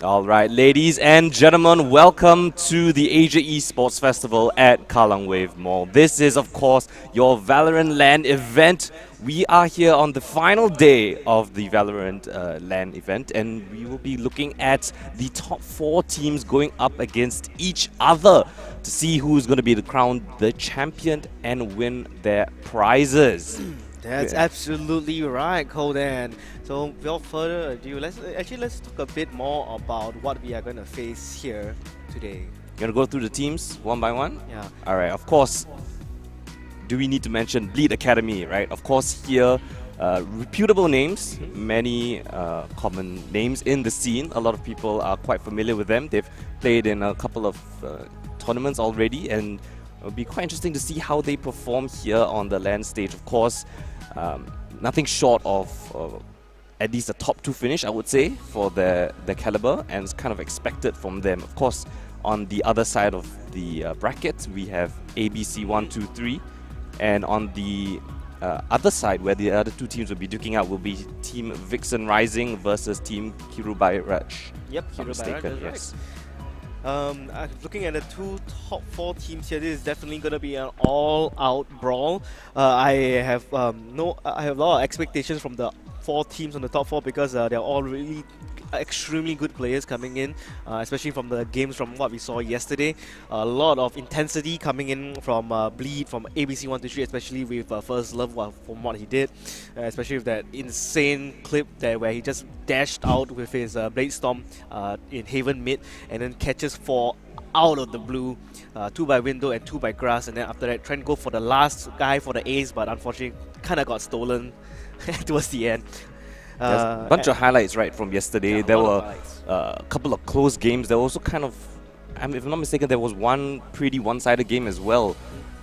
All right, ladies and gentlemen, welcome to the Asia Esports Festival at Kallang Wave Mall. This is, of course, your Valorant LAN event. We are here on the final day of the Valorant LAN event, and we will be looking at the top 4 teams going up against each other to see who's going to be crowned the champion and win their prizes. That's absolutely right, Colden. So without further ado, let's talk a bit more about what we are going to face here today. You're going to go through the teams one by one? Yeah. All right, of course. Do we need to mention Bleed Academy, right? Of course, here, reputable names, many common names in the scene. A lot of people are quite familiar with them. They've played in a couple of tournaments already, and it'll be quite interesting to see how they perform here on the LAN stage. Of course, nothing short of at least a top 2 finish, I would say, for their caliber, and it's kind of expected from them. Of course, on the other side of the bracket, we have ABC 1, 2, 3. And on the other side, where the other 2 teams will be duking out, will be Team Vixen Rising versus Team Kirubai Raj. Yep, Kirubai Raj, yes. Right. Looking at the 2 top 4 teams here, this is definitely going to be an all-out brawl. I have a lot of expectations from the 4 teams on the top 4 because they're all really extremely good players coming in, especially from the games from what we saw yesterday. A lot of intensity coming in from Bleed, from ABC 1 to 3, especially with First Love from what he did, especially with that insane clip there where he just dashed out with his Blade Storm in Haven mid and then catches 4 out of the blue, 2 by window and 2 by grass, and then after that trying to go for the last guy for the ace, but unfortunately kind of got stolen towards the end. There's a bunch of highlights, right, from yesterday. Yeah, there were a couple of close games. There were also kind of, if I'm not mistaken, there was one pretty one-sided game as well.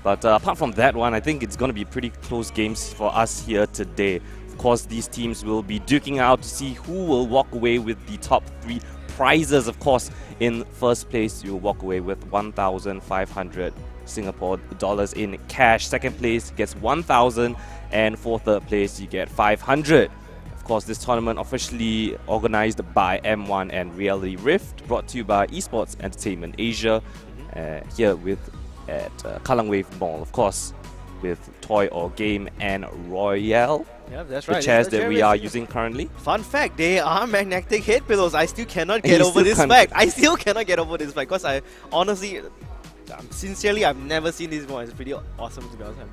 But apart from that one, I think it's going to be pretty close games for us here today. Of course, these teams will be duking out to see who will walk away with the top 3 prizes. Of course, in first place, you'll walk away with 1,500 Singapore dollars in cash. Second place gets 1,000, and for third place, you get 500. Of course, this tournament officially organized by M1 and Reality Rift, brought to you by Esports Entertainment Asia, here at Kallang Wave Mall, of course, with Toy or Game and Royale. Yeah, that's right. The chairs that we are using currently. Fun fact, they are magnetic head pillows. I still cannot get over this fact. I still cannot get over this fact because I honestly, sincerely, I've never seen this one. It's pretty awesome to be honest.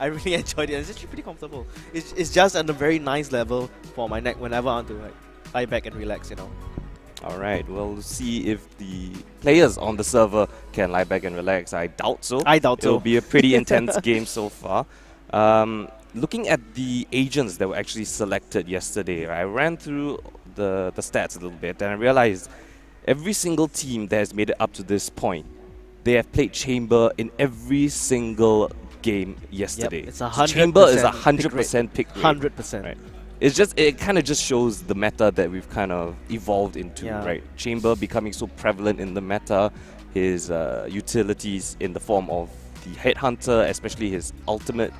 I really enjoyed it. It's actually pretty comfortable. It's just at a very nice level for my neck whenever I want to lie back and relax, you know. Alright, we'll see if the players on the server can lie back and relax. I doubt so. I doubt so. It'll be a pretty intense game so far. Looking at the agents that were actually selected yesterday, I ran through the stats a little bit and I realized every single team that has made it up to this point, they have played Chamber in every single game yesterday. Yep, it's 100% Chamber is 100% pick rate. 100%. Right. It kind of just shows the meta that we've kind of evolved into, right? Chamber becoming so prevalent in the meta, his utilities in the form of the Headhunter, especially his ultimate,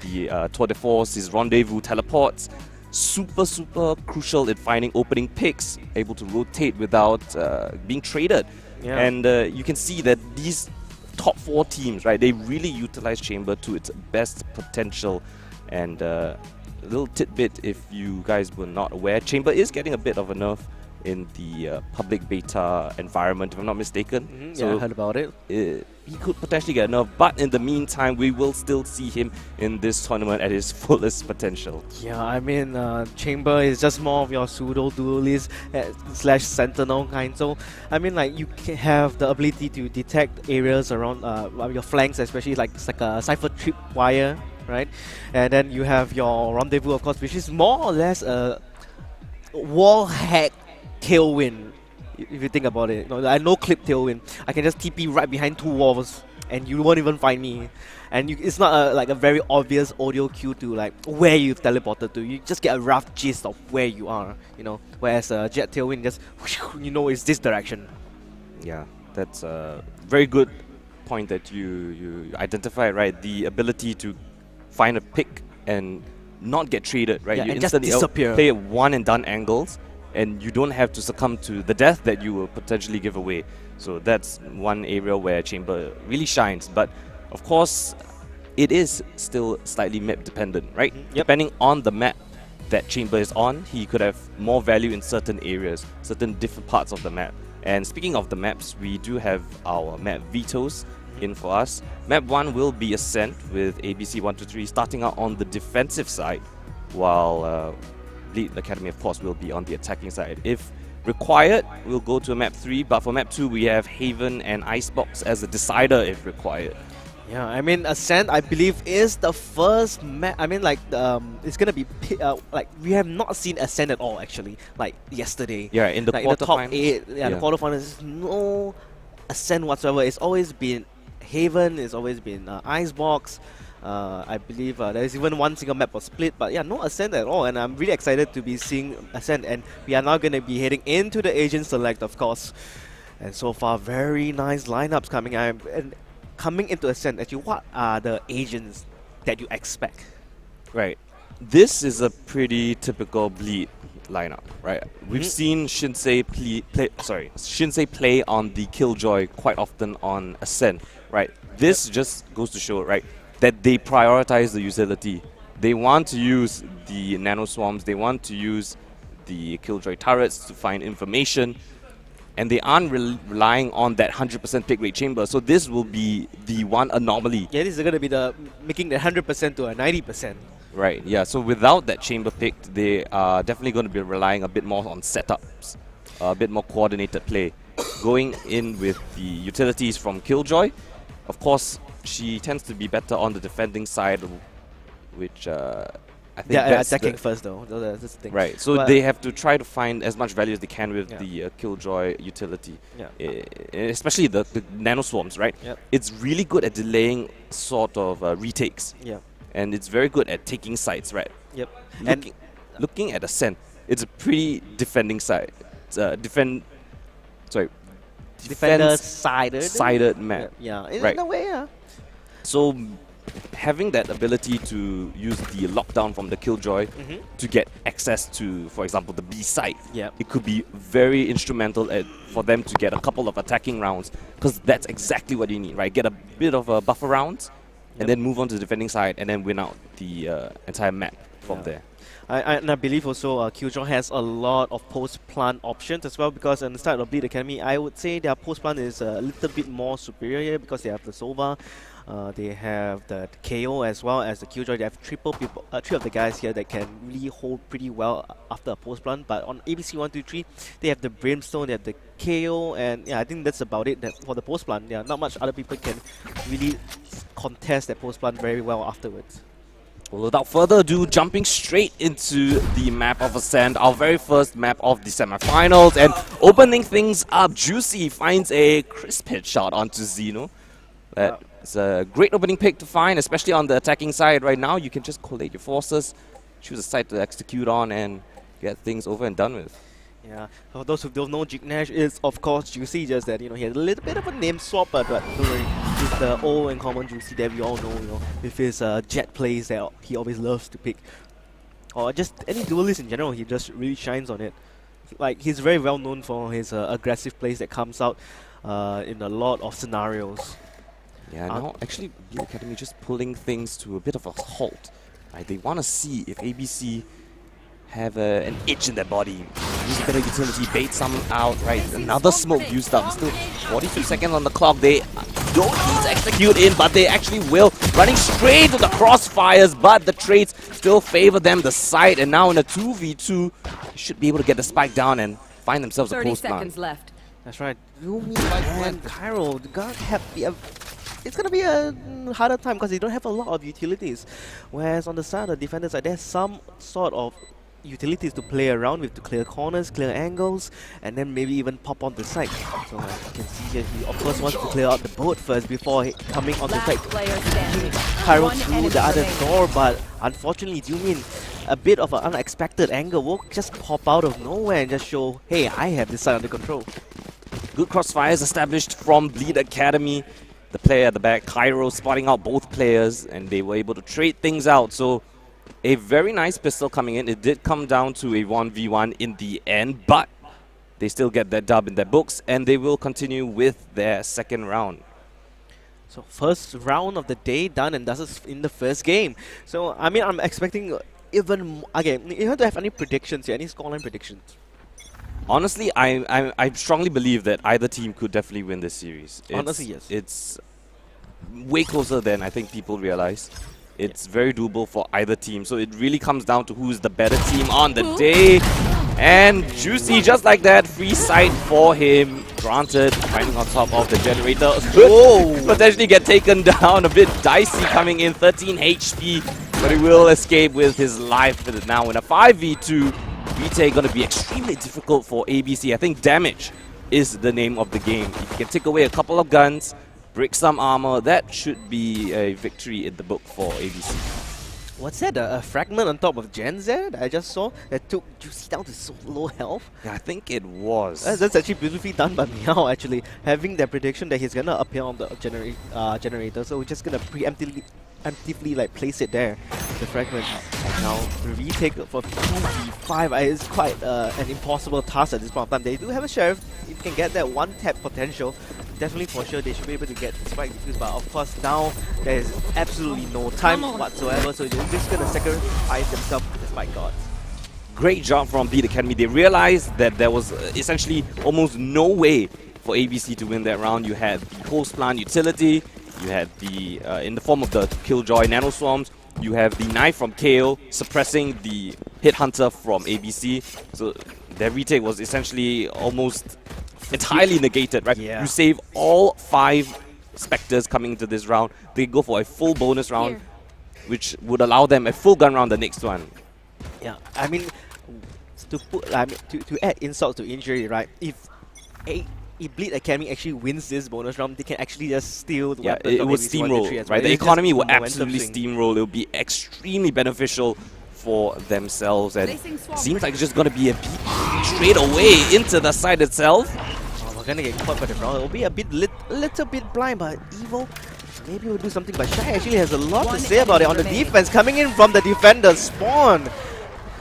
the Tour de Force, his Rendezvous teleports, super crucial in finding opening picks, able to rotate without being traded. Yeah. And you can see that these top 4 teams, right, they really utilize Chamber to its best potential. And a little tidbit, if you guys were not aware, Chamber is getting a bit of a nerf in the public beta environment, if I'm not mistaken. So I heard about it. He could potentially get a nerf, but in the meantime, we will still see him in this tournament at his fullest potential. Yeah, I mean, Chamber is just more of your pseudo duelist slash sentinel kind. So, I mean, like you can have the ability to detect areas around your flanks, especially like it's like a cipher trip wire, right? And then you have your Rendezvous, of course, which is more or less a wall hack tailwind. If you think about it, I no clip tailwind. I can just TP right behind 2 walls, and you won't even find me. And it's not like a very obvious audio cue to like where you've teleported to. You just get a rough gist of where you are, you know. Whereas Jet Tailwind just, it's this direction. Yeah, that's a very good point that you identified, right? The ability to find a pick and not get traded, right? Yeah, you and just instantly disappear. play one and done angles, and you don't have to succumb to the death that you will potentially give away. So that's one area where Chamber really shines. But of course, it is still slightly map dependent, right? Yep. Depending on the map that Chamber is on, he could have more value in certain areas, certain different parts of the map. And speaking of the maps, we do have our map vetoes in for us. Map 1 will be Ascent with ABC 123 starting out on the defensive side, while Bleed Academy, of course, will be on the attacking side. If required, we'll go to map 3, but for map 2, we have Haven and Icebox as a decider if required. Yeah, I mean, Ascent, I believe, is the first map. I mean, like, it's gonna be like we have not seen Ascent at all actually. Like yesterday. Yeah, in the like, in the top quarterfinals. 8. Yeah, the quarterfinals. No Ascent whatsoever. It's always been Haven. It's always been Icebox. I believe there's even one single map was split, but yeah, no Ascent at all. And I'm really excited to be seeing Ascent. And we are now gonna be heading into the Asian Select, of course. And so far, very nice lineups coming out. And coming into Ascent, actually, what are the Asians that you expect? Right. This is a pretty typical Bleed lineup, right? We've seen Shinsei play on the Killjoy quite often on Ascent, right? This just goes to show, right, that they prioritize the utility. They want to use the nano swarms, they want to use the Killjoy turrets to find information, and they aren't relying on that 100% pick rate Chamber. So this will be the one anomaly. Yeah, this is going to be the making the 100% to a 90%. Right, yeah. So without that Chamber picked, they are definitely going to be relying a bit more on setups, a bit more coordinated play. Going in with the utilities from Killjoy, of course, she tends to be better on the defending side, which I think that's attacking first though. That's the thing. Right, so but they have to try to find as much value as they can with the Killjoy utility. Yeah. Especially the nano swarms, right? Yep. It's really good at delaying sort of retakes. Yeah. And it's very good at taking sides, right? Yep. Looking at Ascent, it's a pretty defending side. It's a defender-sided map. Yeah. Right. In a way, yeah. So having that ability to use the lockdown from the Killjoy to get access to, for example, the B side, it could be very instrumental for them to get a couple of attacking rounds, because that's exactly what you need, right? Get a bit of a buffer rounds, and then move on to the defending side, and then win out the entire map from there. And I believe also Killjoy has a lot of post-plant options as well, because on the start of Bleed Academy, I would say their post-plant is a little bit more superior here, because they have the Sova, they have the KO as well as the Killjoy. They have three of the guys here that can really hold pretty well after a post-plant. But on ABC 123, they have the Brimstone, they have the KO, and yeah, I think that's about it for the post-plant. Yeah, not much other people can really contest that post-plant very well afterwards. Well, without further ado, jumping straight into the map of Ascent, our very first map of the semifinals, and opening things up, Juicy finds a crisp headshot onto Xeno. It's a great opening pick to find, especially on the attacking side. Right now, you can just collate your forces, choose a site to execute on, and get things over and done with. Yeah, for those who don't know, Jignash is of course Juicy, just that, you know, he had a little bit of a name swap, but don't worry, he's the old and common Juicy that we all know, you know, with his jet plays that he always loves to pick. Or just any duelist in general, he just really shines on it. Like, he's very well known for his aggressive plays that comes out in a lot of scenarios. Yeah, now actually Bleed Academy just pulling things to a bit of a halt. Right, they want to see if ABC have an itch in their body. Use a bit of utility, bait some out, right? Another smoke used up. Still 42 seconds on the clock. They don't need to execute in, but they actually will. Running straight to the crossfires, but the trades still favor them, the side. And now in a 2v2, they should be able to get the spike down and find themselves a post-plant. 30 seconds left. That's right. Yumi and Cairo, it's gonna be a harder time because they don't have a lot of utilities. Whereas on the side of the defender side, there's some sort of utilities to play around with to clear corners, clear angles, and then maybe even pop on the side. So you can see here, he of course wants to clear out the boat first before coming on the side. Cairo through the other door, but unfortunately, Jumin, a bit of an unexpected angle will just pop out of nowhere and just show, hey, I have this side under control. Good crossfires established from Bleed Academy. The player at the back, Cairo, spotting out both players, and they were able to trade things out. So A very nice pistol coming in. It did come down to a 1v1 in the end, but they still get that dub in their books, and they will continue with their second round. So first round of the day done, and that's in the first game. So I mean, I'm expecting even again. You have to have any predictions here, any scoreline predictions? Honestly, I strongly believe that either team could definitely win this series. Honestly, yes. It's way closer than I think people realize. It's very doable for either team. So it really comes down to who's the better team on the day. And Juicy, just like that, free sight for him. Granted, finding on top of the generator. Could potentially get taken down. A bit dicey coming in, 13 HP. But he will escape with his life now in a 5v2. Retake going to be extremely difficult for ABC. I think damage is the name of the game. If you can take away a couple of guns, break some armor, that should be a victory in the book for ABC. What's that? A fragment on top of Gen Z that I just saw that took Juicy down to so low health? Yeah, I think it was. That's actually beautifully done by Meow, actually. Having that prediction that he's gonna appear on the generator, so we're just gonna preemptively like place it there, the fragment. And now the retake for 2v5 is quite an impossible task at this point of time. They do have a Sheriff. If you can get that one tap potential, definitely for sure they should be able to get the spike defused, but of course now there is absolutely no time whatsoever, so they're just gonna sacrifice themselves to the spike gods. Great job from Beat Academy. They realized that there was essentially almost no way for ABC to win that round. You had the host plant utility, you had the in the form of the Killjoy Nano Swarms, you have the knife from KO suppressing the Hit Hunter from ABC. So their retake was essentially almost entirely negated, right? Yeah. You save all 5 Spectres coming into this round. They go for a full bonus round, which would allow them a full gun round the next one. Yeah, I mean, to add insult to injury, right? If Bleed Academy actually wins this bonus round, they can actually just steal the weapons. It would steamroll, right? The economy will absolutely steamroll. It will be extremely beneficial for themselves, and seems like it's just going to be a beat straight away into the side itself. Oh, we're gonna get caught by the round. It'll be a little bit blind, but Evo maybe will do something. But Shy actually has a lot to say about it on the defense, coming in from the defender spawn.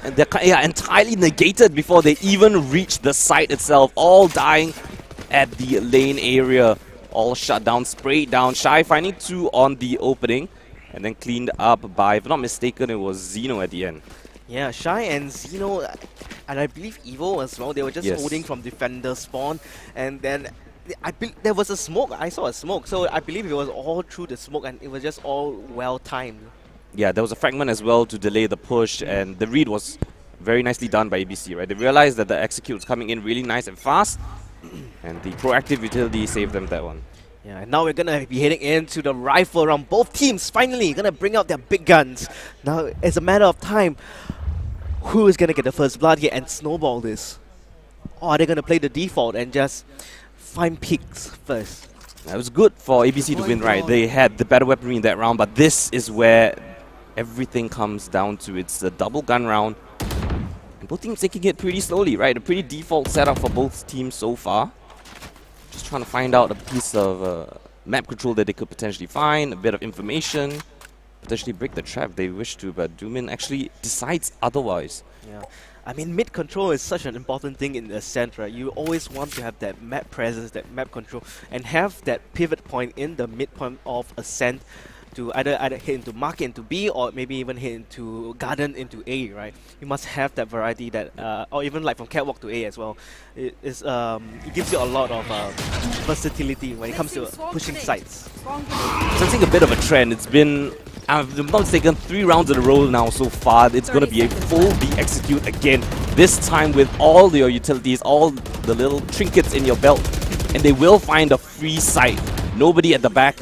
And they're entirely negated before they even reach the site itself, all dying at the lane area. All shut down, sprayed down. Shy finding 2 on the opening, and then cleaned up by, if I'm not mistaken, it was Zeno at the end. Yeah, Shy and Zeno, and I believe Evo as well, they were just holding from defender spawn, and then there was a smoke. I saw a smoke, so I believe it was all through the smoke, and it was just all well timed. Yeah, there was a fragment as well to delay the push, and the read was very nicely done by ABC, right? They realized that the execute was coming in really nice and fast, and the proactive utility saved them that one. Yeah, and now we're gonna be heading into the rifle round. Both teams finally gonna bring out their big guns. Now it's a matter of time. Who is gonna get the first blood here and snowball this? Or are they gonna play the default and just find peaks first? It was good for ABC to win, right? They had the better weaponry in that round, but this is where everything comes down to. It's a double gun round, and both teams taking it pretty slowly, right? A pretty default setup for both teams so far. Just trying to find out a piece of map control that they could potentially find, a bit of information, potentially break the trap if they wish to, but Doomin actually decides otherwise. Yeah, I mean, mid control is such an important thing in Ascent, right? You always want to have that map presence, that map control, and have that pivot point in the midpoint of Ascent to either hit into market into B, or maybe even hit into garden into A, right? You must have that variety, that or even like from catwalk to A as well. It gives you a lot of versatility when it comes to pushing sites. Sensing a bit of a trend. It's been, if I'm not mistaken, 3 rounds in a row now so far. It's going to be a full B execute again. This time with all your utilities, all the little trinkets in your belt, and they will find a free site. Nobody at the back.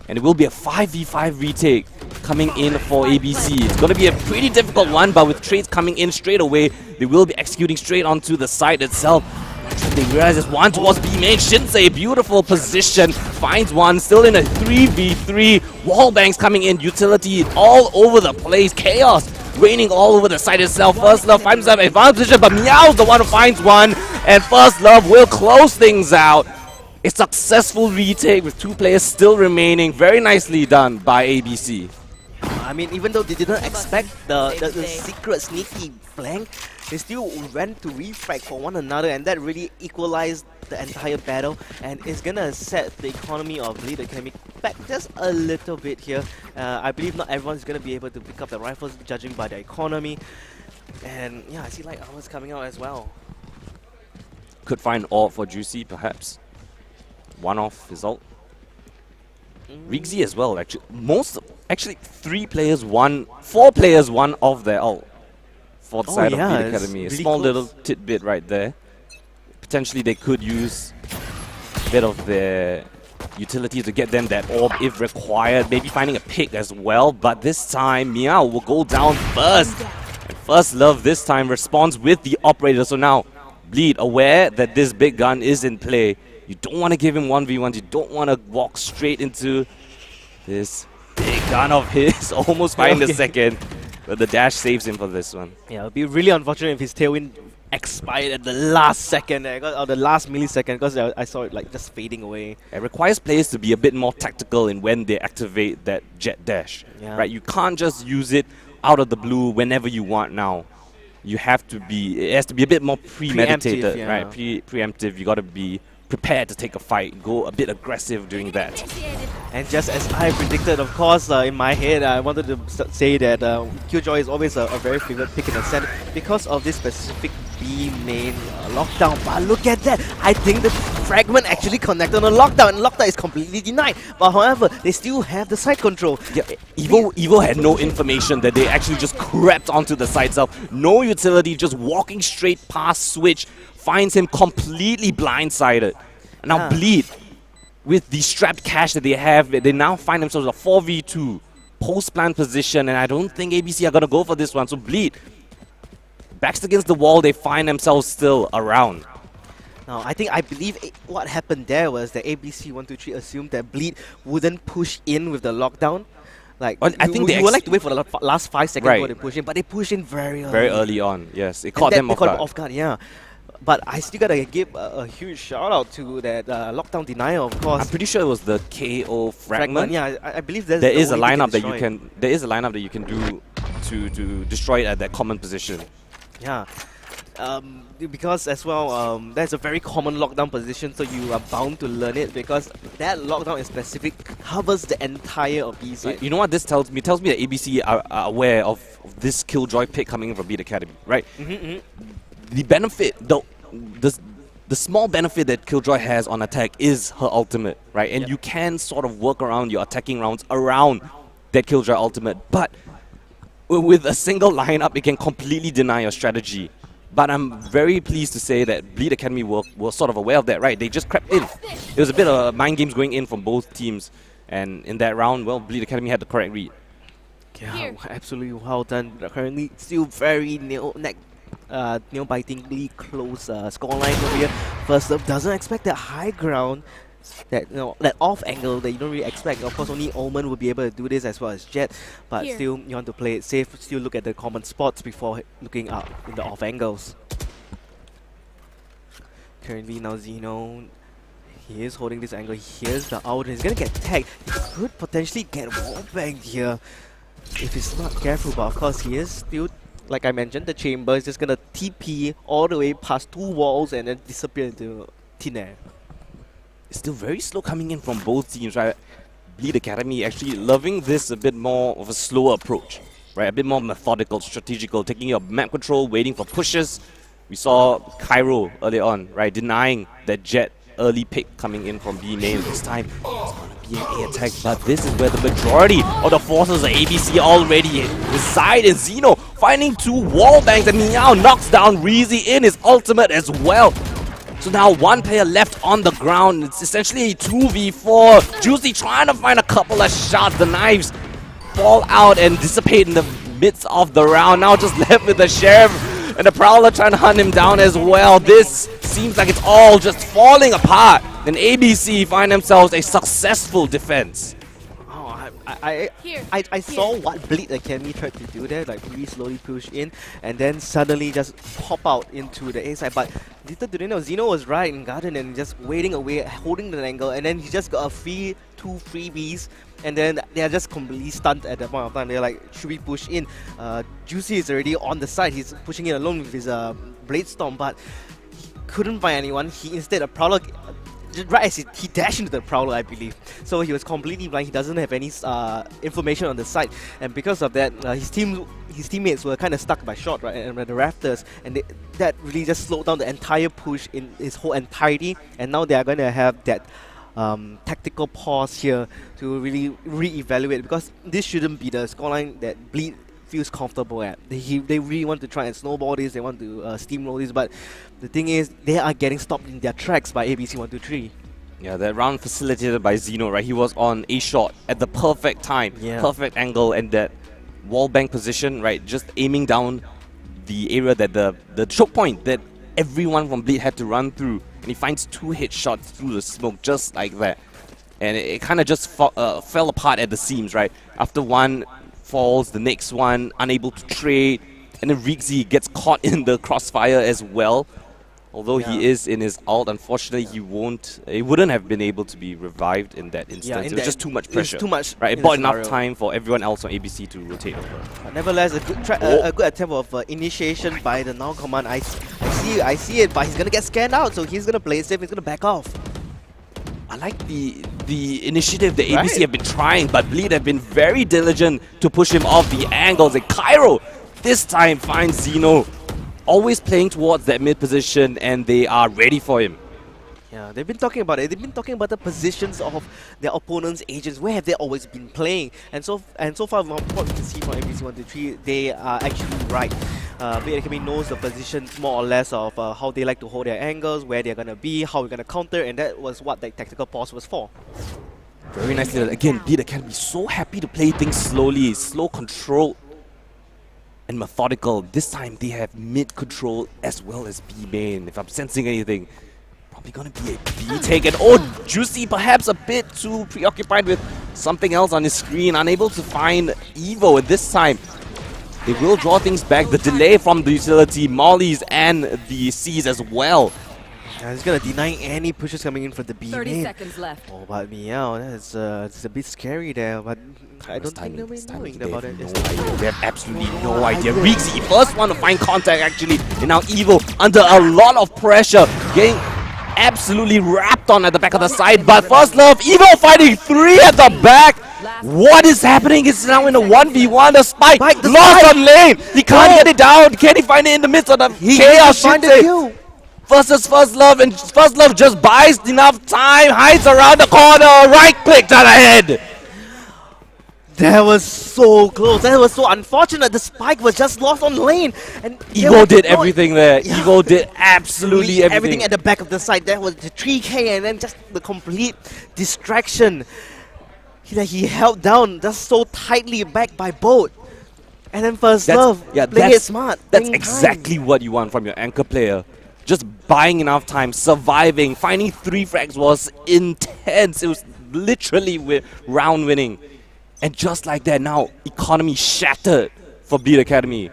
And it will be a 5v5 retake coming in for ABC. It's going to be a pretty difficult one, but with trades coming in straight away, they will be executing straight onto the site itself. They realize there's one towards B main. Shinsei, beautiful position, finds one, still in a 3v3. Wallbangs coming in, utility all over the place. Chaos raining all over the site itself. First Love finds himself in advanced position, but Meow's the one who finds one, and First Love will close things out. A successful retake with 2 players still remaining. Very nicely done by ABC. I mean, even though they didn't expect the secret sneaky flank, they still went to refrag for one another, and that really equalized the entire battle, and it's gonna set the economy of Bleed Academy back just a little bit here. I believe not everyone's gonna be able to pick up the rifles, judging by the economy. And yeah, I see Light Hours coming out as well. Could find AWP for Juicy, perhaps. One-off result. Riggsy as well, actually. Actually, 4 players won off their ult for the side of Bleed Academy. A really small close. little tidbit right there. Potentially they could use a bit of their utility to get them that orb if required. Maybe finding a pick as well, but this time Meow will go down first. And First Love this time responds with the operator. So now Bleed aware that this big gun is in play. You don't want to give him 1v1s. You don't want to walk straight into this big gun of his. Almost finding the second, but the dash saves him for this one. Yeah, it would be really unfortunate if his tailwind expired at the last second, or the last millisecond, because I saw it like just fading away. It requires players to be a bit more tactical in when they activate that jet dash. Yeah. Right? You can't just use it out of the blue whenever you want now. You have to be, it has to be a bit more premeditated, Preemptive, yeah. right? Preemptive. You got to be prepared to take a fight, go a bit aggressive doing that. And just as I predicted, of course, in my head, I wanted to say that Killjoy is always a very favorite pick in Ascent because of this specific B main lockdown. But look at that! I think the fragment actually connected on lockdown, and lockdown is completely denied. But however, they still have the side control. Yeah, Evo had no information that they actually just crept onto the side itself. No utility, just walking straight past Switch, finds him completely blindsided. And now Bleed, with the strapped cash that they have, they now find themselves a 4v2 post-plan position, and I don't think ABC are going to go for this one. So Bleed, backs against the wall, they find themselves still around. Now, I believe what happened there was that ABC123 assumed that Bleed wouldn't push in with the lockdown. Like, Well, I think you would like to wait for the last 5 seconds before they push in, but they push in very early. Very early on, yes. It caught them off guard. Yeah. But I still gotta give a huge shout out to that lockdown denial, of course. I'm pretty sure it was the KO fragment. Yeah, I believe there is a lineup that you can. There is a lineup that you can do to destroy it at that common position. Yeah. Because as well, that's a very common lockdown position, so you are bound to learn it because that lockdown in specific covers the entire of B side. You know what this tells me? It tells me that ABC are aware of this Killjoy pick coming in from Bleed Academy, right? The benefit, the small benefit that Killjoy has on attack is her ultimate, right? And you can sort of work around your attacking rounds around that Killjoy ultimate. But with a single lineup, it can completely deny your strategy. But I'm very pleased to say that Bleed Academy were sort of aware of that, right? They just crept in. There was a bit of mind games going in from both teams. And in that round, well, Bleed Academy had the correct read. Yeah, absolutely well done. Currently still very nail-bitingly close scoreline over here. First Love doesn't expect that high ground, that that off angle that you don't really expect. Of course, only Omen will be able to do this as well as Jet, but still you want to play it safe. Still look at the common spots before looking up in the off angles. Currently now Zeno, he is holding this angle. Here's the out. He's gonna get tagged. He could potentially get wallbanged here if he's not careful. But of course, he is still, like I mentioned, the chamber is just gonna TP all the way past 2 walls and then disappear into thin air. It's still very slow coming in from both teams, right? Bleed Academy actually loving this a bit more of a slower approach, right? A bit more methodical, strategical, taking your map control, waiting for pushes. We saw Cairo early on, right? Denying that Jet early pick coming in from B main. This time it's gonna be an A attack, but this is where the majority of the forces of ABC already reside in. Zeno finding 2 wall bangs, and Meow knocks down Reezy in his ultimate as well. So now 1 player left on the ground. It's essentially a 2v4. Juicy trying to find a couple of shots. The knives fall out and dissipate in the midst of the round. Now just left with the Sheriff and the Prowler trying to hunt him down as well. This seems like it's all just falling apart. And ABC find themselves a successful defense. Oh, I saw what Bleed Academy tried to do there, like really slowly push in and then suddenly just pop out into the A side. But little do they know, Zeno was right in Garden and just waiting away, holding the angle, and then he just got a two freebies, and then they are just completely stunned at that point of time. They're like, should we push in? Juicy is already on the side, he's pushing in alone with his Blade Storm, but he couldn't find anyone. He instead, a Prowler, right as he dashed into the Prowler, I believe. So he was completely blind, he doesn't have any information on the side, and because of that, his teammates were kind of stuck by shot, right, and the rafters, and that really just slowed down the entire push in its whole entirety, and now they are going to have that tactical pause here to really re-evaluate, because this shouldn't be the scoreline that Bleed feels comfortable at. They really want to try and snowball this, they want to steamroll this, but the thing is, they are getting stopped in their tracks by ABC123. Yeah, that round facilitated by Zeno, right? He was on a shot at the perfect time, perfect angle, and that wall bank position, right? Just aiming down the area that the choke point that everyone from Bleed had to run through. And he finds 2 hit shots through the smoke just like that. And it kind of just fell apart at the seams, right? After one falls, the next one unable to trade. And then Riggsy gets caught in the crossfire as well. Although he is in his ult, unfortunately he wouldn't have been able to be revived in that instance. It was just too much pressure. Too much, right? It bought enough time for everyone else on ABC to rotate over. Nevertheless, a good attempt of initiation by the now command. I see it, but he's gonna get scanned out, so he's gonna play it safe. He's gonna back off. I like the initiative that ABC have been trying, but Bleed have been very diligent to push him off the angles. And Cairo this time finds Zeno always playing towards that mid position, and they are ready for him. Yeah, they've been talking about it. They've been talking about the positions of their opponents' agents. Where have they always been playing? And so far, from what we can see from ABC123, they are actually right. Bleed Academy knows the positions more or less of how they like to hold their angles, where they're gonna be, how we're gonna counter, and that was what that tactical pause was for. Very nicely. Again, Bleed Academy so happy to play things slowly, slow control and methodical. This time they have mid control as well as B main. If I'm sensing anything, probably gonna be a B take. And oh, Juicy perhaps a bit too preoccupied with something else on his screen, unable to find Evo. And this time they will draw things back. The delay from the utility, Mollies and the C's as well. Yeah, he's gonna deny any pushes coming in for the B 30 main. seconds left. Oh, but meow, that's it's a bit scary there, but I don't think they'll be knowing about it. They have absolutely no idea. Riggsy, first one to find contact actually, and now Evo under a lot of pressure, getting absolutely wrapped on at the back of the side. But First Love, Evo fighting 3 at the back. What is happening? It's now in a 1v1. The spike lost on lane. He can't get it down. Can he find it in the midst of the chaos? Versus First Love, and First Love just buys enough time, hides around the corner, right click to the head. That was so close. That was so unfortunate. The spike was just lost on lane, and Evo did everything there. Yeah. Evo did absolutely everything at the back of the side. That was the 3K, and then just the complete distraction. He held down just so tightly back by both. And then First Love playing it smart. That's exactly what you want from your anchor player. Just buying enough time, surviving, finding 3 frags was intense. It was literally round winning. And just like that, now economy shattered for Bleed Academy.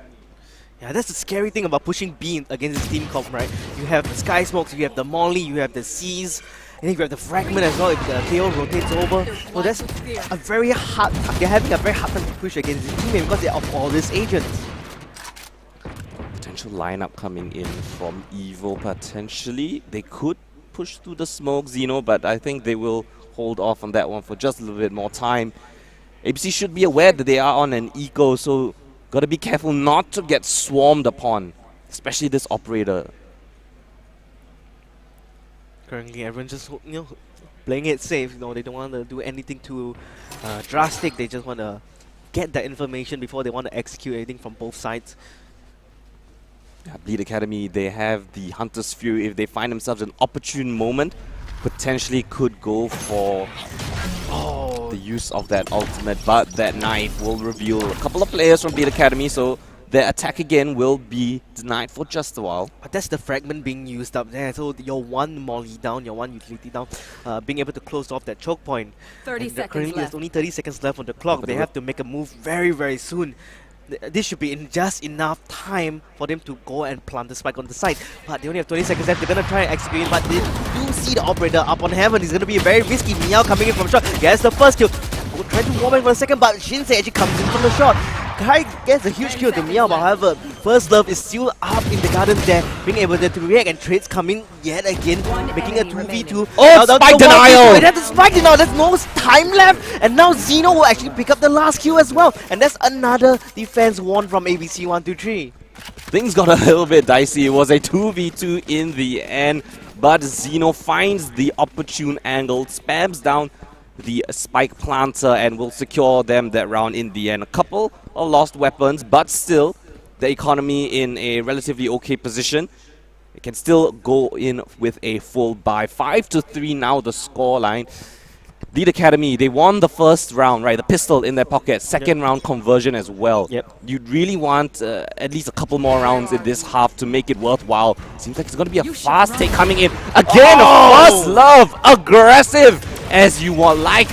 Yeah, that's the scary thing about pushing B against this team comp, right? You have the Sky Smokes, you have the Molly, you have the C's, and then you have the Fragment as well if the KO rotates over. So that's a very hard time. They're having a very hard time to push against this team because they're of all these agents. Potential lineup coming in from Evo potentially. They could push through the smoke, Zeno, but I think they will hold off on that one for just a little bit more time. ABC should be aware that they are on an eco, so gotta be careful not to get swarmed upon, especially this operator. Currently, everyone's just playing it safe. They don't want to do anything too drastic. They just want to get that information before they want to execute anything from both sides. Yeah, Bleed Academy, they have the Hunter's Fury. If they find themselves an opportune moment, potentially could go for the use of that ultimate, but that knife will reveal a couple of players from Bleed Academy, so their attack again will be denied for just a while. But that's the fragment being used up there. So your one molly down, your one utility down, being able to close off that choke point. 30 And seconds currently left. there's only 30 seconds left on the clock. They have to make a move very, very soon. This should be in just enough time for them to go and plant the spike on the side. But they only have 20 seconds left. They're going to try and execute it, but they do see the operator up on heaven. It's going to be very risky. Meow coming in from shot. Gets the first kill. Try to warm back for a second, but Shinsei actually comes in from the shot. Kai gets a huge kill to Meow, but however, First Love is still up in the gardens there, being able to react, and trades coming yet again, making a 2v2. Oh, spike denial! That's a spike denial, there's no time left, and now Xeno will actually pick up the last kill as well, and that's another defense won from ABC 123. Things got a little bit dicey. It was a 2v2 in the end, but Xeno finds the opportune angle, spams down the spike planter, and will secure them that round in the end. A couple of lost weapons, but still the economy in a relatively okay position. It can still go in with a full buy. 5-3 now the scoreline. Lead Academy, they won the first round, right? The pistol in their pocket. Second round conversion as well. You'd really want at least a couple more rounds in this half to make it worthwhile. Seems like it's going to be a fast take coming in. Again, First Love, aggressive as you would like.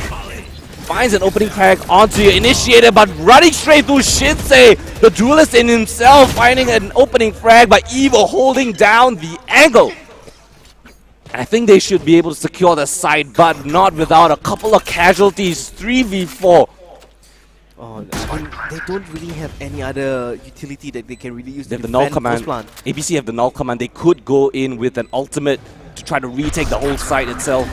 Finds an opening crack onto your initiator, but running straight through Shinsei. The duelist in himself finding an opening frag, but Evo holding down the angle. I think they should be able to secure the side, but not without a couple of casualties. 3v4. Oh, they don't really have any other utility that they can really use They to have the null defend command. Post Plant. ABC have the null command. They could go in with an ultimate to try to retake the whole site itself.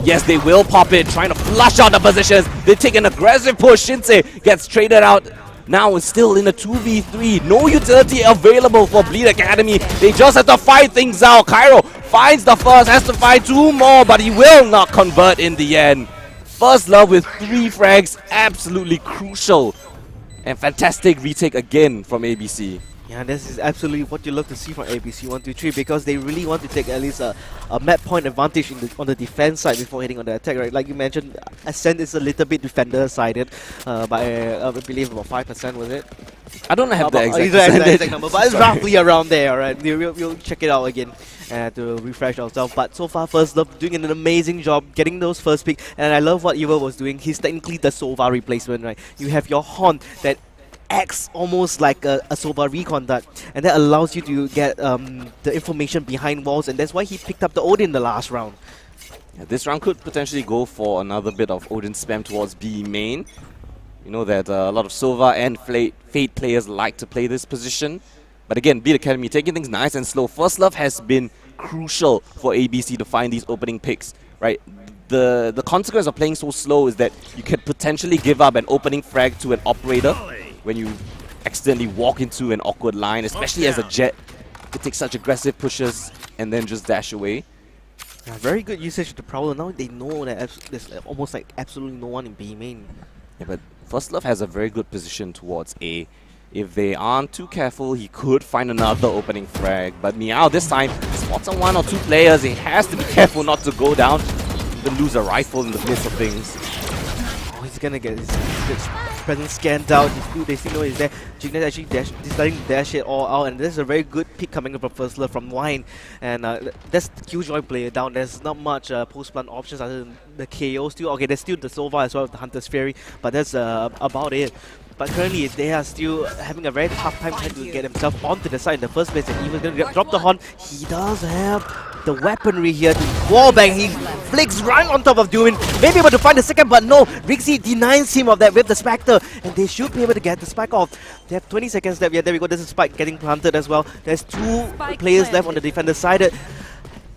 Yes, they will pop it, trying to flush out the positions. They take an aggressive push. Shinsei gets traded out. Now it's still in a 2v3. No utility available for Bleed Academy. They just have to fight things out. Cairo finds the first, has to find two more, but he will not convert in the end. First Love with 3 frags, absolutely crucial. And fantastic retake again from ABC. Yeah, this is absolutely what you love to see from ABC 123, because they really want to take at least a map point advantage on the defense side before hitting on the attack, right? Like you mentioned, Ascent is a little bit defender-sided by, I believe, about 5%, was it? I don't have the exact the exact number, but it's roughly around there, alright? We'll check it out again to refresh ourselves. But so far, First Love doing an amazing job getting those first picks, and I love what Eva was doing. He's technically the Sova replacement, right? You have your Horn that acts almost like a Sova recon dart, and that allows you to get the information behind walls, and that's why he picked up the Odin the last round. Yeah, this round could potentially go for another bit of Odin spam towards B main. You know that a lot of Sova and Fate players like to play this position. But again, Beat Academy taking things nice and slow. First Love has been crucial for ABC to find these opening picks, right? The consequence of playing so slow is that you can potentially give up an opening frag to an operator when you accidentally walk into an awkward line, especially as a jet. It takes such aggressive pushes and then just dash away. Yeah, very good usage of the Prowler. Now they know that there's almost like absolutely no one in B main. Yeah, but First Love has a very good position towards A. If they aren't too careful, he could find another opening frag. But Meow this time spots on 1 or 2 players. He has to be careful not to go down, even lose a rifle in the midst of things. Oh, he's gonna get his presence scanned out. They still know he's there. Jignet actually deciding to dash it all out, and this is a very good pick coming from First Love from Wine. And that's the Killjoy player down. There's not much post-plant options other than the KO still. Okay, there's still the Sova as well with the Hunter's Fury, but that's about it. But currently, they are still having a very tough time trying to get themselves onto the side in the first place. And even going to drop the horn, he does have the weaponry here to wallbang. He flicks right on top of Duin. Maybe able to find the second, but no. Rixie denies him of that with the Spectre. And they should be able to get the spike off. They have 20 seconds left. Yeah, there we go. There's a spike getting planted as well. There's 2 players left on the defender side.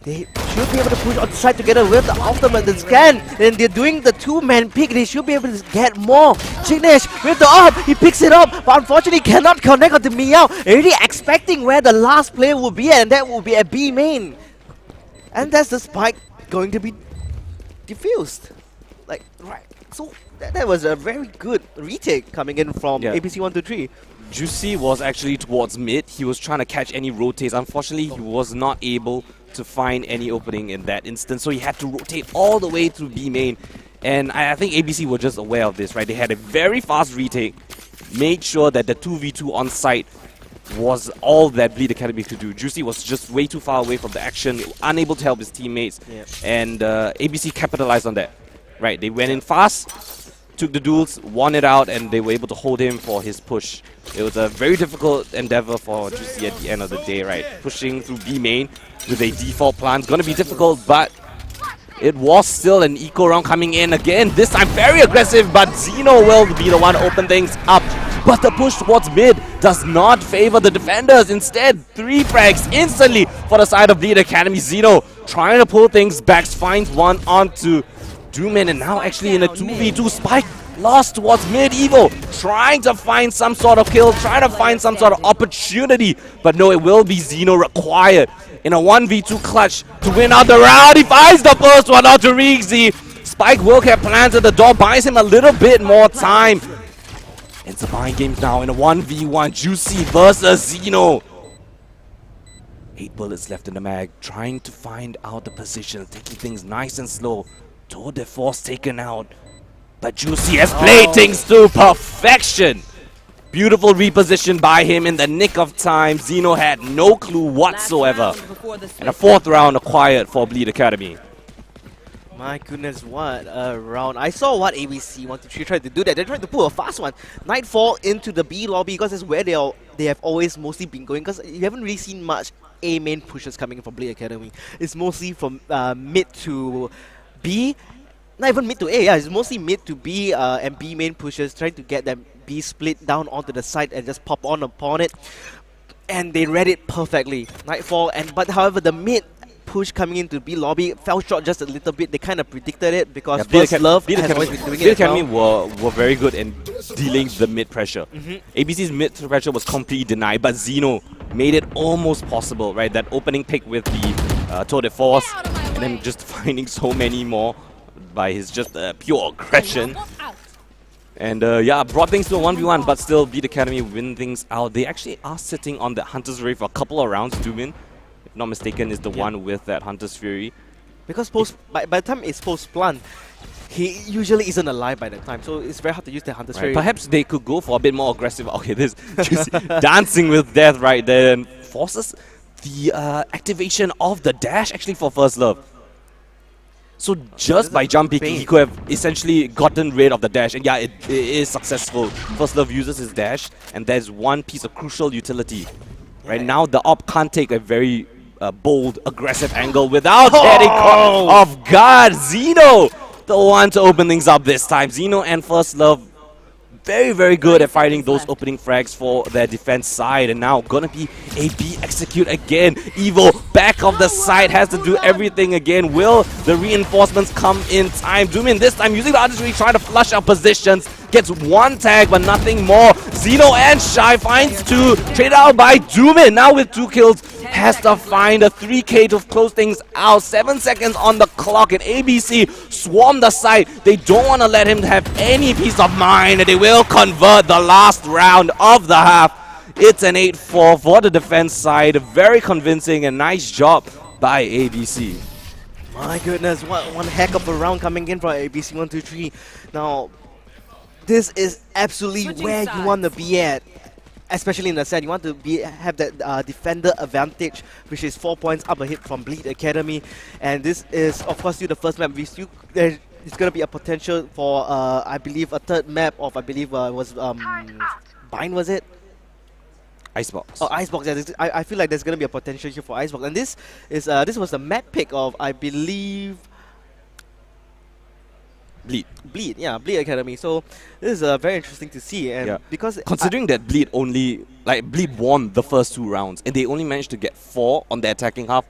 They should be able to push on the side together with the ultimate, the scan, and they're doing the 2-man pick. They should be able to get more. Chignesh with the up, he picks it up, but unfortunately cannot connect on the Meow. Already expecting where the last player will be at, and that will be at B main. And that's the spike going to be diffused. Like, right. So that was a very good retake coming in from ABC 123. Juicy was actually towards mid. He was trying to catch any rotates. Unfortunately, he was not able to find any opening in that instance, so he had to rotate all the way through B main. And I think ABC were just aware of this, right? They had a very fast retake, made sure that the 2v2 on site was all that Bleed Academy could do. Juicy was just way too far away from the action, unable to help his teammates, and ABC capitalized on that. Right, they went in fast, took the duels, won it out, and they were able to hold him for his push. It was a very difficult endeavor for Juicy at the end of the day, right? Pushing through B main with a default plan is going to be difficult, but it was still an eco round coming in again. This time very aggressive, but Zeno will be the one to open things up. But the push towards mid does not favor the defenders. Instead, 3 frags instantly for the side of Bleed Academy. Zeno trying to pull things back, finds one onto Doomin, and now actually in a 2v2. Spike lost towards mid. Evo trying to find some sort of kill, trying to find some sort of opportunity. But no, it will be Zeno required in a 1v2 clutch to win out the round. He finds the first one out to Rixie. Spike will get plans at the door, buys him a little bit more time. It's the mind games now in a 1v1. Juicy versus Zeno. 8 bullets left in the mag, trying to find out the position, taking things nice and slow. Tour de Force taken out, but Juicy has played things to perfection. Beautiful reposition by him in the nick of time. Zeno had no clue whatsoever. And a 4th round acquired for Bleed Academy. My goodness, what a round. I saw what ABC 123 tried to do that. They tried to pull a fast one. Nightfall into the B lobby because that's where they have always mostly been going, because you haven't really seen much A main pushes coming from Bleed Academy. It's mostly from mid to B, not even mid to A, yeah, it's mostly mid to B and B main pushes, trying to get them B split down onto the side and just pop on upon it. And they read it perfectly. Nightfall, but however, the mid push coming into B lobby fell short just a little bit. They kind of predicted it because First Love has always been doing it. Bleed Academy were very good in dealing the mid pressure. ABC's mid pressure was completely denied, but Zeno made it almost possible, right? That opening pick with the Tour de Force, and then just finding so many more by his just pure aggression. And yeah, brought things to a 1v1, but still Bleed Academy win things out. They actually are sitting on the Hunter's Ray for a couple of rounds. Doomin, if not mistaken, is the one with that Hunter's Fury. Because by the time it's post-plant, he usually isn't alive by that time, so it's very hard to use the Hunter's Fury. Perhaps they could go for a bit more aggressive. Okay, this Juicy dancing with death right there, and forces the activation of the dash actually for First Love. So just by jump peeking, he could have essentially gotten rid of the dash. And yeah, it is successful. First Love uses his dash, and there's one piece of crucial utility. Right now, the op can't take a very bold, aggressive angle without getting caught off guard. Zeno, the one to open things up this time. Zeno and First Love, very, very good at fighting those opening frags for their defense side. And now gonna be a B execute again. Evo back of the side, has to do everything again. Will the reinforcements come in time? Doomin this time using the artistry, trying to flush out positions. Gets one tag, but nothing more. Zeno and Shy finds 2. Traded out by Doomin. Now with 2 kills, has to find a 3K to close things out. 7 seconds on the clock, and ABC swarm the site. They don't want to let him have any peace of mind, and they will convert the last round of the half. It's an 8-4 for the defense side. Very convincing and nice job by ABC. My goodness, what one heck of a round coming in from ABC 123. Now, this is absolutely where you want to be at. Especially in the set, you want to have that defender advantage, which is 4 points up ahead from Bleed Academy. And this is, of course, still the first map. There's going to be a potential for, I believe, a third map of, I believe, was Bind, was it? Icebox. Oh, Icebox. Yeah, I feel like there's going to be a potential here for Icebox. And this was the map pick of, I believe, Bleed, yeah, Bleed Academy. So this is very interesting to see, and because considering that Bleed won the first 2 rounds, and they only managed to get 4 on the attacking half,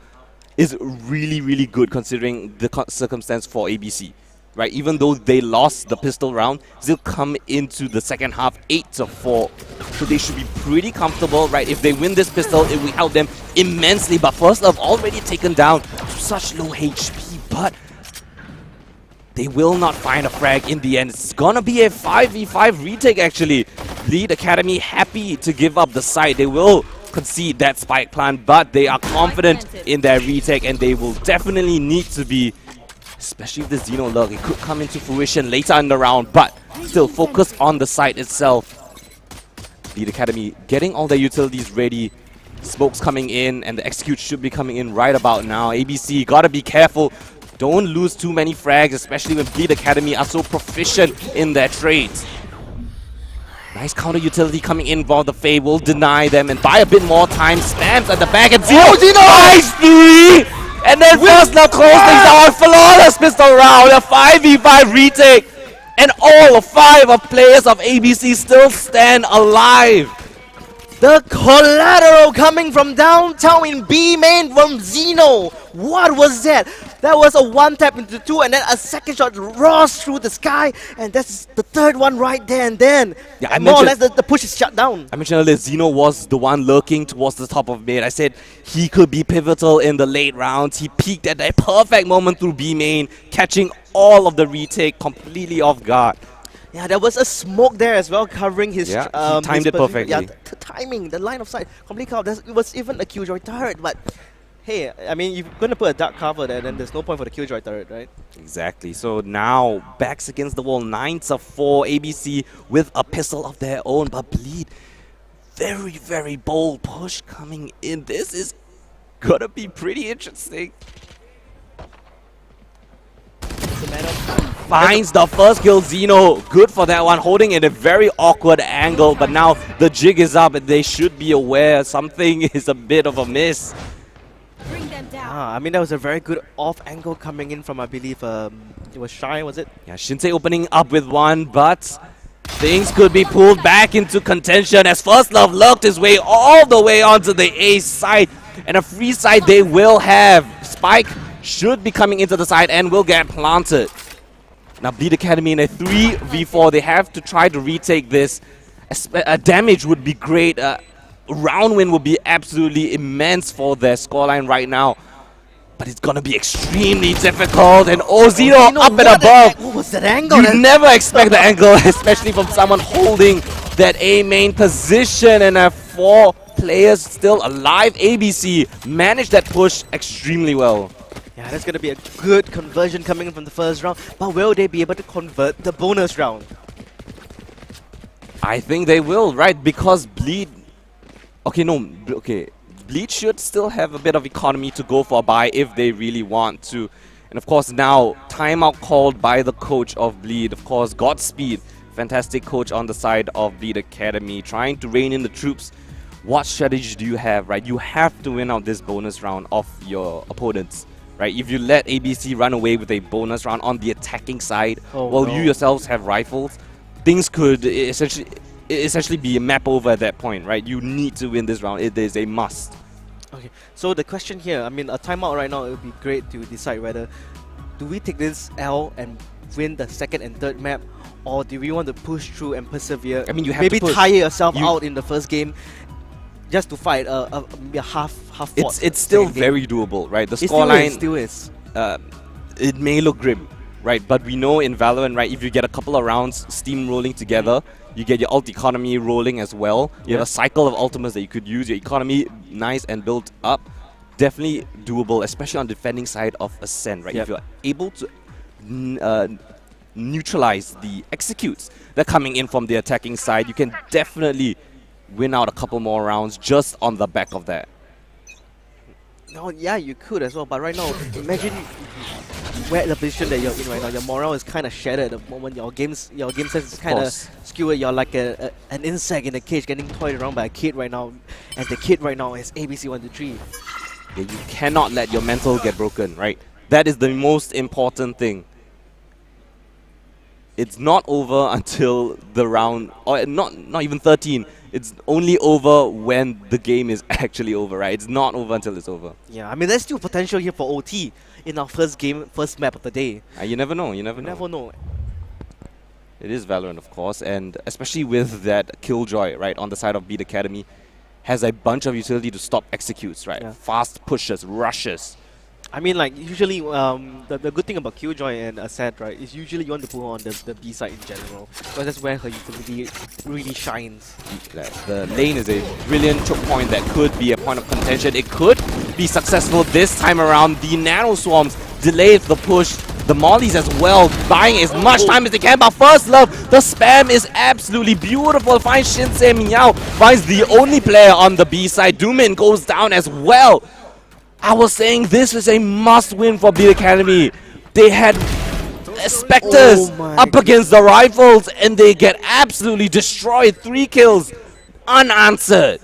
is really, really good considering the circumstance for ABC. Right, even though they lost the pistol round, they'll come into the second half 8-4. So they should be pretty comfortable, right? If they win this pistol, it will help them immensely. But First Love already taken down to such low HP, but they will not find a frag in the end. It's gonna be a 5v5 retake actually. Bleed Academy happy to give up the site. They will concede that spike plant, but they are confident in their retake, and they will definitely need to be, especially if the Zeno lurk. It could come into fruition later in the round, but still focus on the site itself. Lead Academy getting all their utilities ready. Smokes coming in, and the execute should be coming in right about now. ABC, gotta be careful. Don't lose too many frags, especially when Bleed Academy are so proficient in their trades. Nice counter utility coming in while the Fae will deny them and buy a bit more time. Spams at the back and Zero! Nice 3! And then First Love close things out. Flawless pistol round. A 5v5 retake. And all 5 of players of ABC still stand alive. The collateral coming from downtown in B main from Zeno. What was that? That was a one tap into 2 and then a second shot roars through the sky, and that's the third one right there and then. Yeah, more or less the push is shut down. I mentioned earlier, Zeno was the one lurking towards the top of mid. I said he could be pivotal in the late rounds. He peaked at that perfect moment through B main, catching all of the retake completely off guard. Yeah, there was a smoke there as well covering his... He timed it perfectly. Yeah, the timing, the line of sight, completely covered. It was even a Killjoy turret, but hey, I mean, you're going to put a dark cover there, then there's no point for the Killjoy turret, right? Exactly. So now, backs against the wall, 9-4, ABC with a pistol of their own, but Bleed, very, very bold push coming in. This is going to be pretty interesting. Finds the first kill, Zeno. Good for that one, holding in a very awkward angle, but now the jig is up and they should be aware something is a bit of a miss. Bring them down. I mean, that was a very good off angle coming in from, I believe, it was Shy, was it? Yeah, Shinsei opening up with one, but things could be pulled back into contention as First Love lurked his way all the way onto the A side, and a free side they will have. Spike should be coming into the side and will get planted. Now Bleed Academy in a 3v4, they have to try to retake this. A damage would be great. Round win would be absolutely immense for their scoreline right now. But it's gonna be extremely difficult. And Zeno up and above. What was that angle? You never expect the angle, especially from someone holding that A main position. And 4 players still alive. ABC managed that push extremely well. Yeah, that's going to be a good conversion coming in from the first round. But will they be able to convert the bonus round? I think they will, right? Because Bleed... Bleed should still have a bit of economy to go for a buy if they really want to. And of course now, timeout called by the coach of Bleed. Of course, Godspeed, fantastic coach on the side of Bleed Academy, trying to rein in the troops. What strategy do you have, right? You have to win out this bonus round of your opponents. Right, if you let ABC run away with a bonus round on the attacking side, you yourselves have rifles, things could essentially be a map over at that point, right? You need to win this round. It is a must. Okay, so the question here, I mean, a timeout right now, it would be great to decide whether do we take this L and win the second and third map, or do we want to push through and persevere? I mean, you have maybe to push. tire yourself out in the first game just to fight a half fought. It's still very doable, right? The It scoreline still is. it may look grim, right? But we know in Valorant, right, if you get a couple of rounds steamrolling together, you get your ult economy rolling as well. You have a cycle of ultimates that you could use, your economy nice and built up. Definitely doable, especially on the defending side of Ascent, right? If you're able to neutralize the executes that are coming in from the attacking side, you can definitely win out a couple more rounds just on the back of that. No, yeah, you could as well, but right now, imagine where the position that you're in right now. Your morale is kind of shattered at the moment. Your game sense is kind of skewed. You're like an insect in a cage getting toyed around by a kid right now, and the kid right now is ABC123. Yeah, you cannot let your mental get broken, right? That is the most important thing. It's not over until the round, or not even 13. It's only over when the game is actually over, right? It's not over until it's over. Yeah, I mean, there's still potential here for OT in our first map of the day. You never know, you never know. It is Valorant, of course, and especially with that Killjoy, right, on the side of Beat Academy, has a bunch of utility to stop executes, right? Yeah. Fast pushes, rushes. I mean, like, usually, the good thing about Killjoy and Ascent, right, is usually you want to put on the B side in general, because that's where her utility really shines. The lane is a brilliant choke point that could be a point of contention. It could be successful this time around. The Nano Swarms delay the push. the mollies as well, buying as much time as they can. But First Love, the spam is absolutely beautiful. Finds Shinsei Miao, finds the only player on the B side. Doomin goes down as well. I was saying this is a must-win for Bleed Academy. They had Spectres up against the Rifles, and they get absolutely destroyed. 3 kills unanswered.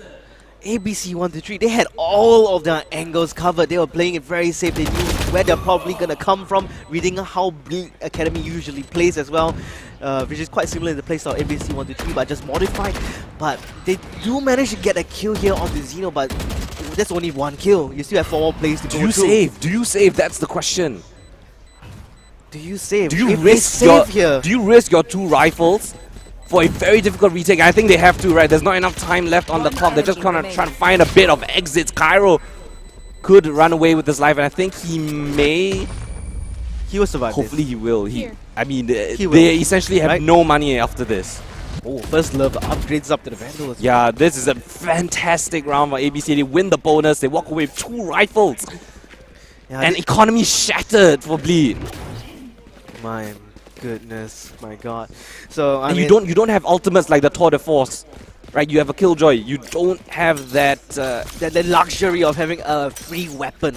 ABC 1-3, they had all of their angles covered. They were playing it very safe. They knew where they're probably going to come from, reading how Bleed Academy usually plays as well, which is quite similar to the playstyle of ABC 1-3, but just modified. But they do manage to get a kill here on the Xeno, but that's only 1 kill. You still have 4 more plays to go through. Do you save? That's the question. Do you save? Do you risk your 2 rifles for a very difficult retake? I think they have to, right? There's not enough time left on the clock. They're just kind of trying to find a bit of exits. Cairo could run away with his life, and I think he may. He will survive. Hopefully this. he will. I mean, they essentially have right? no money after this. Oh, First Love upgrades up to the Vandal as well. Yeah, this is a fantastic round for ABC. They win the bonus. They walk away with 2 rifles. Yeah, and economy shattered for Bleed. My goodness, my god. So I and mean, you don't have ultimates like the Tour de Force, right? You have a Killjoy. You don't have that the luxury of having a free weapon,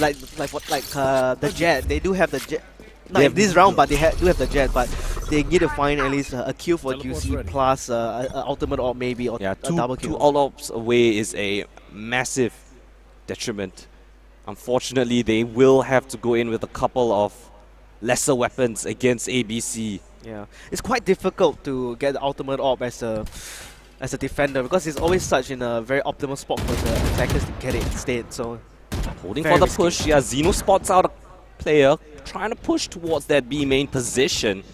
like the Jet. They do have the Jet. Not in this round, but they do have the Jet. But they need to find at least a kill for Juicy plus an ultimate or maybe a double kill. 2 all ops away is a massive detriment. Unfortunately, they will have to go in with a couple of lesser weapons against ABC. Yeah, it's quite difficult to get the ultimate orb as a defender because it's always such in a very optimal spot for the attackers to get it instead. So holding for the push, yeah. Xeno spots out a player trying to push towards that B main position.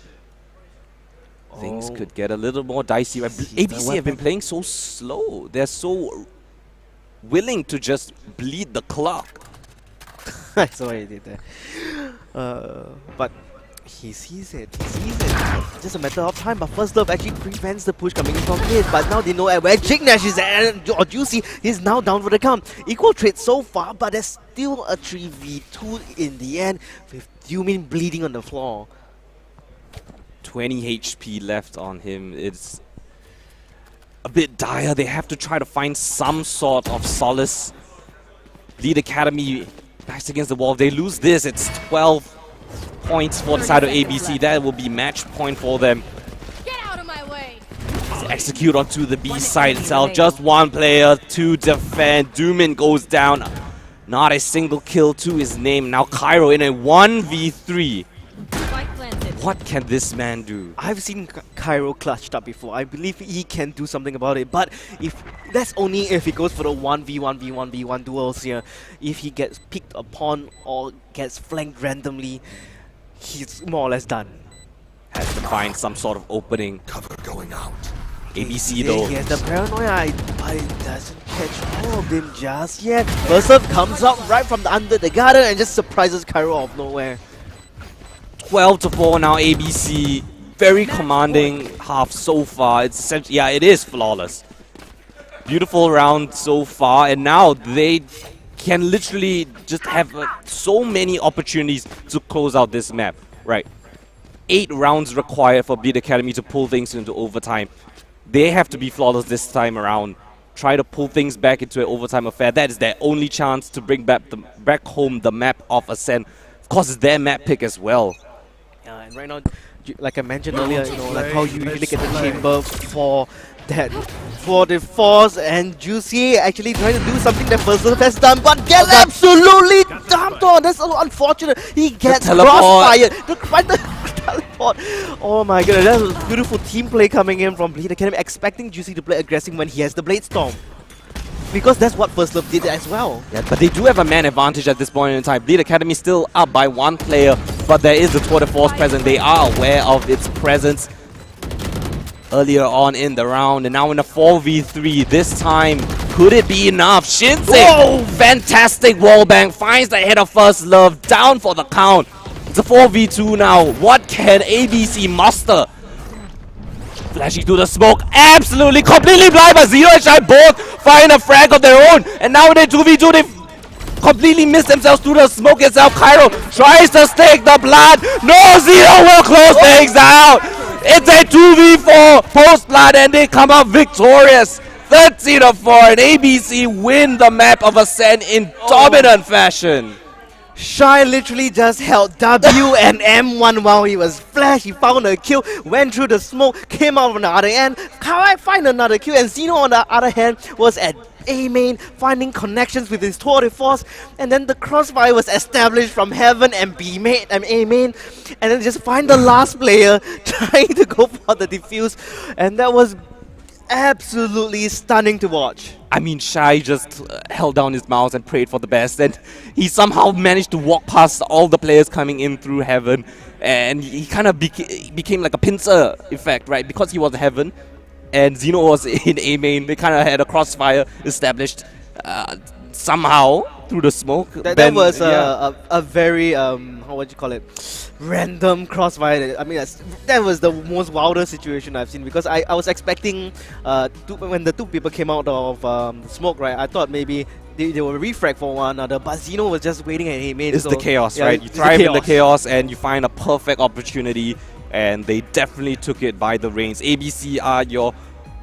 Things could get a little more dicey. Right? ABC have been playing so slow. They're so willing to just bleed the clock. I saw what he did there. But he sees it. It's just a matter of time. But First Love actually prevents the push coming in from mid. But now they know where Jignash is at. Or Juicy is now down for the count. Equal trade so far, but there's still a 3v2 in the end with Dumin bleeding on the floor. 20 HP left on him. It's a bit dire. They have to try to find some sort of solace. Bleed Academy backs against the wall. If they lose this, it's 12 points for the side of ABC. That will be match point for them. Get out of my way. Execute onto the B side itself. Just 1 player to defend. Doomin goes down. Not a single kill to his name. Now Cairo in a 1v3. What can this man do? I've seen Cairo clutched up before. I believe he can do something about it. But if that's only if he goes for the 1v1v1v1 duels here. If he gets picked upon or gets flanked randomly, he's more or less done. Has to find some sort of opening. Cover going out. ABC though. He has the paranoia, but it doesn't catch all of them just yet. First Love comes up right from under the garden and just surprises Cairo out of nowhere. 12-4 now, ABC. Very commanding half so far. It's essentially, yeah, it is flawless. Beautiful round so far, and now they can literally just have so many opportunities to close out this map. Right, 8 rounds required for Bleed Academy to pull things into overtime. They have to be flawless this time around. Try to pull things back into an overtime affair. That is their only chance to bring back home the map of Ascent. Of course, it's their map pick as well. Yeah, and right now, like I mentioned earlier, you know, like how you usually get the chamber for that, for the Force, and Juicy actually trying to do something that First Love has done, but gets absolutely dumped on. That's so unfortunate. He gets crossfired. The teleport. Oh my goodness, that was beautiful team play coming in from Bleed Academy, expecting Juicy to play aggressive when he has the Blade Storm. Because that's what First Love did as well. Yeah, but they do have a man advantage at this point in time. Bleed Academy still up by 1 player, but there is the Tour de Force present. They are aware of its presence earlier on in the round. And now in a 4v3, this time, could it be enough? Shinsei, fantastic wallbang, finds the head of First Love, down for the count. It's a 4v2 now. What can ABC muster? Flashing through the smoke, absolutely completely blind, but Zero and Shine both find a frag of their own, and now they 2v2, they completely miss themselves through the smoke itself. Cairo tries to stake the blood. No, Zero will close things out. It's a 2v4 post-blood and they come out victorious. 13-4 and ABC win the map of Ascent in dominant fashion. Shy literally just held W and M1 while he was flash. He found a kill, went through the smoke, came out on the other end. Kawhi find another kill, and Zeno on the other hand was at A main, finding connections with his tour de force, and then the crossfire was established from Heaven and B main and A main, and then just find the last player trying to go for the defuse, and that was absolutely stunning to watch. I mean, Shai just held down his mouse and prayed for the best, and he somehow managed to walk past all the players coming in through Heaven, and he kind of became like a pincer effect, right? Because he was Heaven, and Zeno was in A main. They kind of had a crossfire established somehow through the smoke. That was a very how would you call it, random crossfire. I mean, that was the most wilder situation I've seen, because I was expecting when the two people came out of the smoke, right? I thought maybe they will refrag for one another, but Zeno was just waiting at A main. It's the chaos, right? You thrive in the chaos and you find a perfect opportunity, and they definitely took it by the reins. ABC are your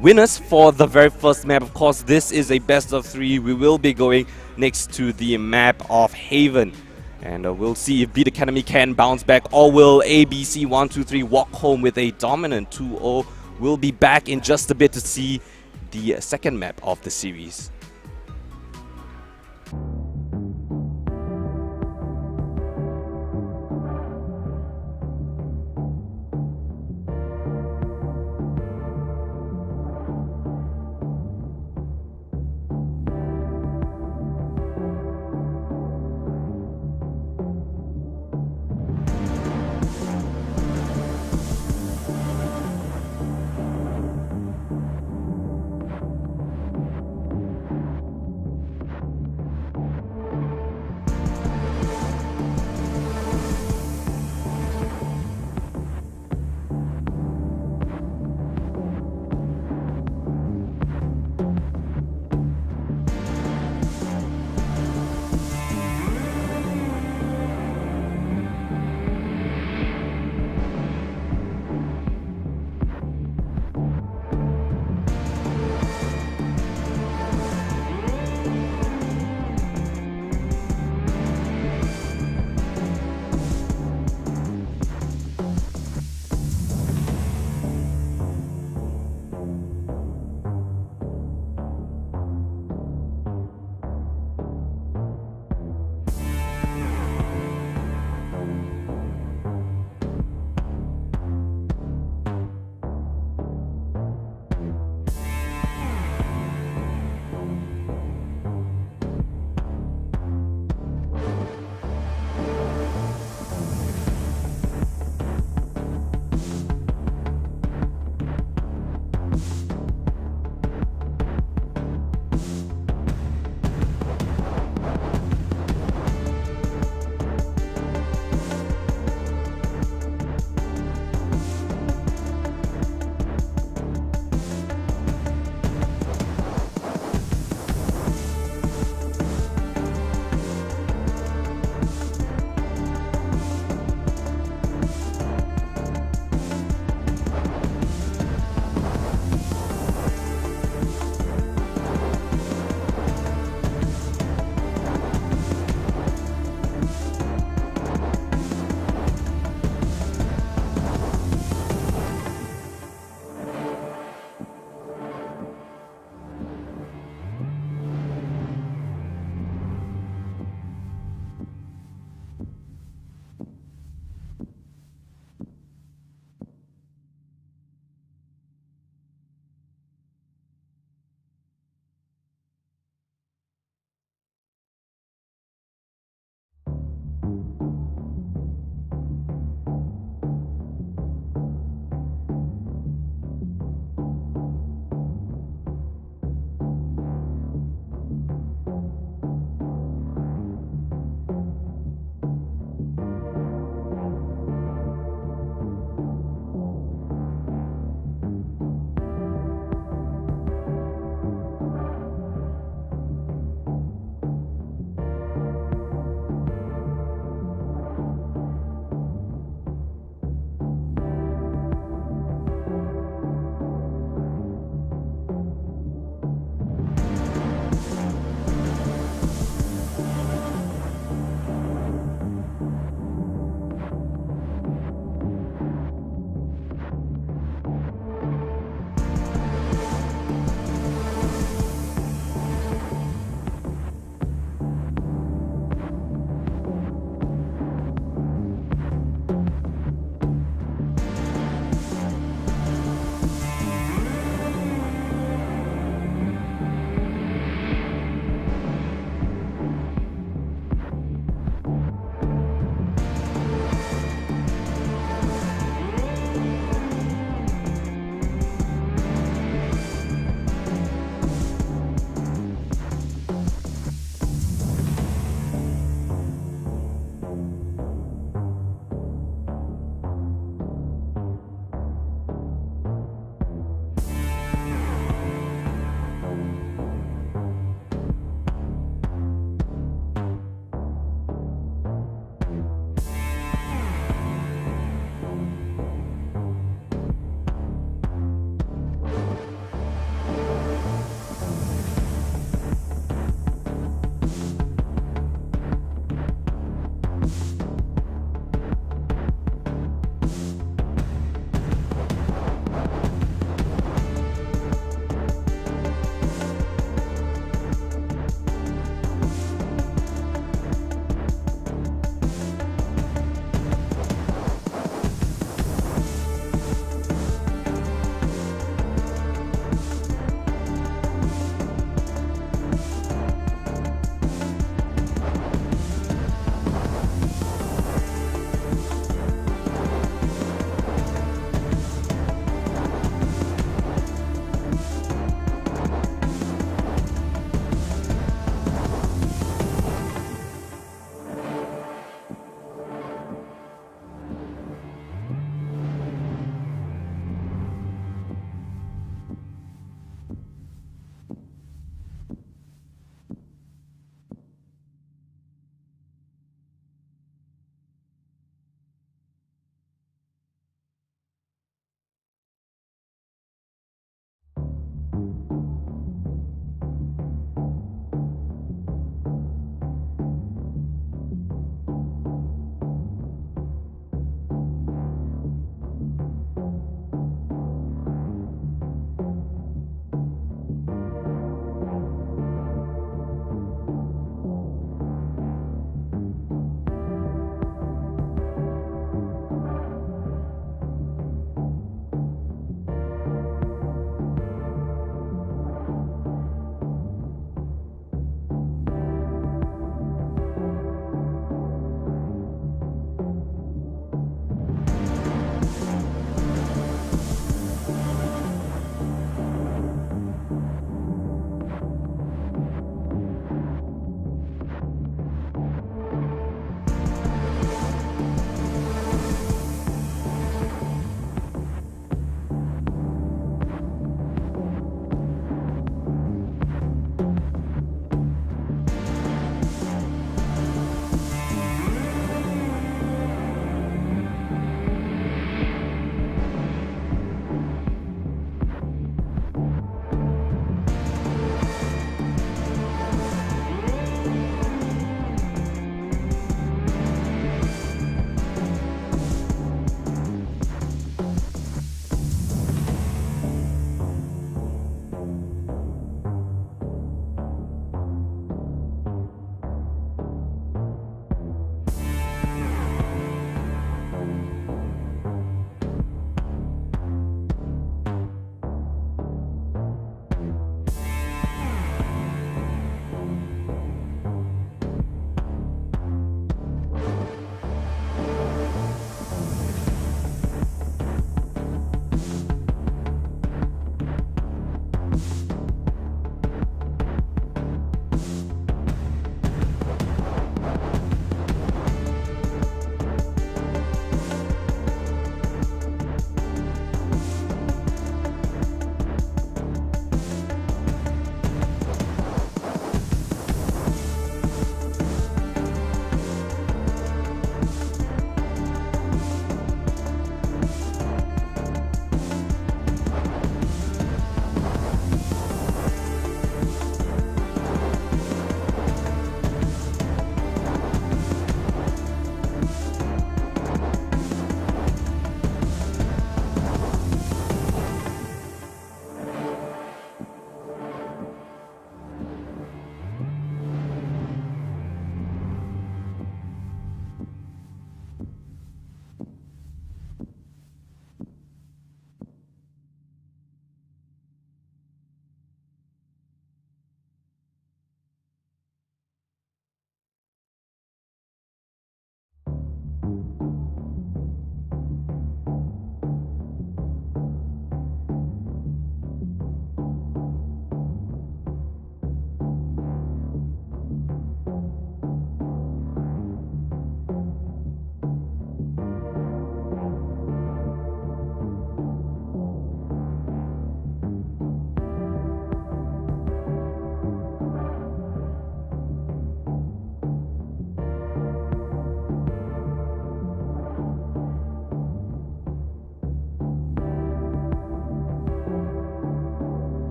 winners for the very first map. Of course, this is a best of 3. We will be going next to the map of Haven, and we'll see if Beat Academy can bounce back, or will ABC 123 walk home with a dominant 2-0. We'll be back in just a bit to see the second map of the series.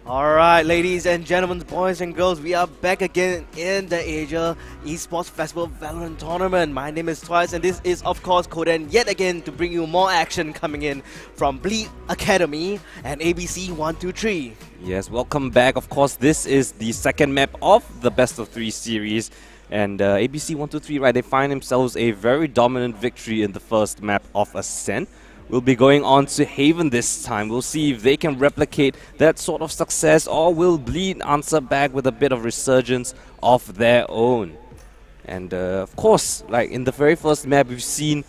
Alright, ladies and gentlemen, boys and girls, we are back again in the Asia Esports Festival Valorant Tournament. My name is Twice, and this is, of course, Koden yet again to bring you more action coming in from Bleed Academy and ABC 123. Yes, welcome back. Of course, this is the second map of the best of 3 series. And ABC 123, right, they find themselves a very dominant victory in the first map of Ascent. We'll be going on to Haven this time. We'll see if they can replicate that sort of success, or will Bleed answer back with a bit of resurgence of their own. And of course, like in the very first map, we've seen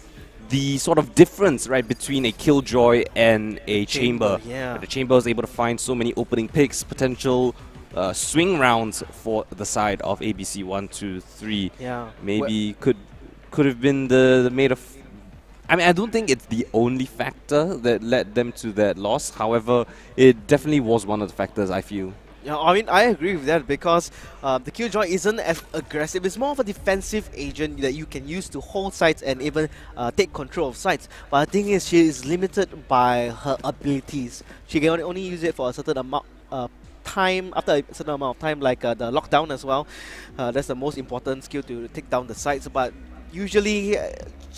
the sort of difference, right, between a Killjoy and a Chamber. Yeah. The Chamber was able to find so many opening picks, potential swing rounds for the side of ABC 123. Yeah. Maybe could have been the made of. I mean, I don't think it's the only factor that led them to that loss. However, it definitely was one of the factors, I feel. Yeah, I mean, I agree with that because the Killjoy isn't as aggressive. It's more of a defensive agent that you can use to hold sites and even take control of sites. But the thing is, she is limited by her abilities. She can only use it for a certain amount time, after a certain amount of time, like the lockdown as well. That's the most important skill to take down the sites. But usually,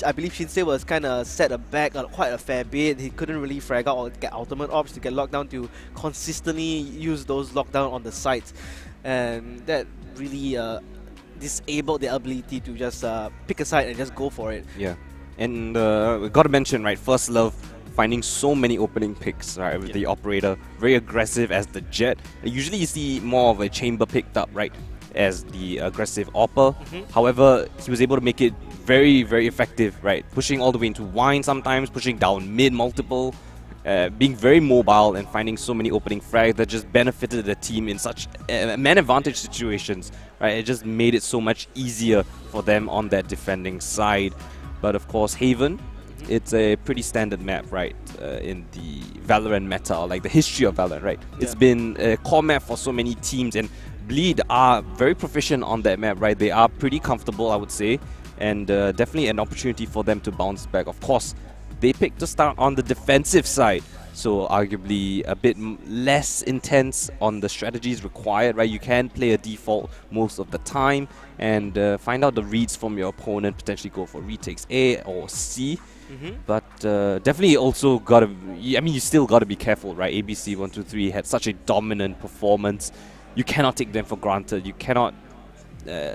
I believe Shinsei was kind of set back quite a fair bit. He couldn't really frag out or get ultimate ops to get locked down to consistently use those lockdown on the sites. And that really disabled the ability to just pick a side and just go for it. Yeah. And we got to mention, right, First Love finding so many opening picks, right, with the operator. Very aggressive as the Jet. Usually you see more of a Chamber picked up, right, as the aggressive AWPer. However, he was able to make it very, very effective, right? Pushing all the way into wine sometimes, pushing down mid multiple, being very mobile and finding so many opening frags that just benefited the team in such man advantage situations, right? It just made it so much easier for them on that defending side. But of course, Haven, it's a pretty standard map, right? In the Valorant meta, or like the history of Valorant, right? Yeah. It's been a core map for so many teams, and Bleed are very proficient on that map, right? They are pretty comfortable, I would say, and definitely an opportunity for them to bounce back. Of course, they picked to start on the defensive side, so arguably a bit less intense on the strategies required, right? You can play a default most of the time and find out the reads from your opponent, potentially go for retakes A or C. But definitely also gotta, I mean, you still gotta be careful, right? ABC 123 had such a dominant performance. You cannot take them for granted. You cannot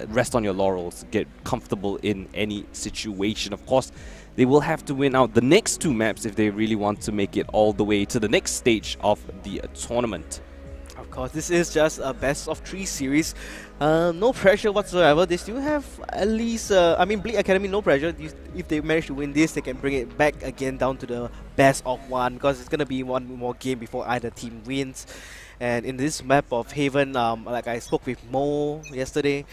rest on your laurels, get comfortable in any situation. Of course, they will have to win out the next 2 maps if they really want to make it all the way to the next stage of the tournament. Of course, this is just a best of 3 series. No pressure whatsoever. They still have at least, I mean, Bleed Academy, no pressure. If they manage to win this, they can bring it back again down to the best of 1, because it's going to be one more game before either team wins. And in this map of Haven, like I spoke with Mo yesterday,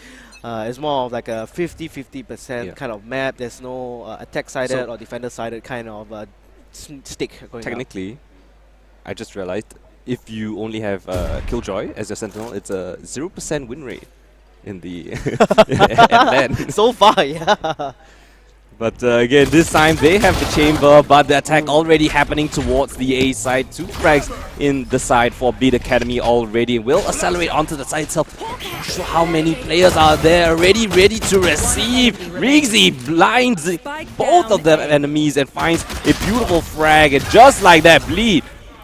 it's more of like a 50-50% kind of map. There's no attack-sided or defender-sided kind of stick going Technically, I just realized, if you only have Killjoy as your sentinel, it's a 0% win rate in the at LAN. So far, yeah. But again, this time they have the Chamber, but the attack already happening towards the A side. 2 frags in the side for Bleed Academy already. Will accelerate onto the side itself. Not sure how many players are there already ready to receive. Riggsy blinds both of the enemies and finds a beautiful frag. And just like that, Bleed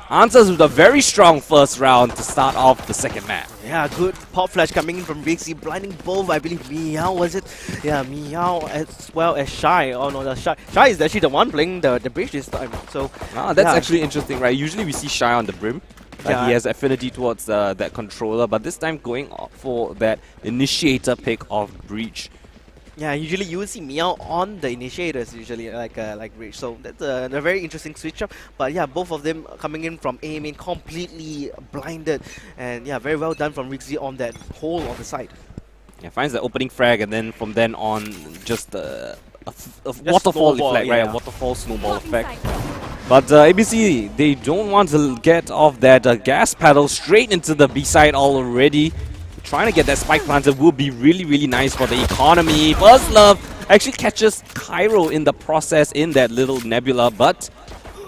answers with a very strong first round to start off the second map. Yeah, good pop flash coming in from Riggsy, blinding both, I believe, Meow, was it? Yeah, Meow as well as Shy. Oh no, Shy is actually the one playing the bridge this time. So that's actually interesting, right? Usually we see Shy on the brim. Like he has affinity towards that controller, but this time going for that initiator pick of Breach. Yeah, usually you will see Meow on the initiators, usually like Breach. So that's a very interesting switch up. But yeah, both of them coming in from A main completely blinded, and yeah, very well done from Riggsy on that hole on the side. Yeah, finds the opening frag, and then from then on, just a waterfall effect, right? A waterfall snowball effect. But ABC, they don't want to get off that gas pedal straight into the B side already. Trying to get that spike planted will be really, really nice for the economy. First Love actually catches Cairo in the process in that little nebula, but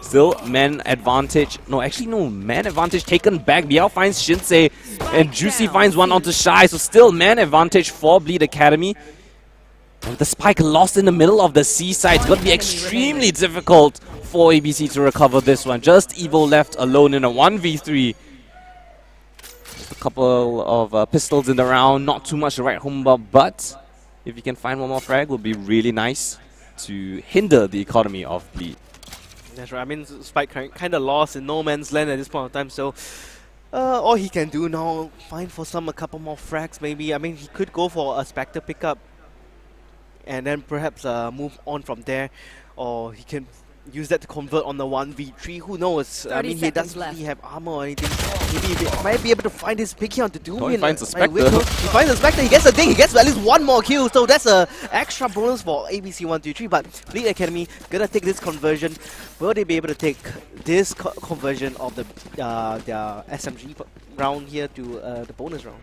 Still, man advantage. No, actually, no. Man advantage taken back. Biao finds Shinsei. And Juicy finds one onto Shy. So still man advantage for Bleed Academy. And the spike lost in the middle of the seaside. It's going to be extremely difficult for ABC to recover this one. Just Evo left alone in a 1v3. Just a couple of pistols in the round. Not too much to write home about. But if you can find one more frag, would be really nice to hinder the economy of Bleed. That's right. I mean, Spike kind of lost in no man's land at this point of time. So all he can do now, find for a couple more frags maybe. I mean, he could go for a Spectre pickup and then perhaps move on from there, or he can use that to convert on the 1v3. Who knows? I mean, he doesn't really have armor or anything. Maybe he might be able to find his picky on to do He finds a Spectre. He finds a Spectre. He gets a ding. He gets at least one more kill. So that's a extra bonus for ABC 123. But Bleed Academy gonna take this conversion. Will they be able to take this conversion of the their SMG round here to the bonus round?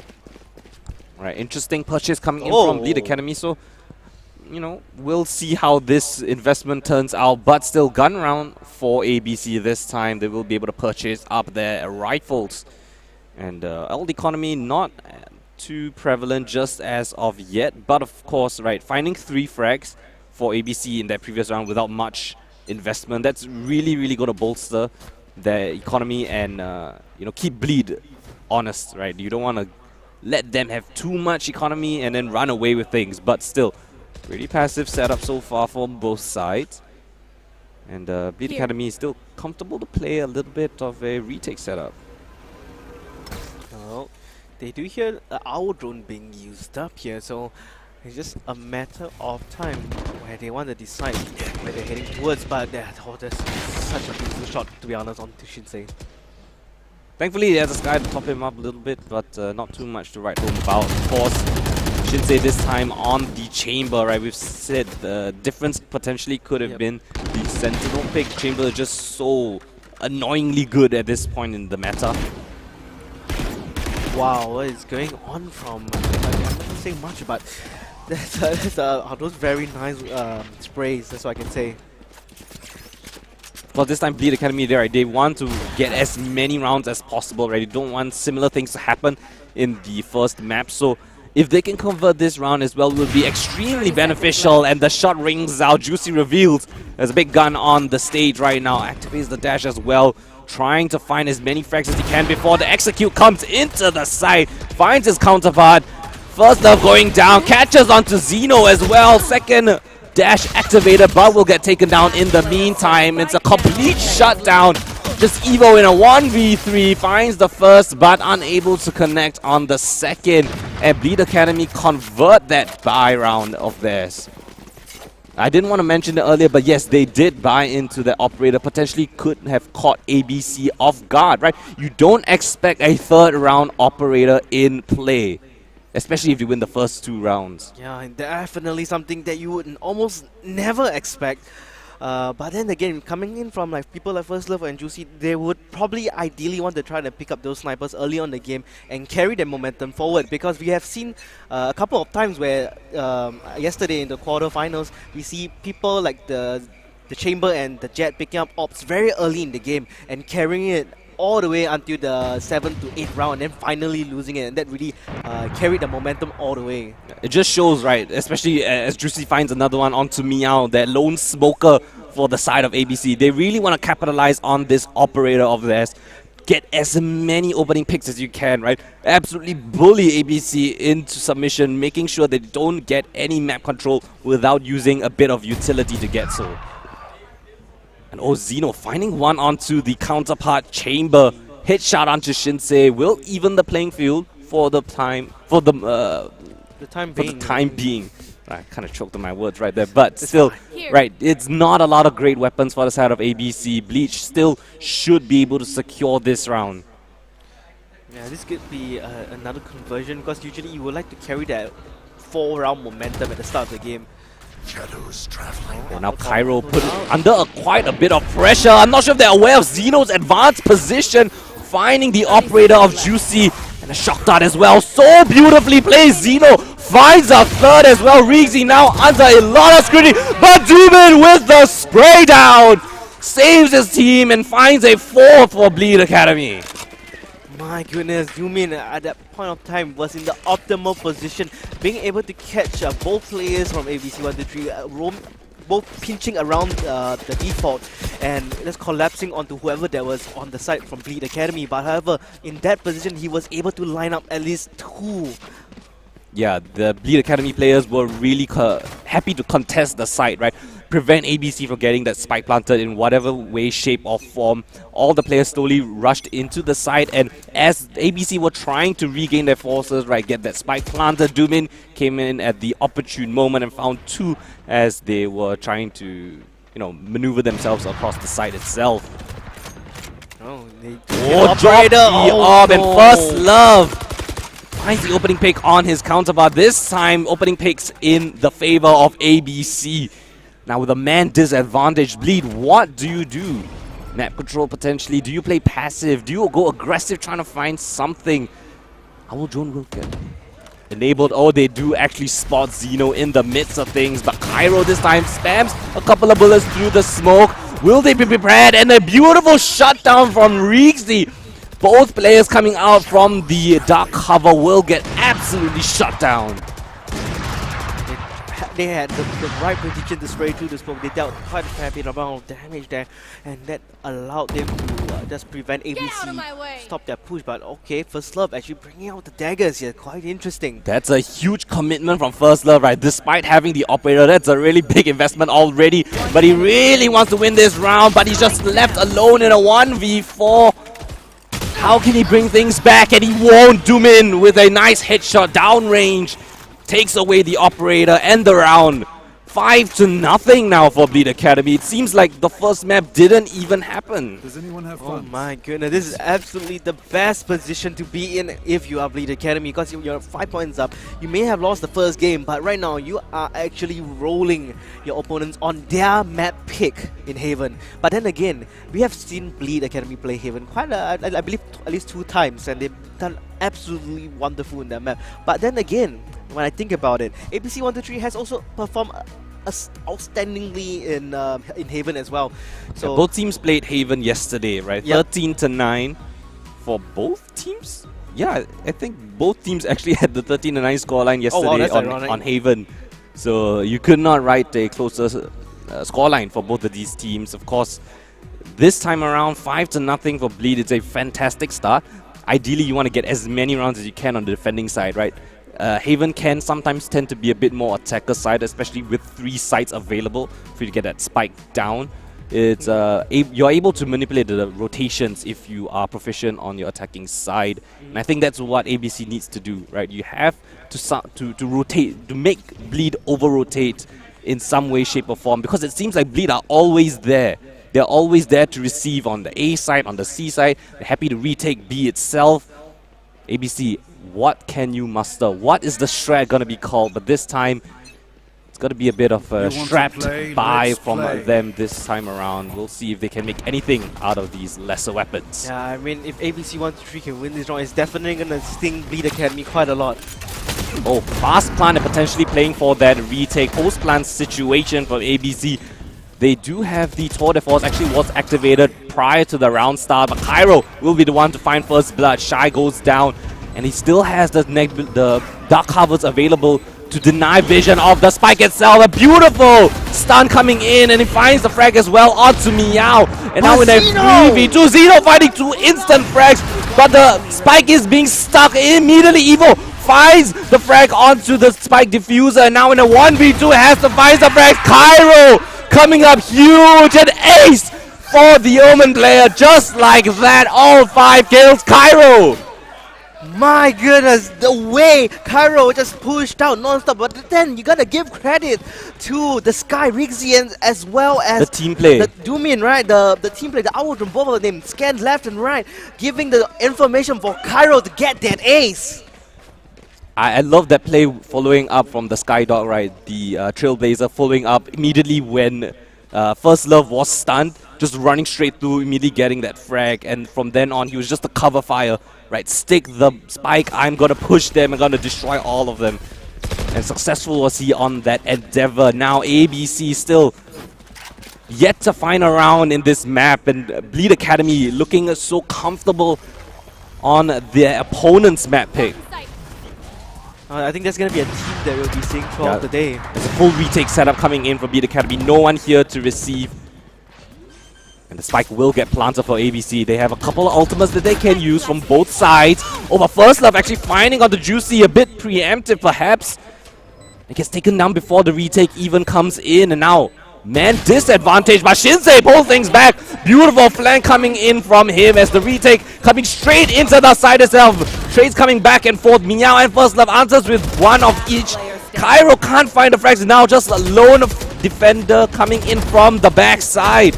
Right, interesting purchase coming in from Bleed Academy. So, you know, we'll see how this investment turns out, but still gun round for ABC this time. They will be able to purchase up their rifles. And old economy not too prevalent just as of yet, but of course, right, finding 3 frags for ABC in that previous round without much investment, that's really going to bolster their economy and, you know, keep Bleed honest, right? You don't want to let them have too much economy and then run away with things, but still, pretty passive setup so far from both sides. And Bleed Academy is still comfortable to play a little bit of a retake setup. Well, they do hear our drone being used up here, so it's just a matter of time where they want to decide where they're heading towards. But that's such a beautiful shot, to be honest, on to Shinsei. Thankfully, he has a sky to top him up a little bit, but not too much to write home about. Of course, Shinsei this time on the chamber, right? We've said the difference potentially could have been the Sentinel pick. Chamber is just so annoyingly good at this point in the meta. Wow, what is going on from... I'm not saying much, but those very nice sprays, that's what I can say. Well, this time Bleed Academy there, right? They want to get as many rounds as possible, right? They don't want similar things to happen in the first map, so if they can convert this round as well, it will be extremely beneficial. And the shot rings out. Juicy reveals there's a big gun on the stage right now. Activates the dash as well. Trying to find as many frags as he can before the execute comes into the side. Finds his counterpart. First love going down. Catches onto Zeno as well. Second dash activated, but will get taken down in the meantime. It's a complete shutdown. Just Evo in a 1v3, finds the first, but unable to connect on the second. And Bleed Academy convert that buy round of theirs. I didn't want to mention it earlier, but yes, they did buy into the operator. Potentially could have caught ABC off guard, right? You don't expect a third round operator in play, especially if you win the first 2 rounds. Yeah, and definitely something that you would almost never expect. But then again, coming in from like people like First Love and Juicy, they would probably ideally want to try to pick up those snipers early on in the game and carry their momentum forward, because we have seen a couple of times where yesterday in the quarterfinals, we see people like the Chamber and the Jet picking up ops very early in the game and carrying it all the way until the 7th to 8th round, and then finally losing it, and that really carried the momentum all the way. It just shows, right, especially as Juicy finds another one onto Meow, that lone smoker for the side of ABC. They really want to capitalize on this operator of theirs. Get as many opening picks as you can, right? Absolutely bully ABC into submission, making sure they don't get any map control without using a bit of utility to get so. And Zeno finding one onto the counterpart Chamber. Hit shot onto Shinsei will even the playing field for the time being. I kind of choked on my words right there, but still, right, it's not a lot of great weapons for the side of ABC. Bleach still should be able to secure this round. Yeah, this could be another conversion, because usually you would like to carry that 4-round momentum at the start of the game. Shadows traveling. And now Cairo put under quite a bit of pressure. I'm not sure if they're aware of Zeno's advanced position. Finding the operator of Juicy. And a shock dart as well. So beautifully played. Zeno finds a third as well. Riggsy now under a lot of scrutiny. But Dubin with the spray down. saves his team and finds a 4th for Bleed Academy. My goodness, Yumin at that point of time was in the optimal position, being able to catch both players from ABC 123, both pinching around the default and just collapsing onto whoever that was on the side from Bleed Academy. But however, in that position, he was able to line up at least 2. Yeah, the Bleed Academy players were really happy to contest the site, right? Prevent ABC from getting that spike planted in whatever way, shape or form. All the players slowly rushed into the site, and as ABC were trying to regain their forces, right, get that spike planted, Doomin came in at the opportune moment and found 2 as they were trying to, maneuver themselves across the site itself. Oh, Drop the orb and First Love finds the opening pick on his counterpart. This time, opening picks in the favor of ABC. Now with a man disadvantage, Bleed, what do you do? Map control potentially. Do you play passive? Do you go aggressive trying to find something? Owl Drone will get enabled. Oh, they do actually spot Xeno in the midst of things, but Cairo this time spams a couple of bullets through the smoke. Will they be prepared? And a beautiful shutdown from Rixie. Both players coming out from the dark cover will get absolutely shut down. They had the right position to spray through the smoke. They dealt quite a fair bit amount of damage there, and that allowed them to just prevent ABC stop their push. But okay, First Love actually bringing out the daggers here, quite interesting. That's a huge commitment from First Love, right? Despite having the operator, that's a really big investment already. But he really wants to win this round, but he's just left alone in a 1v4. How can he bring things back? And he won't. Doomin with a nice headshot downrange takes away the operator and the round. 5-0 now for Bleed Academy. It seems like the first map didn't even happen. Does anyone have Oh fun? my goodness, this is absolutely the best position to be in if you are Bleed Academy, because you're 5 points up. You may have lost the first game, but right now you are actually rolling your opponents on their map pick in Haven. But then again, we have seen Bleed Academy play Haven quite I believe at least 2 times, and they've done absolutely wonderful in that map. But then again, when I think about it, ABC 123 has also performed outstandingly in Haven as well. So Yeah, both teams played Haven yesterday, right? Yep. 13-9 for both teams. Yeah, I think both teams actually had the 13-9 scoreline yesterday that's ironic. on Haven. So you could not write a closer scoreline for both of these teams. Of course, this time around, 5-0 for Bleed. It's a fantastic start. Ideally, you want to get as many rounds as you can on the defending side, right? Haven can sometimes tend to be a bit more attacker side, especially with 3 sites available for you to get that spike down. It's you're able to manipulate the rotations if you are proficient on your attacking side, and I think that's what ABC needs to do, right? You have to rotate, to make Bleed over-rotate in some way, shape or form, because it seems like Bleed are always there. They're always there to receive on the A side, on the C side. They're happy to retake B itself. ABC, what can you muster? What is the strat going to be called? But this time, it's going to be a bit of a strapped buy from them this time around. We'll see if they can make anything out of these lesser weapons. yeah, I mean, if ABC 123 can win this round, it's definitely gonna sting Bleed Academy quite a lot. Oh, fast plant and potentially playing for that retake. Post plant situation for ABC. They do have the Tour de Force, actually was activated prior to the round start, but Cairo will be the one to find first blood. Shy goes down, and he still has the dark covers available to deny vision of the spike itself. A beautiful stun coming in, and he finds the frag as well onto Meow. And now in a 3v2, Xeno finding 2 instant frags, but the spike is being stuck immediately. Evo finds the frag onto the spike diffuser, and now in a 1v2 has to find the frag. Cairo coming up huge, and ace for the Omen player, just like that. All 5 kills, Cairo. My goodness, the way Cairo just pushed out non-stop, but then you gotta give credit to the Sky Rixians as well as The team play. the Doomin, right? The team play, the Owl from both of them scanned left and right, giving the information for Cairo to get that ace. I love that play following up from the Skydog, right? The Trailblazer following up immediately when First Love was stunned, just running straight through, immediately getting that frag, and from then on he was just a cover fire, right? Stick the spike, I'm gonna push them, I'm gonna destroy all of them. And successful was he on that endeavor. Now ABC still yet to find a round in this map, and Bleed Academy looking so comfortable on their opponent's map pick. I think there's going to be a team that we'll be seeing throughout the day. There's a full retake setup coming in from Bleed Academy. No one here to receive. And the spike will get planted for ABC. They have a couple of ultimates that they can use from both sides. Over First Love actually finding on the Juicy, a bit preemptive perhaps. It gets taken down before the retake even comes in. And now, man disadvantage, but Shinsei pulls things back. Beautiful flank coming in from him as the retake coming straight into the side itself. Trades coming back and forth. Meow and First Love answers with one of each. Cairo can't find the frags. Now just a lone defender coming in from the backside.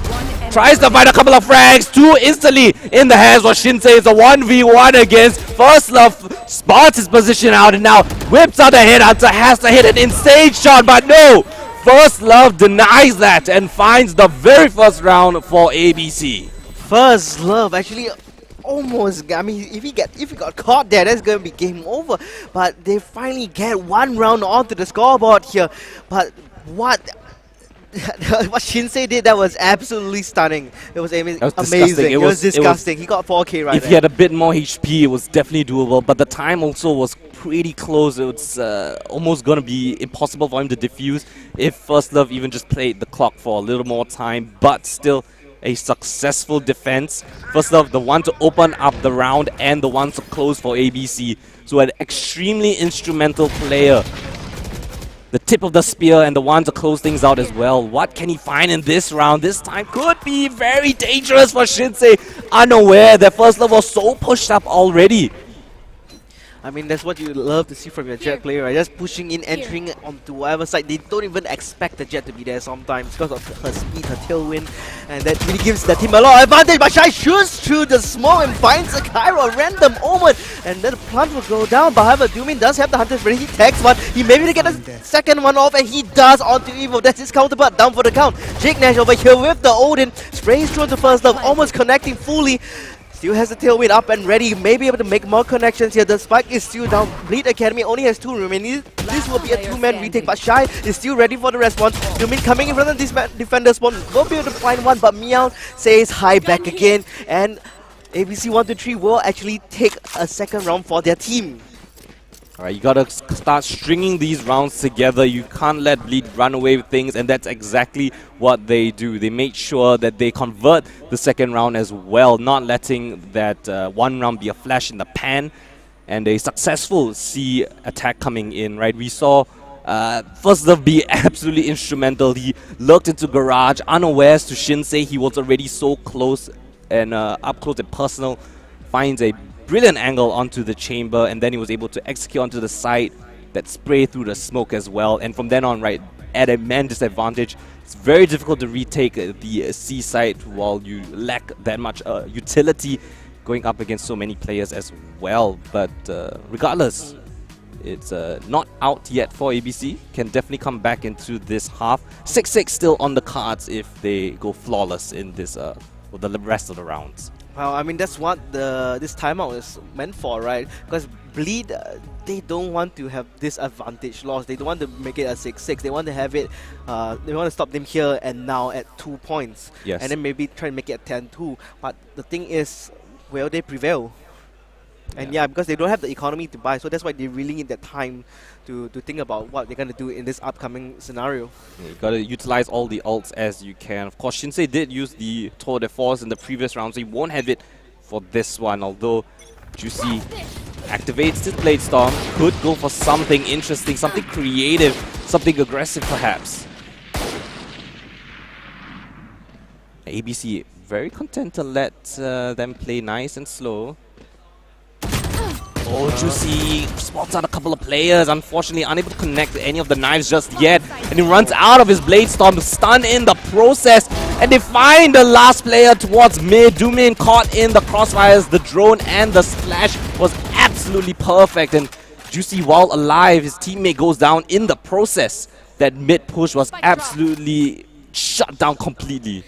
Tries to find a couple of frags. Two instantly in the hands for Shinsei. It's a 1v1 against First Love. Spots his position out and now whips out the headhunter. Has to hit an insane shot, but no. First Love denies that and finds the very first round for ABC. First Love actually almost, I mean, if he got caught there, that's going to be game over. But they finally get one round onto the scoreboard here. But what Shinsei did, that was absolutely stunning. It was amazing. It was disgusting. He got 4K right If he had a bit more HP, it was definitely doable. But the time also was pretty close. It was almost going to be impossible for him to defuse if First Love even just played the clock for a little more time. But still, a successful defense. First Love, the one to open up the round and the one to close for ABC. So an extremely instrumental player. The tip of the spear and the one to close things out as well. What can he find in this round? This time could be very dangerous for Shinsei. Unaware that First Love was so pushed up already. I mean, that's what you love to see from your Jet player, right? Just pushing in, entering onto whatever side. They don't even expect the Jet to be there sometimes because of her speed, her tailwind. And that really gives the team a lot of advantage. But Shai shoots through the smoke and finds a Cairo random moment. And then the plant will go down. But however, Doomin does have the Hunters ready. He tags one. He may be able to get a second one off. And he does onto Evo. That's his counterpart down for the count. Jake Nash over here with the Odin. Sprays through to First Love, almost connecting fully. Still has the tailwind up and ready, may be able to make more connections here. The spike is still down. Bleed Academy only has 2 remaining. This will be a 2-man retake, but Shai is still ready for the response. Yumin coming in front of this defender spawn. Won't be able to find one, but Meow says hi back again. And ABC 1-3 will actually take a second round for their team. Alright, you gotta start stringing these rounds together. You can't let Bleed run away with things, and that's exactly what they do. They make sure that they convert the second round as well, not letting that one round be a flash in the pan, and a successful C attack coming in, right? We saw First Love be absolutely instrumental. He lurked into garage, unawares to Shinsei. He was already so close and up close and personal. Finds a brilliant angle onto the chamber, and then he was able to execute onto the side that spray through the smoke as well. And from then on, right, at a man disadvantage, it's very difficult to retake the C side while you lack that much utility going up against so many players as well. But regardless, it's not out yet for ABC. Can definitely come back into this half. 6-6 still on the cards if they go flawless in this for the rest of the rounds. Well, I mean, that's what this timeout is meant for, right? Because Bleed, they don't want to have this advantage loss. They don't want to make it a 6-6. They want to have it, they want to stop them here and now at 2 points. Yes. And then maybe try and make it a 10-2. But the thing is, will they prevail? And yeah, because they don't have the economy to buy, so that's why they really need that time to think about what they're going to do in this upcoming scenario. Yeah, you gotta utilize all the ults as you can. Of course, Shinsei did use the Tour de Force in the previous round, so he won't have it for this one, although Juicy activates his Blade Storm. Could go for something interesting, something creative, something aggressive perhaps. ABC very content to let them play nice and slow. Oh, Juicy spots out a couple of players, unfortunately unable to connect any of the knives just yet. And he runs out of his Blade Storm, stun in the process. And they find the last player towards mid. Doomin caught in the crossfires. The drone and the splash was absolutely perfect. And Juicy, while alive, his teammate goes down in the process. That mid push was absolutely shut down completely.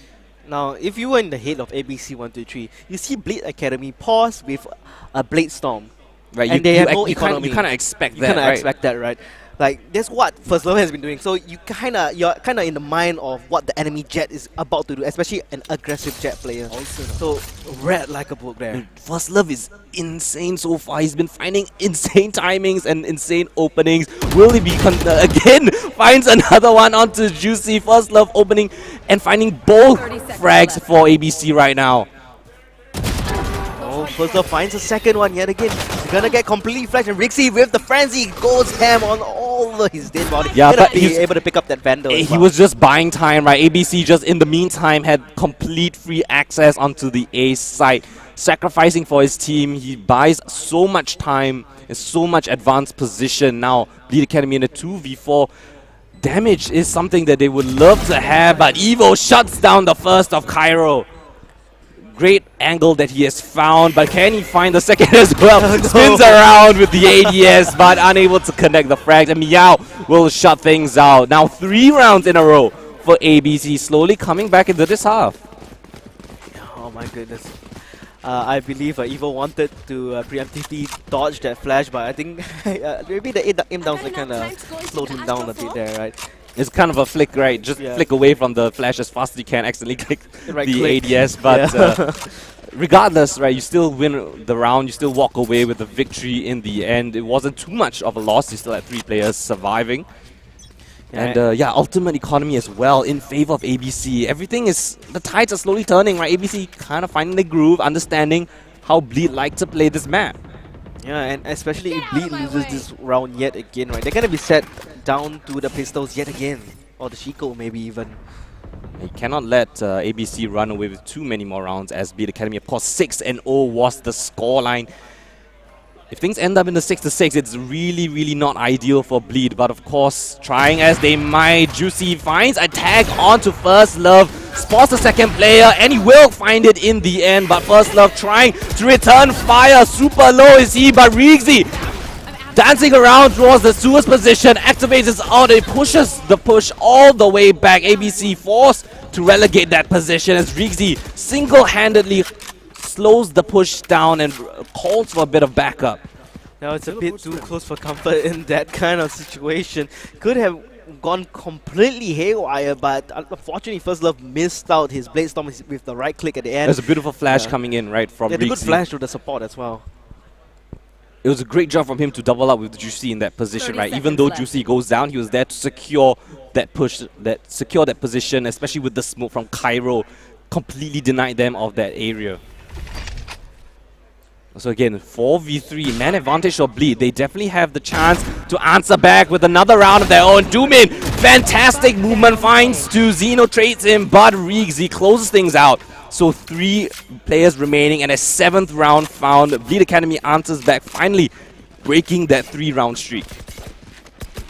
Now, if you were in the head of ABC 1-3, you see Bleed Academy pause with a Blade Storm. Right, and they have no you economy. kind of expect You that, kind of right? expect that, right? Like that's what First Love has been doing. So you're kind of in the mind of what the enemy Jet is about to do, especially an aggressive Jet player. So read like a book there. First Love is insane so far. He's been finding insane timings and insane openings. Will he be again finds another one onto Juicy. First Love opening and finding both frags for ABC right now. Oh, First Love finds a second one yet again. He's gonna get completely flashed, and Rixie with the frenzy goes ham on all of his dead body. Yeah, gonna but be he's able to pick up that Vandal. as He well. was just buying time, right? ABC just in the meantime had complete free access onto the A site, sacrificing for his team. He buys so much time and so much advanced position. Now, Bleed Academy in a 2v4. Damage is something that they would love to have, but Evo shuts down the first of Cairo. Great angle that he has found, but can he find the second as well? Spins around with the ADS, but unable to connect the frags. And Meow will shut things out. Now 3 rounds in a row for ABC, slowly coming back into this half. Oh my goodness. I believe Evo wanted to preemptively dodge that flash, but I think maybe the aim downs kind of slowed him down a bit there, right? It's kind of a flick, right? Just flick away from the flash as fast as you can, accidentally click the ADS. But regardless, right, you still win the round, you still walk away with the victory in the end. It wasn't too much of a loss, you still had 3 players surviving. And yeah, ultimate economy as well in favor of ABC. Everything is, the tides are slowly turning, right? ABC kind of finding the groove, understanding how Bleed like to play this map. Yeah, and especially if Bleed loses this round yet again, right? They're gonna be set down to the pistols yet again, or the Shiko maybe even. You cannot let ABC run away with too many more rounds, as Bleed Academy, of course, 6-0 was the scoreline. If things end up in the 6-6, it's really, really not ideal for Bleed. But of course, trying as they might, Juicy finds a tag onto First Love, spots the second player, and he will find it in the end. But First Love trying to return fire. Super low is he, but Riggsy dancing around towards the Suez position, activates his out, and pushes the push all the way back. ABC forced to relegate that position as Riggsy single-handedly slows the push down and calls for a bit of backup. Now it's a bit too close for comfort in that kind of situation. Could have gone completely haywire, but unfortunately First Love missed out his Blade Storm with the right click at the end. There's a beautiful flash coming in, right, from the good Riggsy. flash to the support as well. It was a great job from him to double up with Juicy in that position, right? Even though Juicy goes down, he was there to secure that push, secure that position, especially with the smoke from Cairo. Completely denied them of that area. So again, 4v3, man advantage or Bleed. They definitely have the chance to answer back with another round of their own. Doomin, fantastic movement, finds to Xeno, trades him, but Riggsy closes things out. So 3 players remaining and a 7th round found. Bleed Academy answers back, finally breaking that 3-round streak.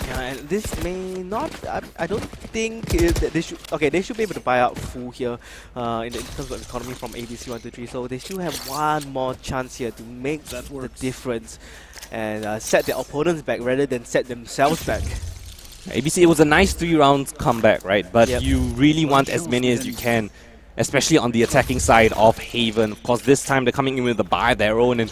Yeah, and this may not. I don't think that they should. Okay, they should be able to buy out full here in terms of economy from ABC 123. So they should have one more chance here to make the difference and set their opponents back rather than set themselves back. ABC, it was a nice 3-round comeback, right? But you really want as many as you can, especially on the attacking side of Haven. Of course, this time they're coming in with a buy of their own, and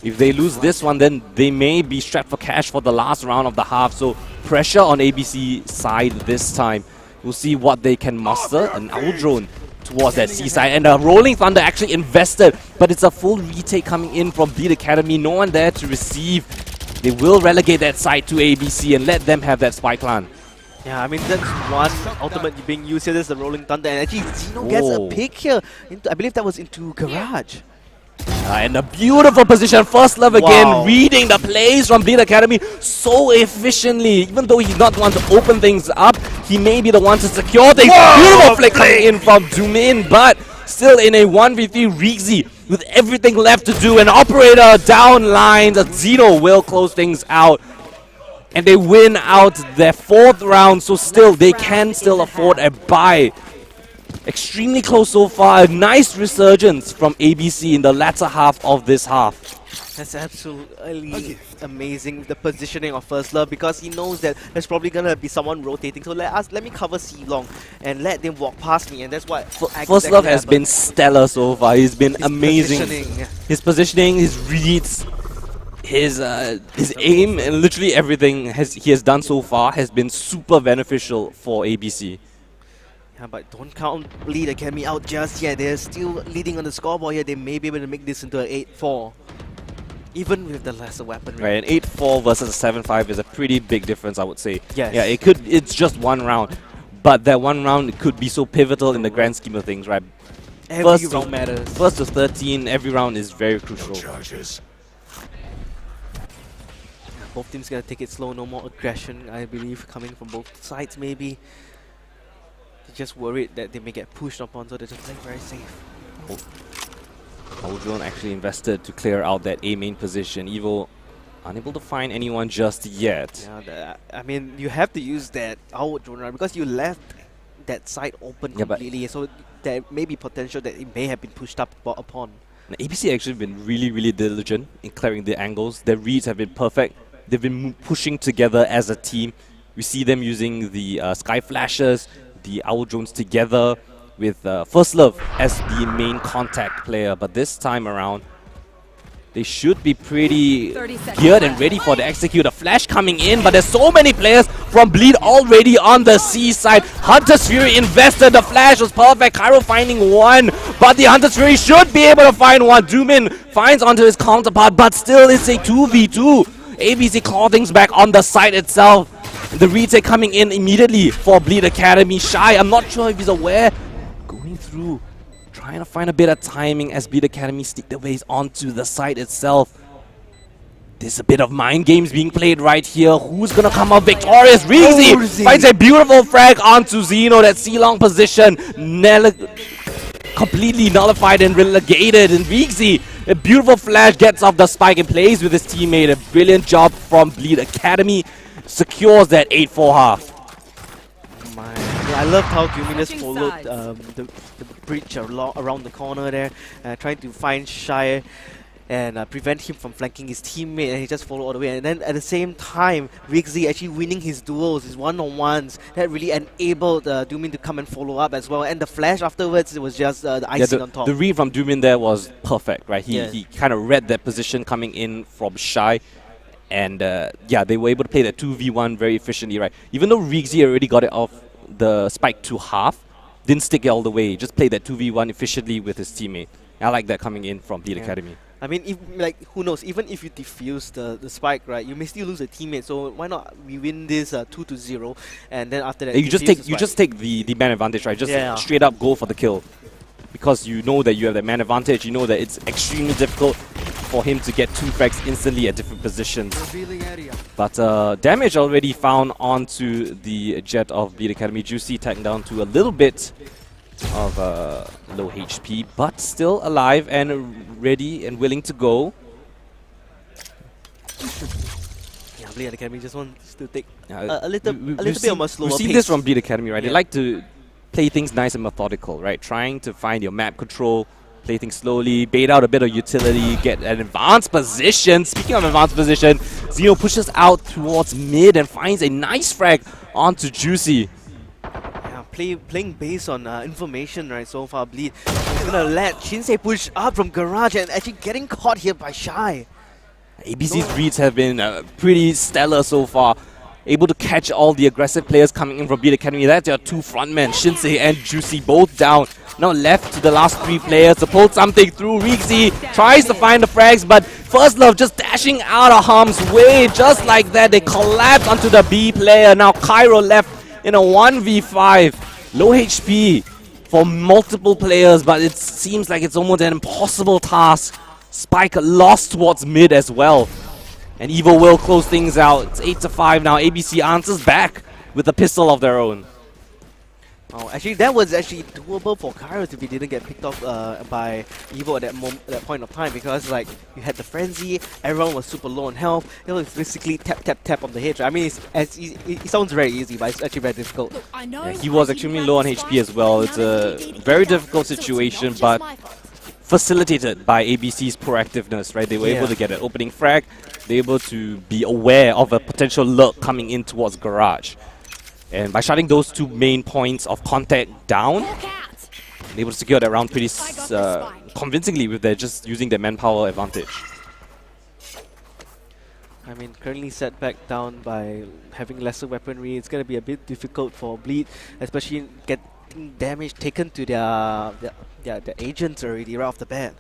if they lose this one, then they may be strapped for cash for the last round of the half. So pressure on ABC side this time. We'll see what they can muster. An owl drone towards that seaside, and a Rolling Thunder actually invested, but it's a full retake coming in from Bleed Academy. No one there to receive. They will relegate that side to ABC and let them have that spy plan. Yeah, I mean, that's one ultimate being used here. There's the Rolling Thunder, and actually Xeno gets a pick here. I believe that was into Garage. And a beautiful position. First Love again, reading the plays from Bleed Academy so efficiently. Even though he's not the one to open things up, he may be the one to secure things. Beautiful flick coming in from Doomin, but still in a 1v3, Riggsy with everything left to do. An operator down lines. Xeno will close things out. And they win out their 4th round, so still they can still afford a bye. Extremely close so far. A nice resurgence from ABC in the latter half of this half. That's absolutely amazing, the positioning of First Love, because he knows that there's probably gonna be someone rotating. So let me cover C-Long and let them walk past me, and that's what First Love has been stellar so far. He's been amazing. Positioning. His positioning, his reads. his aim and literally everything he has done so far has been super beneficial for ABC. Yeah, but don't count Bleed Academy out just yet. They're still leading on the scoreboard here. They may be able to make this into an 8-4. Even with the lesser weaponry. Right, an 8-4 versus a 7-5 is a pretty big difference, I would say. Yes. Yeah, it's just one round. But that one round could be so pivotal in the grand scheme of things, right? Every round matters. First to 13, every round is very No crucial. charges. Both teams gonna take it slow, no more aggression, I believe, coming from both sides maybe. They're just worried that they may get pushed upon, so they're just playing very safe. Drone actually invested to clear out that A main position. Evo unable to find anyone just yet. Yeah, I mean, you have to use that out drone, right? Because you left that side open completely, so there may be potential that it may have been pushed up upon. Now, ABC actually been really diligent in clearing the angles. Their reads have been perfect. They've been pushing together as a team. We see them using the Sky Flashes, the Owl Drones together with First Love as the main contact player. But this time around, they should be pretty geared and ready for the execute. A flash coming in, but there's so many players from Bleed already on the C side. Hunter's Fury invested. The flash was perfect. Cairo finding one, but the Hunter's Fury should be able to find one. Doomin finds onto his counterpart, but still it's a 2v2. ABC call things back on the site itself. The retake coming in immediately for Bleed Academy. Shy, I'm not sure if he's aware. Going through, trying to find a bit of timing as Bleed Academy stick their ways onto the site itself. There's a bit of mind games being played right here. Who's gonna come out victorious? Reezy finds a beautiful frag onto Zeno. That C-long position completely nullified and relegated. And Reezy, a beautiful flash, gets off the spike and plays with his teammate. A brilliant job from Bleed Academy. Secures that 8-4 half. Yeah, I loved how Guminus followed the breach around the corner there, trying to find Shy and prevent him from flanking his teammate, and he just followed all the way. And then at the same time, Riggsy actually winning his duels, his one-on-ones, that really enabled Doomin to come and follow up as well. And the flash afterwards, it was just the icing on top. The read from Doomin there was perfect, right? He kind of read that position coming in from Shy. And yeah, they were able to play that 2v1 very efficiently, right? Even though Riggsy already got it off the spike to half, didn't stick it all the way, just played that 2v1 efficiently with his teammate. I like that coming in from Bleed Academy. I mean, if, like, who knows, even if you defuse the spike, right, you may still lose a teammate, so why not we win this 2-0, and then after that you just take the man advantage, right? Just straight up go for the kill. Because you know that you have that man advantage, you know that it's extremely difficult for him to get 2 frags instantly at different positions. But damage already found onto the jet of Bleed Academy. Juicy tagged down to a little bit of low HP, but still alive and ready and willing to go. Yeah, Bleed Academy just wants to take a little bit of a slower pace. We've seen this from Bleed Academy, right? Yeah. They like to play things nice and methodical, right? Trying to find your map control, play things slowly, bait out a bit of utility, get an advanced position. Speaking of advanced position, Zeno pushes out towards mid and finds a nice frag onto Juicy. Yeah, playing based on information, right, so far. Bleed is gonna let Shinsei push up from Garage and actually getting caught here by Shy. ABC's reads have been pretty stellar so far. Able to catch all the aggressive players coming in from Bleed Academy. That's your 2 frontmen, Shinsei and Juicy, both down. Now left to the last 3 players to pull something through. Riggsy tries to find the frags, but First Love just dashing out of harm's way. Just like that, they collapse onto the B player. Now Cairo left in a 1v5. Low HP for multiple players, but it seems like it's almost an impossible task. Spike lost towards mid as well. And Evo will close things out. It's 8-5 now. ABC answers back with a pistol of their own. Oh, actually, that was actually doable for Kairos if he didn't get picked off by Evo at that point of time, because like you had the frenzy, everyone was super low on health. It was basically tap on the head. I mean, it sounds very easy, but it's actually very difficult. Look, I know Yeah, he was extremely low on HP as well. It's a very difficult situation, but facilitated by ABC's proactiveness, right? They were able to get an opening frag. They were able to be aware of a potential lurk coming in towards Garage. And by shutting those 2 main points of contact down, they able to secure that round pretty convincingly with their just using their manpower advantage. I mean, currently set back down by having lesser weaponry. It's going to be a bit difficult for Bleed, especially getting damage taken to their agents already right off the bat.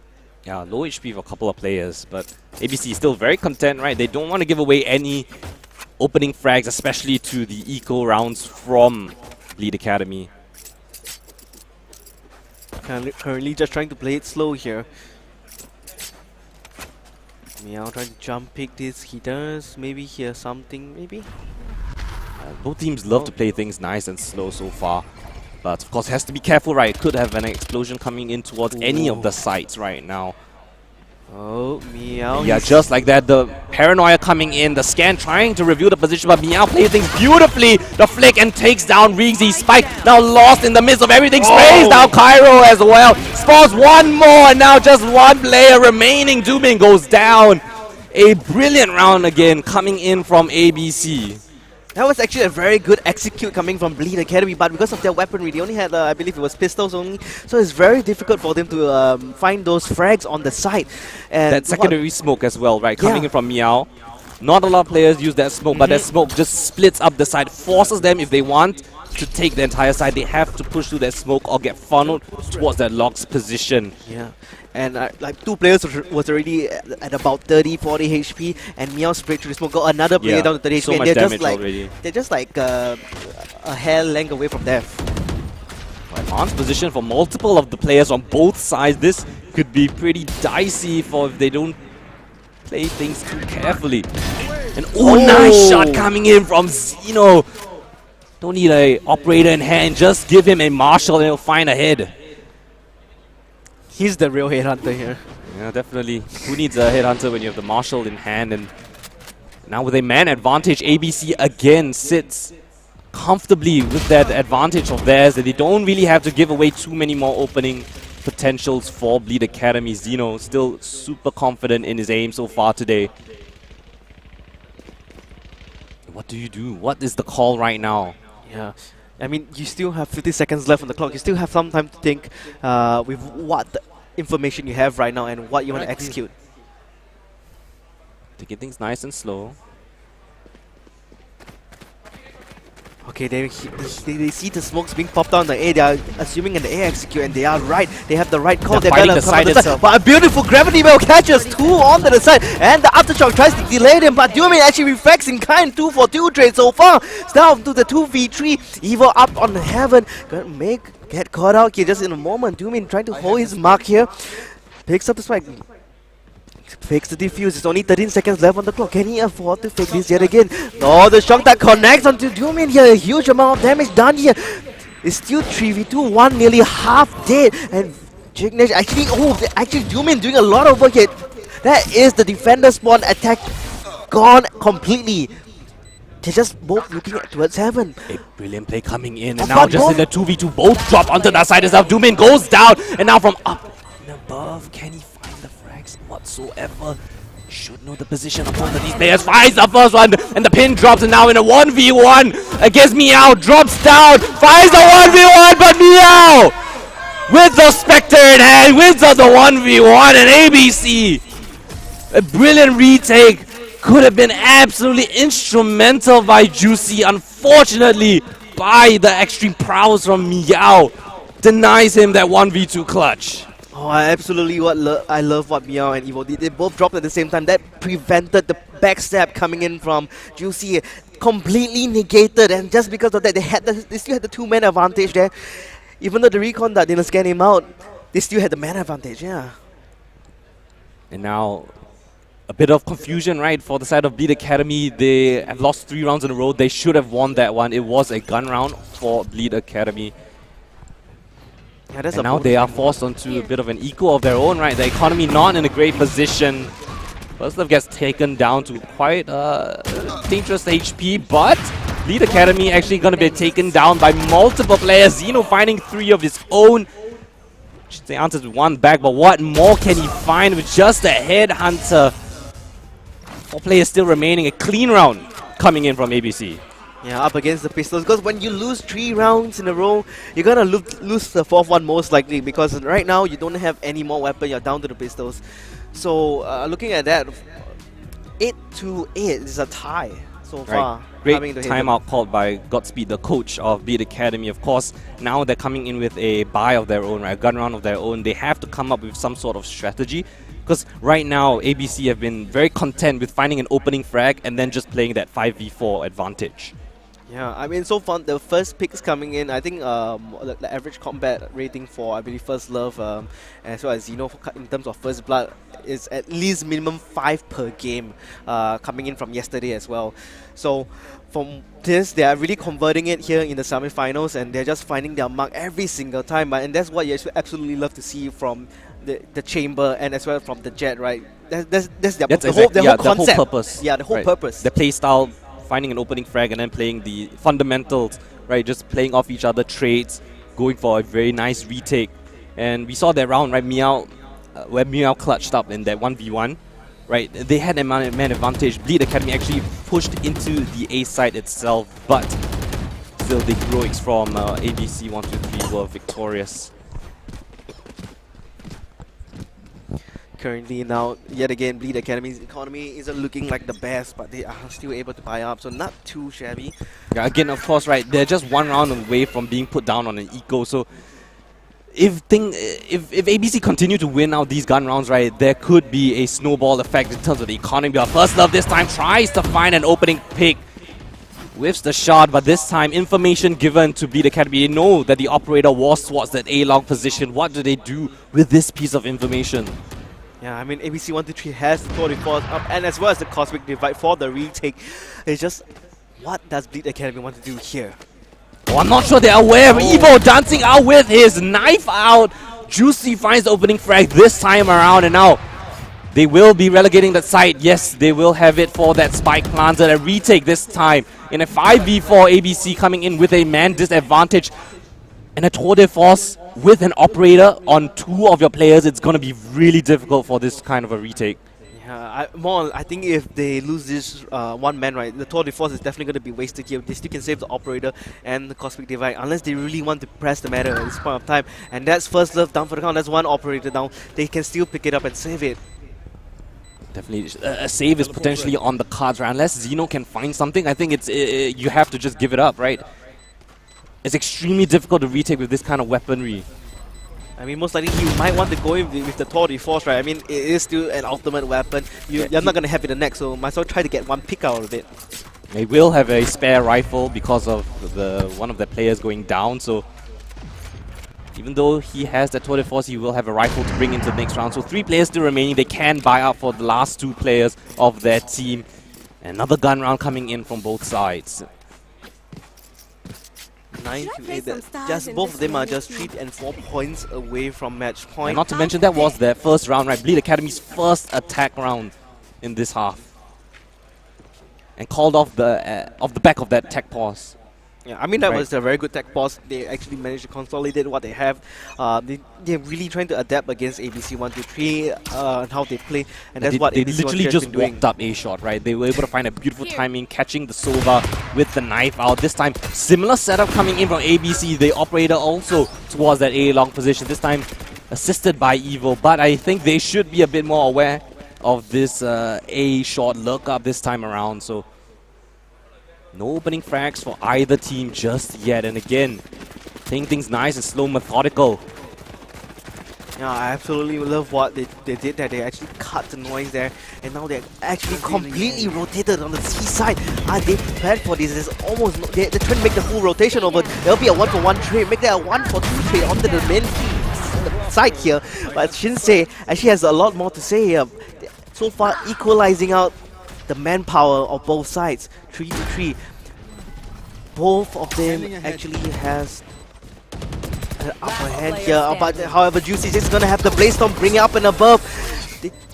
Yeah, low HP for a couple of players, but ABC is still very content, right? They don't want to give away any opening frags, especially to the eco rounds from Bleed Academy. Currently just trying to play it slow here. Meow trying to jump pick this. He does maybe hear something, maybe? Both teams love to play things nice and slow so far. But of course, has to be careful, right? Could have an explosion coming in towards any of the sites right now. Oh, Meow. Yeah, just like that, the paranoia coming in, the scan trying to review the position, but Meow plays things beautifully. The flick and takes down Riggsy. Spike now lost in the midst of everything. Sprays down Cairo as well. Spawns one more, and now just one player remaining. Doomin goes down. A brilliant round again coming in from ABC. That was actually a very good execute coming from Bleed Academy, but because of their weaponry, they only had, I believe it was pistols only, so it's very difficult for them to find those frags on the side. And that secondary smoke as well, right? Coming in from Meow. Not a lot of players use that smoke, but that smoke just splits up the side, forces them, if they want to take the entire side, they have to push through that smoke or get funneled towards that Lock's position. Yeah. And like two players was already at about 30, 40 HP, and Meow sprayed through the smoke, got another player down to 30 so HP, much and damage they're just like a hair length away from death. Advanced position for multiple of the players on both sides. This could be pretty dicey for if they don't play things too carefully. And nice shot coming in from Zeno. Don't need a operator in hand, just give him a marshal and he'll find a head. He's the real headhunter here. Yeah, definitely. Who needs a headhunter when you have the marshal in hand? And now with a man advantage, ABC again sits comfortably with that advantage of theirs, that they don't really have to give away too many more opening potentials for Bleed Academy. Zeno still super confident in his aim so far today. What do you do? What is the call right now? Yeah. I mean, you still have 50 seconds left on the clock. You still have some time to think with what the information you have right now and what you want to execute. Taking things nice and slow. Okay, they see the smokes being popped out in the air. They are assuming an air execute, and they are right. They have the right call. They're gonna fighting the side itself. But a beautiful gravity well catches two onto the side, and the aftershock tries to delay them, but Doomin actually reflects in kind. 2 for 2 trade so far. Down to the 2v3. Evil up on heaven. Gonna get caught out here just in a moment. Doomin trying to hold his mark here. Picks up the spike. Fakes the defuse. It's only 13 seconds left on the clock. Can he afford to fake this yet again? No, the shock that connects onto Doomin here. A huge amount of damage done here. It's still 3v2. One nearly half dead. And Jignesh actually Doomin doing a lot of work here. That is the defender spawn attack gone completely. They're just both looking towards heaven. A brilliant play coming in, and now just in the 2v2, both drop onto that side itself. Doomin goes down, and now from up and above, can he find the frags whatsoever? Should know the position of both of these players. Finds the first one, and the pin drops, and now in a 1v1 against Meow, drops down, finds the 1v1, but Meow with the Spectre in hand wins on the 1v1, and ABC, a brilliant retake. Could have been absolutely instrumental by Juicy. Unfortunately, by the extreme prowess from Meow, denies him that 1v2 clutch. Oh, I love what Meow and Evo did. They both dropped at the same time. That prevented the backstab coming in from Juicy. Completely negated, and just because of that, they still had the 2-man advantage there. Even though the recon that didn't scan him out, they still had the man advantage, yeah. And now a bit of confusion, right, for the side of Bleed Academy. They have lost 3 rounds in a row. They should have won that one. It was a gun round for Bleed Academy. Yeah, that's and now they are forced onto a bit of an eco of their own, right? The economy not in a great position. First Love gets taken down to quite dangerous HP, but Bleed Academy actually going to be taken down by multiple players. Zeno finding 3 of his own. The answer is 1 back, but what more can he find with just a headhunter? 4 players still remaining. A clean round coming in from ABC. Yeah, up against the pistols. Because when you lose 3 rounds in a row, you're gonna lose the 4th one most likely. Because right now you don't have any more weapon. You're down to the pistols. So looking at that, 8-8 is a tie so Right. far. Great coming into Haven. timeout called by Godspeed, the coach of Beat Academy. Of course, now they're coming in with a buy of their own, right? A gun round of their own. They have to come up with some sort of strategy. Because right now, ABC have been very content with finding an opening frag and then just playing that 5v4 advantage. Yeah, I mean, so far the first picks coming in, I think the average combat rating for, I believe, First Love as well as Xeno in terms of First Blood is at least minimum 5 per game coming in from yesterday as well. So from this, they are really converting it here in the semi-finals and they're just finding their mark every single time. And that's what you absolutely love to see from the Chamber and as well from the Jet, right? That's their, the whole concept. The whole purpose. Yeah, the whole purpose. The play style, finding an opening frag and then playing the fundamentals, right? Just playing off each other trades, going for a very nice retake. And we saw that round, right? Meow, where Meow clutched up in that 1v1, right? They had a man advantage. Bleed Academy actually pushed into the A side itself, but still the heroics from ABC 123 were victorious. Currently now, yet again, Bleed Academy's economy isn't looking like the best, but they are still able to buy up, so not too shabby. Yeah, again, of course, right, they're just one round away from being put down on an eco, so if ABC continue to win out these gun rounds, right, there could be a snowball effect in terms of the economy. But First Love this time tries to find an opening pick. Whiffs the shot, but this time information given to Bleed Academy. They know that the operator was towards that A-long position. What do they do with this piece of information? Yeah, I mean, ABC 123 has the 44 up and as well as the Cosmic Divide for the retake. It's just, what does Bleed Academy want to do here? Oh, I'm not sure they're aware of Evo dancing out with his knife out. Juicy finds the opening frag this time around, and now they will be relegating that site. Yes, they will have it for that spike planter. A retake this time in a 5v4. ABC coming in with a man disadvantage. And a tour de force with an operator on 2 of your players, it's going to be really difficult for this kind of a retake. Yeah, I think if they lose this one man, right, the tour de force is definitely going to be wasted here. They still can save the operator and the Cosmic Divide unless they really want to press the matter at this point of time. And that's First Love down for the count. That's one operator down. They can still pick it up and save it. Definitely, a save is potentially on the cards, right? Unless Xeno can find something, I think it's you have to just give it up, right? It's extremely difficult to retake with this kind of weaponry. I mean, most likely you might want to go in with the Tour de Force, right? I mean, it is still an ultimate weapon. You're not going to have it the next, so might as well try to get one pick out of it. They will have a spare rifle because of one of the players going down, so even though he has the Tour de Force, he will have a rifle to bring into the next round. So 3 players still remaining. They can buy out for the last 2 players of their team. Another gun round coming in from both sides. 9 to 8. Just both of them are just 3 and 4 points away from match point. And not to mention that was their first round, right? Bleed Academy's first attack round in this half, and called off the back of that tech pause. Yeah, I mean that was a very good tech pause. They actually managed to consolidate what they have. They're really trying to adapt against ABC 123 and how they play, and that's what they ABC literally just walked up a shot, right? They were able to find a beautiful timing, catching the Sova with the knife out. This time, similar setup coming in from ABC. The operator also towards that A long position. This time, assisted by Evo, but I think they should be a bit more aware of this A short look up this time around. So no opening frags for either team just yet. And again, playing things nice and slow, methodical. Yeah, I absolutely love what they did there. They actually cut the noise there, and now they're actually completely rotated on the C side. They prepared for this. There's almost they're trying to make the full rotation over. There'll be a 1-for-1 trade, make that a 1-for-2 trade onto the main side here. But Shinsei actually has a lot more to say here. So far, equalizing out the manpower of both sides, 3-3. Both of them actually has an upper hand here, but however, Juicy is going to have the Blaze Storm bring it up and above.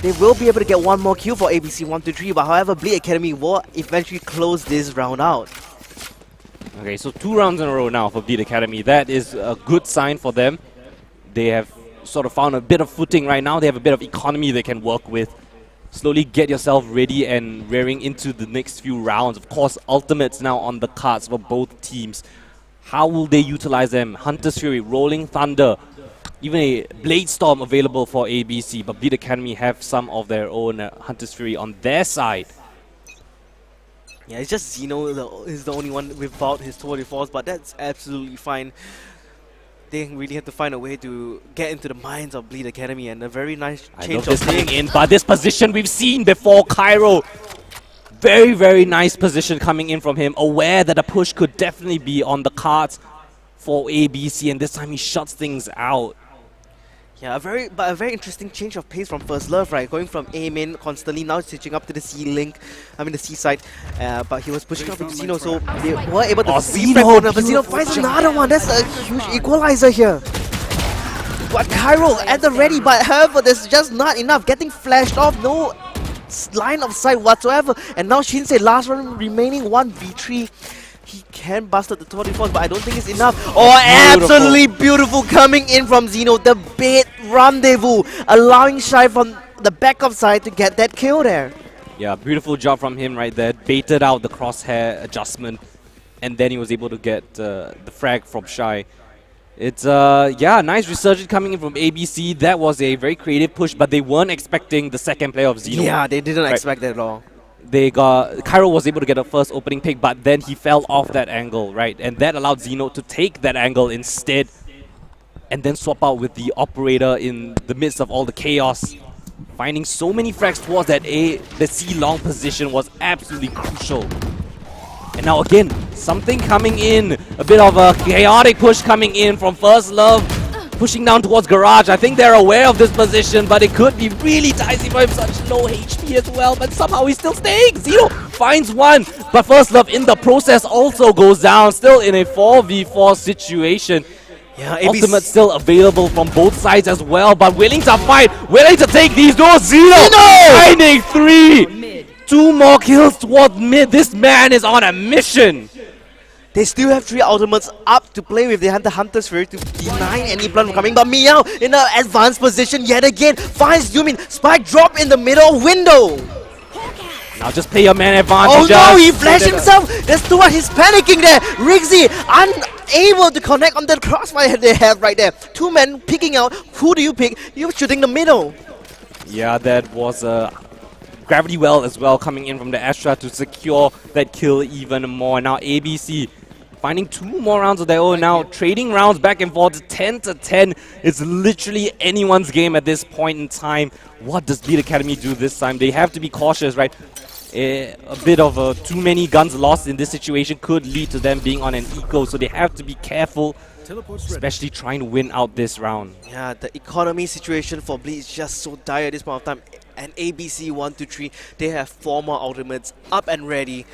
They will be able to get one more kill for ABC 123, but however, Bleed Academy will eventually close this round out. Okay, so 2 rounds in a row now for Bleed Academy. That is a good sign for them. They have sort of found a bit of footing right now. They have a bit of economy they can work with. Slowly get yourself ready and rearing into the next few rounds. Of course, ultimates now on the cards for both teams. How will they utilize them? Hunter's Fury, Rolling Thunder, even a Blade Storm available for ABC, but Bleed Academy have some of their own Hunter's Fury on their side. Yeah, it's just Zeno is the only one without his 24s, but that's absolutely fine. They really have to find a way to get into the minds of Bleed Academy, and a very nice change of coming in, but this position we've seen before. Cairo, very, very nice position coming in from him, aware that a push could definitely be on the cards for ABC, and this time he shuts things out. Yeah, a very interesting change of pace from First Love, right? Going from A main constantly, now switching up to the C link, the C side. But he was pushing up with Zeno, so they were able to see Zeno, but Zeno finds another one. That's a huge equalizer here. But Cairo at the ready, but however, there's just not enough. Getting flashed off, no line of sight whatsoever. And now Shinsei, last one remaining 1v3. He can bust out the 24s, but I don't think it's enough. Oh, absolutely beautiful coming in from Zeno. The bait rendezvous, allowing Shy from the backup side to get that kill there. Yeah, beautiful job from him right there. Baited out the crosshair adjustment, and then he was able to get the frag from Shy. It's, yeah, nice resurgence coming in from ABC. That was a very creative push, but they weren't expecting the second player of Zeno. Yeah, they didn't expect that at all. Cairo was able to get a first opening pick, but then he fell off that angle, right? And that allowed Zeno to take that angle instead, and then swap out with the operator in the midst of all the chaos. Finding so many frags towards that the C long position was absolutely crucial. And now again, something coming in, a bit of a chaotic push coming in from First Love, pushing down towards Garage. I think they're aware of this position, but it could be really dicey for him, such low HP as well, but somehow he's still staying. Zeno finds one, but First Love in the process also goes down, still in a 4v4 situation. Yeah, Ultimate still available from both sides as well, but willing to fight, willing to take these doors. Zeno finding 3! 2 more kills towards mid. This man is on a mission. They still have 3 ultimates up to play with. They have the Hunter's Fury to deny any blood from coming. But Meow in an advanced position yet again finds Yumin. Spike drop in the middle window. Now just play your man advantage. Oh no, he flashed himself. There's two. He's panicking there. Riggsy unable to connect on the crossfire they have right there. 2 men picking out. Who do you pick? You're shooting the middle. Yeah, that was a Gravity Well as well coming in from the Astra to secure that kill even more. Now ABC finding 2 more rounds of their own now, trading rounds back and forth, 10 to 10. It's literally anyone's game at this point in time. What does Bleed Academy do this time? They have to be cautious, right? A bit of too many guns lost in this situation could lead to them being on an eco, so they have to be careful, especially trying to win out this round. Yeah, the economy situation for Bleed is just so dire at this point of time. And ABC 1, 2, 3, they have 4 more ultimates up and ready.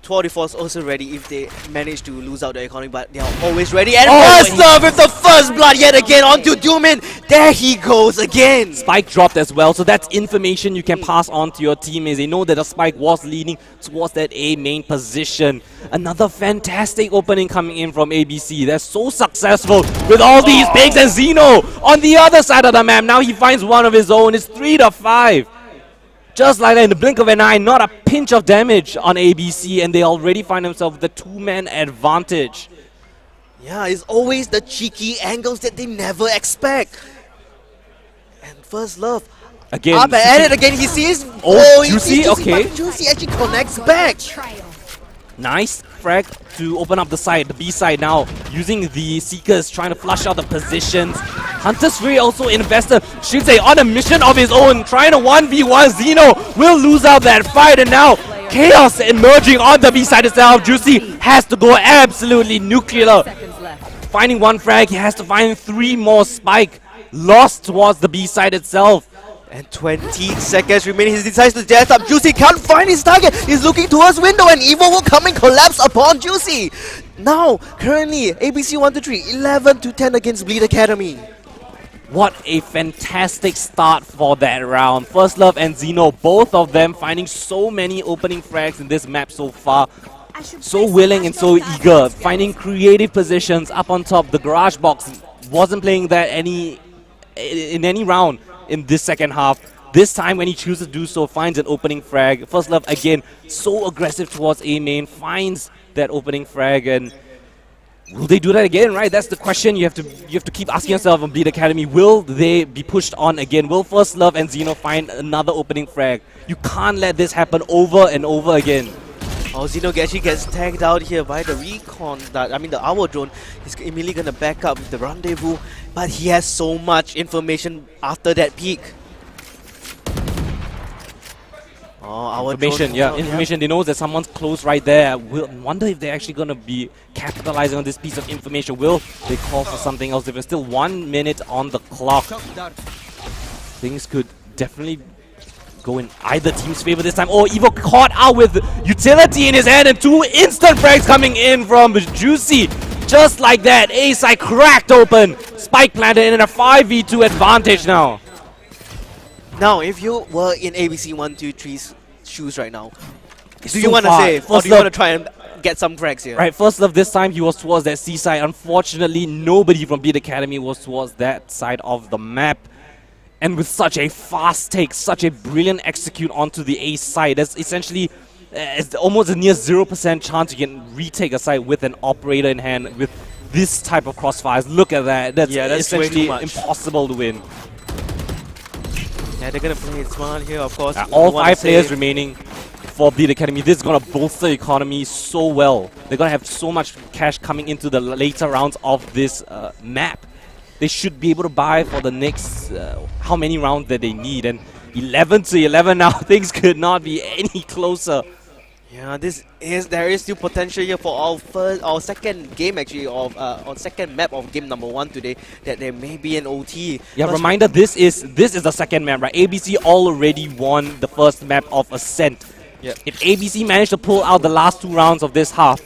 24 is also ready if they manage to lose out the economy, but they are always ready. And First Love with the first blood yet again onto Doomin. There he goes again. Spike dropped as well, so that's information you can pass on to your teammates. They know that the spike was leading towards that A main position. Another fantastic opening coming in from ABC. They're so successful with all these picks, and Zeno on the other side of the map. Now he finds one of his own. It's 3 to 5. Just like that, in the blink of an eye, not a pinch of damage on ABC, and they already find themselves with the 2-man advantage. Yeah, it's always the cheeky angles that they never expect. And First Love, again, up and at it again, he sees... Juicy, okay. Juicy actually connects back. Nice frag to open up the side, the B side now, using the Seekers, trying to flush out the positions. Hunter's Fury also invested. Shinsei on a mission of his own, trying to 1v1. Zeno will lose out that fight, and now chaos emerging on the B side itself. Juicy has to go absolutely nuclear. Finding 1 frag, he has to find 3 more. Spike lost towards the B side itself. And 20 seconds remaining. He decides to dash up. Juicy can't find his target. He's looking towards window, and Evo will come and collapse upon Juicy. Now, currently, ABC 1 to 3, 11 to 10 against Bleed Academy. What a fantastic start for that round. First Love and Zeno, both of them finding so many opening frags in this map so far. So willing and so eager, finding creative positions up on top. The Garage Box wasn't playing that in any round in this second half. This time when he chooses to do so, finds an opening frag. First Love again, so aggressive towards A main, finds that opening frag, and Will they do that again, right? That's the question you have to keep asking yourself on Bleed Academy. Will they be pushed on again? Will First Love and Xeno find another opening frag? You can't let this happen over and over again. Oh, Xeno actually gets tagged out here by the recon. The Hour drone is immediately gonna back up with the rendezvous, but he has so much information after that peak. Oh, our Information, drone yeah, information. They know that someone's close right there. Wonder if they're actually gonna be capitalizing on this piece of information. Will they call for something else? There's still 1 minute on the clock. Things could definitely go in either team's favor this time. Oh, Evo caught out with utility in his hand and 2 instant frags coming in from Juicy. Just like that, A-side cracked open. Spike planted in a 5v2 advantage now. Now, if you were in ABC 123's shoes right now, do you So want to far, save or do you want to try and get some frags here? Right, First Love this time he was towards that C side. Unfortunately, nobody from Bleed Academy was towards that side of the map. And with such a fast take, such a brilliant execute onto the A side, that's essentially it's almost a near 0% chance you can retake a side with an operator in hand with this type of crossfires. Look at that. That's way too essentially much. impossible to win. Yeah, they're gonna play it smart here, of course. All 5 players remaining for Bleed Academy. This is going to bolster the economy so well. They're going to have so much cash coming into the later rounds of this map. They should be able to buy for the next how many rounds that they need. And 11 to 11 now, things could not be any closer. Yeah, there is still potential here for our second game actually of our second map of game number 1 today, that there may be an OT. Yeah, reminder, this is the second map, right? ABC already won the first map of Ascent. Yep. If ABC managed to pull out the last 2 rounds of this half,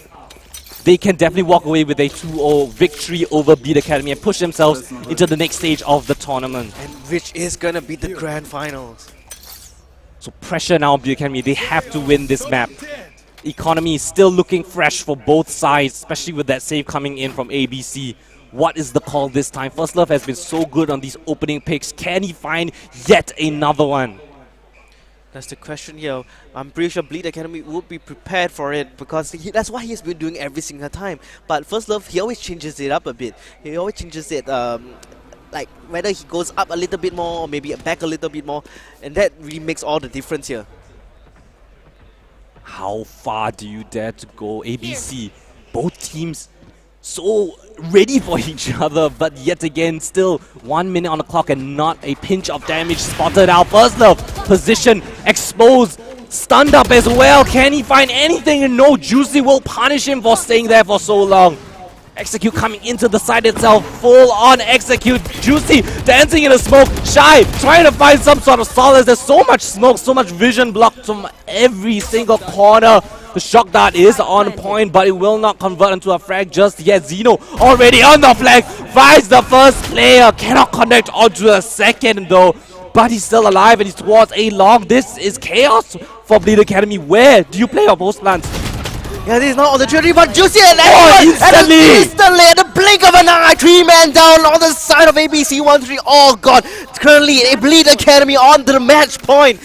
they can definitely walk away with a 2-0 victory over Bleed Academy and push themselves into the next stage of the tournament. And which is gonna be the grand finals. So pressure now on Bleed Academy. They have to win this map. Economy is still looking fresh for both sides, especially with that save coming in from ABC. What is the call this time? First Love has been so good on these opening picks. Can he find yet another one? That's the question here. I'm pretty sure Bleed Academy would be prepared for it because that's what he's been doing every single time. But First Love, he always changes it up a bit. He always changes it, like whether he goes up a little bit more or maybe back a little bit more. And that really makes all the difference here. How far do you dare to go? ABC, both teams so ready for each other, but yet again, still 1 minute on the clock and not a pinch of damage spotted out. First Love, position exposed, stunned up as well. Can he find anything? And no, Juicy will punish him for staying there for so long. Execute coming into the side itself, full on execute. Juicy dancing in the smoke. Shy trying to find some sort of solace. There's so much smoke, so much vision blocked from every single corner. The shock dart is on point, but it will not convert into a frag just yet. Xeno already on the flag, finds the first player, cannot connect onto the second though. But he's still alive and he's towards A long. This is chaos for Bleed Academy. Where do you play your post plans? Yeah, this is not on the tree, but Juicy and instantly at the blink of an eye, 3-man down on the side of ABC 1-3. Oh god, currently a Bleed Academy on the match point.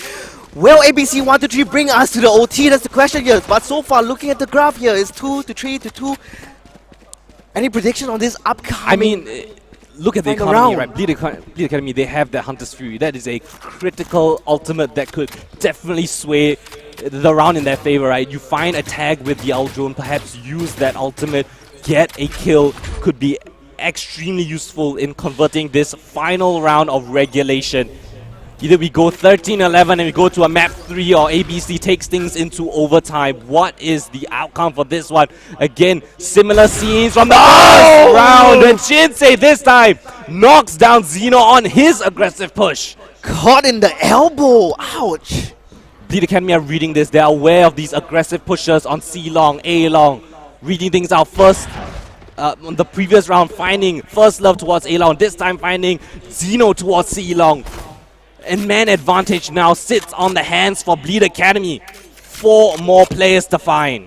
Will ABC 1-3 bring us to the OT? That's the question here. But so far, looking at the graph here, it's 2-3 to 2. Any prediction on this upcoming? I mean, look at the final economy, round? right? Bleed Academy, they have that Hunter's Fury. That is a critical ultimate that could definitely sway the round in their favor, right? You find a tag with the Owl Drone, perhaps use that ultimate, get a kill, could be extremely useful in converting this final round of regulation. Either we go 13-11 and we go to a map 3, or ABC takes things into overtime. What is the outcome for this one? Again, similar scenes from the first round. And Shinsei this time knocks down Xeno on his aggressive push. Caught in the elbow. Ouch. Bleed Academy are reading this. They're aware of these aggressive pushes on C long, A long. Reading things out first. On the previous round, finding First Love towards A long. This time finding Xeno towards C long. And man advantage now sits on the hands for Bleed Academy. 4 more players to find.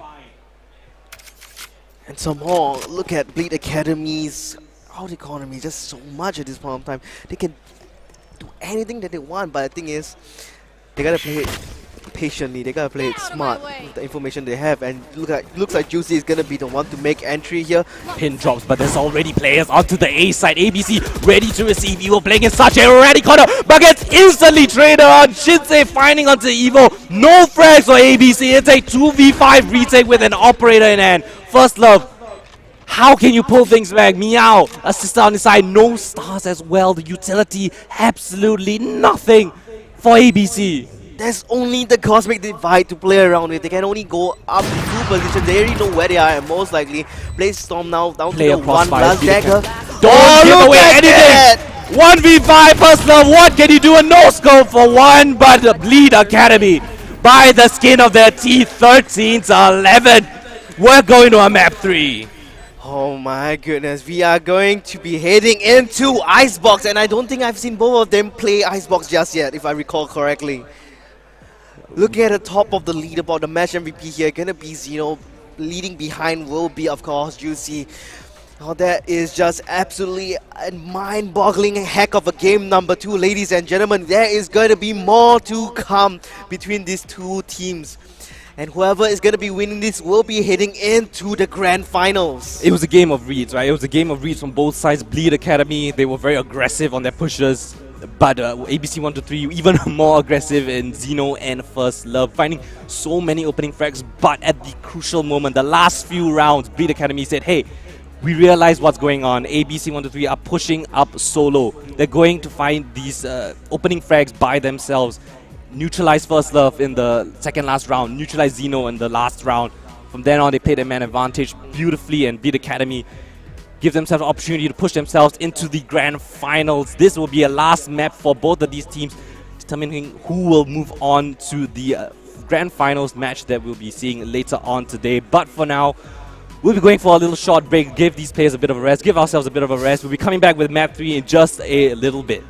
And some more. Look at Bleed Academy's out economy. Just so much at this point of time. They can do anything that they want, but the thing is, they gotta play it patiently. They gotta play it Get out of smart my way. with the information they have, and looks like Juicy is gonna be the one to make entry here. Pin drops, but there's already players onto the A side. ABC ready to receive Evo, playing in such a erratic corner, but gets instantly traded on. Shinsei finding onto Evo. No frags for ABC. It's a 2v5 retake with an operator in hand. First Love, how can you pull things back? Meow, assist on the side, no stars as well. The utility, absolutely nothing for ABC. There's only the Cosmic Divide to play around with. They can only go up two positions. They already know where they are, and most likely play Storm now down Player to the one crossfire, last dagger. Don't give look away at anything! that! 1v5 First Love, what can you do? A no scope for one, but Bleed Academy by the skin of their teeth, 13 to 11. We're going to a map 3. Oh my goodness, we are going to be heading into Icebox, and I don't think I've seen both of them play Icebox just yet, if I recall correctly. Looking at the top of the leaderboard, the match MVP here gonna be Zeno. Leading behind will be, of course, Juicy. Oh, that is just absolutely a mind-boggling heck of a game number 2, ladies and gentlemen. There is going to be more to come between these two teams. And whoever is going to be winning this will be heading into the grand finals. It was a game of reads, right? It was a game of reads from both sides. Bleed Academy, they were very aggressive on their pushes. But ABC 1-3 even more aggressive in Zeno and First Love, finding so many opening frags. But at the crucial moment, the last few rounds, Bleed Academy said, hey, we realize what's going on. ABC 1-3 are pushing up solo. They're going to find these opening frags by themselves. Neutralize First Love in the second last round. Neutralize Zeno in the last round. From then on, they played their man advantage beautifully, and Bleed Academy give themselves an opportunity to push themselves into the grand finals. This will be a last map for both of these teams, determining who will move on to the grand finals match that we'll be seeing later on today. But for now, we'll be going for a little short break, give these players a bit of a rest, give ourselves a bit of a rest. We'll be coming back with map 3 in just a little bit.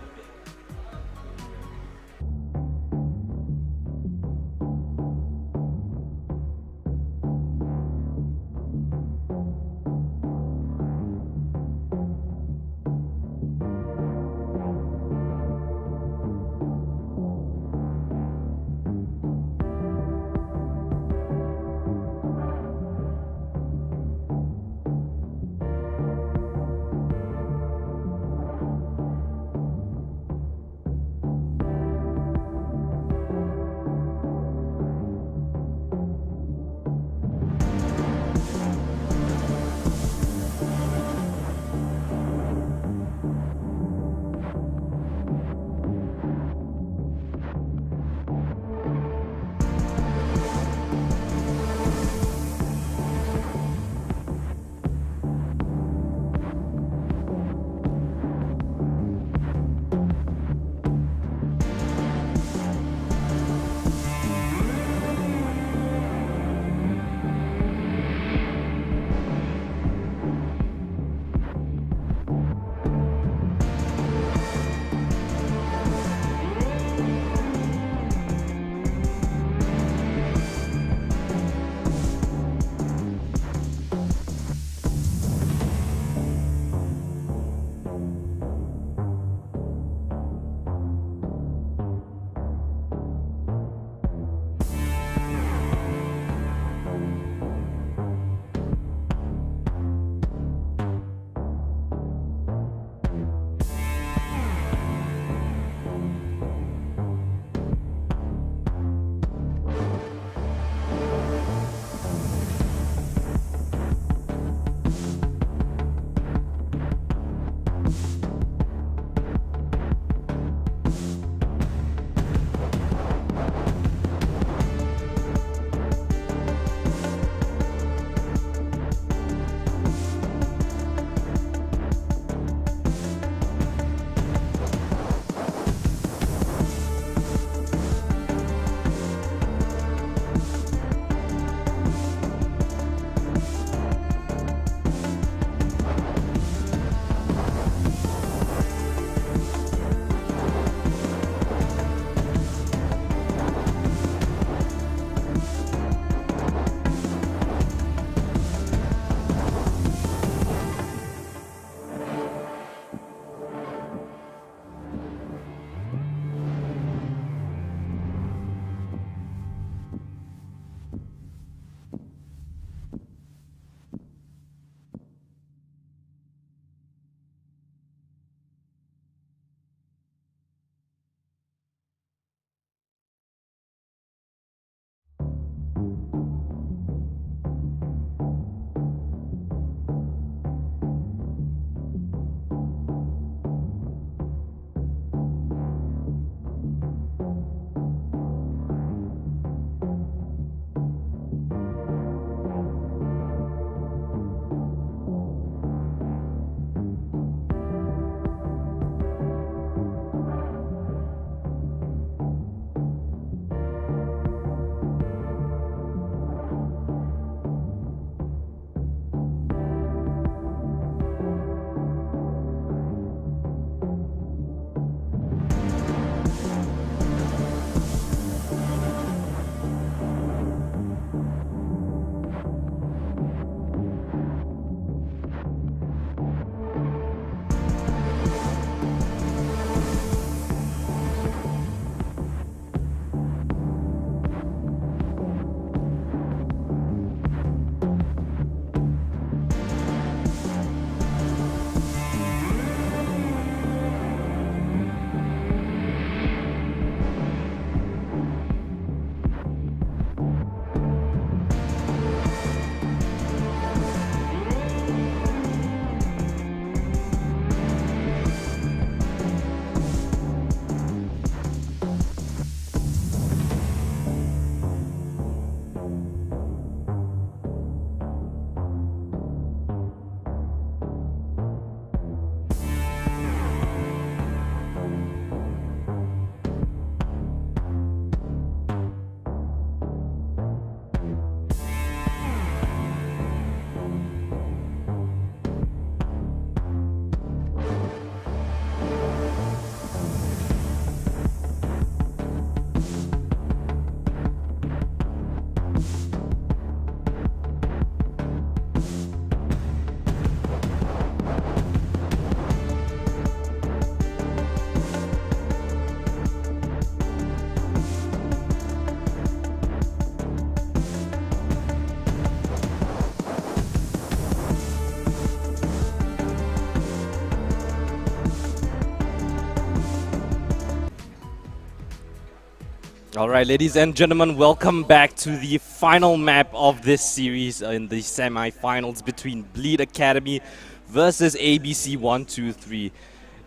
All right, ladies and gentlemen, welcome back to the final map of this series in the semi-finals between Bleed Academy versus ABC 123.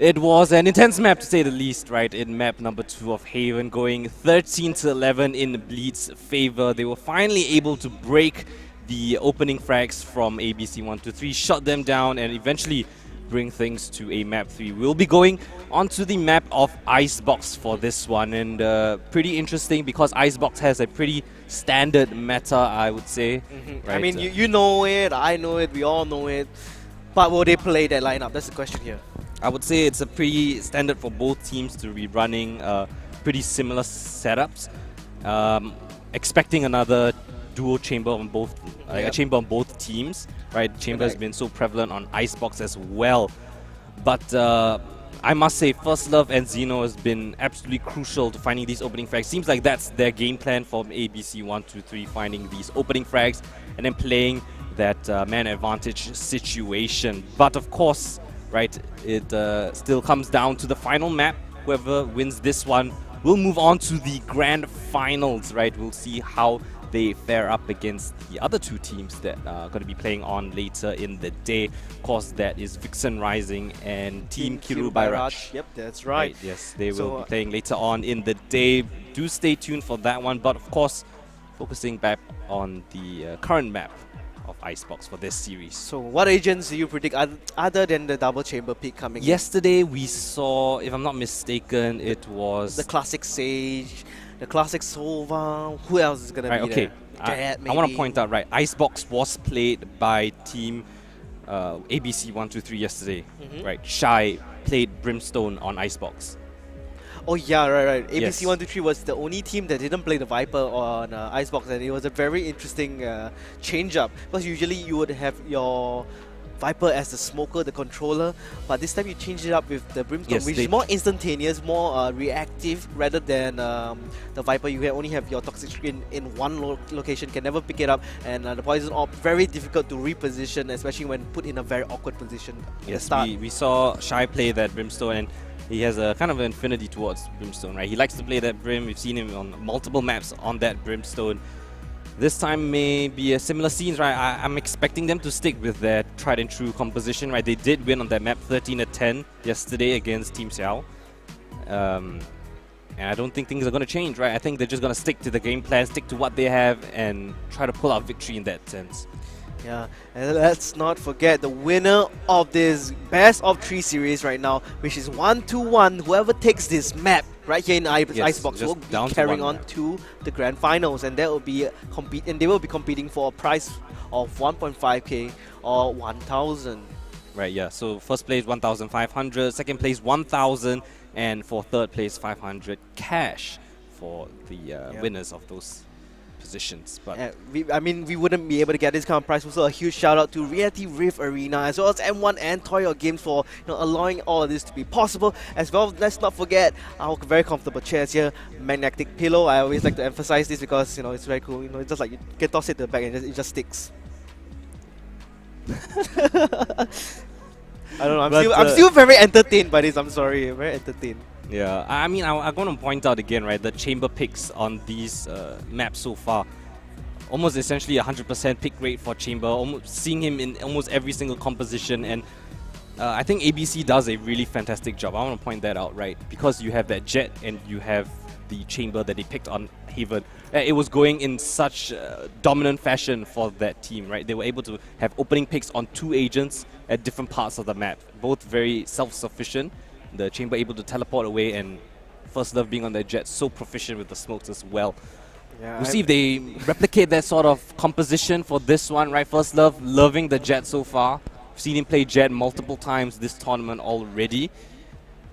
It was an intense map to say the least, right? In map number 2 of Haven, going 13-11 in Bleed's favor. They were finally able to break the opening frags from ABC 123, shut them down, and eventually bring things to a map 3. We'll be going onto the map of Icebox for this one, and pretty interesting because Icebox has a pretty standard meta, I would say. Right? I mean, you know it, I know it, we all know it, but will they play that lineup? That's the question here. I would say it's a pretty standard for both teams to be running pretty similar setups. Expecting another dual chamber on both, a chamber on both teams, right? Chamber has been so prevalent on Icebox as well. But I must say, First Love and Xeno has been absolutely crucial to finding these opening frags. Seems like that's their game plan from ABC 123, finding these opening frags and then playing that man advantage situation. But of course, right, it still comes down to the final map. Whoever wins this one will move on to the grand finals, right? We'll see how they fare up against the other two teams that are going to be playing on later in the day. Of course, that is Vixen Rising and Team Kiru Bairach. Yep, that's right. Yes, they will be playing later on in the day. Do stay tuned for that one. But of course, focusing back on the current map of Icebox for this series. So what agents do you predict other than the double chamber pick coming in? Yesterday we saw, if I'm not mistaken, it was The classic Sage, the classic Sova. Who else is going to be there? Jet, I want to point out, right, Icebox was played by Team ABC 123 yesterday, right? Shy played Brimstone on Icebox. Oh yeah, right. ABC Yes. 123 was the only team that didn't play the Viper on Icebox, and it was a very interesting change-up. Because usually you would have your Viper as the smoker, the controller, but this time you changed it up with the Brimstone, Yes, which is more instantaneous, more reactive, rather than the Viper. You can only have your Toxic Screen in one location, can never pick it up, and the Poison Orb, very difficult to reposition, especially when put in a very awkward position at the Yes, start. we saw Shy play that Brimstone, and he has a kind of an affinity towards Brimstone, right? He likes to play that Brim. We've seen him on multiple maps on that Brimstone. This time may be a similar scenes, right? I'm expecting them to stick with their tried and true composition, right? They did win on that map 13-10 yesterday against Team Xiao. And I don't think things are going to change, right? I think they're just going to stick to the game plan, stick to what they have, and try to pull out victory in that sense. Yeah, and let's not forget the winner of this best of 3 series right now, which is 1-1. Whoever takes this map right here in Icebox will be carrying on to the grand finals, and that will be they will be competing for a prize of 1.5k or 1,000. Right, yeah. So first place 1,500, second place 1,000, and for third place 500 cash for the winners of those positions. But we wouldn't be able to get this kind of prize. Also, a huge shout out to Reality Rift Arena as well as M1 and Toyo Games for allowing all of this to be possible. As well, let's not forget our very comfortable chairs here, magnetic pillow. I always like to emphasize this because it's very cool. It's just like you can toss it to the back and it just sticks. I don't know. I'm still very entertained by this. I'm sorry, very entertained. yeah, I mean, I'm going to point out again, right, the chamber picks on these maps so far. Almost essentially 100% pick rate for Chamber, almost seeing him in almost every single composition, and I think ABC does a really fantastic job. I want to point that out, right, because you have that Jet and you have the Chamber that they picked on Haven. It was going in such dominant fashion for that team, right? They were able to have opening picks on 2 agents at different parts of the map, both very self-sufficient. The Chamber able to teleport away, and First Love being on their Jet, so proficient with the smokes as well. Yeah, We'll see if they replicate that sort of composition for this one, right? First Love loving the Jet so far. We've seen him play Jet multiple times this tournament already.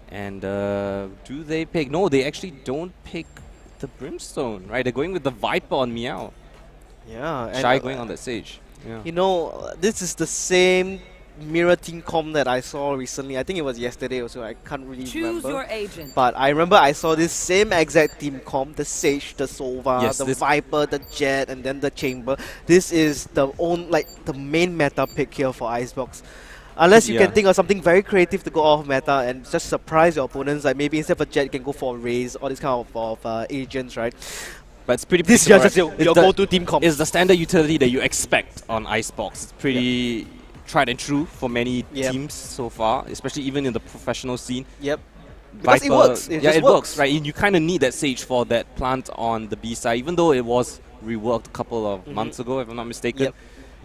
And do they pick? No, they actually don't pick the Brimstone, right? They're going with the Viper on Meow. Yeah. Shy going on that Sage. Yeah. This is the same mirror team com that I saw recently. I think it was yesterday also. I can't really Choose remember. your agent. But I remember I saw this same exact team com, the Sage, the Sova, Yes, the Viper, the Jet, and then the Chamber. This is the main meta pick here for Icebox. Unless you Yeah. can think of something very creative to go off meta and just surprise your opponents. Like maybe instead of a Jet, you can go for a Raze or this kind of agents, right? But it's pretty This is predictable, just right? your It's the- go-to team comp. It's the standard utility that you expect on Icebox. It's pretty tried and true for many Yep. teams so far, especially even in the professional scene. Yep. Because it works. It yeah, just it works, right? You kind of need that Sage for that plant on the B side, even though it was reworked a couple of months ago, if I'm not mistaken. Yep.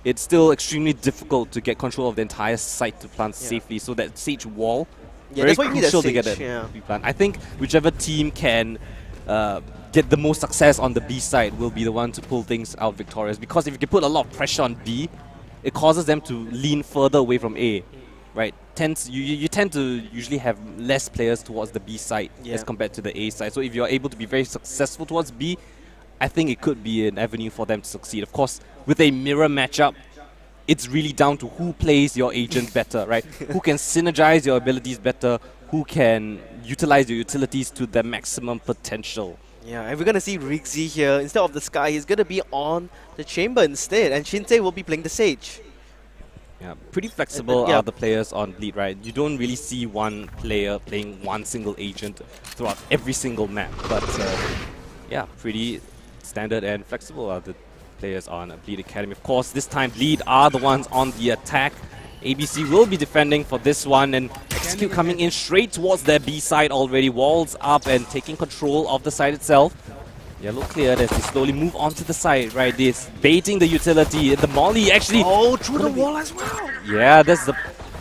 It's still extremely difficult to get control of the entire site to plant Yeah. safely. So that Sage wall, Yeah, very that's why you need that crucial to get Sage, that yeah. B plant. I think whichever team can get the most success on the B side will be the one to pull things out victorious. Because if you can put a lot of pressure on B, it causes them to lean further away from A, right? You tend to usually have less players towards the B side as compared to the A side. So if you're able to be very successful towards B, I think it could be an avenue for them to succeed. Of course, with a mirror matchup, it's really down to who plays your agent better, right? Who can synergize your abilities better, who can utilize your utilities to their maximum potential. Yeah, and we're gonna see Rixie here. Instead of the Sky, he's gonna be on the Chamber instead, and Shinsei will be playing the Sage. Yeah, pretty flexible yeah. are the players on Bleed, right? You don't really see one player playing one single agent throughout every single map, but yeah, pretty standard and flexible are the players on Bleed Academy. Of course, this time Bleed are the ones on the attack. ABC will be defending for this one, and Execute coming in straight towards their B side already. Walls up and taking control of the side itself. Yellow cleared as they slowly move onto the side, right? This baiting the utility. The Molly actually... Oh, through the wall as well! Yeah, that's the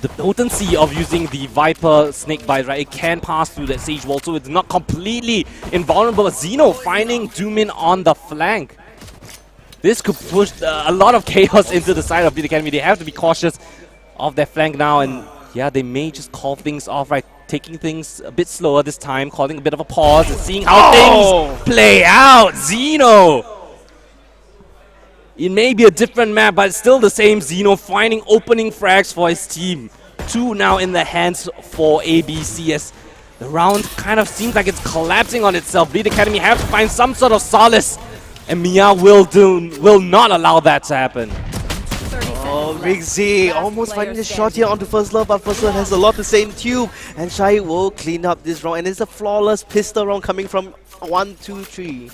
potency of using the Viper Snake Bite, right? It can pass through that Sage wall, so it's not completely invulnerable. Xeno finding Doomin on the flank. This could push a lot of chaos into the side of the Academy. They have to be cautious of their flank now, and yeah, they may just call things off, right? Taking things a bit slower this time, calling a bit of a pause and seeing how things play out. Xeno! It may be a different map, but it's still the same Xeno finding opening frags for his team. 2 now in the hands for ABC as the round kind of seems like it's collapsing on itself. Bleed Academy have to find some sort of solace, and Mia will not allow that to happen. Oh, Rixie almost finding the shot here onto First Love, but First Love has a lot to say in Tube, and Shai will clean up this round, and it's a flawless pistol round coming from 1, 2, 3.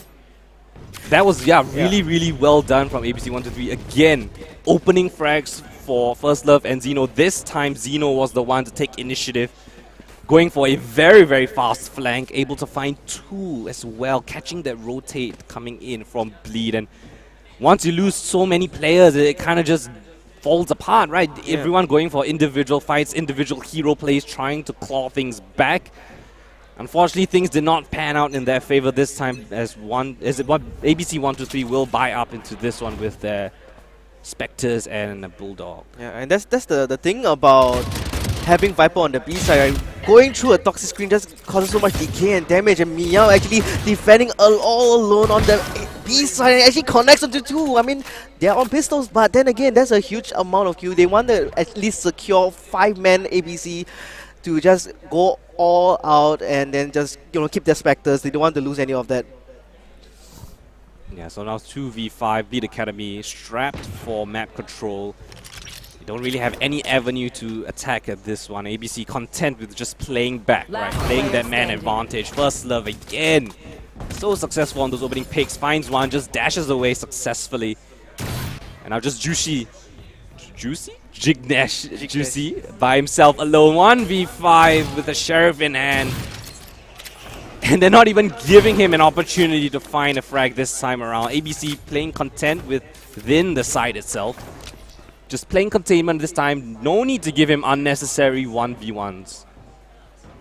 That was, really well done from ABC 123. Again, opening frags for First Love and Xeno. This time, Xeno was the one to take initiative, going for a very fast flank, able to find 2 as well, catching that rotate coming in from Bleed. And once you lose so many players, it kind of just falls apart, right? Yeah. Everyone going for individual fights, individual hero plays, trying to claw things back. Unfortunately, things did not pan out in their favor this time, as ABC 123 will buy up into this one with their Spectres and a Bulldog. Yeah, and that's the thing about having Viper on the B side, right? Going through a toxic screen just causes so much decay and damage, and Meow actually defending all alone on the B side and actually connects onto 2. I mean, they're on pistols, but then again, that's a huge amount of kill. They want to at least secure 5-man ABC to just go all out and then just, you know, keep their Spectres. They don't want to lose any of that. Yeah, so now 2v5, Bleed Academy strapped for map control. They don't really have any avenue to attack at this one. ABC content with just playing back, right? Playing that man advantage. First Love again. So successful on those opening picks. Finds one, just dashes away successfully. And now just Juicy by himself alone. 1v5 with the Sheriff in hand. And they're not even giving him an opportunity to find a frag this time around. ABC playing content within the side itself. Just playing containment this time. No need to give him unnecessary 1v1s.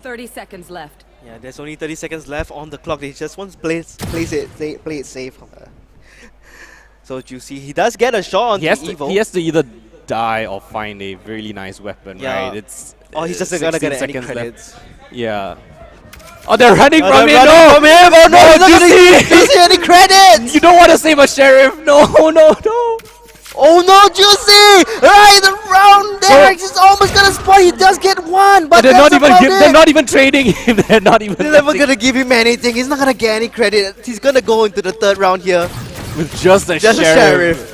30 seconds left. Yeah, there's only 30 seconds left on the clock. They just want to play it safe. So Juicy, he does get a shot on Evo. He has to either die or find a really nice weapon, Yeah. right? It's He's just gonna get any 16 seconds credits. left. Yeah. Oh, they're running from him! They're running No! from him! Oh no, he's not Juicy! gonna see any credits! You don't want to save a Sheriff! No! Oh no, Juicy! Right, the round there! He's almost gonna spoil. He does get one, but They're not that's even about it. they're not even trading him. They're not even. They're never gonna give him anything. He's not gonna get any credit. He's gonna go into the 3rd round here. with just a Just Sheriff. a Sheriff.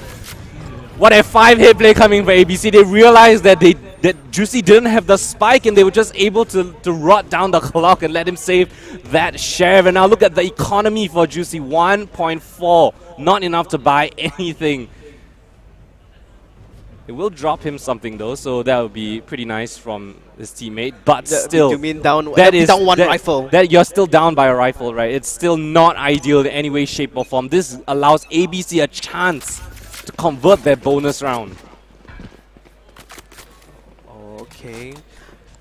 What a 5-hit play coming for ABC. They realized that they that Juicy didn't have the spike and they were just able to rot down the clock and let him save that share. And now look at the economy for Juicy, 1.4. Not enough to buy anything. It will drop him something though, so that would be pretty nice from his teammate. But still, you mean down down one rifle? That you're still down by a rifle, right? It's still not ideal in any way, shape, or form. This allows ABC a chance to convert their bonus round. Okay.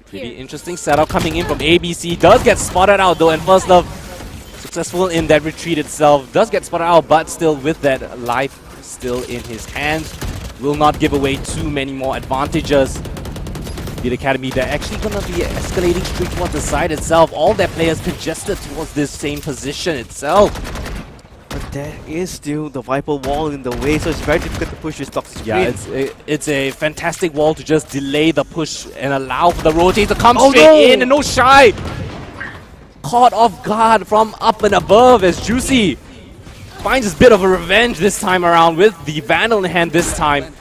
Pretty interesting setup coming in from ABC. Does get spotted out though, and First Love successful in that retreat itself. Does get spotted out, but still with that life still in his hands. Will not give away too many more advantages. The Academy, they're actually going to be escalating straight towards the side itself. All their players congested towards this same position itself. But there is still the Viper wall in the way, so it's very difficult to push this toxic Yeah, screen. it's a fantastic wall to just delay the push and allow for the rotate to come straight in, and no shy. Caught off guard from up and above as Juicy finds his bit of a revenge this time around with the Vandal in hand this time.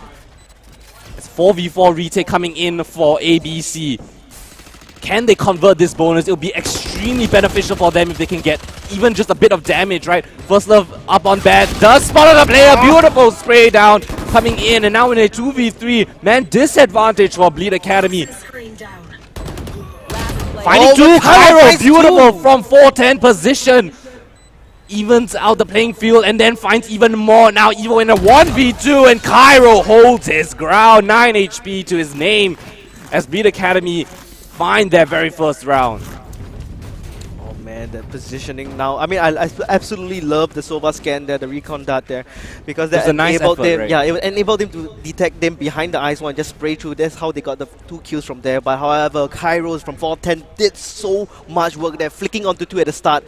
It's 4v4 retake coming in for ABC. Can they convert this bonus? It'll be extremely beneficial for them if they can get even just a bit of damage, right? First Love up on bad, does spot the player, beautiful spray down coming in, and now in a 2v3, man, disadvantage for Bleed Academy. Finding two, Cairo, beautiful from 410 position. Evens out the playing field and then finds even more. Now Evo in a 1v2 and Cairo holds his ground. 9 HP to his name as Bleed Academy find their very first round. Oh man, the positioning now. I mean, I absolutely love the Sova scan there, the recon dart there, because that enabled them. Right? Yeah, it enabled them to detect them behind the ice one, just spray through. That's how they got the 2 kills from there. But however, Kairos from 410 did so much work there, flicking onto 2 at the start.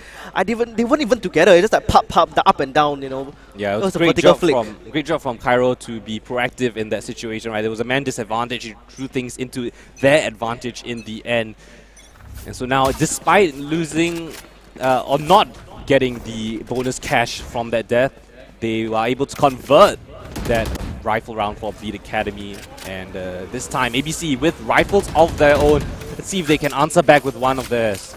They weren't even together. It's just like pop, the up and down, you know. Yeah, it was a great vertical job flick. great job from Cairo to be proactive in that situation, right? There was a man disadvantage. He drew things into their advantage in the end. And so now, despite losing or not getting the bonus cash from that death, they were able to convert that rifle round for Bleed Academy. And this time, ABC with rifles of their own. Let's see if they can answer back with one of theirs.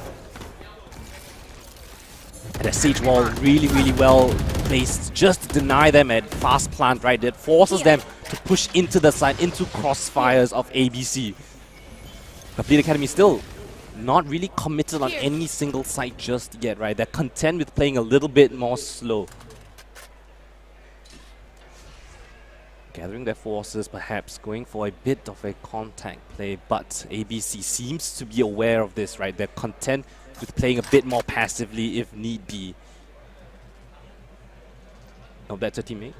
And the siege wall really, really well placed just to deny them at fast plant, right? That forces them to push into the side, into crossfires of ABC. But Bleed Academy still not really committed on any single site just yet, right? They're content with playing a little bit more slow. Gathering their forces, perhaps going for a bit of a contact play, but ABC seems to be aware of this, right? They're content with playing a bit more passively if need be. Oh, that's a teammate?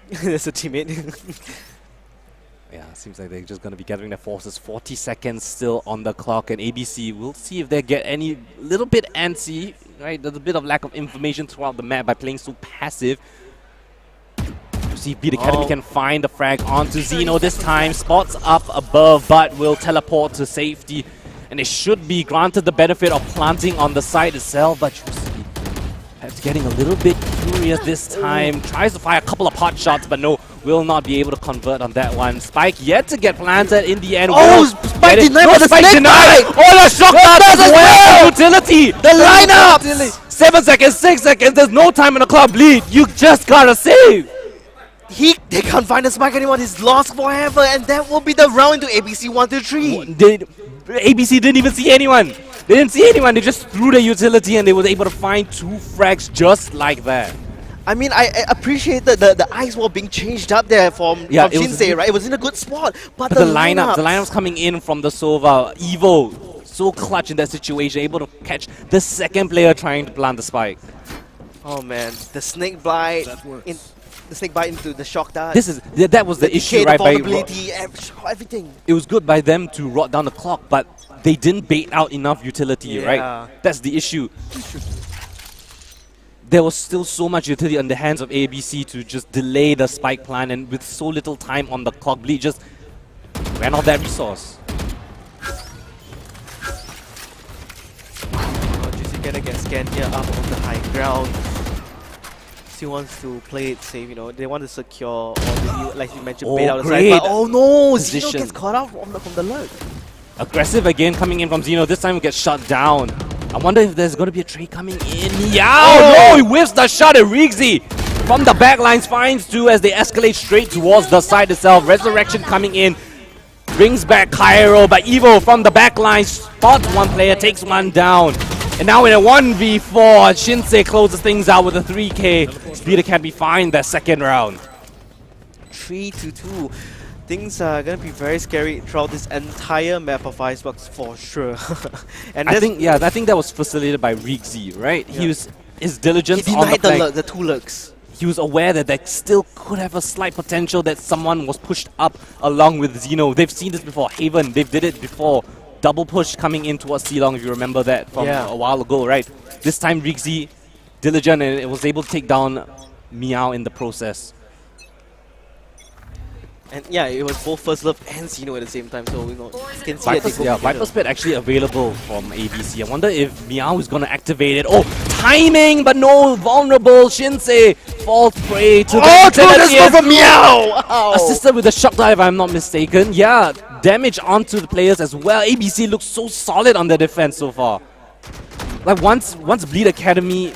That's a teammate. Yeah, seems like they're just going to be gathering their forces. 40 seconds still on the clock, and ABC will see if they get any little bit antsy, right? There's a bit of lack of information throughout the map by playing so passive. To see if Bleed Academy can find the frag onto Zeno this time. Spots up above, but will teleport to safety. And they should be granted the benefit of planting on the side itself, but Juicy perhaps getting a little bit curious this time. Tries to fire a couple of pot shots, but no, will not be able to convert on that one. Spike yet to get planted in the end. Oh, Spike denied for the Spike snake denied! bite! Oh, the shock dart as well! Utility! The lineup! 7 seconds, 6 seconds, there's no time on the clock. Bleed, you just gotta save! They can't find the spike anymore. He's lost forever, and that will be the round into ABC 1-3. ABC didn't even see anyone. They didn't see anyone. They just threw the utility, and they were able to find 2 frags just like that. I mean, I appreciate the ice wall being changed up there from Shinsei, right? It was in a good spot, but the lineups coming in from the Sova. Evo, so clutch in that situation, able to catch the second player trying to plant the spike. Oh man, the snake bite. The snake bite into the shock dart. That was the issue, right? Vulnerability, everything. It was good by them to rot down the clock, but they didn't bait out enough utility, right? That's the issue. There was still so much utility on the hands of ABC to just delay the spike plan, and with so little time on the clock, Bleed just ran out that resource. Juicy gonna get scanned here up on the high ground. Still wants to play it safe, you know. They want to secure, or maybe, like you mentioned, Oh, bait out the great side. But oh no, Zeno position. gets caught out from the lurk. Aggressive again coming in from Zeno. This time we get shut down. I wonder if there's going to be a trade coming in. Yeah, no, he whiffs the shot at Riggsy. From the back lines, finds two as they escalate straight towards the side itself. Resurrection coming in. Brings back Cairo, but Evo from the back line spots one player, takes one down. And now in a 1v4, Shinsei closes things out with a 3K. Speed Academy find their second round. 3-2. Things are gonna be very scary throughout this entire map of Icebox for sure. And I think that was facilitated by Riggsy, right? Yeah. He was his diligence he on the denied flank. the two lurks. He was aware that there still could have a slight potential that someone was pushed up along with Zeno. They've seen this before. Haven, they've did it before. Double push coming in towards Silong, if you remember that from a while ago, right? This time Riggsy, diligent, and it was able to take down Meow in the process. And yeah, it was both First Love and Zeno at the same time, so you know, you can see that they go together. Viper Spit actually available from ABC. I wonder if Meow is going to activate it. Oh, timing, but no, vulnerable. Shinsei falls prey to the from Meow! Wow. assisted with a shock dive, if I'm not mistaken. Yeah, damage onto the players as well. ABC looks so solid on their defense so far. Like once Bleed Academy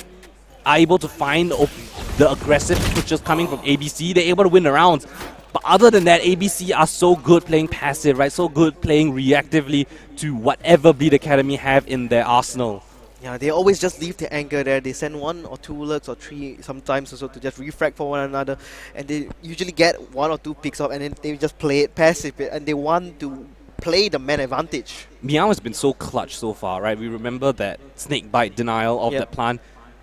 are able to find the aggressive switches coming from ABC, they're able to win the rounds. But other than that, ABC are so good playing passive, right? So good playing reactively to whatever Bleed Academy have in their arsenal. Yeah, they always just leave the anchor there. They send 1 or 2 lurks or 3 sometimes also to just refrag for one another. And they usually get 1 or 2 picks up and then they just play it passive. And they want to play the man advantage. Meow has been so clutch so far, right? We remember that snake bite denial of Yep. that plant.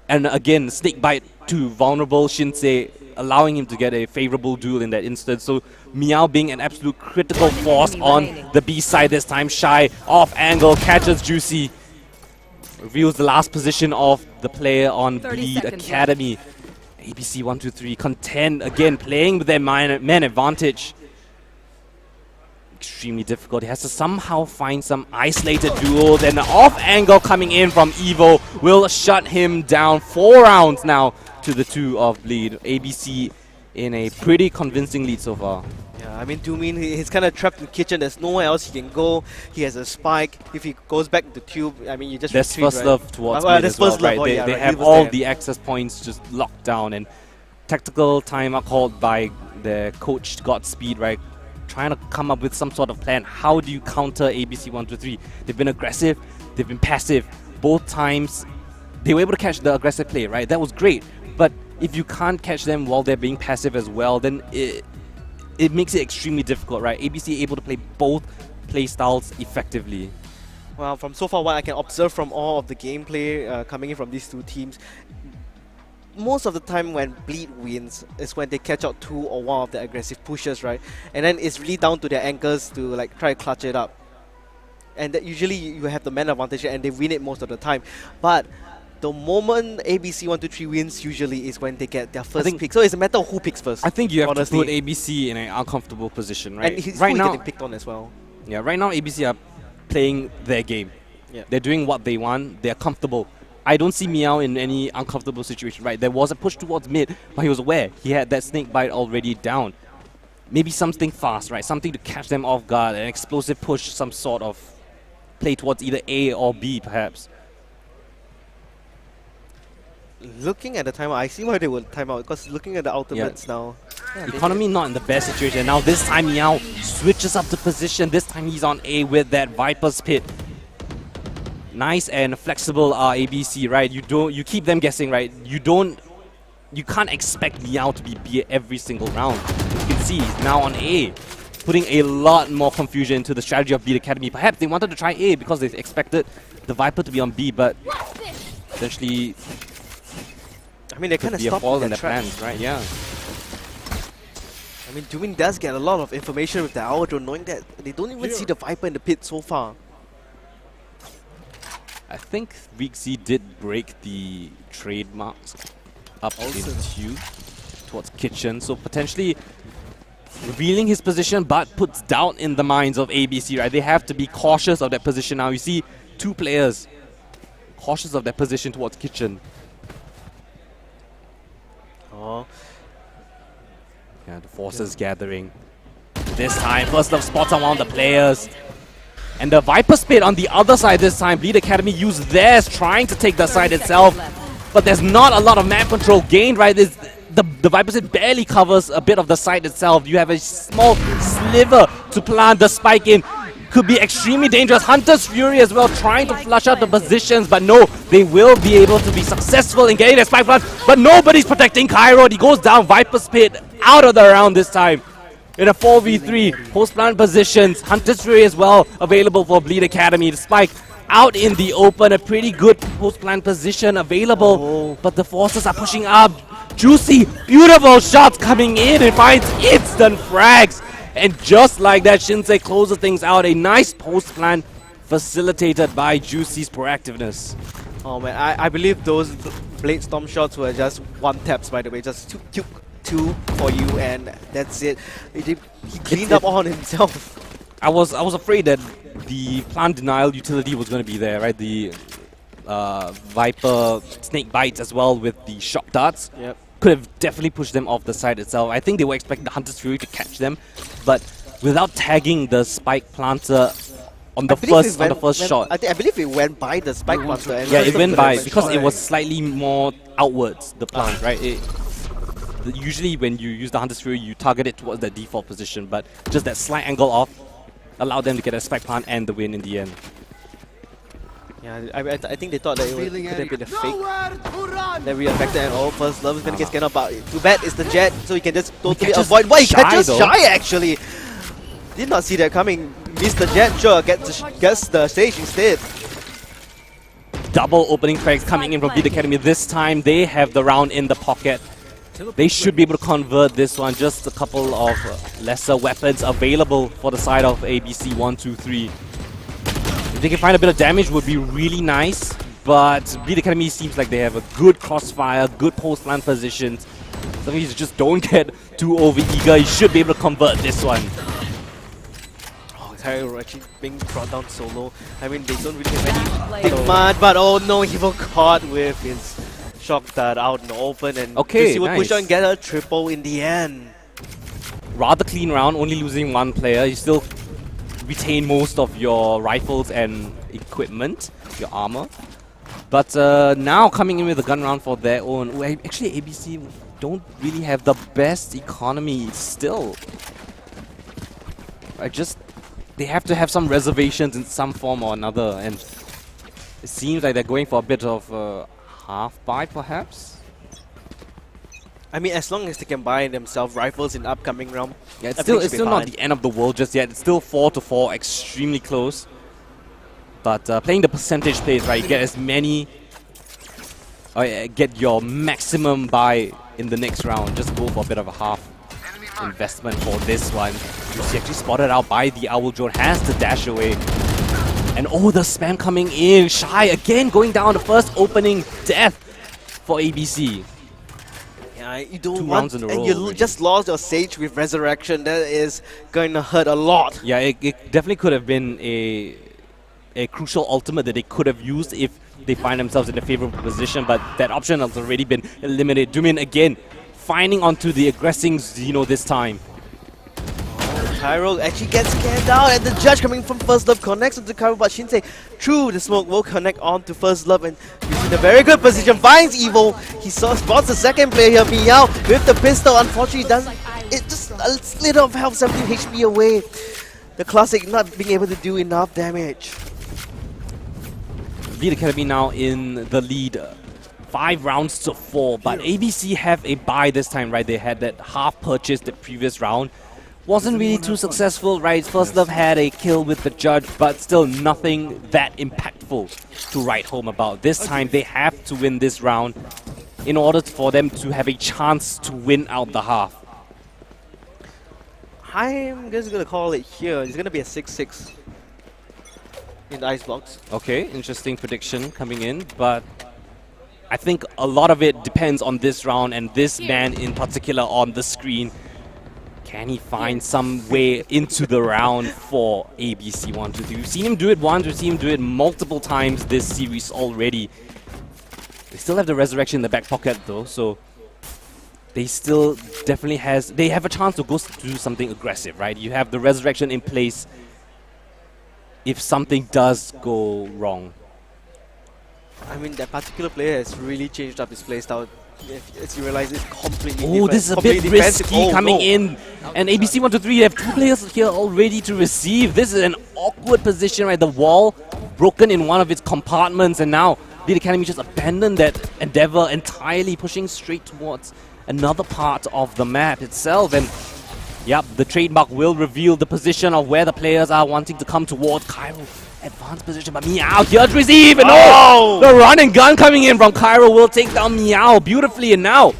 And again, snake bite to vulnerable Shinsei, allowing him to get a favorable duel in that instance. So Meow being an absolute critical force on the B side this time. Shy, off angle, catches Juicy. Reveals the last position of the player on 30 Bleed seconds Academy. ABC 1-2-3 content again, playing with their man advantage. Extremely difficult. He has to somehow find some isolated duels, and an off angle coming in from Evo will shut him down. 4 rounds now to the 2 of Bleed. ABC in a pretty convincing lead so far. Yeah, I mean, Doomin, he's kind of trapped in the kitchen. There's nowhere else he can go. He has a spike. If he goes back to Tube, I mean, you just There's retreat, First right? Love towards well, mid there's as well, First Love, right? oh, They yeah, right, he have was all there. the access points just locked down, and tactical timeout called by their coach Godspeed, right? Trying to come up with some sort of plan. How do you counter ABC 1-2-3? They've been aggressive, they've been passive. Both times they were able to catch the aggressive play, right? That was great. But if you can't catch them while they're being passive as well, then it makes it extremely difficult, right? ABC able to play both play styles effectively. Well, from so far what I can observe from all of the gameplay coming in from these two teams, most of the time when Bleed wins is when they catch out 2 or 1 of the aggressive pushes, right? And then it's really down to their anchors to like try to clutch it up. And that usually you have the man advantage and they win it most of the time. But the moment ABC 1-2-3 wins usually is when they get their first pick. So it's a matter of who picks first. I think you have honestly. to put ABC in an uncomfortable position, right? And he's right now, getting picked on as well. yeah, right now ABC are playing their game. Yeah. They're doing what they want. They're comfortable. I don't see Meow in any uncomfortable situation, right? There was a push towards mid, but he was aware. He had that snake bite already down. Maybe something fast, right? Something to catch them off guard, an explosive push, some sort of play towards either A or B, perhaps. Looking at the timeout, I see why they would time out, because looking at the ultimates now. Yeah, Economy not in the best situation. Now this time Meow switches up the position. This time he's on A with that Viper's Pit. Nice and flexible ABC, right? You keep them guessing, right? You can't expect Meow to be B every single round. You can see he's now on A, putting a lot more confusion into the strategy of Bleed Academy. Perhaps they wanted to try A because they expected the Viper to be on B, but essentially I mean, they kind of be a stopped fall their in their tracks. plans, right? Yeah. I mean, Doomin does get a lot of information with the Hour Drone, knowing that they don't even see the Viper in the pit so far. I think Riggsy did break the trademarks up into towards Kitchen, so potentially revealing his position, but puts doubt in the minds of ABC, right? They have to be cautious of that position now. You see 2 players cautious of their position towards Kitchen. Oh, Yeah, the forces gathering. This time, First Love spots on one of the players. And the Viper Spit on the other side this time. Bleed Academy used theirs, trying to take the side itself. But there's not a lot of map control gained, right? The Viper Spit barely covers a bit of the side itself. You have a small sliver to plant the spike in. Could be extremely dangerous. Hunter's Fury as well, trying to flush out the positions, but no, they will be able to be successful in getting the spike plant. But nobody's protecting Cairo. He goes down. Viper's Pit out of the round this time. In a 4v3, post-plant positions. Hunter's Fury as well, available for Bleed Academy. The spike out in the open, a pretty good post-plant position available, but the forces are pushing up. Juicy, beautiful shots coming in. It finds instant frags. And just like that, Shinsei closes things out. A nice post-plant facilitated by Juicy's proactiveness. oh man, I believe those Blade Storm shots were just one taps, by the way. Just two for you, and that's it. He cleaned up on himself. I was afraid that the plant denial utility was going to be there, right? The Viper snake bites as well with the shock darts. Yep. Could have definitely pushed them off the side itself. I think they were expecting the Hunter's Fury to catch them, but without tagging the spike planter on the first shot. I believe it went by the spike planter. And Yeah, it went by shot. because it was slightly more outwards, the plant, right? Usually when you use the Hunter's Fury, you target it towards the default position, but just that slight angle off allowed them to get a spike plant and the win in the end. Yeah, I think they thought that it could have been a fake. That re-affected, and all First Love is going to get scanned out, but too bad it's the Jet, so he can just totally avoid. Why, he catches Shy actually! Did not see that coming. Missed the Jet, sure, gets the stage instead. Double opening frags coming in from Beat Academy. This time they have the round in the pocket. They should be able to convert this one. Just a couple of lesser weapons available for the side of ABC 1-2-3. If they can find a bit of damage, would be really nice. But Beat Academy seems like they have a good crossfire, good post-plant positions. So you just don't get too over-eager. You should be able to convert this one. Oh, Tyro actually being brought down solo. I mean, they don't really have any demand, but oh no, he was caught with his shock dart out in the open, and he will push on and get a triple in the end. Rather clean round, only losing one player. You still retain most of your rifles and equipment, your armor. But now coming in with a gun round for their own. Actually, ABC don't really have the best economy still. They have to have some reservations in some form or another, and it seems like they're going for a bit of half buy, perhaps. I mean, as long as they can buy themselves rifles in the upcoming round. Yeah, it's still not the end of the world just yet. It's still 4-4, extremely close. But playing the percentage plays, right, you get as many, get your maximum buy in the next round. Just go for a bit of a half investment for this one. Juicy actually spotted out by the Owl Drone, has to dash away. And oh, the spam coming in. Shy again going down, the first opening death for ABC. Yeah, you don't 2 want, rounds in a row and you already. just lost your Sage with Resurrection. That is going to hurt a lot. Yeah, it definitely could have been a crucial ultimate that they could have used if they find themselves in a favorable position, but that option has already been eliminated. Doomin again, finding onto the aggressing Xeno this time. Cairo actually gets scanned out, and the judge coming from First Love connects onto Cairo, but Shinsei through the smoke will connect on to First Love, and he's in a very good position, finds Evil. He spots the second player here, Meow with the pistol. Unfortunately, it just a slither of health, 17 HP away. The Classic not being able to do enough damage. Beat Academy now in the lead, 5-4, but ABC have a buy this time, right? They had that half purchase the previous round. Wasn't really too successful, right? First Love had a kill with the judge, but still nothing that impactful to write home about. This time they have to win this round in order for them to have a chance to win out the half. I'm just going to call it here. It's going to be a 6-6 in the Icebox. Okay, interesting prediction coming in, but I think a lot of it depends on this round and this man in particular on the screen. Can he find some way into the round for ABC 1-2-3? We've seen him do it once, we've seen him do it multiple times this series already. They still have the Resurrection in the back pocket though, so they still definitely they have a chance to go do something aggressive, right? You have the resurrection in place if something does go wrong. I mean, that particular player has really changed up his playstyle. As you realize, it's completely Oh, different. this is a Completely bit defensive. risky Oh, coming no. in. And ABC 123, they have two players here all ready to receive. This is an awkward position, right? The wall broken in one of its compartments, and now Lead Academy just abandoned that endeavor entirely, pushing straight towards another part of the map itself. And yep, the trademark will reveal the position of where the players are wanting to come towards. Cairo, advanced position, but Meow here to receive. And Oh! the run and gun coming in from Cairo will take down Meow beautifully. And now,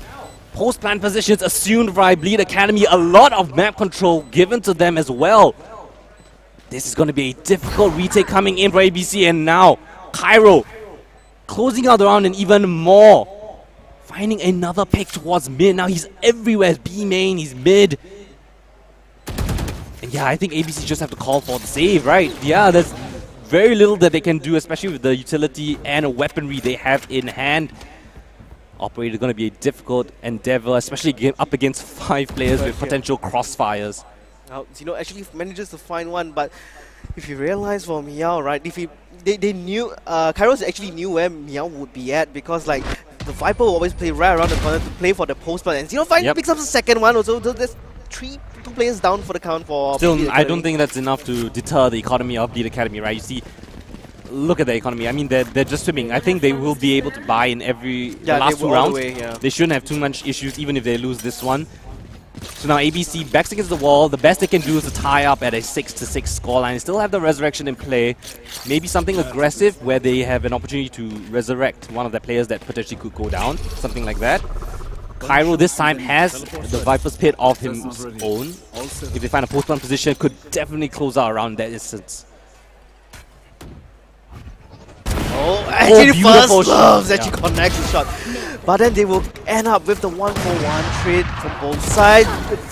post-plant positions assumed by Bleed Academy. A lot of map control given to them as well. This is going to be a difficult retake coming in for ABC. And now, Cairo closing out the round and even more. Finding another pick towards mid. Now he's everywhere. B main, he's mid. And yeah, I think ABC just have to call for the save, right? Yeah, there's very little that they can do, especially with the utility and weaponry they have in hand. Operator going to be a difficult endeavor, especially up against 5 players with potential crossfires. Now, Zeno actually manages to find one, but if you realize for Meow, right, if they knew, Kairos actually knew where Meow would be at, because like the Viper will always play right around the corner to play for the post plant, and Zeno finally picks up the second one. Also, there's two players down for the count for. Still, I don't think that's enough to deter the economy of Bleed Academy, right? You see, look at the economy. I mean, they're just swimming. I think they will be able to buy in the last 2 rounds. They shouldn't have too much issues, even if they lose this one. So now ABC backs against the wall. The best they can do is to tie up at a 6-6 scoreline. Still have the resurrection in play. Maybe something aggressive where they have an opportunity to resurrect one of their players that potentially could go down. Something like that. Cairo this time has the Viper's Pit of his own. If they find a post-plant position, could definitely close out around that distance. Oh, actually beautiful first loves actually connects the shot. But then they will end up with the 1-for-1 trade from both sides.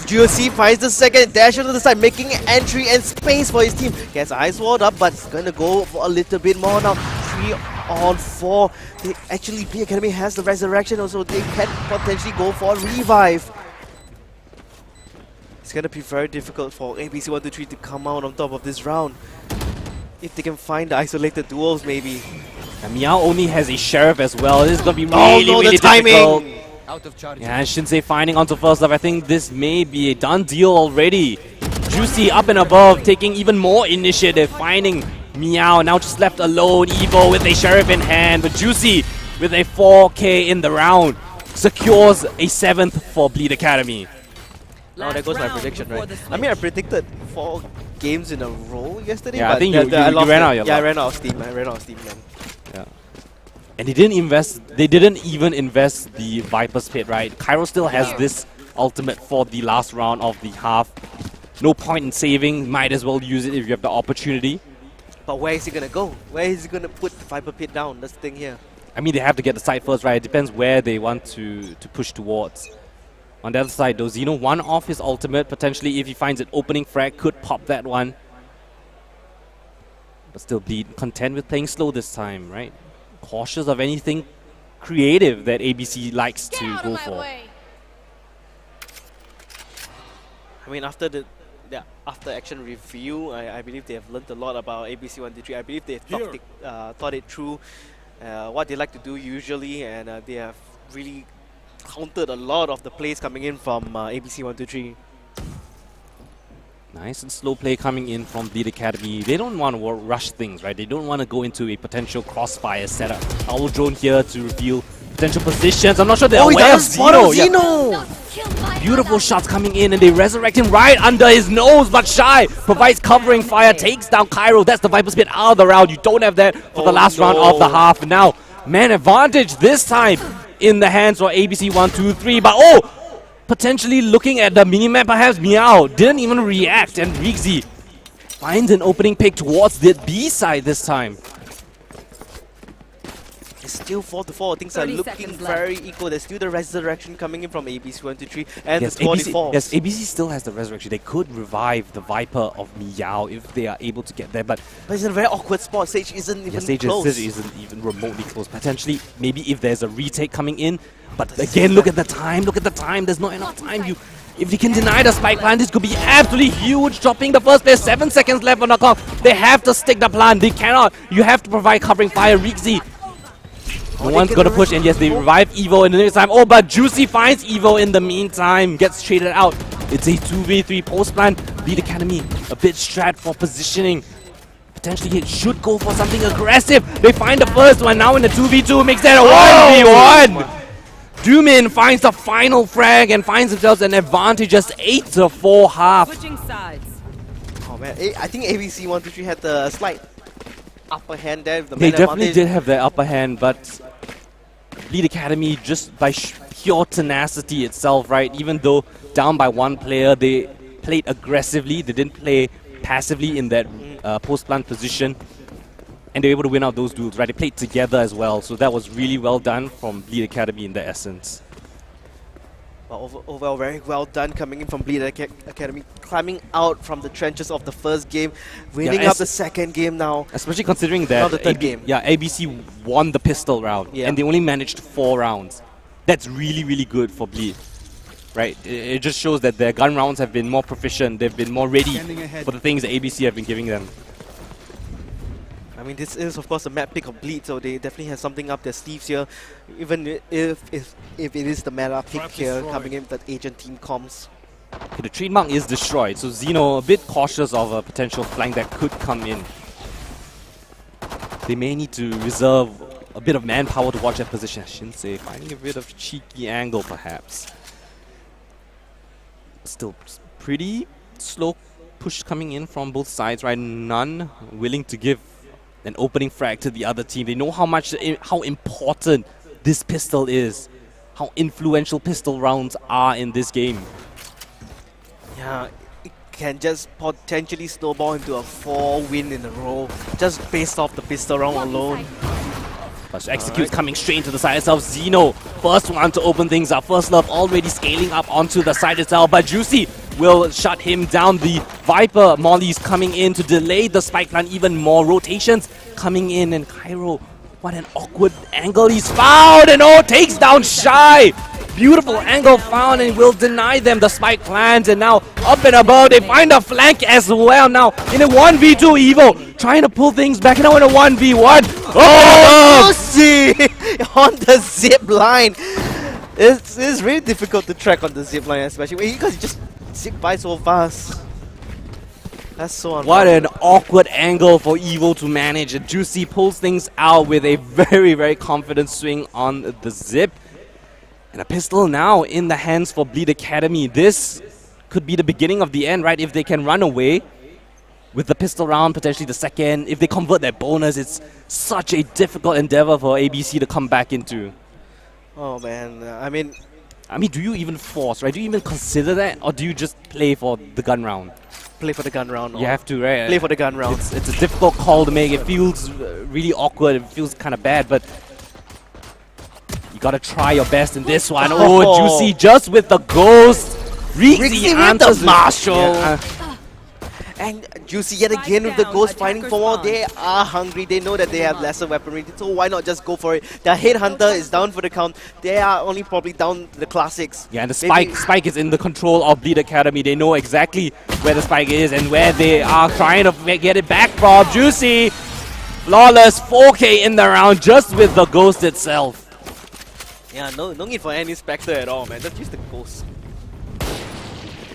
GOC finds the second, dash onto the side, making entry and space for his team. Gets Ice Walled up, but it's going to go for a little bit more now. 3 on 4. They actually, B Academy has the resurrection also. They can potentially go for a revive. It's going to be very difficult for ABC 123 to come out on top of this round. If they can find the isolated duels, maybe. And Meow only has a Sheriff as well. This is going to be really the timing! difficult. Yeah, and Shinsei finding onto first love. I think this may be a done deal already. Juicy up and above, taking even more initiative, finding Meow. Now just left alone. Evo with a Sheriff in hand, but Juicy with a 4K in the round secures a 7th for Bleed Academy. Now there goes my prediction, right? I mean, I predicted 4 games in a row yesterday. Yeah, but I think you lost ran it. out of your Yeah, I luck. ran out of steam. Man. Yeah. And they didn't invest, they didn't even invest the Viper's Pit, right? Cairo still has this ultimate for the last round of the half. No point in saving, might as well use it if you have the opportunity. But where is he gonna go? Where is he gonna put the Viper Pit down? That's the thing here. I mean, they have to get the side first, right? It depends where they want to push towards. On the other side, though, Zeno one off his ultimate. Potentially, if he finds an opening frag, could pop that one. But still be content with playing slow this time, right? Cautious of anything creative that ABC likes to go for. I mean, after the after-action review, I believe they have learned a lot about ABC 123. I believe they have thought it through, what they like to do usually, and they have really countered a lot of the plays coming in from ABC 123. Nice and slow play coming in from Bleed Academy. They don't want to rush things, right? They don't want to go into a potential crossfire setup. Owl drone here to reveal potential positions. I'm not sure they're aware of Zeno. Zeno! Beautiful shots coming in, and they resurrect him right under his nose, but Shy provides covering fire, takes down Cairo. That's the Viper's Pit out of the round. You don't have that for the last round of the half. Now, man advantage this time in the hands for ABC 123, but potentially looking at the minimap, perhaps Meow didn't even react, and Rigzy finds an opening pick towards the B side this time. it's still 4-4. Things are 30 looking seconds left. very equal. There's still the resurrection coming in from ABC 123 and Yes, the 24. yes, ABC still has the resurrection. They could revive the Viper of Miao if they are able to get there, but But it's in a very awkward spot. Sage isn't even close. Sage isn't even remotely close. Potentially, maybe if there's a retake coming in, but again, look at the time. Look at the time. There's not enough time. If they can deny the spike plant, this could be absolutely huge. Dropping the first player, 7 seconds left on the clock. They have to stick the plant. They cannot. You have to provide covering fire. Rixie. No one's gonna push, and yes, they revive Evo in the next time. Oh, but Juicy finds Evo in the meantime. Gets traded out. It's a 2v3 post plant. Lead Academy a bit strat for positioning. Potentially it should go for something aggressive. They find the first one. Now in the 2v2 makes that a 1v1. Doomin finds the final frag and finds themselves an advantage, just 8-4 half. Switching sides. Oh man, I think ABC 123 had the slight upper hand there. The They man definitely advantage. did have their upper hand, but Lead Academy, just by pure tenacity itself, right? Even though down by one player, they played aggressively. They didn't play passively in that post-plant position. And they were able to win out those duels, right? They played together as well, so that was really well done from Bleed Academy in their essence. Well, overall, very well done coming in from Bleed Academy, climbing out from the trenches of the first game, winning up the second game now. Especially considering that Now the third game. Yeah, ABC won the pistol round, and they only managed 4 rounds. That's really, really good for Bleed, right? It just shows that their gun rounds have been more proficient, they've been more ready for the things that ABC have been giving them. I mean, this is of course a map pick of Bleed, so they definitely have something up their sleeves here. Even if it is the meta pick here coming in with that agent team comms. Okay, the trademark is destroyed, so Xeno a bit cautious of a potential flank that could come in. They may need to reserve a bit of manpower to watch that position. I shouldn't say, finding a bit of cheeky angle perhaps. Still pretty slow push coming in from both sides, right? None willing to give an opening frag to the other team. They know how important this pistol is, how influential pistol rounds are in this game. Yeah, it can just potentially snowball into a 4-win in a row, just based off the pistol round alone. But Execute's coming straight into the side itself. Xeno, first one to open things up. First Love already scaling up onto the side itself, but Juicy will shut him down. The Viper Molly's coming in to delay the spike plant even more. Rotations coming in, and Cairo, what an awkward angle he's found, and takes down Shy. Beautiful angle found, and will deny them the spike plant. And now up and above, they find a flank as well. Now in a 1v2, Evo trying to pull things back. Now in a 1v1. Lucy on the zip line. It's really difficult to track on the zip line, especially because you just zip by so fast. That's so unfortunate. What an awkward angle for Evo to manage. Juicy pulls things out with a very, very confident swing on the zip. And a pistol now in the hands for Bleed Academy. This could be the beginning of the end, right? If they can run away with the pistol round, potentially the second. If they convert their bonus, it's such a difficult endeavor for ABC to come back into. Oh man, I mean, do you even force, right? Do you even consider that? Or do you just play for the gun round? play for the gun round. You have to, right? Play for the gun round. It's a difficult call to make. It feels really awkward. It feels kind of bad, but you gotta try your best in this one. Oh, Juicy just with the ghost. Rixie answers the Marshall. Yeah, and Juicy yet again with the ghost finding for more. They are hungry. They know that they have lesser weaponry, so why not just go for it? The Headhunter is down for the count. They are only probably down to the classics. Yeah, and the spike is in the control of Bleed Academy. They know exactly where the spike is and where they are trying to get it back from. Juicy, flawless 4K in the round just with the ghost itself. Yeah, no need for any Spectre at all, man. Just use the ghost.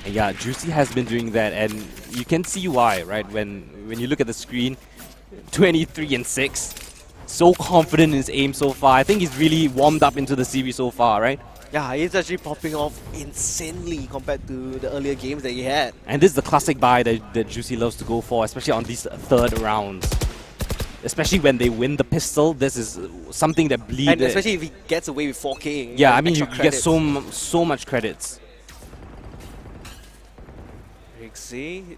And yeah, Juicy has been doing that, and you can see why, right? When you look at the screen, 23-6, so confident in his aim so far. I think he's really warmed up into the series so far, right? Yeah, he's actually popping off insanely compared to the earlier games that he had. And this is the classic buy that Juicy loves to go for, especially on these third rounds. Especially when they win the pistol, this is something that Bleed... And especially if he gets away with 4K. Yeah, I mean, you get so much credits. Rixie.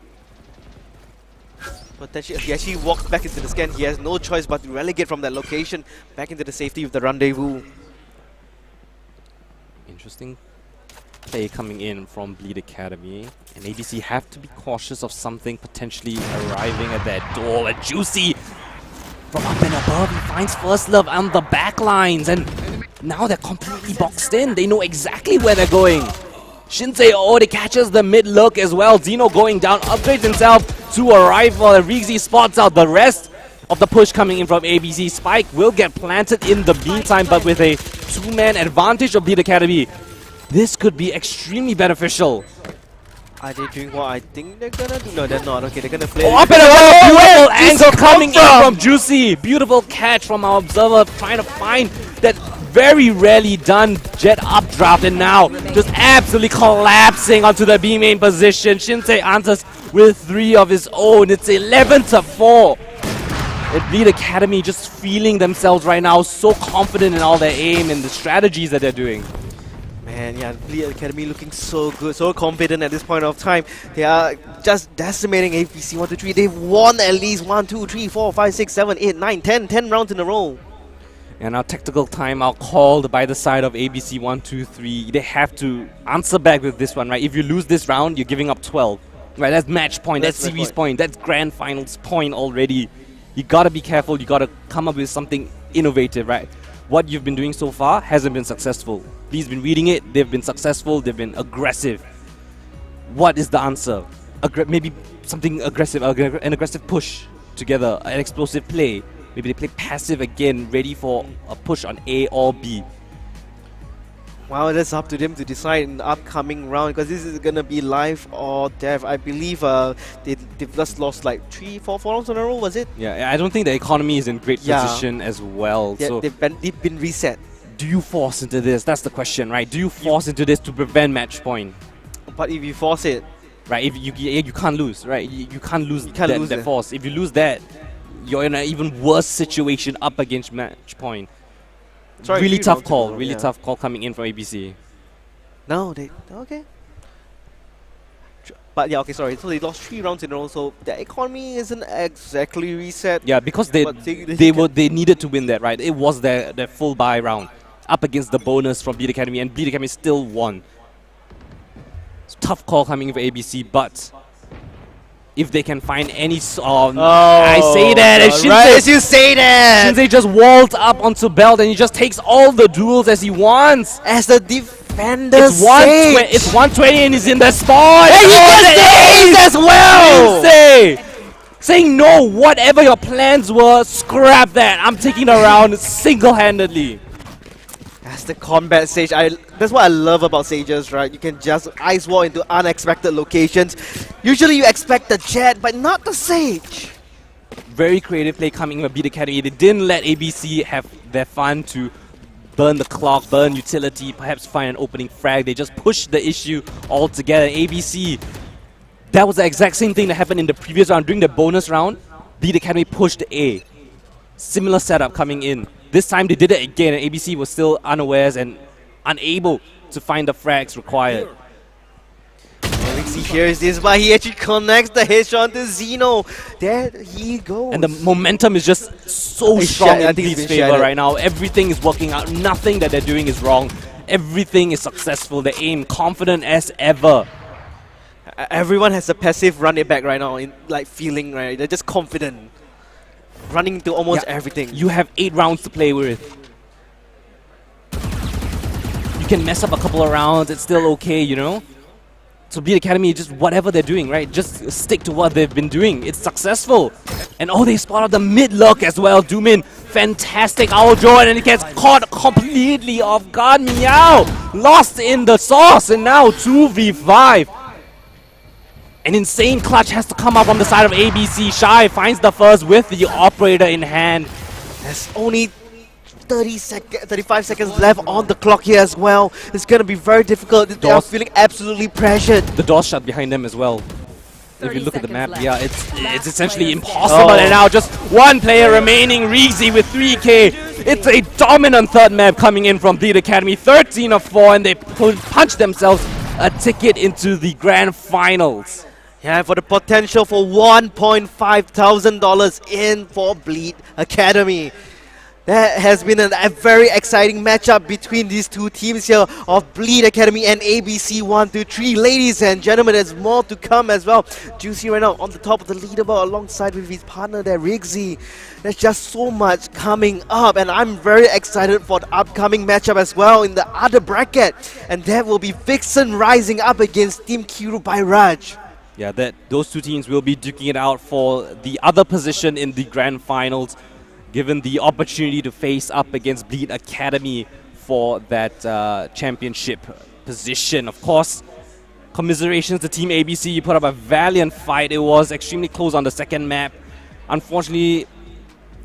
Potentially, he actually walks back into the scan. He has no choice but to relegate from that location back into the safety of the rendezvous. Interesting play coming in from Bleed Academy. And ABC have to be cautious of something potentially arriving at that door. But Juicy from up and above, he finds First Love on the back lines. And now they're completely boxed in. They know exactly where they're going. Shinsei already catches the mid look as well. Zeno going down, upgrades himself to a rifle. Rigzy spots out the rest of the push coming in from ABC. Spike will get planted in the meantime, but with a two-man advantage of Bleed Academy, this could be extremely beneficial. Are they doing what I think they're gonna do? No, they're not. Okay, they're gonna play. Oh, up and above! Beautiful angle coming in from Juicy. Beautiful catch from our observer, trying to find that very rarely done jet updraft, and now just absolutely collapsing onto the B main position. Shinsei answers with 3 of his own. It's 11-4. Bleed Academy just feeling themselves right now, so confident in all their aim and the strategies that they're doing. Man, yeah, Bleed Academy looking so good, so confident at this point of time. They are just decimating APC 1, 2, 3. They've won at least 1, 2, 3, 4, 5, 6, 7, 8, 9, 10 rounds in a row. And our tactical timeout called by the side of ABC 1, 2, 3. They have to answer back with this one, right? If you lose this round, you're giving up 12. Right, that's match point, that's series point, that's grand finals point already. You gotta be careful, you gotta come up with something innovative, right? What you've been doing so far hasn't been successful. Lee's been reading it, they've been successful, they've been aggressive. What is the answer? Maybe something aggressive, an aggressive push together, an explosive play. Maybe they play passive again, ready for a push on A or B. Wow, that's up to them to decide in the upcoming round, because this is gonna be life or death. I believe they've just lost like 3, 4 rounds in a row, was it? Yeah, I don't think the economy is in great position as well. Yeah, so they've been reset. do you force into this? That's the question, right? Do you force into this to prevent match point? But if you force it, right? If you can't lose, right? You can't lose lose that it. force. If you lose that, you're in an even worse situation up against match point. sorry, Really 3 tough rounds in a call. row, Really yeah. tough call coming in from ABC. No, they okay. But yeah, okay, sorry. So they lost 3 rounds in a row, so the economy isn't exactly reset. Yeah, because they But they needed to win that, right? It was their full buy round up against the bonus from Bleed Academy, and Bleed Academy still won. It's a tough call coming in for ABC, but if they can find any I say that, and Shinsei, right as you say that, Shinsei just walls up onto Belt, and he just takes all the duels as he wants. as the defender, It's 120 and he's in the spot. And he gets the ace as well. Shinsei saying no, whatever your plans were, scrap that. I'm taking the round single-handedly. That's the combat Sage. That's what I love about Sages, right? You can just ice wall into unexpected locations. Usually you expect the Jet, but not the Sage. Very creative play coming from Bleed Academy. They didn't let ABC have their fun to burn the clock, burn utility, perhaps find an opening frag. They just pushed the issue all together. ABC, that was the exact same thing that happened in the previous round. During the bonus round, Bleed Academy pushed A. Similar setup coming in. This time they did it again, and ABC was still unawares and unable to find the frags required. Alexi hears this, but he actually connects the headshot to Zeno. There he goes. And the momentum is just so It's strong I in think it's Bleed's been favor shattered. right now. Everything is working out. Nothing that they're doing is wrong. Everything is successful. They aim confident as ever. Everyone has a passive run it back right now, in like feeling, right? They're just confident. Running into almost everything. You have 8 rounds to play with. You can mess up a couple of rounds, it's still okay, you know? So Bleed Academy, just whatever they're doing, right? Just stick to what they've been doing. It's successful. And oh, they spotted the mid-look as well. Doomin, fantastic owl draw, and it gets caught completely off guard. Meow! Lost in the sauce, and now 2v5. An insane clutch has to come up on the side of ABC. Shy finds the first with the operator in hand. There's only 35 seconds left on the clock here as well. It's going to be very difficult. They are feeling absolutely pressured. The door's shut behind them as well. If you look at the map, left. yeah, it's essentially players impossible. And now just one player remaining, Reezy with 3k. It's a dominant third map coming in from Bleed Academy. 13 of 4, and they punch themselves a ticket into the grand finals. Yeah, for the potential for $1,500 in for Bleed Academy. That has been a very exciting matchup between these two teams here of Bleed Academy and ABC 123. Ladies and gentlemen, there's more to come as well. Juicy right now on the top of the leaderboard alongside with his partner there, Riggsy. There's just so much coming up, and I'm very excited for the upcoming matchup as well in the other bracket. And that will be Vixen rising up against Team Kiru by Raj. Yeah, those two teams will be duking it out for the other position in the grand finals, given the opportunity to face up against Bleed Academy for that championship position. Of course, commiserations to Team ABC. You put up a valiant fight. It was extremely close on the second map. Unfortunately,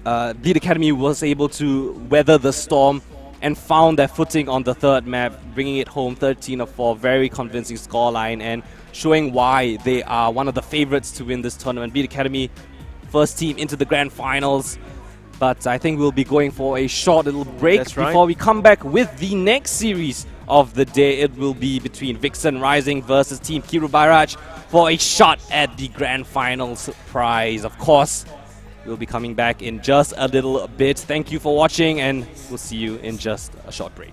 Bleed Academy was able to weather the storm and found their footing on the third map, bringing it home 13-4. Very convincing scoreline and showing why they are one of the favorites to win this tournament. Bleed Academy, first team into the grand finals. But I think we'll be going for a short little break before we come back with the next series of the day. It will be between Vixen Rising versus Team Kiru Bairaj for a shot at the grand finals prize. Of course, we'll be coming back in just a little bit. Thank you for watching, and we'll see you in just a short break.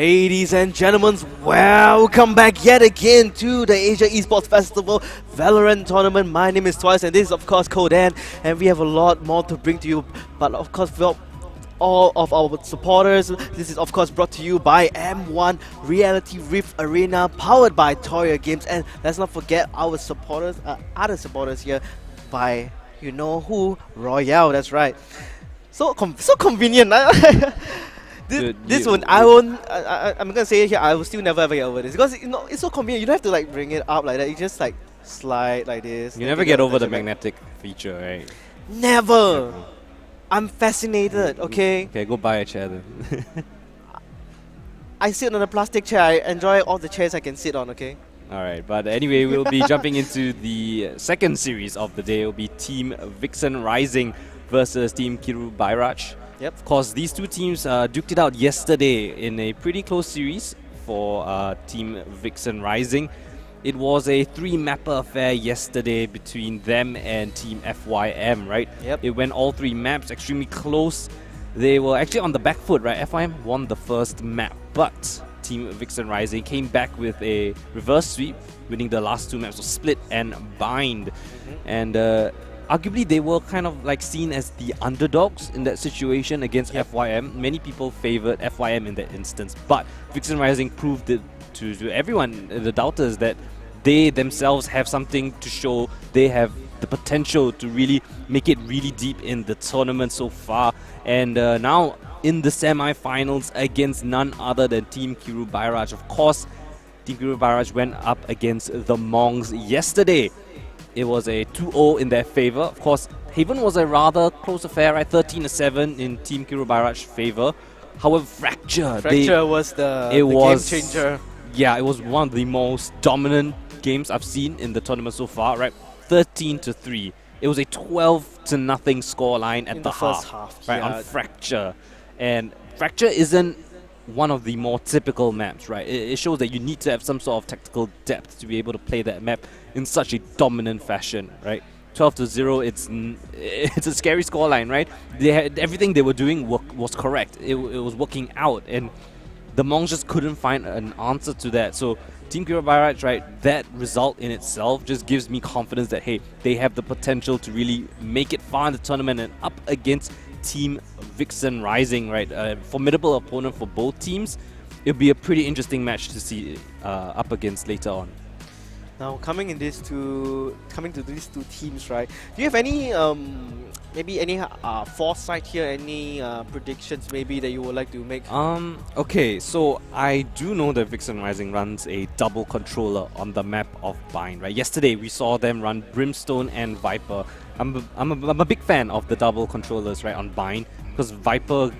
Ladies and gentlemen, welcome back yet again to the Asia Esports Festival Valorant Tournament. My name is Twice and this is of course Kodan, and we have a lot more to bring to you, but of course for all of our supporters, this is of course brought to you by M1 Reality Rift Arena, powered by Toya Games. And let's not forget our supporters, other supporters here by you know who, Royale, that's right. So convenient. This one, I'm gonna say it here, I will still never ever get over this because it's so convenient. You don't have to like bring it up like that. You just like slide like this. You never get over the magnetic feature, right? Never. I'm fascinated. Okay. Okay, go buy a chair then. I sit on a plastic chair. I enjoy all the chairs I can sit on. Okay. Alright, but anyway, we'll be jumping into the second series of the day. It'll be Team Vixen Rising versus Team Kiru Bairaj. Yep. Of course, these two teams duked it out yesterday in a pretty close series for Team Vixen Rising. It was a 3-mapper affair yesterday between them and Team FYM, right? Yep. It went all 3 maps, extremely close. They were actually on the back foot, right? FYM won the first map, but Team Vixen Rising came back with a reverse sweep, winning the last 2 maps of Split and Bind. And arguably, they were kind of like seen as the underdogs in that situation against FYM. Many people favored FYM in that instance, but Vixen Rising proved it to everyone, the doubters, that they themselves have something to show. They have the potential to really make it really deep in the tournament so far. And now in the semi-finals against none other than Team Kiru Bairaj. Of course, Team Kiru Bairaj went up against the Mongs yesterday. It was a 2-0 in their favor. Of course, Haven was a rather close affair, right? 13-7 in Team Kiru Bairaj's favor. However, Fracture was the game changer. Yeah, it was one of the most dominant games I've seen in the tournament so far, right? 13-3. It was a 12-0 scoreline at the first half, right, on Fracture. And Fracture isn't one of the more typical maps, right? It shows that you need to have some sort of tactical depth to be able to play that map in such a dominant fashion, right? 12-0, it's a scary scoreline, right? They had everything they were doing was correct. It was working out, and the Monks just couldn't find an answer to that. So Team Kiru Bairaj, right, that result in itself just gives me confidence that, hey, they have the potential to really make it far in the tournament and up against Team Vixen Rising, right? A formidable opponent for both teams. It'll be a pretty interesting match to see up against later on. Now, coming to these two teams, right? Do you have any maybe any foresight here? Any predictions maybe that you would like to make? Okay, so I do know that Vixen Rising runs a double controller on the map of Bind, right? Yesterday we saw them run Brimstone and Viper. I'm a big fan of the double controllers, right, on Bind, because Viper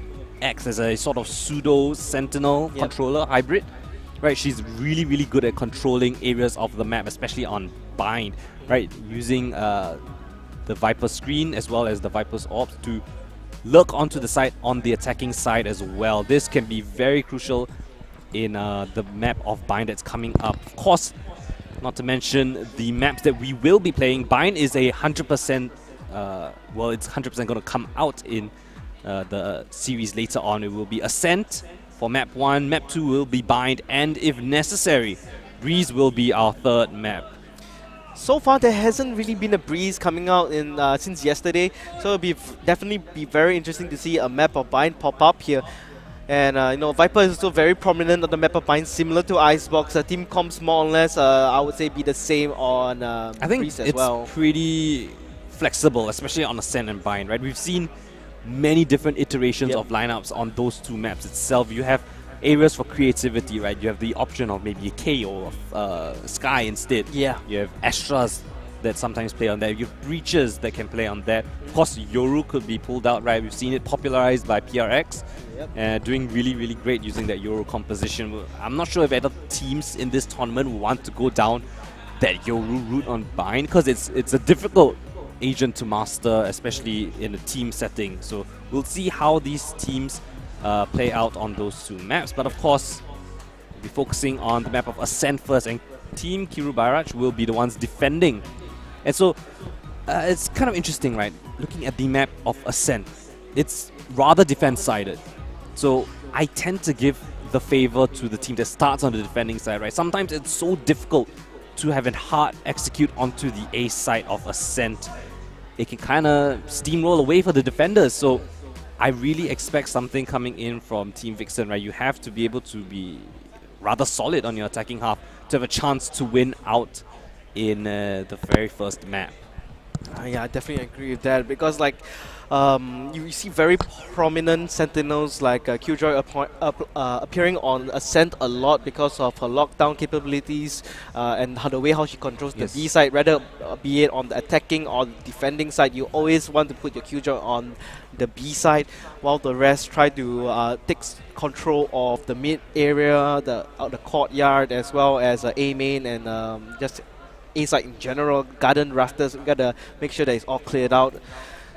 acts as a sort of pseudo Sentinel controller hybrid. Right, she's really, really good at controlling areas of the map, especially on Bind, right? Using the Viper screen as well as the Viper's orbs to lurk onto the side on the attacking side as well. This can be very crucial in the map of Bind that's coming up. Of course, not to mention the maps that we will be playing. Bind is a 100%, well, it's 100% going to come out in the series later on. It will be Ascent for map 1, map 2 will be Bind, and if necessary, Breeze will be our 3rd map. So far, there hasn't really been a Breeze coming out in since yesterday, so it'll definitely be very interesting to see a map of Bind pop up here. And you know, Viper is also very prominent on the map of Bind, similar to Icebox. Team comps more or less, I would say, be the same on I think Breeze as well. It's pretty flexible, especially on Ascent and Bind, right? We've seen many different iterations of lineups on those 2 maps itself. You have areas for creativity, right? You have the option of maybe a K or Sky instead. Yeah. You have Astras that sometimes play on that. You have Breaches that can play on that. Of course, Yoru could be pulled out, right? We've seen it popularized by PRX. Doing really, really great using that Yoru composition. I'm not sure if other teams in this tournament want to go down that Yoru route on Bind, because it's a difficult agent to master, especially in a team setting. So we'll see how these teams play out on those 2 maps. But of course, we'll be focusing on the map of Ascent first, and Team Kiru Bairaj will be the ones defending. And so it's kind of interesting, right? Looking at the map of Ascent, it's rather defense-sided. So I tend to give the favor to the team that starts on the defending side, right? Sometimes it's so difficult to have a hard execute onto the A side of Ascent. It can kind of steamroll away for the defenders. So I really expect something coming in from Team Vixen, right? You have to be able to be rather solid on your attacking half to have a chance to win out in the very first map. Yeah, I definitely agree with that because like you see very prominent sentinels like Killjoy appearing on Ascent a lot because of her lockdown capabilities and the way how she controls the B side, rather be it on the attacking or defending side. You always want to put your Killjoy on the B side while the rest try to take control of the mid area, the courtyard, as well as A main and just A side in general, garden rafters. We gotta make sure that it's all cleared out.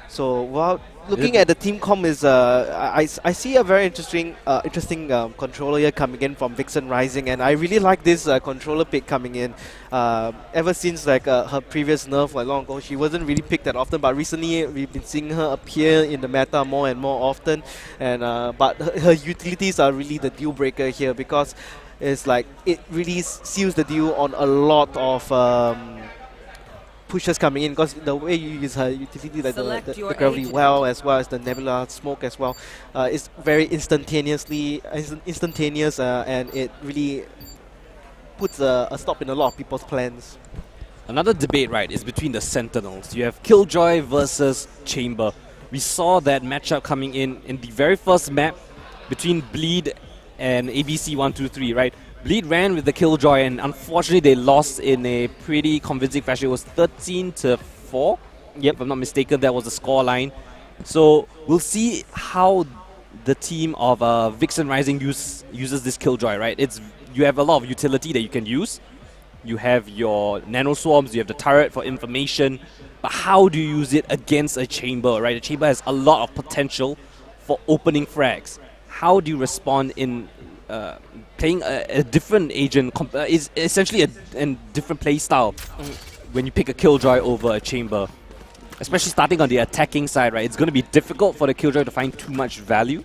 So while looking at the team com is, I see a very interesting controller here coming in from Vixen Rising, and I really like this controller pick coming in. Ever since like her previous nerf like long ago, she wasn't really picked that often, but recently we've been seeing her appear in the meta more and more often. And but her utilities are really the deal breaker here because it's like it really seals the deal on a lot of pushes coming in, because the way you use her utility, like the gravity well as well as the nebula smoke as well, is very instantaneous, and it really puts a stop in a lot of people's plans. Another debate, right, is between the Sentinels. You have Killjoy versus Chamber. We saw that matchup coming in the very first map between Bleed and ABC123, right? Bleed ran with the Killjoy, and unfortunately they lost in a pretty convincing fashion. It was 13-4. Yep, if I'm not mistaken, that was the score line. So we'll see how the team of Vixen Rising uses this Killjoy, right? You have a lot of utility that you can use. You have your nano swarms, you have the turret for information, but how do you use it against a Chamber, right? A Chamber has a lot of potential for opening frags. How do you respond in playing a different agent? Is essentially a different play style when you pick a Killjoy over a Chamber, especially starting on the attacking side, right? It's going to be difficult for the Killjoy to find too much value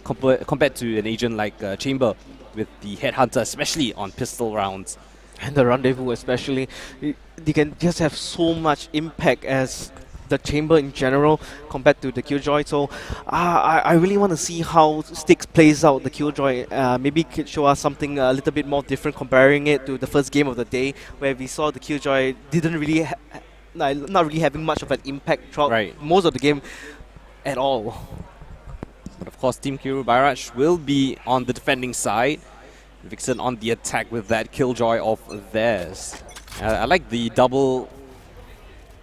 compared to an agent like Chamber with the Headhunter, especially on pistol rounds. And the Rendezvous especially, they can just have so much impact as the Chamber in general compared to the Killjoy. So I really want to see how Styx plays out the Killjoy. Maybe could show us something a little bit more different, comparing it to the first game of the day, where we saw the Killjoy didn't really not really having much of an impact throughout most of the game at all. But of course, Team Kiru Bairaj will be on the defending side. Vixen on the attack with that Killjoy of theirs. I like the double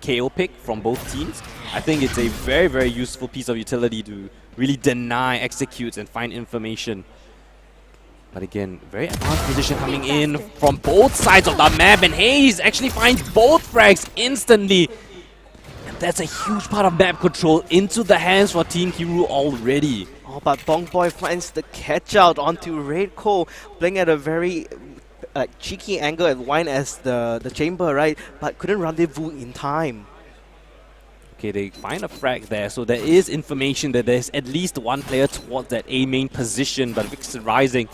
KO pick from both teams. I think it's a very, very useful piece of utility to really deny executes and find information. But again, very advanced position coming in from both sides of the map, and Hayes actually finds both frags instantly. And that's a huge part of map control into the hands for Team Kiru already. Oh, but Bong Boy finds the catch out onto Red Cole, playing at a very cheeky angle and wine as the Chamber, right? But couldn't rendezvous in time. Okay, they find a frag there, so there is information that there's at least one player towards that A main position, but Vixen Rising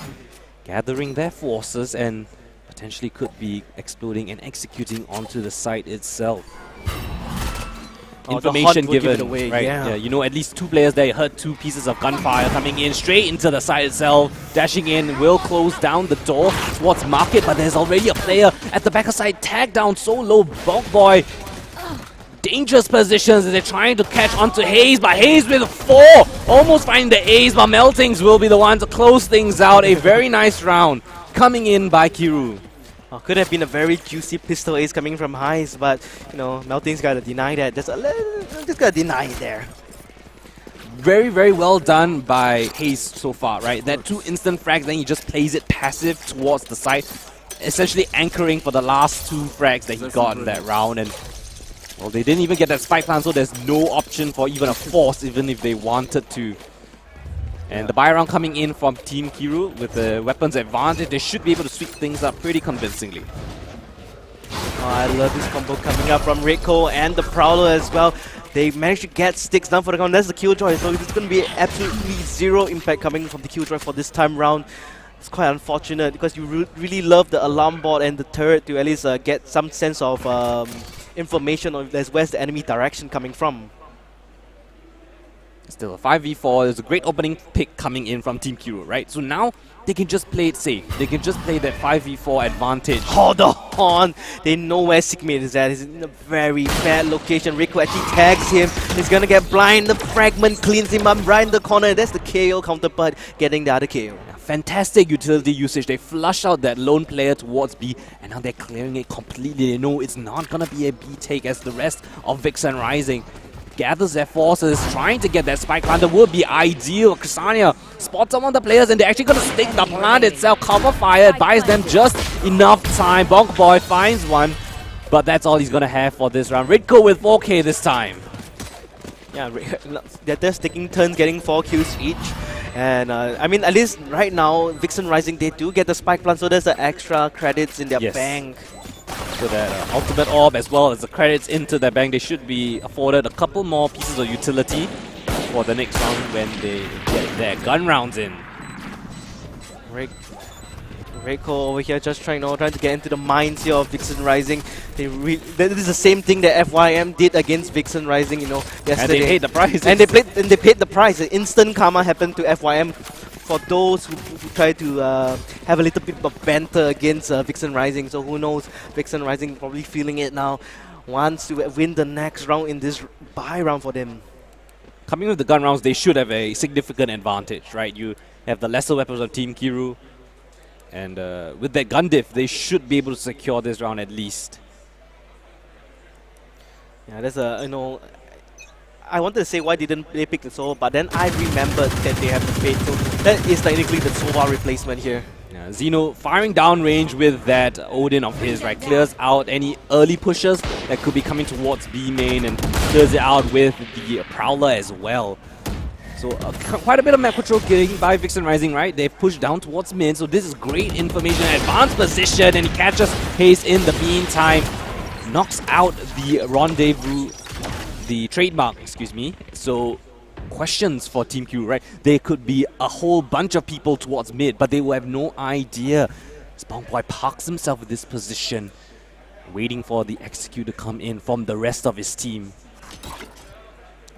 gathering their forces and potentially could be exploding and executing onto the site itself. Information given, away, right? Yeah, you know, at least two players there. You heard two pieces of gunfire coming in straight into the site itself. Dashing in will close down the door towards Market, but there's already a player at the back side, tagged down so low. Bog Boy, dangerous positions as they're trying to catch onto Hayes, but Hayes with 4, almost finding the ace, but Meltings will be the one to close things out. A very nice round coming in by Kiru. Could have been a very juicy pistol ace coming from Hayes, but you know, Melting's gotta deny that. Just gotta deny it there. Very, very well done by Hayes so far, right? That 2 instant frags, then he just plays it passive towards the side, essentially anchoring for the last 2 frags that he got in that round. And well, they didn't even get that spike plant, so there's no option for even a force, even if they wanted to. And the buy round coming in from Team Kiru with the weapons advantage, they should be able to sweep things up pretty convincingly. Oh, I love this combo coming up from Rico and the Prowler as well. They managed to get Styx down for the count. That's the Killjoy, so it's going to be absolutely zero impact coming from the Killjoy for this time round. it's quite unfortunate because you really love the alarm board and the turret to at least get some sense of information on where's the enemy direction coming from. Still a 5v4. There's a great opening pick coming in from Team Kiro, right? So now they can just play it safe. They can just play that 5v4 advantage. Hold on! They know where Sigmate is at. He's in a very bad location. Rico actually tags him. He's gonna get blind. The fragment cleans him up right in the corner. That's the KO counterpart getting the other KO. Fantastic utility usage. They flush out that lone player towards B, and now they're clearing it completely. They know it's not gonna be a B take as the rest of Vixen Rising gathers their forces, trying to get that spike plant. That would be ideal. Crysania spots some of the players, and they're actually going to stick the plant itself. Cover fire, it buys them just enough time. Bonk Boy finds one, but that's all he's going to have for this round. Ridco with 4k this time. Yeah, they're taking turns getting 4 kills each. And I mean, at least right now, Vixen Rising, they do get the spike plant, so there's the extra credits in their bank. So that ultimate orb as well as the credits into their bank, they should be afforded a couple more pieces of utility for the next round when they get their gun rounds in. Reiko over here just trying to get into the minds here of Vixen Rising. This is the same thing that FYM did against Vixen Rising, yesterday. And they paid the price. And they paid the price. The instant karma happened to FYM for those who try to have a little bit of banter against Vixen Rising. So who knows, Vixen Rising probably feeling it now. Wants to win the next round in this bye round for them. Coming with the gun rounds, they should have a significant advantage, right? You have the lesser weapons of Team Kiru. And with that gun diff, they should be able to secure this round at least. Yeah, there's I wanted to say why didn't they pick the Sova, but then I remembered that they have the Fate, so that is technically the Sova replacement here. Yeah, Xeno firing down range with that Odin of his, right? Clears out any early pushers that could be coming towards B main and clears it out with the Prowler as well. So quite a bit of map control getting by Vixen Rising, right? They've pushed down towards mid, so this is great information. Advanced position, and he catches Haze in the meantime. Knocks out the rendezvous, the trademark, excuse me. So questions for Team Q, right? There could be a whole bunch of people towards mid, but they will have no idea. Spawnboy parks himself in this position, waiting for the execute to come in from the rest of his team.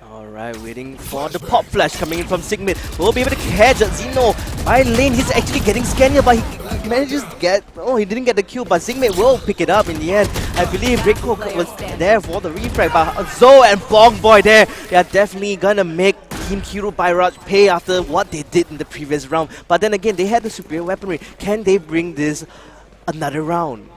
Alright, waiting for the pop flash coming in from Sigmate. We'll be able to catch Xeno by lane. He's actually getting scanned here, but he manages to get... Oh, he didn't get the kill, but Sigmate will pick it up in the end. I believe Rico was there for the refrag, but Zoe and Bong Boy there, they are definitely gonna make Team Kiro Bairaj pay after what they did in the previous round. But then again, they had the superior weaponry. Can they bring this another round?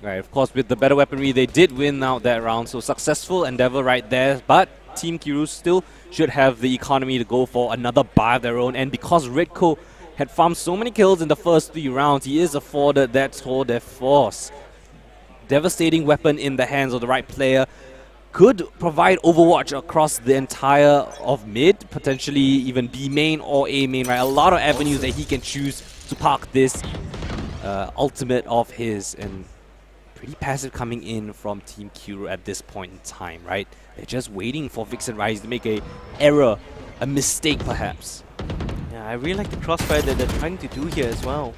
Right, of course, with the better weaponry, they did win out that round, so successful endeavor right there. But Team Kiru still should have the economy to go for another buy of their own. And because Redco had farmed so many kills in the first 3 rounds, he is afforded that tour de force. Devastating weapon in the hands of the right player could provide overwatch across the entire of mid, potentially even B main or A main, right? A lot of avenues that he can choose to park this ultimate of his. And pretty passive coming in from Team Kiro at this point in time, right? They're just waiting for Vixen Rise to make a error, a mistake perhaps. Yeah, I really like the crossfire that they're trying to do here as well.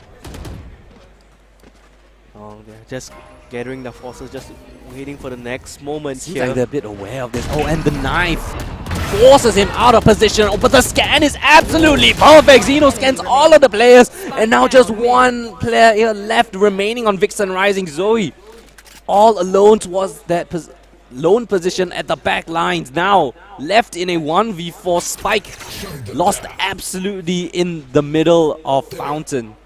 Oh, they're just gathering their forces, just waiting for the next moment. Seems like they're a bit aware of this. Oh, and the knife forces him out of position. Oh, but the scan is absolutely perfect. Xeno scans all of the players, and now just one player here left remaining on Vixen Rising. Zoe all alone towards that lone position at the back lines. Now left in a 1v4. Spike lost absolutely in the middle of Fountain.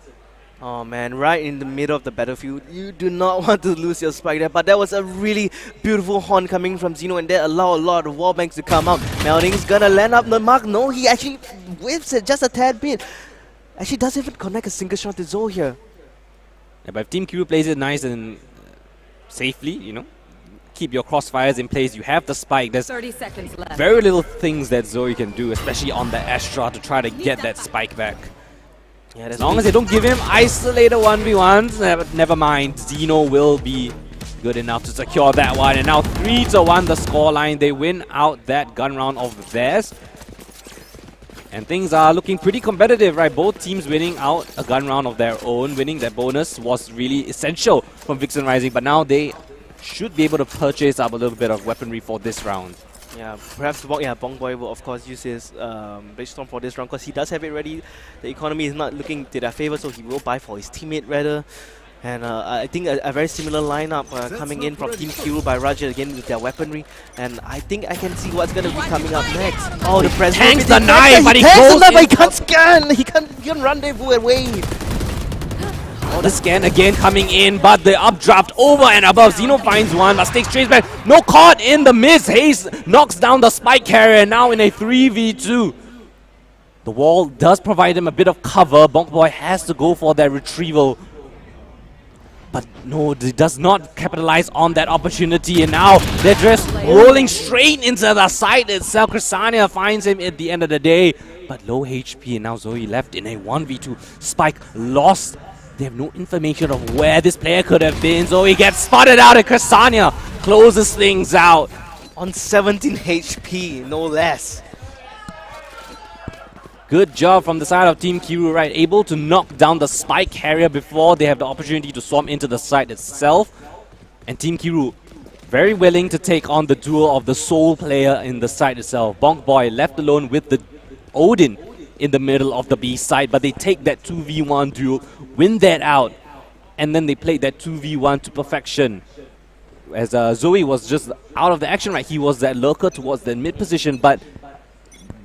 Oh man, right in the middle of the battlefield. You do not want to lose your Spike there, but that was a really beautiful horn coming from Xeno, and that allowed a lot of wallbangs to come out. Melding's gonna land up the mark. No, he actually whips it just a tad bit. Actually doesn't even connect a single shot to Zoe here. Yeah, but if Team Q plays it nice and safely, keep your crossfires in place, you have the spike. There's 30 seconds left. Very little things that Zoe can do, especially on the Astra, to try to get that spike back. Yeah, as long as they don't give him isolated 1v1s, never mind. Xeno will be good enough to secure that one. And now 3-1 the scoreline. They win out that gun round of theirs. And things are looking pretty competitive, right? Both teams winning out a gun round of their own. Winning that bonus was really essential from Vixen Rising, but now they should be able to purchase up a little bit of weaponry for this round. Yeah, perhaps Bong Boy will of course use his Storm for this round because he does have it ready. The economy is not looking to their favor, so he will buy for his teammate rather. And I think a very similar lineup coming in from Team Kiru by Raja again with their weaponry. And I think I can see what's going to be coming up next. Oh, the president tanks the knife, but he goes but he in can't scan! He can't rendezvous away! Oh, the scan again coming in, but the updraft over and above. Zeno finds one, but Sticks trace back. No caught in the miss. Hayes knocks down the spike carrier, now in a 3v2. The wall does provide him a bit of cover. Bonk Boy has to go for that retrieval. But no, he does not capitalize on that opportunity, and now they're just rolling straight into the side itself. Chrysania finds him at the end of the day, but low HP, and now Zoe left in a 1v2. Spike lost. They have no information of where this player could have been. Zoe gets spotted out, and Chrysania closes things out. On 17 HP, no less. Good job from the side of Team Kiru, right? Able to knock down the spike carrier before they have the opportunity to swarm into the site itself. And Team Kiru very willing to take on the duel of the sole player in the site itself. Bonk Boy left alone with the Odin in the middle of the B side, but they take that 2v1 duel, win that out, and then they played that 2v1 to perfection. As Zoe was just out of the action, right? He was that lurker towards the mid position, but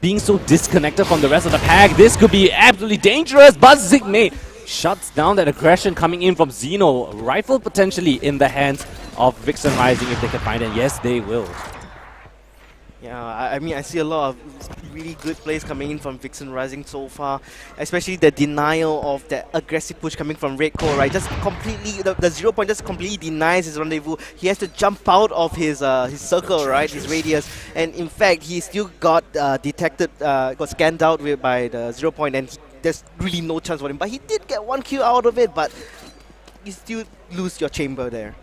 being so disconnected from the rest of the pack, this could be absolutely dangerous, but Zigmate shuts down that aggression coming in from Zeno. Rifle potentially in the hands of Vixen Rising if they can find it. Yes, they will. Yeah, I mean, I see a lot of really good plays coming in from Vixen Rising so far, especially the denial of that aggressive push coming from Redco, right? Just completely, the 0 point just completely denies his rendezvous. He has to jump out of his circle, right? His radius. And in fact, he still got detected, got scanned out by the 0 point, and there's really no chance for him. But he did get 1 kill out of it, but you still lose your chamber there.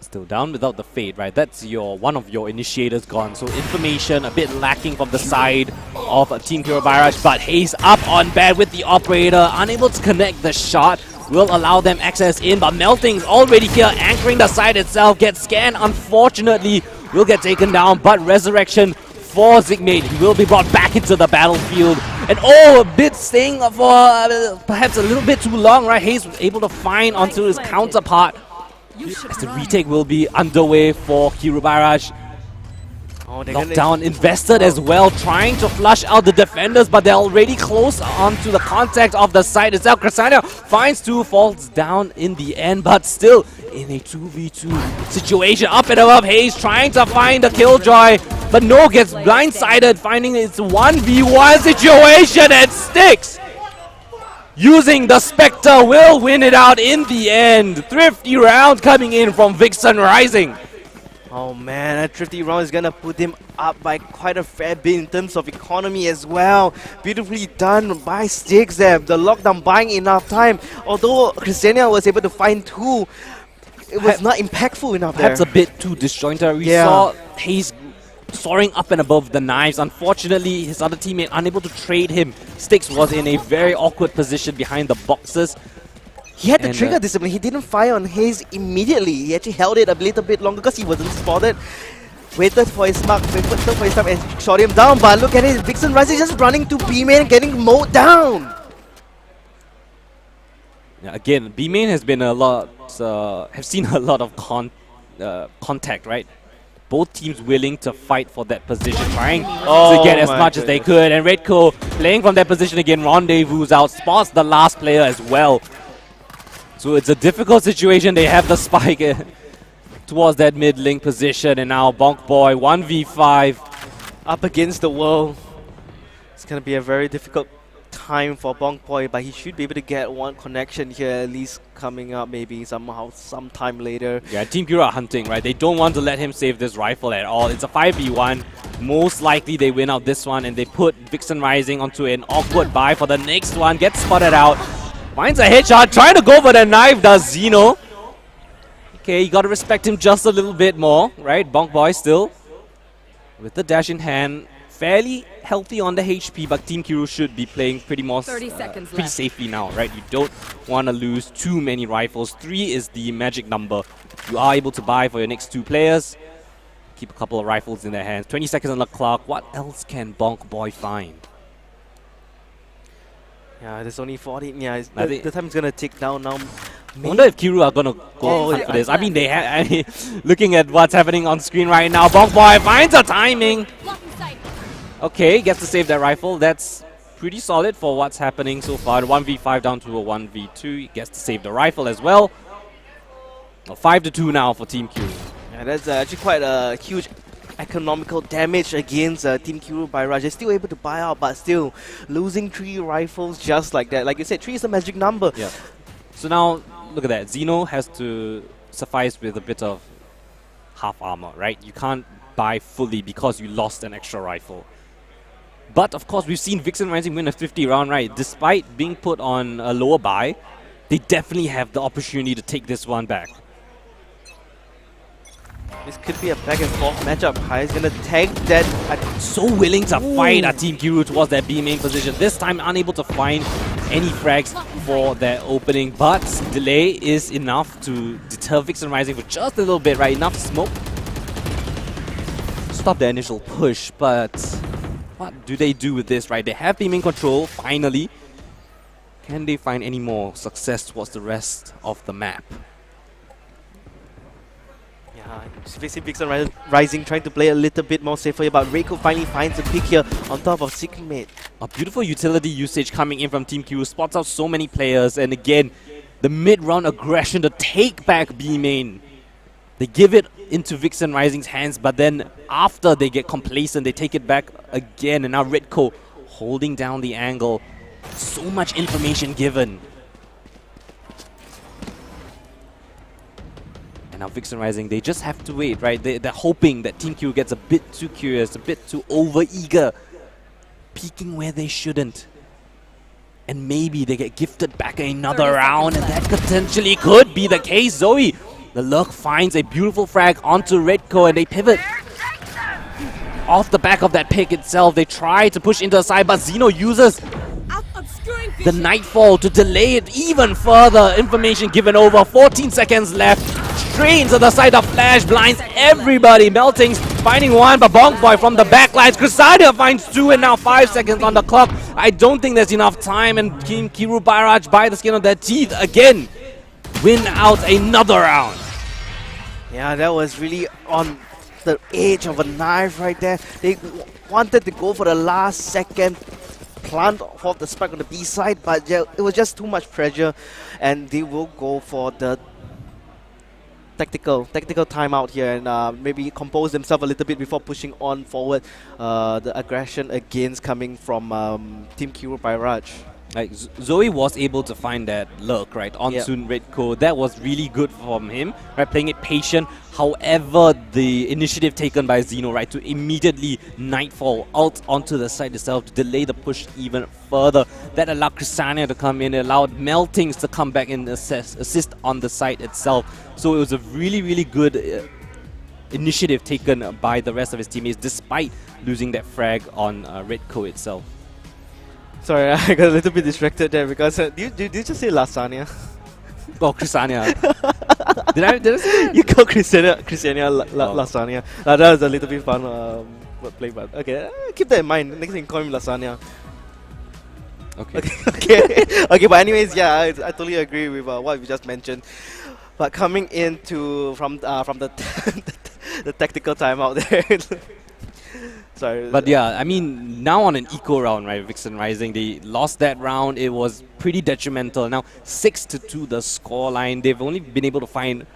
Still down without the fade, right? That's one of your initiators gone. So information a bit lacking from the side of Team Kiribarash, but Hayes up on bad with the operator, unable to connect the shot. Will allow them access in, but Melting's already here, anchoring the side itself. Gets scanned, unfortunately, will get taken down, but Resurrection for Zigmate. He will be brought back into the battlefield. And oh, a bit staying for perhaps a little bit too long, right? Hayes was able to find onto his counterpart. As the retake will be underway for Kiribarash. Oh, Knockdown invested as well, trying to flush out the defenders, but they're already close onto the contact of the site itself. Chrysania finds two, falls down in the end, but still in a 2v2 situation. Up and above, Hayes trying to find the Killjoy, but no, gets blindsided, finding it's 1v1 situation and Sticks. Using the Spectre will win it out in the end. Thrifty round coming in from Vixen Rising. Oh man, a thrifty round is gonna put him up by quite a fair bit in terms of economy as well. Beautifully done by Sticks there. The lockdown buying enough time. Although Chrysania was able to find two, it was not impactful enough there. Perhaps a bit too disjointed. We saw Hayes soaring up and above the knives. Unfortunately, his other teammate unable to trade him. Sticks was in a very awkward position behind the boxes. He had the trigger discipline. He didn't fire on Hayes immediately. He actually held it a little bit longer because he wasn't spotted. Waited for his mark, and shot him down. But look at it, Vixen Rising just running to B-main and getting mowed down. Yeah, again, B-main has been a lot, have seen a lot of contact, right? Both teams willing to fight for that position, trying to get as much as they could. And Redco playing from that position again, rendezvous out, spots the last player as well. So it's a difficult situation. They have the spike towards that mid-link position. And now Bonk Boy, 1v5. Up against the wall. It's going to be a very difficult time for Bonk Boy, but he should be able to get one connection here, at least coming up maybe somehow, sometime later. Yeah, Team Kira are hunting, right? They don't want to let him save this rifle at all. It's a 5v1. Most likely they win out this one, and they put Vixen Rising onto an awkward buy for the next one. Gets spotted out. Finds a headshot, trying to go for the knife, does Zeno. Okay, you gotta respect him just a little bit more, right? Bonk Boy still with the dash in hand. fairly healthy on the HP, but Team Kiro should be playing pretty more 30 seconds pretty left. safely now, right? You don't want to lose too many rifles. 3 is the magic number. You are able to buy for your next 2 players. Keep a couple of rifles in their hands. 20 seconds on the clock. What else can Bonk Boy find? Yeah, there's only 40. Yeah, I the time's gonna tick down now. I wonder if Kiru are gonna go for this. I mean, looking at what's happening on screen right now, Bonk Boy finds a timing. Okay, gets to save that rifle. That's pretty solid for what's happening so far. 1v5 down to a 1v2. He gets to save the rifle as well. 5-2 now for Team Kiru. Yeah, that's actually quite a huge economical damage against Team Kiro by Raj. They're still able to buy out, but still losing 3 rifles just like that. Like you said, 3 is the magic number. Yeah. So now, look at that. Xeno has to suffice with a bit of half armor, right? You can't buy fully because you lost an extra rifle. But of course, we've seen Vixen Rising win a 50 round, right? Despite being put on a lower buy, they definitely have the opportunity to take this one back. This could be a back and forth matchup. Hai is gonna tag that. So willing to fight at Team Kiru towards that B main position. This time unable to find any frags for their opening, but delay is enough to deter Vixen Rising for just a little bit, right? Enough smoke. Stop the initial push, but what do they do with this, right? They have B main control, finally. Can they find any more success towards the rest of the map? Facing Vixen Rising, trying to play a little bit more safer here, but Reiko finally finds a pick here on top of Sigmate. A beautiful utility usage coming in from Team Q, spots out so many players, and again, the mid-round aggression to take back B main. They give it into Vixen Rising's hands, but then after they get complacent, they take it back again, and now Redco holding down the angle. So much information given. Now Vixen Rising, they just have to wait, right? They're hoping that Team Q gets a bit too curious, a bit too over-eager, peeking where they shouldn't. And maybe they get gifted back another round, and that potentially could be the case. Zoe, the Lurk finds a beautiful frag onto Redco, and they pivot. Off the back of that pick itself, they try to push into the side, but Xeno uses the Nightfall to delay it even further. Information given over, 14 seconds left. Straight into the side of Flash, blinds everybody. Meltings finding one, but Bonk Boy from the backlines. Crusader finds 2, and now 5 seconds on the clock. I don't think there's enough time, and Team Kiru Bairaj, by the skin of their teeth again, win out another round. Yeah, that was really on the edge of a knife right there. They wanted to go for the last second plant for the spike on the B side, but yeah, it was just too much pressure, and they will go for the tactical timeout here and maybe compose themselves a little bit before pushing on forward. The aggression against coming from Team Kiro by Raj. Like Zoe was able to find that lurk, right, on Sun Redco. That was really good from him, right, playing it patient. However, the initiative taken by Xeno, right, to immediately Nightfall out onto the side itself to delay the push even further. That allowed Chrysania to come in, it allowed Meltings to come back and assist on the side itself. So it was a really, really good initiative taken by the rest of his teammates, despite losing that frag on Redco itself. Sorry, I got a little bit distracted there because did you just say lasagna? Oh, Chrysania. did I say that? You call Chrysania lasagna. That was a little bit fun wordplay, but okay, keep that in mind. Next thing, call him lasagna. Okay. Okay, but anyways, yeah, I totally agree with what you just mentioned. But coming into from the the tactical timeout there. Sorry. But yeah, I mean, now on an eco round, right, Vixen Rising, they lost that round. It was pretty detrimental. Now 6-2 the scoreline. They've only been able to find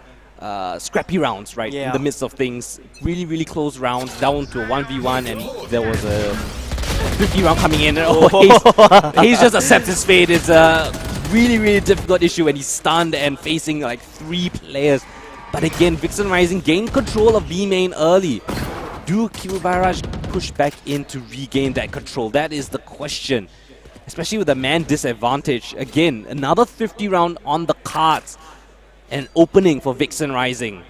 scrappy rounds, right, in the midst of things. Really, really close rounds, down to a 1v1, and there was a 50 round coming in. Hayes just accepts his fate. It's a really, really difficult issue when he's stunned and facing like 3 players. But again, Vixen Rising gained control of B main early. Do Kiro Bairaj push back in to regain that control? That is the question. Especially with the man disadvantage. Again, another 50 round on the cards. An opening for Vixen Rising.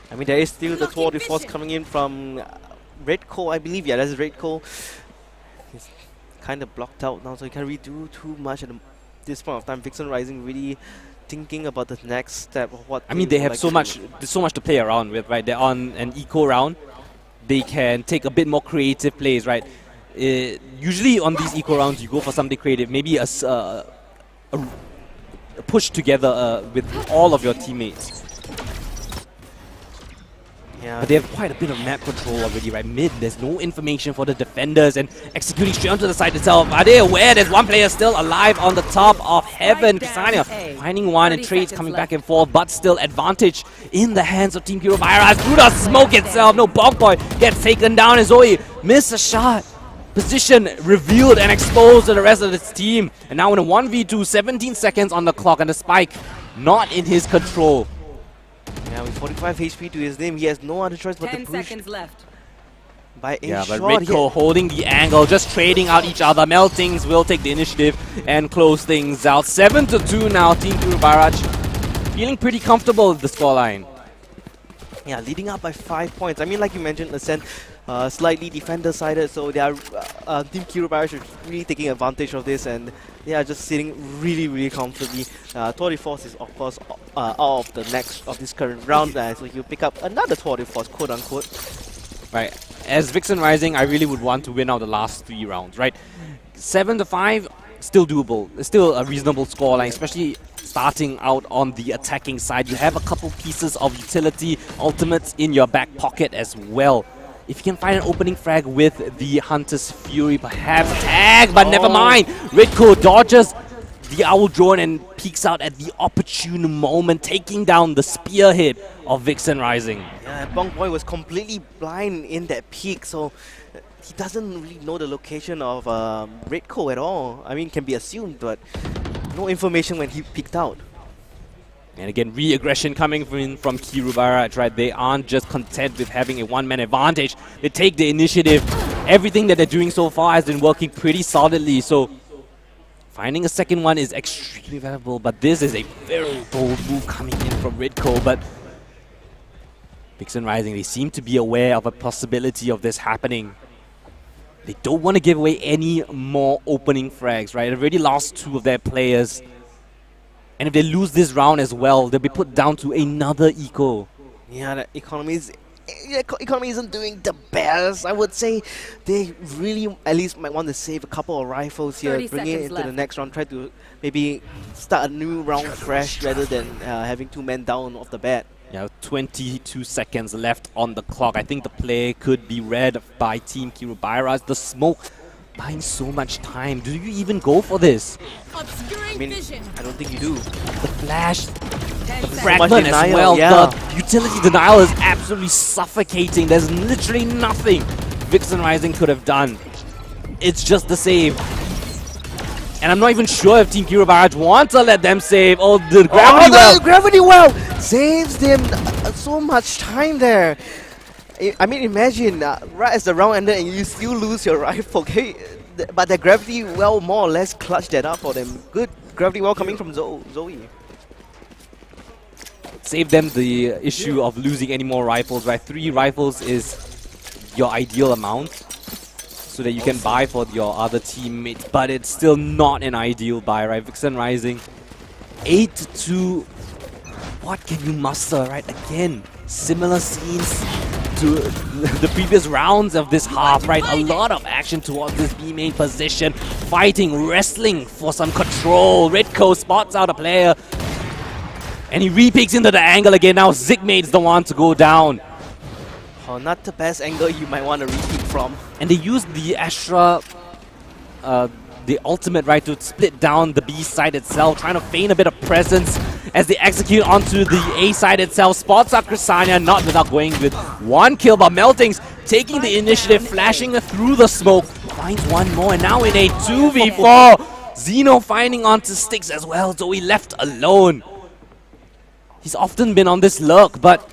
I mean, there is still the tour de force coming in from Red Coal, I believe. Yeah, that's Red Coal. He's kind of blocked out now, so he can't really do too much at this point of time. Vixen Rising really thinking about the next step of what. I mean, they would have like so to much, do. there's so much to play around with, right? They're on an eco round. They can take a bit more creative plays, right? Usually on these eco rounds, you go for something creative, maybe a push together with all of your teammates. Yeah, But they have quite a bit of map control already, right? Mid, there's no information for the defenders and executing straight onto the side itself. Are they aware there's one player still alive on the top of heaven? Ksania finding one and trades coming back and forth, but still advantage in the hands of Team Kirobaira through the smoke itself. No, Bonk Boy gets taken down and Zoe misses a shot. Position revealed and exposed to the rest of its team. And now in a 1v2, 17 seconds on the clock and the spike not in his control. yeah, with 45 HP to his name, he has no other choice but to 10 push seconds left. by a Yeah, shot. but Redco holding the angle, just trading out each other. Meltings will take the initiative and close things out. 7-2 now, Team Kirobaira feeling pretty comfortable with the scoreline. Yeah, leading up by 5 points. I mean, like you mentioned, Ascent slightly defender-sided, so they are Team Kirobaira is really taking advantage of this, and they are just sitting really, really comfortably. Tour de Force is of course out of the next of this current round, so he'll pick up another Tour de Force, quote unquote. Right, as Vixen Rising, I really would want to win out the last 3 rounds, right? 7-5, still doable. It's still a reasonable scoreline, especially starting out on the attacking side. You have a couple pieces of utility ultimates in your back pocket as well. If you can find an opening frag with the Hunter's Fury, perhaps tag, but never mind. Redco dodges the Owl Drone and peeks out at the opportune moment, taking down the spearhead of Vixen Rising. Yeah, Bonk Boy was completely blind in that peak, so he doesn't really know the location of Redco at all. I mean, can be assumed, but no information when he peeked out. And again, re-aggression coming from Kirobaira, right? They aren't just content with having a one-man advantage. They take the initiative. Everything that they're doing so far has been working pretty solidly. So finding a second one is extremely valuable. But this is a very bold move coming in from Redco. But Vixen Rising, they seem to be aware of a possibility of this happening. They don't want to give away any more opening frags, right? They've already lost 2 of their players. And if they lose this round as well, they'll be put down to another eco. Yeah, the economy isn't doing the best, I would say. They really at least might want to save a couple of rifles here, 30 bring it seconds into left. the next round, try to maybe start a new round fresh rather than having 2 men down off the bat. Yeah, 22 seconds left on the clock. I think the play could be read by Team Kirobaira. The smoke buying so much time. Do you even go for this? I mean, I don't think you do. The flash 10 seconds. fragment as denial, well. yeah. The utility denial is absolutely suffocating. There's literally nothing Vixen Rising could have done. It's just the save. And I'm not even sure if Team Kirobaira want to let them save. Oh, the gravity well. The gravity well saves them so much time there. I mean, imagine right as the round ended and you still lose your rifle. Okay, but the gravity well more or less clutched that up for them. Good gravity well coming from Zoe. Save them the issue of losing any more rifles, right? 3 rifles is your ideal amount so that you can buy for your other teammates, but it's still not an ideal buy, right? Vixen Rising 8-2. What can you muster, right? Again, similar scenes to the previous rounds of this half, right? A lot of action towards this B main position, fighting, wrestling for some control. Redco spots out a player and he re-peeks into the angle again. Now Zigmate's the one to go down. Oh, not the best angle you might want to repeat from. And they use the Astra, the ultimate, right, to split down the B side itself, trying to feign a bit of presence as they execute onto the A side itself. Spots up Ksania, not without going with 1 kill, but Meltings taking the initiative, flashing through the smoke, finds one more, and now in a 2v4. Zeno finding onto sticks as well, Zoe left alone. He's often been on this lurk, but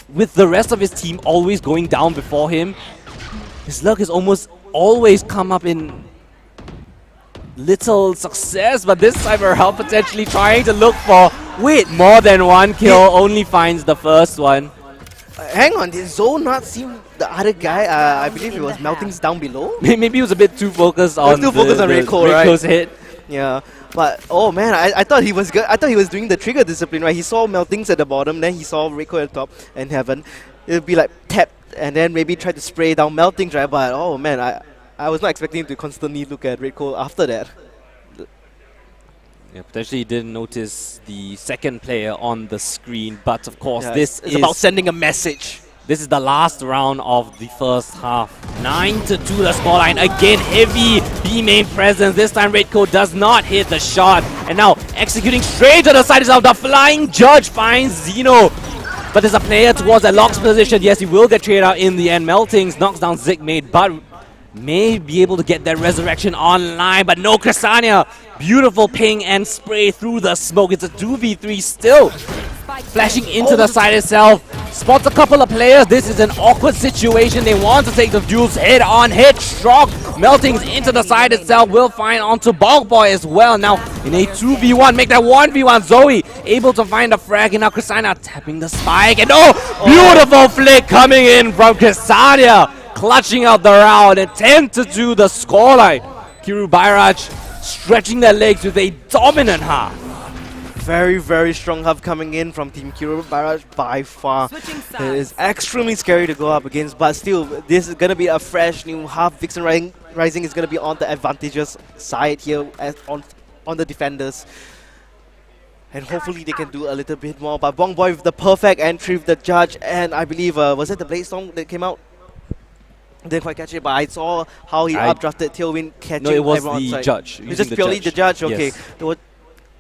with the rest of his team always going down before him, his luck has almost always come up in little success, but this time around potentially trying to look for more than 1 kill, only finds the first one. Hang on, did Zoe not see the other guy? I believe it was Melting's down below. Maybe he was a bit too focused on Red Cole, right? Cole's hit. Yeah, but oh man, I thought he was good. I thought he was doing the trigger discipline, right? He saw Meltings at the bottom, then he saw Red Cole at the top, and Heaven. It would be like tap, and then maybe try to spray down Meltings, right? But oh man, I was not expecting him to constantly look at Red Cole after that. Yeah, potentially didn't notice the second player on the screen, but of course It's about sending a message. This is the last round of the first half. 9-2 the scoreline. Again, heavy B main presence. This time Red Code does not hit the shot. And now executing straight to the side itself. The flying judge finds Zeno. But there's a player towards the Locks position. Yes, he will get traded out in the end. Meltings knocks down Zigmate, but may be able to get that resurrection online. But no, Crysania. Beautiful ping and spray through the smoke. It's a 2v3 still. Flashing into the side itself. Spots a couple of players. This is an awkward situation. They want to take the duels head on, headstrong. Meltings into the side itself. Will find onto Bog Boy as well. Now in a 2v1, make that 1v1. Zoe able to find a frag. And now Crysania tapping the spike. And beautiful flick coming in from Crysania. Clutching out the round. And 10-2 the scoreline. Kiru Bairaj stretching their legs with a dominant half. Very, very strong half coming in from Team Kiro Barrage by far. It is extremely scary to go up against, but still, this is going to be a fresh new half. Vixen Rising is going to be on the advantageous side here on the defenders. And hopefully they can do a little bit more. But Bong Boy with the perfect entry with the judge, and I believe, was it the Blade Song that came out? Didn't quite catch it, but I saw how he updrafted Tailwind catching. No, it was everyone the outside. judge. It's just purely the judge. Okay. Yes.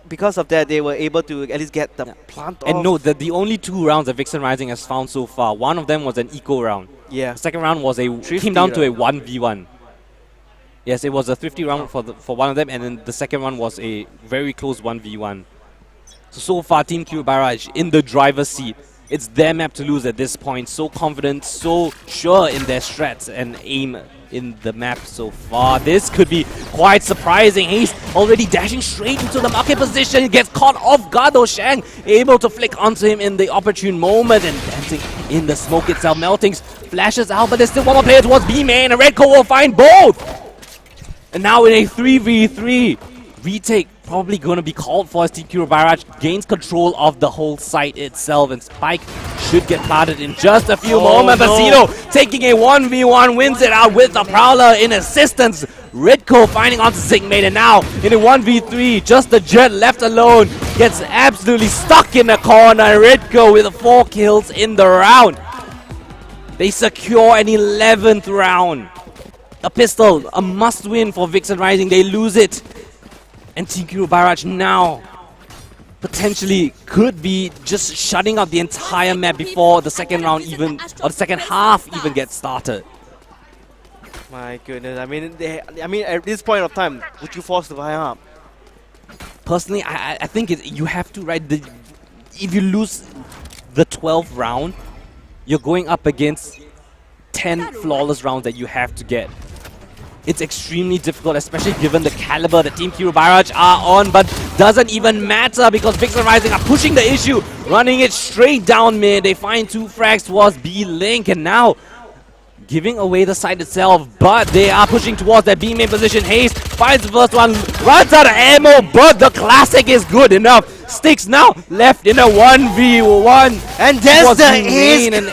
Because of that, they were able to at least get the plant off. And note that the only 2 rounds that Vixen Rising has found so far, one of them was an eco round. Yeah. The second round was came down to a 1v1. Yes, it was a thrifty round for one of them, and then the second one was a very close 1v1. So far, Team Q Barrage in the driver's seat. It's their map to lose at this point. So confident, so sure in their strats and aim in the map so far. This could be quite surprising. He's already dashing straight into the market position. He gets caught off guard though. Shang able to flick onto him in the opportune moment and dancing in the smoke itself. Meltings flashes out, but there's still one more player towards B main, and Red Co will find both. And now in a 3v3, retake probably going to be called for as Team Kiro Barrage gains control of the whole site itself, and Spike should get planted in just a few moments. But Zeno taking a 1v1 wins it out with the Prowler in assistance. Redco finding onto Zigmate, and now in a 1v3, just the Jet left alone gets absolutely stuck in the corner. Redco with 4 kills in the round. They secure an 11th round. A pistol, a must-win for Vixen Rising. They lose it. And Team Kiro Barrage now potentially could be just shutting out the entire map before the second round even, or the second half even gets started. My goodness, I mean, at this point of time, would you force the fire up? Personally, I think you have to, right? If you lose the 12th round, you're going up against 10 flawless rounds that you have to get. It's extremely difficult, especially given the caliber that Team Kiro Barrage are on, but doesn't even matter because Vixen Rising are pushing the issue, running it straight down mid. They find 2 frags towards B-Link, and now giving away the site itself, but they are pushing towards that B main position. Haste finds the first one, runs out of ammo, but the classic is good enough. Sticks now left in a 1v1. And there's the Haste! And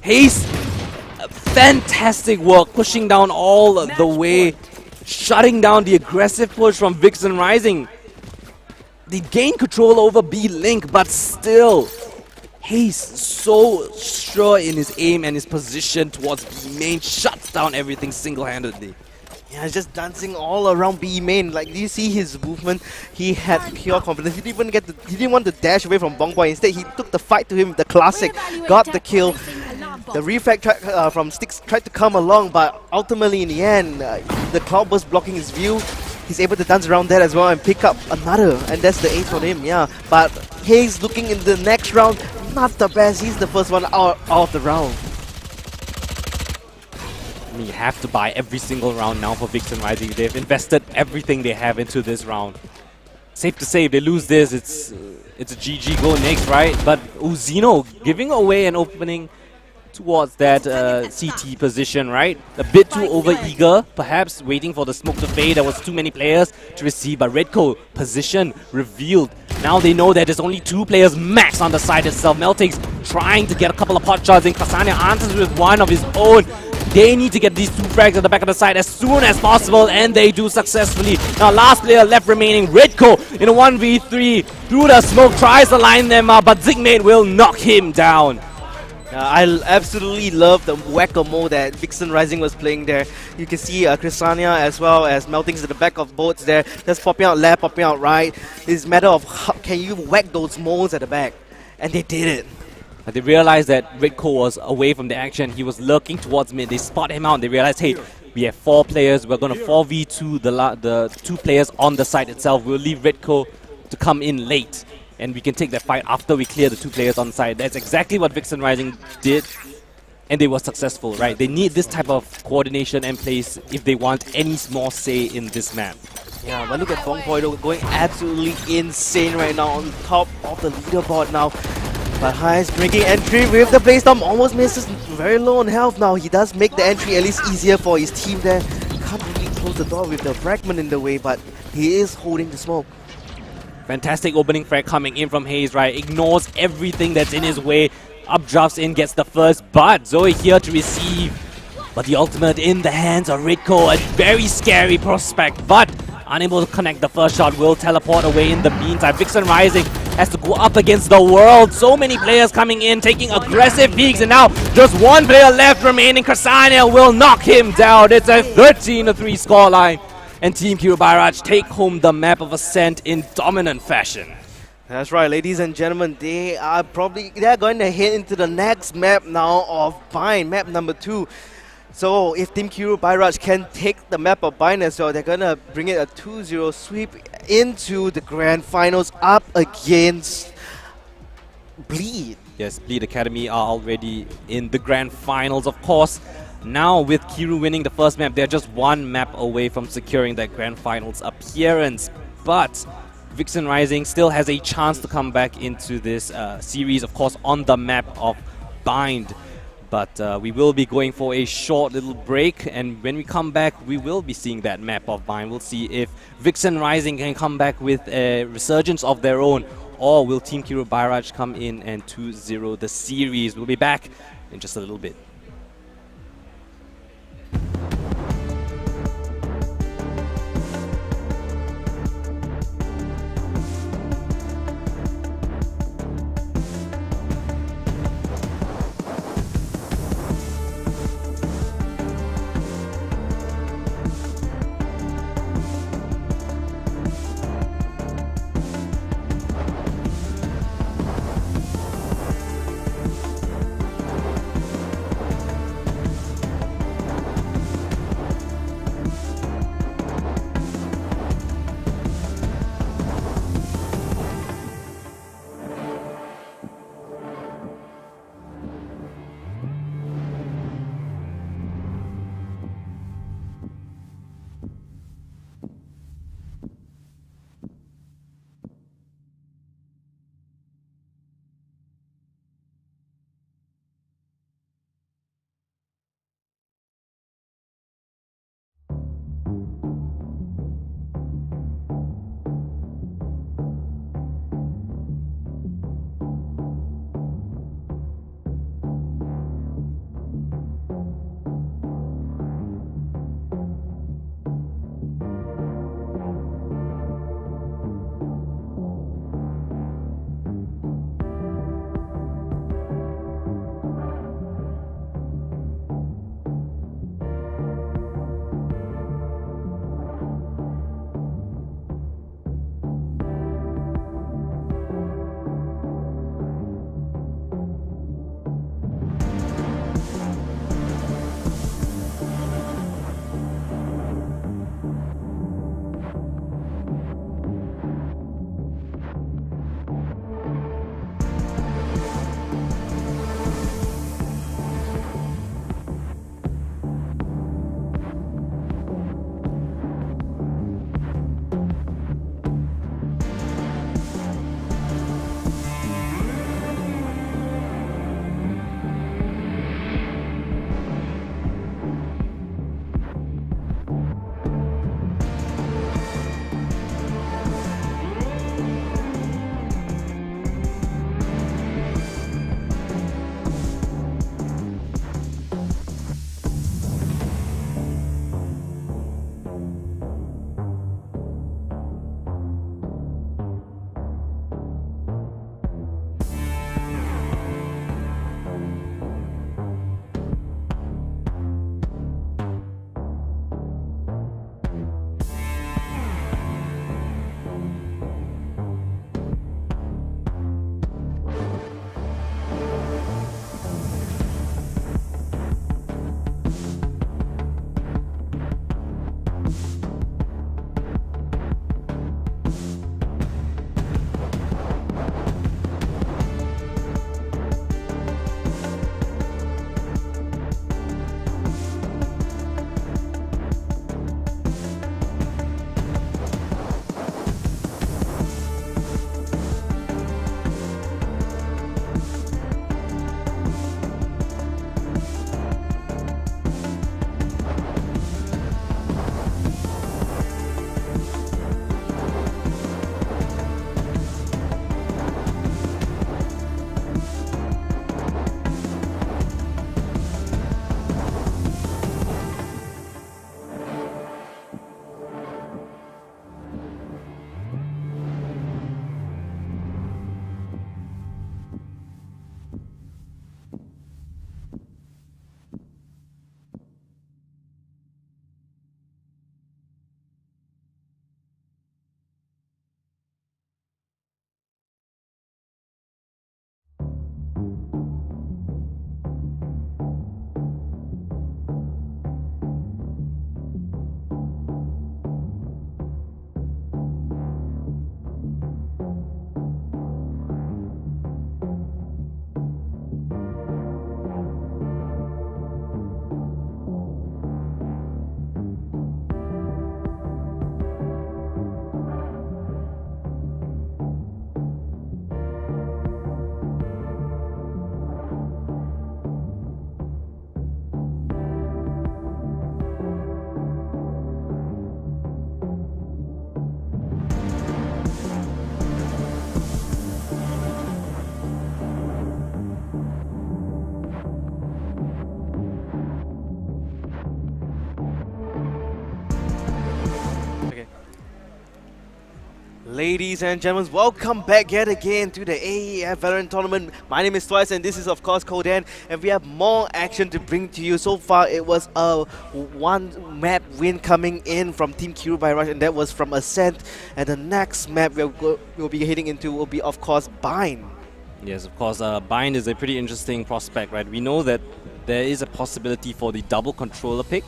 Haste, fantastic work, pushing down all the way, shutting down the aggressive push from Vixen Rising. They gain control over B-Link, but still, he's so sure in his aim and his position towards B-Main, shuts down everything single-handedly. Yeah, he's just dancing all around B main. Like, do you see his movement? He had pure confidence. He didn't want to dash away from Bong Boy. Instead, he took the fight to him with the classic, got the kill. The reflect from Sticks tried to come along, but ultimately in the end, the cloud burst blocking his view. He's able to dance around that as well and pick up another, and that's the ace for him, yeah. But Hayes looking in the next round, not the best. He's the first one out of the round. I mean, you have to buy every single round now for Vixen Rising. They've invested everything they have into this round. safe to say if they lose this, it's a GG go next, right? But Uzino giving away an opening towards that CT position, right? A bit too over-eager, perhaps waiting for the smoke to fade. There was too many players to receive, but Redco position revealed. Now they know that there's only 2 players max on the side itself. Melting's trying to get a couple of pot shots in. Kasania answers with one of his own. They need to get these 2 frags at the back of the side as soon as possible, and they do successfully. Now last player left remaining, Redco in a 1v3 through the smoke, tries to line them up, but Zigmate will knock him down. I absolutely love the whack-a-mole that Vixen Rising was playing there. You can see Krisania as well as Meltings at the back of boats there, just popping out left, popping out right. It's a matter of how can you whack those moles at the back, and they did it. They realized that Redco was away from the action. He was lurking towards mid. They spot him out and they realized, hey, we have 4 players. We're going to 4v2 the 2 players on the side itself. We'll leave Redco to come in late, and we can take that fight after we clear the 2 players on side. That's exactly what Vixen Rising did, and they were successful, right? They need this type of coordination and place if they want any small say in this map. Yeah, but look at Fong Poido going absolutely insane right now on top of the leaderboard now. But Hai's breaking entry with the Blaze-Storm, almost misses, very low on health now. He does make the entry at least easier for his team there. Can't really close the door with the fragment in the way, but he is holding the smoke. Fantastic opening frag coming in from Hayes, right? Ignores everything that's in his way. Updrafts in, gets the first, but Zoe here to receive. But the ultimate in the hands of Redco, a very scary prospect, but unable to connect the first shot, will teleport away in the meantime. Vixen Rising has to go up against the world. So many players coming in, taking aggressive peeks, and now just 1 player left remaining. Kasania will knock him down. It's a 13-3 scoreline. And Team Kirubairaj take home the map of Ascent in dominant fashion. That's right, ladies and gentlemen. They are going to head into the next map now of Bind, map number 2. So if Team Kirubairaj can take the map of Bind as well, they're going to bring it a 2-0 sweep into the grand finals up against Bleed. Yes, Bleed Academy are already in the grand finals, of course. Now with Kiru winning the first map, they're just 1 map away from securing that grand finals appearance. But Vixen Rising still has a chance to come back into this series, of course, on the map of Bind. But we will be going for a short little break, and when we come back, we will be seeing that map of Bind. We'll see if Vixen Rising can come back with a resurgence of their own, or will Team Kirubairaj come in and 2-0 the series. We'll be back in just a little bit. Ladies and gentlemen, welcome back yet again to the AEF Valorant tournament. My name is Twice and this is of course Kodan, and we have more action to bring to you. So far it was a one map win coming in from Team Kiro by Rush, and that was from Ascent. And the next map we'll be heading into will be of course Bind. Yes, of course, Bind is a pretty interesting prospect, right? We know that there is a possibility for the double controller pick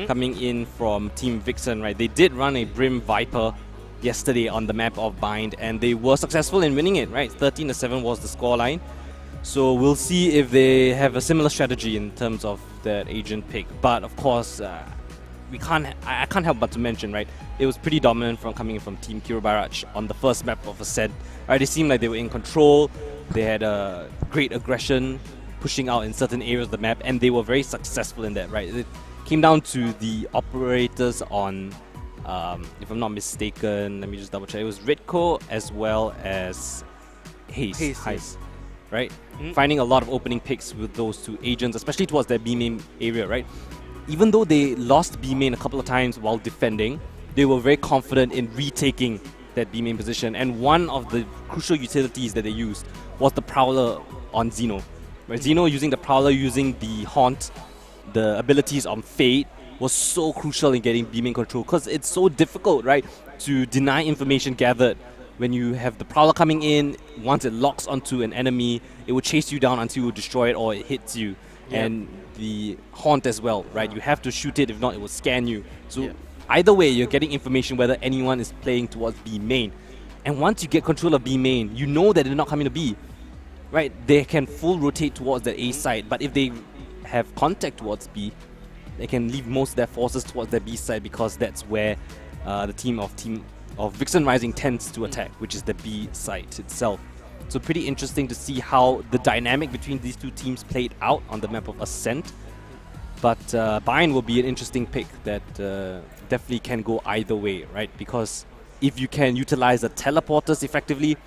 coming in from Team Vixen, right? They did run a Brim Viper yesterday on the map of Bind, and they were successful in winning it, right? 13-7 was the scoreline. So we'll see if they have a similar strategy in terms of that agent pick. But of course, I can't help but to mention, right? It was pretty dominant from coming in from Team Kiro on the first map of Ascent. Right, it seemed like they were in control. They had a great aggression, pushing out in certain areas of the map, and they were very successful in that, right? It came down to the operators on, if I'm not mistaken, let me just double check. It was Ridco as well as Haze, right? Finding a lot of opening picks with those two agents, especially towards their B main area, right? Even though they lost B main a couple of times while defending, they were very confident in retaking that B main position. And one of the crucial utilities that they used was the Prowler on Xeno. Right? Xeno using the Prowler, using the Haunt, the abilities on Fade was so crucial in getting B main control, because it's so difficult, right, to deny information gathered. When you have the Prowler coming in, once it locks onto an enemy, it will chase you down until you destroy it or it hits you. Yep. And the Haunt as well, right? You have to shoot it, if not it will scan you. So either way, you're getting information whether anyone is playing towards B main. And once you get control of B main, you know that they're not coming to B, right? They can full rotate towards the A side, but if they have contact towards B, they can leave most of their forces towards their B side, because that's where the team of Vixen Rising tends to attack, which is the B site itself. So pretty interesting to see how the dynamic between these two teams played out on the map of Ascent. But Bind will be an interesting pick that definitely can go either way, right? Because if you can utilize the teleporters effectively, you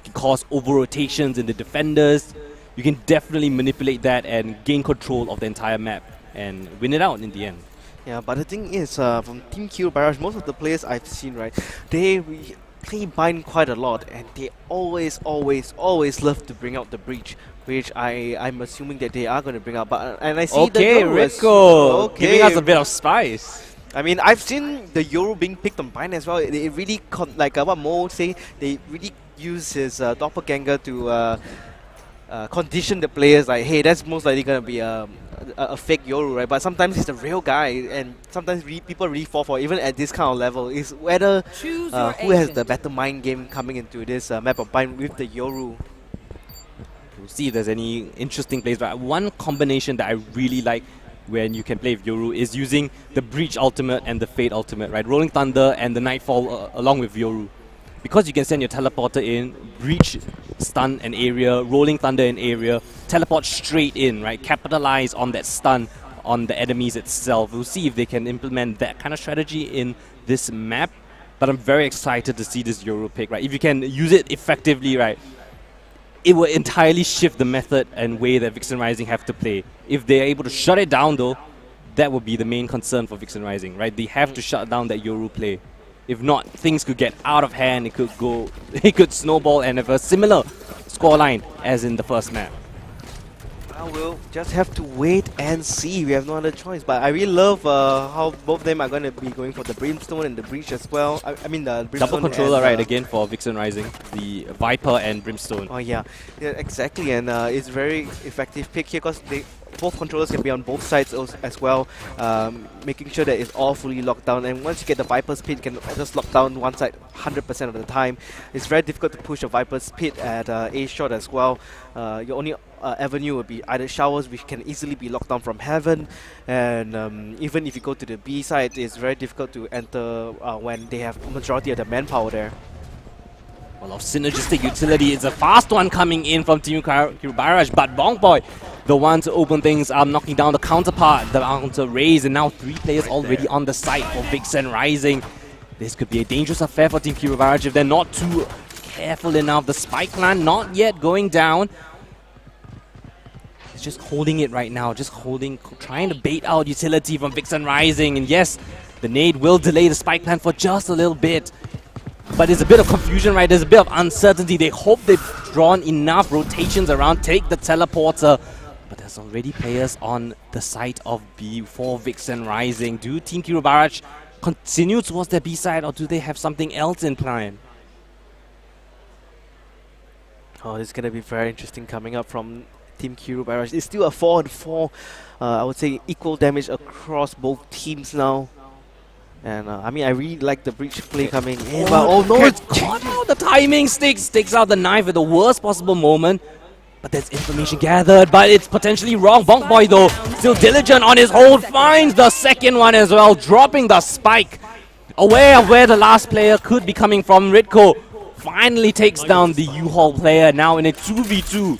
can cause over-rotations in the defenders, you can definitely manipulate that and gain control of the entire map and win it out in the end. Yeah, but the thing is, from Team Kiro Barrage, most of the players I've seen, right, they play Bind quite a lot, and they always love to bring out the Breach, which I'm assuming that they are going to bring out. But and I see the Ridco giving us a bit of spice. I mean, I've seen the Yoru being picked on Bind as well. It really, like what Mo say, they really use his doppelganger to condition the players like, hey, that's most likely going to be a fake Yoru, right? But sometimes he's the real guy, and sometimes people really fall for it, even at this kind of level. Is whether who has the better mind game coming into this map of Bind with the Yoru. We'll see if there's any interesting plays. But one combination that I really like when you can play with Yoru is using the Breach ultimate and the Fade ultimate, right? Rolling Thunder and the Nightfall along with Yoru. Because you can send your teleporter in, Breach, stun an area, Rolling Thunder an area, teleport straight in, right? Capitalize on that stun on the enemies itself. We'll see if they can implement that kind of strategy in this map. But I'm very excited to see this Yoru pick, right? If you can use it effectively, right, it will entirely shift the method and way that Vixen Rising have to play. If they're able to shut it down though, that would be the main concern for Vixen Rising, right? They have to shut down that Yoru play. If not, things could get out of hand, it could snowball and have a similar scoreline as in the first map. We'll just have to wait and see. We have no other choice. But I really love how both of them are going to be going for the Brimstone and the Breach as well. I mean the Brimstone. Double controller, and, right, again for Vixen Rising. The Viper and Brimstone. Oh yeah, exactly. And it's very effective pick here, because both controllers can be on both sides as well, making sure that it's all fully locked down. And once you get the Viper's Pit, you can just lock down one side 100% of the time. It's very difficult to push a Viper's Pit at A shot as well. Your only avenue would be either showers, which can easily be locked down from heaven, and even if you go to the B side, it's very difficult to enter when they have majority of the manpower there. Well, of synergistic utility, it's a fast one coming in from Team Kiro Barrage, but Bongboy, the one to open things up, knocking down the counterpart, the counter raise, and now 3 players already on the site for Vixen Rising. This could be a dangerous affair for Team Kiro Barrage if they're not too careful enough. The Spike Clan not yet going down. It's just holding it right now, just holding, trying to bait out utility from Vixen Rising. And yes, the nade will delay the Spike Clan for just a little bit. But there's a bit of confusion, right? There's a bit of uncertainty. They hope they've drawn enough rotations around, take the teleporter. But there's already players on the side of B for Vixen Rising. Do Team Kirubaraj continue towards their B side, or do they have something else in plan? Oh, this is going to be very interesting coming up from Team Kirubaraj. It's still a 4-on-4. I would say equal damage across both teams now. And I mean, I really like the breach play coming in. But oh no, it's caught out. The timing sticks out the knife at the worst possible moment. But there's information gathered, but it's potentially wrong. Bonk Boy though, still diligent on his hold, finds the second one as well, dropping the spike. Aware of where the last player could be coming from, Ritko finally takes down the U-Haul player, now in a 2v2.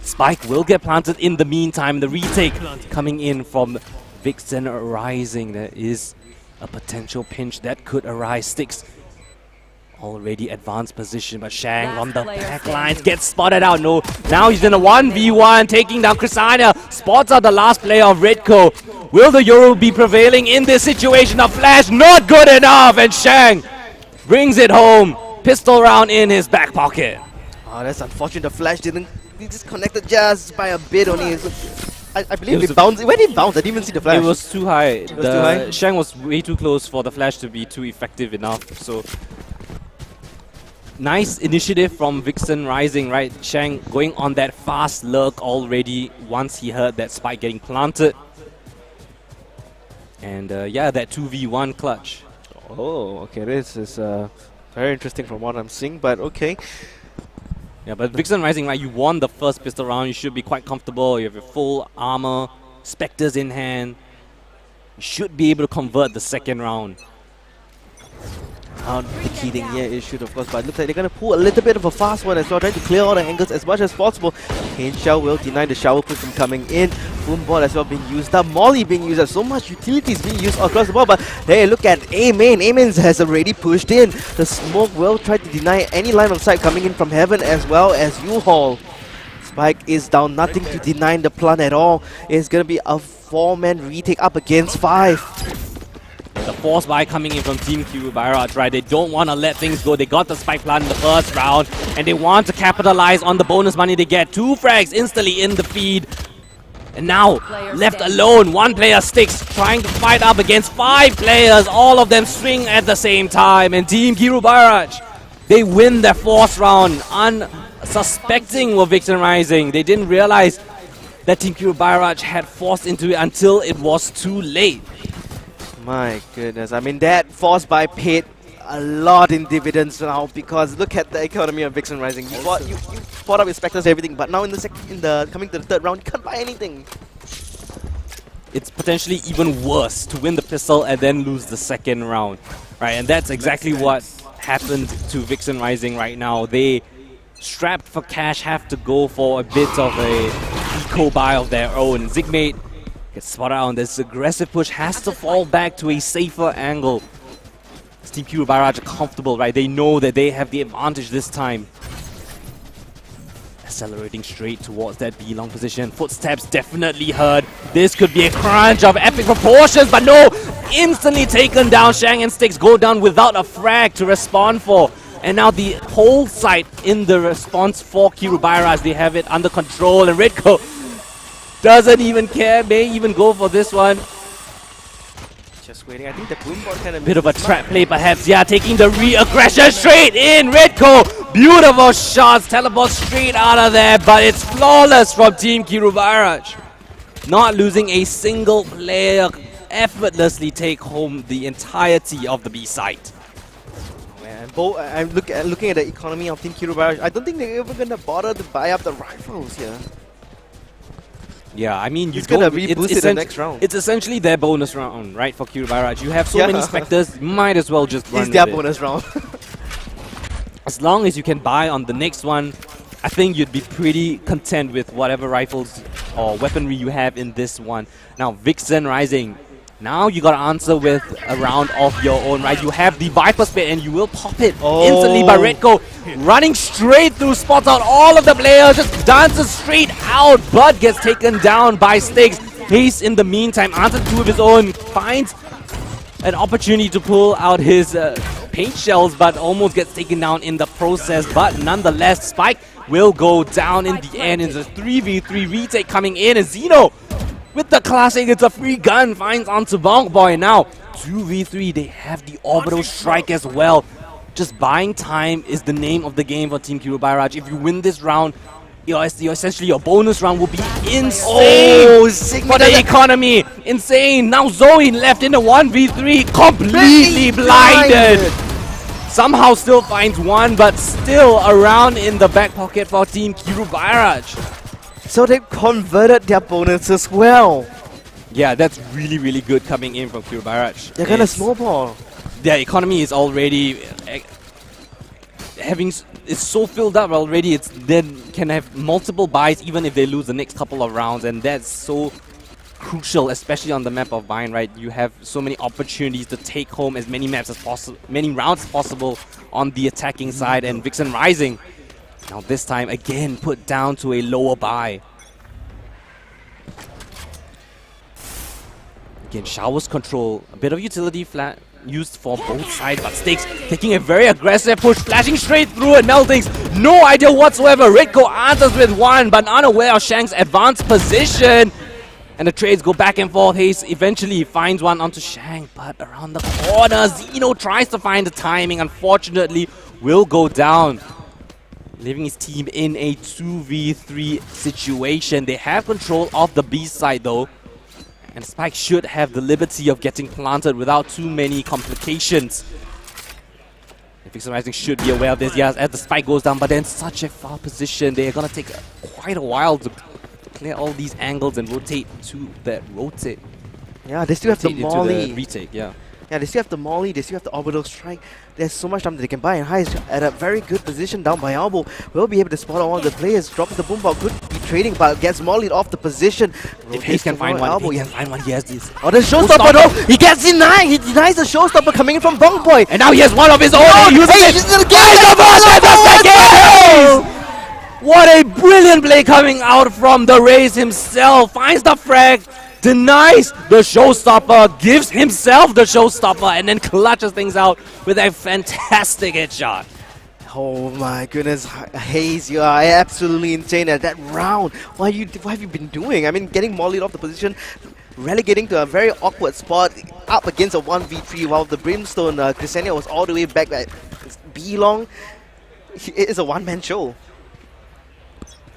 Spike will get planted in the meantime. The retake coming in from Vixen Rising. There is a potential pinch that could arise. Sticks already advanced position, but Shang on the back lines gets spotted out. No, now he's in a 1v1, taking down Chrysania. Spots out the last player of Redco. Will the Euro be prevailing in this situation? A flash, not good enough, and Shang brings it home. Pistol round in his back pocket. Oh, that's unfortunate. The flash didn't. He just connected just by a bit only. I believe it bounced. When it bounced, I didn't even see the flash. It was too high. It was too high? Shang was way too close for the flash to be too effective enough. So nice initiative from Vixen Rising, right? Shang going on that fast lurk already once he heard that spike getting planted. And yeah, that 2v1 clutch. Oh, okay. This is very interesting from what I'm seeing, but okay. Yeah, but Vixen Rising, right? You won the first pistol round. You should be quite comfortable. You have your full armor, Spectres in hand. You should be able to convert the second round. Not cheating, yeah, it should, of course, but it looks like they're going to pull a little bit of a fast one as well, trying to clear all the angles as much as possible. Pain Shell will deny the shower push from coming in. Boombot as well being used up. Molly being used up. So much utilities being used across the board, but hey, look at A-Main. A-Main has already pushed in. The smoke will try to deny any line of sight coming in from heaven as well as U-Haul. Spike is down, nothing to deny the plant at all. It's going to be a 4-man retake up against 5. The force buy coming in from Team Kirubaraj, right? They don't want to let things go. They got the spike plant in the first round, and they want to capitalize on the bonus money they get. 2 frags instantly in the feed. And now, left alone, 1 player Sticks trying to fight up against 5 players. All of them swing at the same time. And Team Kirubaraj, they win their 4th round, unsuspecting of Vixen Rising. They didn't realize that Team Kirubaraj had forced into it until it was too late. My goodness, I mean that force buy paid a lot in dividends now, because look at the economy of Vixen Rising. You bought up with Spectres everything, but now in the coming to the 3rd round, you can't buy anything. It's potentially even worse to win the pistol and then lose the 2nd round, right? And that's exactly what happened to Vixen Rising right now. They, strapped for cash, have to go for a bit of a eco buy of their own. Zigmate gets spotted out on this aggressive push, has to fall back to a safer angle. Team Kirubaraj are comfortable, right? They know that they have the advantage this time. Accelerating straight towards that B-long position. Footsteps definitely heard. This could be a crunch of epic proportions, but no! Instantly taken down. Shang and Sticks go down without a frag to respond for. And now the whole site in the response for Kirubaraj, they have it under control, and Redco doesn't even care, may even go for this one. Just waiting. I think the Boombot kind of bit of a trap play perhaps. Yeah, taking the re-aggression straight in. Redco, beautiful shots, teleport straight out of there, but it's flawless from Team Kirubaraj. Not losing a single player, effortlessly take home the entirety of the B site. Man, I'm looking at the economy of Team Kirubaraj. I don't think they're even gonna bother to buy up the rifles here. Yeah, I mean, it's gonna reboost it the next round. It's essentially their bonus round, right, for Kirubaraj. You have so many Spectres, you might as well just run It's their bonus round. As long as you can buy on the next one, I think you'd be pretty content with whatever rifles or weaponry you have in this one. Now, Vixen Rising. Now you gotta answer with a round of your own, right? You have the Viper Spit and you will pop it instantly by Redco. Running straight through, spots out all of the players, just dances straight out, but gets taken down by Sticks. Haste in the meantime, answers 2 of his own, finds an opportunity to pull out his paint shells, but almost gets taken down in the process. But nonetheless, Spike will go down in the end. It's a 3v3 retake coming in, and Zeno with the classic, it's a free gun, finds onto Bonk Boy. Now 2v3, they have the orbital strike as well. Just buying time is the name of the game for Team Kirubairaj. If you win this round, essentially your bonus round will be insane for the economy. Insane. Now Zoe left in the 1v3, completely blinded. Somehow still finds one, but still around in the back pocket for Team Kirubairaj. So they've converted their bonuses well. Yeah, that's really, really good coming in from Kirubairaj. They're gonna snowball. Their economy is already it's so filled up already. It's then can have multiple buys even if they lose the next couple of rounds, and that's so crucial, especially on the map of Vine, right? You have so many opportunities to take home as many maps as possible, many rounds as possible on the attacking side, and Vixen Rising now this time again put down to a lower buy. Again, Showers control, a bit of utility flat used for both sides, but Sticks taking a very aggressive push, flashing straight through it. Meltings, no idea whatsoever. Redco answers with one, but unaware of Shang's advanced position. And the trades go back and forth. Hayes eventually finds one onto Shang, but around the corner, Zeno tries to find the timing. Unfortunately, will go down, leaving his team in a 2v3 situation. They have control of the B side though, and Spike should have the liberty of getting planted without too many complications. Vixen Rising should be aware of this, yes, as the Spike goes down, but then such a far position. They're going to take quite a while to clear all these angles and rotate to that rotate. Yeah, they still have the Rotate into molly. the retake, yeah. Yeah, they still have the molly, they still have the orbital strike. There's so much time that they can buy, and High is at a very good position down by elbow. Will be able to spot on one of the players, drops the boomball, could be trading, but gets mollied off the position. If Hayes can find one, elbow, he can find one, he has this. Oh, the showstopper though! He gets denied! He denies the showstopper coming in from Bonk Boy! And now he has one of his own, and he uses Hey, it! he's gonna get What a brilliant play coming out from the Raze himself. Finds the frag, denies the showstopper, gives himself the showstopper, and then clutches things out with a fantastic headshot. Oh my goodness, Hayes, you are absolutely insane at that round. What have you been doing? I mean, getting mollied off the position, relegating to a very awkward spot up against a 1v3 while the Brimstone Chrysania was all the way back at B-Long. It is a one-man show.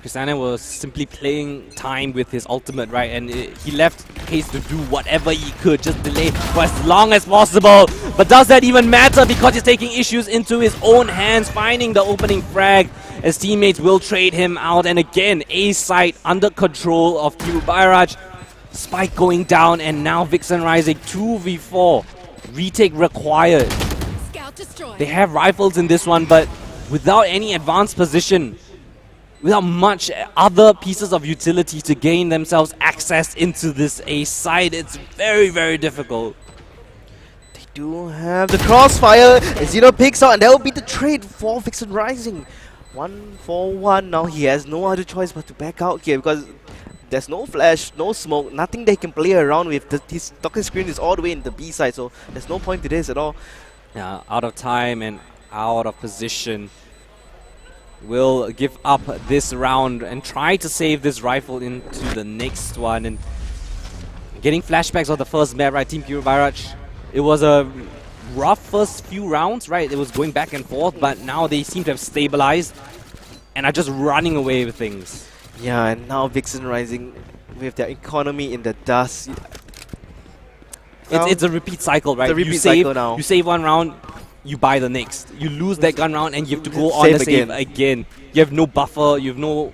Chrysania was simply playing time with his ultimate, right? And he left Hayes to do whatever he could, just delay for as long as possible. But does that even matter? Because he's taking issues into his own hands, finding the opening frag as teammates will trade him out. And again, A side under control of Kirubairaj. Spike going down, and now Vixen Rising 2v4. Retake required. Scout destroyed. They have rifles in this one, but without any advanced position, without much other pieces of utility to gain themselves access into this A side, it's very, very difficult. They do have the crossfire. Zeno picks out, and that will be the trade for Vixen Rising. 1-for-1. Now he has no other choice but to back out here because there's no flash, no smoke, nothing they can play around with. His talking screen is all the way in the B side, so there's no point to this at all. Yeah, out of time and out of position. Will give up this round and try to save this rifle into the next one. And getting flashbacks of the first map, right? Team Kirubairaj, it was a rough first few rounds, right? It was going back and forth, but now they seem to have stabilized and are just running away with things. Yeah, and now Vixen Rising with their economy in the dust. It's a repeat cycle, right? It's a repeat cycle now. You save one round, you buy the next. You lose that gun round and you have to go on the save again. You have no buffer, you have no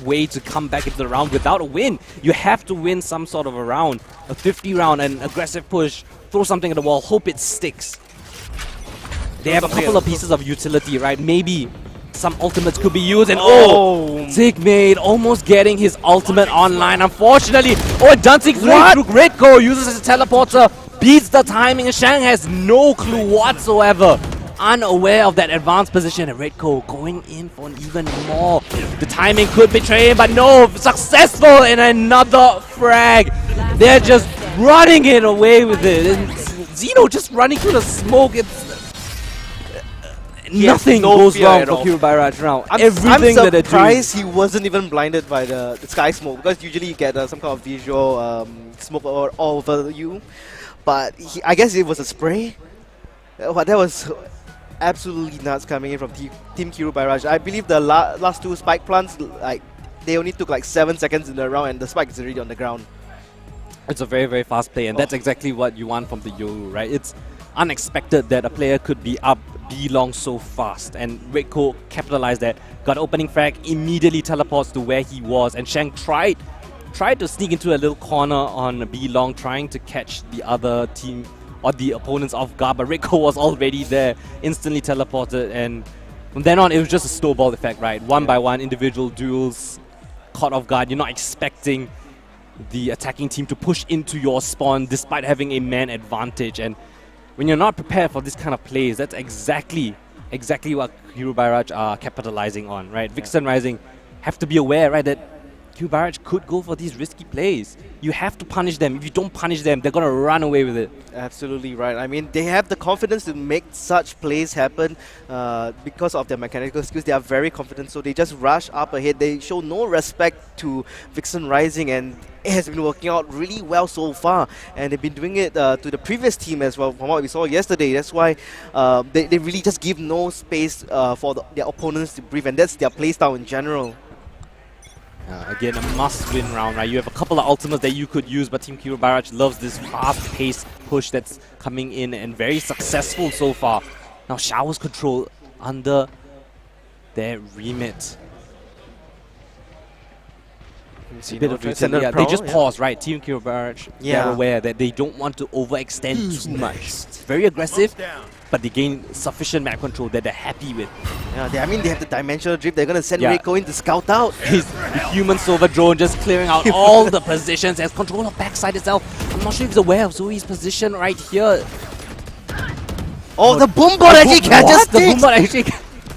way to come back into the round without a win. You have to win some sort of a round. A 50 round, an aggressive push, throw something at the wall, hope it sticks. They have a couple of pieces of utility, right? Maybe some ultimates could be used, and Zigmate almost getting his ultimate online. Unfortunately, Danzig through Redco uses his teleporter, beats the timing, and Shang has no clue whatsoever. Unaware of that advanced position, and Redco going in for an even more. The timing could betray him, but no, successful in another frag. They're just running it away with it. And Zeno just running through the smoke. nothing no goes fear wrong at for all. Kirubara now. I'm Everything that they're doing. surprised he wasn't even blinded by the sky smoke, because usually you get some kind of visual smoke all over you. But I guess it was a spray. But that was absolutely nuts coming in from Team Kirubara. I believe the last two spike plants, like, they only took like 7 seconds in the round, and the spike is already on the ground. It's a very, very fast play, and that's exactly what you want from the Yoru, right? It's unexpected that a player could be up B long so fast, and Redco capitalized that, got opening frag, immediately teleports to where he was, and Shang tried to sneak into a little corner on B long, trying to catch the other team or the opponents off guard, but Redco was already there, instantly teleported, and from then on it was just a snowball effect, right? One by one, individual duels, caught off guard, you're not expecting the attacking team to push into your spawn despite having a man advantage, and when you're not prepared for this kind of plays, that's exactly what Kirubara are capitalizing on, right? Vixen Rising have to be aware, right, that Kirubara could go for these risky plays. You have to punish them. If you don't punish them, they're going to run away with it. Absolutely right. I mean, they have the confidence to make such plays happen because of their mechanical skills. They are very confident, so they just rush up ahead. They show no respect to Vixen Rising, and it has been working out really well so far. And they've been doing it to the previous team as well, from what we saw yesterday. That's why they really just give no space for their opponents to breathe, and that's their playstyle in general. Again, a must-win round, right? You have a couple of ultimates that you could use, but Team Kirubara loves this fast-paced push that's coming in, and very successful so far. Now Showers control under their remit. A bit of Transcendent they Prowl, just yeah. pause, right? Team Kirubara, they're aware that they don't want to overextend too much. Very aggressive, but they gain sufficient map control that they're happy with. Yeah, I mean, they have the dimensional drift. They're going to send Reiko in to scout out. The human Sova drone just clearing out all the positions, has control of backside itself. I'm not sure if he's aware of Zoe's position right here. Oh, the boom bot actually catches The boom bot actually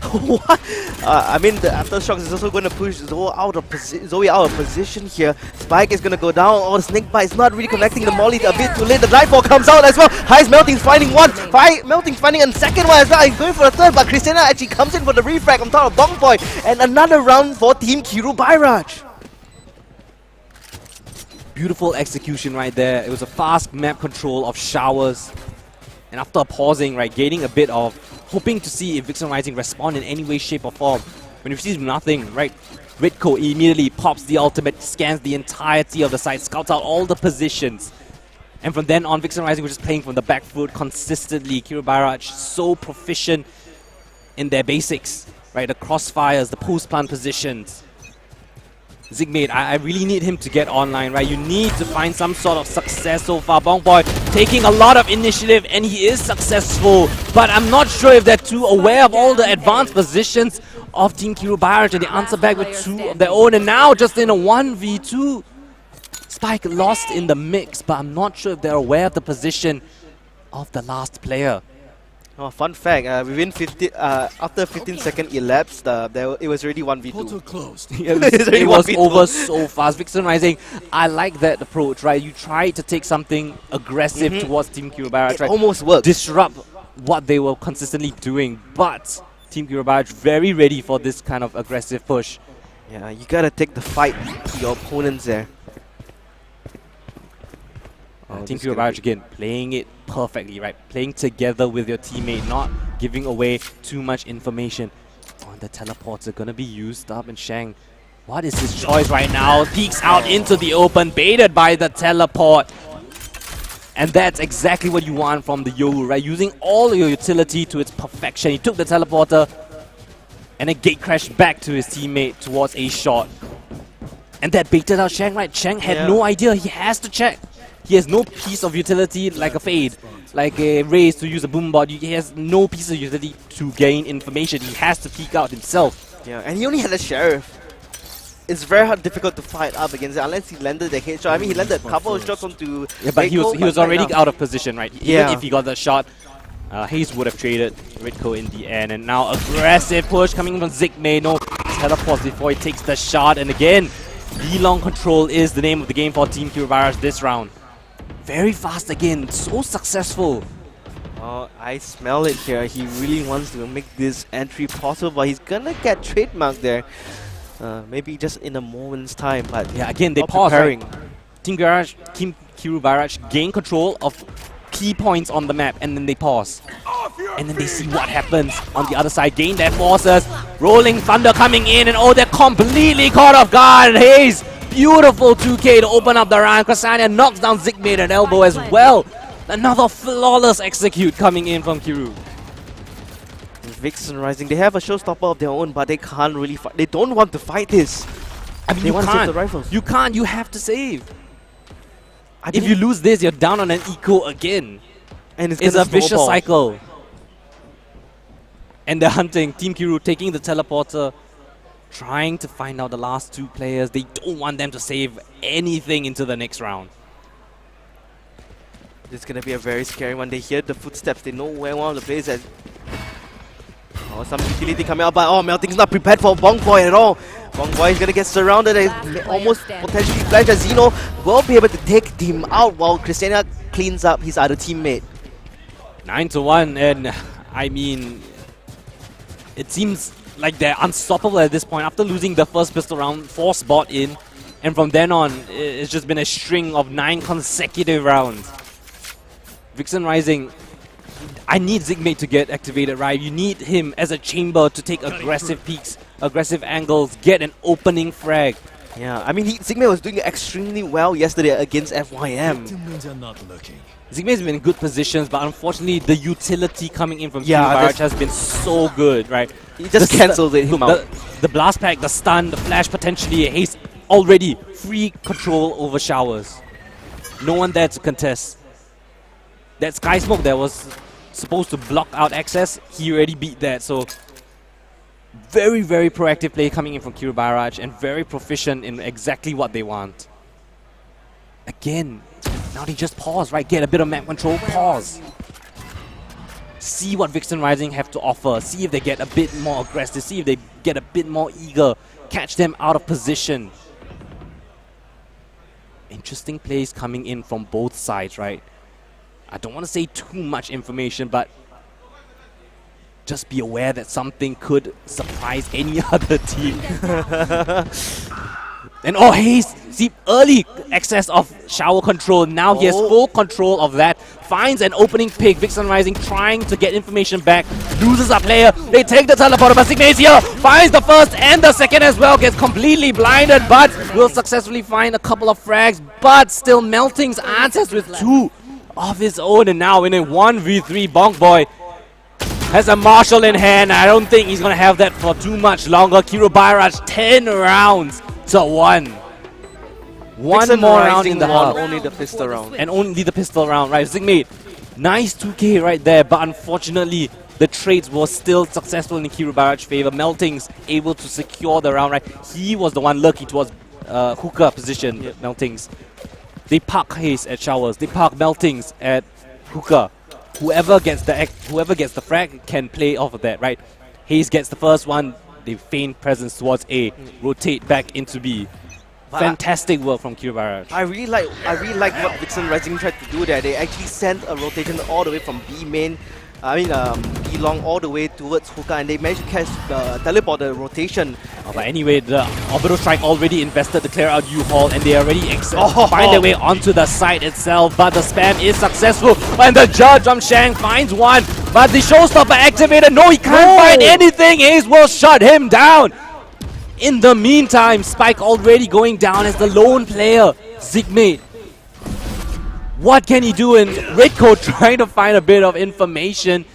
what? I mean, the Aftershocks is also going to push Zoe out of position here. Spike is going to go down. Oh, the snake bite is not really connecting the molly a bit too late. The Nightfall comes out as well. High's Melting finding one. Melting finding a second one as well. He's going for a third, but Christina actually comes in for the refrag on top of Bong Boy. And another round for Team Kirubara. Beautiful execution right there. It was a fast map control of Showers. And after pausing, right, gaining a bit of hoping to see if Vixen Rising respond in any way, shape or form. When he receives nothing, right, Redco immediately pops the ultimate, scans the entirety of the site, scouts out all the positions. And from then on, Vixen Rising was just playing from the back foot consistently. Kirubara so proficient in their basics, right, the crossfires, the post-plant positions. Zigmate, I really need him to get online, right? You need to find some sort of success so far. Bong Boy taking a lot of initiative, and he is successful. But I'm not sure if they're too aware of all the advanced positions of Team Kirubara. They answer back with two of their own, and now just in a 1v2. Spike lost in the mix, but I'm not sure if they're aware of the position of the last player. Oh, fun fact, within 15, after 15-second elapsed, it was already 1v2. Portal closed. It was over so fast. Vixen Rising, I like that approach, right? You try to take something aggressive towards Team Kirubara. It almost worked. Disrupt what they were consistently doing, but Team Kirubara very ready for this kind of aggressive push. Yeah, you gotta take the fight to your opponents there. Team Kirubara again playing it perfectly, right? Playing together with your teammate, not giving away too much information. Oh, the teleports are gonna be used up, and Shang, what is his choice right now? Peeks out into the open, baited by the teleport. And that's exactly what you want from the Yoru, right? Using all your utility to its perfection. He took the teleporter and a gate crashed back to his teammate towards a shot. And that baited out Shang, right? Shang had no idea. He has to check. He has no piece of utility like a Fade, like a Raze to use a boom bot. He has no piece of utility to gain information. He has to peek out himself. Yeah, and he only had a Sheriff. It's very difficult to fight up against it unless he landed the headshot. I mean, he landed a couple of shots onto. Yeah, but he was already out of position, right? Yeah. Even if he got the shot, Hayes would have traded Redco in the end. And now aggressive push coming from Zigmate. No teleports before he takes the shot. And again, B-long control is the name of the game for Team Kirubara this round. Very fast again, so successful. Oh, I smell it here. He really wants to make this entry possible, but he's gonna get trademarked there. Maybe just in a moment's time, but Yeah, again, they not pause, preparing. right? Team Kiru Barrage gain control of key points on the map, and then they pause. And then they see what happens on the other side. Gain their forces. Rolling Thunder coming in, and oh, they're completely caught off guard. Hayes, beautiful 2K to open up the round. Krasania knocks down Zigmate at elbow as well. Another flawless execute coming in from Kiru. Vixen Rising, they have a showstopper of their own, but they can't really fight. They don't want to fight this. I mean, They you want to save can't. the rifles. You can't. You have to save. I If you lose this, you're down on an eco again. and It's gonna a vicious snowball. cycle. And they're hunting. Team Kiru taking the teleporter, trying to find out the last two players. They don't want them to save anything into the next round. This is gonna be a very scary one. They hear the footsteps. They know where one of the players is. Oh, some utility coming out, but oh, Melting's not prepared for Bong Boy at all. Bong Boy is gonna get surrounded and almost potentially flash. As Zeno will be able to take him out while Christiana cleans up his other teammate. 9-1, and I mean, it seems like they're unstoppable at this point. After losing the first pistol round, 4 spot in, and from then on, it's just been a string of 9 consecutive rounds. Vixen Rising, I need Zigmate to get activated, right? You need him as a chamber to take aggressive peeks, aggressive angles, get an opening frag. Yeah, I mean, Sigma was doing extremely well yesterday against FYM. Victims are not looking. Zigmate's been in good positions, but unfortunately, the utility coming in from Yeah, Kiru Barrage that's- has been so good, right? He just cancelled him out. The blast pack, the stun, the flash potentially, he's already free control over showers. No one there to contest. That sky smoke that was supposed to block out access, he already beat that. So very, very proactive play coming in from Kiru Barrage and very proficient in exactly what they want. Again, now they just pause, right? Get a bit of map control, pause. See what Vixen Rising have to offer. See if they get a bit more aggressive. See if they get a bit more eager. Catch them out of position. Interesting plays coming in from both sides, right? I don't want to say too much information, but just be aware that something could surprise any other team. And oh, Hayes, see, early access of shower control. Now he has full control of that. Finds an opening pick. Vixen Rising trying to get information back. Loses a player. They take the teleporter, but Sigma's here. Finds the first and the second as well. Gets completely blinded, but will successfully find a couple of frags. But still, Melting's answers with 2 of his own. And now in a 1v3, Bonk Boy has a Marshall in hand. I don't think he's going to have that for too much longer. Kiru Barrage, 10 rounds to 1. One Vixen more round Rising in the won hub. only the pistol round. And only the pistol round, right? Zigmate, nice 2K right there, but unfortunately, the trades were still successful in Kiru Barrage favor. Melting's able to secure the round, right? He was the one lucky towards hookah position, Melting's. They park Hayes at showers. They park Melting's at hookah. Whoever gets the frag can play off of that, right? Hayes gets the first one. They feign presence towards A, rotate back into B. But Fantastic work from Kiru Barrage. I really like what Vixen Rising tried to do there. They actually sent a rotation all the way from B main, B long all the way towards hookah, and they managed to catch the teleporter rotation. But anyway, the orbital strike already invested to clear out U-Haul, and they already find their way onto the site itself. But the spam is successful, and the judge Shang finds one. But the showstopper activated. No, he can't find anything. Ace will shut him down. In the meantime, Spike already going down as the lone player, Zigmate. What can he do? And Redcoat trying to find a bit of information.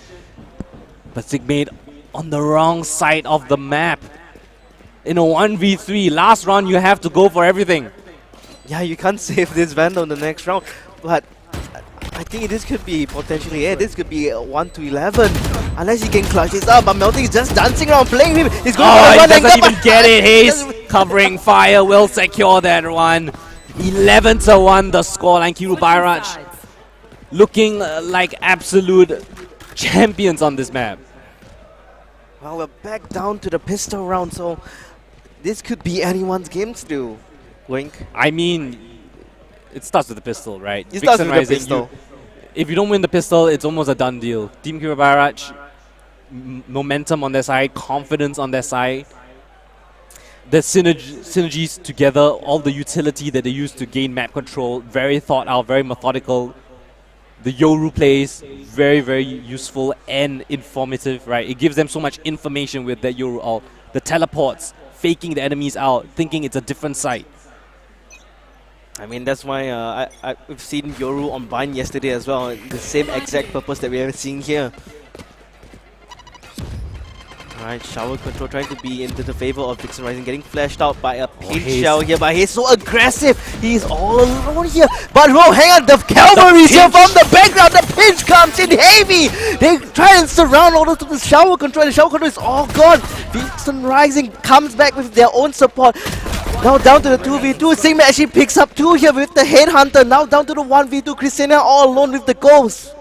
But Zigmate on the wrong side of the map. In a 1v3, last round you have to go for everything. Yeah, you can't save this Vandal in the next round, but I think this could be potentially it. This could be 1-11, unless he can clutch this up. But Melting is just dancing around, playing him. He's going for He one doesn't angle, even get it. Hayes covering fire will secure that one. 11-1 the scoreline. Kiru Barrage looking like absolute champions on this map. Well, we're back down to the pistol round, so this could be anyone's game still. Wink. I mean, it starts with the pistol, right? It starts with the Rising, pistol. if you don't win the pistol, it's almost a done deal. Team Kirabaraj, momentum on their side, confidence on their side. The synergies together, all the utility that they use to gain map control, very thought out, very methodical. The Yoru plays, very, very useful and informative, right? It gives them so much information with that Yoru ult. The teleports, faking the enemies out, thinking it's a different site. I mean, that's why we've seen Yoru on Bind yesterday as well. The same exact purpose that we are seeing here. Alright, Shower Control trying to be into the favor of Vixen Rising, getting flashed out by a pinch shell here, but he's so aggressive. He's all alone here. But whoa, hang on, the cavalry's here from the background. The pinch comes in heavy. They try and surround all of the Shower Control. The Shower Control is all gone. Vixen Rising comes back with their own support. Now down to the 2v2. Sigma actually picks up 2 here with the Headhunter. Now down to the 1v2. Christina all alone with the Ghost.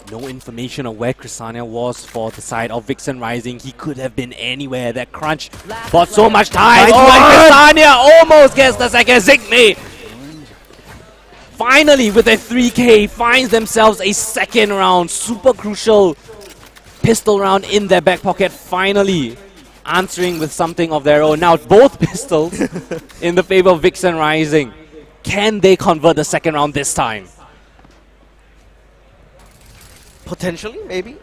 No information of where Chrysania was for the side of Vixen Rising. He could have been anywhere. That crunch bought so much time. Oh, and Chrysania almost gets the second. Zigme finally with a 3k finds themselves a second round. Super crucial pistol round in their back pocket. Finally answering with something of their own. Now both pistols in the favor of Vixen Rising. Can they convert the second round this time? Potentially, maybe.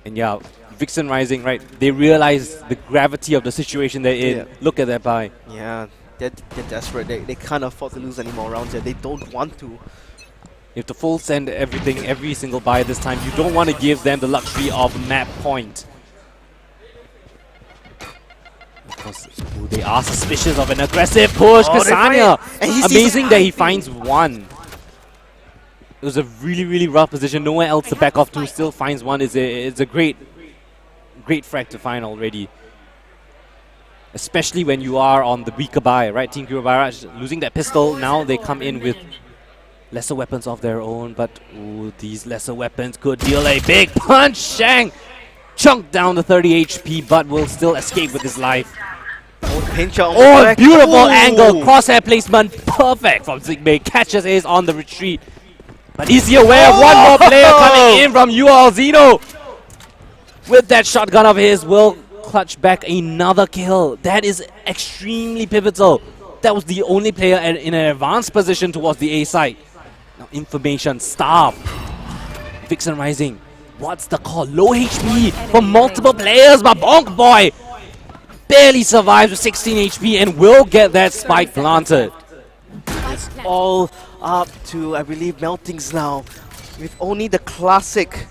And yeah, Vixen Rising, right? They realize the gravity of the situation they're in. Yeah. Look at that buy. Yeah, they're desperate. They can't afford to lose any more rounds here. They don't want to. You have to full send everything, every single buy this time. You don't want to give them the luxury of map point. Because they are suspicious of an aggressive push. Chrysania! Amazing that he finds one. It was a really, really rough position. Nowhere else to back off to. Still finds one. It's a great frag to find already. Especially when you are on the weaker buy, right? Team Kirabaraj losing that pistol. Now they come in with lesser weapons of their own. But ooh, these lesser weapons could deal a big punch. Shang chunked down to 30 HP, but will still escape with his life. Oh, beautiful angle. Crosshair placement. Perfect from Zigme. Catches Ace on the retreat. But is he aware of one more player coming in from UL Zeno? With that shotgun of his, will clutch back another kill. That is extremely pivotal. That was the only player in an advanced position towards the A site. Now information, starve. Vixen Rising. What's the call? Low HP for multiple players, but Bonk Boy barely survives with 16 HP and will get that spike planted. It's all up to, I believe, Meltings now, with only the classic.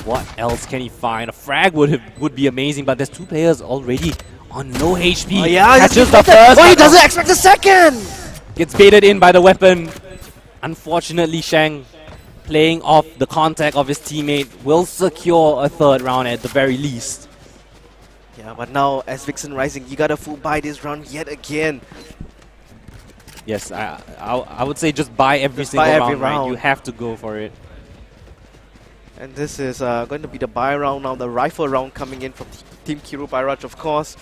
What else can he find? A frag would be amazing, but there's 2 players already on low HP. Oh yeah, catches the first. Oh, he doesn't expect the second! Gets baited in by the weapon. Unfortunately, Shang, playing off the contact of his teammate, will secure a third round at the very least. Yeah, but now, as Vixen Rising, you gotta full buy this round yet again. Yes, I would say just buy every single round, right? You have to go for it. And this is going to be the buy round now, the rifle round coming in from Team Kirabaraj, of course.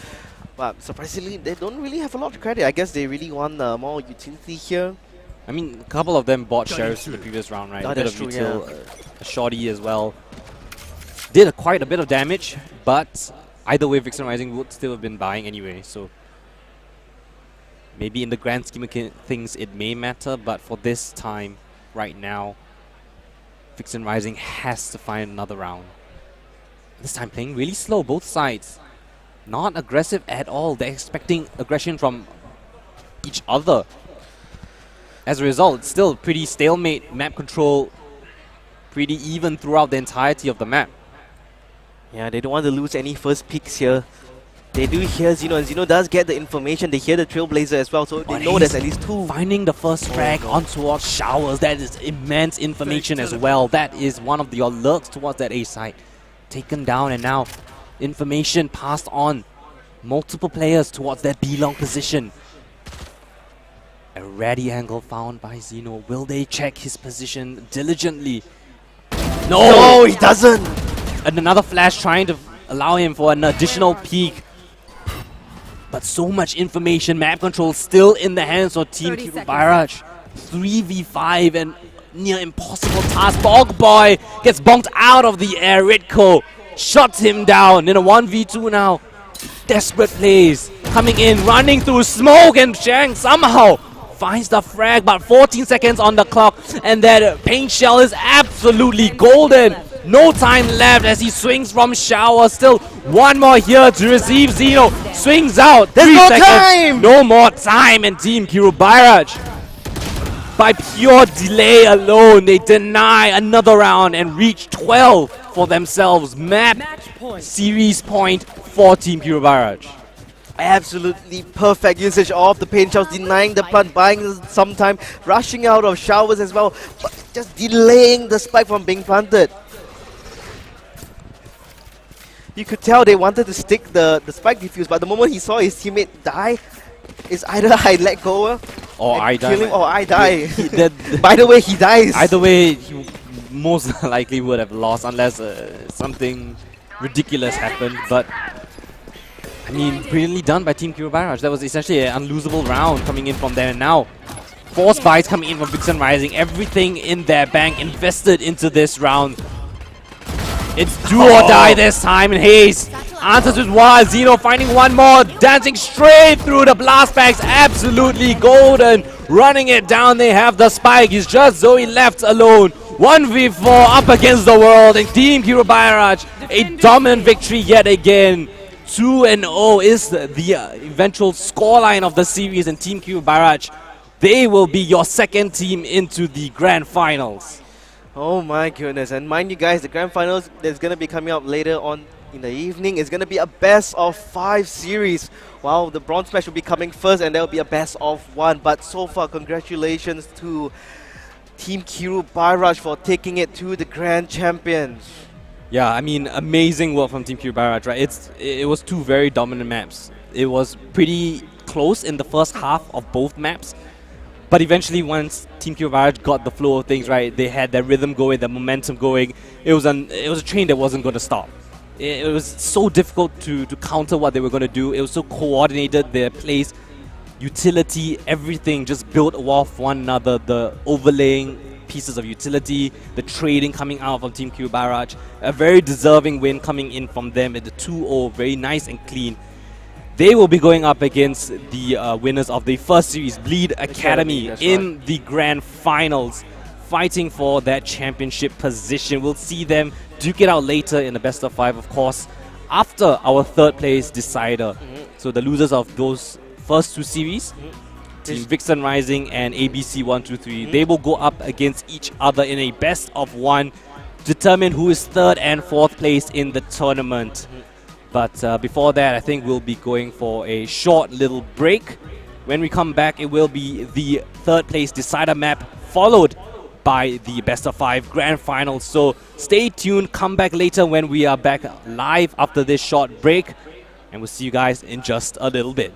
But surprisingly, they don't really have a lot of credit. I guess they really want more utility here. I mean, a couple of them bought sheriffs in the previous round, right? A bit of util, a shorty as well. Did quite a bit of damage, but either way, Vixen Rising would still have been buying anyway, so maybe in the grand scheme of things it may matter, but for this time, right now, Vixen Rising has to find another round. This time playing really slow, both sides. Not aggressive at all. They're expecting aggression from each other. As a result, it's still pretty stalemate map control, pretty even throughout the entirety of the map. Yeah, they don't want to lose any first picks here. They do hear Zeno, and Zeno does get the information. They hear the Trailblazer as well, so they know there's at least 2. Finding the first frag on towards Showers, that is immense information as well. That is one of the alerts towards that A site. Taken down, and now information passed on. Multiple players towards that B-long position. A ready angle found by Zeno. Will they check his position diligently? No, he doesn't! And another flash trying to allow him for an additional peek. But so much information, map control still in the hands of Team Kirabaraj. 3v5 and near impossible task. Bog Boy gets bonked out of the air. Ritko shuts him down in a 1v2 now. Desperate plays coming in, running through smoke, and Shang somehow finds the frag, but 14 seconds on the clock, and that paint shell is absolutely golden. No time left as he swings from shower. Still one more here to receive. Zeno swings out. There's 3 no seconds. time! No more time, and Team Kirubairaj, by pure delay alone, they deny another round and reach 12 for themselves. Map Match point. series point for Team Kirubairaj. Absolutely perfect usage of the paint shells, denying the plant, buying some time, rushing out of showers as well, but just delaying the spike from being planted. You could tell they wanted to stick the spike defuse, but the moment he saw his teammate die, it's either I let go Or and I die. kill him, or I die. That- By the way, he dies. Either way, he most likely would have lost unless something ridiculous happened. But I mean, brilliantly done by Team Kirubairaj. That was essentially an unlosable round coming in from there. And now, force buys coming in from Vixen Rising. Everything in their bank invested into this round. It's do or die this time, and Hayes answers with one. Zeno finding one more, dancing straight through the blast bags. Absolutely golden. Running it down, they have the spike. It's just Zoe left alone. 1v4 up against the world, and Team Kirubairaj, a dominant victory yet again. 2-0 is the eventual scoreline of the series, and Team Kirubairaj, they will be your second team into the grand finals. Oh my goodness, and mind you guys, the grand finals that's going to be coming up later on in the evening is going to be a best of 5 series. Wow, the bronze match will be coming first, and there will be a best of 1. But so far, congratulations to Team Kirubairaj for taking it to the grand champions. Yeah, I mean, amazing work from Team Kirubairaj, right? It was 2 very dominant maps. It was pretty close in the first half of both maps. But eventually, once Team Kirubairaj got the flow of things right, they had their rhythm going, their momentum going. It was a train that wasn't going to stop. It was so difficult to counter what they were going to do. It was so coordinated, their plays, utility, everything just built off one another. The overlaying pieces of utility, the trading coming out from Team Kirubairaj. A very deserving win coming in from them at the 2-0, very nice and clean. They will be going up against the winners of the first series, Bleed Academy, in the grand finals, fighting for that championship position. We'll see them duke it out later in the best of 5, of course, after our third place decider. So the losers of those first 2 series, Team Vixen Rising and ABC 123, they will go up against each other in a best of 1, determine who is 3rd and 4th place in the tournament. But before that, I think we'll be going for a short little break. When we come back, it will be the 3rd place decider map, followed by the best of 5 grand finals. So stay tuned, come back later when we are back live after this short break. And we'll see you guys in just a little bit.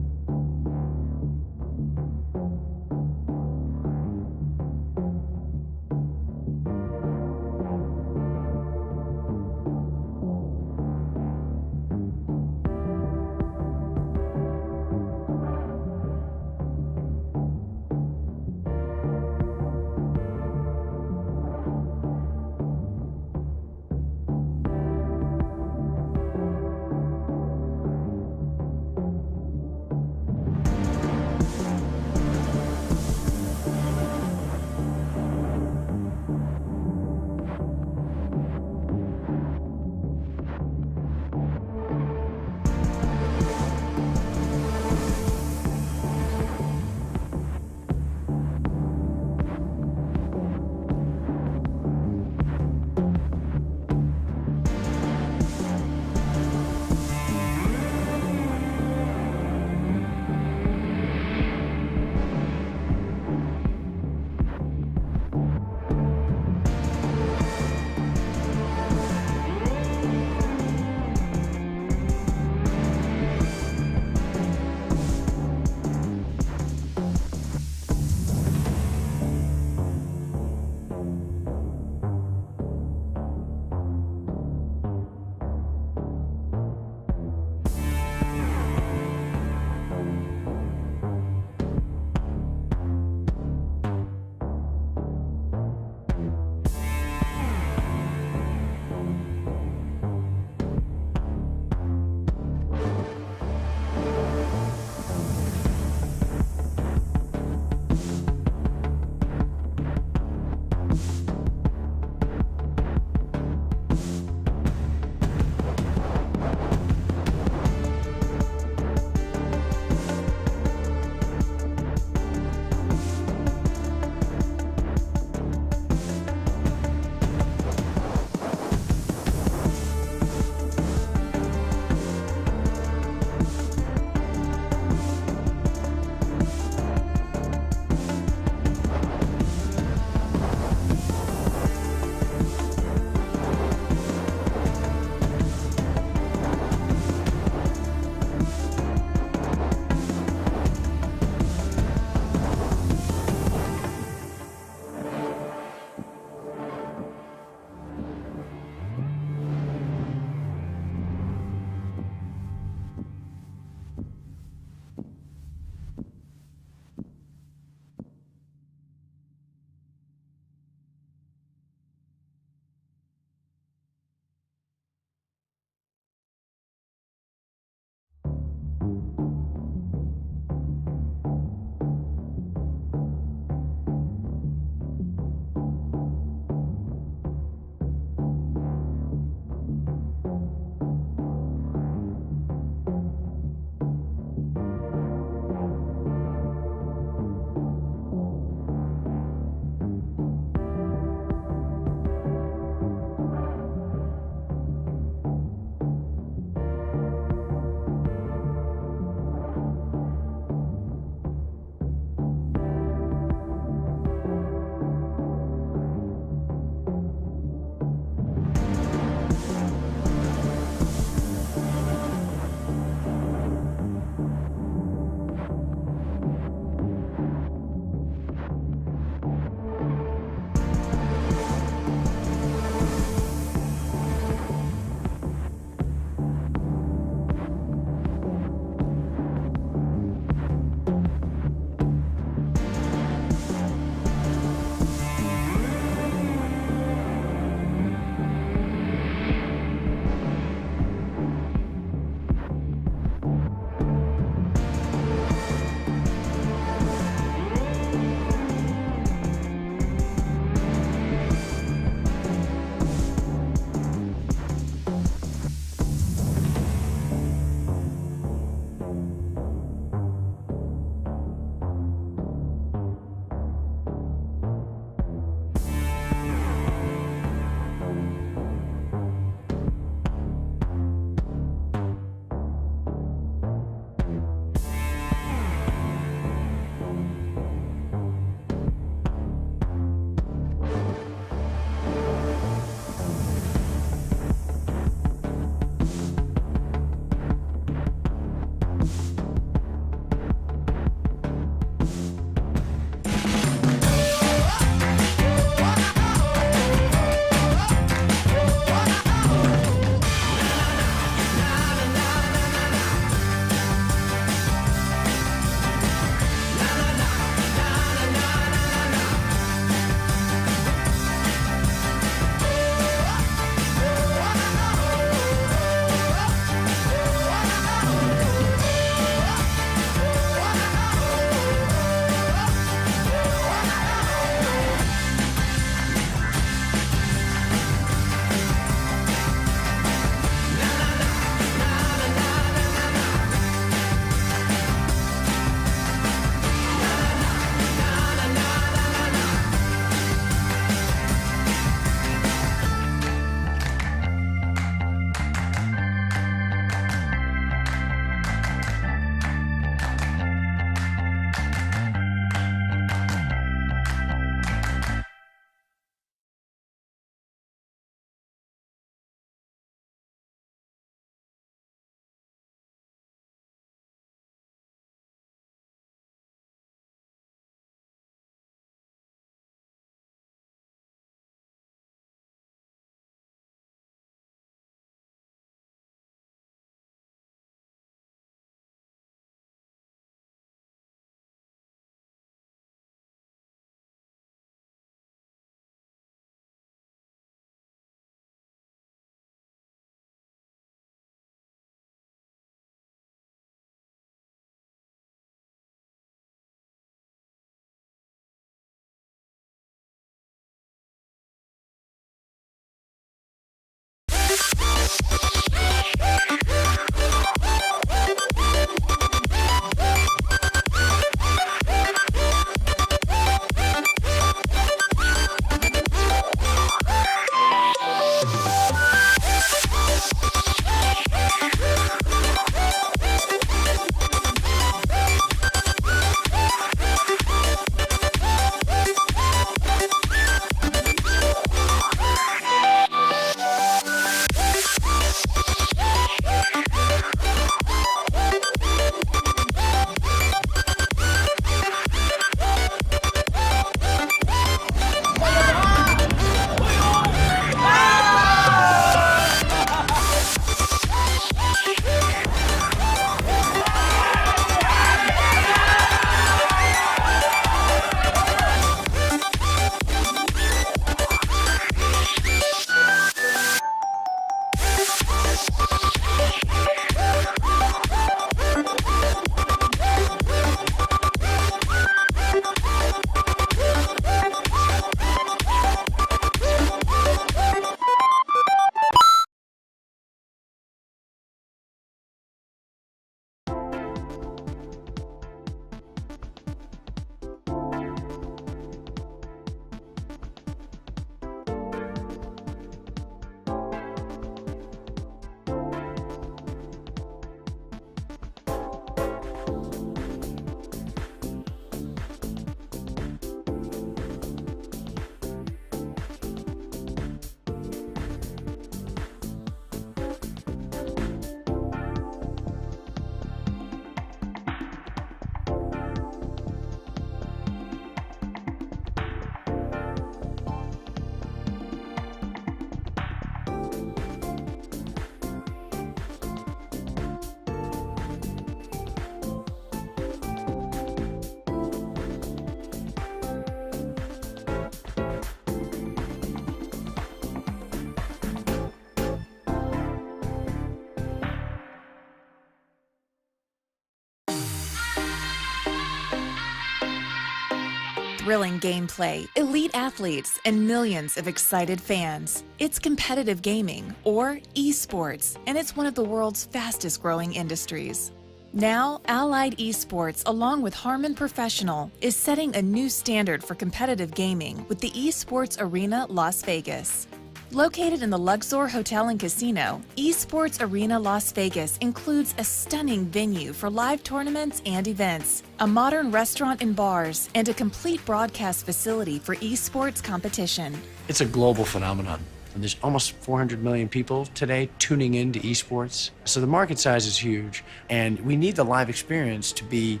thrilling gameplay, elite athletes, and millions of excited fans. It's competitive gaming, or esports, and it's one of the world's fastest growing industries. Now, Allied Esports, along with Harman Professional, is setting a new standard for competitive gaming with the Esports Arena Las Vegas. Located in the Luxor Hotel and Casino, Esports Arena Las Vegas includes a stunning venue for live tournaments and events, a modern restaurant and bars, and a complete broadcast facility for esports competition. It's a global phenomenon. And there's almost 400 million people today tuning into esports. So the market size is huge, and we need the live experience to be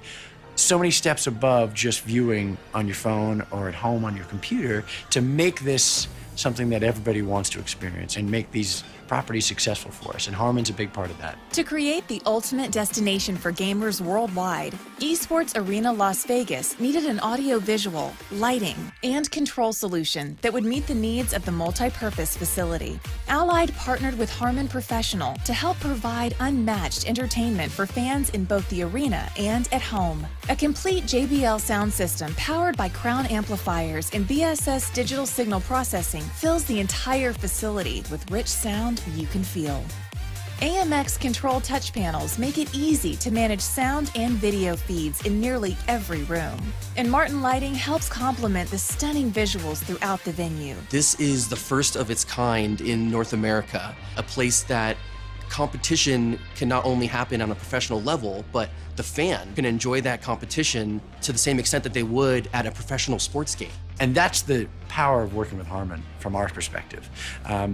so many steps above just viewing on your phone or at home on your computer to make this something that everybody wants to experience and make these properties successful for us, and Harman's a big part of that. To create the ultimate destination for gamers worldwide, Esports Arena Las Vegas needed an audio-visual, lighting, and control solution that would meet the needs of the multi-purpose facility. Allied partnered with Harman Professional to help provide unmatched entertainment for fans in both the arena and at home. A complete JBL sound system powered by Crown amplifiers and BSS digital signal processing fills the entire facility with rich sound you can feel. AMX Control touch panels make it easy to manage sound and video feeds in nearly every room. And Martin Lighting helps complement the stunning visuals throughout the venue. This is the first of its kind in North America, a place that competition can not only happen on a professional level, but the fan can enjoy that competition to the same extent that they would at a professional sports game. And that's the power of working with Harman from our perspective,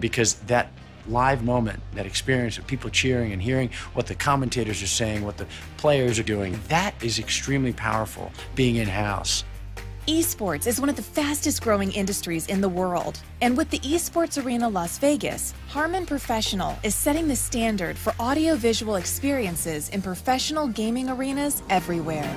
because that live moment, that experience of people cheering and hearing what the commentators are saying, what the players are doing, that is extremely powerful being in-house. Esports is one of the fastest growing industries in the world. And with the Esports Arena Las Vegas, Harman Professional is setting the standard for audio-visual experiences in professional gaming arenas everywhere.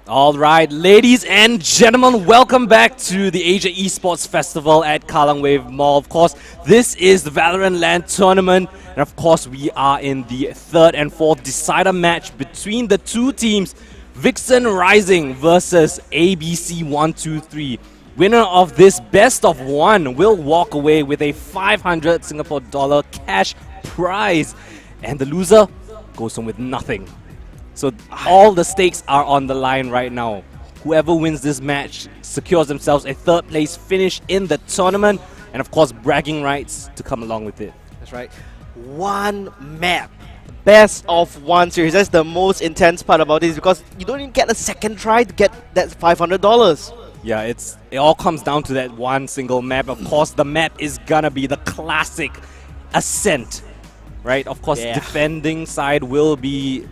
All right, ladies and gentlemen, welcome back to the Asia Esports Festival at Kallang Wave Mall. Of course, this is the Valorant LAN tournament, and of course, we are in the third and fourth decider match between the two teams, Vixen Rising versus ABC 123. Winner of this best of one will walk away with a 500 Singapore dollar cash prize, and the loser goes home with nothing. So all the stakes are on the line right now. Whoever wins this match secures themselves a third place finish in the tournament, and of course bragging rights to come along with it. That's right. One map. Best of one series. That's the most intense part about this, because you don't even get a second try to get that $500. Yeah, it all comes down to that one single map. Of course, the map is gonna be the classic Ascent, right? Of course, defending side will be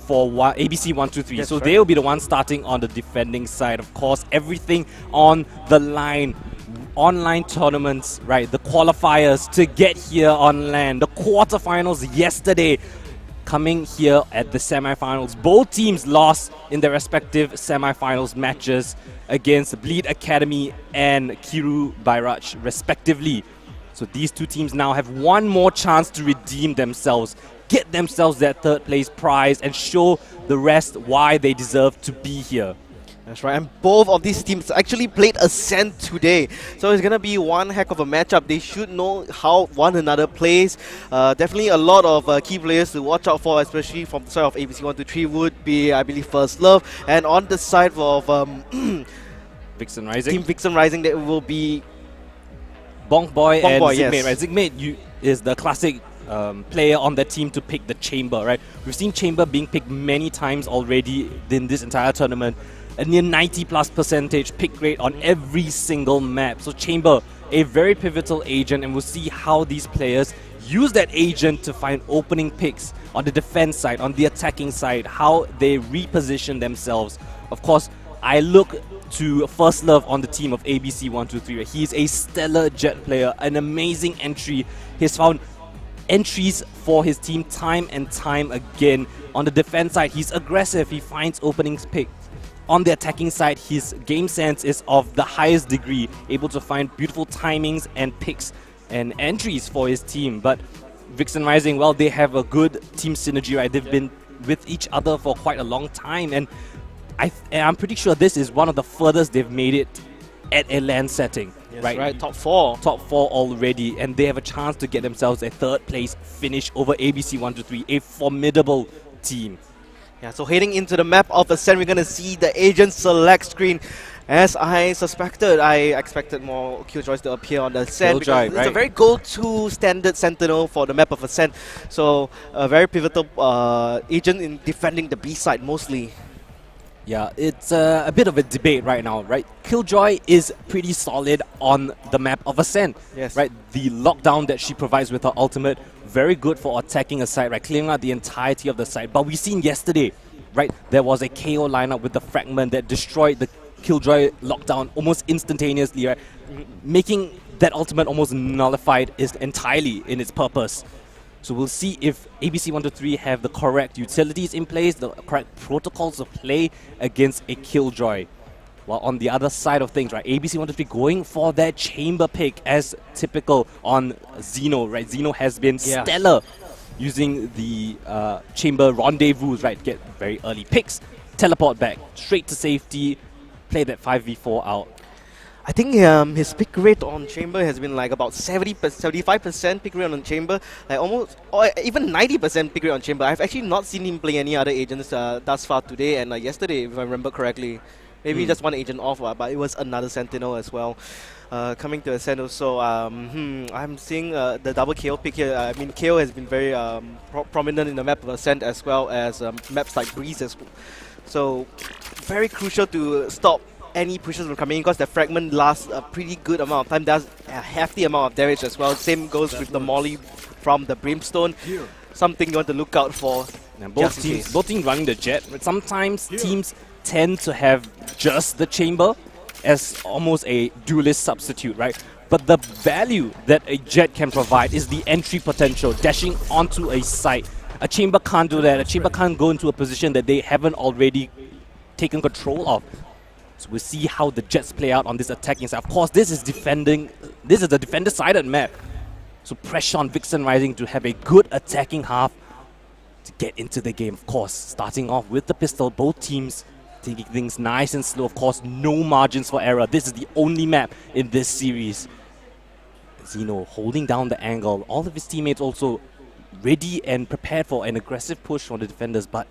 for ABC 123. That's So right. they will be the ones starting on the defending side. Of course, everything on the line. Online tournaments, right? The qualifiers to get here on LAN. The quarterfinals yesterday, coming here at the semifinals. Both teams lost in their respective semifinals matches against Bleed Academy and Kiru Bairach, respectively. So these two teams now have one more chance to redeem themselves, get themselves that third place prize, and show the rest why they deserve to be here. That's right, and both of these teams actually played Ascent today. So it's going to be one heck of a matchup. They should know how one another plays. Definitely a lot of key players to watch out for, especially from the side of ABC 123 would be, I believe, First Love. And on the side of Vixen Rising. Team Vixen Rising, that will be Bonk Boy and Boy, Zigmate, yes. right? Zigmate is the classic player on that team to pick the Chamber, right? We've seen Chamber being picked many times already in this entire tournament. A near 90+% pick rate on every single map. So Chamber, a very pivotal agent, and we'll see how these players use that agent to find opening picks on the defense side, on the attacking side, how they reposition themselves. Of course, I look to First Love on the team of ABC 123. He's a stellar jet player, an amazing entry. He's found entries for his team time and time again. On the defense side, he's aggressive. He finds openings picks. On the attacking side, his game sense is of the highest degree, able to find beautiful timings and picks and entries for his team. But Vixen Rising, well, they have a good team synergy, right? They've been with each other for quite a long time, and I'm pretty sure this is one of the furthest they've made it at a LAN setting. yes, right? top four. Top 4 already, and they have a chance to get themselves a third place finish over ABC 123, a formidable team. Yeah, so heading into the map of Ascent, we're going to see the agent select screen. As I suspected, I expected more Killjoys to appear on the Ascent, Killjoy, because it's a right. very go-to standard Sentinel for the map of Ascent. So a very pivotal agent in defending the B side mostly. Yeah, it's a bit of a debate right now, right? Killjoy is pretty solid on the map of Ascent, Yes. right? The lockdown that she provides with her ultimate, very good for attacking a site, right? Clearing out the entirety of the site. But we've seen yesterday, right? There was a KO lineup with the fragment that destroyed the Killjoy lockdown almost instantaneously, right? Making that ultimate almost nullified is entirely in its purpose. So we'll see if ABC 123 have the correct utilities in place, the correct protocols of play against a Killjoy. While on the other side of things, right, ABC 123 going for that Chamber pick as typical on Xeno, right? Xeno has been stellar using the Chamber rendezvous, right? Get very early picks, teleport back, straight to safety, play that 5v4 out. I think his pick rate on Chamber has been like about 75% pick rate on Chamber, like almost, or even 90% pick rate on Chamber. I've actually not seen him play any other agents thus far today and yesterday, if I remember correctly. Maybe just one agent off, but it was another Sentinel as well. Coming to Ascent also, I'm seeing the double KO pick here. I mean, KO has been very prominent in the map of Ascent as well as maps like Breeze as well. So, very crucial to stop any pushes from coming in, because the fragment lasts a pretty good amount of time, does a hefty amount of damage as well. Same goes with the Molly from the Brimstone. Something you want to look out for. And both teams running the jet, but sometimes teams tend to have just the Chamber as almost a duelist substitute, right? But the value that a jet can provide is the entry potential, dashing onto a site. A Chamber can't do that. A Chamber can't go into a position that they haven't already taken control of. So we'll see how the Jets play out on this attacking side. Of course, this is the defender-sided map. So pressure on Vixen Rising to have a good attacking half to get into the game. Of course, starting off with the pistol, both teams taking things nice and slow. Of course, no margins for error. This is the only map in this series. Zeno holding down the angle. All of his teammates also ready and prepared for an aggressive push from the defenders, but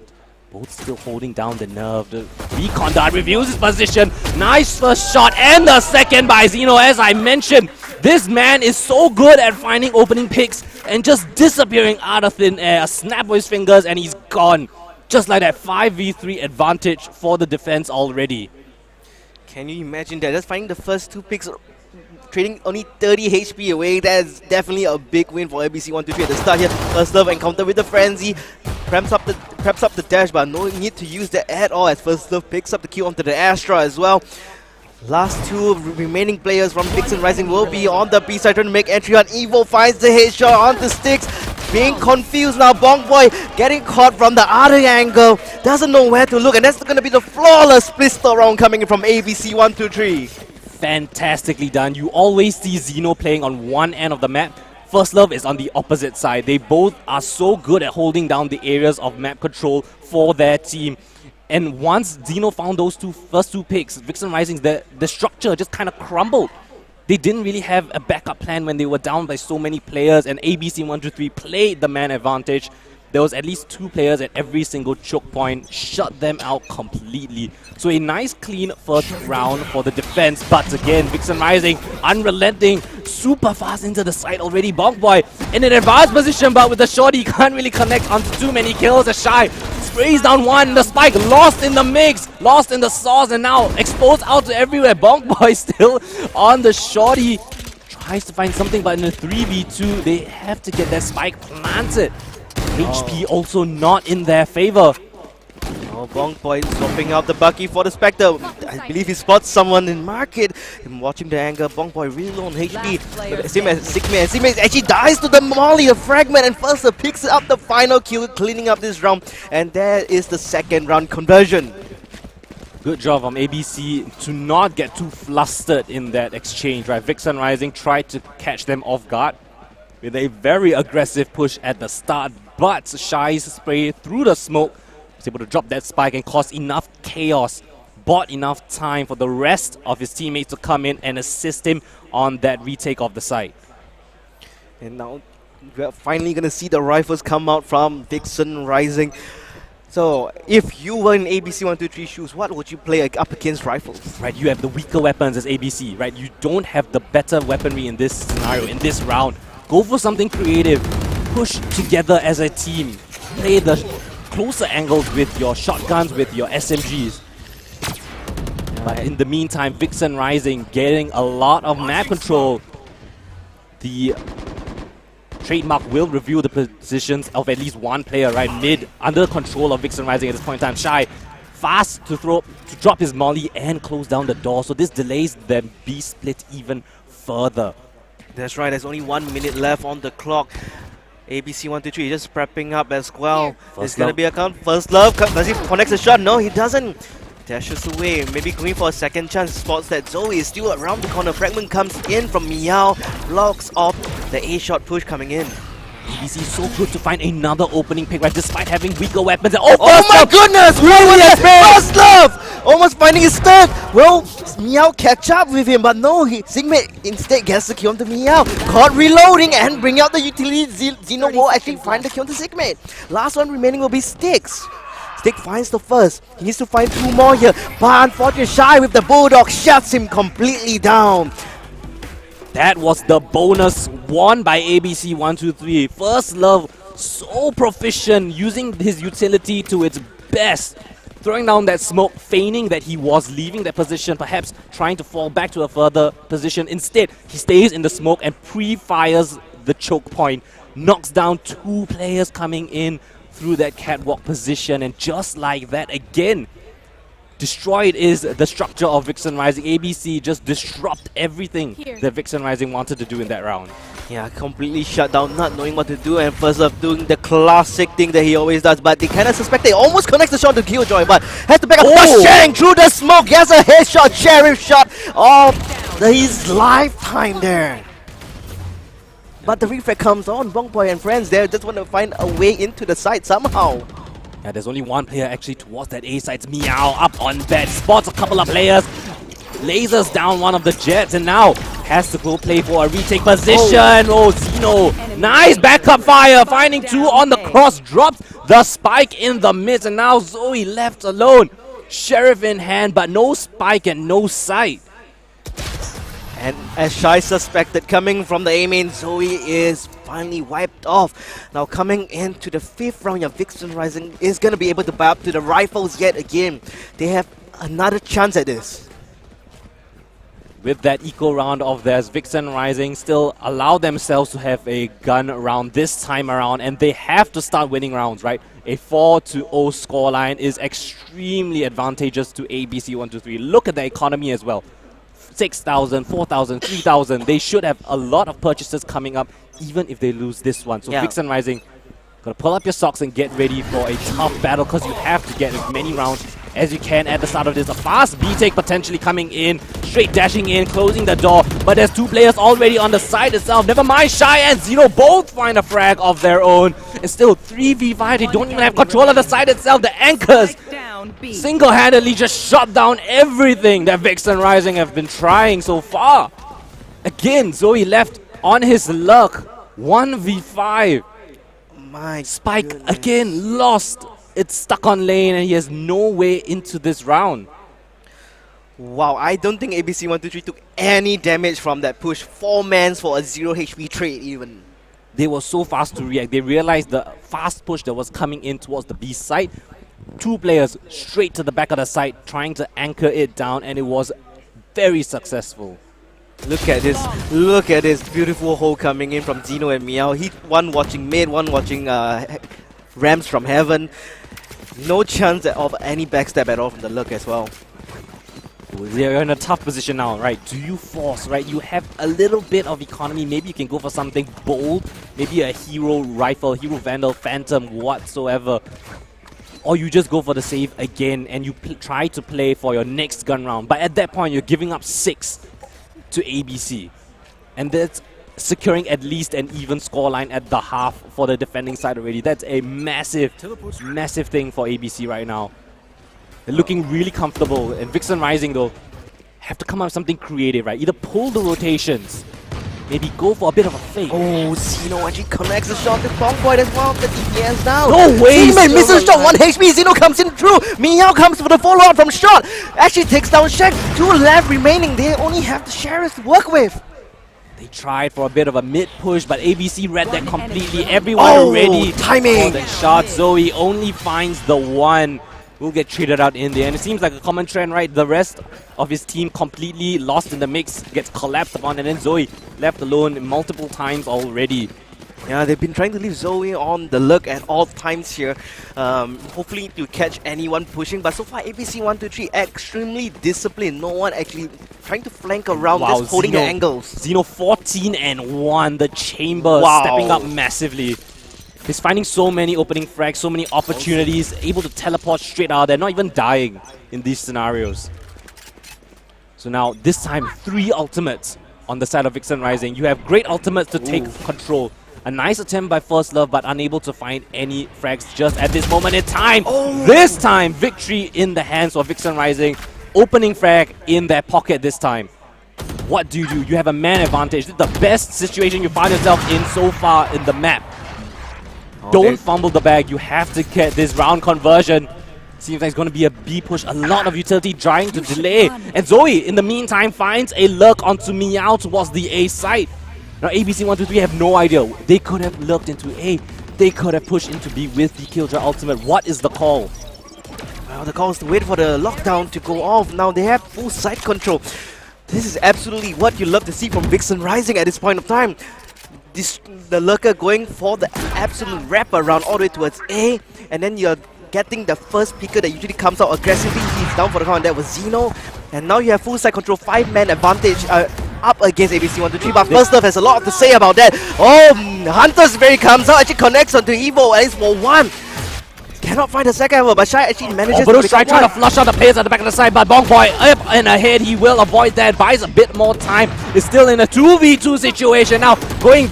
both still holding down the nerve. The recon dart reviews his position. Nice first shot and the second by Zeno. As I mentioned, this man is so good at finding opening picks and just disappearing out of thin air. A snap of his fingers and he's gone. Just like that, 5v3 advantage for the defense already. Can you imagine that? Just finding the first 2 picks, trading only 30 HP away. That's definitely a big win for ABC 123 at the start here. First Love encounter with the Frenzy. Preps up the dash, but no need to use that at all as First Love picks up the kill onto the Astra as well. Last 2 remaining players from Vixen Rising will be on the B side trying to make entry on Evo. Finds the headshot on the sticks. Being confused now, Boy getting caught from the other angle. Doesn't know where to look, and that's going to be the flawless pistol round coming in from ABC 123. Fantastically done. You always see Zeno playing on one end of the map. First Love is on the opposite side. They both are so good at holding down the areas of map control for their team. And once Zeno found those first two picks, Vixen Rising's the structure just kind of crumbled. They didn't really have a backup plan when they were down by so many players, and ABC 123 played the man advantage. There was at least 2 players at every single choke point, shut them out completely. So a nice clean first round for the defense, but again, Vixen Rising unrelenting, super fast into the side already. Boy in an advanced position, but with the shorty, can't really connect onto too many kills. A Shy sprays down one, the spike lost in the mix, lost in the sauce, and now exposed out to everywhere. Boy still on the shorty, tries to find something, but in a 3v2, they have to get that spike planted. HP also not in their favor. Oh, Boy swapping out the Bucky for the Spectre. I believe he spots someone in market. And watching the angle, Boy really low on HP. But same as Sigma, and Sigma actually dies to the Molly, a fragment, and first picks up the final kill, cleaning up this round. And there is the second round conversion. Good job from ABC to not get too flustered in that exchange, right? Vixen Rising tried to catch them off guard with a very aggressive push at the start, but Shy's spray through the smoke was able to drop that spike and cause enough chaos, bought enough time for the rest of his teammates to come in and assist him on that retake of the site. And now we're finally going to see the rifles come out from Vixen Rising. So, if you were in ABC 123 shoes, what would you play up against rifles? Right, you have the weaker weapons as ABC, right? You don't have the better weaponry in this scenario, in this round. Go for something creative. Push together as a team. Play the closer angles with your shotguns, with your SMGs. But in the meantime, Vixen Rising getting a lot of map control. The trademark will reveal the positions of at least one player, right? Mid, under control of Vixen Rising at this point in time. Shy, fast to drop his molly and close down the door. So this delays the B split even further. That's right, there's only 1 minute left on the clock. ABC 123 just prepping up as well. There's gonna be a count. First Love, does he connect the shot? No, he doesn't. Dashes away, maybe going for a second chance. Spots that Zoe is still around the corner. Fragment comes in from Meow, blocks off the A-shot push coming in. ABC is so good to find another opening pick, right? Despite having weaker weapons. And oh my goodness! Really First Love! Almost finding his third! Will Meow catch up with him? But no, Sigma instead gets the kill onto Meow. Caught reloading and bring out the utility. Zeno will actually find the kill onto Sigma. Last one remaining will be Sticks. Stick finds the first. He needs to find 2 more here. But unfortunately, Shy with the Bulldog shuts him completely down. That was the bonus won by ABC 123. First Love, so proficient, using his utility to its best. Throwing down that smoke, feigning that he was leaving that position, perhaps trying to fall back to a further position. Instead, he stays in the smoke and pre-fires the choke point. Knocks down 2 players coming in through that catwalk position. And just like that, again, destroyed is the structure of Vixen Rising. ABC just disrupt everything that Vixen Rising wanted to do in that round. Yeah, completely shut down, not knowing what to do, and first up doing the classic thing that he always does, but they kind of suspect they almost connects the shot to Killjoy, but has to back up. Oh! Shang through the smoke, gets a headshot, Sheriff shot of his lifetime there. But the refrag comes on, Bongboy and friends there just want to find a way into the site somehow. Yeah, there's only one player actually towards that A side. It's Meow up on bed, spots a couple of players, lasers down one of the Jets, and now has to go play for a retake position. Oh, Zeno, nice backup fire, finding two on the cross, drops the spike in the mid, and now Zoe left alone. Sheriff in hand, but no spike and no sight. And as Shai suspected, coming from the A main, Zoe is finally wiped off. Now coming into the 5th round, your Vixen Rising is going to be able to buy up to the rifles yet again. They have another chance at this. With that eco round of theirs, Vixen Rising still allow themselves to have a gun round this time around, and they have to start winning rounds, right? A 4-0 scoreline is extremely advantageous to ABC123. Look at the economy as well. 6,000, 4,000, 3,000. They should have a lot of purchases coming up, even if they lose this one. So yeah. Vixen Rising, gotta pull up your socks and get ready for a tough battle, because you have to get as many rounds as you can at the start of this. A fast B-take potentially coming in, straight dashing in, closing the door, but there's two players already on the side itself. Never mind, Shai and Zeno both find a frag of their own. It's still 3v5, they don't even have control of the side itself. The anchors single-handedly just shut down everything that Vixen Rising have been trying so far. Again, Zoe left on his luck, 1v5. My Spike goodness. again lost. It's stuck on lane and he has no way into this round. Wow, I don't think ABC123 took any damage from that push. 4 mans for a 0 HP trade even. They were so fast to react. They realized the fast push that was coming in towards the B side. 2 players straight to the back of the site trying to anchor it down, and it was very successful. Look at this beautiful hole coming in from Zeno and Meow. One watching mid, one watching Rams from heaven. No chance of any backstab at all from the look as well. They're in a tough position now, right? Do you force, right? You have a little bit of economy. Maybe you can go for something bold. Maybe a hero rifle, hero vandal, phantom, whatsoever. Or you just go for the save again and you try to play for your next gun round. But at that point, you're giving up 6 to ABC. And that's securing at least an even scoreline at the half for the defending side already. That's a massive, massive thing for ABC right now. They're looking really comfortable. And Vixen Rising, though, have to come up with something creative, right? Either pull the rotations, maybe go for a bit of a fake. Oh, Zeno actually connects the shot to Bongboy as well. The DPS down. No way! Teammate misses the shot, 1 HP. Zeno comes in through. Meow comes for the follow-up from shot. Actually takes down Shaq. 2 left remaining. They only have the Sheriff to work with. They tried for a bit of a mid push, but ABC read that completely. Everyone already timing. on the shot. Zoe only finds the one. Will get traded out in there, and it seems like a common trend, right? The rest of his team completely lost in the mix, gets collapsed upon, and then Zoe left alone multiple times already. Yeah, they've been trying to leave Zoe on the look at all times here. Hopefully to catch anyone pushing, but so far ABC123 extremely disciplined. No one actually trying to flank around, Wow, just holding the angles. Zeno 14-1, the chamber stepping up massively. He's finding so many opening frags, so many opportunities, able to teleport straight out there, not even dying in these scenarios. So now, this time, 3 ultimates on the side of Vixen Rising. You have great ultimates to take control. A nice attempt by First Love, but unable to find any frags just at this moment in time. This time, victory in the hands of Vixen Rising. Opening frag in their pocket this time. What do? You have a man advantage. This is the best situation you find yourself in so far in the map. Don't fumble the bag. You have to get this round conversion. Seems like it's going to be a B push. A lot of utility trying to delay. And Zoe, in the meantime, finds a lurk onto Meow towards the A site. Now, ABC123 have no idea. They could have lurked into A. They could have pushed into B with the Killjoy ultimate. What is the call? Well, the call is to wait for the lockdown to go off. Now they have full site control. This is absolutely what you love to see from Vixen Rising at this point of time. The lurker going for the absolute wrap around all the way towards A, and then you're getting the first picker that usually comes out aggressively. He's down for the count. That was Zeno, and now you have full side control, 5-man advantage. up against ABC123, but First Love has a lot to say about that. Oh, Hunter's Berry comes out, actually connects onto Evo, at least for one. Cannot find the second ever, but Shai actually manages to pick Shai up trying to one. flush out the players at the back of the side, but Bong Boy up and ahead. He will avoid that, buys a bit more time. Is still in a 2v2 situation now,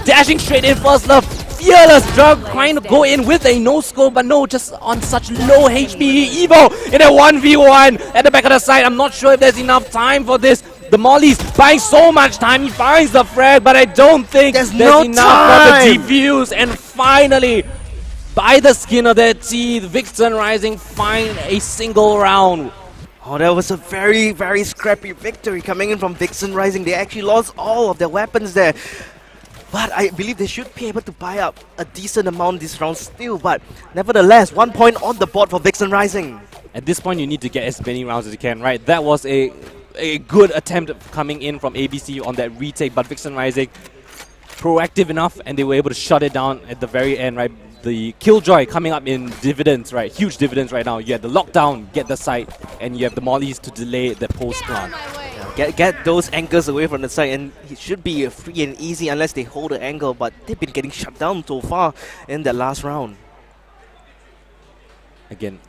dashing straight in First Love. Fearless Drug trying to go in with a no-scope, but no, just on such low HP. Evo in a 1v1 at the back of the side. I'm not sure if there's enough time for this. The Molly's buying so much time. He finds the frag, but I don't think there's enough for the defuse. And finally, by the skin of their teeth, Vixen Rising find a single round. Oh, that was a very, very scrappy victory coming in from Vixen Rising. They actually lost all of their weapons there. But I believe they should be able to buy up a decent amount this round still. But nevertheless, 1 point on the board for Vixen Rising. At this point, you need to get as many rounds as you can, right? That was a good attempt coming in from ABC on that retake, but Vixen Rising proactive enough, and they were able to shut it down at the very end, right? The Killjoy coming up in dividends, right? Huge dividends right now. You have the lockdown, get the site, and you have the Mollies to delay the post-plant. Get those anchors away from the side, and it should be free and easy unless they hold the angle, but they've been getting shut down so far in the last round. Again,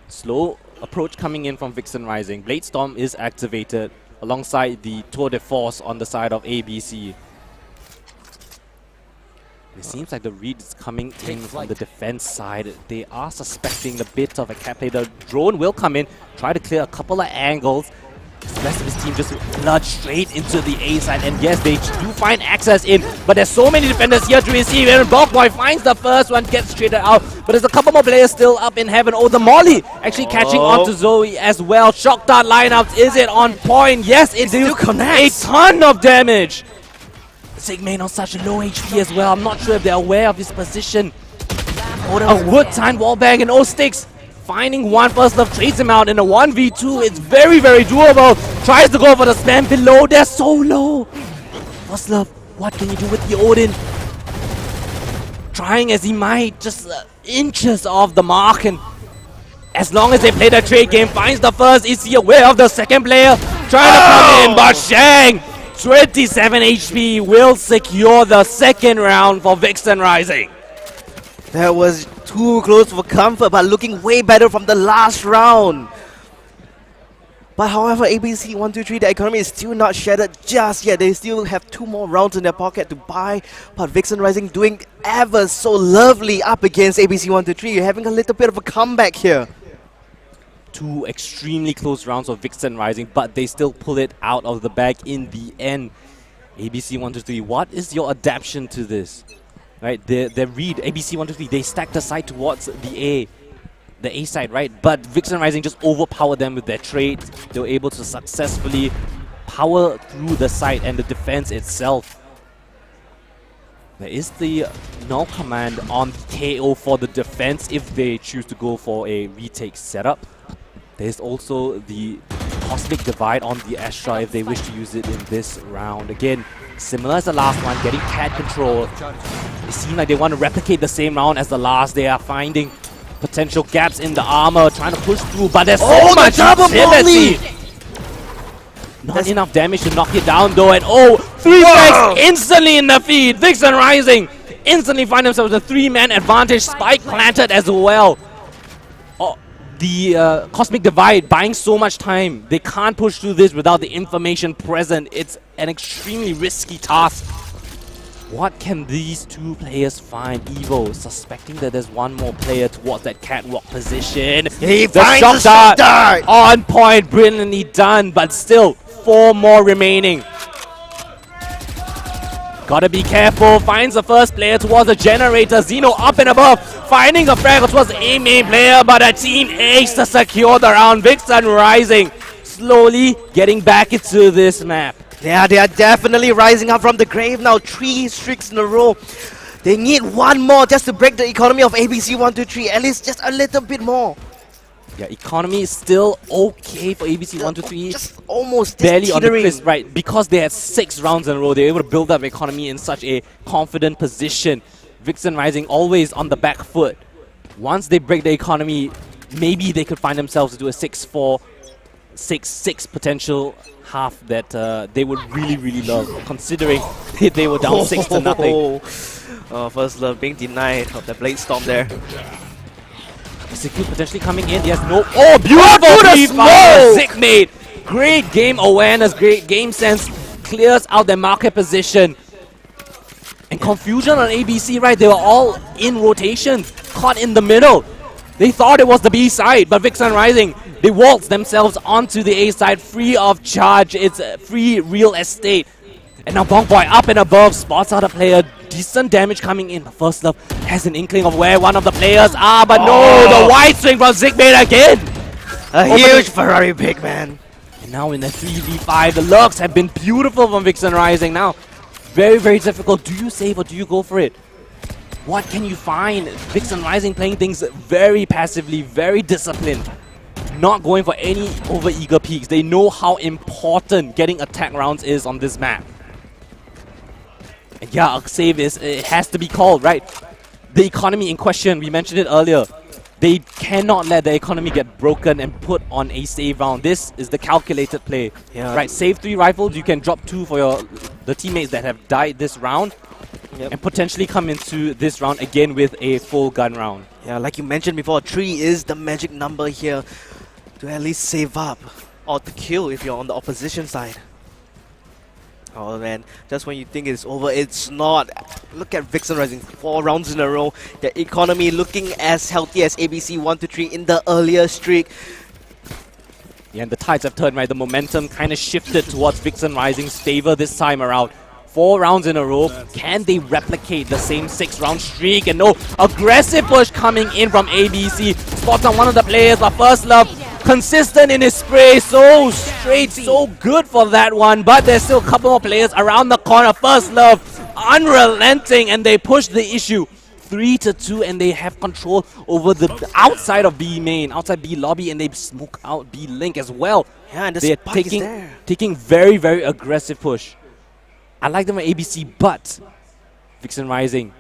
slow approach coming in from Vixen Rising. Blade Storm is activated alongside the Tour de Force on the side of ABC. It seems like the read is coming in from the defense side. They are suspecting a bit of a cap play. The drone will come in, try to clear a couple of angles. The rest of his team just flood straight into the A side, and yes, they do find access in, but there's so many defenders here to receive, and Blockboy finds the first one, gets traded out, but there's a couple more players still up in heaven. Oh, the Molly actually catching on to Zoe as well. Shock dart lineups, is it on point? Yes, it do a ton of damage. Sigmain on such low HP as well. I'm not sure if they're aware of his position. A wood-timed wallbang and O-Sticks finding one. First Love trades him out in a 1v2. It's very, very doable. Tries to go for the spam below. They're so low. First Love, what can you do with the Odin? Trying as he might, just inches off the mark. And as long as they play the trade game, finds the first. Is he aware of the second player? Trying to come in, but Shang, 27 HP, will secure the second round for Vixen Rising. That was too close for comfort, but looking way better from the last round. But however, ABC123, the economy is still not shattered just yet. They still have 2 more rounds in their pocket to buy. But Vixen Rising doing ever so lovely up against ABC123. You're having a little bit of a comeback here. 2 extremely close rounds of Vixen Rising, but they still pull it out of the bag in the end. ABC123, what is your adaptation to this? Right, they read ABC123, they stack the side towards the A side, right? But Vixen Rising just overpowered them with their trades. They were able to successfully power through the side and the defense itself. There is the null command on KO for the defense if they choose to go for a retake setup. There's also the Cosmic Divide on the Astra if they wish to use it in this round. Again, similar as the last one, getting cat control. It seems like they want to replicate the same round as the last. They are finding potential gaps in the armor, trying to push through, but there's so much utility. Not enough damage to knock it down though, and 3 frags instantly in the feed. Vixen Rising instantly find themselves with a 3-man advantage. Spike planted as well. The Cosmic Divide buying so much time. They can't push through this without the information present. It's an extremely risky task. What can these 2 players find? Evo suspecting that there's 1 more player towards that catwalk position. He the finds shock the dart! On point, brilliantly done, but still 4 more remaining. Gotta be careful, finds the first player towards the generator. Zeno up and above, finding a frag towards a main player, but a team ace to secure the round. Vixen Rising slowly getting back into this map. Yeah, they are definitely rising up from the grave now. 3 streaks in a row. They need 1 more just to break the economy of ABC123. At least just a little bit more. Yeah, economy is still okay for ABC123. Just almost barely teetering on the crisp, right? Because they had 6 rounds in a row, they were able to build up economy in such a confident position. Vixen Rising always on the back foot. Once they break the economy, maybe they could find themselves to do a 6-4 6-6 potential half that they would really love, considering they were down 6-0. First Love being denied of the Blade Storm there. Execute potentially coming in. Yes, no. Oh, beautiful! Zigmate! Great game awareness, great game sense. Clears out their market position. And confusion on ABC, right? They were all in rotation, caught in the middle. They thought it was the B side, but Vixen Rising, they waltzed themselves onto the A side free of charge. It's free real estate. And now Bonk Boy up and above, spots out a player. Decent damage coming in. But First Love has an inkling of where one of the players are, but no, the wide swing from Zigmate again. A huge Ferrari big man. And now in the 3v5, the lurks have been beautiful from Vixen Rising. Now, very difficult. Do you save or do you go for it? What can you find? Vixen Rising playing things very passively, very disciplined. Not going for any over-eager peaks. They know how important getting attack rounds is on this map. And yeah, a save it has to be called, right? The economy in question, we mentioned it earlier. They cannot let the economy get broken and put on a save round. This is the calculated play. Yeah. Right, save 3 rifles, you can drop 2 for the teammates that have died this round. Yep. And potentially come into this round again with a full gun round. Yeah, like you mentioned before, 3 is the magic number here to at least save up or to kill if you're on the opposition side. Oh man, just when you think it's over, it's not. Look at Vixen Rising, 4 rounds in a row. The economy looking as healthy as ABC 1-3 in the earlier streak. Yeah, and the tides have turned, right? The momentum kind of shifted towards Vixen Rising's favor this time around. 4 rounds in a row. Can they replicate the same 6-round streak? And no, aggressive push coming in from ABC. Spots on one of the players, but First Love consistent in his spray, so straight, so good for that one. But there's still a couple more players around the corner. First Love unrelenting, and they push the issue 3-2, and they have control over the outside of B main, outside B lobby, and they smoke out B link as well. Yeah, and the they're spike is there. taking very aggressive push. I like them at ABC, but Vixen Rising,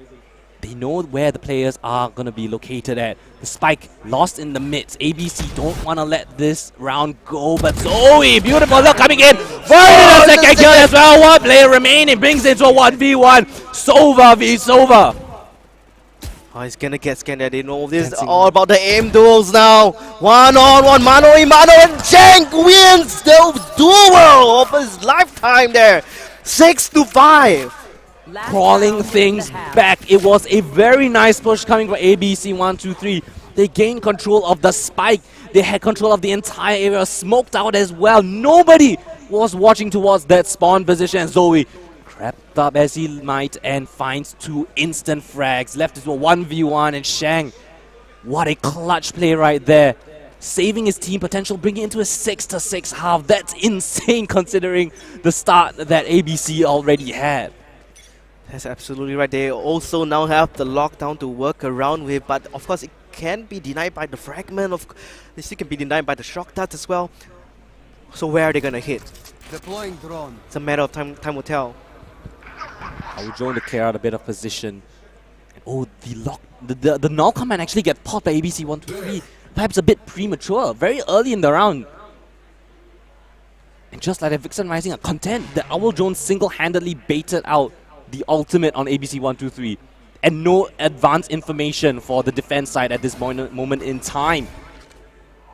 they know where the players are going to be located at. The spike lost in the midst. ABC don't want to let this round go, but Zoe, beautiful look coming in. The second kill as well. One player remaining, brings it to a 1v1. Sova v Sova. Oh, he's gonna get scanned there. They know this is all about the aim duels now. 1-on-1, mano a mano, and Jank wins the duel of his lifetime there. 6-5. Crawling things back. It was a very nice push coming from ABC 1-2-3. They gained control of the spike. They had control of the entire area, smoked out as well. Nobody was watching towards that spawn position, and Zoe crept up as he might and finds 2 instant frags. Left is a 1v1, and Shang, what a clutch play right there. Saving his team potential, bringing it into a 6-6 half. That's insane considering the start that ABC already had. That's absolutely right. They also now have the lockdown to work around with, but of course it can be denied by the fragment. They still can be denied by the shock darts as well. So where are they gonna hit? Deploying drone. It's a matter of time will tell. I will drone to clear out a bit of position. Oh, the null command actually get popped by ABC 1-2-3. Perhaps a bit premature, very early in the round. And just like that, Vixen Rising are content. The Owl Drone single-handedly baited out the ultimate on ABC 1-2-3. And no advanced information for the defense side at this moment in time.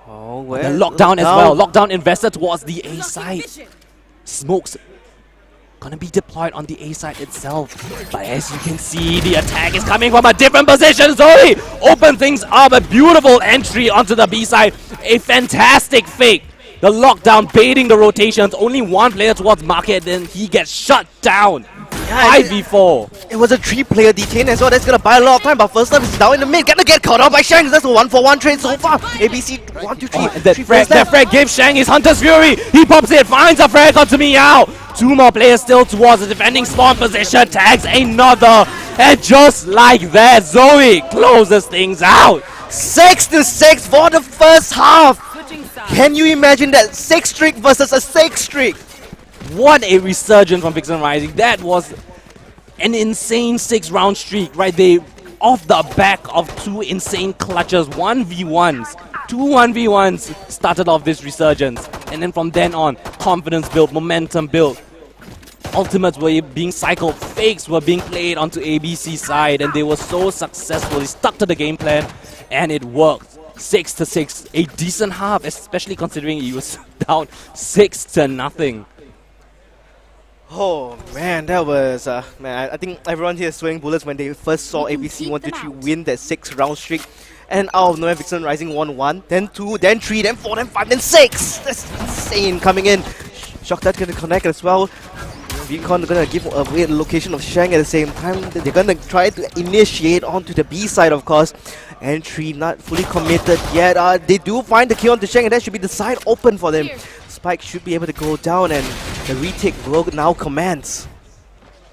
Oh, well, the lockdown as well. Lockdown invested towards the A side. Smokes gonna be deployed on the A side itself. But as you can see, the attack is coming from a different position. Zoe open things up. A beautiful entry onto the B side. A fantastic fake. The lockdown baiting the rotations. Only one player towards market, then he gets shut down. Yeah, 5v4. It was a 3-player detain as well. That's gonna buy a lot of time. But First Love is down in the mid. Gonna get caught out by Shang. That's a 1-for-1 trade so far. ABC 1-2-3. That frag gives Shang his Hunter's Fury. He pops it, finds a frag onto Meow. 2 more players still towards the defending spawn position. Tags another. And just like that, Zoe closes things out. 6-6 for the first half. Can you imagine that? 6 streak versus a 6 streak. What a resurgence from Vixen Rising. That was an insane 6-round streak, right? They, off the back of 2 insane clutches, 1v1s. 2 1v1s started off this resurgence. And then from then on, confidence built, momentum built. Ultimates were being cycled, fakes were being played onto ABC side, and they were so successful. They stuck to the game plan, and it worked. 6-6, a decent half, especially considering he was down 6-0. Oh man, that was man. I think everyone here is sweating bullets when they first saw ABC 123 win that 6-round streak. And out of nowhere, Vixen Rising won 1, then 2, then 3, then 4, then 5, then 6! That's insane coming in. Shocktat gonna connect as well. Recon gonna give away the location of Shang at the same time. They're gonna try to initiate onto the B side, of course. Entry not fully committed yet. They do find the kill onto Shang, and that should be the side open for them. Spike should be able to go down, and the retake will now commence.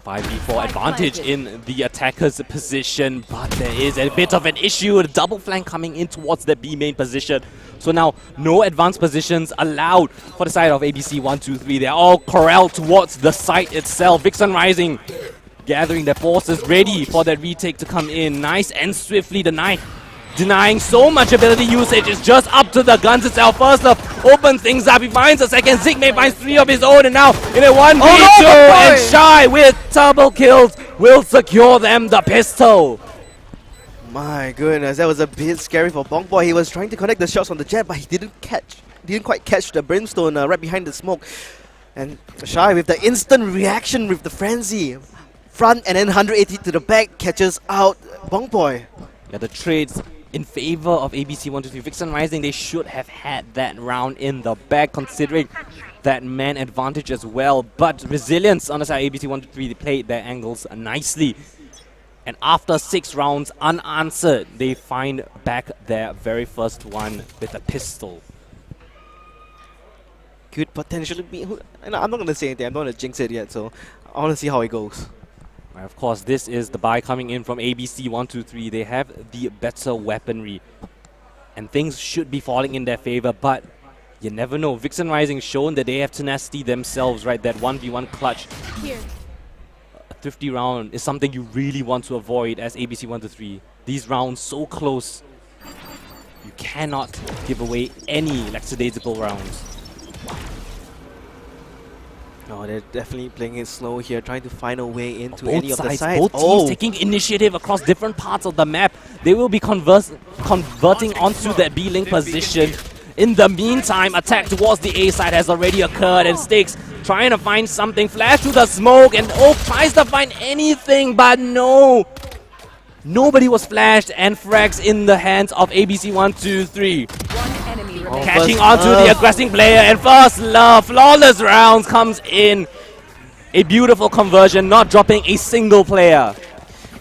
5v4 advantage in the attacker's position, but there is a bit of an issue. The double flank coming in towards the B main position. So now, no advanced positions allowed for the side of ABC 123. They're all corralled towards the site itself. Vixen Rising gathering their forces, ready for that retake to come in. Nice and swiftly, the knife denying so much ability usage. It's just up to the guns itself. First Love opens things up. He finds a second. Zigmay finds 3 of his own, and now in a 1v2, and Shy with double kills will secure them the pistol. My goodness, that was a bit scary for Bongboy. He was trying to connect the shots on the jet, but he didn't quite catch the brimstone right behind the smoke. And Shy with the instant reaction with the frenzy. Front and then 180 to the back catches out Bongboy. Yeah, the trades in favor of ABC 123. Vixen Rising, they should have had that round in the bag, considering that man advantage as well. But resilience on the side of ABC 123, they played their angles nicely. And after 6 rounds unanswered, they find back their very first one with a pistol. Could potentially be... I'm not going to say anything, I'm not going to jinx it yet, so I want to see how it goes. Of course, this is the buy coming in from ABC 123. They have the better weaponry, and things should be falling in their favor, but you never know. Vixen Rising shown that they have tenacity themselves, right? That 1v1 clutch. Here. A thrifty round is something you really want to avoid as ABC 123. These rounds so close. You cannot give away any lackadaisical rounds. No, they're definitely playing it slow here, trying to find a way into Both any of the sides, sides. both teams taking initiative across different parts of the map. They will be converting onto that B-link position. In the meantime, attack towards the A side has already occurred, and Sticks trying to find something. Flash to the smoke, and Oak tries to find anything, but no. Nobody was flashed, and frags in the hands of ABC 123. Catching onto the aggressing player, and First Love, flawless rounds comes in. A beautiful conversion, not dropping a single player.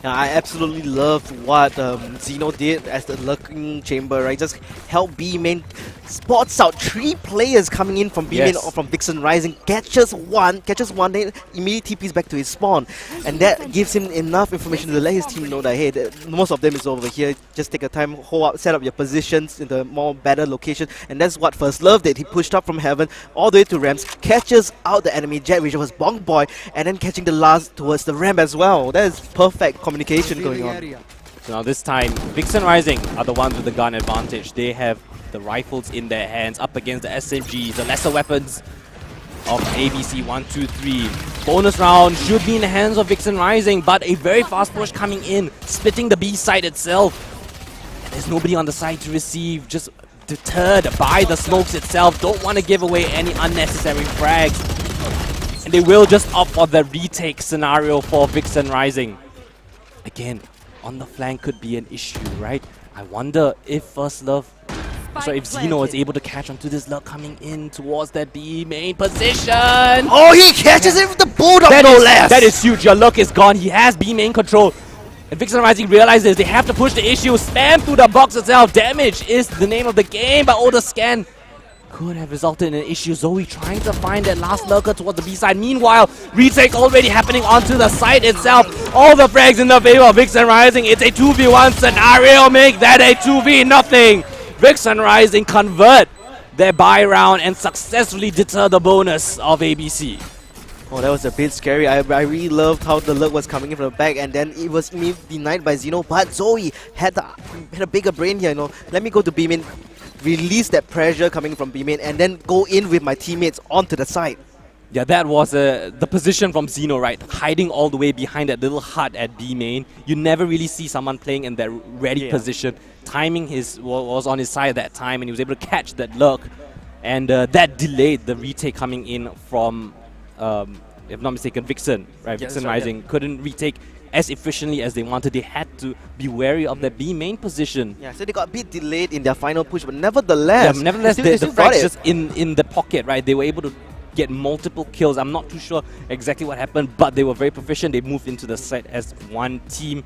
Now, I absolutely loved what Zeno did as the lurking chamber, right? Just help B main, spots out 3 players coming in from B main or from Vixen Rising, catches one, then immediately TPs back to his spawn. And that gives him enough information to let his team know that, hey, most of them is over here. Just take a time, hold up, set up your positions in the more better location. And that's what First Love did. He pushed up from heaven all the way to ramps, catches out the enemy jet, which was Bongboy, and then catching the last towards the ramp as well. That is perfect communication going on. So now this time, Vixen Rising are the ones with the gun advantage. They have the rifles in their hands up against the SMGs, the lesser weapons of ABC 123. Bonus round should be in the hands of Vixen Rising, but a very fast push coming in, splitting the B side itself. And there's nobody on the side to receive, just deterred by the smokes itself. Don't want to give away any unnecessary frags. And they will just opt for the retake scenario for Vixen Rising. Again, on the flank could be an issue, right? I wonder if First Love, sorry, if Zeno is able to catch onto this lurk coming in towards that B main position. Oh, he catches it with the bulldog, no less! That is huge. Your lurk is gone. He has B main control. And Vixen Rising realizes they have to push the issue. Spam through the box itself. Damage is the name of the game, but the scan could have resulted in an issue. Zoe trying to find that last lurker towards the B side. Meanwhile, retake already happening onto the site itself. All the frags in the favor of Vixen Rising. It's a 2v1 scenario. Make that a 2v nothing. Vixen Rising convert their buy round and successfully deter the bonus of ABC. Oh, that was a bit scary. I really loved how the lurk was coming in from the back, and then it was immediately denied by Zeno. But Zoe had a bigger brain here, you know. Let me go to B main, release that pressure coming from B main and then go in with my teammates onto the side. Yeah, that was the position from Xeno, right? Hiding all the way behind that little hut at B main. You never really see someone playing in that ready position. Timing was on his side at that time, and he was able to catch that lurk. And that delayed the retake coming in from, if not mistaken, Vixen, right? Yeah, Vixen right, Rising couldn't retake as efficiently as they wanted. They had to be wary of that B main position. Yeah, so they got a bit delayed in their final push, but nevertheless, the still got frags it. just in the pocket, right? They were able to get multiple kills. I'm not too sure exactly what happened, but they were very proficient. They moved into the site as one team.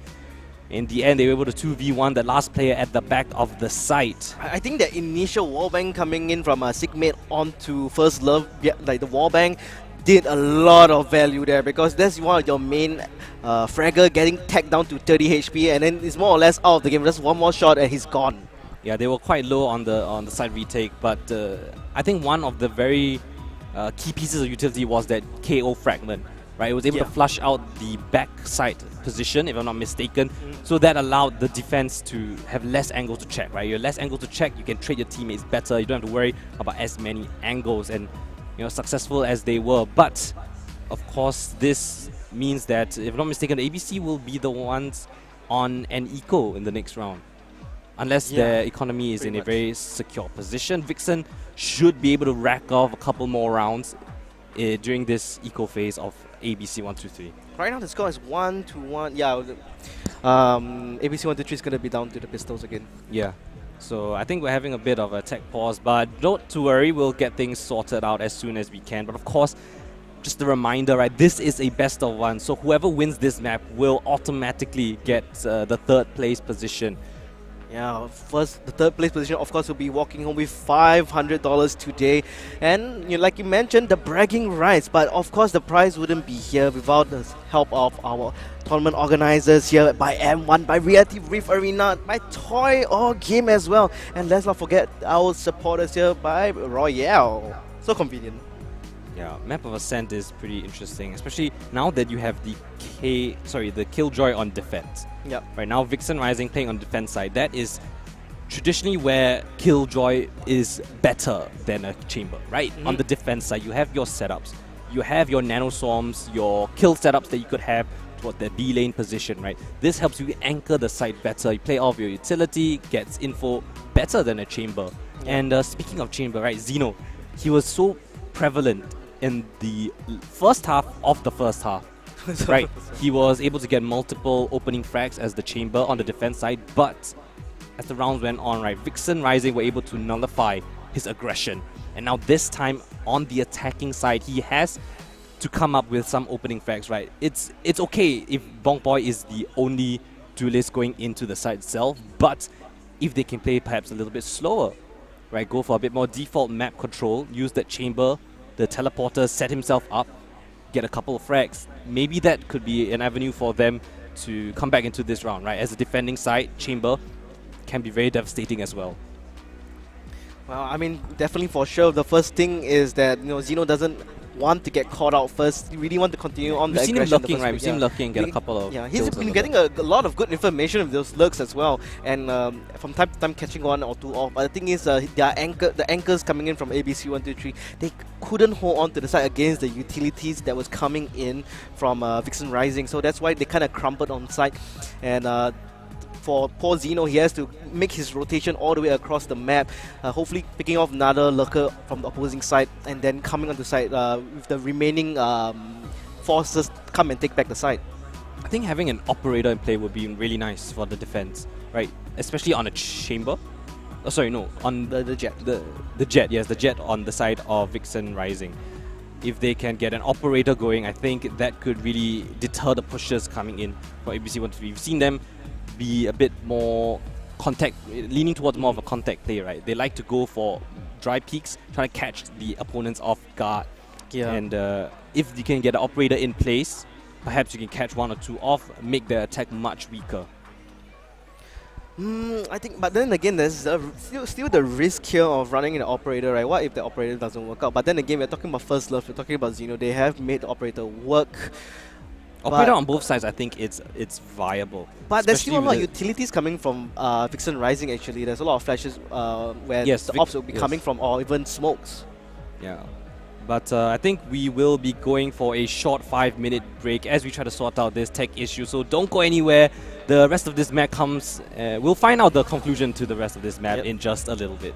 In the end, they were able to 2v1 the last player at the back of the site. I think the initial wallbang coming in from Sigmate onto First Love, like the wallbang, did a lot of value there because that's one of your main fragger getting tagged down to 30 HP, and then it's more or less out of the game. Just one more shot and he's gone. Yeah, they were quite low on the side retake, but I think one of the very key pieces of utility was that KO fragment, right? It was able to flush out the backside position, if I'm not mistaken, so that allowed the defense to have less angles to check, right? You have less angles to check, you can trade your teammates better, you don't have to worry about as many angles, and successful as they were. But of course, this means that, if I'm not mistaken, the ABC will be the ones on an eco in the next round. Unless their economy is in a very secure position. Vixen should be able to rack off a couple more rounds during this eco phase of ABC 123. Right now the score is 1-1. Yeah, ABC 123 is going to be down to the pistols again. Yeah. So I think we're having a bit of a tech pause, but not to worry, we'll get things sorted out as soon as we can. But of course, just a reminder, right, this is a best of one, so whoever wins this map will automatically get the third place position. Yeah, first, the third place position, of course, will be walking home with $500 today. And like you mentioned, the bragging rights. But of course, the prize wouldn't be here without the help of our tournament organizers here by M1, by Reality Reef Arena, by Toy or Game as well. And let's not forget our supporters here by Royale. So convenient. Yeah, map of Ascent is pretty interesting, especially now that you have the Killjoy on defense. Yep. Right now, Vixen Rising playing on defense side. That is traditionally where Killjoy is better than a chamber, right? On the defense side, you have your setups, you have your nanoswarms, your kill setups that you could have toward the B lane position, right? This helps you anchor the site better. You play off your utility, gets info better than a chamber. And speaking of chamber, right, Xeno, he was so prevalent in the first half of the first half. Right, he was able to get multiple opening frags as the chamber on the defense side, but as the rounds went on, right, Vixen Rising were able to nullify his aggression. And now this time on the attacking side, he has to come up with some opening frags, right? It's okay if Bong Boy is the only duelist going into the side itself, but if they can play perhaps a little bit slower, right, go for a bit more default map control, use that chamber, the teleporter, set himself up, get a couple of frags. Maybe that could be an avenue for them to come back into this round, right? As a defending side, chamber can be very devastating as well. Well, I mean, definitely for sure. The first thing is that Xeno doesn't want to get caught out first. He really want to continue on the aggression. We've seen him lurking, right? We've seen him lurking and get a couple of he's been getting a lot of good information with those lurks as well, and from time to time catching one or two off. But the thing is, the anchors coming in from ABC 123, they couldn't hold on to the side against the utilities that was coming in from Vixen Rising. So that's why they kind of crumpled on side, and for poor Xeno, he has to make his rotation all the way across the map, hopefully picking off another lurker from the opposing side, and then coming onto side with the remaining forces come and take back the side. I think having an operator in play would be really nice for the defense, right? Especially on a chamber. Oh, sorry, no, on The jet. the jet, yes, the jet on the side of Vixen Rising. If they can get an operator going, I think that could really deter the pushers coming in for ABC 123. We've seen them be a bit more leaning towards more of a contact play, right? They like to go for dry peaks, trying to catch the opponents off guard. Yeah. And if you can get an operator in place, perhaps you can catch one or two off, make the attack much weaker. I think, but then again, there's still the risk here of running an operator, right? What if the operator doesn't work out? But then again, we're talking about First Love, we're talking about Xeno. They have made the operator work. Operator on both sides, I think it's viable. But there's still a especially lot of with utilities coming from Vixen Rising actually. There's a lot of flashes where Yes, the ops will be coming from, or even smokes. Yeah. But I think we will be going for a short 5-minute break as we try to sort out this tech issue. So don't go anywhere. The rest of this map comes... we'll find out the conclusion to the rest of this map in just a little bit.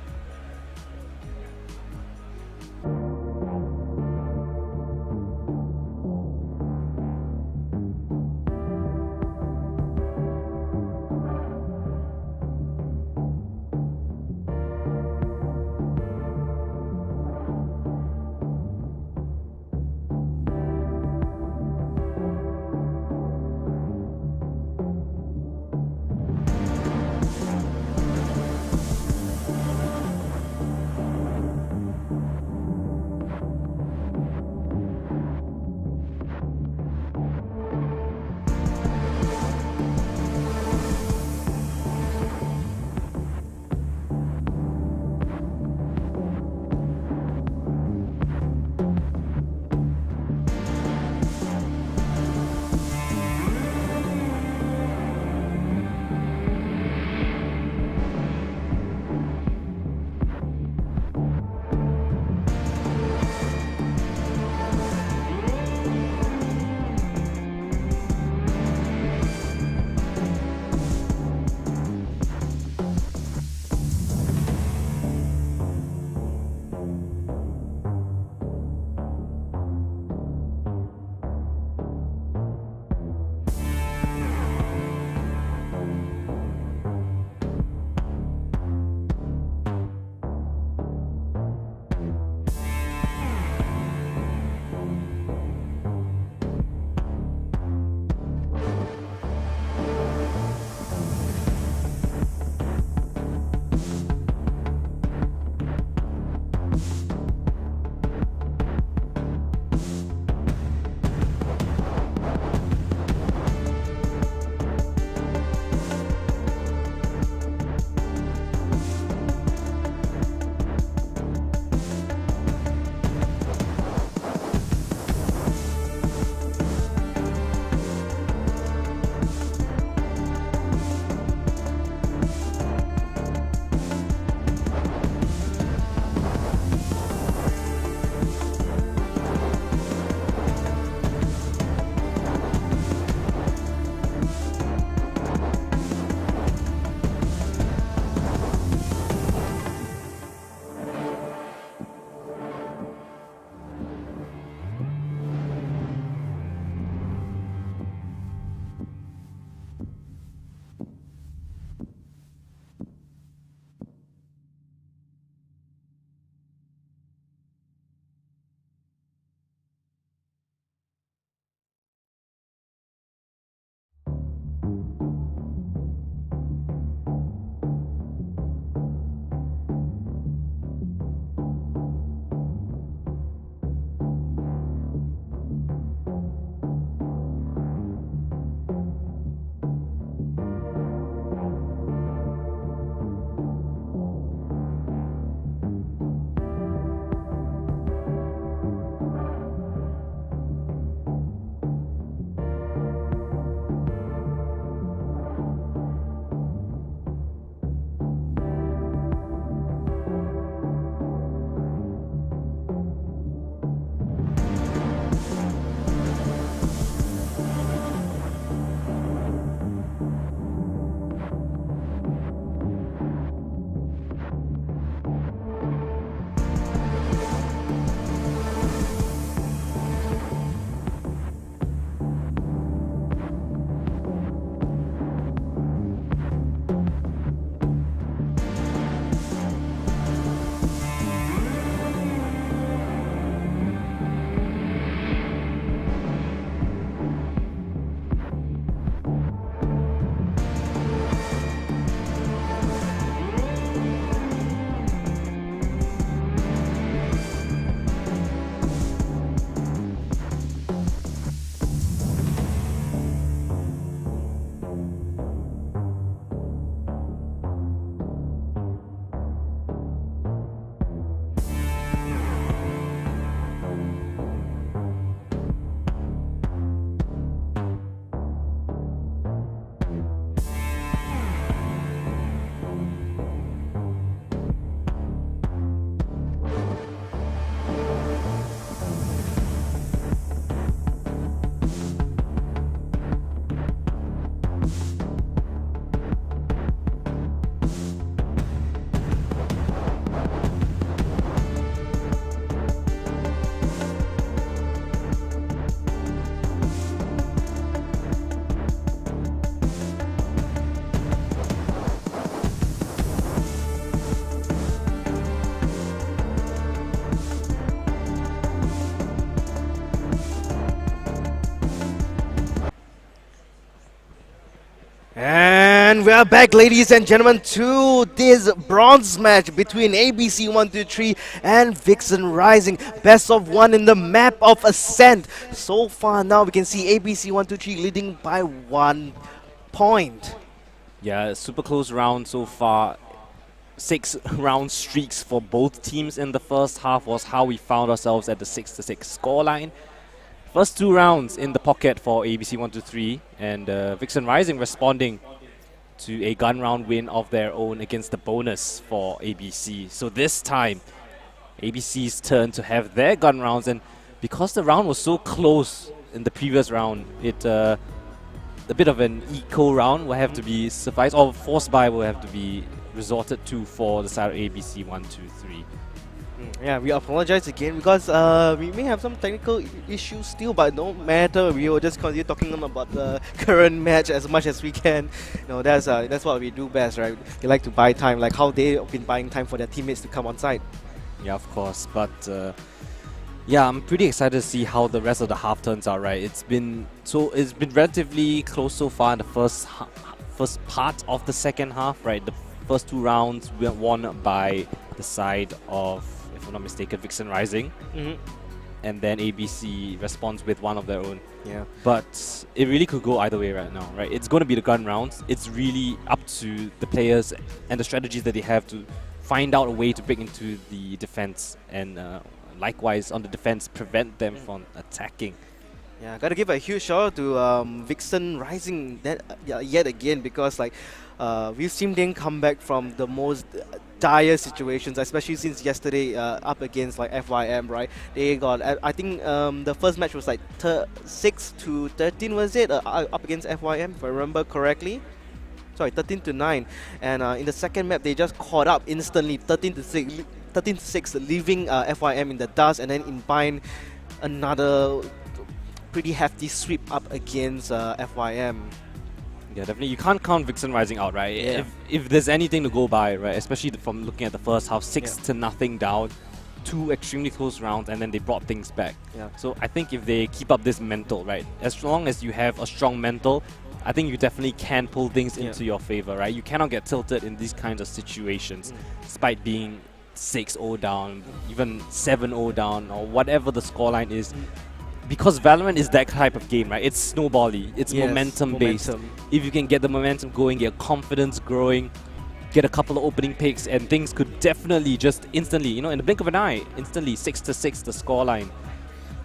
And we're back, ladies and gentlemen, to this bronze match between ABC 123 and Vixen Rising. Best of one in the map of Ascent. So far now, we can see ABC 123 leading by 1 point. Yeah, super close round so far. 6 round streaks for both teams in the first half was how we found ourselves at the 6-6 scoreline. First 2 rounds in the pocket for ABC 123, and Vixen Rising responding to a gun round win of their own against the bonus for ABC. So this time, ABC's turn to have their gun rounds, and because the round was so close in the previous round, a bit of an eco round will have to be sufficed, or force buy will have to be resorted to for the side of ABC 123. Yeah, we apologize again because we may have some technical issues still, but no matter, we will just continue talking about the current match as much as we can. That's what we do best, right? We like to buy time, like how they've been buying time for their teammates to come on site. Yeah, of course, but yeah, I'm pretty excited to see how the rest of the half turns out. Right, it's been relatively close so far in the first part of the second half. Right, the first 2 rounds were won by the side of, if I'm not mistaken, Vixen Rising, and then ABC responds with one of their own. Yeah, but it really could go either way right now. Right, it's going to be the gun rounds. It's really up to the players and the strategies that they have to find out a way to break into the defense, and likewise on the defense prevent them from attacking. Yeah, gotta give a huge shout out to Vixen Rising yet again, because we've seen them come back from the most dire situations, especially since yesterday up against FYM, right? They got, I think the first match was 6-13, was it? Up against FYM, if I remember correctly. Sorry, 13-9. And in the second map, they just caught up instantly, 13-6, leaving FYM in the dust, and then in bind another pretty hefty sweep up against FYM. Yeah, definitely. You can't count Vixen Rising out, right? Yeah. If there's anything to go by, right? Especially from looking at the first half, 6-0 down, 2 extremely close rounds, and then they brought things back. Yeah. So I think if they keep up this mental, right? As long as you have a strong mental, I think you definitely can pull things into your favor, right? You cannot get tilted in these kinds of situations, despite being 6-0 down, even 7-0 down, or whatever the scoreline is. Because Valorant is that type of game, right? It's snowbally, it's momentum based. If you can get the momentum going, get confidence growing, get a couple of opening picks, and things could definitely just instantly, in the blink of an eye, instantly 6-6 the scoreline.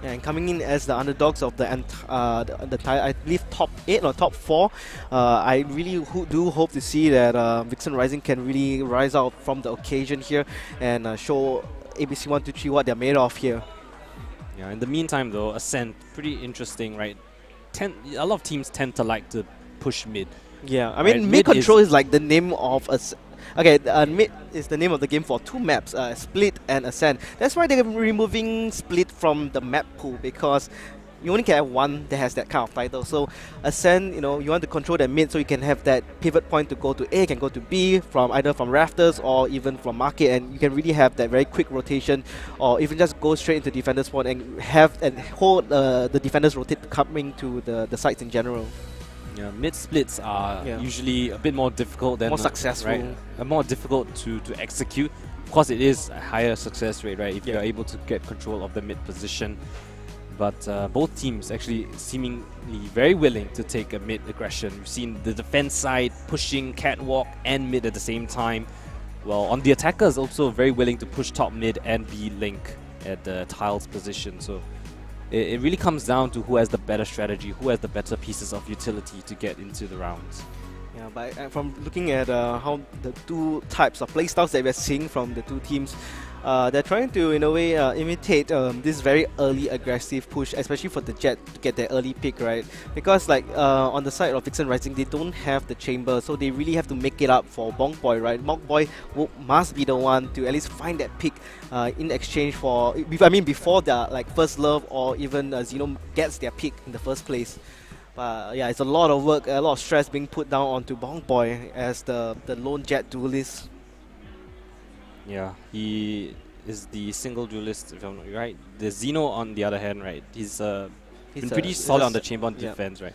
Yeah, and coming in as the underdogs of the I believe top 8 or top 4, I really do hope to see that Vixen Rising can really rise out from the occasion here and show ABC 123 what they're made of here. Yeah, in the meantime though, Ascent, pretty interesting, right? A lot of teams tend to like to push mid. Yeah, I mean, mid control is like the name of mid is the name of the game for 2 maps, Split and Ascent. That's why they're removing Split from the map pool, because you only can have one that has that kind of title. So Ascent, you want to control the mid so you can have that pivot point to go to A, can go to B, from either from rafters or even from market, and you can really have that very quick rotation, or even just go straight into defender spawn and hold the defenders rotate coming to the sites in general. Yeah, mid splits are usually a bit more difficult than more successful, right? More difficult to execute. Of course, it is a higher success rate, right? If you're able to get control of the mid position. But both teams actually seemingly very willing to take a mid aggression. We've seen the defense side pushing catwalk and mid at the same time. Well, on the attackers also very willing to push top mid and B link at the tiles position. So it really comes down to who has the better strategy, who has the better pieces of utility to get into the rounds. Yeah, but from looking at how the 2 types of playstyles that we're seeing from the 2 teams, they're trying to, in a way, imitate this very early aggressive push, especially for the Jet to get their early pick, right? Because on the side of Vixen Rising, they don't have the chamber, so they really have to make it up for Bonk Boy, right? Bonk Boy must be the one to at least find that pick in exchange for, before their first love, or even Xeno gets their pick in the first place. Yeah, it's a lot of work, a lot of stress being put down onto Bonk Boy as the lone Jet duelist. Yeah, he is the single duelist, if I'm not right. The Xeno, on the other hand, right, he's been pretty solid on the chamber on defense, right?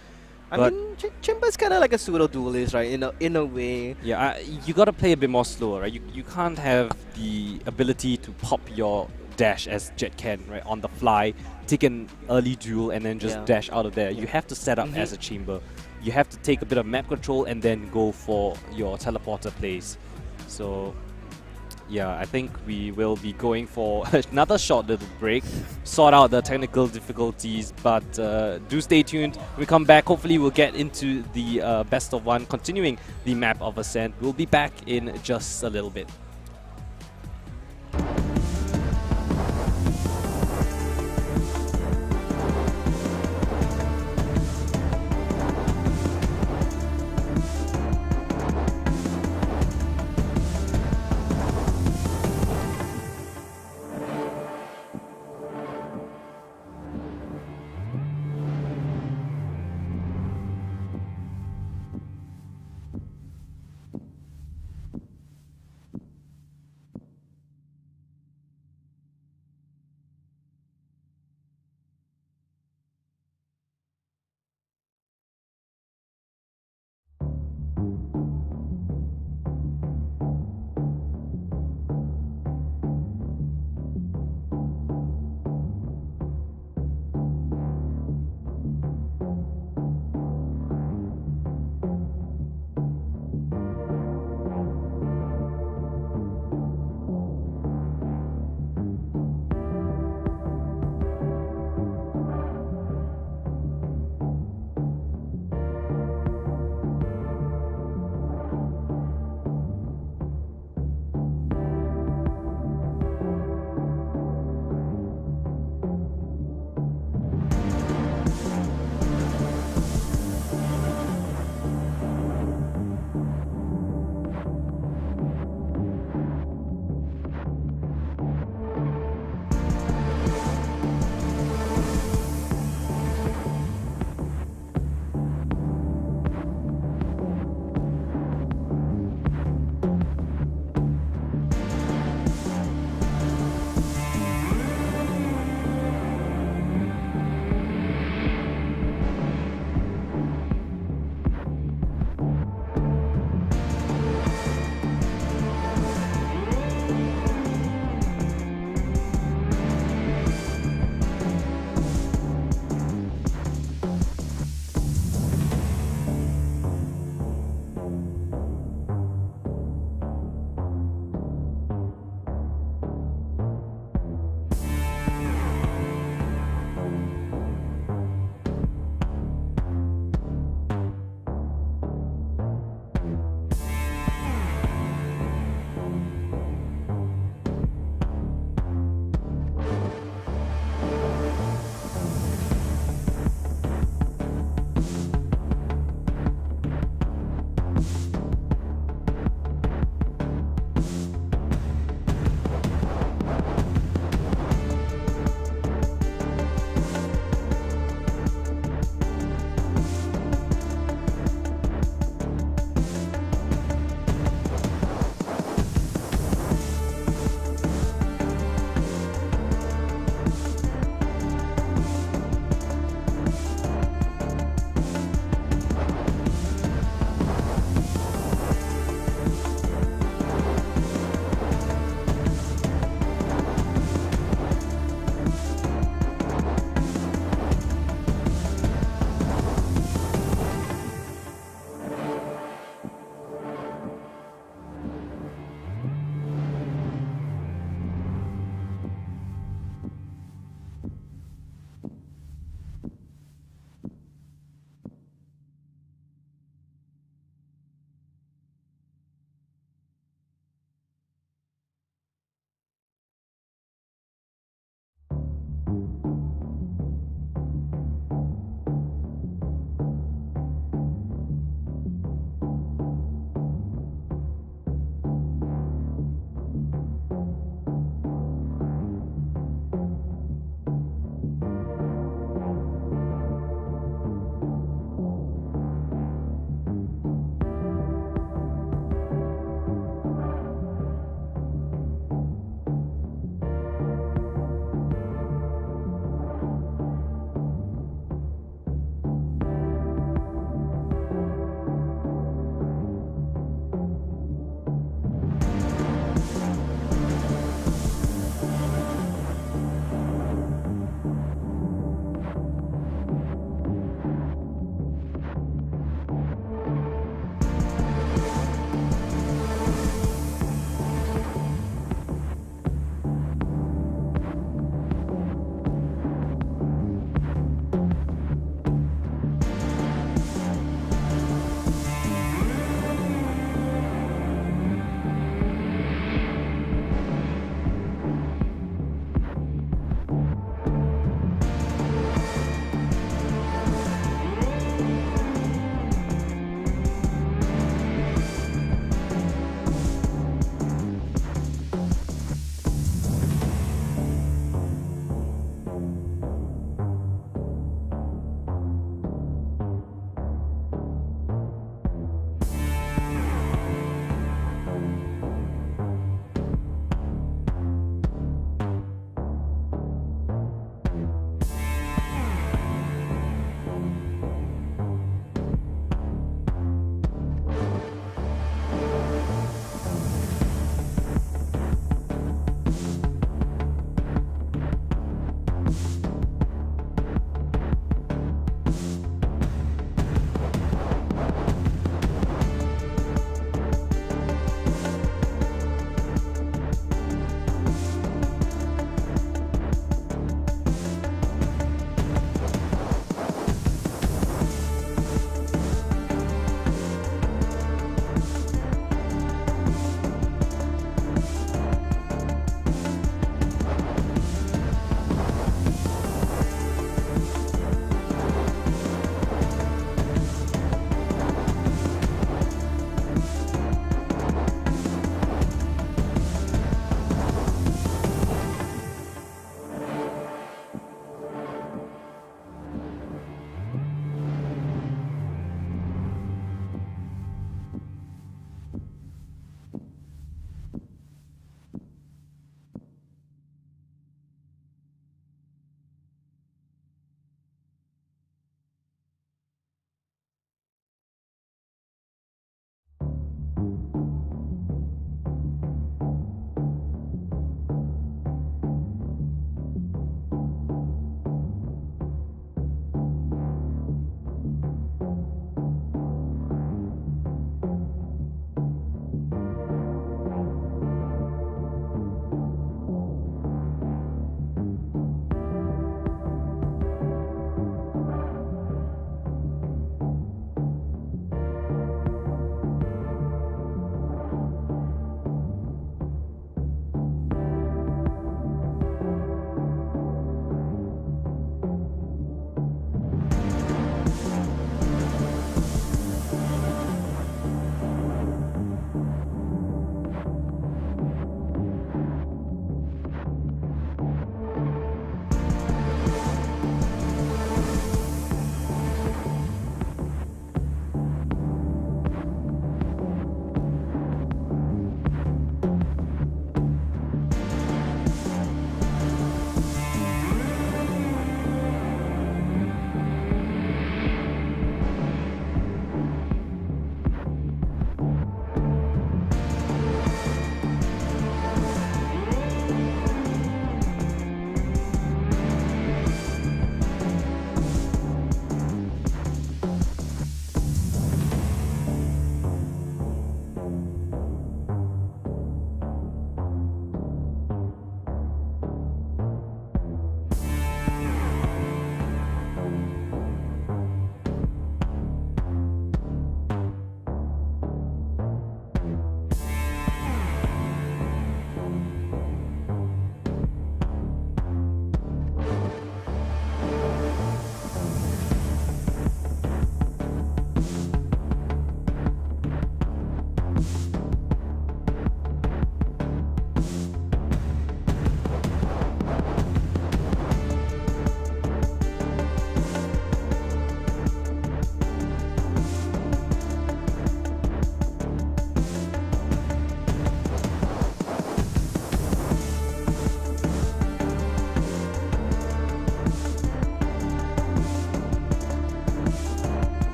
I But mean, Chamber's kind of like a pseudo duelist, right? In a way. yeah, you gotta play a bit more slower, right? You can't have the ability to pop your dash as Jet can, right, on the fly, take an early duel and then just Yeah. dash out of there. You have to set up as a chamber. You have to take a bit of map control and then go for your teleporter plays. So yeah, I think we will be going for another short little break, sort out the technical difficulties, but do stay tuned. When we come back, hopefully we'll get into the best of one, continuing the map of Ascent. We'll be back in just a little bit.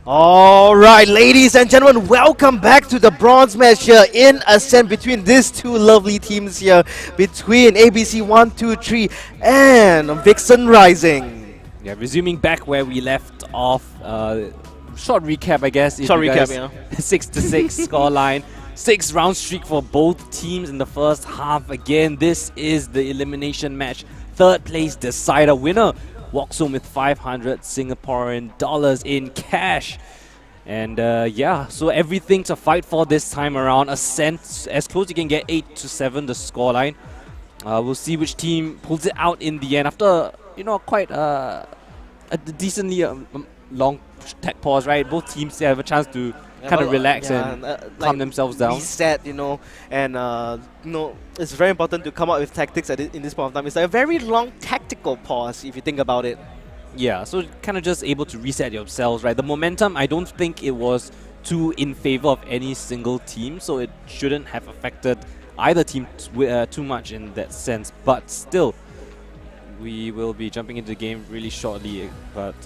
Alright, ladies and gentlemen, welcome back to the bronze match here in Ascent between these two lovely teams here, between ABC 123 and Vixen Rising. Yeah, resuming back where we left off. Short recap, I guess. Short recap, yeah. 6-6 scoreline. 6-round streak for both teams in the first half. Again, this is the elimination match. Third place decider. Winner walks home with 500 Singaporean dollars in cash. And yeah, so everything to fight for this time around. Ascent, as close you can get, 8-7 the scoreline. We'll see which team pulls it out in the end after, you know, quite a decently long tech pause, right? Both teams have a chance to kind of relax and calm themselves down. Reset, you know, and you know, it's very important to come up with tactics in this point of time. It's like a very long tactical pause if you think about it. Yeah, so kind of just able to reset yourselves, right? The momentum, I don't think it was too in favor of any single team, so it shouldn't have affected either team too much in that sense. But still, we will be jumping into the game really shortly. But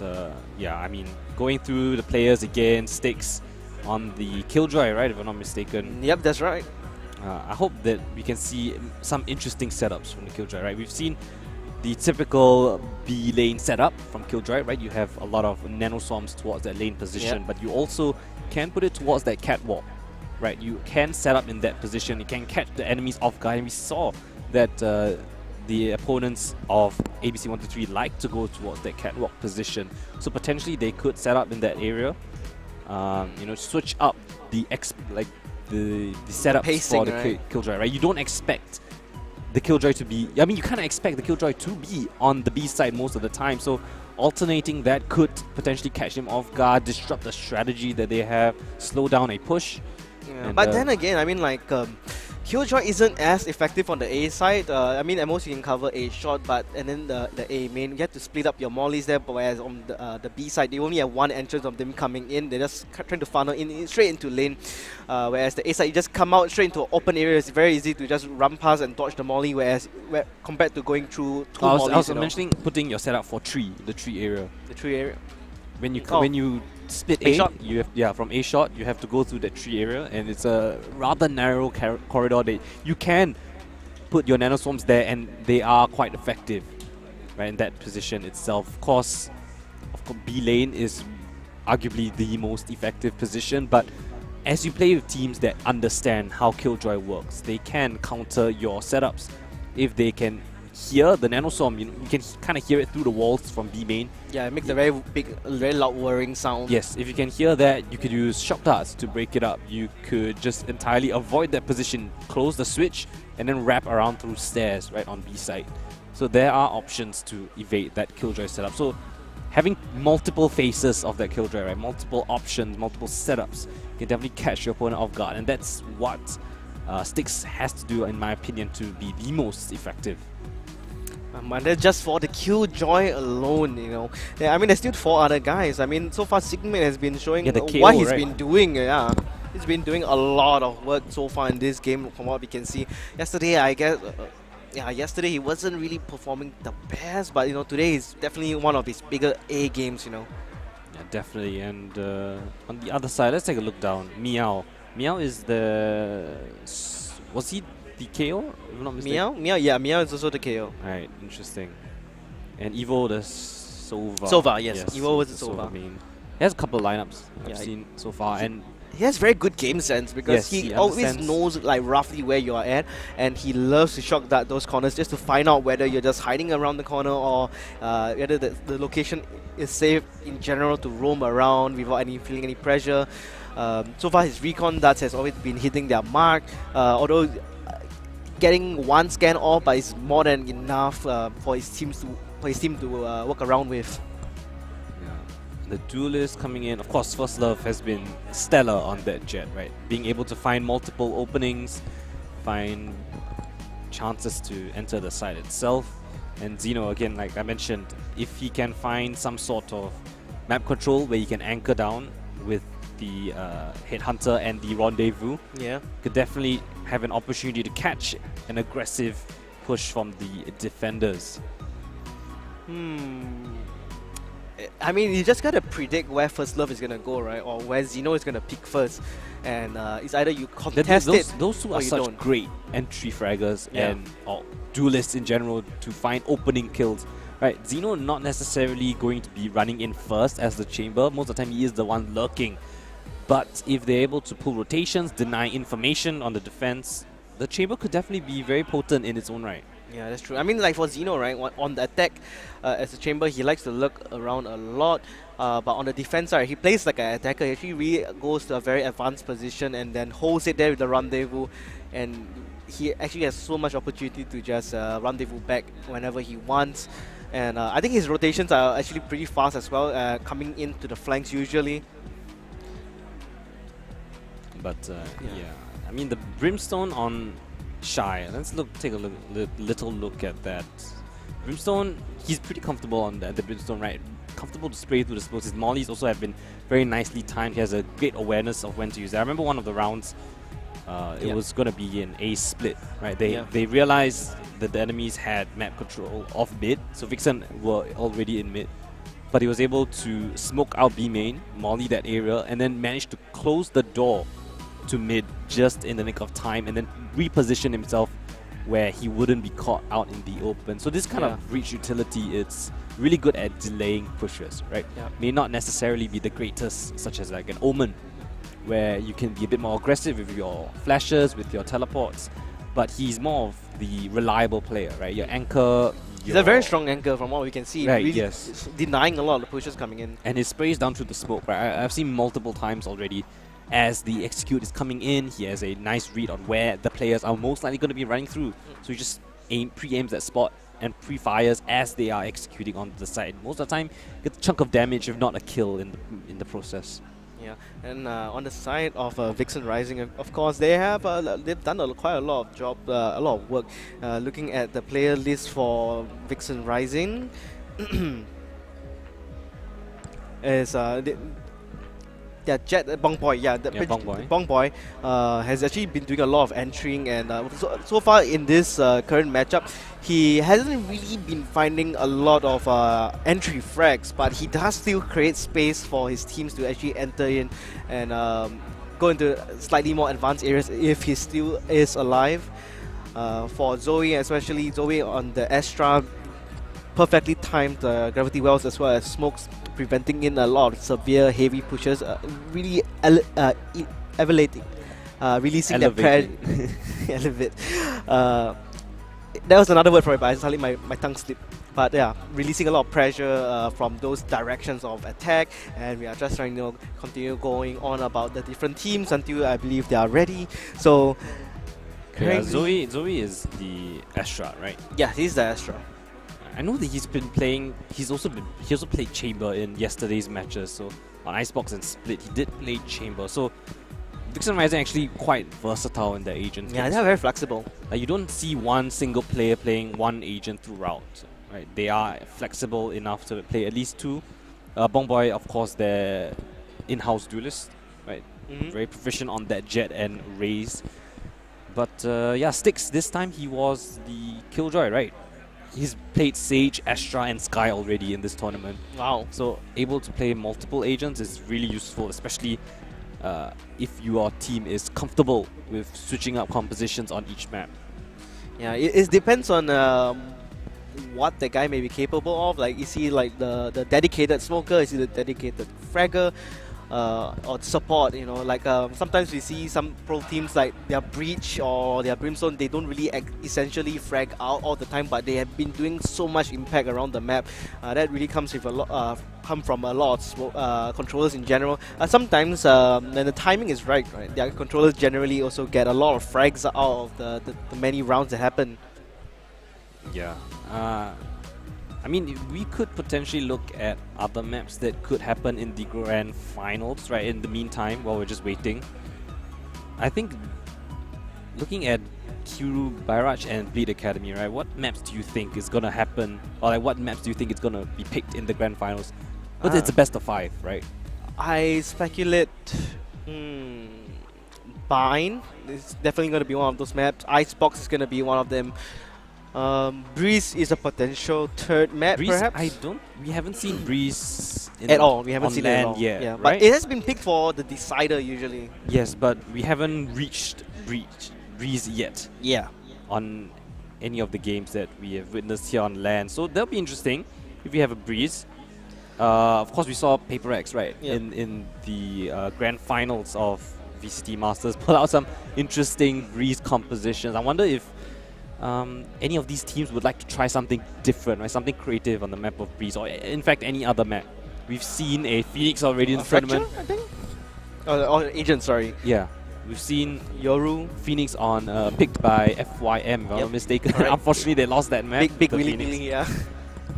yeah, I mean, going through the players again, Sticks on the Killjoy, right, if I'm not mistaken. Yep, that's right. I hope that we can see some interesting setups from the Killjoy, right? We've seen the typical B lane setup from Killjoy, right? You have a lot of nanoswarms towards that lane position, but you also can put it towards that catwalk, right? You can set up in that position. You can catch the enemies off guard, and we saw that the opponents of ABC 123 like to go towards that catwalk position. So potentially they could set up in that area. You know, switch up the setups pacing, for the Killjoy, right? You don't expect the Killjoy to be, I mean, you kind of expect the Killjoy to be on the B side most of the time, so alternating that could potentially catch him off guard, disrupt the strategy that they have, slow down a push. Yeah, but then again, I mean, like, Killjoy isn't as effective on the A side. I mean, at most you can cover A short, but and then the A main, you have to split up your mollies there. But whereas on the B side, they only have one entrance of them coming in. They're just trying to funnel in straight into lane. Whereas the A side, you just come out straight into an open area. It's very easy to just run past and dodge the molly. Whereas compared to going through two mollies, I was mentioning putting your setup for the tree area. The tree area. When you split A shot, you have from A shot you have to go through that tree area, and it's a rather narrow corridor that you can put your nanoswarms there, and they are quite effective, right, in that position itself. Of course, B lane is arguably the most effective position, but as you play with teams that understand how Killjoy works, they can counter your setups. If they can hear the nanoswarm, you can kind of hear it through the walls from B main. Yeah, it makes a very big, very loud whirring sound. Yes, if you can hear that, you could use shock darts to break it up. You could just entirely avoid that position, close the switch, and then wrap around through stairs right on B side. So there are options to evade that Killjoy setup. So having multiple faces of that Killjoy, right, multiple options, multiple setups, can definitely catch your opponent off guard, and that's what Sticks has to do, in my opinion, to be the most effective. And that's just for the Killjoy alone, you know. Yeah, I mean, there's still 4 other guys. I mean, so far Sigmund has been showing what he's been doing. Yeah, he's been doing a lot of work so far in this game, from what we can see. Yesterday, I guess, yesterday he wasn't really performing the best, but you know, today is definitely one of his bigger A games, you know. Yeah, definitely. And on the other side, let's take a look down. Meow. Meow is the... Was he the KO? If I'm not mistaken? Meow is also the KO. Right, interesting. And Evo, the Sova. Sova, yes. Evo was the Sova. He has a couple of lineups I've seen so far, and he has very good game sense, because he always knows like roughly where you are at, and he loves to shock dart those corners just to find out whether you're just hiding around the corner, or whether the location is safe in general to roam around without feeling any pressure. So far his recon darts has always been hitting their mark, although getting one scan off, but it's more than enough for his team to work around with. The duelist coming in, of course, First Love has been stellar on that jet, right? Being able to find multiple openings, find chances to enter the site itself. And Zeno, again, like I mentioned, if he can find some sort of map control where he can anchor down with the Headhunter and the Rendezvous, could definitely have an opportunity to catch an aggressive push from the defenders. I mean, you just gotta predict where First Love is gonna go, right? Or where Xeno is gonna pick first. And it's either you contest it Those two or are you such don't. great entry fraggers Yeah. and duelists in general to find opening kills. Right, Xeno not necessarily going to be running in first as the chamber. Most of the time he is the one lurking. But if they're able to pull rotations, deny information on the defense, the chamber could definitely be very potent in its own right. Yeah, that's true. I mean, like for Xeno, right, on the attack, as a chamber, he likes to look around a lot. But on the defense side, he plays like an attacker. He actually really goes to a very advanced position and then holds it there with the rendezvous. And he actually has so much opportunity to just rendezvous back whenever he wants. And I think his rotations are actually pretty fast as well, coming into the flanks usually. But yeah, I mean the Brimstone on Shy. Let's take a little look at that. Brimstone, he's pretty comfortable on the Brimstone, right? Comfortable to spray through the smokes. His mollies also have been very nicely timed. He has a great awareness of when to use it. I remember one of the rounds, it was going to be an A split, right? They realized that the enemies had map control of mid, so Vixen were already in mid. But he was able to smoke out B main, molly that area, and then managed to close the door to mid just in the nick of time, and then reposition himself where he wouldn't be caught out in the open. So this kind of breach utility, it's really good at delaying pushes, right? May not necessarily be the greatest, such as like an Omen, where you can be a bit more aggressive with your flashes, with your teleports, but he's more of the reliable player, right? Your anchor. He's a very strong anchor from what we can see. Right, really yes. Denying a lot of the pushes coming in. And his sprays down through the smoke, right? I've seen multiple times already. As the execute is coming in, he has a nice read on where the players are most likely going to be running through. So he just pre-aims that spot and pre-fires as they are executing on the side. Most of the time, gets a chunk of damage, if not a kill in the process. Yeah, and on the side of Vixen Rising, of course, they have they've done quite a lot of job, a lot of work. Looking at the player list for Vixen Rising, is Jet Bong Boy, Bong Boy has actually been doing a lot of entering, and so far in this current matchup, he hasn't really been finding a lot of entry frags, but he does still create space for his teams to actually enter in and go into slightly more advanced areas if he still is alive. For Zoe, especially Zoe on the Astra, perfectly timed gravity wells as well as smokes, preventing in a lot of severe heavy pushes, really elevating, releasing that pressure. Elevate. That was another word for it, but suddenly my tongue slipped. But yeah, releasing a lot of pressure from those directions of attack, and we are just trying to continue going on about the different teams until I believe they are ready. So yeah, Zoe is the Astra, right? Yeah, he's the Astra. I know that he's been playing. He also played Chamber in yesterday's matches. So on Icebox and Split, he did play Chamber. So Vixen Rising actually quite versatile in their agent. Yeah, they're very flexible. Like you don't see one single player playing one agent throughout. Right? They are flexible enough to play at least two. Bong Boy, of course, they're in-house duelist, right? Very proficient on that Jet and Raze. But yeah, Styx this time he was the Killjoy, right? He's played Sage, Astra and Sky already in this tournament. Wow. So able to play multiple agents is really useful, especially if your team is comfortable with switching up compositions on each map. Yeah, it depends on what the guy may be capable of. Like, is he like the dedicated smoker? Is he the dedicated fragger? Or support, you know, like sometimes we see some pro teams like their Breach or their Brimstone, they don't really essentially frag out all the time, but they have been doing so much impact around the map. That really comes with a lot, come from a lot of controllers in general. Sometimes when the timing is right, their controllers generally also get a lot of frags out of the many rounds that happen. Yeah. I mean, we could potentially look at other maps that could happen in the grand finals, right? In the meantime, while we're just waiting. I think looking at Kiru, Bairaj and Bleed Academy, right? What maps do you think is gonna happen, or like what maps do you think is gonna be picked in the grand finals? But it's a best of 5, right? I speculate Bind is definitely gonna be one of those maps. Icebox is gonna be one of them. Breeze is a potential third map, Breeze, perhaps. we haven't seen Breeze At all, we haven't on seen it at land all. yet, Yeah, right? but it has been picked for the decider usually. Yes, but we haven't reached Breeze yet Yeah. on any of the games that we have witnessed here on land. So that'll be interesting if we have a Breeze. Of course, we saw Paper X, right, Yep. in the grand finals of VCT Masters, pull out some interesting Breeze compositions. I wonder if any of these teams would like to try something different, right? Something creative on the map of Breeze, or in fact any other map. We've seen a Phoenix already in the tournament. Fracture, I think? Or Agent, sorry. Yeah, we've seen Yoru. Phoenix on picked by FYM, if I'm not mistaken. Correct. Unfortunately, they lost that map. Big the Willy Phoenix. Willy, yeah.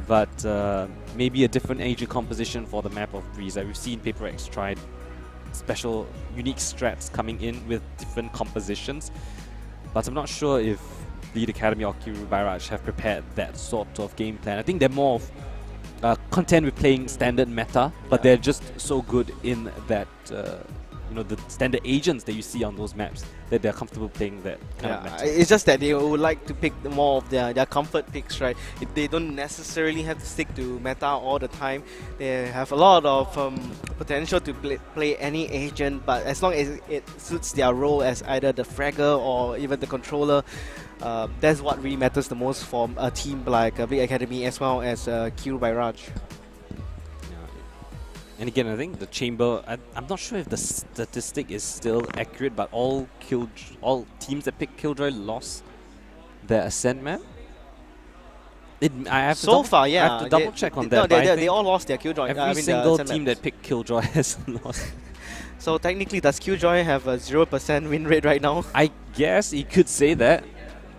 But maybe a different agent composition for the map of Breeze. Like we've seen Paper X tried special, unique strats coming in with different compositions. But I'm not sure if Lead Academy or Kiru Bairaj have prepared that sort of game plan. I think they're more of content with playing standard meta, but they're just so good in that, the standard agents that you see on those maps that they're comfortable playing that kind of meta. It's just that they would like to pick more of their comfort picks, right? They don't necessarily have to stick to meta all the time. They have a lot of potential to play any agent, but as long as it suits their role as either the fragger or even the controller, that's what really matters the most for a team like Big Academy as well as Kiru by Raj. And again, I think the chamber, I'm not sure if the statistic is still accurate, but all teams that picked Killjoy lost their Ascent map. I have to I have to double check on that. They all lost their Killjoy. Every single team that picked Killjoy has lost. So technically, does Killjoy have a 0% win rate right now? I guess you could say that.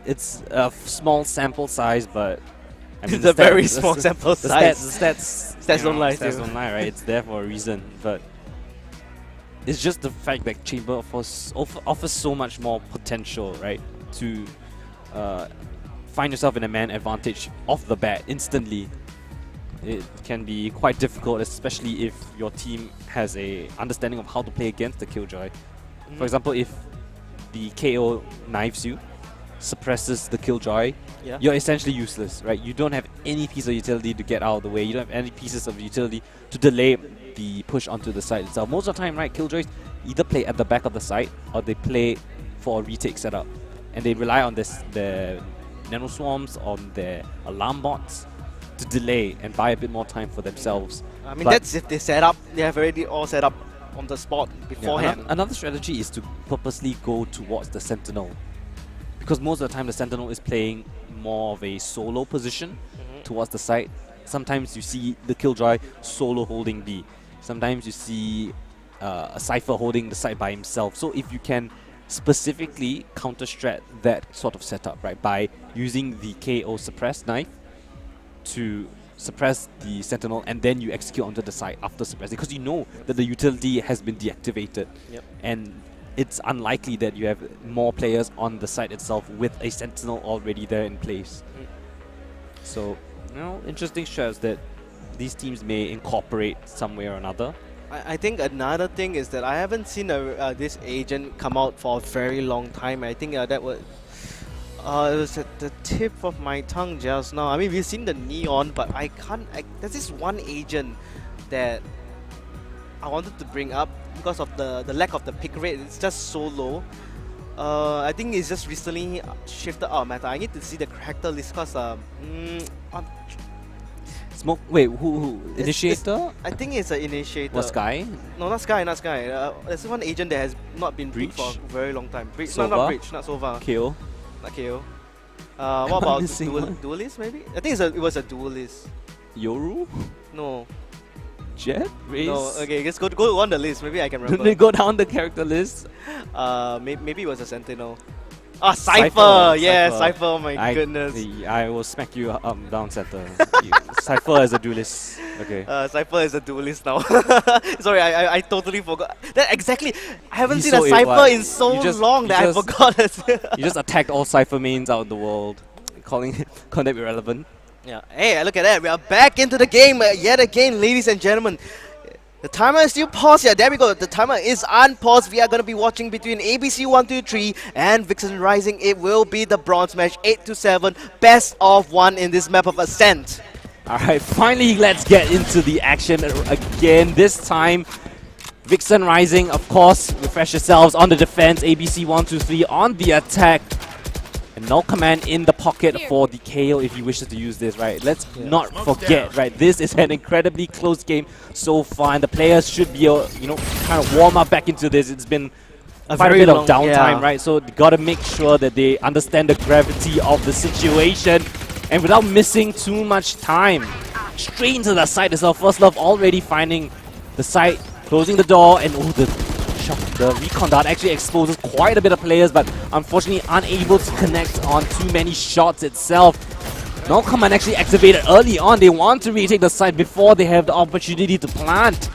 It's a small sample size, but I mean, It's a very small sample size. The stats don't lie, Stats too. don't lie, right? It's there for a reason. But it's just the fact that Chamber offers so much more potential, right? To find yourself in a man advantage off the bat instantly. It can be quite difficult, especially if your team has a understanding of how to play against the Killjoy. For example, if the KO knives you, suppresses the Killjoy, you're essentially useless, right? You don't have any piece of utility to get out of the way. You don't have any pieces of utility to delay the push onto the site itself. Most of the time, right, Killjoys either play at the back of the site or they play for a retake setup. And they rely on the nano swarms, on their alarm bots to delay and buy a bit more time for themselves. I mean, that's if they have already all set up on the spot beforehand. Another strategy is to purposely go towards the Sentinel. Because most of the time the Sentinel is playing more of a solo position towards the site. Sometimes you see the Killjoy solo holding B. Sometimes you see a Cypher holding the site by himself. So if you can specifically counter-strat that sort of setup, right, by using the KO suppress knife to suppress the Sentinel and then you execute onto the site after suppressing, because you know that the utility has been deactivated. And it's unlikely that you have more players on the site itself with a Sentinel already there in place. So, interesting shots that these teams may incorporate some way or another. I think another thing is that I haven't seen this agent come out for a very long time. I think that was it was at the tip of my tongue just now. I mean, we've seen the Neon, but I can't. There's this one agent that I wanted to bring up because of the lack of the pick rate. It's just so low. I think it's just recently shifted out of meta. I need to see the character list because Smoke. Wait, who? Initiator? I think it's an initiator. What, Sky? No, not Sky, not Sky. There's one agent that has not been picked for a very long time. No, not Breach, not Sova. KO? Not KO. What about missing one. Duelist maybe? I think it was a Duelist. Yoru? No. Jet? Race? No, okay, let's go on the list. Maybe I can remember. Don't they go down the character list? Maybe it was a Sentinel. Ah, Cypher! Yeah, Cypher, oh my goodness. I will smack you down center. Cypher as a duelist. Okay. Cypher is a duelist now. Sorry, I totally forgot. That exactly. I haven't He's seen so a Cypher in so long you that I forgot it. You just attacked all Cypher mains out of the world, calling them irrelevant. Yeah. Hey, look at that. We are back into the game yet again, ladies and gentlemen. The timer is still paused. Yeah, there we go. The timer is unpaused. We are going to be watching between ABC 123 and Vixen Rising. It will be the bronze match, 8-7, best of 1 in this map of Ascent. Alright, finally let's get into the action again. This time, Vixen Rising, of course, refresh yourselves on the defense. ABC 123 on the attack. And no command in the pocket for the KO if he wishes to use this, right? Let's not forget, right? This is an incredibly close game so far, and the players should be, you know, kind of warm up back into this. It's been quite a bit of downtime, right? So you gotta make sure that they understand the gravity of the situation, and without missing too much time, straight into the site itself. First Love already finding the site, closing the door, and the recon dart actually exposes quite a bit of players, but unfortunately unable to connect on too many shots itself. No command actually activated early on. They want to retake the site before they have the opportunity to plant.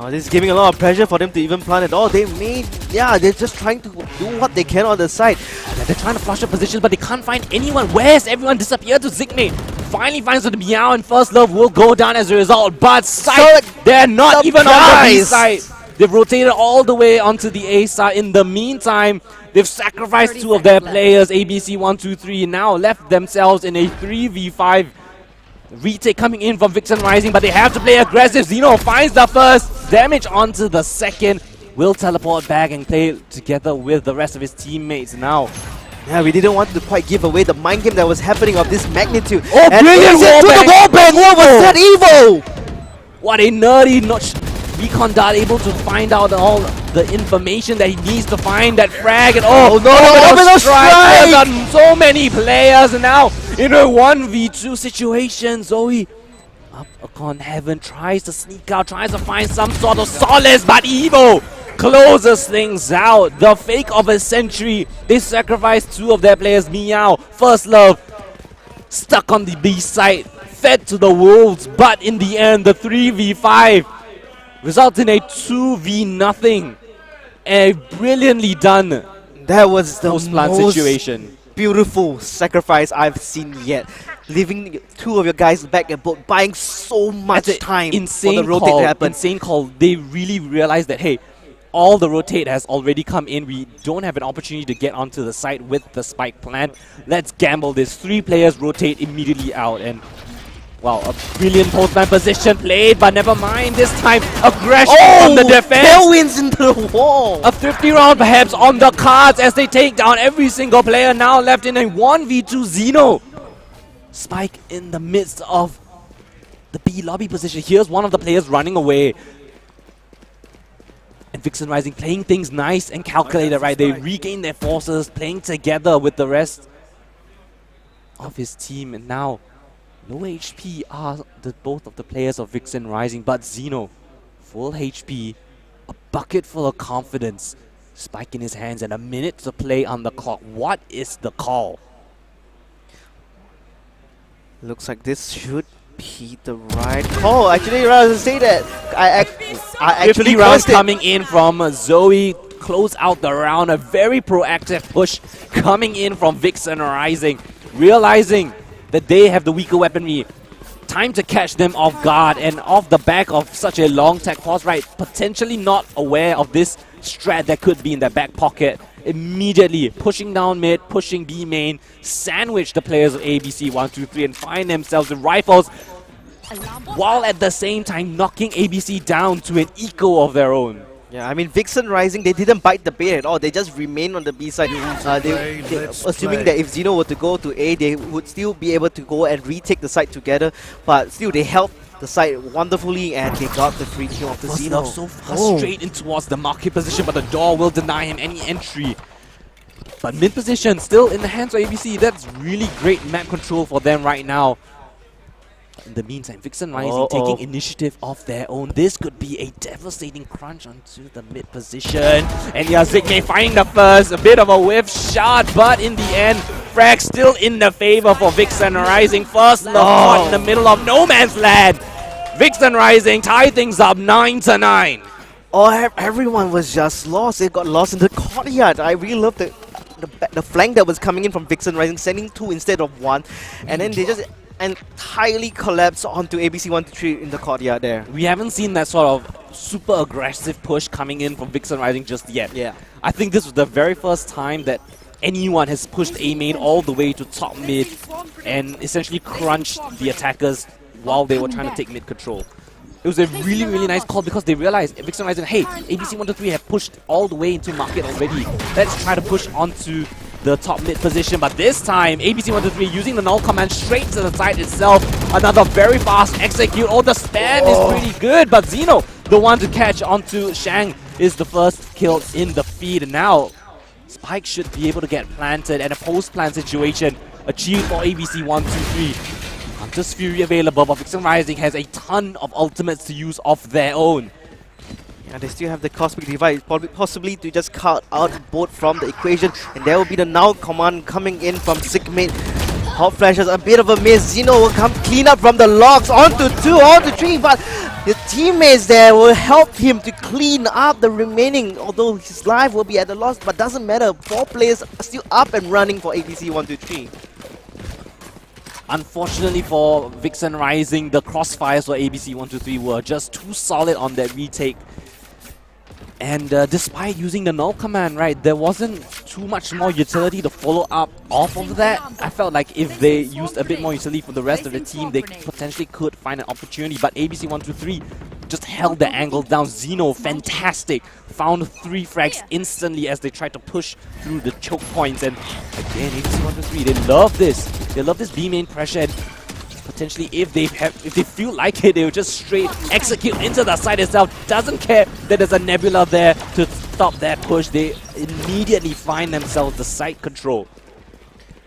This is giving a lot of pressure for them to even plant at all. They're just trying to do what they can on the side. Yeah, they're trying to flush up positions, but they can't find anyone. Where's everyone disappeared to Zigme? Finally finds the Meow, and First Love will go down as a result. But side, they're not even on the B side. They've rotated all the way onto the A side. In the meantime, they've sacrificed 2 of their players. ABC 123 now left themselves in a 3v5 retake coming in from Vixen Rising, but they have to play aggressive. Zeno finds the first damage onto the second. Will teleport back and play together with the rest of his teammates now. Yeah, we didn't want to quite give away the mind game that was happening of this magnitude. Oh, and brilliant wallbang! What was that, Evo? What a nerdy notch. Recon Dart able to find out all the information that he needs to find that frag, and orbital strike on so many players, and now in a 1v2 situation, Zoe up upon Heaven tries to sneak out, tries to find some sort of solace, but Evo closes things out. The fake of a century. They sacrificed 2 of their players. Meow, First Love stuck on the B side, fed to the wolves, but in the end the 3v5 results in a 2v0. A brilliantly done that was the post-plant situation. Beautiful sacrifice I've seen yet. Leaving 2 of your guys back at boat, buying so much time for the rotate to happen. Insane call. They really realized that, hey, all the rotate has already come in. We don't have an opportunity to get onto the site with the spike plant. Let's gamble this. 3 players rotate immediately out, and wow, a brilliant post-plant position played, but never mind. This time, aggression from the defense. Tailwinds into the wall. A 50 round perhaps on the cards as they take down every single player. Now left in a 1v2 Zeno. Spike in the midst of the B lobby position. Here's one of the players running away. And Vixen Rising playing things nice and calculated, right? They regain their forces, playing together with the rest of his team. And now, low HP are both of the players of Vixen Rising, but Zeno, full HP, a bucket full of confidence, spike in his hands, and a minute to play on the clock. What is the call? Looks like this should be the right call. Actually, rather than say that, I actually 50 rounds coming in from Zoe. Close out the round. A very proactive push coming in from Vixen Rising, realizing that they have the weaker weaponry. Time to catch them off guard, and off the back of such a long tech pause, right? Potentially not aware of this strat that could be in their back pocket. Immediately pushing down mid, pushing B main, sandwich the players of ABC 123 and find themselves with rifles, while at the same time knocking ABC down to an eco of their own. Yeah, I mean, Vixen Rising, they didn't bite the bait at all. They just remained on the B side. Assuming that if Zeno were to go to A, they would still be able to go and retake the site together. But still, they held the site wonderfully, and they got the free kill of the Zeno. So far straight in towards the market position, but the door will deny him any entry. But mid position still in the hands of ABC. That's really great map control for them right now. In the meantime, Vixen Rising taking initiative of their own. This could be a devastating crunch onto the mid position. And yeah, Zigme finding the first. A bit of a whiff shot, but in the end, frag still in the favor for Vixen Rising. First love caught in the middle of no man's land. Vixen Rising tie things up 9-9. Everyone was just lost. They got lost in the courtyard. I really love the flank that was coming in from Vixen Rising, sending 2 instead of 1. And then they just entirely collapsed onto ABC 123 in the courtyard there. We haven't seen that sort of super aggressive push coming in from Vixen Rising just yet. Yeah. I think this was the very first time that anyone has pushed A main all the way to top mid and essentially crunched the attackers while they were trying to take mid control. It was a really, really nice call because they realized Vixen Rising, hey, ABC123 have pushed all the way into market already. Let's try to push onto the top mid position, but this time ABC123 using the null command straight to the side itself. Another very fast execute. Oh, the spam is pretty good, but Zeno, the one to catch onto Shang, is the first kill in the feed. And now Spike should be able to get planted, and a post-plant situation achieved for ABC123. Hunter's Fury available, but Vixen Rising has a ton of ultimates to use of their own. And they still have the Cosmic Divide, possibly to just cut out both from the equation. And there will be the now command coming in from Sigmate. Hot flashes, a bit of a miss. Zeno will come clean up from the logs, onto 2, onto 3, but his teammates there will help him to clean up the remaining, although his life will be at a loss, but doesn't matter. 4 players are still up and running for ABC123. Unfortunately for Vixen Rising, the crossfires for ABC123 were just too solid on that retake. And despite using the null command, right, there wasn't too much more utility to follow up off of that. I felt like if they used a bit more utility for the rest of the team, they potentially could find an opportunity. But ABC123 just held the angle down. Zeno, fantastic. Found 3 frags instantly as they tried to push through the choke points. And again, ABC123, they love this. They love this B main pressure. And potentially, if they feel like it, they will just straight execute into the side itself. Doesn't care that there's a Nebula there to stop that push. They immediately find themselves the side control.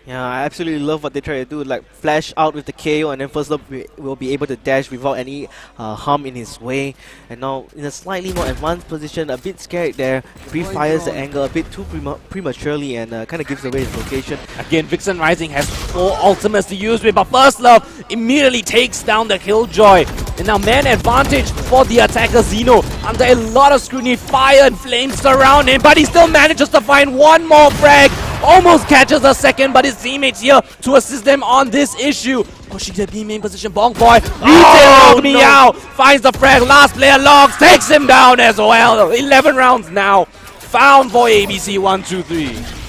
Yeah, I absolutely love what they try to do, like flash out with the KO, and then First Love will be able to dash without any harm in his way. And now in a slightly more advanced position, a bit scared there, pre-fires the angle a bit too prematurely and kind of gives away his location. Again, Vixen Rising has 4 ultimates to use with, but First Love immediately takes down the Killjoy. And now man advantage for the attacker Zeno. Under a lot of scrutiny, fire and flames surround him, but he still manages to find one more frag. Almost catches a second, but his teammates here to assist them on this issue. Pushing the B main position, Bong Boy. Retail Meow finds the frag. Last player logs, takes him down as well. 11 rounds now found for ABC123.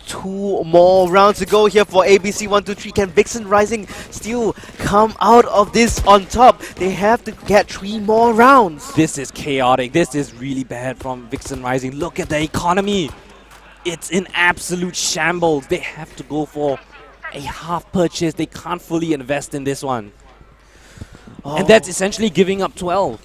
2 more rounds to go here for ABC123. Can Vixen Rising still come out of this on top? They have to get 3 more rounds. This is chaotic. This is really bad from Vixen Rising. Look at the economy. It's in absolute shambles. They have to go for a half purchase. They can't fully invest in this one. And that's essentially giving up 12.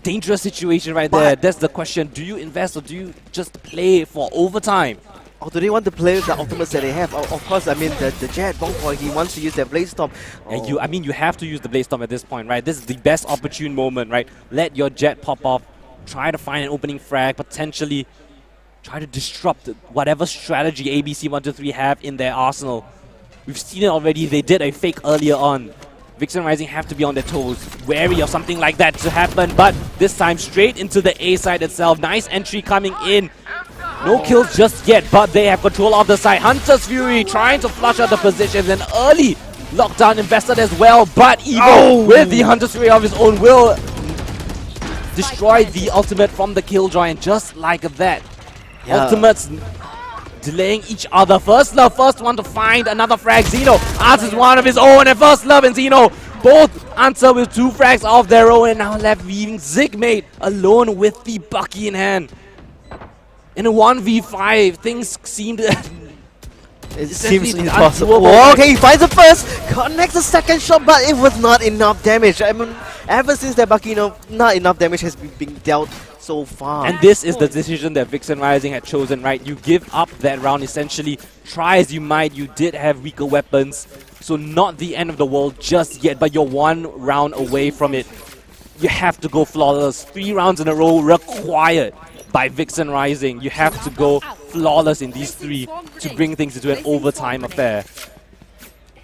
Dangerous situation right there. That's the question. Do you invest or do you just play for overtime? Or do they want to play with the ultimates that they have? Of course, I mean, the Jet, Bongboy, he wants to use their Blaze Storm. Yeah, I mean, you have to use the Blaze Storm at this point, right? This is the best opportune moment, right? Let your Jet pop off. Try to find an opening frag, potentially try to disrupt whatever strategy ABC123 have in their arsenal. We've seen it already. They did a fake earlier on. Vixen Rising have to be on their toes, wary of something like that to happen, but this time straight into the A side itself. Nice entry coming in. No kills just yet, but they have control of the side. Hunter's Fury trying to flush out the positions, and early lockdown invested as well, but Evo with the Hunter's Fury of his own will destroy the ultimate from the Killjoy, and just like that, ultimates delaying each other. First Love, first one to find another frag. Zeno answers one of his own, and First Love and Zeno both answer with 2 frags of their own, and now left leaving Zigmate alone with the Bucky in hand. In a 1v5, things seemed it seems impossible. Okay, he finds the first, connects the second shot, but it was not enough damage. I mean, ever since that Bucky, not enough damage has been dealt so far. And this is the decision that Vixen Rising had chosen, right? You give up that round essentially. Try as you might, you did have weaker weapons. So not the end of the world just yet, but you're 1 round away from it. You have to go flawless. 3 rounds in a row required by Vixen Rising. You have to go flawless in these 3 to bring things into an overtime affair.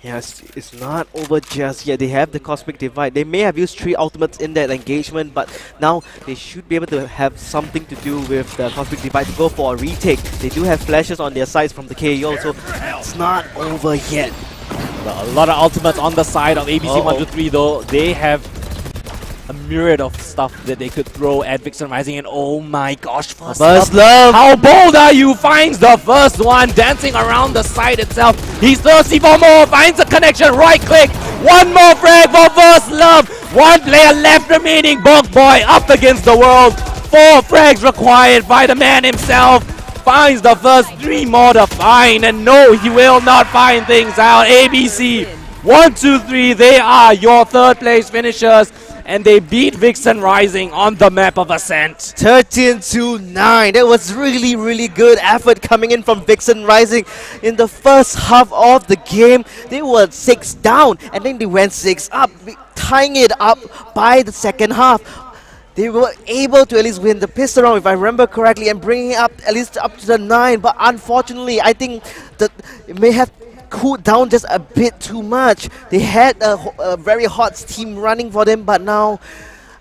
Yes, it's not over just yet. They have the Cosmic Divide. They may have used 3 ultimates in that engagement, but now they should be able to have something to do with the Cosmic Divide to go for a retake. They do have flashes on their sides from the KO, so it's not over yet. A lot of ultimates on the side of ABC123 though. They have a myriad of stuff that they could throw at Vixen Rising, and oh my gosh, first Love. how bold are you? Finds the first one, dancing around the site itself. He's thirsty for more, finds a connection, right click. One more frag for First Love. One player left remaining, Bog Boy up against the world. 4 frags required by the man himself. Finds the first 3 more to find, and no, he will not find things out. ABC 1, 2, 3, they are your 3rd place finishers, and they beat Vixen Rising on the map of Ascent. 13-9. That was really good effort coming in from Vixen Rising. In the first half of the game, they were 6 down, and then they went 6 up, tying it up by the second half. They were able to at least win the pistol round, if I remember correctly, and bringing it up at least up to the 9. But unfortunately, I think that it may have cooled down just a bit too much. They had a very hot team running for them, but now,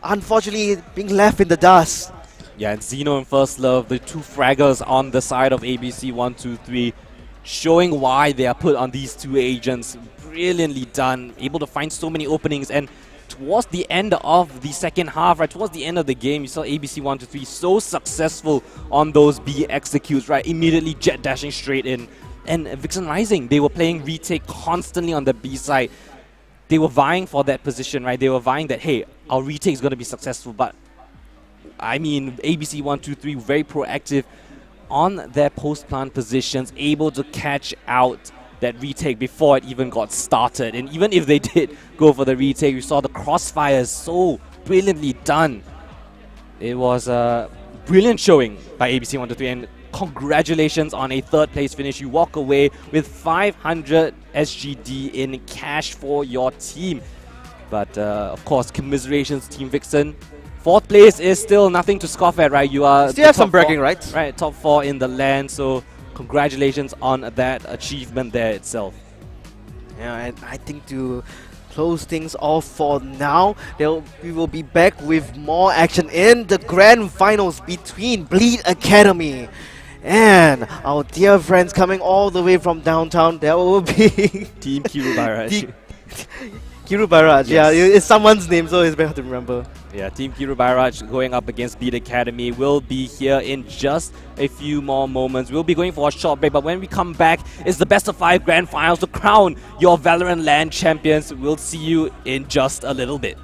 unfortunately, being left in the dust. Yeah, and Xeno and First Love, the 2 fraggers on the side of ABC 1, 2, 3, showing why they are put on these 2 agents. Brilliantly done, able to find so many openings, and towards the end of the second half, right, towards the end of the game, you saw ABC 1, 2, 3 so successful on those B executes, right, immediately jet dashing straight in. And Vixen Rising, they were playing retake constantly on the B side. They were vying for that position, right? They were vying that, hey, our retake is going to be successful. But, I mean, ABC 1, 2, 3, very proactive on their post-plant positions, able to catch out that retake before it even got started. And even if they did go for the retake, we saw the crossfires so brilliantly done. It was a brilliant showing by ABC 1, 2, 3, and congratulations on a 3rd place finish. You walk away with 500 SGD in cash for your team. But of course, commiserations, Team Vixen. 4th place is still nothing to scoff at, right? You are still have some bragging rights. Right, top 4 in the land, so congratulations on that achievement there itself. Yeah, and I think to close things off for now, we will be back with more action in the grand finals between Bleed Academy and our dear friends coming all the way from downtown. There will be Team Kiru Bairaj. Kiru Bairaj, Yes. yeah, it's someone's name, so it's very hard to remember. Yeah, Team Kiru Bairaj going up against Beat Academy will be here in just a few more moments. We'll be going for a short break, but when we come back, it's the best of 5 grand finals to crown your Valorant LAN champions. We'll see you in just a little bit.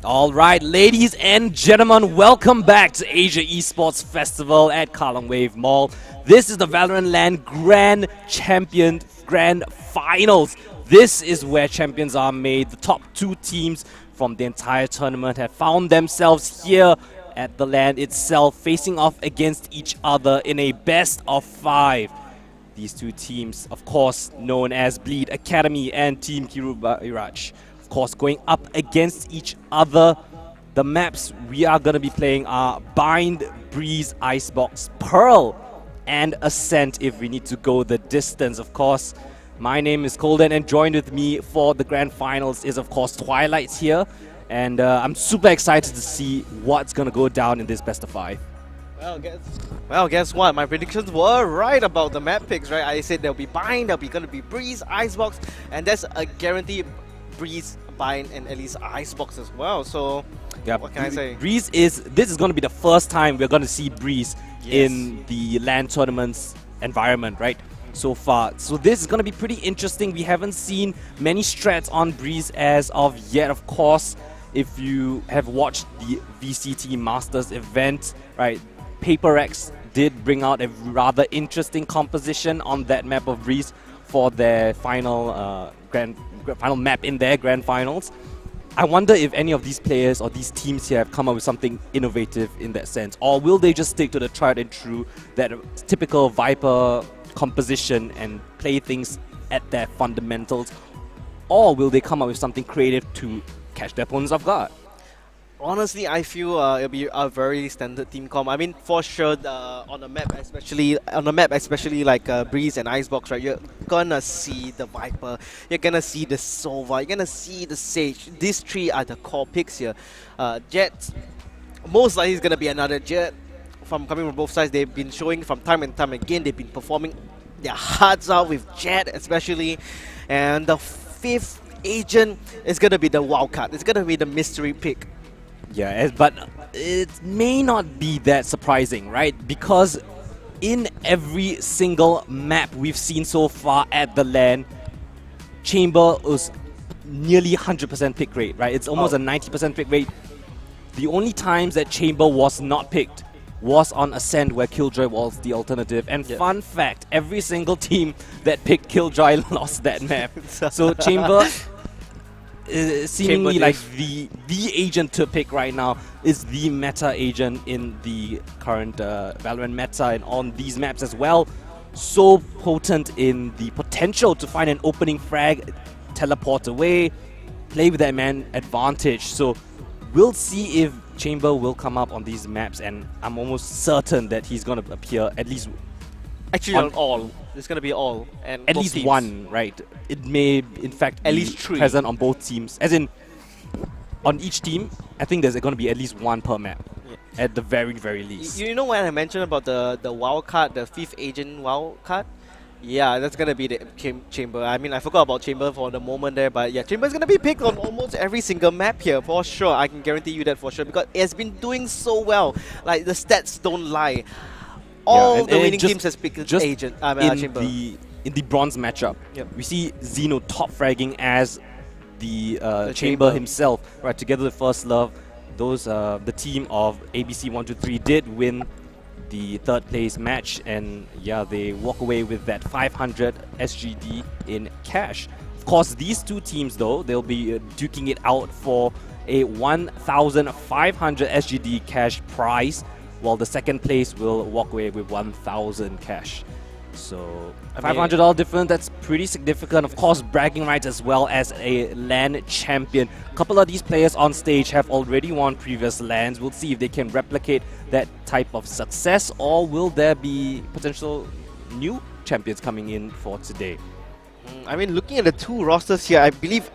All right, ladies and gentlemen, welcome back to Asia Esports Festival at Kallang Wave Mall. This is the Valorant LAN Grand Finals. This is where champions are made. The top 2 teams from the entire tournament have found themselves here at the LAN itself, facing off against each other in a best of 5. These 2 teams, of course, known as Bleed Academy and Team Kirubaraj, of course, going up against each other. The maps we are going to be playing are Bind, Breeze, Icebox, Pearl, and Ascent if we need to go the distance, of course. My name is Colden, and joined with me for the grand finals is, of course, Twilight's here. And I'm super excited to see what's going to go down in this best of 5. Well, guess what? My predictions were right about the map picks, right? I said there'll be Bind, there'll be gonna be Breeze, Icebox, and that's a guaranteed Breeze, Bind, and at least Icebox as well. So, yeah, what can I say? This is going to be the first time we're going to see Breeze in the LAN tournaments environment, right? So far. So this is going to be pretty interesting. We haven't seen many strats on Breeze as of yet, of course. If you have watched the VCT Masters event, right, Paper X did bring out a rather interesting composition on that map of Breeze for their final final map in their grand finals. I wonder if any of these players or these teams here have come up with something innovative in that sense, or will they just stick to the tried and true, that typical Viper composition and play things at their fundamentals, or will they come up with something creative to catch their opponents off guard? Honestly, I feel it'll be a very standard team comp. I mean, for sure, on the map, especially like Breeze and Icebox, right? You're gonna see the Viper, you're gonna see the Sova, you're gonna see the Sage. These 3 are the core picks here. Jet, most likely is gonna be another Jet. Coming from both sides, they've been showing from time and time again. They've been performing their hearts out with Jet, especially, and the 5th agent is gonna be the wild card. It's gonna be the mystery pick. Yeah, but it may not be that surprising, right? Because in every single map we've seen so far at the LAN, Chamber was nearly 100% pick rate, right? It's almost a 90% pick rate. The only times that Chamber was not picked was on Ascent, where Killjoy was the alternative. And fun fact, every single team that picked Killjoy lost that map. So Chamber seemingly like the agent to pick right now, is the meta agent in the current Valorant meta and on these maps as well. So potent in the potential to find an opening frag, teleport away, play with that man advantage. So we'll see if Chamber will come up on these maps, and I'm almost certain that he's going to appear at least... Actually, on all. It's going to be all. And at least teams. One, right? It may, in fact, at least 3 present on both teams. As in, on each team, I think there's going to be at least 1 per map. Yeah. At the very, very least. You know when I mentioned about the wild card, the 5th agent wild card? Yeah, that's going to be the Chamber. I mean, I forgot about Chamber for the moment there, but yeah, Chamber is going to be picked on almost every single map here, for sure. I can guarantee you that for sure, because it has been doing so well. Like, the stats don't lie. All the winning teams has picked agent, Chamber. In the bronze matchup, we see Xeno top fragging as the Chamber himself, right? Together with First Love, those the team of ABC123 did win the 3rd place match, and yeah, they walk away with that 500 SGD in cash. Of course, these 2 teams though, they'll be duking it out for a 1,500 SGD cash prize, while the 2nd place will walk away with 1,000 cash. So $500 difference, that's pretty significant. Of course, bragging rights as well as a LAN champion. A couple of these players on stage have already won previous LANs. We'll see if they can replicate that type of success, or will there be potential new champions coming in for today? I mean, looking at the 2 rosters here, I believe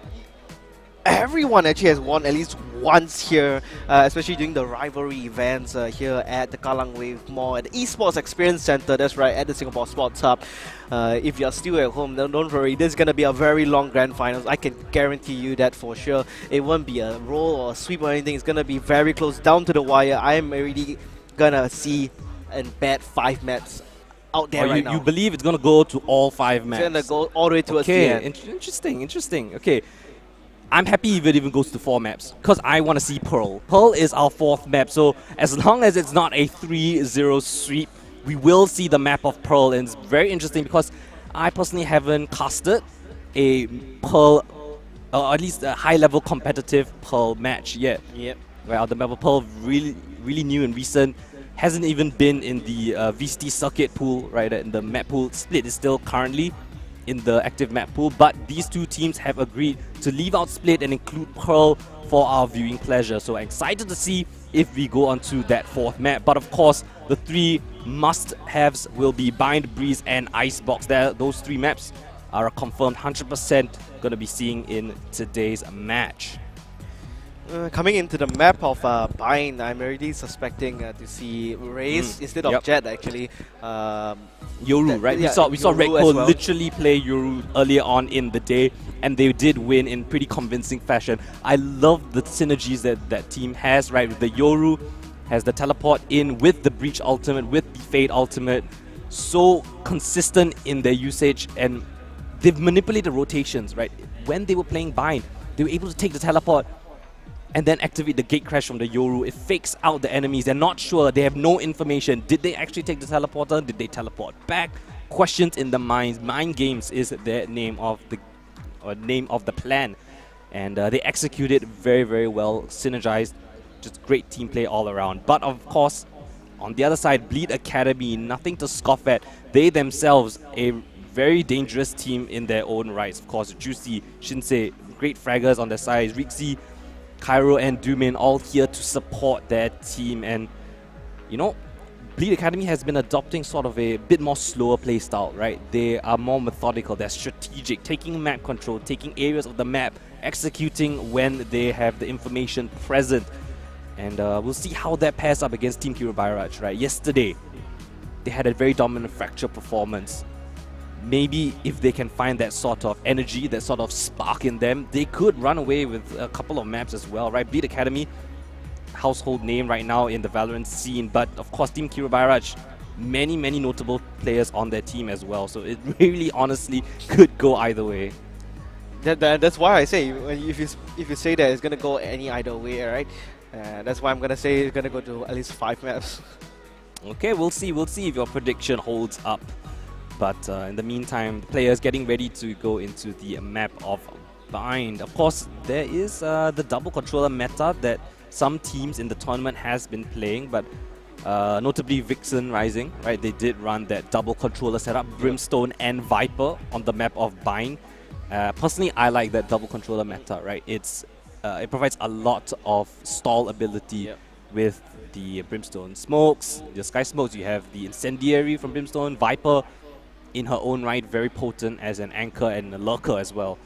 everyone actually has won at least once here, especially during the rivalry events here at the Kallang Wave Mall, at the Esports Experience Center, that's right, at the Singapore Sports Hub. If you're still at home, then don't worry, this is going to be a very long grand finals. I can guarantee you that for sure. It won't be a roll or a sweep or anything, it's going to be very close, down to the wire. I am already going to see and bet 5 maps out there right now. You believe it's going to go to all 5 maps? It's going to go all the way towards the end. Interesting. Okay. I'm happy if it even goes to 4 maps, because I want to see Pearl. Pearl is our 4th map, so as long as it's not a 3-0 sweep, we will see the map of Pearl, and it's very interesting because I personally haven't casted a Pearl, or at least a high-level competitive Pearl match yet. Yep. Well, the map of Pearl really new and recent, hasn't even been in the VST circuit pool, right? And the map pool split is still currently in the active map pool, but these two teams have agreed to leave out Split and include Pearl for our viewing pleasure. So I'm excited to see if we go on to that 4th map. But of course, the 3 must-haves will be Bind, Breeze, and Icebox. Those 3 maps are confirmed 100% going to be seeing in today's match. Coming into the map of Bind, I'm already suspecting to see Raze instead of Jet actually. Yoru, right? Yeah, we saw Red Yoru Bull as well. literally play Yoru earlier on in the day, and they did win in pretty convincing fashion. I love the synergies that team has, right? The Yoru has the teleport in with the Breach ultimate, with the Fade ultimate. So consistent in their usage, and they've manipulated rotations, right? When they were playing Bind, they were able to take the teleport and then activate the gate crash from the Yoru. It fakes out the enemies. They're not sure. They have no information. Did they actually take the teleporter? Did they teleport back? Questions in the minds. Mind games is the name of the plan, and they executed very well. Synergized, just great team play all around. But of course, on the other side, Bleed Academy, nothing to scoff at. They themselves a very dangerous team in their own rights. Of course, Juicy, Shinsei, great fraggers on their side. Rixie, Cairo and Dumin all here to support their team, and you know, Bleed Academy has been adopting sort of a bit more slower play style, right? They are more methodical, they're strategic, taking map control, taking areas of the map, executing when they have the information present, and we'll see how that pairs up against Team Kirubairaj, right? Yesterday, they had a very dominant Fracture performance. Maybe if they can find that sort of energy, that sort of spark in them, they could run away with a couple of maps as well, right? Bleed Academy, household name right now in the Valorant scene, but of course Team Kirubairaj, many notable players on their team as well, so it really honestly could go either way. That's why I say, if you say that it's gonna go any either way, right? That's why I'm gonna say it's gonna go to at least 5 maps. Okay, we'll see if your prediction holds up. But in the meantime, the players getting ready to go into the map of Bind. Of course, there is the double controller meta that some teams in the tournament has been playing, but notably Vixen Rising, right? They did run that double controller setup, Brimstone and Viper on the map of Bind. Personally, I like that double controller meta, right? It provides a lot of stall ability with the Brimstone smokes, the Sky Smokes. You have the Incendiary from Brimstone, Viper in her own right, very potent as an anchor and a lurker as well.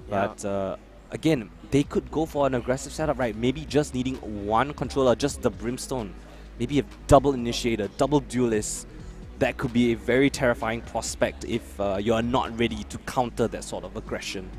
But again, they could go for an aggressive setup, right? Maybe just needing one controller, just the Brimstone. Maybe a double initiator, double duelist. That could be a very terrifying prospect if you are not ready to counter that sort of aggression.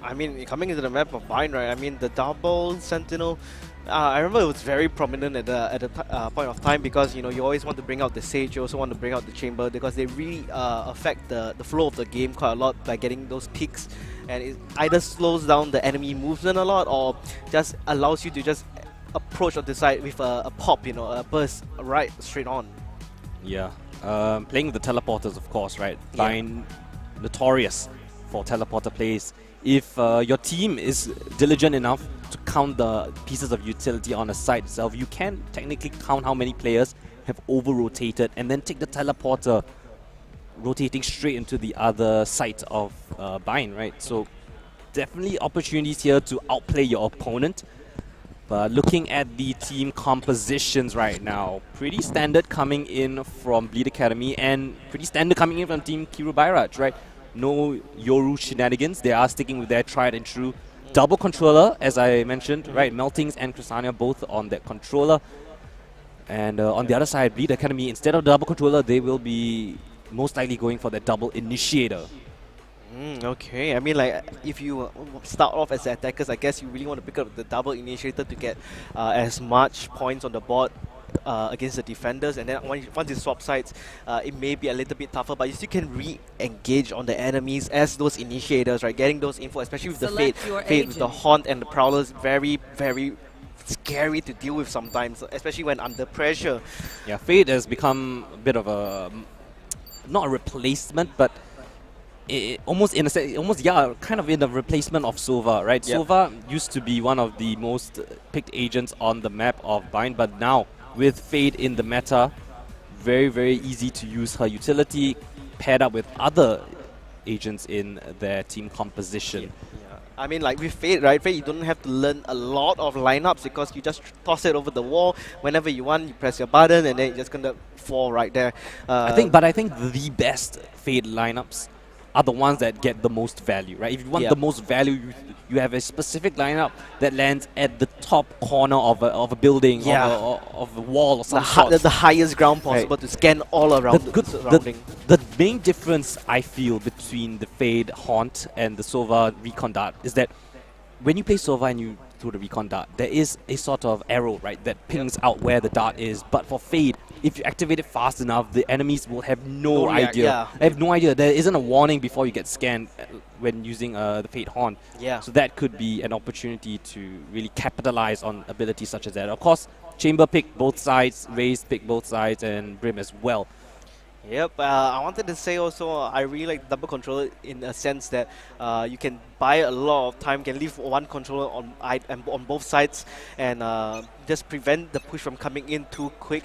I mean, coming into the map of Bind, right? I mean, the double Sentinel, I remember it was very prominent at the point of time, because you know, you always want to bring out the Sage, you also want to bring out the Chamber, because they really affect the flow of the game quite a lot by getting those peaks, and it either slows down the enemy movement a lot or just allows you to just approach on the side with a pop, you know, a burst right straight on. Yeah, playing with the teleporters, of course, right? Bind, notorious for teleporter plays. If your team is diligent enough to count the pieces of utility on the site itself, you can technically count how many players have over-rotated and then take the teleporter rotating straight into the other side of Bind, right? So definitely opportunities here to outplay your opponent. But looking at the team compositions right now, pretty standard coming in from Bleed Academy and pretty standard coming in from Team Kirubairaj, right? No Yoru shenanigans. They are sticking with their tried and true double controller, as I mentioned, right? Meltings and Crysania both on that controller. And on the other side, Bleed Academy, instead of double controller, they will be most likely going for that double initiator. Okay, I mean, like, if you start off as attackers, I guess you really want to pick up the double initiator to get as much points on the board against the defenders, and then once you swap sides, it may be a little bit tougher, but you still can re-engage on the enemies as those initiators, right? Getting those info, especially with the Fade. Select your Fade with the agent. Haunt and the Prowlers, very, very scary to deal with sometimes, especially when under pressure. Yeah, Fade has become a bit of a, not a replacement, but almost in a sense, kind of in the replacement of Sova, right? Yep. Sova used to be one of the most picked agents on the map of Bind, but now with Fade in the meta, very, very easy to use her utility paired up with other agents in their team composition. I mean, like with Fade, right? Fade, you don't have to learn a lot of lineups because you just toss it over the wall whenever you want. You press your button, and then it's just gonna fall right there. I think the best Fade lineups are the ones that get the most value, right? If you want the most value, you have a specific lineup that lands at the top corner of a building, of a wall or something. The highest ground possible to scan all around the surrounding. The main difference I feel between the Fade Haunt and the Sova Recon Dart is that when you play Sova and you throw the Recon Dart, there is a sort of arrow, right, that pings out where the dart is. But for Fade, if you activate it fast enough, the enemies will have no idea. They have no idea. There isn't a warning before you get scanned when using the Fade Haunt. Yeah. So that could be an opportunity to really capitalize on abilities such as that. Of course, Chamber picked both sides, Raze picked both sides, and Brim as well. Yep, I wanted to say also, I really like double controller in a sense that you can buy a lot of time, can leave one controller on both sides, and just prevent the push from coming in too quick.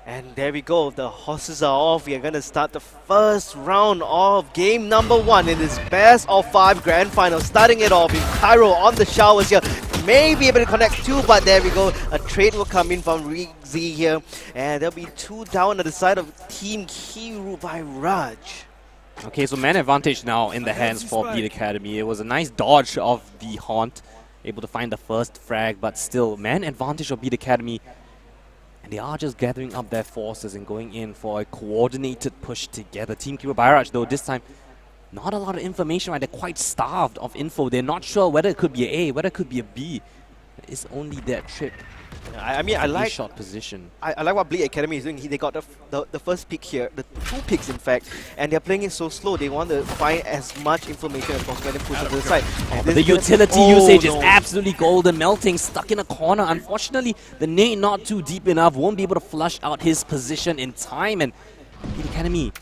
And there we go, the horses are off. We are going to start the first round of game number 1 in this best of 5 grand final. Starting it off with Cairo on the showers here. May be able to connect 2, but there we go. A trade will come in from Rigzy here. And there'll be 2 down at the side of Team Kiru by Raj. Okay, so man advantage now in the hands for Bleed Academy. It was a nice dodge of the Haunt, able to find the first frag, but still, man advantage of Bleed Academy. And they are just gathering up their forces and going in for a coordinated push together. Team Kiru by Raj, though, this time, not a lot of information, right? They're quite starved of info. They're not sure whether it could be an A, whether it could be a B. It's only that trip. I mean, I like shot position. I like what Bleed Academy is doing. They got the first pick here, the 2 picks in fact, and they're playing it so slow. They want to find as much information as possible and then push it to the side. But the utility usage is absolutely golden. Melting, stuck in a corner. Unfortunately, the nade not too deep enough. Won't be able to flush out his position in time. And Bleed Academy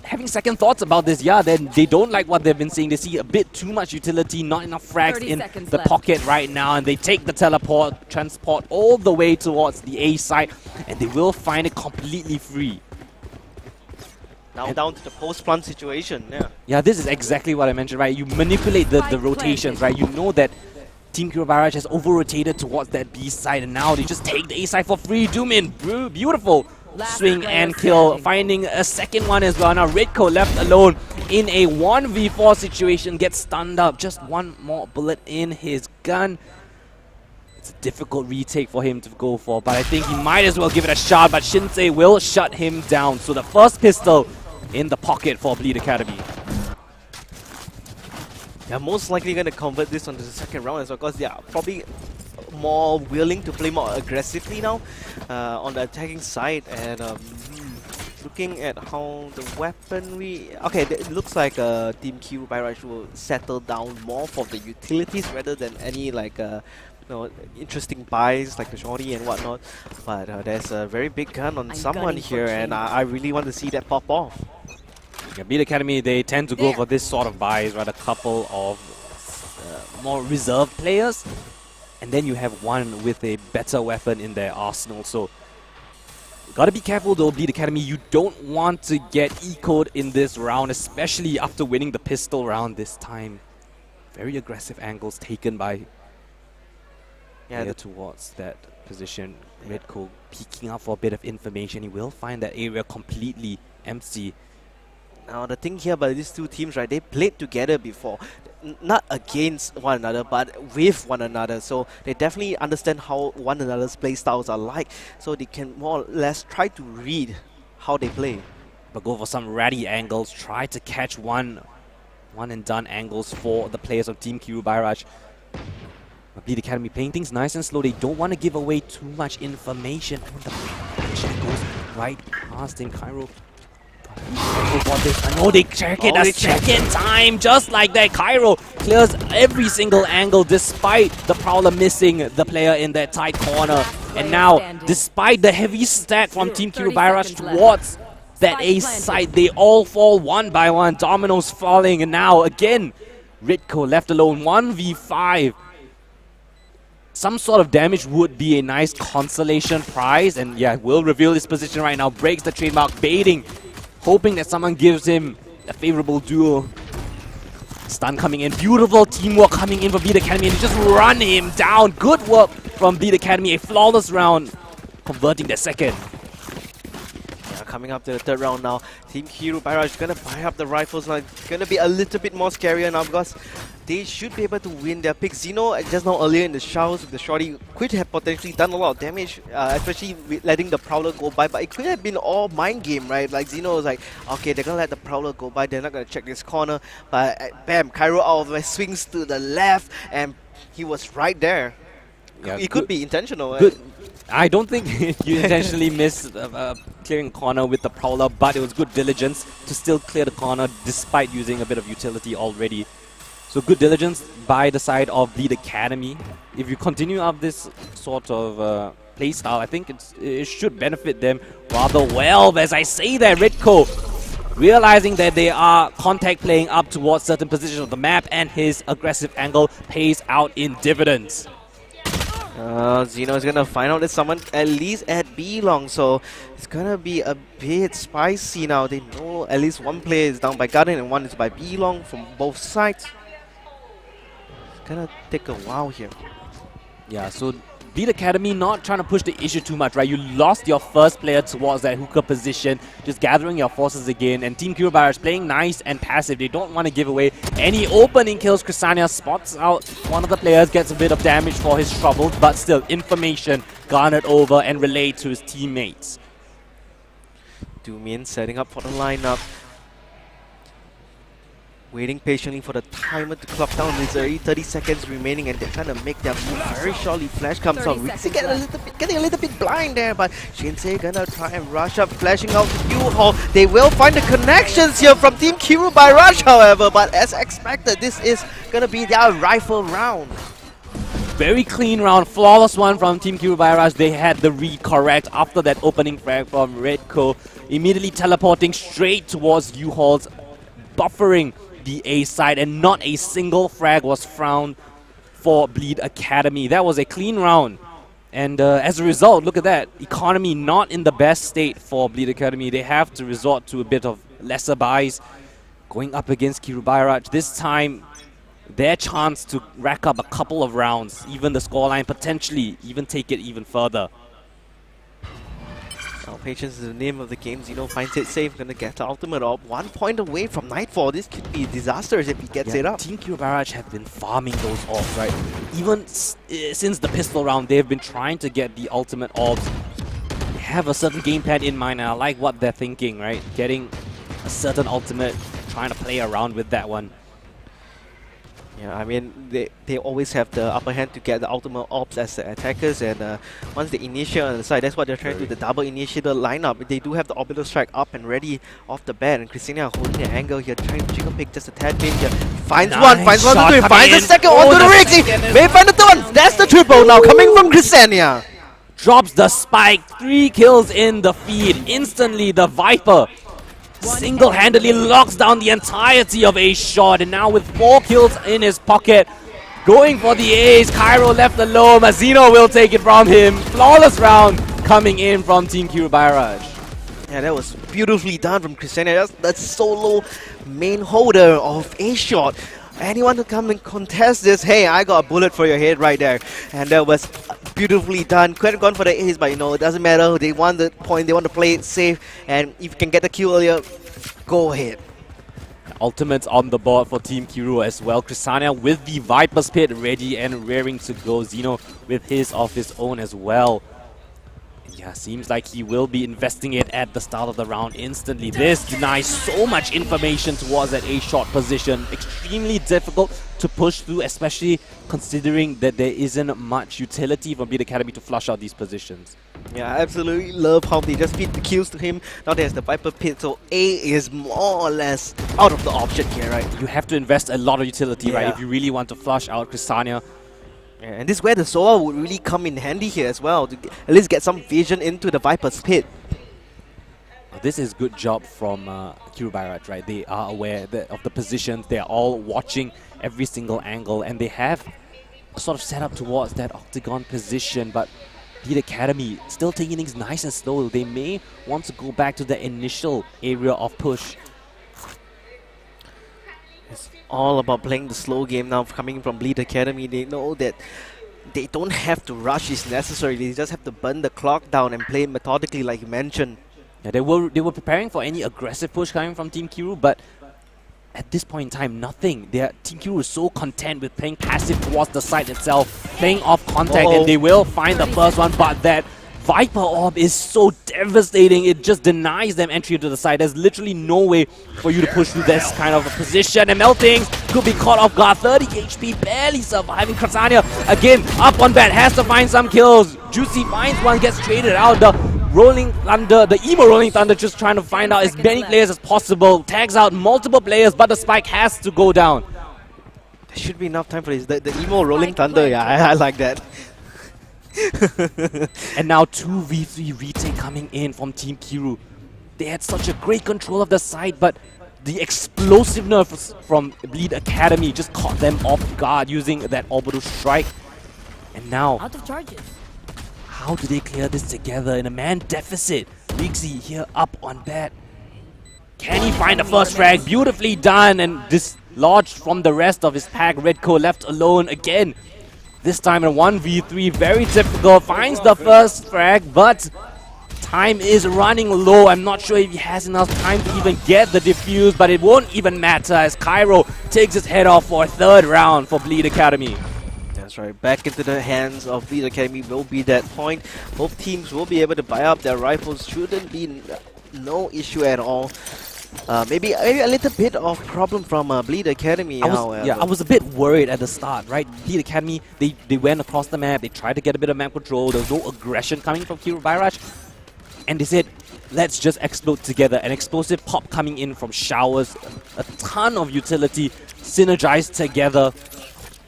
having second thoughts about this. Yeah, then they don't like what they've been seeing. They see a bit too much utility, not enough frags in the pocket right now, and they take the transport all the way towards the A side, and they will find it completely free. Now down to the post-plant situation, Yeah, this is exactly what I mentioned, right? You manipulate the rotations, right? You know that Team Kiru by Raj has over-rotated towards that B side, and now they just take the A side for free. Doomin, beautiful. Swing and kill, finding a second one as well. Now Redco left alone in a 1v4 situation, gets stunned up. Just one more bullet in his gun. It's a difficult retake for him to go for, but I think he might as well give it a shot, but Shinsei will shut him down. So the first pistol in the pocket for Bleed Academy. They're most likely going to convert this on the second round as well, because they are probably more willing to play more aggressively now on the attacking side. And looking at how the weaponry... Okay, it looks like Team Kiru by Raj will settle down more for the utilities rather than any like interesting buys like the shorty and whatnot. But there's a very big gun on someone here, and I really want to see that pop off. Yeah, Bleed Academy, they tend to go for this sort of buys, right? A couple of more reserved players. And then you have one with a better weapon in their arsenal. So, gotta be careful though, Bleed Academy. You don't want to get ecoed in this round, especially after winning the pistol round this time. Very aggressive angles taken by towards that position. Redco peeking out for a bit of information. He will find that area completely empty. Now the thing here about these 2 teams, right, they played together before. Not against one another, but with one another. So they definitely understand how one another's play styles are like. So they can more or less try to read how they play. But go for some ratty angles. Try to catch one and done angles for the players of Team Kiru by Raj. Bleed Academy playing things nice and slow. They don't want to give away too much information. And the check goes right past him. Cairo. I know they check it a second time. Just like that, Cairo clears every single angle despite the Prowler missing the player in that tight corner. And now, despite the heavy stack from Team Kirubairash towards that ace side, they all fall one by one. Dominoes falling. And now, again, Ritko left alone 1v5. Some sort of damage would be a nice consolation prize. And yeah, will reveal his position right now. Breaks the trademark, baiting, hoping that someone gives him a favorable duel. Stun coming in. Beautiful teamwork coming in for Bleed Academy. And they just run him down. Good work from Bleed Academy. A flawless round, converting the second. Coming up to the third round now, Team Kirubairash is going to fire up the rifles now. It's going to be a little bit more scarier now because they should be able to win their pick. Xeno, just now earlier in the showers with the shorty, could have potentially done a lot of damage, especially with letting the Prowler go by, but it could have been all mind game, right? Like Xeno was like, okay, they're going to let the Prowler go by, they're not going to check this corner, but bam, Cairo out of the way, swings to the left, and he was right there. Yeah, it could be intentional. Good. I don't think you intentionally missed clearing corner with the Prowler, but it was good diligence to still clear the corner despite using a bit of utility already. So good diligence by the side of Bleed Academy. If you continue up this sort of playstyle, I think it should benefit them rather well. As I say that, Ritko realizing that they are contact playing up towards certain positions of the map, and his aggressive angle pays out in dividends. Xeno is going to find out that someone at least at B long, so it's going to be a bit spicy now. They know at least one player is down by Garden and one is by B long from both sides. It's going to take a while here. Yeah, so Bleed Academy not trying to push the issue too much, right? You lost your first player towards that hooker position, just gathering your forces again. And Team Kirubairash playing nice and passive. They don't want to give away any opening kills. Chrysania spots out one of the players, gets a bit of damage for his trouble, but still information garnered over and relayed to his teammates. Dumian setting up for the lineup. Waiting patiently for the timer to clock down. There's already 30 seconds remaining and they're trying to make their move very shortly. Flash comes on. Rixie getting a little bit blind there, but Shinsei gonna try and rush up, flashing out to U-Haul. They will find the connections here from Team Kirubairash, however, but as expected, this is gonna be their rifle round. Very clean round, flawless one from Team Kirubairash. They had the read correct after that opening frag from Redco, immediately teleporting straight towards U-Haul's, buffering the A side, and not a single frag was found for Bleed Academy. That was a clean round. And as a result, look at that. Economy not in the best state for Bleed Academy. They have to resort to a bit of lesser buys. Going up against Kirubairash, this time their chance to rack up a couple of rounds, even the scoreline, potentially even take it even further. Now, patience is the name of the game. Xeno finds it safe, gonna get the ultimate up. 1 point away from Nightfall. This could be disastrous if he gets it up. Team Kirubairash have been farming those orbs, right? Even since the pistol round, they've been trying to get the ultimate orbs. They have a certain game plan in mind, and I like what they're thinking, right? Getting a certain ultimate, trying to play around with that one. Yeah, I mean, they always have the upper hand to get the ultimate orbs as the attackers, and once they initiate on the side, that's what they're trying to do, the double initiator lineup. They do have the orbital strike up and ready off the bat, and Christina holding the angle here, trying to chicken pick just a tad bit here. Finds one to three, finds the second onto the Rixie, may find the third one, that's the triple now coming from Christina. Drops the spike, 3 kills in the feed. Instantly, the Viper single-handedly locks down the entirety of Ace Shot, and now with 4 kills in his pocket, going for the ace. Cairo left alone, Xeno will take it from him. Flawless round coming in from Team Kirubairash. Yeah, that was beautifully done from Christina. That's solo main holder of Ace Shot. Anyone to come and contest this, hey, I got a bullet for your head right there. And that was beautifully done. Could have gone for the ace, but you know, it doesn't matter. They want the point, they want to play it safe. And if you can get the kill earlier, go ahead. Ultimates on the board for Team Kiru as well. Chrysania with the Viper's Pit ready and raring to go. Xeno with his of his own as well. Yeah, seems like he will be investing it at the start of the round instantly. This denies so much information towards that A-shot position. Extremely difficult to push through, especially considering that there isn't much utility from Bleed Academy to flush out these positions. Yeah, I absolutely love how they just feed the kills to him. Now there's the Viper Pit, so A is more or less out of the option here, right? You have to invest a lot of utility, right, Yeah. if you really want to flush out Cristania. Yeah, and this is where the Sova would really come in handy here as well, to at least get some vision into the Viper's Pit. This is good job from Kiru Bharat, right? They are aware of the positions. They are all watching every single angle, and they have sort of set up towards that octagon position, but Bleed Academy still taking things nice and slow. They may want to go back to the initial area of push. It's all about playing the slow game now, coming from Bleed Academy. They know that they don't have to rush is necessary. They just have to burn the clock down and play methodically, like you mentioned. Yeah, they were preparing for any aggressive push coming from Team Kiru, but at this point in time, nothing. Team Kiru is so content with playing passive towards the site itself, playing off contact, and they will find the first one, but that Viper Orb is so devastating. It just denies them entry to the side. There's literally no way for you to push through this kind of a position. And Melting could be caught off guard. 30 HP, barely surviving. Cristania again up on bat, has to find some kills. Juicy finds one, gets traded out. The Rolling Thunder, the emo Rolling Thunder, just trying to find out as many players as possible. Tags out multiple players, but the spike has to go down. There should be enough time for this. The emo Rolling Thunder, yeah, I like that. And now 2v3 retake coming in from Team Kiru. They had such a great control of the side, but the explosiveness from Bleed Academy just caught them off guard using that orbital strike. And now, Out of charges. how do they clear this together in a man deficit? Rixie here up on bat. Can he find the first frag? Beautifully done and dislodged from the rest of his pack. Redco left alone again. This time in 1v3, very difficult. Finds the first frag, but time is running low. I'm not sure if he has enough time to even get the defuse, but it won't even matter as Cairo takes his head off for a third round for Bleed Academy. That's right, back into the hands of Bleed Academy will be that point. Both teams will be able to buy up their rifles. Shouldn't be no issue at all. Maybe a little bit of problem from Bleed Academy, however. I was a bit worried at the start, right? Bleed Academy, they went across the map, they tried to get a bit of map control, there was no aggression coming from Kiru Bairaj, and they said, let's just explode together. An explosive pop coming in from showers, a ton of utility, synergized together,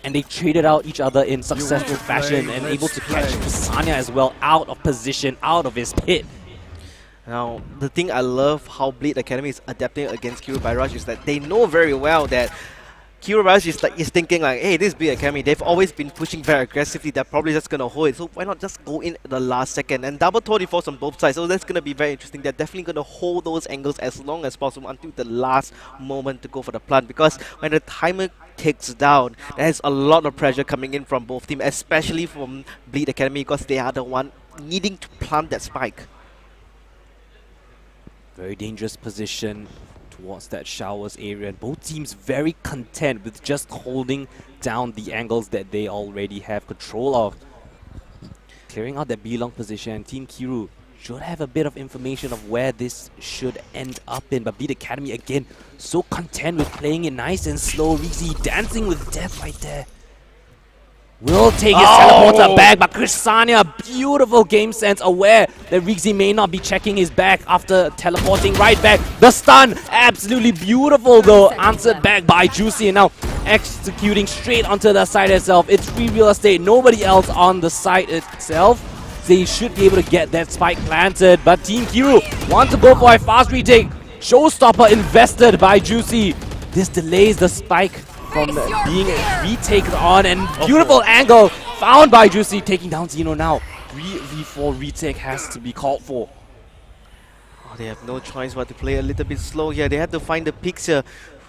and they traded out each other in successful fashion and able to catch Sanya as well out of position, out of his pit. Now, the thing I love how Bleed Academy is adapting against Kiru Bairaj is that they know very well that Kiru Bairaj is thinking like, hey, this Bleed Academy, they've always been pushing very aggressively, they're probably just going to hold it, so why not just go in at the last second, and double 24s on both sides, so that's going to be very interesting. They're definitely going to hold those angles as long as possible until the last moment to go for the plant, because when the timer ticks down, there's a lot of pressure coming in from both teams, especially from Bleed Academy, because they are the one needing to plant that spike. Very dangerous position towards that showers area. Both teams very content with just holding down the angles that they already have control of. Clearing out that B-long position, Team Kiru should have a bit of information of where this should end up in. But Bleed Academy again, so content with playing it nice and slow. Rixie dancing with death right there. Will take his teleporter back, but Cristania, beautiful game sense, aware that Rixie may not be checking his back after teleporting right back. The stun, absolutely beautiful though, answered back by Juicy, and now executing straight onto the site itself. It's free real estate, nobody else on the site itself. They should be able to get that spike planted, but Team Kiru want to go for a fast retake. Showstopper invested by Juicy. This delays the spike from being retaken on, and beautiful angle found by Juicy, taking down Zeno now. 3v4 retake has to be called for. Oh, they have no choice but to play a little bit slow here. They have to find the picks here.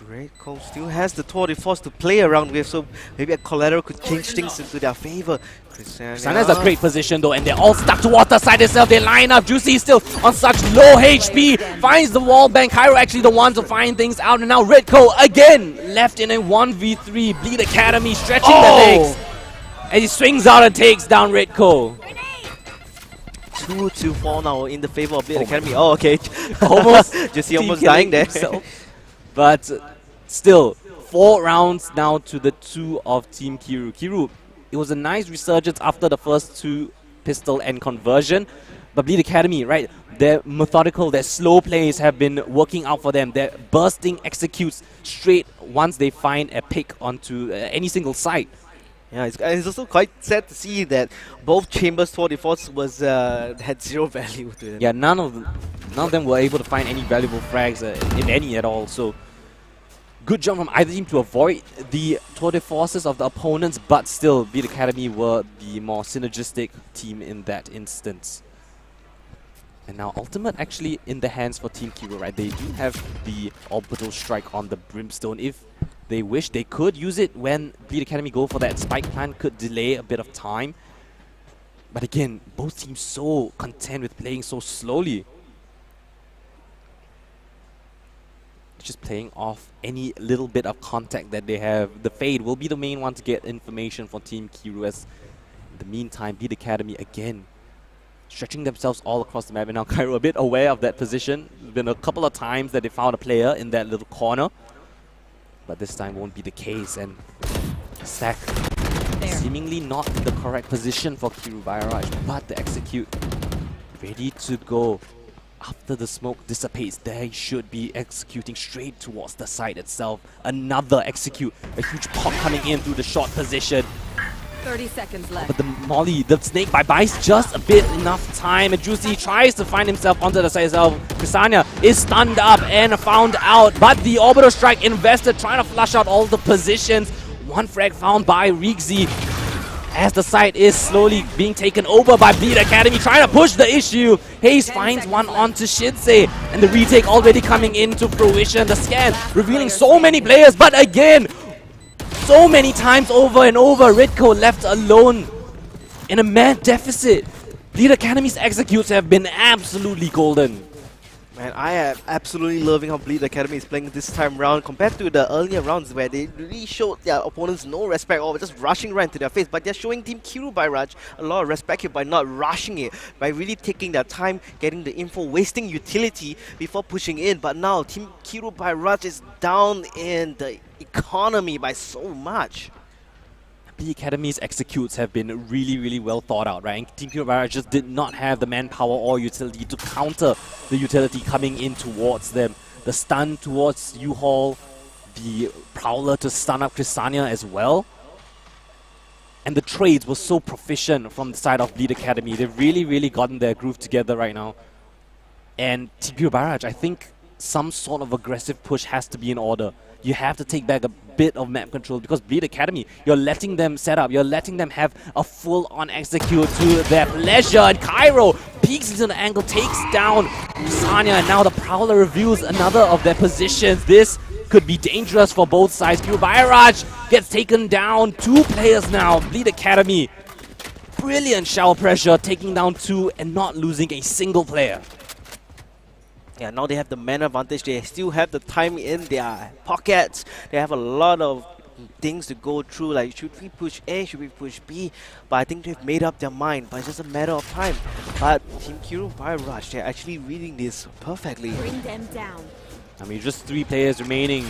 Redco still has the tour de force to play around with, so maybe a collateral could change things into their favor. Sana's a great position though, and they're all stuck towards the side itself. They line up. Juicy is still on such low HP. Finds the wall bank. Cairo actually the one to find things out, and now Redco again left in a 1v3. Bleed Academy stretching the legs. And he swings out and takes down Redco. 2-4 now in the favor of Bleed Academy. Oh, okay. Almost. Just see almost dying there. But still, 4 rounds now to the 2 of Team Kiru. Kiru, it was a nice resurgence after the first 2 pistol and conversion. But Bleed Academy, right, their methodical, their slow plays have been working out for them. Their bursting executes straight once they find a pick onto any single site. Yeah, it's also quite sad to see that both Chambers 44s was had 0 value to them. Yeah, none of them were able to find any valuable frags, if any at all. So good job from either team to avoid the tour de forces of the opponents, but still, Bleed Academy were the more synergistic team in that instance. And now Ultimate actually in the hands for Team Kiru, right? They do have the orbital strike on the Brimstone. If they wish, they could use it when Bleed Academy go for that spike plan, could delay a bit of time. But again, both teams so content with playing so slowly. Just playing off any little bit of contact that they have. The Fade will be the main one to get information for Team Kiru, as in the meantime, Bleed Academy again stretching themselves all across the map. And now Cairo a bit aware of that position. There's been a couple of times that they found a player in that little corner, but this time won't be the case. And Stack seemingly not the correct position for Kiru Bayraj, but the execute ready to go. After the smoke dissipates, they should be executing straight towards the site itself. Another execute, a huge pop coming in through the short position. 30 seconds left. But the molly, the snake buys just a bit enough time, and Juicy tries to find himself onto the side itself. Ksania is stunned up and found out, but the orbital strike invested, trying to flush out all the positions. One frag found by Rigzy, as the site is slowly being taken over by Bleed Academy, trying to push the issue. Hayes finds one onto Shinsei, and the retake already coming into fruition. The scan revealing so many players, but again, so many times over and over, Redco left alone in a mad deficit. Bleed Academy's executes have been absolutely golden. Man, I am absolutely loving how Bleed Academy is playing this time round compared to the earlier rounds where they really showed their opponents no respect or just rushing right into their face. But they're showing Team Kiru Bayraj a lot of respect here by not rushing it, by really taking their time, getting the info, wasting utility before pushing in. But now Team Kiru Bayraj is down in the economy by so much. The Academy's executes have been really, really well thought out, right? And Team Kiru Bayraj just did not have the manpower or utility to counter the utility coming in towards them. The stun towards U-Haul, the Prowler to stun up Ksania as well. And the trades were so proficient from the side of Bleed Academy. They've really, really gotten their groove together right now. And Team Kiru Bayraj, I think some sort of aggressive push has to be in order. You have to take back a bit of map control, because Bleed Academy, you're letting them set up, you're letting them have a full-on execute to their pleasure. And Cairo peeks into the angle, takes down Sanya, and now the Prowler reveals another of their positions. This could be dangerous for both sides. Kiru Bayraj gets taken down. 2 players now. Bleed Academy, brilliant shower pressure, taking down 2 and not losing a single player. Yeah, now they have the man advantage. They still have the time in their pockets. They have a lot of things to go through, like should we push A, should we push B? But I think they've made up their mind, but it's just a matter of time. But Team Kiru Bayraj, they're actually reading this perfectly. Bring them down. I mean, just 3 players remaining.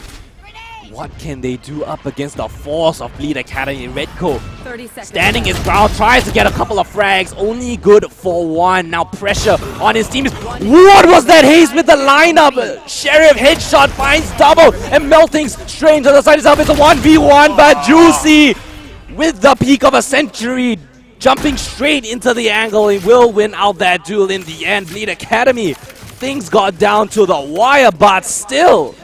What can they do up against the force of Bleed Academy? Redco 30 seconds standing his ground, tries to get a couple of frags, only good for 1. Now pressure on his team. What was that? Hayes with the lineup. Sheriff headshot finds double, and melting straight to the side itself. It's a 1v1, but Juicy with the peak of a century, jumping straight into the angle. He will win out that duel in the end. Bleed Academy, things got down to the wire, but still.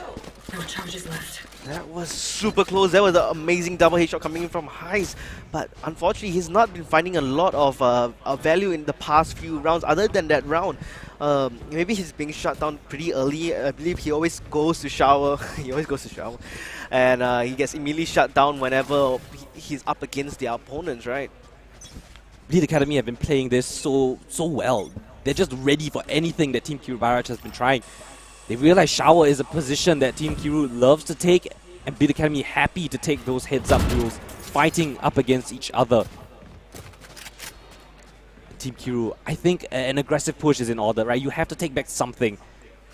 No charges left. That was super close. That was an amazing double headshot coming in from Heist. But unfortunately, he's not been finding a lot of value in the past few rounds. Other than that round, maybe he's being shut down pretty early. I believe he always goes to shower. He always goes to shower. And he gets immediately shut down whenever he's up against their opponents, right? Bleed Academy have been playing this so well. They're just ready for anything that Team Kiru Bayraj has been trying. They realize shower is a position that Team Kiru loves to take, and Bleed Academy happy to take those heads-up duels, fighting up against each other. Team Kiru. I think an aggressive push is in order, right? You have to take back something.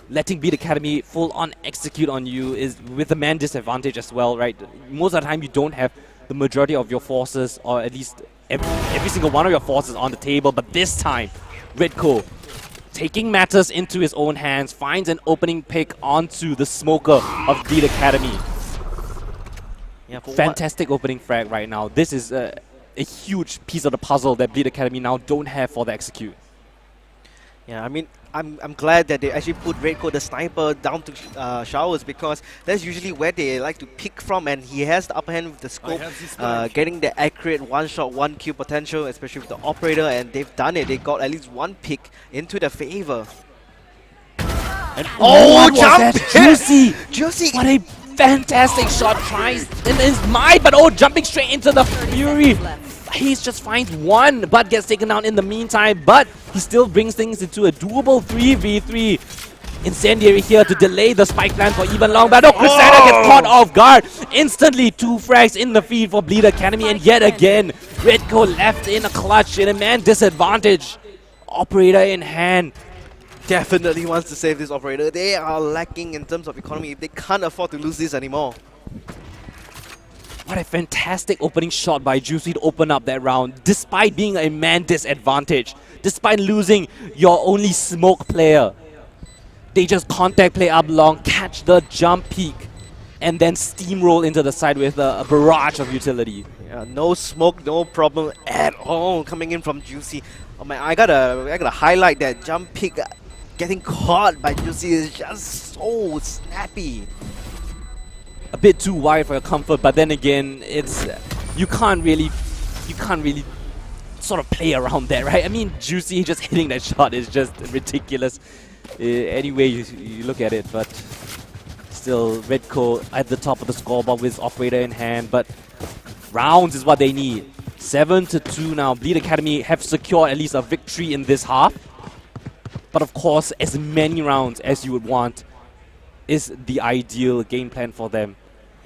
Letting Bleed Academy full on execute on you is with a man disadvantage as well, right? Most of the time you don't have the majority of your forces, or at least every single one of your forces on the table, but this time, Redco taking matters into his own hands, finds an opening pick onto the smoker of Bleed Academy. Yeah, Fantastic opening frag right now. This is a huge piece of the puzzle that Bleed Academy now don't have for the execute. Yeah, I mean, I'm glad that they actually put Redco the sniper down to showers, because that's usually where they like to pick from, and he has the upper hand with the scope, getting the accurate one-shot, one-kill potential, especially with the operator, and they've done it. They got at least one pick into their favor. And what was that? Juicy! Juicy! What a fantastic shot, tries in his mind, but jumping straight into the Fury. He just finds one, but gets taken down in the meantime, but he still brings things into a doable 3v3. Incendiary here to delay the spike plan for even long, but Crusader gets caught off guard. Instantly 2 frags in the feed for Bleed Academy, and yet again, Redco left in a clutch in a man disadvantage. Operator in hand. Definitely wants to save this operator. They are lacking in terms of economy. They can't afford to lose this anymore. What a fantastic opening shot by Juicy to open up that round, despite being a man disadvantage, despite losing your only smoke player. They just contact play up long, catch the jump peak, and then steamroll into the side with a barrage of utility. Yeah, no smoke, no problem at all coming in from Juicy. Oh man, I gotta highlight that jump peak. Getting caught by Juicy is just so snappy. A bit too wide for your comfort, but then again, it's you can't really sort of play around that, right? I mean, Juicy just hitting that shot is just ridiculous. Any way you look at it, but still, Redco at the top of the scoreboard with operator in hand, but rounds is what they need. 7-2 now. Bleed Academy have secured at least a victory in this half, but of course, as many rounds as you would want is the ideal game plan for them.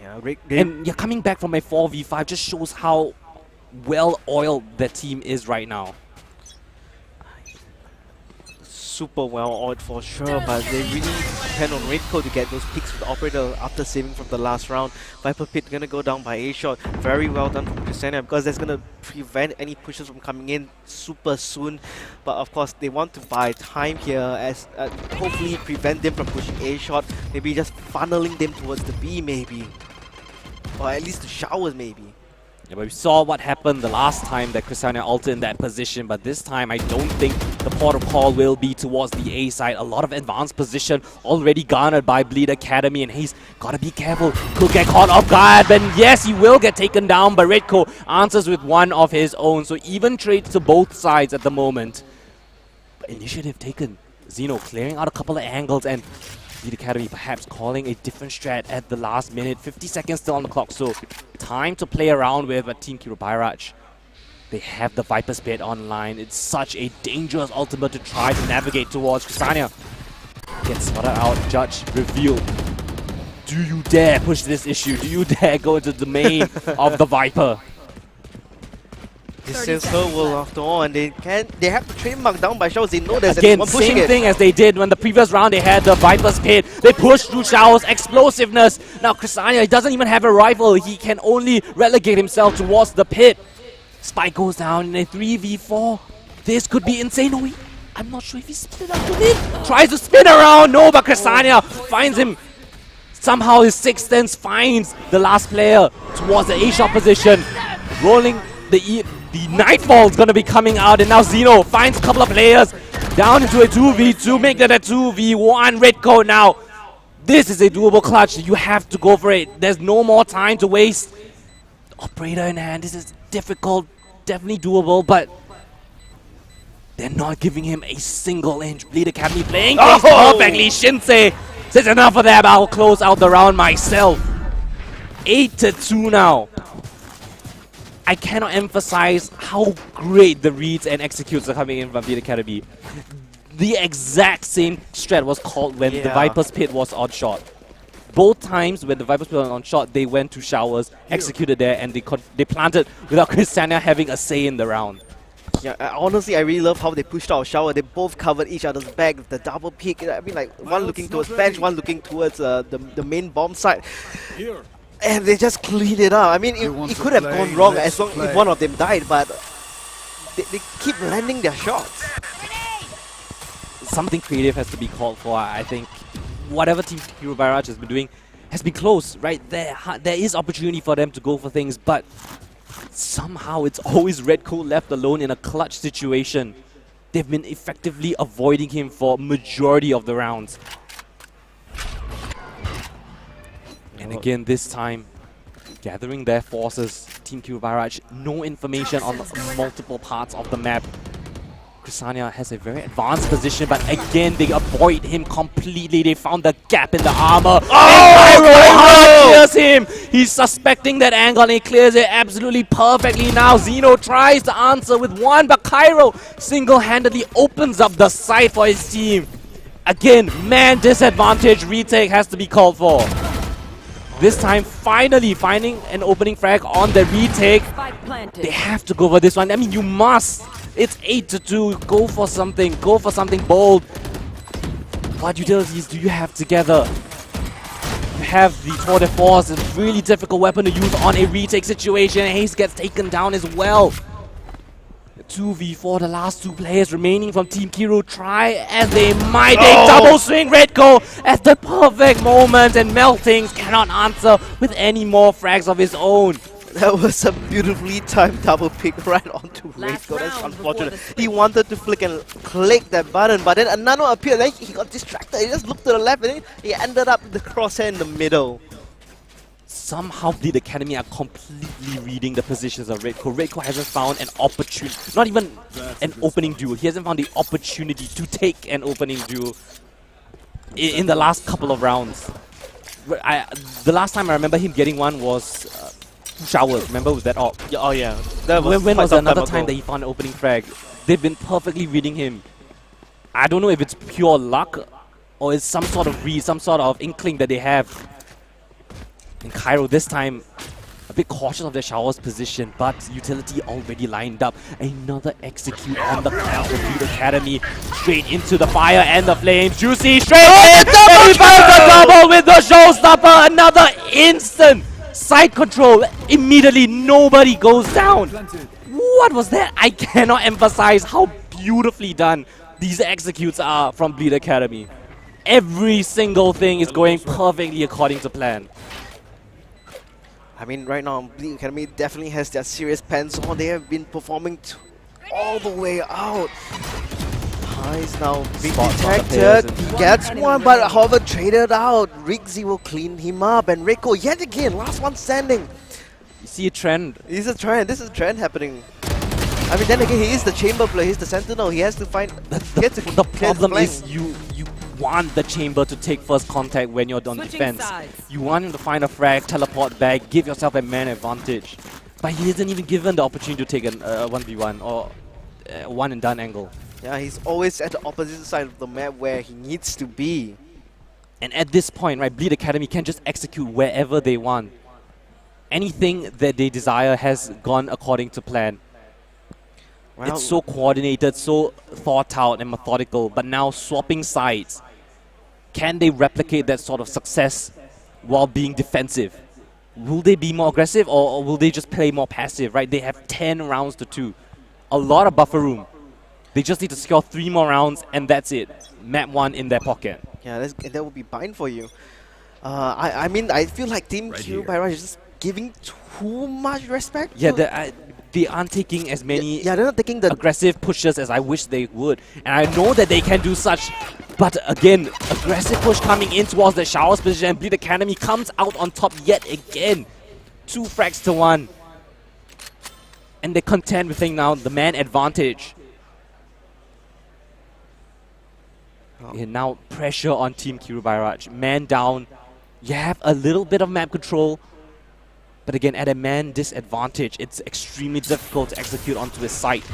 Yeah, and yeah, coming back from a 4v5 just shows how well-oiled the team is right now. Super well-oiled for sure, but they really depend on Redco to get those picks with the operator after saving from the last round. Viper Pit gonna go down by a shot. Very well done from Crisania, because that's gonna prevent any pushes from coming in super soon. But of course, they want to buy time here, as hopefully prevent them from pushing a shot. Maybe just funneling them towards the B, maybe, or at least the showers, maybe. Yeah, but we saw what happened the last time that Crisania ulted in that position, but this time I don't think the port of call will be towards the A side. A lot of advanced position already garnered by Bleed Academy, and he's gotta be careful. Could get caught off guard, but yes, he will get taken down, but Redco answers with one of his own, so even trades to both sides at the moment. But initiative taken. Zeno clearing out a couple of angles, and Bleed Academy perhaps calling a different strat at the last minute. 50 seconds still on the clock, so time to play around with. But Team Kiru Bairaj, they have the Viper's Bait online. It's such a dangerous ultimate to try to navigate towards. Crisania gets spotted out. Judge reveal. Do you dare push this issue? Do you dare go into the domain of the Viper? This is her world after all, and they have the trademark down by showers. They know there's again, anyone pushing same thing as they did when the previous round they had the Viper's Pit. They pushed through showers, explosiveness. Now Crisania, he doesn't even have a rifle. He can only relegate himself towards the pit. Spike goes down in a 3v4. This could be insane. Oh, I'm not sure if he split up to it. Tries to spin around. No, but Crisania finds him. Somehow his sixth sense finds the last player towards the A-shot position. Rolling the Nightfall is going to be coming out, and now Zeno finds a couple of players down into a 2v2, make that a 2v1. Redco now. This is a doable clutch. You have to go for it. There's no more time to waste. Operator in hand. This is difficult, definitely doable, but they're not giving him a single inch. Bleed Academy playing things perfectly. Shinsei says enough of that, but I'll close out the round myself. 8-2 now. I cannot emphasize how great the reads and executes are coming in from Bleed Academy. The exact same strat was called when the Viper's Pit was on shot. Both times when the Viper's Pit was on shot, they went to showers, executed there, and they planted without Crisania having a say in the round. Yeah, honestly, I really love how they pushed out Shower. They both covered each other's back with the double peek. I mean, like, one looking towards bench, one looking towards the main bomb side. And they just cleaned it up. I mean, it could have gone wrong as long if one of them died, but they keep landing their shots. Something creative has to be called for. I think whatever Team Hero Barrage has been doing has been close, right? There is opportunity for them to go for things, but somehow it's always Red Coat left alone in a clutch situation. They've been effectively avoiding him for majority of the rounds. And again, this time, gathering their forces, Team Hero Barrage, no information on multiple parts of the map. Chrysania has a very advanced position, but again, they avoid him completely. They found the gap in the armor. Oh, clears him. He's suspecting that angle, and he clears it absolutely perfectly now. Zeno tries to answer with one, but Cairo single-handedly opens up the site for his team. Again, man disadvantage retake has to be called for. This time, finally finding an opening frag on the retake. They have to go for this one. I mean, you must. It's 8-2. Go for something. Go for something bold. What utilities do you have together? You have the Tour de Force, a really difficult weapon to use on a retake situation. Haze gets taken down as well. 2v4, the last two players remaining from Team Kiro try as they might. They double swing Redco at the perfect moment, and Meltings cannot answer with any more frags of his own. That was a beautifully timed double pick right onto Redco. That's unfortunate. He wanted to flick and click that button, but then another appeared. Then he got distracted. He just looked to the left, and then he ended up with the crosshair in the middle. Somehow Bleed Academy are completely reading the positions of Redco. Redco hasn't found an opportunity, not even an opening duel. He hasn't found the opportunity to take an opening duel in the last couple of rounds. The last time I remember him getting one was Showers. Remember with that op? Yeah, oh yeah. That was when was another time that he found an opening frag? They've been perfectly reading him. I don't know if it's pure luck or it's some sort of read, some sort of inkling that they have. And Cairo this time a bit cautious of their Showers position, but utility already lined up. Another execute on the cloud of Bleed Academy. Straight into the fire and the flames. Juicy straight in! And he finds the double with the showstopper. Another instant side control. Immediately nobody goes down. What was that? I cannot emphasize how beautifully done these executes are from Bleed Academy. Every single thing is going perfectly according to plan. I mean, right now, Bleed Academy definitely has their serious pants on. They have been performing all the way out. Is now being detected. He gets one, but however, traded out. Riggsy will clean him up, and Rico yet again, last one standing. You see a trend. It's a trend. This is a trend happening. I mean, then again, he is the chamber player. He's the sentinel. He has to find. The problem is you want the chamber to take first contact when you're on defense. You want him to find a frag, teleport back, give yourself a man advantage. But he isn't even given the opportunity to take a 1v1 or one and done angle. Yeah, he's always at the opposite side of the map where he needs to be. And at this point, right, Bleed Academy can just execute wherever they want. Anything that they desire has gone according to plan. Well, it's so coordinated, so thought out and methodical, but now swapping sides. Can they replicate that sort of success while being defensive? Will they be more aggressive, or will they just play more passive, right? They have 10 rounds to 2. A lot of buffer room. They just need to score 3 more rounds, and that's it. Map 1 in their pocket. Yeah, that would be fine for you. I mean, I feel like Team Q Barrage is just giving too much respect. Yeah, they aren't taking as many they're not taking the aggressive pushes as I wish they would. And I know that they can do such, but again, aggressive push coming in towards the Showers position, and Bleed Academy comes out on top yet again. 2 frags to 1. And they contend with thing now, the man advantage. And now pressure on Team Kiru Bairaj. Man down. You have a little bit of map control. But again, at a man disadvantage, it's extremely difficult to execute onto his site.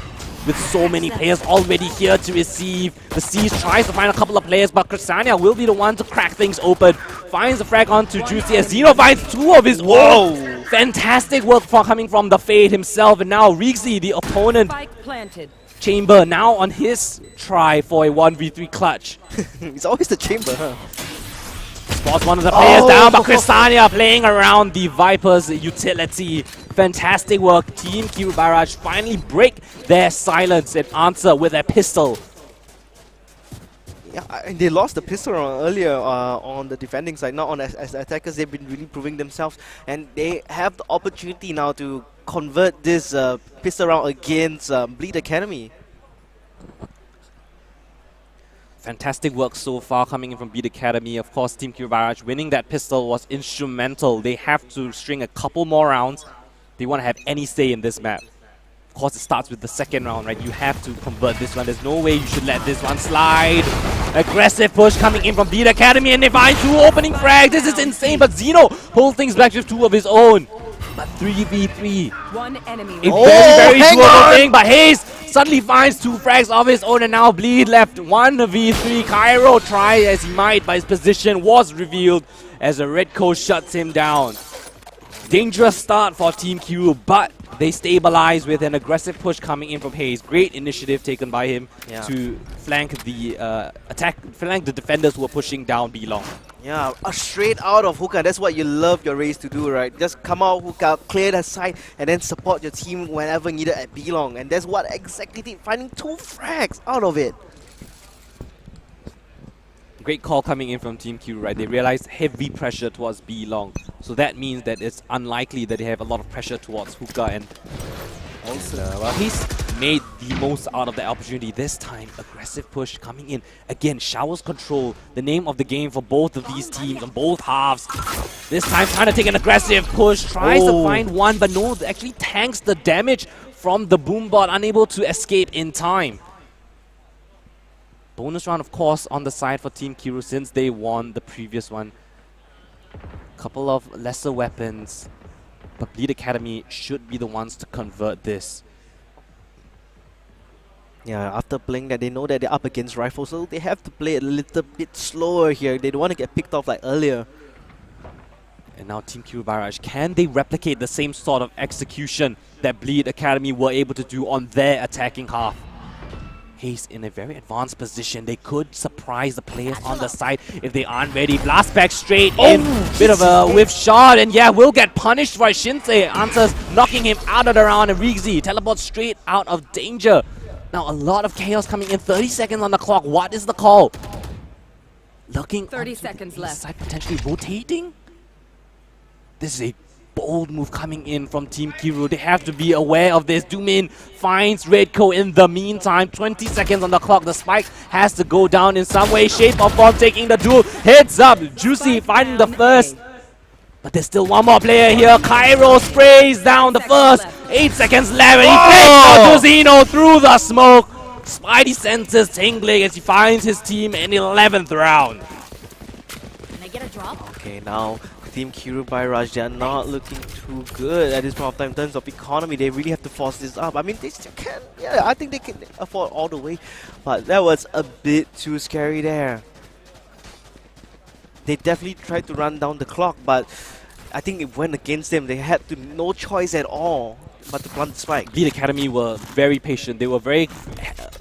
With so many players already here to receive. The Siege tries to find a couple of players, but Chrysania will be the one to crack things open. Finds the frag onto Juicy as Zeno finds 2 of his own. Fantastic work coming from the Fade himself, and now Rixie, the opponent, Spike planted. Chamber, now on his try for a 1v3 clutch. It's always the chamber, huh? Spots one of the players down, but Cristania playing around the Viper's utility. Fantastic work. Team Kiru Barrage finally break their silence and answer with a pistol. Yeah, and they lost the pistol round earlier on the defending side. Now on as attackers, they've been really proving themselves, and they have the opportunity now to convert this pistol round against Bleed Academy. Fantastic work so far coming in from Beat Academy. Of course, Team Kiru Barrage winning that pistol was instrumental. They have to string a couple more rounds. They want to have any say in this map. Of course, it starts with the second round, right? You have to convert this one. There's no way you should let this one slide. Aggressive push coming in from Beat Academy, and they find two opening frags. This is insane, but Zeno pulls things back with two of his own. But 3v3. One enemy. A very hang doable on! thing, but Hayes suddenly finds two frags of his own, and now Bleed left 1v3. Cairo try as he might, but his position was revealed as a red coat shuts him down. Dangerous start for Team Q, but they stabilize with an aggressive push coming in from Hayes. Great initiative taken by him to flank the flank the defenders who are pushing down B-Long. Yeah, straight out of hookah. That's what you love your race to do, right? Just come out hookah, clear the side, and then support your team whenever needed at B-Long. And that's what exactly did, finding two frags out of it. Great call coming in from Team Q, right? They realized heavy pressure towards B-Long. So that means that it's unlikely that they have a lot of pressure towards hookah, and well, he's made the most out of the opportunity this time. Aggressive push coming in. Again, Showers control, the name of the game for both of these teams on both halves. This time trying to take an aggressive push, tries to find one, but no, actually tanks the damage from the Boombot, unable to escape in time. Bonus round, of course, on the side for Team Kiru since they won the previous one. Couple of lesser weapons, but Bleed Academy should be the ones to convert this. Yeah, after playing that, they know that they're up against Rifle, so they have to play a little bit slower here. They don't want to get picked off like earlier. And now Team Kiru Barrage, can they replicate the same sort of execution that Bleed Academy were able to do on their attacking half? Hayes in a very advanced position. They could surprise the players on the side if they aren't ready. Blast back straight in. Bit of a whiff shot, and yeah, will get punished by Shinsei. Answers knocking him out of the round, and Rigzy teleports straight out of danger. Now a lot of chaos coming in. 30 seconds on the clock. What is the call? Looking 30 seconds left. side, potentially rotating. This is a bold move coming in from Team Kiru. They have to be aware of this. Doomin finds Redco in the meantime. 20 seconds on the clock. The spike has to go down in some way, shape or form, taking the duel. Heads up. Juicy finding the first. But there's still one more player here. Cairo sprays down the first. 8 seconds left, and he takes Zeno through the smoke. Spidey senses tingling as he finds his team in 11th round. Can I get a drop? Okay, now Team Kiru Barrage, they are not looking too good at this point of time in terms of economy. They really have to force this up. I mean, they still can. Yeah, I think they can afford all the way. But that was a bit too scary there. They definitely tried to run down the clock, but I think it went against them. They had no choice at all but to plant the spike. Bleed Academy were very patient. They were very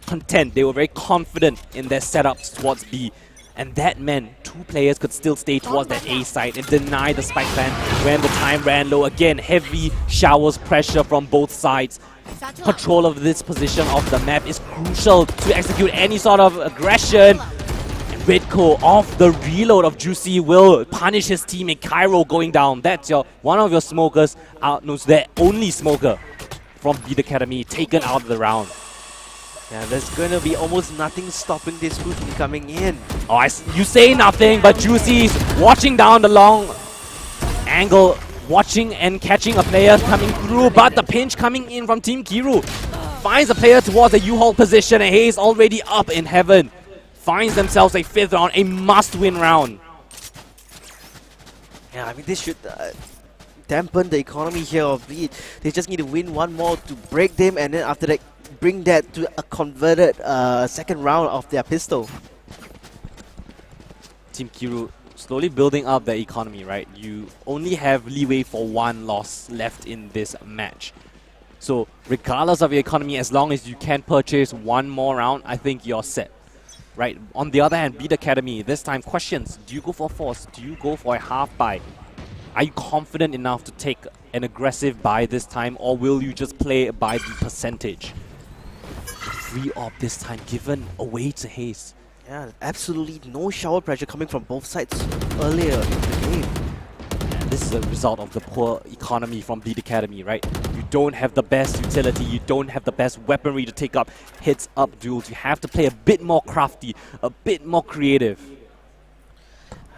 content. They were very confident in their setups towards B. And that meant two players could still stay towards that A side and deny the spike plan when the time ran low. Again, heavy showers pressure from both sides. Control of this position of the map is crucial to execute any sort of aggression. And Redco off the reload of Juicy will punish his teammate Cairo going down. That's one of your smokers out, no, their only smoker from Bleed Academy taken out of the round. Yeah, there's going to be almost nothing stopping this hook from coming in. Oh, you say nothing, but Juicy's watching down the long angle, watching and catching a player coming through, but the pinch coming in from Team Kiru finds a player towards a U-Haul position, and Hayes already up in heaven. Finds themselves a 5th round, a must-win round. Yeah, I mean, this should dampen the economy here of Bleed. They just need to win one more to break them, and then after that, bring that to a converted second round of their pistol. Team Kiru slowly building up the economy, right? You only have leeway for one loss left in this match. So regardless of your economy, as long as you can purchase one more round, I think you're set. Right. On the other hand, Beat Academy, this time questions. Do you go for a force? Do you go for a half buy? Are you confident enough to take an aggressive buy this time, or will you just play by the percentage? Free op this time given away to Haze. Yeah, absolutely no shower pressure coming from both sides earlier in the game. And this is a result of the poor economy from Bleed Academy, right? You don't have the best utility, you don't have the best weaponry to take up hits-up duels. You have to play a bit more crafty, a bit more creative.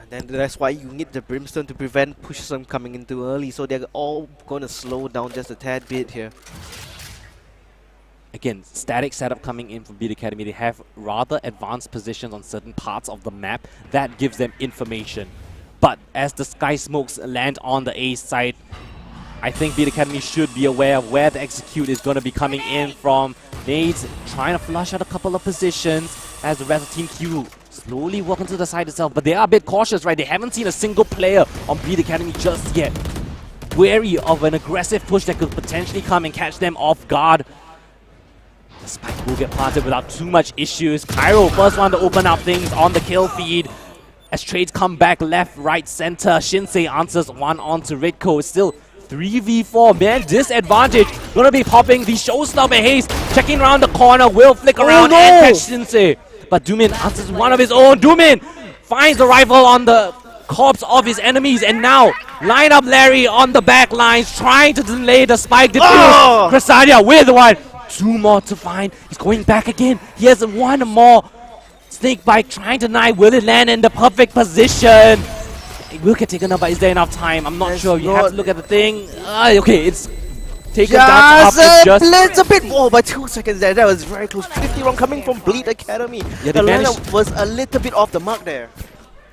And then that's why you need the Brimstone to prevent pushes from coming in too early, so they're all going to slow down just a tad bit here. Again, static setup coming in from Beat Academy. They have rather advanced positions on certain parts of the map that gives them information. But as the Sky Smokes land on the A side, I think Beat Academy should be aware of where the execute is going to be coming in from. Nades trying to flush out a couple of positions as the rest of Team Q slowly walking to the side itself. But they are a bit cautious, right? They haven't seen a single player on Beat Academy just yet. Wary of an aggressive push that could potentially come and catch them off guard. The spike will get planted without too much issues. Cairo, first one to open up things on the kill feed. As trades come back left, right, center. Shinsei answers one onto Ritko. It's still 3v4. Man, disadvantage. Gonna be popping the showstopper Haze. Checking around the corner. Will flick around and catch Shinsei. But Doomin answers one of his own. Doomin finds the rifle on the corpse of his enemies. And now, line up Larry on the back lines. Trying to delay the spike defuse. Cressadia with one. Two more to find. He's going back again. He has one more. Snakebite trying to knife. Will it land in the perfect position? It will get taken up, but is there enough time? I'm not sure. You have to look at the thing. Okay, it's taken down to half. It's a bit more by 2 seconds there. That was very close. 50 round coming from Bleed Academy. Yeah, the lineup was a little bit off the mark there.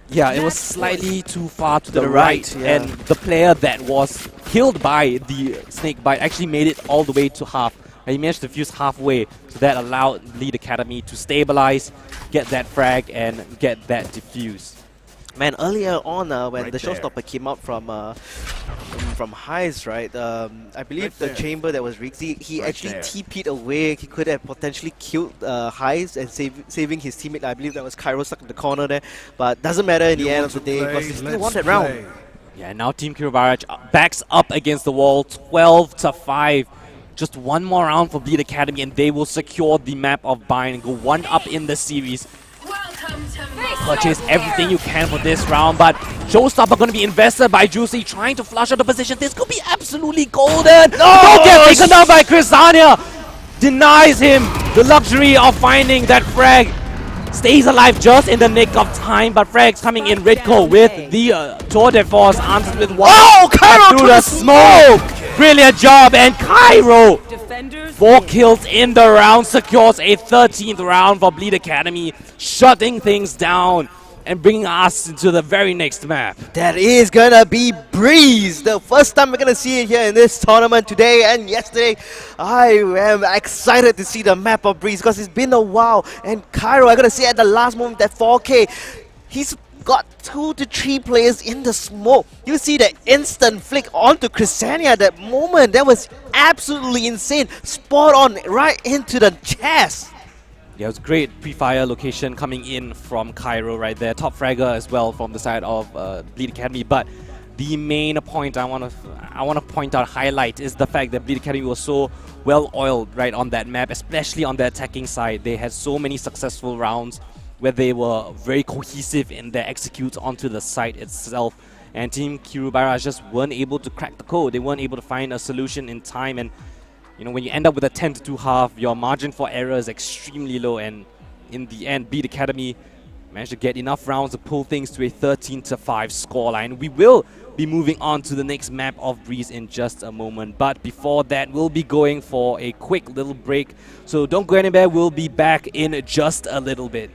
Yeah, it was slightly too far to the right. And the player that was killed by the Snakebite actually made it all the way to half. He managed to fuse halfway, so that allowed Lead Academy to stabilize, get that frag, and get that defuse. Man, earlier on when the showstopper came out from Highs, right? I believe the chamber that was rigged, he actually TP'd away. He could have potentially killed Highs and saving his teammate. I believe that was Cairo stuck in the corner there, but doesn't matter in the end of the day because he still won that round. Yeah, now Team Kiribaraj backs up against the wall, 12-5. Just one more round for Bleed Academy and they will secure the map of Bind and go one up in the series. Purchase everything you can for this round, but Showstopper going to be invested by Juicy, trying to flush out the position. This could be absolutely golden. Don't get taken down by Cressadia. Denies him the luxury of finding that frag. Stays alive just in the nick of time, but frag's coming in. Ritko with the Tour de Force answers with one. Oh, Cairo through the smoke. Brilliant job, and Cairo, 4 kills in the round, secures a 13th round for Bleed Academy, shutting things down and bringing us into the very next map. That is gonna be Breeze, the first time we're gonna see it here in this tournament today and yesterday. I am excited to see the map of Breeze because it's been a while, and Cairo, I gotta say at the last moment that 4K, he's got 2 to 3 players in the smoke. You see the instant flick onto Cressadia at that moment. That was absolutely insane. Spot on right into the chest. Yeah, it was great pre-fire location coming in from Cairo right there. Top fragger as well from the side of Bleed Academy. But the main point I want to point out, highlight, is the fact that Bleed Academy was so well oiled right on that map, especially on the attacking side. They had so many successful rounds where they were very cohesive in their executes onto the site itself. And Team Kirubara just weren't able to crack the code. They weren't able to find a solution in time. And you know, when you end up with a 10-2 half, your margin for error is extremely low. And in the end, Bleed Academy managed to get enough rounds to pull things to a 13-5 scoreline. We will be moving on to the next map of Breeze in just a moment. But before that, we'll be going for a quick little break. So don't go anywhere. We'll be back in just a little bit.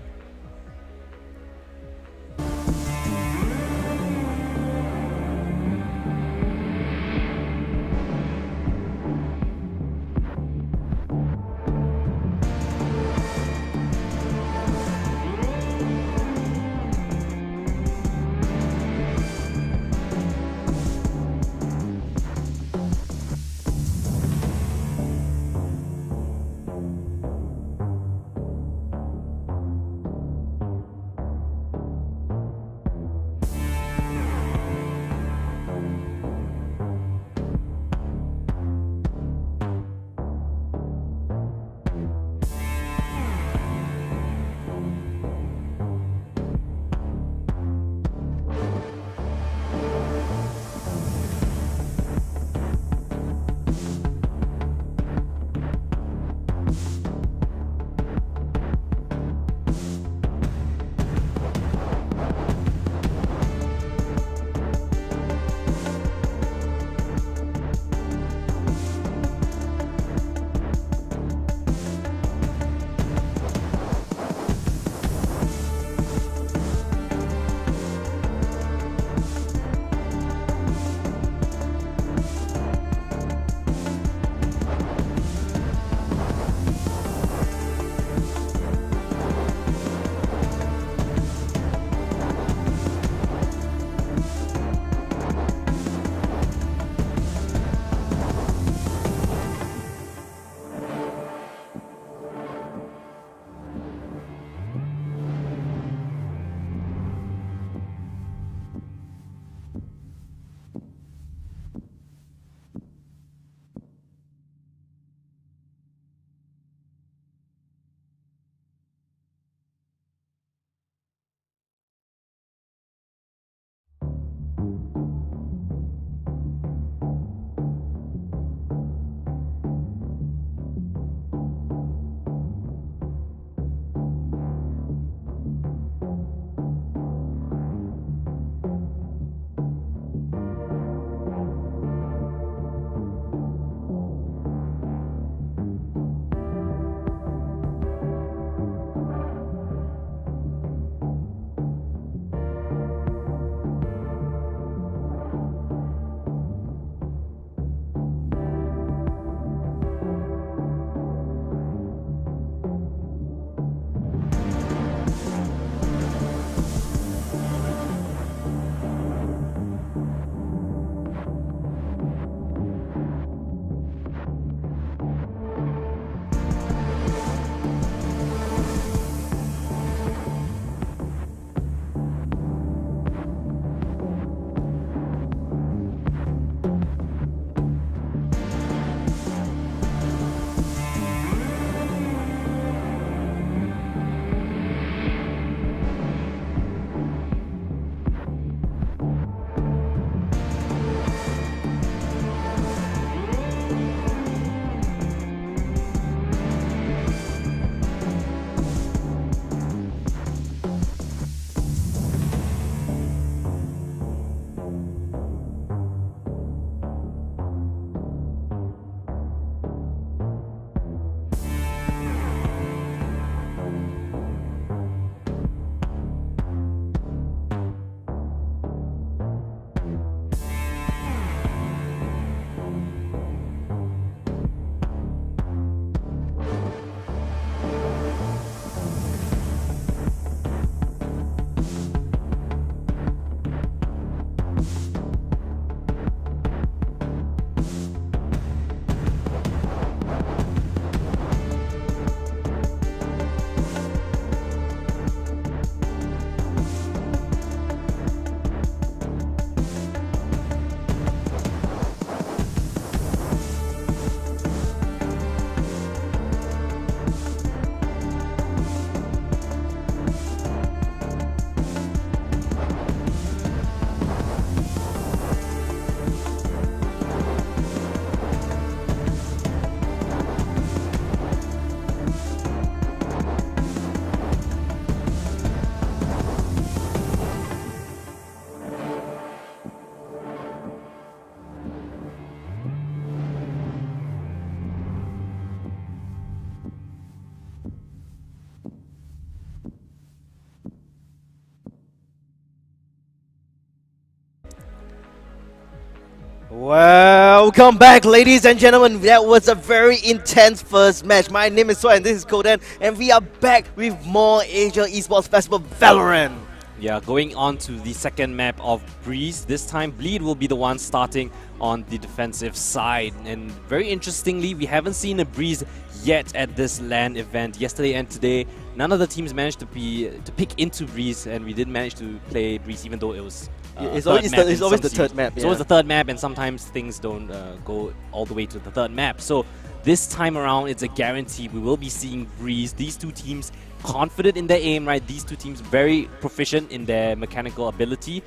Welcome back, ladies and gentlemen. That was a very intense first match. My name is Swat and this is Kodan, and we are back with more Asia Esports Festival Valorant. Yeah, going on to the second map of Breeze. This time, Bleed will be the one starting on the defensive side. And very interestingly, we haven't seen a Breeze yet at this LAN event. Yesterday and today, none of the teams managed to pick into Breeze, and we didn't manage to play Breeze, even though it was it's always the third map. It's always the third map, and sometimes things don't go all the way to the third map. So this time around, it's a guarantee we will be seeing Breeze. These two teams confident in their aim, right? These two teams very proficient in their mechanical ability.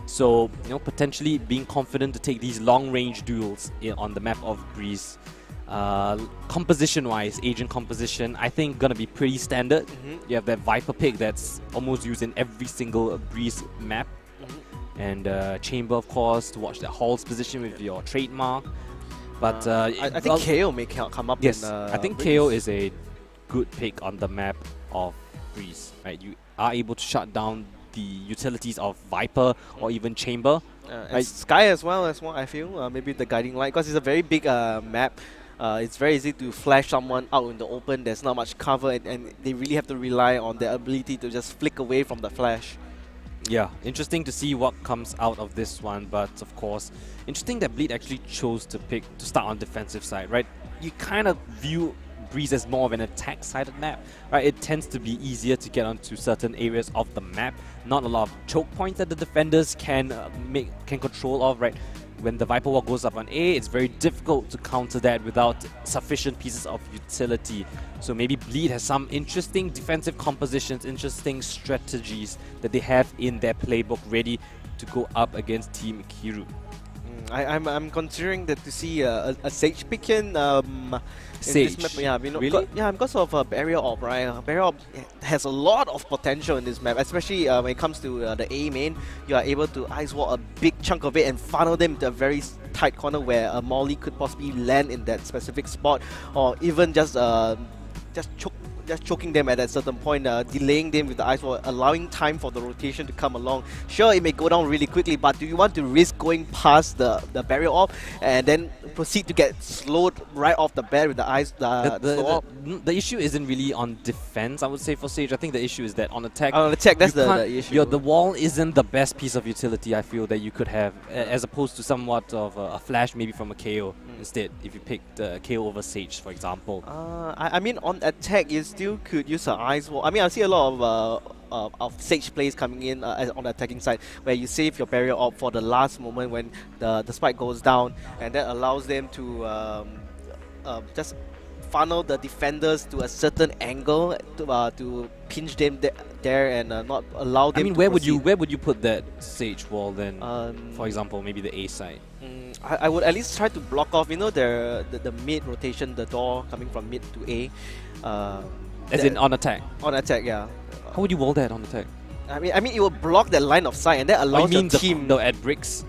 So, you know, potentially being confident to take these long-range duels on the map of Breeze. Composition-wise, agent composition, I think gonna be pretty standard. You have that Viper pick that's almost used in every single Breeze map. And Chamber, of course, to watch that Hall's position with your trademark. But I think KO may come up. Yes, in, I think Breeze. KO is a good pick on the map of Breeze. Right, you are able to shut down the utilities of Viper or even Chamber. And Sky as well, I feel. Maybe the guiding light, because it's a very big map. It's very easy to flash someone out in the open. There's not much cover, and they really have to rely on their ability to just flick away from the flash. Yeah, interesting to see what comes out of this one, but of course, interesting that Bleed actually chose to start on defensive side, right? You kind of view Breeze as more of an attack-sided map, right? It tends to be easier to get onto certain areas of the map. Not a lot of choke points that the defenders can control of, right? When the Viper Wall goes up on A, it's very difficult to counter that without sufficient pieces of utility. So maybe Bleed has some interesting defensive compositions, interesting strategies that they have in their playbook ready to go up against Team Kiru. I'm considering that to see a Sage pick in Sage? this map. Yeah, you know, Really? because of Barrier Orb, right? Barrier Orb has a lot of potential in this map, especially when it comes to the A main. You are able to ice wall a big chunk of it and funnel them into a very tight corner where a Molly could possibly land in that specific spot, or even just choking them at a certain point, delaying them with the ice wall, allowing time for the rotation to come along. Sure, it may go down really quickly, but do you want to risk going past the barrier orb and then proceed to get slowed right off the bat with the ice? The issue isn't really on defense, I would say, for Sage. I think the issue is that on attack, that's the issue. The wall isn't the best piece of utility I feel that you could have, as opposed to somewhat of a flash maybe from a KO instead, if you picked KO over Sage, for example. I mean, on attack, you still could use an ice wall. I mean, I see a lot of Sage plays coming in on the attacking side, where you save your barrier orb for the last moment when the spike goes down, and that allows them to just funnel the defenders to a certain angle to pinch them there and not allow them. I mean, to where proceed. would you put that Sage wall then? For example, maybe the A side. I would at least try to block off, you know, the mid rotation, the door coming from mid to A. As in on attack? On attack, yeah. How would you wall that on attack? I mean, it will block that line of sight, and that allows the team. at bricks?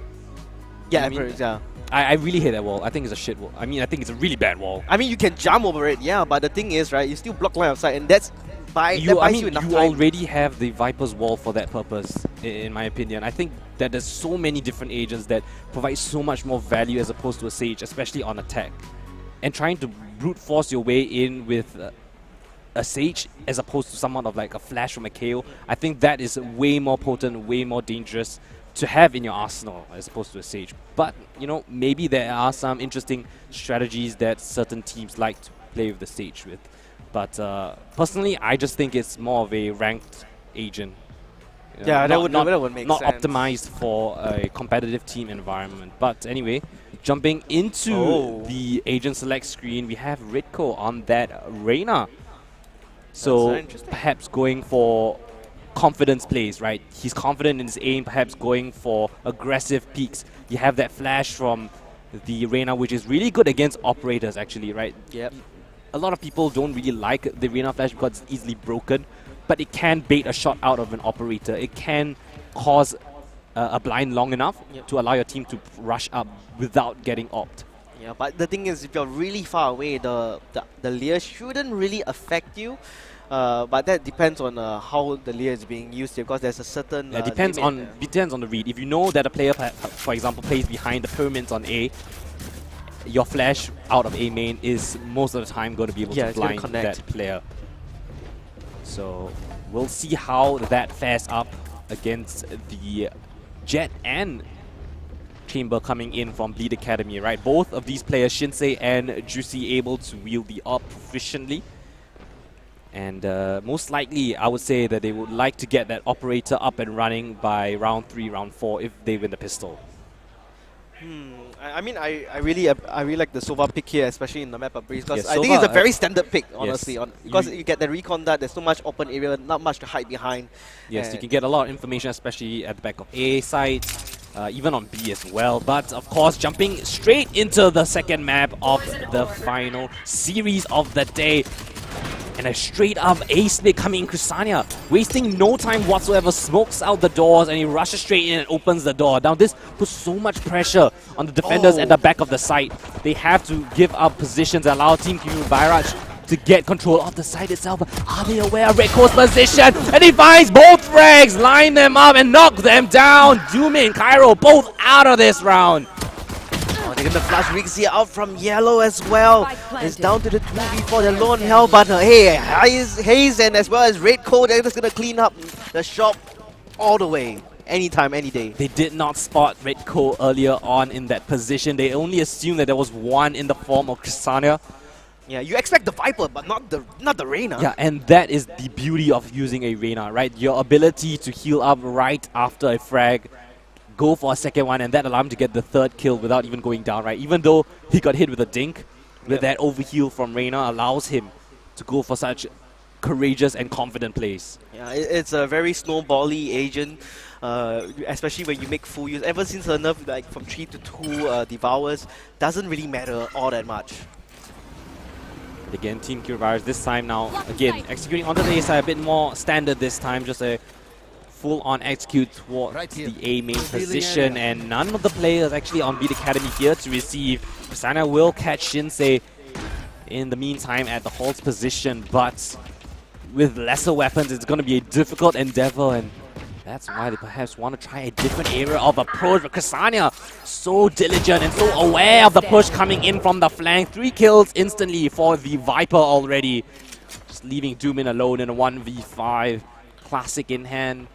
Yeah, bricks, yeah. I really hate that wall. I think it's a shit wall. I mean, I think it's a really bad wall. I mean, you can jump over it, yeah, but the thing is, right, you still block line of sight, and that buys you enough time. You already have the Viper's wall for that purpose, in my opinion. I think that there's so many different agents that provide so much more value as opposed to a Sage, especially on attack. And trying to brute force your way in with a Sage as opposed to someone of like a flash from a KO, I think that is way more potent, way more dangerous to have in your arsenal as opposed to a Sage. But, you know, maybe there are some interesting strategies that certain teams like to play with the Sage with. But personally, I just think it's more of a ranked agent. Yeah, that would make not sense. optimized for a competitive team environment. But anyway, jumping into the agent select screen, we have Ritko on that Reyna. So perhaps going for confidence plays, right? He's confident in his aim, perhaps going for aggressive peaks. You have that flash from the Reyna, which is really good against operators, actually, right? Yep. A lot of people don't really like the Reyna flash because it's easily broken, but it can bait a shot out of an operator. It can cause a blind long enough to allow your team to rush up without getting opt. Yeah, but the thing is, if you're really far away, the layer shouldn't really affect you. But that depends on how the layer is being used here, because there's a certain It depends limit. on the read. If you know that a player, for example, plays behind the pyramids on A, your flash out of A main is most of the time going to be able Yeah, to it's gonna blind connect. that player. So we'll see how that fares up against the Jet and Chamber coming in from Bleed Academy, right? Both of these players, Shinsei and Juicy, able to wield the AWP proficiently. And most likely, I would say that they would like to get that operator up and running by round 3, round 4 if they win the pistol. I mean, I really like the Sova pick here, especially in the map of Breeze, because Yeah, I think it's a Sova, very standard pick, honestly. yes. Because you get the recon dart, there's so much open area, not much to hide behind. Yes, you And can get a lot of information, especially at the back of A site, even on B as well. But of course, jumping straight into the second map of the final series of the day. And a straight up A split coming in. Kusania, wasting no time whatsoever, smokes out the doors and he rushes straight in and opens the door. Now this puts so much pressure on the defenders at the back of the site. They have to give up positions and allow Team Kiru Bairaj to get control of the site itself. Are they aware of Red Coast's position? And he finds both frags, line them up and knock them down. Doomy and Cairo both out of this round. they're gonna flush Rixie out from yellow as well. Spike It's planted. down to the 2v4, they're low on health, but hey, Haze and as well as Red Coat, they're just gonna clean up the shop all the way. Anytime, any day. They did not spot Red Coat earlier on in that position. They only assumed that there was one in the form of Kusania. Yeah, you expect the Viper, but not the Reyna. Yeah, and that is the beauty of using a Reyna, right? Your ability to heal up right after a frag, go for a second one, and that allowed him to get the third kill without even going down, right? Even though he got hit with a dink, with that overheal from Reyna allows him to go for such courageous and confident plays. Yeah, it's a very snowbally agent, especially when you make full use. Ever since her nerf, like from 3 to 2 devours, doesn't really matter all that much. Again, Team Kiravirus this time now, again, executing onto the A side a bit more standard this time, just a full-on execute towards Right here. the A main position, and none of the players actually on Beat Academy here to receive. Kusana will catch Shinsei in the meantime at the Halt's position, but with lesser weapons, it's going to be a difficult endeavor, and that's why they perhaps want to try a different area of approach. But Kusania, so diligent and so aware of the push coming in from the flank. 3 kills instantly for the Viper already. Just leaving Doomin alone in a 1v5. Classic in hand.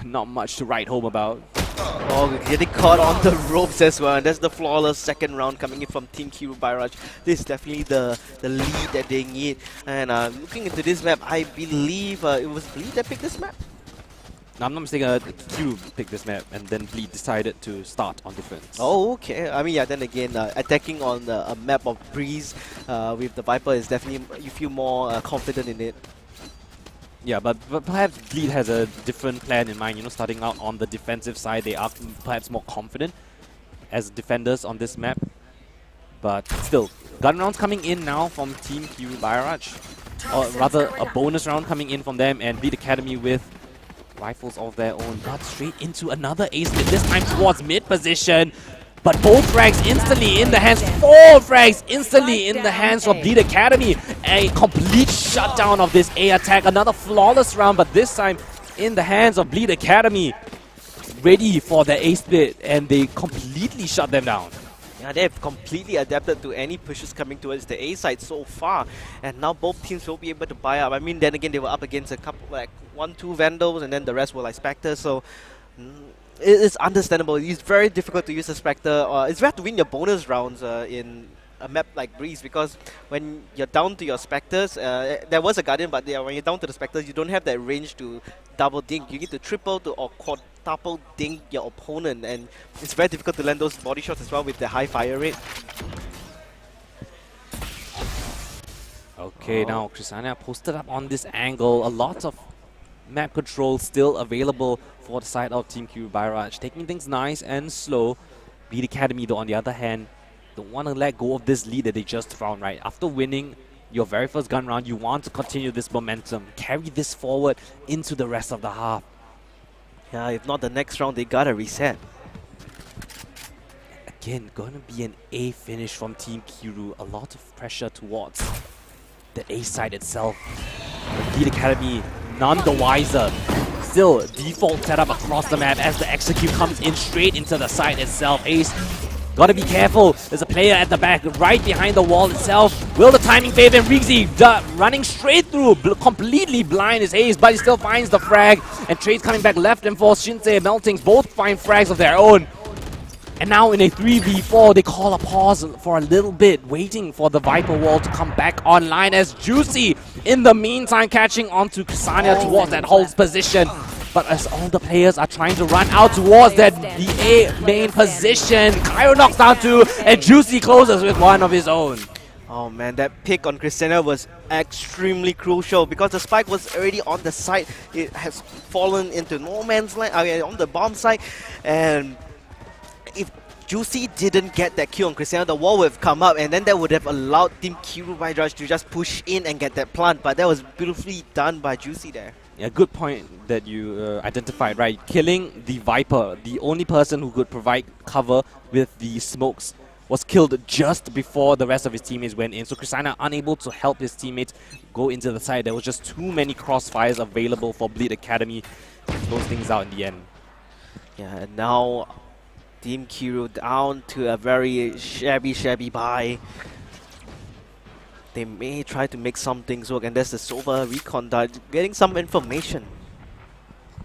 Not much to write home about. Oh, getting caught on the ropes as well, and that's the flawless second round coming in from Team Kiru Bairaj. This is definitely the lead that they need. And looking into this map, I believe it was Bleed that picked this map. Now, I'm not mistaken, Q picked this map and then Bleed decided to start on defense. Oh, okay. I mean, yeah, then again, attacking on a map of Breeze with the Viper is definitely, you feel more confident in it. Yeah, but perhaps Bleed has a different plan in mind. You know, starting out on the defensive side, they are perhaps more confident as defenders on this map. But still, gun rounds coming in now from Team Q Bairaj. Or rather, a bonus round coming in from them, and Bleed Academy with rifles of their own. But straight into another ace split, this time towards mid position. But both frags instantly in the hands, 4 frags instantly in the hands of Bleed Academy. A complete shutdown of this A attack, another flawless round, but this time in the hands of Bleed Academy. Ready for the A split, and they completely shut them down. Yeah, they've completely adapted to any pushes coming towards the A side so far, and now both teams will be able to buy up. I mean, then again, they were up against a couple, like 1-2 Vandals, and then the rest were like Spectres, so it's understandable. It's very difficult to use a Spectre. It's rare to win your bonus rounds in a map like Breeze, because when you're down to your Spectres, there was a Guardian, but when you're down to the Spectres, you don't have that range to double dink. You need to triple to or quadruple dink your opponent, and it's very difficult to land those body shots as well with the high fire rate. Okay, now Kusania posted up on this angle. A lot of map control still available for the side of Team Q Bairaj. Taking things nice and slow. Bleed Academy, though, on the other hand, don't want to let go of this lead that they just found, right? After winning your very first gun round, you want to continue this momentum, carry this forward into the rest of the half. Yeah, if not the next round, they gotta reset. Again, gonna be an A finish from Team Kiru. A lot of pressure towards the A side itself. Bleed Academy, none the wiser. Still, default setup across the map as the execute comes in straight into the site itself. Ace, gotta be careful. There's a player at the back, right behind the wall itself. Will the timing favor him? Riggsy running straight through, completely blind is Ace, but he still finds the frag. And Trade's coming back left and forth. Shinsei and Meltings both find frags of their own. And now in a 3v4, they call a pause for a little bit, waiting for the Viper wall to come back online as Juicy, in the meantime, catching onto Ksania towards that holds position. But as all the players are trying to run out towards that the A main position, Cairo knocks down 2, and Juicy closes with one of his own. Oh man, that pick on Christina was extremely crucial because the spike was already on the side. It has fallen into no man's land, on the bomb site, and if Juicy didn't get that kill on Christina, the wall would have come up, and then that would have allowed Team Kiru Vairaj to just push in and get that plant. But that was beautifully done by Juicy there. Yeah, good point that you identified, right? Killing the Viper, the only person who could provide cover with the smokes, was killed just before the rest of his teammates went in. So Christina unable to help his teammates go into the side. There was just too many crossfires available for Bleed Academy to close things out in the end. Yeah, and now Team Kiru down to a very shabby buy. They may try to make some things work, and there's the Sova recon dart getting some information.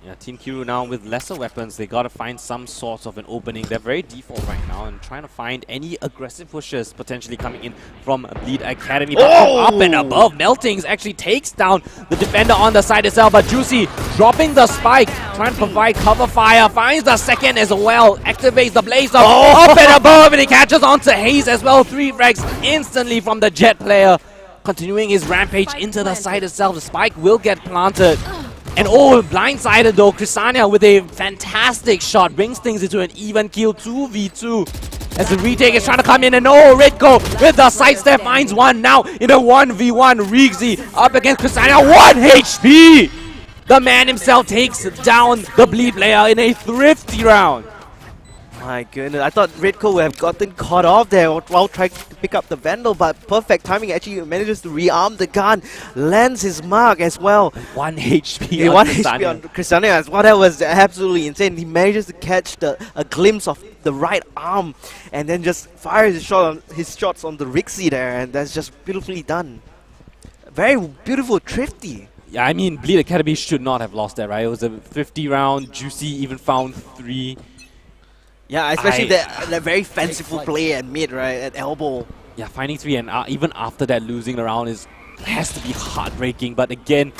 Yeah, Team Kiru now with lesser weapons, they gotta find some sort of an opening. They're very default right now and trying to find any aggressive pushes potentially coming in from Bleed Academy. But up and above, Meltings actually takes down the defender on the side itself, but Juicy dropping the spike, trying to provide cover fire, finds the second as well, activates the blaze up and above, and he catches onto Haze as well. 3 frags instantly from the Jet player. Continuing his rampage into the side itself, the spike will get planted. And blindsided though, Ksania with a fantastic shot brings things into an even kill 2v2. As the retake is trying to come in, and Ridko with the sidestep finds one now in a 1v1. Riggsy up against Ksania, 1 HP! The man himself takes down the Bleed player in a thrifty round. My goodness, I thought Ridko would have gotten caught off there while trying to pick up the Vandal, but perfect timing, actually manages to rearm the gun, lands his mark as well. 1 HP Yeah, on 1 Ksania. HP on Ksania as well. That was absolutely insane. He manages to catch a glimpse of the right arm and then just fires his shots on the Riggsy there, and that's just beautifully done. Very beautiful, thrifty. Yeah, I mean, Bleed Academy should not have lost that, right? It was a 50 round, Juicy even found 3. Yeah, especially that very fanciful play at mid, right? At elbow. Yeah, finding 3 and even after that losing the round has to be heartbreaking. But again,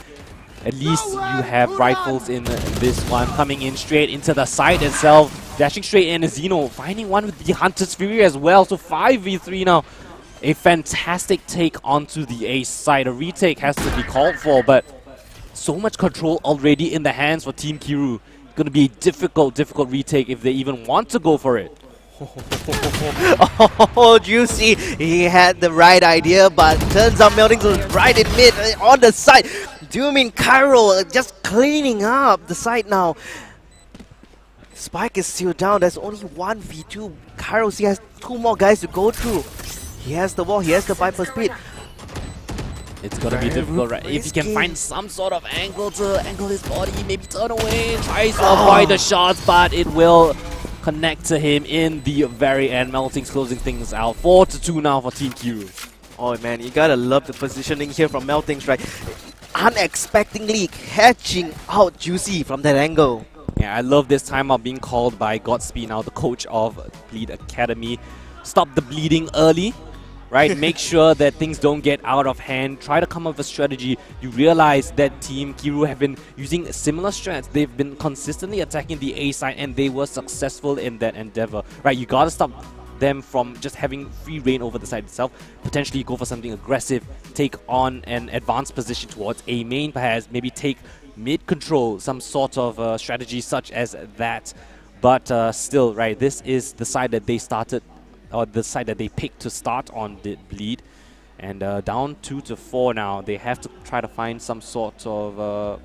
at least you have rifles in this one. Coming in straight into the site itself. Dashing straight in is Xeno. Finding one with the Hunter's Fury as well. So 5v3 now. A fantastic take onto the Ace side. A retake has to be called for, but so much control already in the hands for Team Kiru. Going to be a difficult retake if they even want to go for it. Oh, Juicy, he had the right idea, but turns out Melting was right in mid on the side. Dooming Cairo just cleaning up the side now. Spike is still down. There's only 1v2. Cairo still has 2 more guys to go through. He has the wall, he has the Viper speed. It's gonna be difficult, right? If he can find some sort of angle to angle his body, maybe turn away, tries to avoid the shots, but it will connect to him in the very end. Melting's closing things out. 4-2 now for Team Kiru. Oh man, you gotta love the positioning here from Meltings, right? Unexpectedly catching out Juicy from that angle. Yeah, I love this timeout being called by Godspeed now, the coach of Bleed Academy. Stop the bleeding early. Right, make sure that things don't get out of hand. Try to come up with a strategy. You realize that Team Kiru have been using similar strats. They've been consistently attacking the A side, and they were successful in that endeavor. Right, you gotta stop them from just having free reign over the side itself. Potentially go for something aggressive, take on an advanced position towards A main, perhaps maybe take mid control, some sort of strategy such as that. But still, right, this is the side that they started, or the side that they picked to start on the Bleed. And down 2-4 now. They have to try to find some sort of,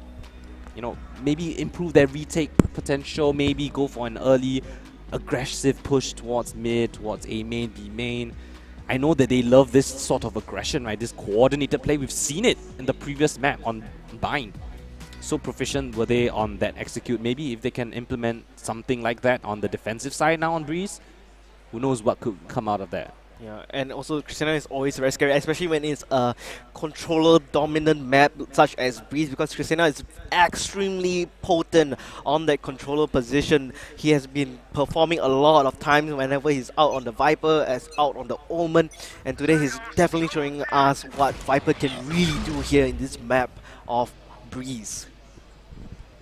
you know, maybe improve their retake potential, maybe go for an early aggressive push towards mid, towards A main, B main. I know that they love this sort of aggression, right? This coordinated play. We've seen it in the previous map on Bind. So proficient were they on that execute. Maybe if they can implement something like that on the defensive side now on Breeze, who knows what could come out of that. Yeah, and also Christina is always very scary, especially when it's a controller-dominant map such as Breeze, because Christina is extremely potent on that controller position. He has been performing a lot of times whenever he's out on the Viper, as out on the Omen, and today he's definitely showing us what Viper can really do here in this map of Breeze.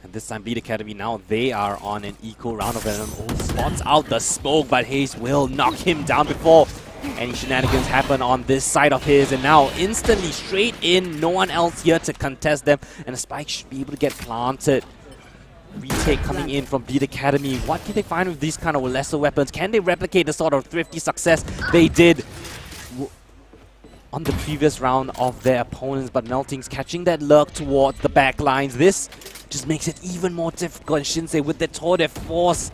And this time, Bleed Academy now, they are on an eco round of venom. Spots out the smoke, but Hayes will knock him down before any shenanigans happen on this side of his. And now, instantly straight in, no one else here to contest them. And the spike should be able to get planted. Retake coming in from Bleed Academy. What can they find with these kind of lesser weapons? Can they replicate the sort of thrifty success they did on the previous round of their opponents? But Melting's catching that lurk towards the back lines. This just makes it even more difficult. Shinsei with the tour de force.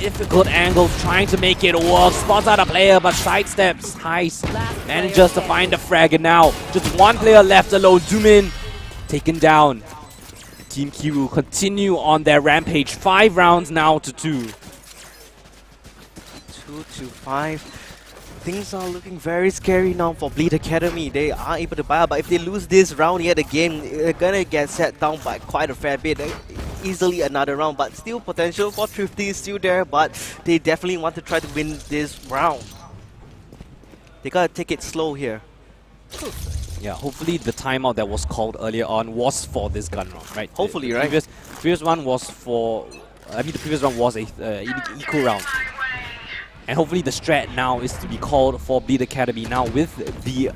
Difficult angles, trying to make it work. Spots out a player, but sidesteps. Heist manages to find the frag, and now just one player left alone. Zoomin taken down. Team Kiru continue on their rampage. 5 rounds now to 2. 2 to 5. Things are looking very scary now for Bleed Academy. They are able to buy up, but if they lose this round here, the game, they're gonna get set down by quite a fair bit. Easily another round, but still potential for Thrifty is still there, but they definitely want to try to win this round. They gotta take it slow here. Yeah, hopefully the timeout that was called earlier on was for this gun round, right? Hopefully, the right? Previous one was for... the previous round was a equal round. And hopefully the strat now is to be called for Bleed Academy now with the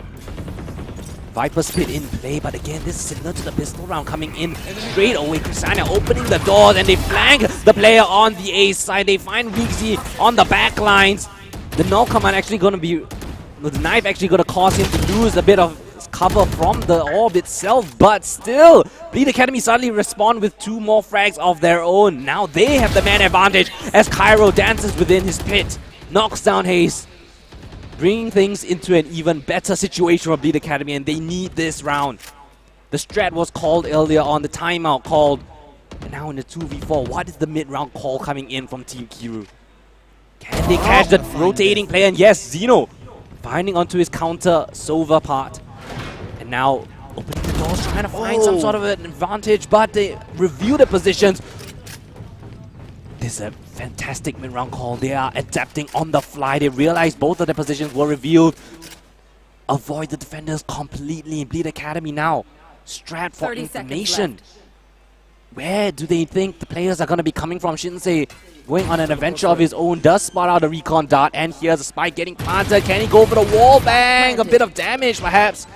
Viper split in play. But again, this is similar to the pistol round coming in straight away. Kusanya opening the doors and they flank the player on the A side. They find Weeksy on the back lines. The null command actually going to be... The knife actually going to cause him to lose a bit of cover from the orb itself, but still, Bleed Academy suddenly respond with 2 more frags of their own. Now they have the man advantage as Cairo dances within his pit, knocks down Hayes, bringing things into an even better situation for Bleed Academy, and they need this round. The strat was called earlier on, the timeout called, and now in the 2v4, what is the mid-round call coming in from Team Kiru? Can they catch the rotating player? And yes, Zeno finding onto his counter Sova part. And now opening the doors, trying to find some sort of an advantage, but they review the positions. This is a fantastic mid-round call. They are adapting on the fly. They realize both of the positions were revealed. Avoid the defenders completely. Bleed Academy now. Strat for information. Where do they think the players are going to be coming from? Shinsei going on an adventure of his own. Does spot out a recon dart. And here's a spike getting planted. Can he go for the wall bang? A bit of damage perhaps.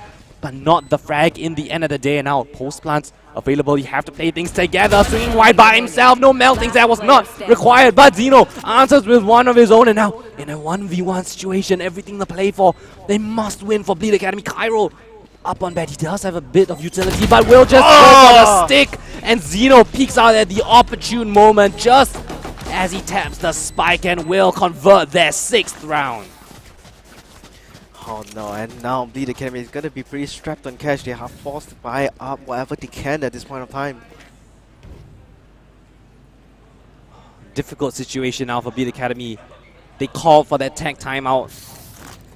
But not the frag in the end of the day. And now post plants available. You have to play things together. Swinging wide by himself. No melting. That was not required. But Zeno answers with one of his own. And now in a 1v1 situation, everything to play for. They must win for Bleed Academy. Cairo up on bed. He does have a bit of utility, but will just go for the stick. And Zeno peeks out at the opportune moment just as he taps the spike and will convert their 6th round. Oh no, and now Bleed Academy is going to be pretty strapped on cash. They are forced to buy up whatever they can at this point of time. Difficult situation now for Bleed Academy. They called for that tag timeout.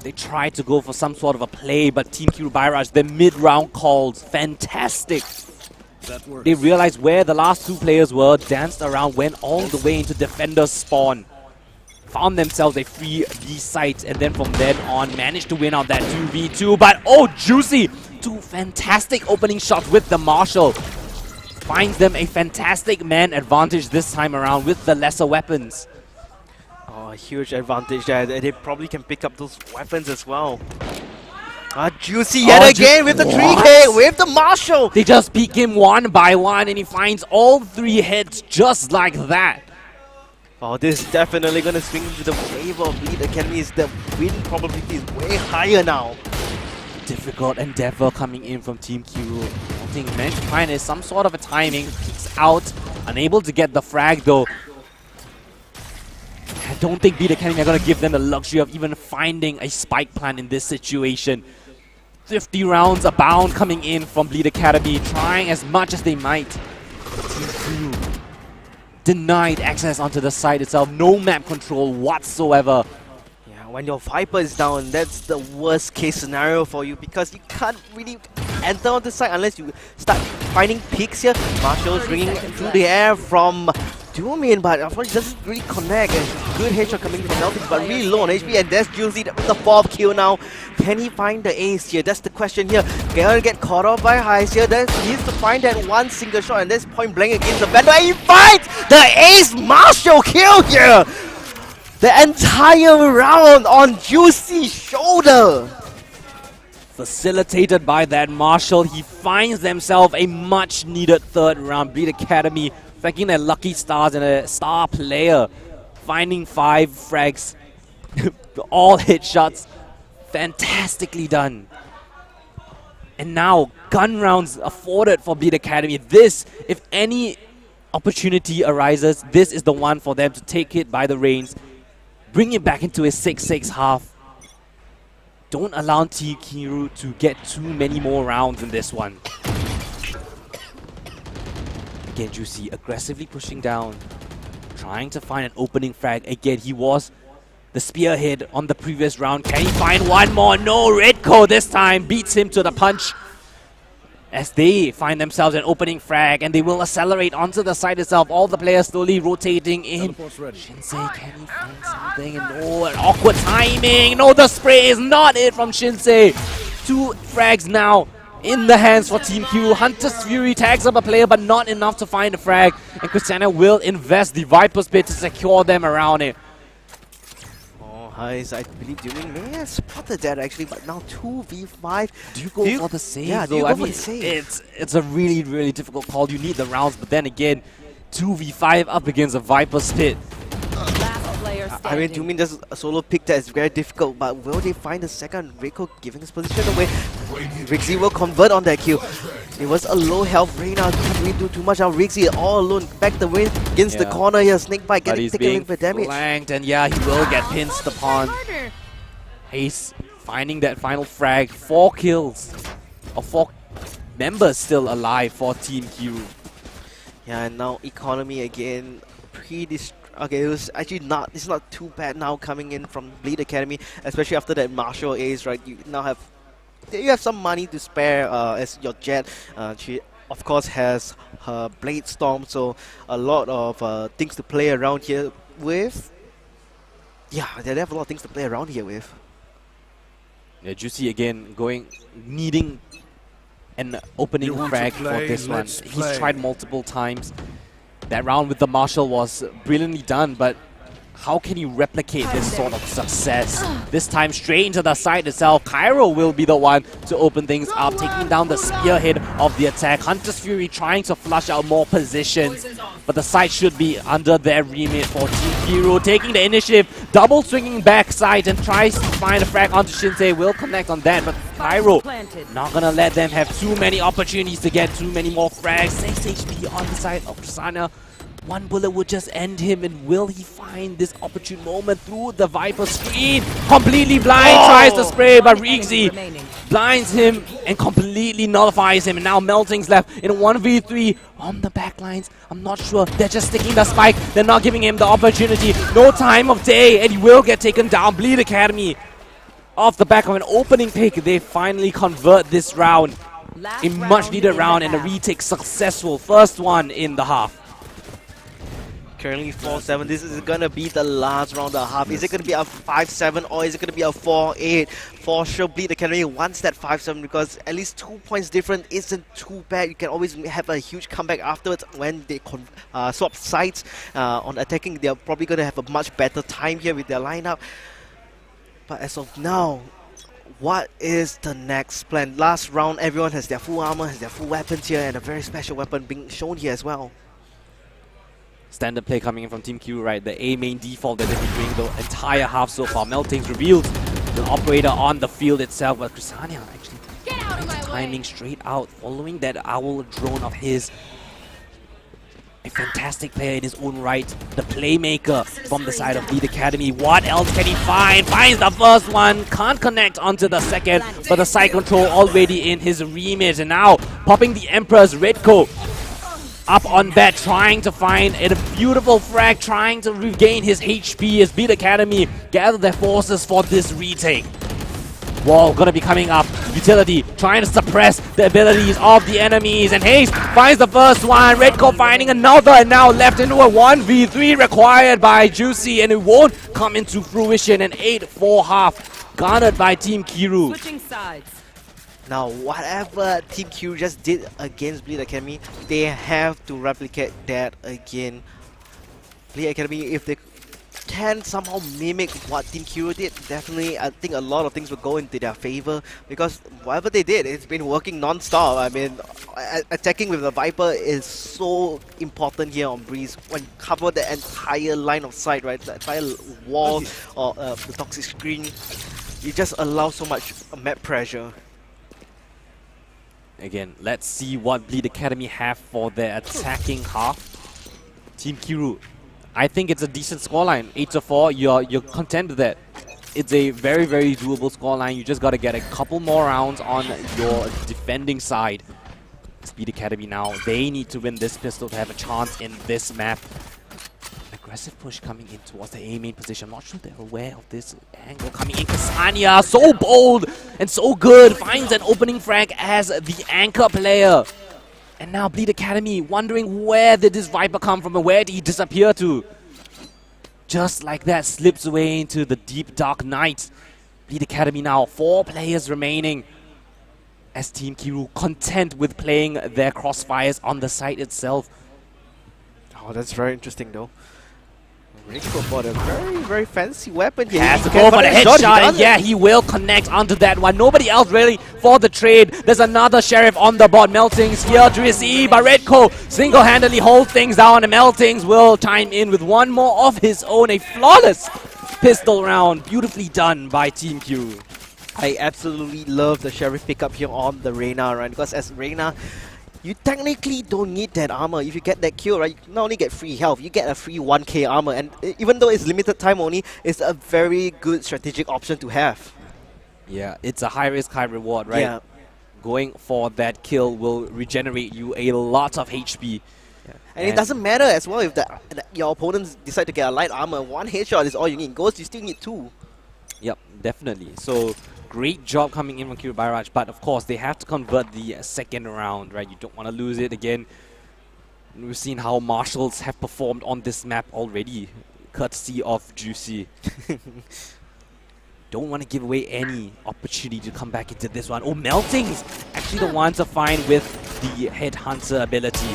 They tried to go for some sort of a play, but Team Kiru Bairaj, their mid-round calls, fantastic. They realized where the last 2 players were, danced around, went all the way into defender's spawn. Found themselves a free B site, and then from then on managed to win out that 2v2. But oh, Juicy! 2 fantastic opening shots with the Marshal. Finds them a fantastic man advantage this time around with the lesser weapons. Oh, a huge advantage there. They probably can pick up those weapons as well. Juicy yet again with the 3K, with the Marshal! They just peek him one by one, and he finds all 3 hits just like that. Oh, this is definitely going to swing into the favor of Bleed Academy. The win probability is way higher now. Difficult endeavor coming in from Team Kiru. I think managed to find some sort of a timing. Peeks out, unable to get the frag though. Had don't think Bleed Academy are going to give them the luxury of even finding a spike plant in this situation. 50 rounds abound coming in from Bleed Academy, trying as much as they might. Team Q denied access onto the site itself, no map control whatsoever. Yeah, when your Viper is down, that's the worst case scenario for you because you can't really enter on the site unless you start finding peaks here. Marshall's ringing through the air from Doomin, but unfortunately doesn't really connect. And good headshot coming from Melting, but really low on HP. And there's Juicy, the 4th kill now. Can he find the ace here? That's the question here. Gonna get caught off by Heist here. He needs to find that one single shot, and that's point blank against the Vandal. And he finds the ace Marshall kill here! The entire round on Juicy's shoulder! Facilitated by that Marshall, he finds themselves a much needed 3rd round. Bleed Academy thanking their lucky stars and a star player, finding 5 frags, all headshots, fantastically done. And now gun rounds afforded for Bleed Academy. This, if any opportunity arises, this is the one for them to take it by the reins, bring it back into a 6-6 half. Don't allow T-Kiru to get too many more rounds in this one. Again, Juicy aggressively pushing down, trying to find an opening frag. Again, he was the spearhead on the previous round. Can he find one more? No, Redco this time beats him to the punch as they find themselves an opening frag, and they will accelerate onto the side itself. All the players slowly rotating in. Shinsei, can he find something? And oh, an awkward timing. No, the spray is not it from Shinsei. 2 frags now in the hands for Team Q. Hunter's Fury tags up a player, but not enough to find a frag. And Christiana will invest the Viper's Pit to secure them around it. Oh, Heist, I believe Doomin may have spotted that actually, but now 2v5. Do you go for the save? Yeah, do you go for the save? It's a really, really difficult call. You need the rounds, but then again, 2v5 up against a Viper's Pit. I mean, Doomin does a solo pick that is very difficult, but will they find the second? Rico giving his position away. Rixie will convert on that kill. It was a low health Reyna, can't really do too much now. Rixie all alone, back the win against the corner here. Snakebite getting taken for damage. Flanked, and yeah, he will get pinched upon. Ace finding that final frag. 4 kills, or 4 members still alive for Team Q. Yeah, and now economy again, pretty. Okay, it was actually not. It's not too bad now coming in from Bleed Academy, especially after that Marshall ace. Right, you now have some money to spare as your Jet. She of course has her Blade Storm, so a lot of things to play around here with. Yeah, they have a lot of things to play around here with. Yeah, Juicy again needing an opening frag for this one. He's tried multiple times. That round with the Marshall was brilliantly done, but how can you replicate this sort of success? This time straight into the side itself. Cairo will be the one to open things up, taking down the spearhead of the attack. Hunter's Fury trying to flush out more positions, but the side should be under their remit for Team Hero. Taking the initiative, double swinging backside and tries to find a frag onto Shinsei. Will connect on that, but Cairo not gonna let them have too many opportunities to get too many more frags. 6 HP on the side of Trasana. One bullet would just end him, and will he find this opportune moment through the Viper screen? Completely blind, tries to spray, but Rixie blinds him and completely nullifies him. And now Melting's left in a 1v3 on the backlines. I'm not sure. They're just sticking the spike. They're not giving him the opportunity. No time of day, and he will get taken down. Bleed Academy off the back of an opening pick. They finally convert this round. A much needed round and a retake successful. First one in the half. Currently 4-7. This is gonna be the last round of the half. Is it gonna be a 5-7 or is it gonna be a 4-8? For sure, Bleed Academy wants that 5-7 because at least 2 points different isn't too bad. You can always have a huge comeback afterwards when they swap sides on attacking. They're probably gonna have a much better time here with their lineup. But as of now, what is the next plan? Last round, everyone has their full armor, has their full weapons here, and a very special weapon being shown here as well. Standard play coming in from Team Q, right? The A main default that they've been doing the entire half so far. Melting's revealed the operator on the field itself, but Chrysania actually timing straight out, following that owl drone of his. A fantastic player in his own right. The playmaker from the side of Bleed Academy. What else can he find? Finds the first one. Can't connect onto the second. But the side control already in his remit. And now popping the Emperor's Redco. Up on bat, trying to find a beautiful frag, trying to regain his HP as Bleed Academy gather their forces for this retake. Wall gonna be coming up. Utility trying to suppress the abilities of the enemies. And Haze finds the first one. Redco finding another. And now left into a 1v3 required by Juicy. And it won't come into fruition. An 8-4 half garnered by Team Kiru. Switching sides. Now, whatever Team Q just did against Bleed Academy, they have to replicate that again. Bleed Academy, if they can somehow mimic what Team Q did, definitely I think a lot of things will go into their favor, because whatever they did, it's been working non-stop. I mean, attacking with the Viper is so important here on Breeze. When you cover the entire line of sight, right, the entire wall or the toxic screen, you just allow so much map pressure. Again, let's see what Bleed Academy have for their attacking half. Team Kiru, I think it's a decent scoreline. 8-4, you're content with that. It's a very, very doable scoreline. You just got to get a couple more rounds on your defending side. Bleed Academy now, they need to win this pistol to have a chance in this map. Aggressive push coming in towards the A main position. I'm not sure they're aware of this angle coming in. Kasania, so bold and so good. Finds an opening frag as the anchor player. And now Bleed Academy wondering where did this Viper come from and where did he disappear to? Just like that, slips away into the deep dark night. Bleed Academy now, 4 players remaining. As Team Kiru content with playing their crossfires on the site itself. Oh, that's very interesting though. Rico bought a very, very fancy weapon here. Has to go for the headshot, and yeah, he will connect onto that one. Nobody else really for the trade. There's another Sheriff on the board. Meltings here to receive, but Redco single-handedly holds things down, and Meltings will chime in with one more of his own. A flawless pistol round, beautifully done by Team Q. I absolutely love the Sheriff pickup here on the Reyna, right? Because as Reyna, you technically don't need that armor. If you get that kill, right, you not only get free health, you get a free 1k armor. And even though it's limited time only, it's a very good strategic option to have. Yeah, it's a high risk, high reward, right? Yeah. Going for that kill will regenerate you a lot of HP. Yeah. And it doesn't matter as well if your opponents decide to get a light armor. 1 headshot is all you need. Ghost, you still need 2. Yep, definitely. So great job coming in from Kiru Bairaj, but of course they have to convert the second round, right? You don't want to lose it again. We've seen how Marshals have performed on this map already, courtesy of Juicy. Don't want to give away any opportunity to come back into this one. Oh, Melting's actually the one to find with the Headhunter ability.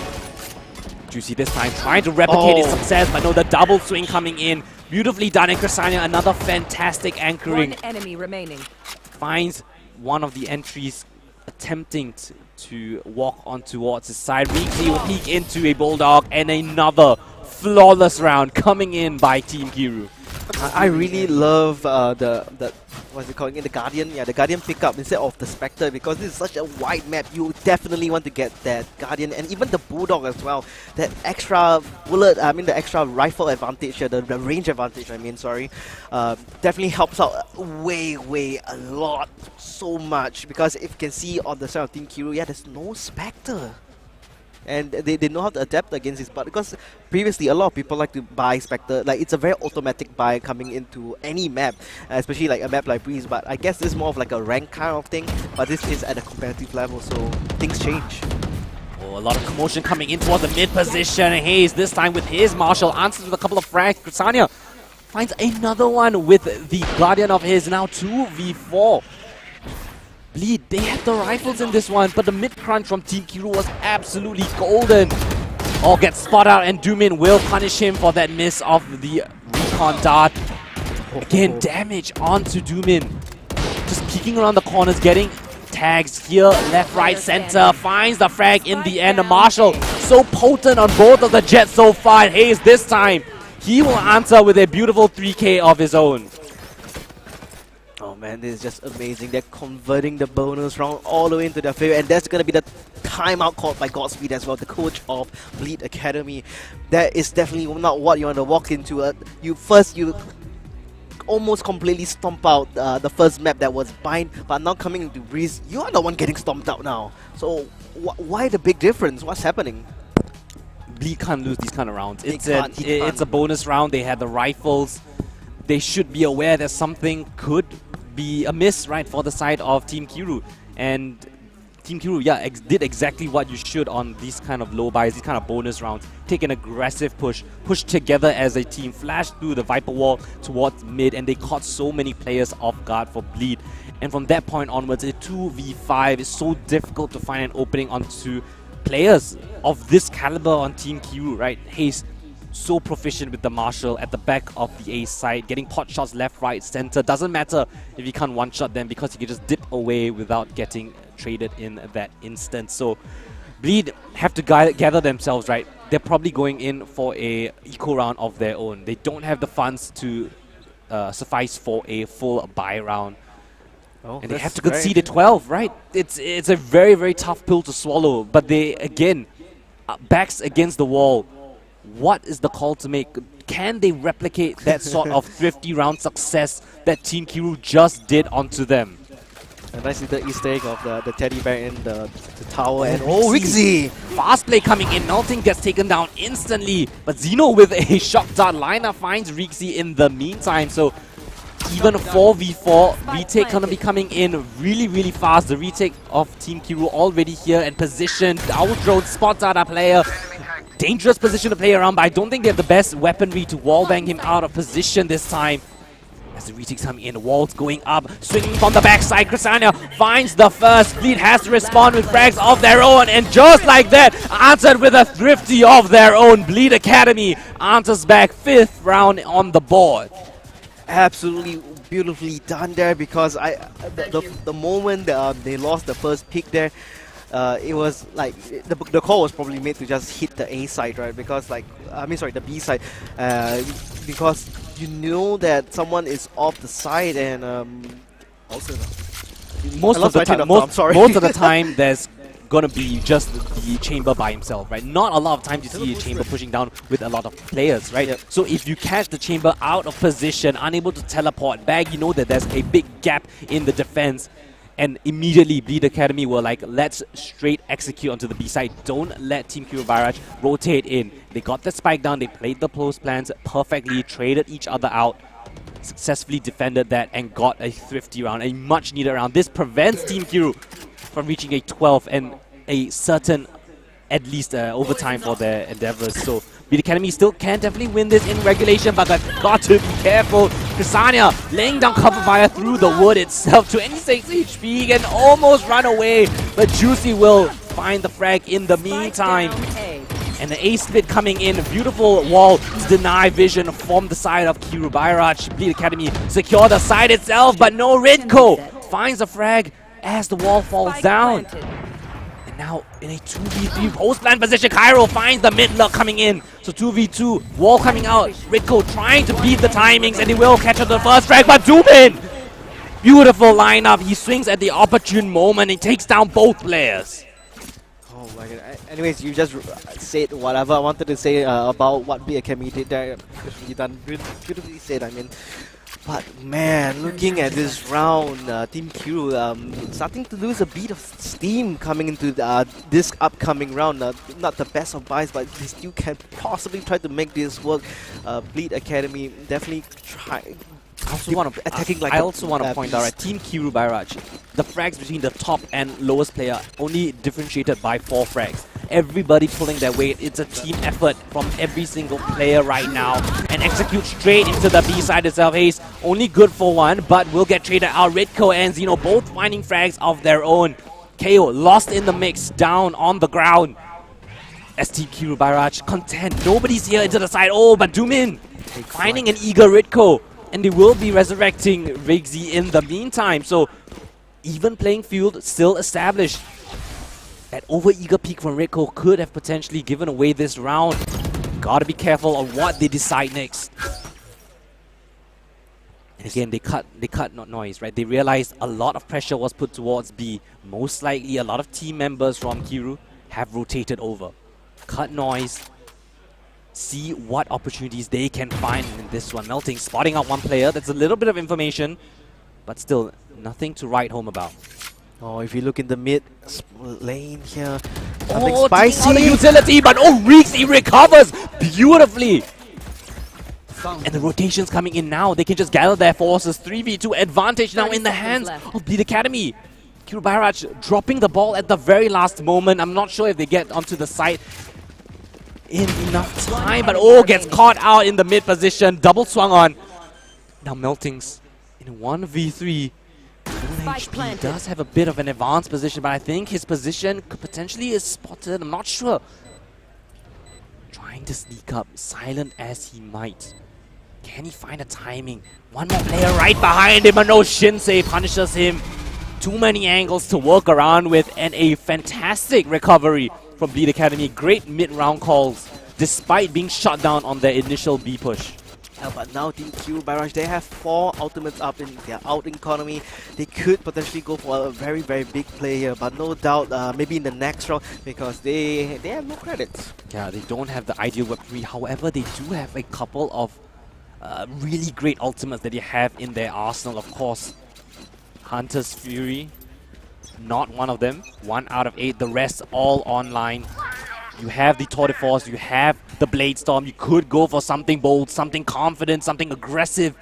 Juicy this time trying to replicate his success, but no, the double swing coming in. Beautifully done, and Krasania, another fantastic anchoring. 1 enemy remaining. Finds one of the entries attempting to walk on towards his side. Weekly will peek into a Bulldog, and another flawless round coming in by Team Kiru. I really love the what's it called again? The Guardian. Yeah, the Guardian pickup instead of the Spectre, because this is such a wide map. You definitely want to get that Guardian, and even the Bulldog as well. That extra bullet, the extra rifle advantage, the range advantage. Sorry, definitely helps out way a lot, so much. Because if you can see on the side of Team Kiru, yeah, there's no Spectre. And they know how to adapt against this, but because previously a lot of people like to buy Spectre, like it's a very automatic buy coming into any map, especially like a map like Breeze. But I guess this is more of like a rank kind of thing, but this is at a competitive level, so things change. Oh, a lot of commotion coming in towards the mid position. Haze this time with his Marshal answers with a couple of frags. Krasania finds another one with the Guardian of his, now 2v4. Bleed, they had the rifles in this one, but the mid-crunch from Team Kiru was absolutely golden. Oh, gets spot out, and Doomin will punish him for that miss of the recon dart. Again, damage onto Doomin. Just peeking around the corners, getting tags here, left, right, center. Finds the frag in the end. The Marshal, so potent on both of the Jets so far. Haze this time, he will answer with a beautiful 3k of his own. Oh man, this is just amazing. They're converting the bonus round all the way into their favor, and that's going to be the timeout called by Godspeed as well, the coach of Bleed Academy. That is definitely not what you want to walk into. You almost completely stomp out the first map that was Bind, but now coming into Breeze, you are the one getting stomped out now. So why the big difference? What's happening? Bleed can't lose these kind of rounds. He It's can't. a bonus round. They had the rifles. They should be aware that something could be amiss, right, for the side of Team Kiru. And Team Kiru, yeah, did exactly what you should on these kind of low buys, these kind of bonus rounds. Take an aggressive push together as a team, flash through the Viper wall towards mid, and they caught so many players off guard for Bleed. And from that point onwards, a 2v5 is so difficult to find an opening onto players of this caliber on Team Kiru, right? Haze, so proficient with the Marshal at the back of the A side, getting pot shots left, right, center. Doesn't matter if you can't one-shot them because you can just dip away without getting traded in that instant. So Bleed have to gather themselves, right? They're probably going in for a eco round of their own. They don't have the funds to suffice for a full buy round. Oh, And they have to concede at 12, right? It's a very, very tough pill to swallow. But they, again, backs against the wall. What is the call to make? Can they replicate that sort of thrifty round success that Team Kiru just did onto them? A nice little Easter egg of the teddy bear in the tower. And Wixie! Fast play coming in. Melting gets taken down instantly. But Zeno with a shock dart lineup finds Rixie in the meantime. So even 4v4, retake gonna be coming in really, really fast. The retake of Team Kiru already here and positioned. Our drone spots out a player. Dangerous position to play around, but I don't think they have the best weaponry to wallbang him out of position this time. As the retakes coming in, walls going up, swinging from the backside. Chrysania finds the first. Fleet has to respond with frags of their own, and just like that, answered with a thrifty of their own. Bleed Academy answers back, 5th round on the board. Absolutely beautifully done there, because the moment they lost the first pick there, it was like the call was probably made to just hit the A side, right? Because the B side, because you know that someone is off the side, and also most of the time there's gonna be just the chamber by himself, right? Not a lot of times you see a chamber pushing down with a lot of players, right? Yep. So if you catch the chamber out of position, unable to teleport back, you know that there's a big gap in the defense. And immediately Bleed Academy were like, let's straight execute onto the B side. Don't let Team Kiru Barrage rotate in. They got the spike down, they played the post plans perfectly, traded each other out, successfully defended that, and got a thrifty round, a much needed round. This prevents Team Kiru from reaching a 12 and a certain, at least overtime for their endeavors. So Bleed Academy still can definitely win this in regulation, but got to be careful. Chrysania laying down cover fire through the wood itself. 26 HP, can almost run away, but Juicy will find the frag in the meantime. And the A split coming in, a beautiful wall to deny vision from the side of Kiru Barrage. Bleed Academy secure the side itself, but no Ridco finds a frag as the wall falls down. And now in a 2v3 post-plan position, Cairo finds the mid-luck coming in. So 2v2, wall coming out, Ridco trying to beat the timings, and he will catch up the first frag, but Doomin! Beautiful lineup, he swings at the opportune moment, he takes down both players. Oh my god. Anyways, you just said whatever I wanted to say about what Bleed Academy did there. Beautifully done, beautifully said, I mean. But man, looking at this round, Team Kiru starting to lose a bit of steam coming into this upcoming round. Not the best of buys, but they still can possibly try to make this work. Bleed Academy definitely try. I also want to point out, right, Team Kiru Barrage, the frags between the top and lowest player only differentiated by 4 frags. Everybody pulling their weight. It's a team effort from every single player right now, and execute straight into the B side itself. Haze only good for 1, but will get traded out. Ridco and Zeno both finding frags of their own. KO lost in the mix, down on the ground. As Team Kiru Barrage content. Nobody's here into the side. Oh, but Doomin finding an eager Ridco. And they will be resurrecting Riggsy in the meantime. So, even playing field still established. That over-eager peak from Ridco could have potentially given away this round. Gotta be careful on what they decide next. And again, they cut not noise, right? They realized a lot of pressure was put towards B. Most likely, a lot of team members from Kiru have rotated over. Cut noise. See what opportunities they can find in this one. Melting, spotting out one player. That's a little bit of information, but still nothing to write home about. Oh, if you look in the mid lane here, Oh, spicy. taking out the utility, but oh, Reeks, he recovers beautifully. And the rotations coming in now. They can just gather their forces. 3v2 advantage now in the hands of Bleed Academy. Kiru Bairaj dropping the ball at the very last moment. I'm not sure if they get onto the site in enough time, but oh, gets caught out in the mid position. Double swung on. Now Meltings in 1v3. HP does have a bit of an advanced position, but I think his position could potentially is spotted. I'm not sure. Trying to sneak up, silent as he might. Can he find a timing? One more player right behind him, but no, Shinsei punishes him. Too many angles to work around with, and a fantastic recovery from Bleed Academy. Great mid-round calls, despite being shut down on their initial B push. But now Team Kiru Bairaj, they have 4 ultimates up in their out economy. They could potentially go for a very, very big play here, but no doubt maybe in the next round, because they have no credits. Yeah, they don't have the ideal weaponry. However, they do have a couple of really great ultimates that they have in their arsenal, of course. Hunter's Fury, not one of them. 1 out of 8, the rest all online. You have the Tour de Force, you have the Blade Storm. You could go for something bold, something confident, something aggressive.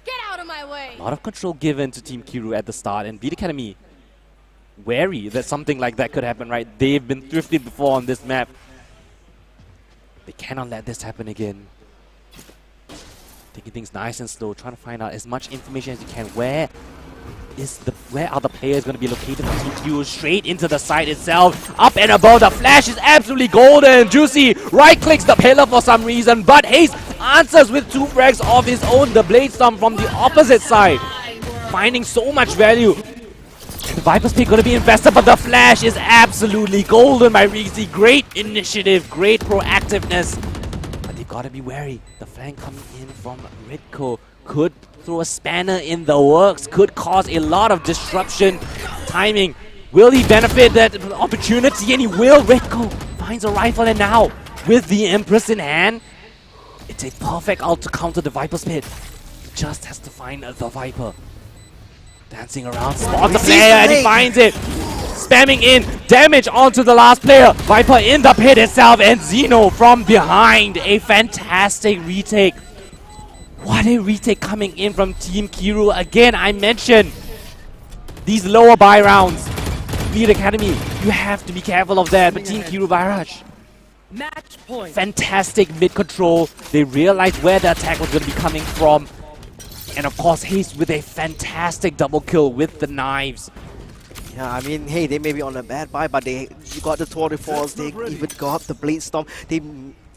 Get out of my way! A lot of control given to Team Kiru at the start, and Bleed Academy wary that something like that could happen, right? They've been thrifty before on this map. They cannot let this happen again. Taking things nice and slow, trying to find out as much information as you can. Where are the players going to be located for Team Q? Straight into the site itself. Up and above, the flash is absolutely golden. Juicy right-clicks the pillar for some reason, but Hayes answers with 2 frags of his own. The Blade Storm from the opposite side, finding so much value. The Viper's pick going to be invested, but the flash is absolutely golden by Reezy. Great initiative, great proactiveness. But they've got to be wary. The flank coming in from Redco could throw a spanner in the works, could cause a lot of disruption. Timing. Will he benefit that opportunity? And he will. Redco finds a rifle, and now with the Empress in hand, it's a perfect ult to counter the Viper's pit. He just has to find the Viper. Dancing around, spots the player, and he finds it. Spamming in, damage onto the last player. Viper in the pit itself, and Xeno from behind. A fantastic retake. What a retake coming in from Team Kiru. Again, I mentioned these lower buy rounds. Bleed Academy, you have to be careful of that. But Team Kiru Bairaj, Match point. fantastic mid control. They realized where the attack was going to be coming from. And of course, Haste with a fantastic double kill with the knives. Yeah, I mean, hey, they may be on a bad buy, but they got the Tour de Force, they even got the Blade Storm. They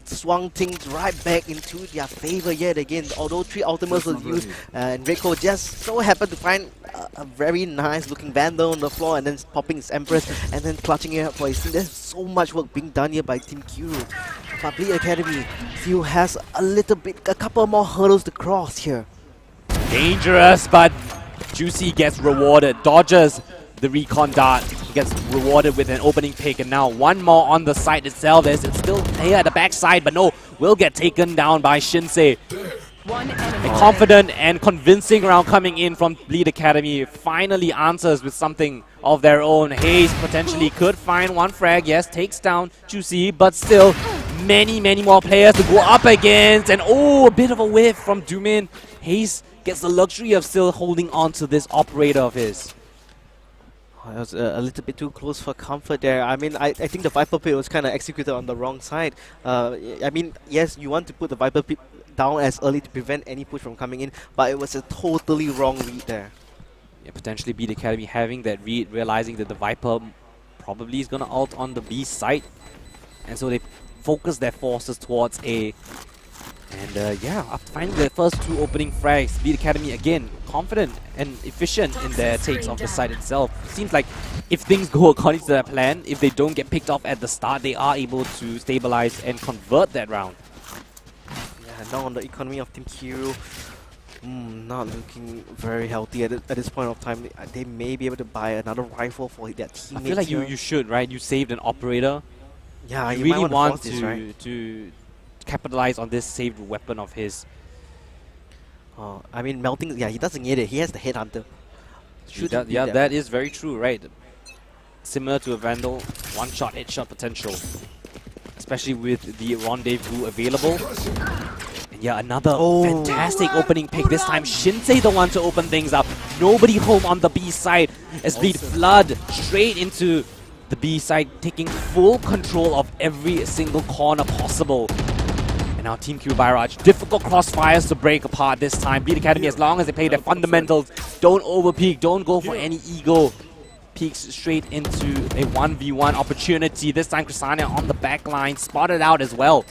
swung things right back into their favor yet again. Although 3 ultimates were used, and Reiko just so happened to find a very nice looking Vandal on the floor, and then popping his Empress and then clutching it up for his team. There's so much work being done here by Team Kiru. But Bleed Academy still has a couple more hurdles to cross here. Dangerous, but Juicy gets rewarded. Dodges the recon dart. He gets rewarded with an opening pick, and now one more on the site itself. There's still here at the backside, but no, will get taken down by Shinsei. One A enemy. confident and convincing round coming in from Bleed Academy. Finally answers with something of their own. Hayes potentially could find 1 frag. Yes, takes down Juicy, but still many more players to go up against. And oh, a bit of a whiff from Doomin. Hayes gets the luxury of still holding on to this operator of his. It was a little bit too close for comfort there. I mean, I think the Viper pit was kind of executed on the wrong side. I mean, yes, you want to put the Viper pit down as early to prevent any push from coming in, but it was a totally wrong read there. Yeah, potentially Bleed Academy having that read, realizing that the Viper probably is going to ult on the B site. And so they focus their forces towards A. And yeah, after finding the first 2 opening frags, Bleed Academy again confident and efficient in their takes of the site itself. Seems like if things go according to their plan, if they don't get picked off at the start, they are able to stabilize and convert that round. Yeah, now on the economy of Team Kiru, Not looking very healthy at this point of time. They may be able to buy another rifle for their teammates. I feel like you should, right? You saved an operator. Yeah, You might really wanna want force this, right? to capitalize on this saved weapon of his. I mean, melting. Yeah, he doesn't need it. He has the headhunter. Yeah, that is very true, right? Similar to a Vandal, one-shot, headshot potential, especially with the rendezvous available. And yeah, another fantastic opening pick. This time, Shinsei the one to open things up. Nobody home on the B side as Bleed flood straight into the B side, taking full control of every single corner possible. And now Team Q Barrage, difficult crossfires to break apart this time. Bleed Academy, as long as they play their fundamentals, don't overpeak, don't go for any ego. Peeks straight into a 1v1 opportunity. This time Chrysania on the back line, spotted out as well.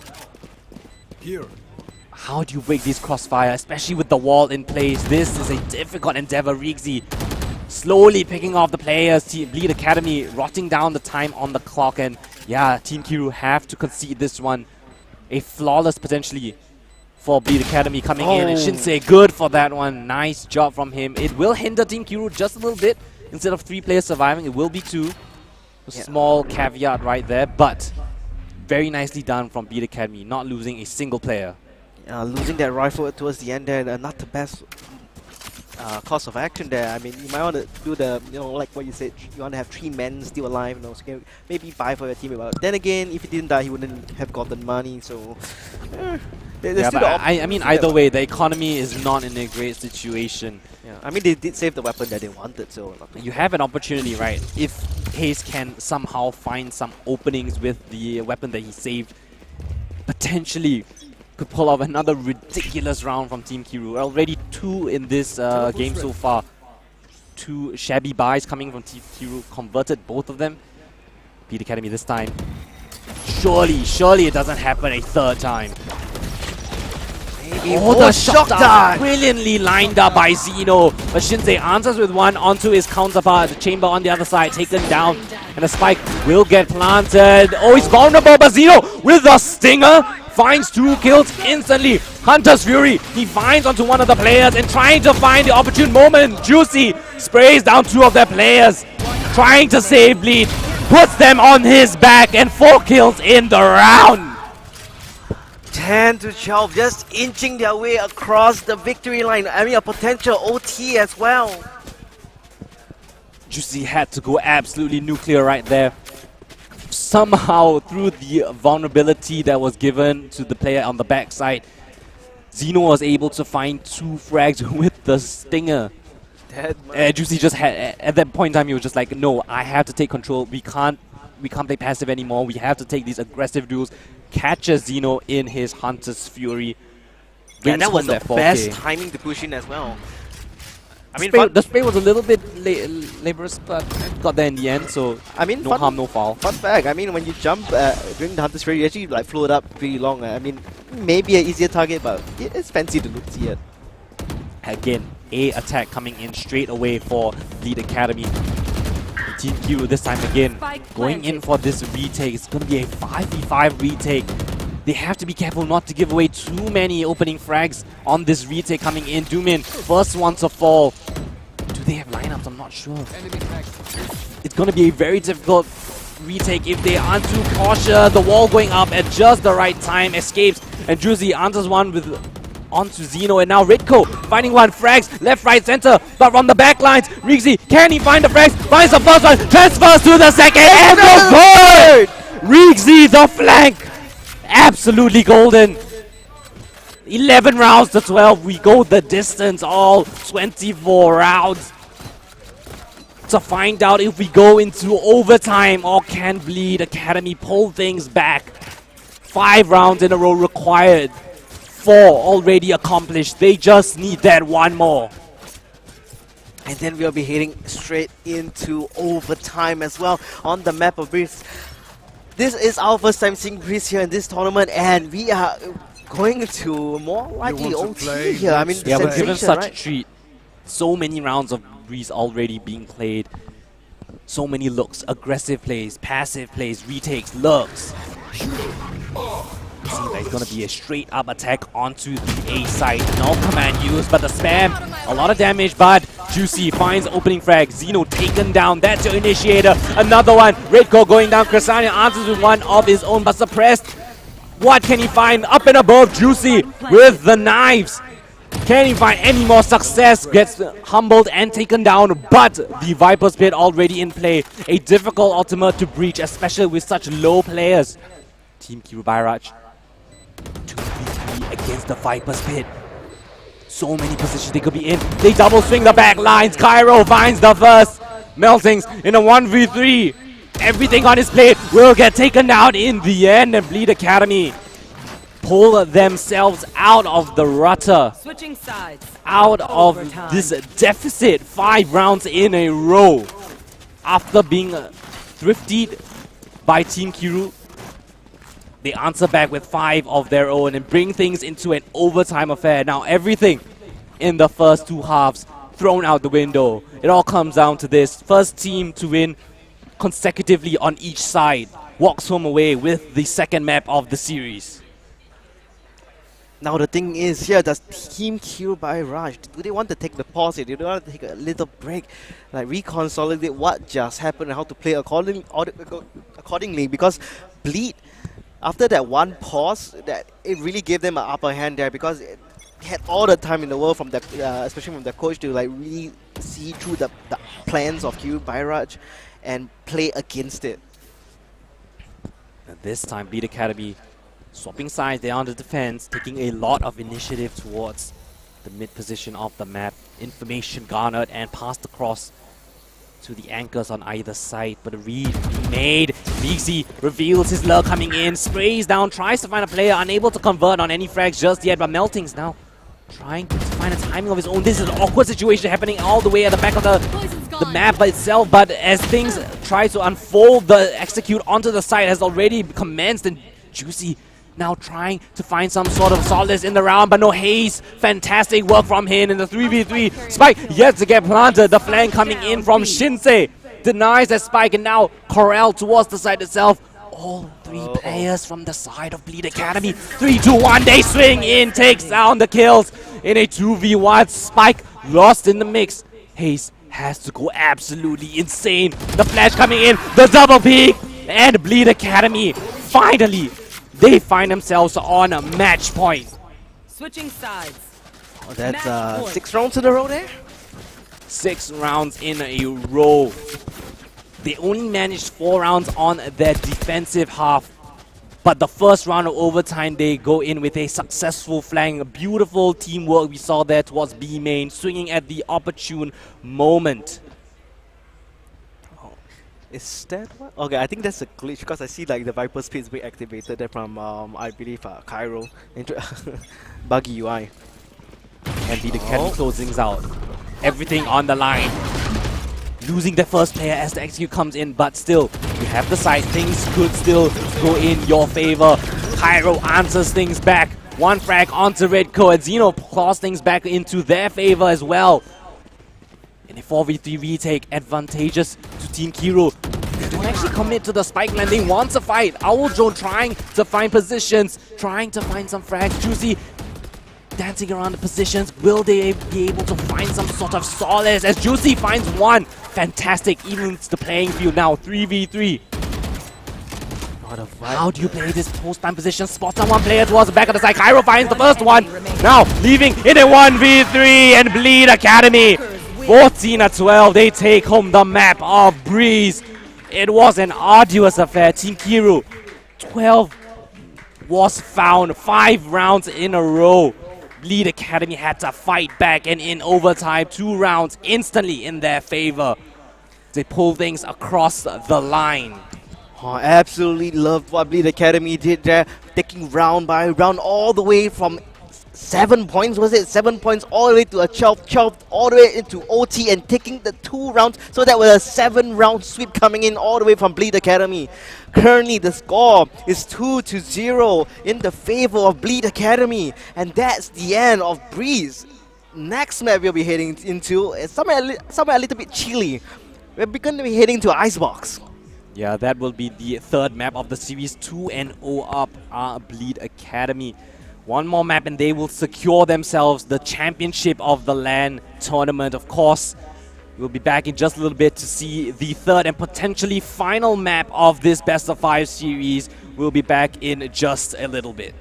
How do you break these crossfire, especially with the wall in place? This is a difficult endeavor. Riggsy slowly picking off the players. Team Bleed Academy rotting down the time on the clock. And yeah, Team Q have to concede this one. A flawless potentially for Bleed Academy coming in. And Shinsei good for that one. Nice job from him. It will hinder Team Q just a little bit. Instead of 3 players surviving, it will be 2. A small caveat right there, but very nicely done from Bleed Academy, not losing a single player. Losing that rifle towards the end there, not the best course of action there. I mean, you might want to do the, like what you said, you want to have 3 men still alive, so maybe buy for your team. But then again, if he didn't die, he wouldn't have gotten money, so... Yeah, but I mean, either way, the economy is not in a great situation. Yeah, I mean, they did save the weapon that they wanted, so... You have an opportunity, right? If Hayes can somehow find some openings with the weapon that he saved, potentially could pull off another ridiculous round from Team Kiru. Already 2 in this game so far. 2 shabby buys coming from Team Kiru, converted both of them. Bleed Academy this time. Surely it doesn't happen a 3rd time. The shock dart! Brilliantly lined up by Zeno. But Shinsei answers with one onto his counterpart. The chamber on the other side taken down. And the spike will get planted. Oh, he's vulnerable, but Zeno with the stinger finds 2 kills instantly. Hunter's Fury, he finds onto one of the players and trying to find the opportune moment. Juicy sprays down 2 of their players. Trying to save Bleed. Puts them on his back and 4 kills in the round. 10 to 12, just inching their way across the victory line. I mean, a potential OT as well. Juicy had to go absolutely nuclear right there. Somehow, through the vulnerability that was given to the player on the backside, Zeno was able to find 2 frags with the stinger. Juicy just had, at that point in time, he was just like, no, I have to take control. We can't play passive anymore. We have to take these aggressive duels. Catches Zeno in his Hunter's Fury. Yeah, that was the best timing to push in as well. I mean, the spray was a little bit laborious, but got there in the end, so I mean, no harm, no foul. Fun fact, I mean, when you jump during the Hunter's Fury, you actually like float up pretty long. I mean, maybe an easier target, but it's fancy to see it. Again, A attack coming in straight away for Bleed Academy. Team Q this time again, going in for this retake. It's going to be a 5v5 retake. They have to be careful not to give away too many opening frags on this retake coming in. Doomin, first one to fall. Do they have lineups? I'm not sure. It's going to be a very difficult retake if they aren't too cautious. The wall going up at just the right time. Escapes. And Juicy answers one with onto Zeno, and now Ritko finding one, frags left, right, center, but from the back lines, Riggsy, can he find the frags? Finds the first one, transfers to the second, and the third! Riggsy, the flank, absolutely golden. 11 rounds to 12, we go the distance, all 24 rounds. To find out if we go into overtime, or can Bleed Academy pull things back. 5 rounds in a row required. 4 already accomplished. They just need that one more. And then we'll be heading straight into overtime as well on the map of Breeze. This is our first time seeing Breeze here in this tournament, and we are going to more likely OT here. I mean, yeah, we're given such right? a treat. So many rounds of Breeze already being played. So many looks, aggressive plays, passive plays, retakes, looks. see there's going to be a straight up attack onto the A side. No command used, but the spam, a lot of damage, but Juicy finds opening frag. Xeno taken down, that's your initiator. Another one, Redco going down, Crasania answers with one of his own, but suppressed. What can he find? Up and above, Juicy with the knives. Can he find any more success? Gets humbled and taken down, but the Viper's Pit already in play. A difficult ultimate to breach, especially with such low players. Team Kiru Bairaj 2v3 against the Viper's Pit. So many positions they could be in. They double swing the back lines. Cairo finds the first. Meltings in a 1v3. Everything on his plate will get taken down in the end, and Bleed Academy pull themselves out of the rutter, Switching sides. out of Overtime. this deficit 5 rounds in a row. After being thriftied by Team Kiru, they answer back with 5 of their own and bring things into an overtime affair. Now everything in the first 2 halves thrown out the window. It all comes down to this. First team to win consecutively on each side walks home away with the second map of the series. Now the thing is here, does Team Kiru Bairaj, do they want to take the pause here? Do they want to take a little break, like reconsolidate what just happened and how to play accordingly? Because Bleed, after that one pause, that it really gave them an upper hand there, because it had all the time in the world from the, especially from the coach, to like really see through the plans of Kiru Bairaj and play against it. And this time, Bleed Academy swapping sides, they're on the defense, taking a lot of initiative towards the mid position of the map. Information garnered and passed across to the anchors on either side, but a read being made. Vixie reveals his lure coming in, sprays down, tries to find a player, unable to convert on any frags just yet, but Melting's now trying to find a timing of his own. This is an awkward situation happening all the way at the back of the map itself, but as things try to unfold, the execute onto the side has already commenced, and Juicy now trying to find some sort of solace in the round, but no haze. Fantastic work from him in the 3v3. Spike yet to get planted. The flank coming in from Shinsei denies that spike, and now Corel towards the side itself. All 3 players from the side of Bleed Academy. 3-2-1, they swing in, takes down the kills in a 2v1. Spike lost in the mix. Haze has to go absolutely insane. The flash coming in, the double peek, and Bleed Academy finally, they find themselves on a match point. Switching sides. Oh, that's Match point. 6 rounds in a row there? 6 rounds in a row. They only managed 4 rounds on their defensive half, but the first round of overtime, they go in with a successful flank. A beautiful teamwork we saw there towards B main, swinging at the opportune moment. Is that what? Okay, I think that's a glitch, because I see like the Viper Speed being activated there from, I believe, Cairo. Buggy UI. And Bleed Academy closings out. Everything on the line. Losing the first player as the execute comes in, but still, you have the side. Things could still go in your favor. Cairo answers things back. 1 frag onto Redco, and Xeno claws things back into their favor as well. In a 4v3 retake, advantageous to Team Kiru. They don't actually commit to the spike landing, wants to fight. Owl Drone trying to find positions, trying to find some frags. Juicy dancing around the positions. Will they be able to find some sort of solace as Juicy finds one? Fantastic, evens the playing field now, 3v3. How do you play this post-time position? Spots on one player towards the back of the side. Cairo finds the first one. Now leaving in a 1v3, and Bleed Academy 14-12. They take home the map of Breeze. It was an arduous affair. Team Kiru 12 was found 5 rounds in a row. Bleed Academy had to fight back, and in overtime 2 rounds instantly in their favor. They pull things across the line. Oh, I absolutely loved what Bleed Academy did there, taking round by round all the way from 7 points, was it? 7 points all the way to a 12, all the way into OT, and taking the 2 rounds. So that was a 7-round sweep coming in all the way from Bleed Academy. Currently the score is 2-0 in the favor of Bleed Academy, and that's the end of Breeze. Next map we'll be heading into is somewhere a little bit chilly. We're going to be heading to Icebox. Yeah, that will be the third map of the series. 2-0 up are Bleed Academy. One more map and they will secure themselves the championship of the LAN tournament. Of course, we'll be back in just a little bit to see the third and potentially final map of this best of 5 series. We'll be back in just a little bit.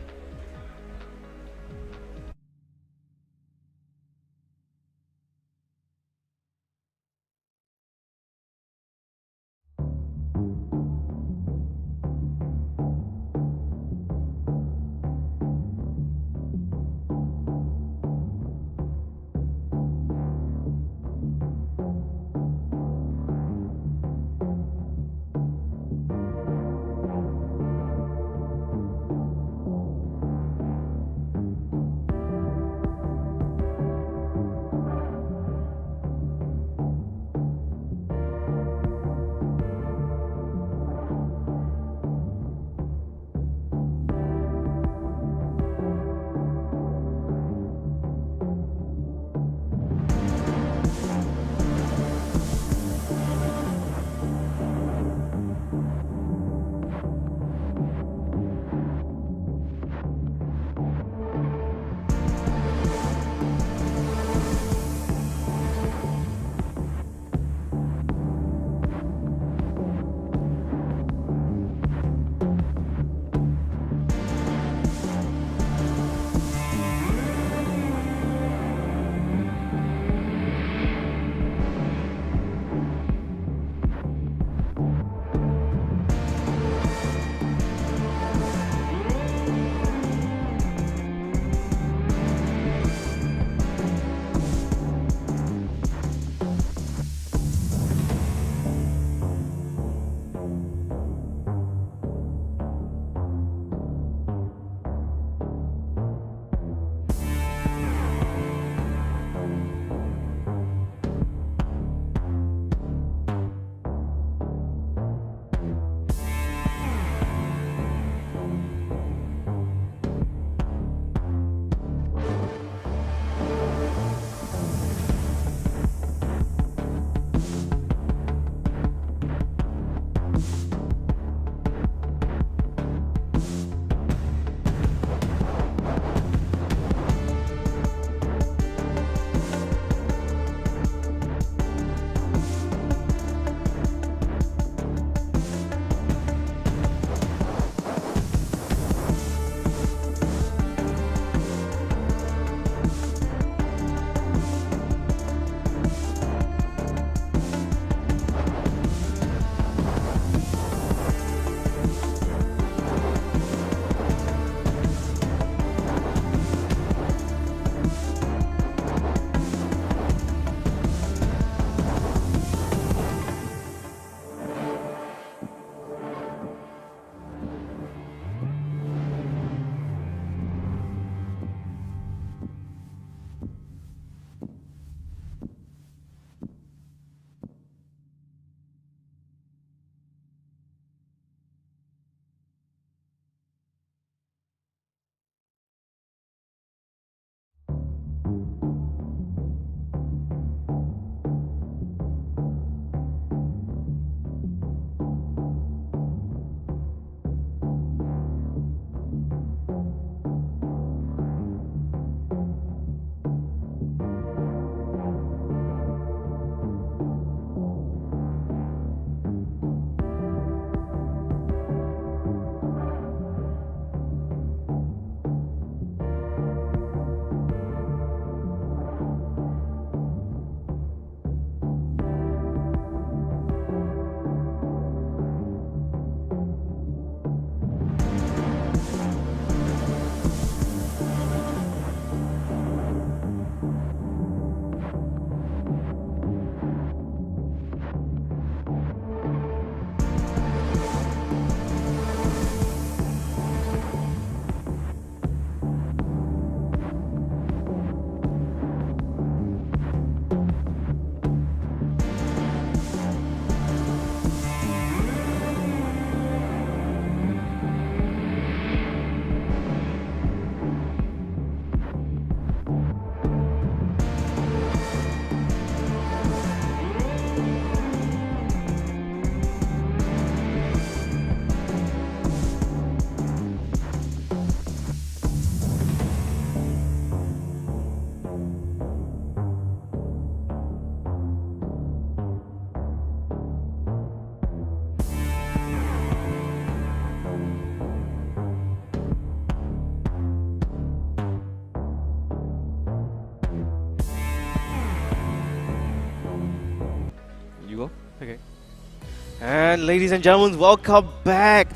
And ladies and gentlemen, welcome back.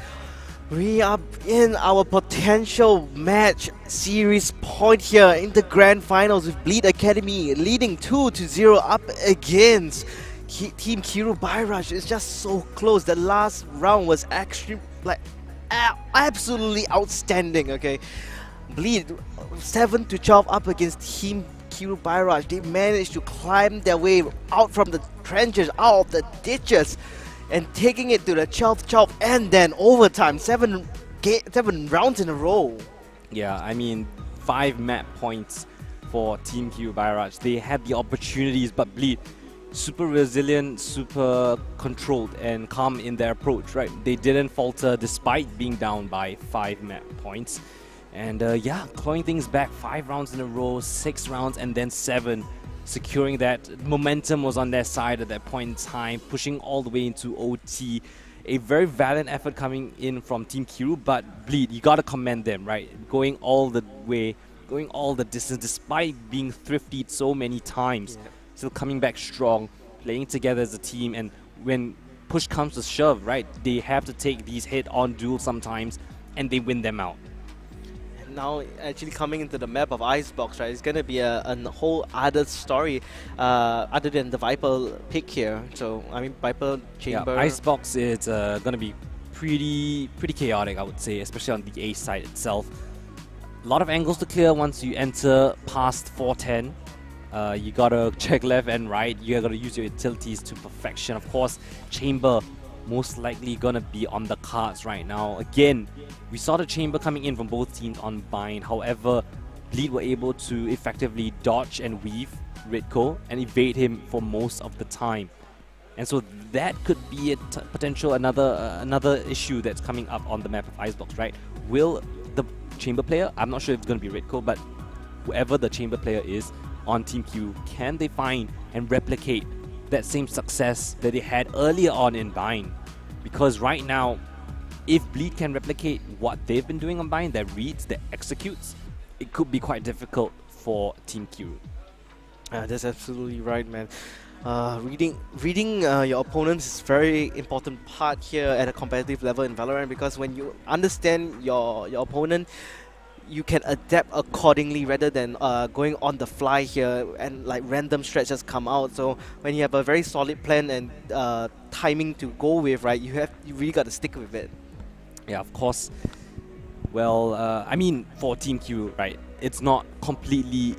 We are in our potential match series point here in the grand finals with Bleed Academy leading 2-0 up against Team Kiru Bairaj. It's just so close. The last round was actually like absolutely outstanding. Okay, Bleed 7-12 up against Team Kiru Bairaj. They managed to climb their way out from the trenches, out of the ditches, and taking it to the 12-12 and then overtime, 7 rounds in a row. Yeah, I mean, 5 map points for Team Q Bairaj. They had the opportunities, but Bleed, super resilient, super controlled and calm in their approach, right? They didn't falter despite being down by 5 map points. And yeah, clawing things back, 5 rounds in a row, 6 rounds and then 7. Securing that. Momentum was on their side at that point in time, pushing all the way into OT. A very valiant effort coming in from Team Kiru, but Bleed, you gotta commend them, right? Going all the way, going all the distance, despite being thriftied so many times. Yeah. Still coming back strong, playing together as a team, and when push comes to shove, right, they have to take these head-on duels sometimes, and they win them out. Now actually coming into the map of Icebox, right, it's going to be a whole other story other than the Viper pick here. So, I mean, Viper, Chamber... Yeah, Icebox is going to be pretty chaotic, I would say, especially on the A side itself. A lot of angles to clear once you enter past 410. You got to check left and right. You got to use your utilities to perfection. Of course, Chamber most likely gonna be on the cards right now. Again, we saw the Chamber coming in from both teams on Bind. However, Bleed were able to effectively dodge and weave Ridco and evade him for most of the time. And so that could be a potential another issue that's coming up on the map of Icebox, right? Will the Chamber player, I'm not sure if it's gonna be Ridco, but whoever the Chamber player is on Team Q, can they find and replicate that same success that they had earlier on in Bind? Because right now, if Bleed can replicate what they've been doing on Bind, that reads, that executes, it could be quite difficult for Team Q. That's absolutely right, man. Reading your opponents is a very important part here at a competitive level in Valorant, because when you understand your opponent, you can adapt accordingly rather than going on the fly here and like random stretches come out. So when you have a very solid plan and timing to go with, right, you really got to stick with it. Yeah, of course. Well, I mean, for Team Q, right, it's not completely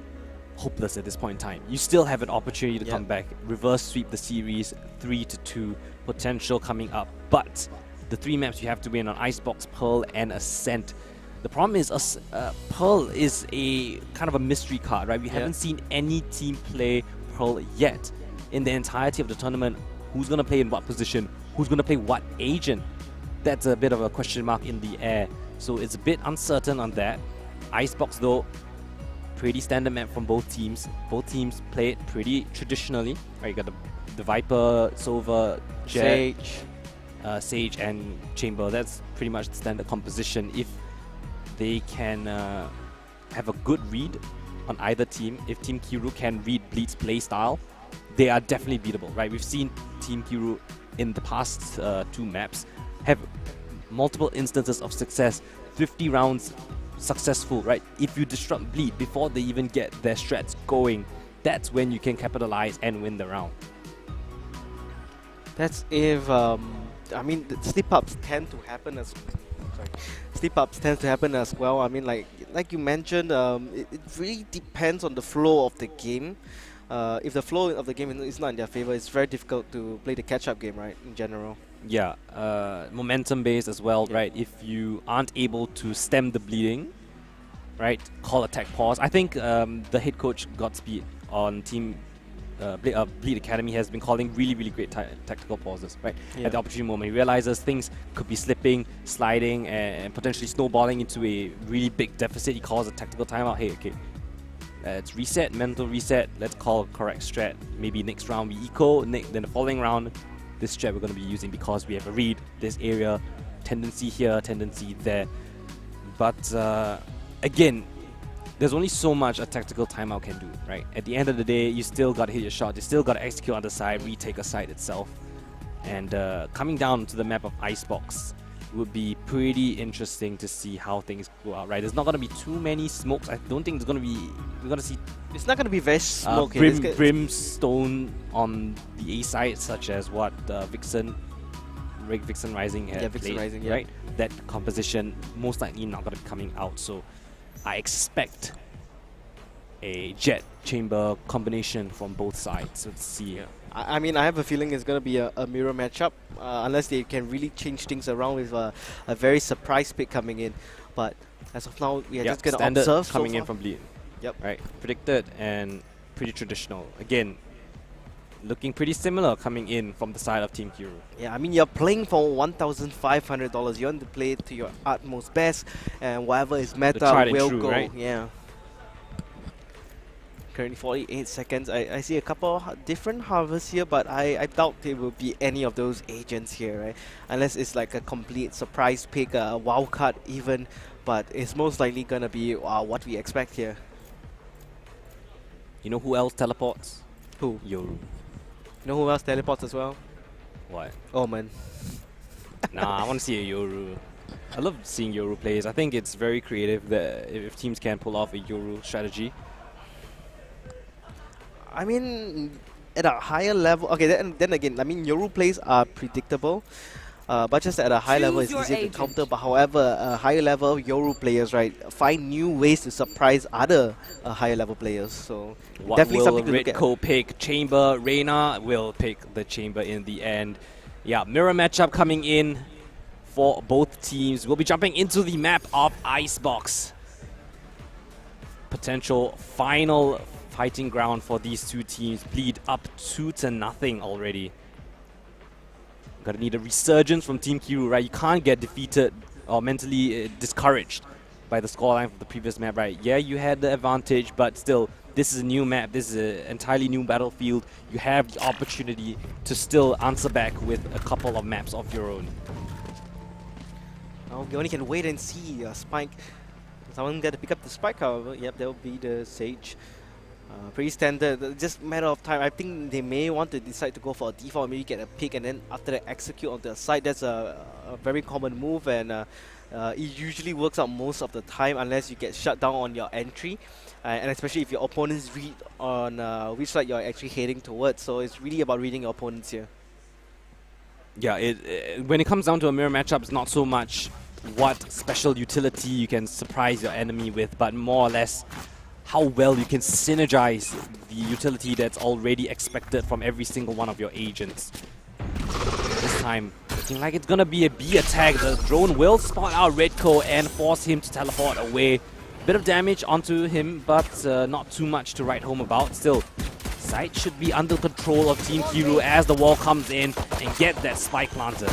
hopeless at this point in time. You still have an opportunity to come back, reverse sweep the series, 3-2 potential coming up. But the 3 maps you have to win on Icebox, Pearl, and Ascent. The problem is Pearl is a kind of a mystery card, right? We haven't seen any team play Pearl yet in the entirety of the tournament. Who's going to play in what position? Who's going to play what agent? That's a bit of a question mark in the air. So it's a bit uncertain on that. Icebox, though, pretty standard map from both teams. Both teams play it pretty traditionally. Right, you got the Viper, Sova, Jet, Sage, and Chamber. That's pretty much the standard composition. If they can have a good read on either team, if Team Kiru can read Bleed's playstyle, they are definitely beatable, right? We've seen Team Kiru in the past 2 maps have multiple instances of success, 50 rounds successful, right? If you disrupt Bleed before they even get their strats going, that's when you can capitalize and win the round. That's if, I mean, the slip-ups tend to happen as well. I mean, like you mentioned, it really depends on the flow of the game. If the flow of the game is not in their favor, it's very difficult to play the catch-up game, right, in general. Yeah, momentum-based as well, right? If you aren't able to stem the bleeding, right, call attack pause. I think the head coach Godspeed on Team Bleed Academy has been calling really great tactical pauses, right? At the opportune moment, he realizes things could be slipping, sliding, and potentially snowballing into a really big deficit. He calls a tactical timeout. Hey, okay, it's reset, mental reset. Let's call correct strat. Maybe next round we eco, then the following round, this strat we're going to be using because we have a read this area, tendency here, tendency there. But again, there's only so much a tactical timeout can do, right? At the end of the day, you still got to hit your shot. You still got to execute on the side, retake a side itself. And coming down to the map of Icebox would be pretty interesting to see how things go out, right? There's not going to be too many smokes. I don't think there's going to be... We're going to see It's not going to be very smoky. brimstone on the A side, such as what Vixen Rising had Vixen played, Rising, yeah. right? That composition most likely not going to be coming out, so I expect a jet chamber combination from both sides. Let's see. Yeah. I mean, I have a feeling it's going to be a mirror matchup, unless they can really change things around with a very surprise pick coming in. But as of now, we are just going to observe coming so in from Bleed. Yep. Right. Predicted and pretty traditional. Again, looking pretty similar coming in from the side of Team Kiro. Yeah, I mean, you're playing for $1,500. You want to play to your utmost best, and whatever is meta tried and will true, go. right? Yeah. Currently 48 seconds. I see a couple of different harvests here, but I doubt there will be any of those agents here, right? Unless it's like a complete surprise pick, a wild card even, but it's most likely gonna be what we expect here. You know who else teleports? Who? Yoru. You know who else teleports as well? What? Omen. Nah, I want to see a Yoru. I love seeing Yoru plays. I think it's very creative that if teams can pull off a Yoru strategy. I mean, at a higher level, okay, then again, I mean, Yoru plays are predictable, but just at a high level, it's Choose easier your to counter. But however, higher level Yoru players, right, find new ways to surprise other higher level players. So What definitely will something to look at. Redco pick? Chamber. Reina will pick the Chamber in the end. Yeah, mirror matchup coming in for both teams. We'll be jumping into the map of Icebox. Potential final fighting ground for these two teams. Bleed up 2-0 already. Gonna need a resurgence from Team Kiru, right? You can't get defeated or mentally discouraged by the scoreline from the previous map, right? Yeah, you had the advantage, but still, this is a new map. This is an entirely new battlefield. You have the opportunity to still answer back with a couple of maps of your own. Oh, we only can wait and see. Spike. Someone got to pick up the Spike, however. Yep, that will be the Sage. Pretty standard, just matter of time. I think they may want to decide to go for a default, maybe get a pick and then after that execute on the side. That's a very common move, and it usually works out most of the time unless you get shut down on your entry, and especially if your opponents read on which side you're actually heading towards. So it's really about reading your opponents here. Yeah, when it comes down to a mirror matchup, it's not so much what special utility you can surprise your enemy with, but more or less how well you can synergize the utility that's already expected from every single one of your agents. This time, looking like it's gonna be a B attack. The drone will spot out Redco and force him to teleport away. Bit of damage onto him, but not too much to write home about. Still, side should be under control of Team Kiru as the wall comes in and get that spike planted.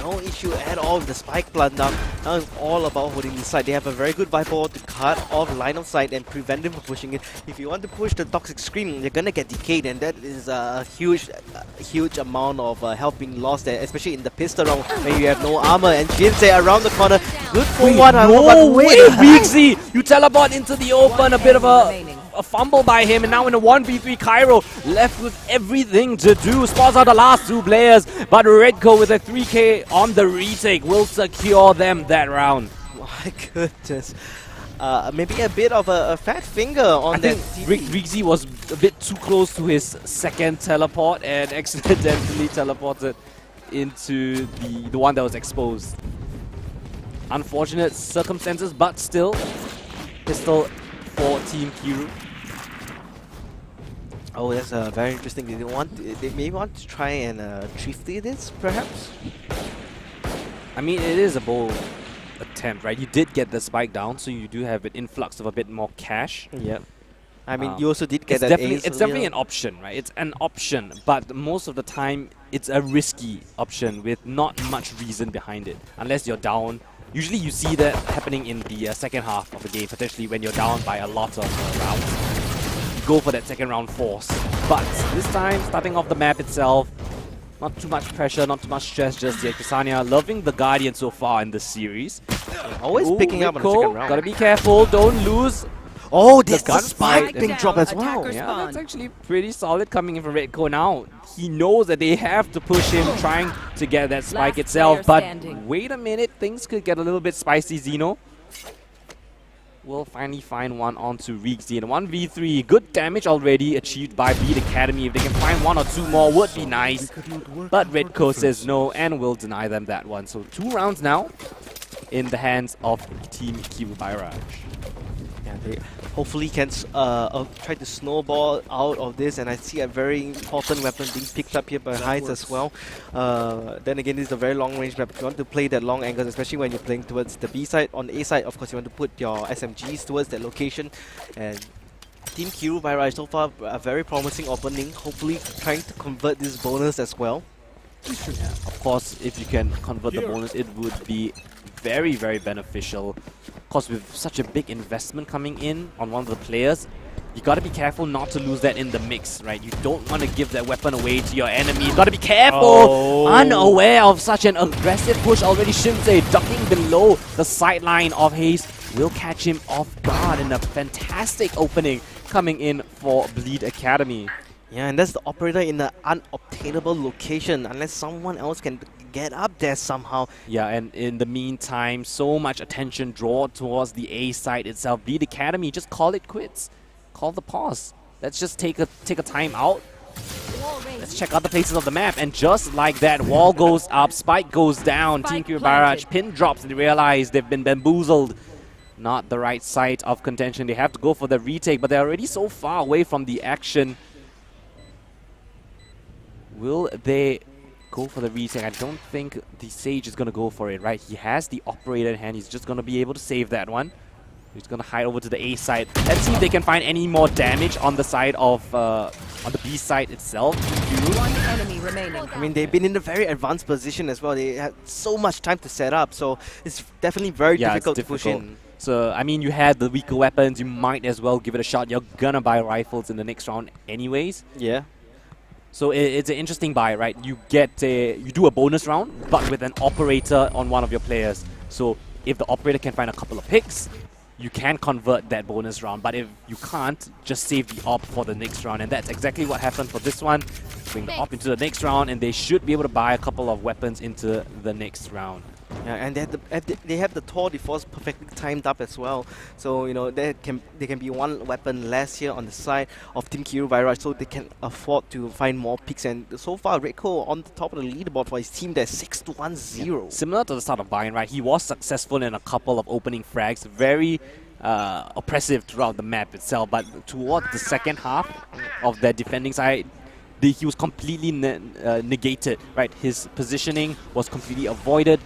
No issue at all with the spike plant down. Now it's all about holding the side. They have a very good Viper wall to cut off line of sight and prevent them from pushing it. If you want to push the Toxic Scream, you're gonna get decayed, and that is a huge amount of health being lost there, especially in the pistol round when you have no armor. And Jinsei around the corner, good for one. No way, Bixie! You teleport into the open, a bit of a fumble by him, and now in a 1v3, Cairo left with everything to do. Spots out the last two players, but Redco with a 3k on the retake will secure them that round. My goodness. Maybe a bit of a fat finger on that. I think Rixie was a bit too close to his second teleport and accidentally teleported into the one that was exposed. Unfortunate circumstances, but still, pistol for Team Kiru. Oh, that's very interesting. They may want to try and thrifty this, perhaps? I mean, it is a bold attempt, right? You did get the spike down, so you do have an influx of a bit more cash. Yep. I mean, you also did get that It's definitely an option, right? It's an option, but most of the time, it's a risky option with not much reason behind it. Unless you're down. Usually you see that happening in the second half of the game, potentially when you're down by a lot of rounds. Go for that second round force. But this time, starting off the map itself, not too much pressure, not too much stress just yet. Kusania loving the Guardian so far in this series. Always picking up on the second round. Gotta be careful, don't lose Oh, The there's the spike gunfight being down, dropped as well. attackers. Yeah, Spawn. that's actually pretty solid coming in from Redco now. He knows that they have to push him, trying to get that spike Last itself. player But standing. wait a minute, things could get a little bit spicy, Zeno. We'll finally find one onto Reeksy. And 1v3, good damage already achieved by Beat Academy. If they can find one or two more, would be nice. But Redco says no and will deny them that one. So 2 rounds now in the hands of Team Kivu Bairaj. Yeah, they hopefully can try to snowball out of this, and I see a very important weapon being picked up here by Heights as well. Then again, this is a very long range map. If you want to play that long angle, especially when you're playing towards the B side. On the A side, of course, you want to put your SMGs towards that location. And Team Kivu Bairaj so far a very promising opening. Hopefully trying to convert this bonus as well. Yeah, of course, if you can convert the bonus, it would be very, very beneficial. Of course, with such a big investment coming in on one of the players, you gotta be careful not to lose that in the mix, right? You don't want to give that weapon away to your enemy. You gotta be careful! Oh. Unaware of such an aggressive push already, Shinsei ducking below the sideline of Haze will catch him off guard, in a fantastic opening coming in for Bleed Academy. Yeah, and that's the operator in the unobtainable location, unless someone else can get up there somehow. Yeah, and in the meantime, so much attention drawn towards the A side itself. Bleed Academy, just call it quits. Call the pause. Let's just take a time out. Let's check out the places of the map, and just like that, wall goes up, spike goes down. Team Kivu Bairaj pin drops, and they realize they've been bamboozled. Not the right side of contention. They have to go for the retake, but they're already so far away from the action. Will they go for the retake? I don't think the Sage is going to go for it, right? He has the operator in hand. He's just going to be able to save that one. He's going to hide over to the A side. Let's see if they can find any more damage on the side of, on the B side itself. One enemy remaining. I mean, they've been in a very advanced position as well. They had so much time to set up, so it's definitely very difficult to push in. So, I mean, you had the weaker weapons. You might as well give it a shot. You're going to buy rifles in the next round anyways. Yeah. So it's an interesting buy, right? You get you do a bonus round, but with an operator on one of your players. So if the operator can find a couple of picks, you can convert that bonus round. But if you can't, just save the op for the next round. And that's exactly what happened for this one. Bring the op into the next round, and they should be able to buy a couple of weapons into the next round. Yeah, and they have the Tour de Force perfectly timed up as well. So, you know, they can be one weapon less here on the side of Team Kivu Bairaj, so they can afford to find more picks. And so far, Redco on the top of the leaderboard for his team, they're 6-1-0. Yeah. Similar to the start of Bayern, right? He was successful in a couple of opening frags. Very oppressive throughout the map itself. But towards the second half of their defending side, he was completely negated, right? His positioning was completely avoided.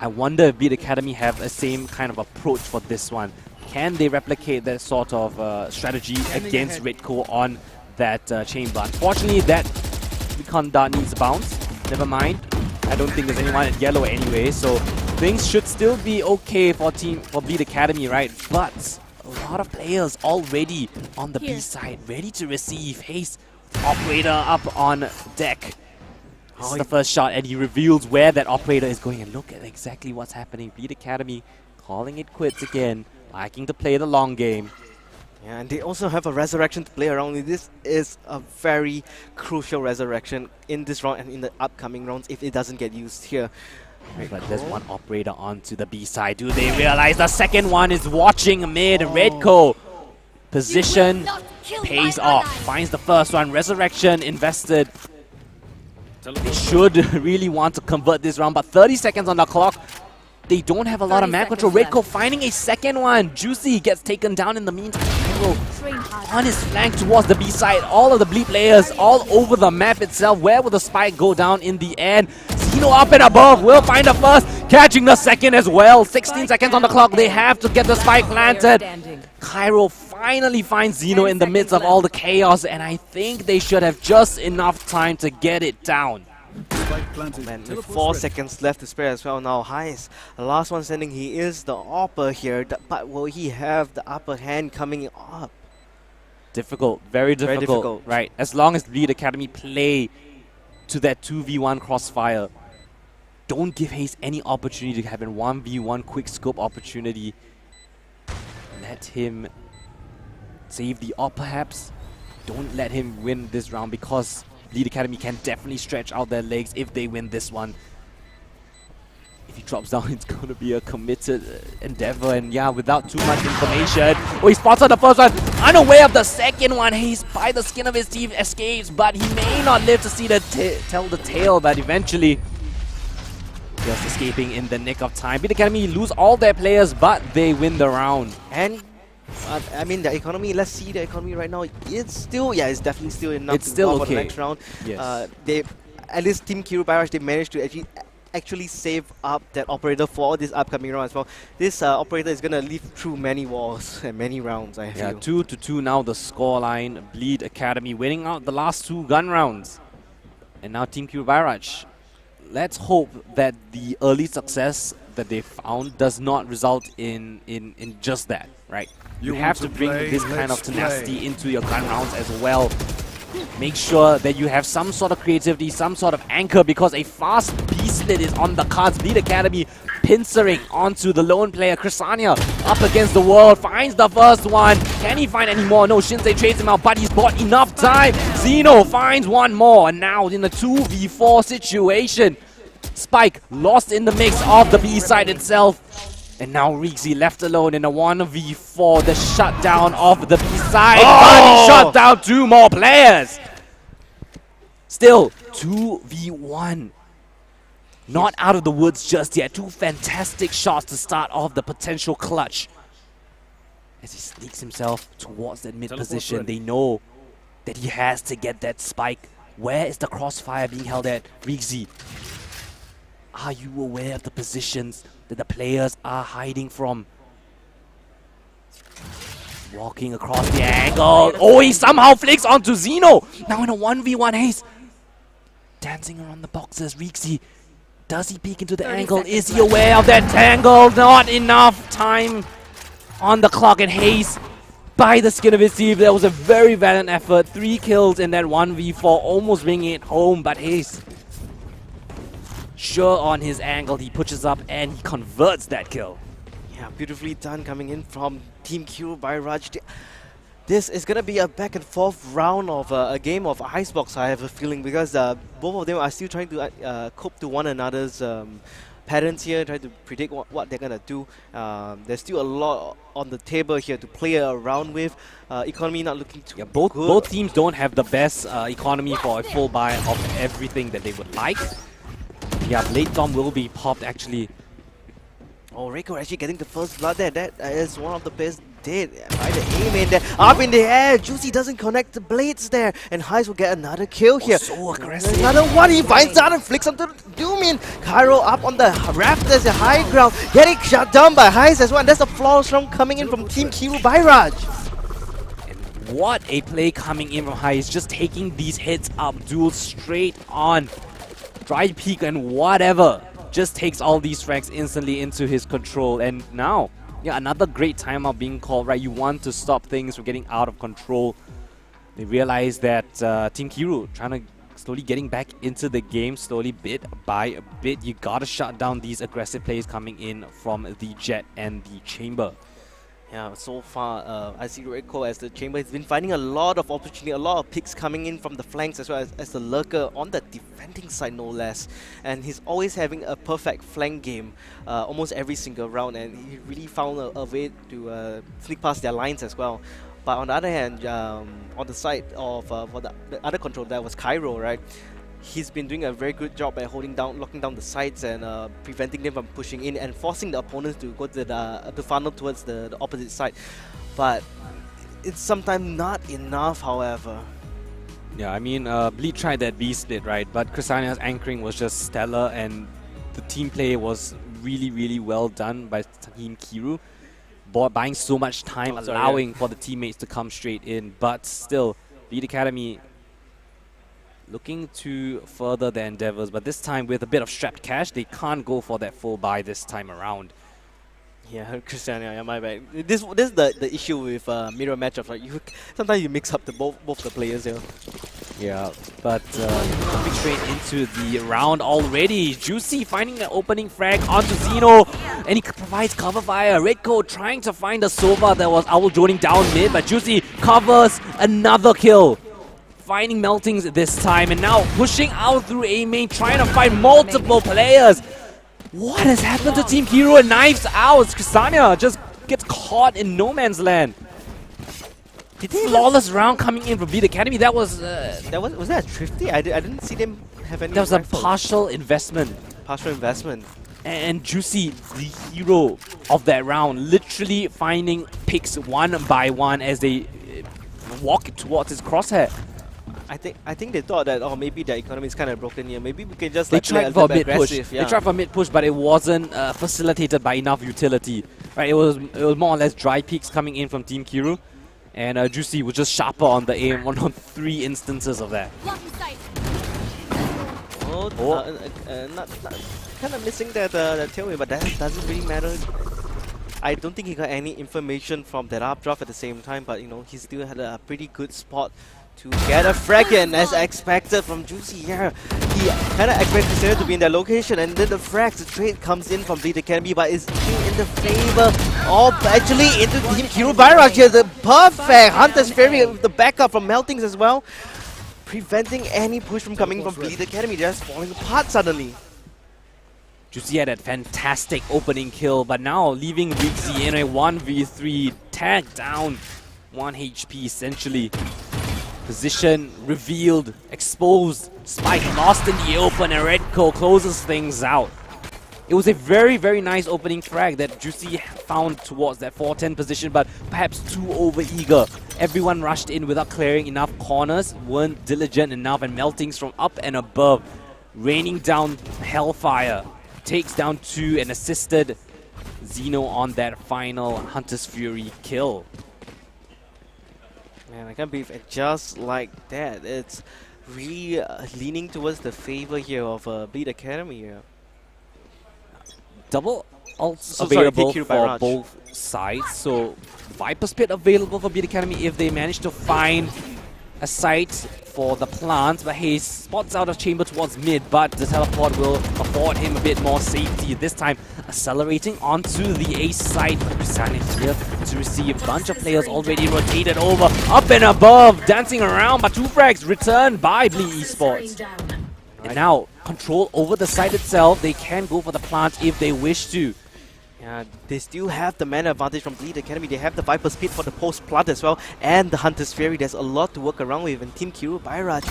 I wonder if Beat Academy have the same kind of approach for this one. Can they replicate that sort of strategy against Redco on that chamber? Unfortunately, that recon dart needs a bounce. Never mind. I don't think there's anyone at yellow anyway, so things should still be okay for Beat Academy, right? But a lot of players already on the B side, ready to receive. Haste operator up on deck. This is the first shot, and he reveals where that operator is going. And look at exactly what's happening. Beat Academy calling it quits again, liking to play the long game. Yeah, and they also have a resurrection to play around with. This is a very crucial resurrection in this round and in the upcoming rounds if it doesn't get used here. Right, but there's one operator onto the B side. Do they realize the second one is watching mid? Redco position pays off. Finds the first one. Resurrection invested. They should really want to convert this round, but 30 seconds on the clock. They don't have a lot of map control. Redco finding a second one. Juicy gets taken down in the meantime. On his flank towards the B side. All of the Bleed players all over the map itself. Where will the spike go down in the end? Zeno up and above. Will find the first. Catching the second as well. 16 seconds on the clock. They have to get the spike planted. Cairo finally finds Zeno in the midst of all the chaos, and I think they should have just enough time to get it down. Man, with 4 seconds left to spare as well now. Heist, the last one standing, he is the upper here, but will he have the upper hand coming up? Difficult, very difficult, right? As long as Bleed Academy play to that 2v1 crossfire, don't give Haze any opportunity to have a 1v1 quick scope opportunity. Let him save the op perhaps. Don't let him win this round because Bleed Academy can definitely stretch out their legs if they win this one. If he drops down, it's going to be a committed endeavor. And yeah, without too much information. Oh, he spots on the first one. Unaware of the second one. He's by the skin of his teeth, escapes, but he may not live to see the tell the tale. But eventually, just escaping in the nick of time. Bleed Academy lose all their players, but they win the round. And I mean, the economy, let's see the economy right now. It's still, yeah, it's definitely still enough It's to still go for the okay. next round. Yes. They, at least Team Kiru Byraj, they managed to actually save up that operator for this upcoming round as well. This operator is going to live through many wars and many rounds, I feel. Yeah, 2-2 now the scoreline. Bleed Academy winning out the last 2 gun rounds. And now Team Kiru Byraj. Let's hope that the early success that they found does not result in just that, right? You have to bring this kind of tenacity into your gun rounds as well. Make sure that you have some sort of creativity, some sort of anchor, because a fast B-split is on the cards. Bleed Academy pincering onto the lone player. Chrysania up against the world, finds the first one. Can he find any more? No, Shinsei trades him out, but he's bought enough time. Zeno finds one more, and now in a 2v4 situation. Spike lost in the mix of the B side itself. And now Rixie left alone in a 1v4, the shutdown of the B side. But he shut down 2 more players. Still 2v1. Not out of the woods just yet. 2 fantastic shots to start off the potential clutch. As he sneaks himself towards that mid position, they know that he has to get that spike. Where is the crossfire being held at? Rixie, are you aware of the positions that the players are hiding from? Walking across the angle. Oh, he somehow flicks onto Zeno. Now in a 1v1 haste. Dancing around the boxes. Rixie, does he peek into the angle? Is he aware of that tangle? Not enough time on the clock, and haste by the skin of his teeth. That was a very valiant effort. 3 kills in that 1v4, almost bringing it home, but haste sure on his angle. He pushes up and he converts that kill. Yeah, beautifully done coming in from Team Kiru Byraj. This is going to be a back and forth round of a game of Icebox, I have a feeling, because both of them are still trying to cope to one another's patterns here, trying to predict what they're going to do. There's still a lot on the table here to play around with. Economy not looking too good. Both teams don't have the best economy for a full buy of everything that they would like. Yeah, Blade Bomb will be popped actually. Oh, Reiko actually getting the first blood there. That is one of the best dead by the aim in there. Up in the air. Juicy doesn't connect the blades there. And Heist will get another kill here. So aggressive. Another one. He finds out and flicks onto Doomin. Cairo up on the rafters, the high ground. Getting shut down by Heist as well. And that's a flawless round coming in from Team Kiru Byraj. And what a play coming in from Heist. Just taking these hits up. Duel straight on. Dry peek and whatever. Just takes all these frags instantly into his control. And now, yeah, another great timeout being called, right? You want to stop things from getting out of control. They realize that Team Kiru trying to slowly getting back into the game, slowly bit by bit. You gotta shut down these aggressive plays coming in from the Jet and the Chamber. Yeah, so far, I see Reiko as the Chamber has been finding a lot of opportunity, a lot of picks coming in from the flanks as well as the lurker on the defending side, no less. And he's always having a perfect flank game almost every single round, and he really found a way to sneak past their lines as well. But on the other hand, on the side of for the other controller, that was Cairo, right? He's been doing a very good job at holding down, locking down the sides and preventing them from pushing in and forcing the opponents to go to the funnel towards the opposite side. But it's sometimes not enough, however. Yeah, I mean, Bleed tried that B split, right? But Chrysania's anchoring was just stellar, and the team play was really, really well done by Team Kiru. Buying so much time, allowing for the teammates to come straight in. But still, Bleed Academy looking to further their endeavors, but this time with a bit of strapped cash, they can't go for that full buy this time around. Yeah, Christiania, yeah, my bad. This is the issue with mirror matchups, right? Sometimes you mix up both the players here. Yeah, but jumping straight into the round already. Juicy finding the opening frag onto Zeno, and he provides cover fire. Redco trying to find the Sova that was Owl joining down mid, but Juicy covers another kill. Finding Meltings this time, and now pushing out through A main, trying to find multiple players. What has happened to Team Hero? Knives out. Ksania just gets caught in no man's land. Flawless round coming in from Bleed Academy. That was was that a Thrifty? I didn't see them have any. that was a rifles. partial investment. Partial investment. And Juicy, the hero of that round, literally finding picks one by one as they walk towards his crosshair. I think they thought that, oh, maybe the economy is kind of broken here. Maybe we can just They like play tried a for a little bit mid push. aggressive. They tried for a mid push, but it wasn't facilitated by enough utility. Right, it was more or less dry peaks coming in from Team Kiru, and Juicy was just sharper on the aim. One on 3 instances of that. Not kind of missing that tailway, but that doesn't really matter. I don't think he got any information from that updraft at the same time, but you know, he still had a pretty good spot to get a frag in as expected from Juicy here. He kind of expected Sarah to be in that location, and then the frag straight comes in from Bleed Academy, but it's still in the favor of actually into Team Hero Bayraj here. The perfect Hunter's Fury with the backup from Meltings as well, preventing any push from coming from Bleed Academy, just falling apart suddenly. Juicy had that fantastic opening kill, but now leaving Rixie in a 1v3, tagged down 1 HP essentially. Position revealed, exposed, Spike lost in the open, and Redco closes things out. It was a very, very nice opening frag that Juicy found towards that 410 position, but perhaps too overeager. Everyone rushed in without clearing enough corners, weren't diligent enough, and Meltings from up and above, raining down hellfire. Takes down 2 and assisted Zeno on that final Hunter's Fury kill. Man, I can't believe it just like that. It's really leaning towards the favor here of Bleed Academy here. Double ults So sorry, available DQ for by Raj. both sides. So Viper's Pit available for Bleed Academy if they manage to find a site for the plant, but he spots out of chamber towards mid, but the teleport will afford him a bit more safety. This time accelerating onto the ace side, but Kusani here to receive. A bunch of players already rotated over, up and above, dancing around, but 2 frags returned by Bleed Esports. And now control over the site itself. They can go for the plant if they wish to. Yeah, they still have the mana advantage from Bleed Academy. They have the Viper Speed for the post-plant as well, and the Hunter's Fury. There's a lot to work around with, and Team Kiru Bayraj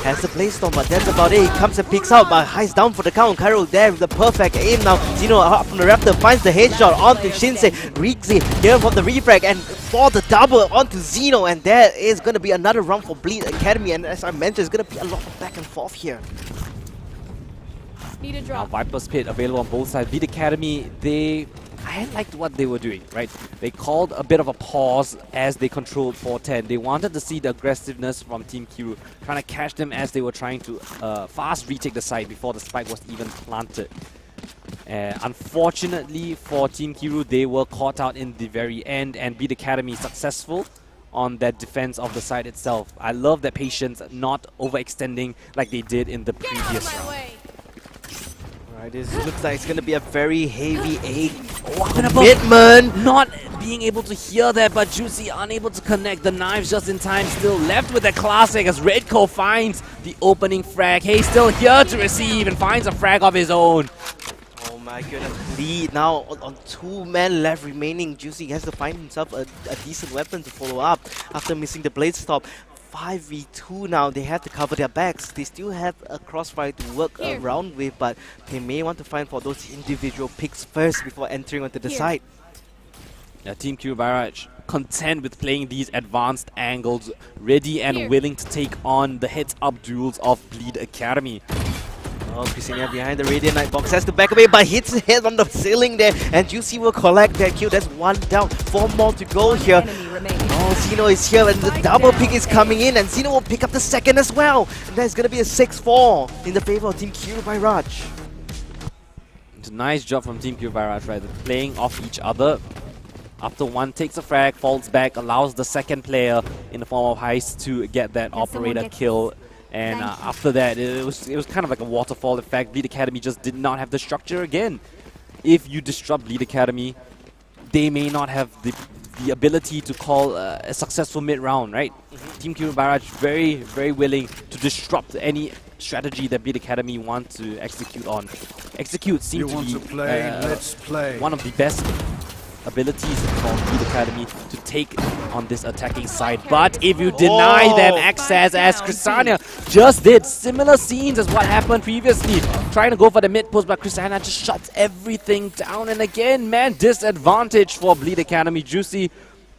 has the Playstorm, but that's about it. He comes and picks out, but hides down for the count. Cairo there with the perfect aim now. Zeno up from the Raptor finds the headshot onto Shinsei. Rixie here for the refrag, and for the double onto Zeno, and that is going to be another round for Bleed Academy, and as I mentioned, it's going to be a lot of back and forth here. Need a Now drop. Viper's Pit available on both sides. Bleed Academy, I liked what they were doing, right? They called a bit of a pause as they controlled 410. They wanted to see the aggressiveness from Team Kiru, trying to catch them as they were trying to fast retake the site before the spike was even planted. Unfortunately for Team Kiru, they were caught out in the very end, and Bleed Academy successful on that defense of the site itself. I love that patience, not overextending like they did in the previous round. Alright, this looks like it's going to be a very heavy egg. Commitment! Commitment! Not being able to hear that, but Juicy unable to connect the knives just in time. Still left with the classic as Redco finds the opening frag. Hey, still here to receive and finds a frag of his own. Oh my goodness. Lead now on 2 men left remaining. Juicy has to find himself a decent weapon to follow up after missing the blade stop. 5v2 now, they have to cover their backs. They still have a crossfire to work around with, but they may want to find for those individual picks first before entering onto the site. Yeah, Team Kiru Bayraj content with playing these advanced angles, ready and willing to take on the heads-up duels of Bleed Academy. Oh, Ksenia behind the Radiant Knight box has to back away, but hits his head on the ceiling there, and Juicy will collect that kill. That's 1 down, 4 more to go here. Oh, Zeno is here, and the double pick is coming in, and Zeno will pick up the second as well. And that's going to be a 6-4 in the favor of Team Kiru Bayraj. It's a nice job from Team Kiru Bayraj, right? They're playing off each other. After one takes a frag, falls back, allows the second player in the form of Heist to get that operator kill. And after that, it was kind of like a waterfall effect. Bleed Academy just did not have the structure again. If you disrupt Bleed Academy, they may not have the ability to call a successful mid-round, right? Team Kiro Barrage very willing to disrupt any strategy that Bleed Academy want to execute on. Execute seems to be Let's play. one of the best abilities from Bleed Academy to take on this attacking side. But if you deny them access, as Chrysania just did, similar scenes as what happened previously, trying to go for the mid post, but Chrysania just shuts everything down. And again, man, disadvantage for Bleed Academy. Juicy,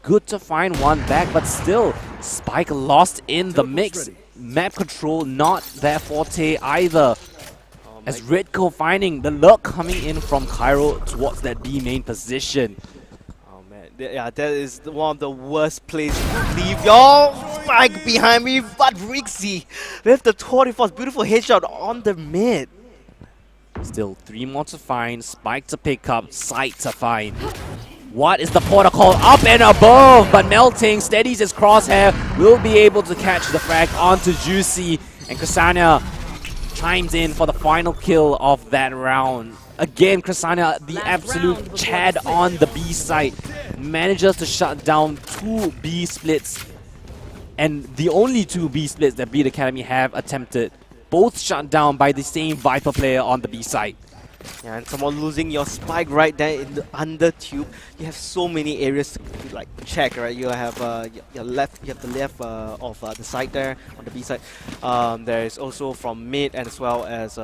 good to find one back, but still, Spike lost in the mix. Map control not their forte either. As Redco finding the lurk coming in from Cairo towards that B main position. Oh man, yeah, that is one of the worst plays to leave your Spike behind me, but Rixie with the 24th beautiful headshot on the mid. Still 3 more to find, Spike to pick up, Sight to find. What is the protocol? Up and above, but Melting steadies his crosshair, will be able to catch the frag onto Juicy, and Chrysania chimes in for the final kill of that round. Again, Chrysania, the absolute Chad on the B side, manages to shut down 2 B splits, and the only 2 B splits that Bleed Academy have attempted, both shut down by the same Viper player on the B side. Yeah, and someone losing your Spike right there in the under tube. You have so many areas to like check, right? You have your left, you have the left of the side there on the B side. There is also from mid and as well as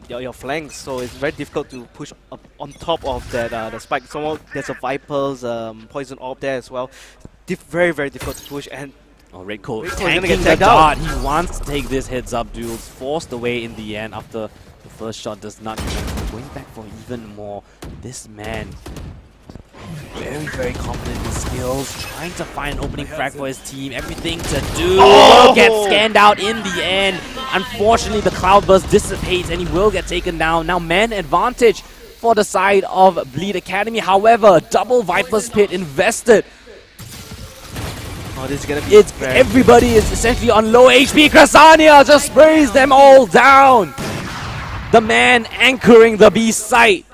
your flanks. So it's very difficult to push up on top of that the Spike. There's a Viper's poison orb there as well. Very difficult to push. And Redco Redco tanking the dart. He wants to take this heads up duel, forced away in the end after the first shot does not connect. Going back for even more. This man, very confident in his skills, trying to find an opening frag for his team. Everything to do will get scanned out in the end. Unfortunately, the Cloudburst dissipates and he will get taken down. Now man advantage for the side of Bleed Academy. However, double Viper's Pit invested. Oh, this is gonna be everybody is essentially on low HP. Chrysania just sprays them all down. The man anchoring the B site.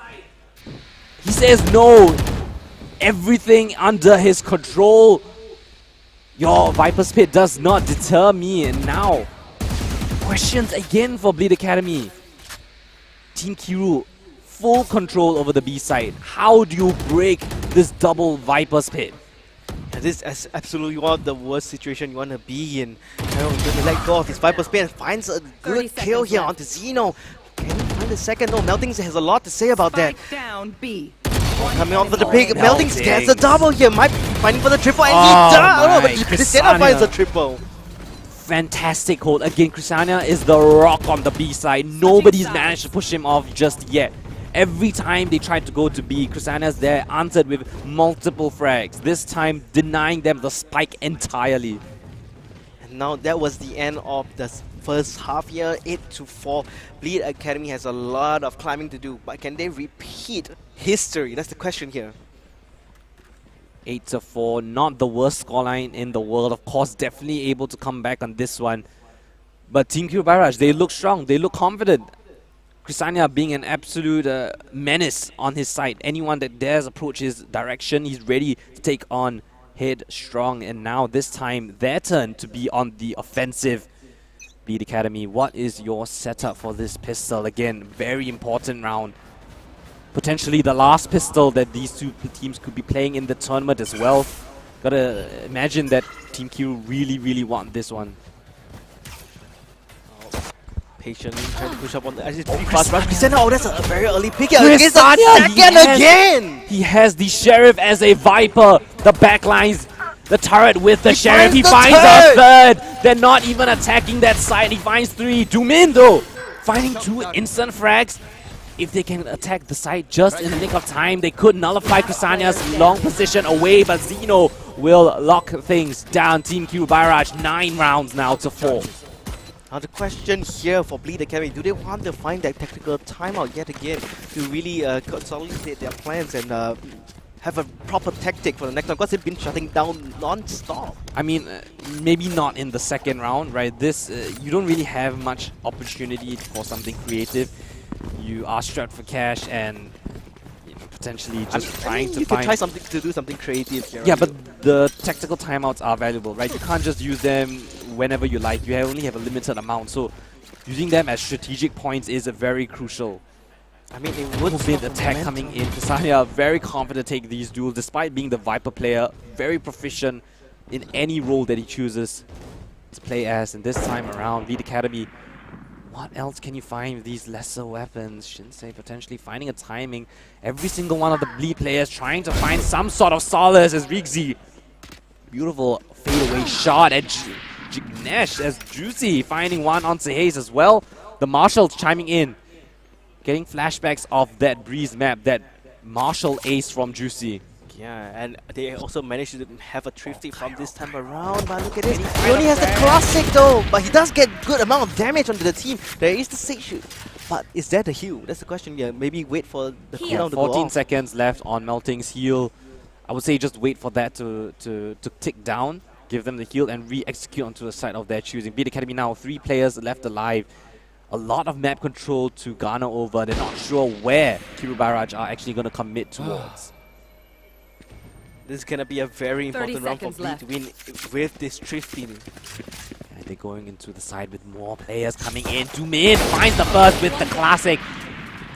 He says no. Everything under his control. Your Viper's Pit does not deter me. And now, questions again for Bleed Academy. Team Kiru, full control over the B site. How do you break this double Viper's Pit? Yeah, this is absolutely one of the worst situation you want to be in. He's going to let go of his Viper's Pit and finds a good kill here onto Xeno. Can he find the second? No, Melting has a lot to say about that. Down B. Coming on for the pick. Melting gets a double here. Might be finding for the triple, and he does! But Chrysania finds the triple. Fantastic hold. Again, Chrysania is the rock on the B side. Nobody's managed to push him off just yet. Every time they tried to go to B, Chrysania's there, answered with multiple frags. This time, denying them the spike entirely. And now that was the end of the first half here, 8-4. Bleed Academy has a lot of climbing to do, but can they repeat history? That's the question here. 8-4, not the worst scoreline in the world. Of course, definitely able to come back on this one. But Team Q Barrage, they look strong, they look confident. Chrysania being an absolute menace on his side. Anyone that dares approach his direction, he's ready to take on headstrong. And now this time, their turn to be on the offensive. Bleed Academy, what is your setup for this pistol? Again, very important round. Potentially the last pistol that these two teams could be playing in the tournament as well. Gotta imagine that Team Q really want this one. Patiently trying to push up on the actually pretty fast rush. Chrysania, oh, that's a very early pick against the second again! He has the Sheriff as a Viper. The backlines, the turret with the Sheriff. He finds a third. They're not even attacking that side. He finds 3. Doomin though, finding 2 instant frags. If they can attack the side just in the nick of time, they could nullify Chrysania's long position away, but Xeno will lock things down. Team Q Barrage, 9 rounds now to 4. Now the question here for Bleed Academy, do they want to find that tactical timeout yet again to really consolidate their plans and have a proper tactic for the next round because they've been shutting down non-stop. I mean, maybe not in the second round, right? This, you don't really have much opportunity for something creative. You are strapped for cash and potentially just trying to you find... could try something to do something creative here. Yeah, but the tactical timeouts are valuable, right? You can't just use them whenever you like. You only have a limited amount, so using them as strategic points is very crucial. I mean, it would Bit attack coming in. Kasanya very confident to take these duels despite being the Viper player. Very proficient in any role that he chooses to play as. And this time around, Lead Academy, what else can you find with these lesser weapons? Shinsei potentially finding a timing. Every single one of the Bleed players trying to find some sort of solace as Rigzy. Beautiful fadeaway shot at Jignesh as Juicy finding one on Sehaze as well. The Marshals chiming in. Getting flashbacks of that Breeze map, that Marshall ace from Juicy. Yeah, and they also managed to have a thrifty from this time around, but look at this. He only has the classic though, but he does get good amount of damage onto the team. There is the Sage, but is that the heal? That's the question. Yeah, maybe wait for the cooldown to go 14 off. seconds left on Melting's heal. I would say just wait for that to tick down, give them the heal and re-execute onto the side of their choosing. Beat Academy now, 3 players left alive. A lot of map control to garner over. They're not sure where Kiru Barrage are actually going to commit towards. This is going to be a very important round for Bleed to win with this thrifty. And they're going into the side with more players coming in. Doomin finds the first with the classic.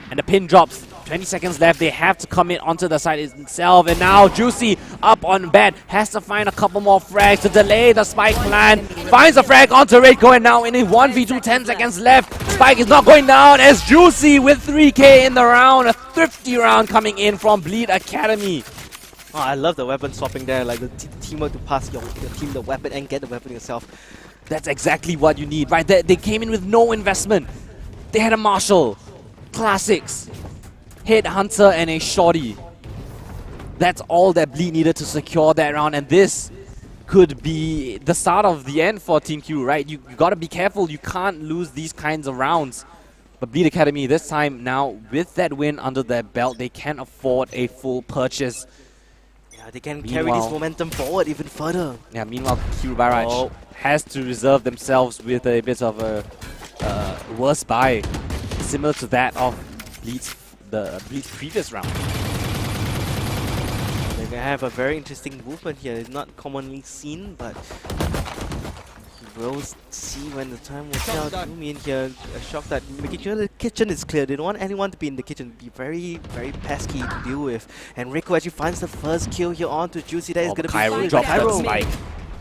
And the pin drops. 20 seconds left. They have to commit onto the side itself. And now Juicy up on bat. Has to find a couple more frags to delay the spike plan. Finds a frag onto Redco. And now in a 1v2, 10 seconds left. Spike is not going down as Juicy with 3k in the round. A thrifty round coming in from Bleed Academy. Oh, I love the weapon swapping there. Like the teamwork to pass your team the weapon and get the weapon yourself. That's exactly what you need, right? They came in with no investment. They had a Marshall, Classics, Headhunter, and a Shorty. That's all that Bleed needed to secure that round, and this could be the start of the end for Team Q, right? You gotta be careful. You can't lose these kinds of rounds. But Bleed Academy this time now, with that win under their belt, they can afford a full purchase. Yeah, they can carry this momentum forward even further. Yeah, meanwhile, Kiru Barrage has to reserve themselves with a bit of a worse buy, similar to that of Bleed's previous round. They're gonna have a very interesting movement here. It's not commonly seen, but we'll see when the time will tell. Doomin here, a shock that making sure the kitchen is clear. They don't want anyone to be in the kitchen. Be very, very pesky to deal with. And Rico actually finds the first kill here onto Juicy. That is gonna be Cairo drops that spike.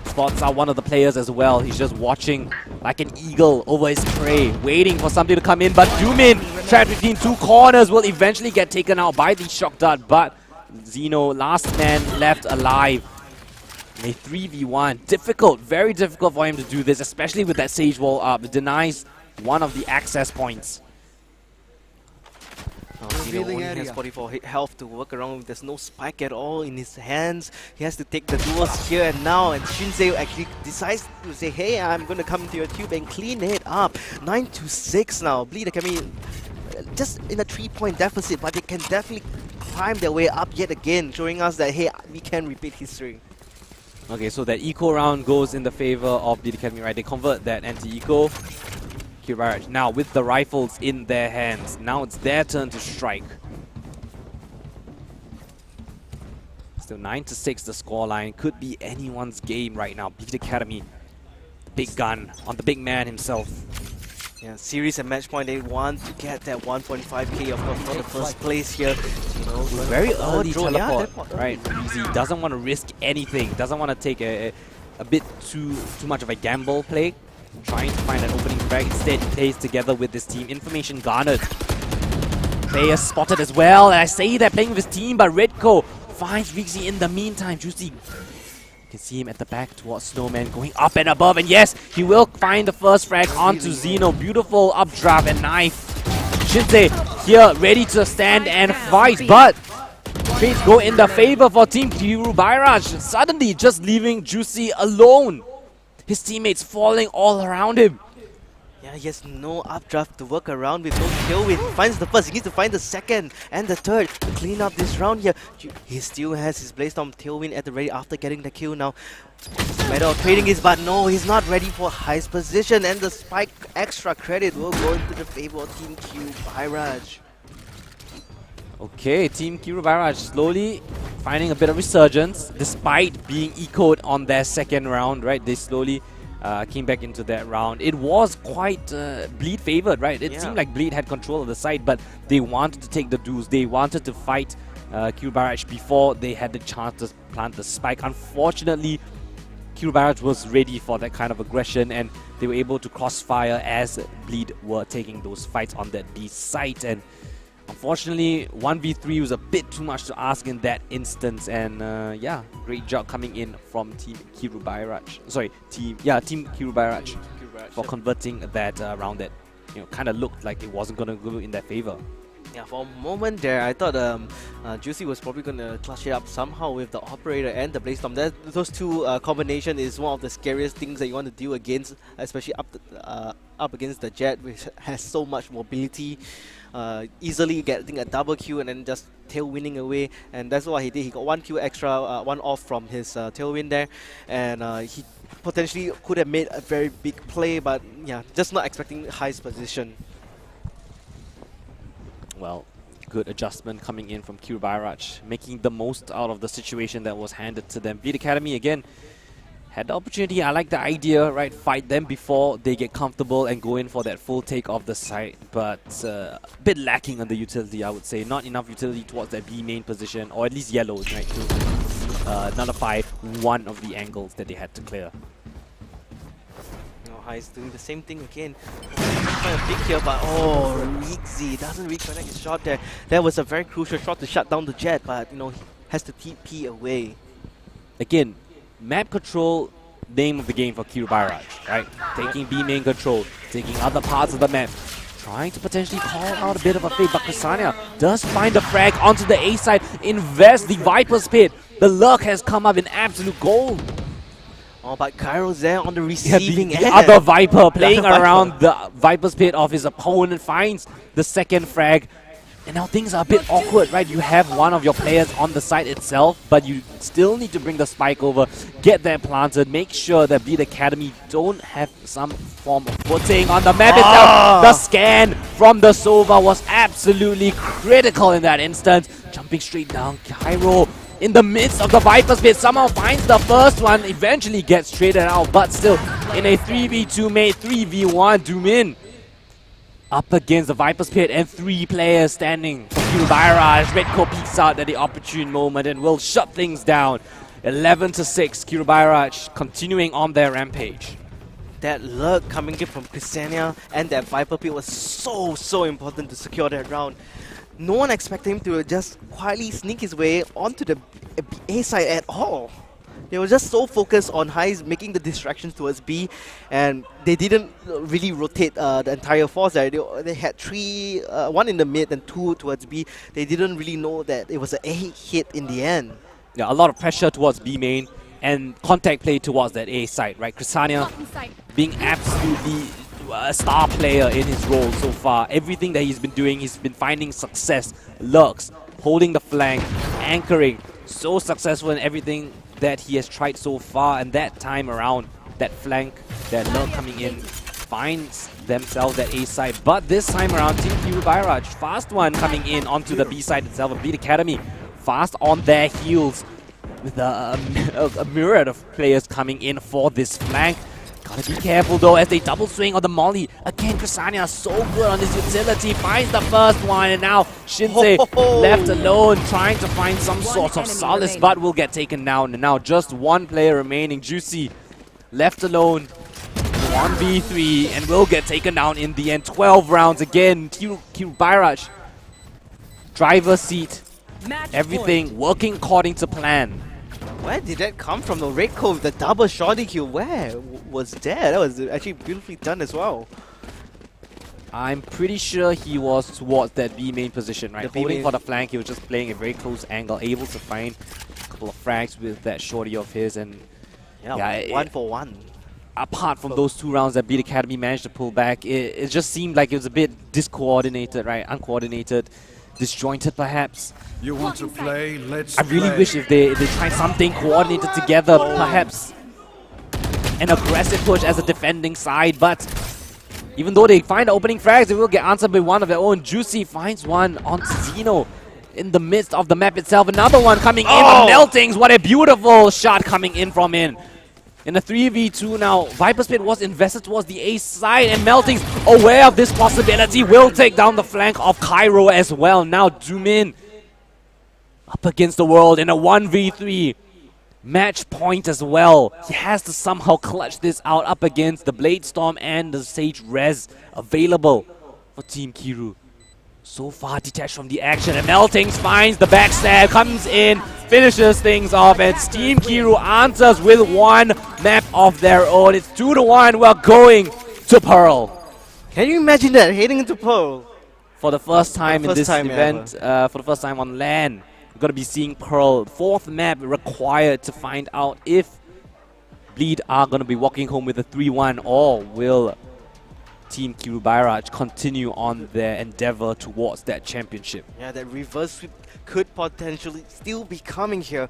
Spots out one of the players as well. He's just watching like an eagle over his prey, waiting for something to come in. But Doomin, trapped between 2 corners, will eventually get taken out by the shock dart. But Zeno, last man left alive. A 3v1. Difficult, very difficult for him to do this, especially with that Sage wall up. It denies one of the access points. Zeno only has 44 health to work around with. There's no spike at all in his hands. He has to take the duels here and now, and Shinsei actually decides to say, hey, I'm going to come to your tube and clean it up. 9-6 now. Bleed Academy just in a 3-point deficit, but they can definitely climb their way up yet again, showing us that, hey, we can repeat history. Okay, so that eco round goes in the favor of the Academy, right? They convert that anti-eco. Barrage now with the rifles in their hands. Now it's their turn to strike. Still 9-6 the scoreline. Could be anyone's game right now. Bleed Academy, big gun on the big man himself. Yeah, series and match point, they want to get that 1.5k of course for the first place here. You know, very early teleport, right? He doesn't want to risk anything. Doesn't want to take a bit too much of a gamble play. Trying to find an opening frag. Instead, he plays together with this team. Information garnered. Player spotted as well. And I say that playing with his team, but Redco finds Rigzy in the meantime. Juicy. You can see him at the back towards Snowman going up and above. And yes, he will find the first frag onto Zeno. Beautiful updraft and knife. Shinsei here ready to stand and fight, but trades go in the favor for Team Kiru Barrage. Suddenly just leaving Juicy alone. His teammates falling all around him. Yeah, he has no updraft to work around with, no tailwind. He finds the first, he needs to find the second and the third to clean up this round here. He still has his Blaze-Storm tailwind at the ready after getting the kill now. It's a matter of trading his, but no, he's not ready for highest position, and the spike extra credit will go into the favor of Team Q Bairaj. Okay, Team Kiru Bairaj slowly finding a bit of resurgence despite being echoed on their second round, right? They slowly came back into that round. It was quite Bleed favored, right? It seemed like Bleed had control of the side, but they wanted to take the duels. They wanted to fight Kiru Bairaj before they had the chance to plant the spike. Unfortunately, Kiru Bairaj was ready for that kind of aggression, and they were able to crossfire as Bleed were taking those fights on that B site. And unfortunately, 1v3 was a bit too much to ask in that instance, and yeah, great job coming in from Team Kiru Bairaj. Sorry, Team Kiru Bairaj for converting that round that kind of looked like it wasn't gonna go in their favor. Yeah, for a moment there, I thought Juicy was probably going to clutch it up somehow with the Operator and the Blaze Storm. Those two combination is one of the scariest things that you want to deal against, especially up against the Jet, which has so much mobility. Easily getting a double kill and then just tailwinding away, and that's what he did. He got one kill extra, one off from his tailwind there, and he potentially could have made a very big play, but yeah, just not expecting highest position. Well, good adjustment coming in from Kiru Bairaj, making the most out of the situation that was handed to them. Bleed Academy again had the opportunity. I like the idea, right? Fight them before they get comfortable and go in for that full take of the site, but a bit lacking on the utility, I would say. Not enough utility towards that B main position, or at least yellows, right? To nullify one of the angles that they had to clear. He's doing the same thing again. Quite a big kill, but oh, Rixie doesn't reconnect his shot there. That was a very crucial shot to shut down the Jet, but he has to TP away. Again, map control, name of the game for Kiru Bairaj, right? Taking B main control, taking other parts of the map, trying to potentially call out a bit of a fade, but Ksania does find the frag onto the A side, invest the Viper's Pit. The luck has come up in absolute gold. Oh, but Kairo's there on the receiving end. The other Viper playing around the Viper's Pit of his opponent finds the second frag. And now things are a bit awkward, right? You have one of your players on the site itself, but you still need to bring the spike over, get that planted, make sure that Bleed Academy don't have some form of footing on the map itself. The scan from the Sova was absolutely critical in that instance. Jumping straight down, Kairo in the midst of the Viper's Pit somehow finds the first one, eventually gets traded out, but still in a 3v2 mate, 3v1, Doomin up against the Viper's Pit and three players standing for Kiru Bairaj. Redco peeks out at the opportune moment and will shut things down. 11-6, Kiru Bairaj continuing on their rampage. That luck coming in from Ksenia and that Viper Pit was so important to secure that round. No one expected him to just quietly sneak his way onto the A side at all. They were just so focused on Highs making the distractions towards B, and they didn't really rotate the entire force there. They had three, one in the mid and two towards B. They didn't really know that it was an A hit in the end. Yeah, a lot of pressure towards B main and contact play towards that A side, right? Ksania being absolutely a star player in his role so far. Everything that he's been doing, he's been finding success. Lurks, holding the flank, anchoring. So successful in everything that he has tried so far, and that time around, that flank, that lurk coming in, finds themselves that A side. But this time around, Team Kiru Bairaj, fast one coming in onto the B side itself of Bleed Academy. Fast on their heels with a myriad of players coming in for this flank. Gotta be careful though as they double swing on the molly. Again, Ksania so good on this utility, finds the first one, and now Shinsei left alone, trying to find some sort of solace, but will get taken down. And now just one player remaining, Juicy, left alone, 1v3, and will get taken down in the end. 12 rounds again, Kiru Bairaj, driver's seat, everything working according to plan. Where did that come from? The Red Cove, the double shotty kill, where was that? That was actually beautifully done as well. I'm pretty sure he was towards that B main position, right? Holding for the flank, he was just playing a very close angle, able to find a couple of frags with that shorty of his, and yeah, one for one. apart from those 2 rounds that Beat Academy managed to pull back, it just seemed like it was a bit discoordinated, right? Uncoordinated, disjointed perhaps. You want to play? Let's I really play. wish if they tried something coordinated together, perhaps an aggressive push as a defending side, but even though they find the opening frags, they will get answered by one of their own. Juicy finds one on Zeno in the midst of the map itself. Another one coming in from Meltings. What a beautiful shot coming in from in. In a 3v2 now, Viper's Pit was invested towards the A side, and Meltings, aware of this possibility, will take down the flank of Cairo as well. Now Zoomin up against the world in a 1v3. Match point as well. He has to somehow clutch this out up against the Blade Storm and the Sage Res available for Team Kiru. So far detached from the action, and Meltings finds the backstab, comes in, finishes things off, and Team Kiru answers with one map of their own. It's 2-1. We're going to Pearl. Can you imagine that, heading into Pearl? For the first time in this time event, for the first time on LAN, we're going to be seeing Pearl. 4th map required to find out if Bleed are going to be walking home with a 3-1, or will Team Kiru Bairaj continue on their endeavor towards that championship. Yeah, that reverse sweep could potentially still be coming here.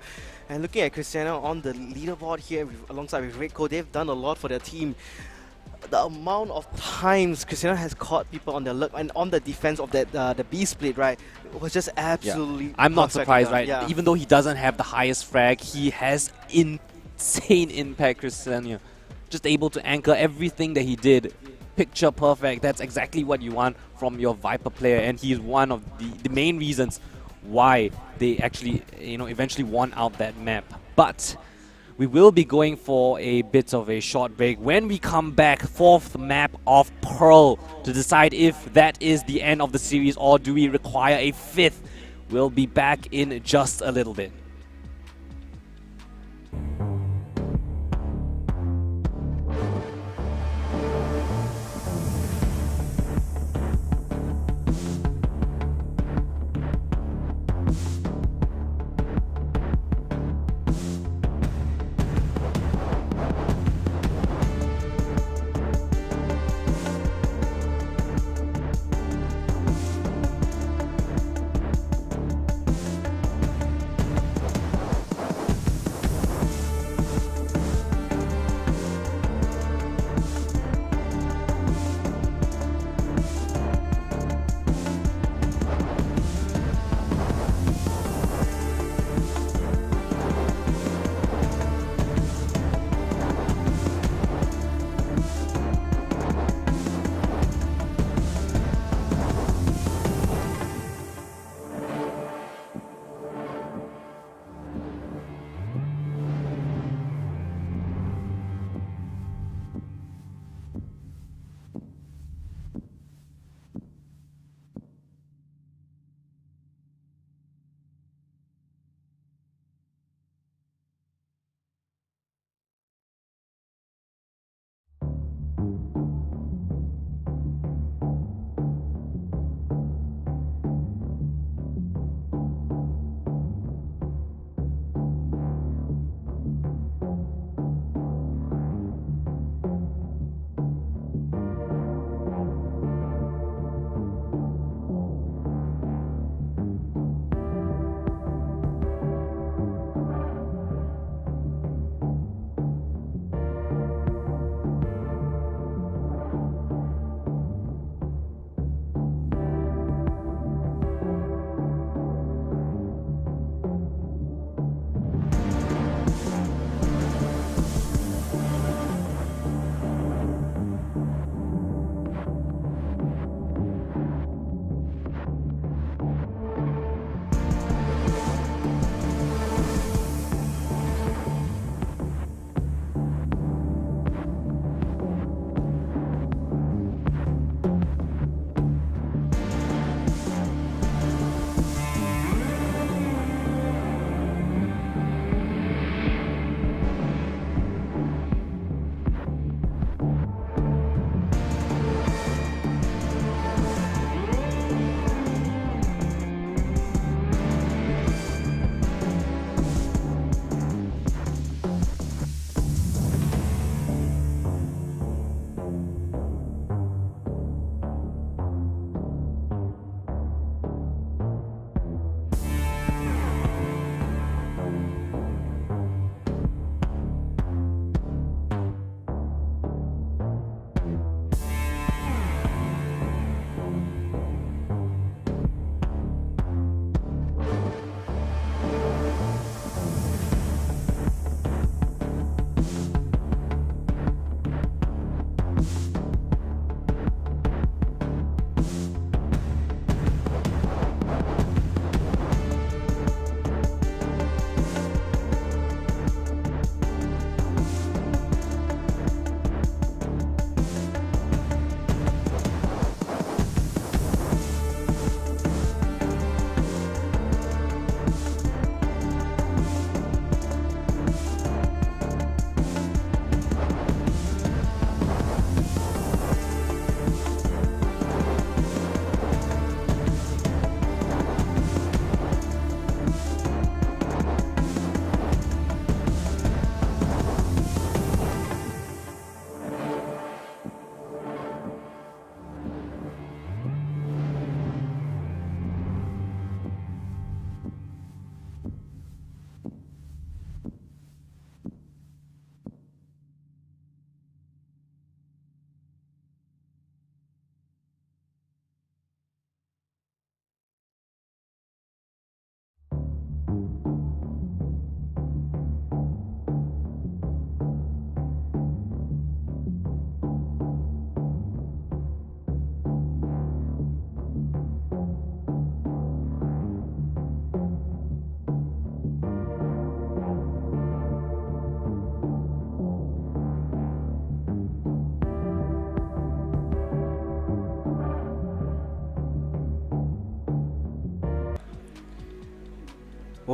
And looking at Cristiano on the leaderboard here alongside with Redco, they've done a lot for their team. The amount of times Cristiano has caught people on their luck and on the defense of that the B split, right, was just absolutely I'm not perfect surprised, done. right? Yeah. Even though he doesn't have the highest frag, he has insane impact, Cristiano. Just able to anchor everything that he did. Picture perfect. That's exactly what you want from your Viper player, and he's one of the main reasons why they actually, eventually won out that map. But we will be going for a bit of a short break. When we come back, 4th map of Pearl to decide if that is the end of the series or do we require a 5th. We'll be back in just a little bit.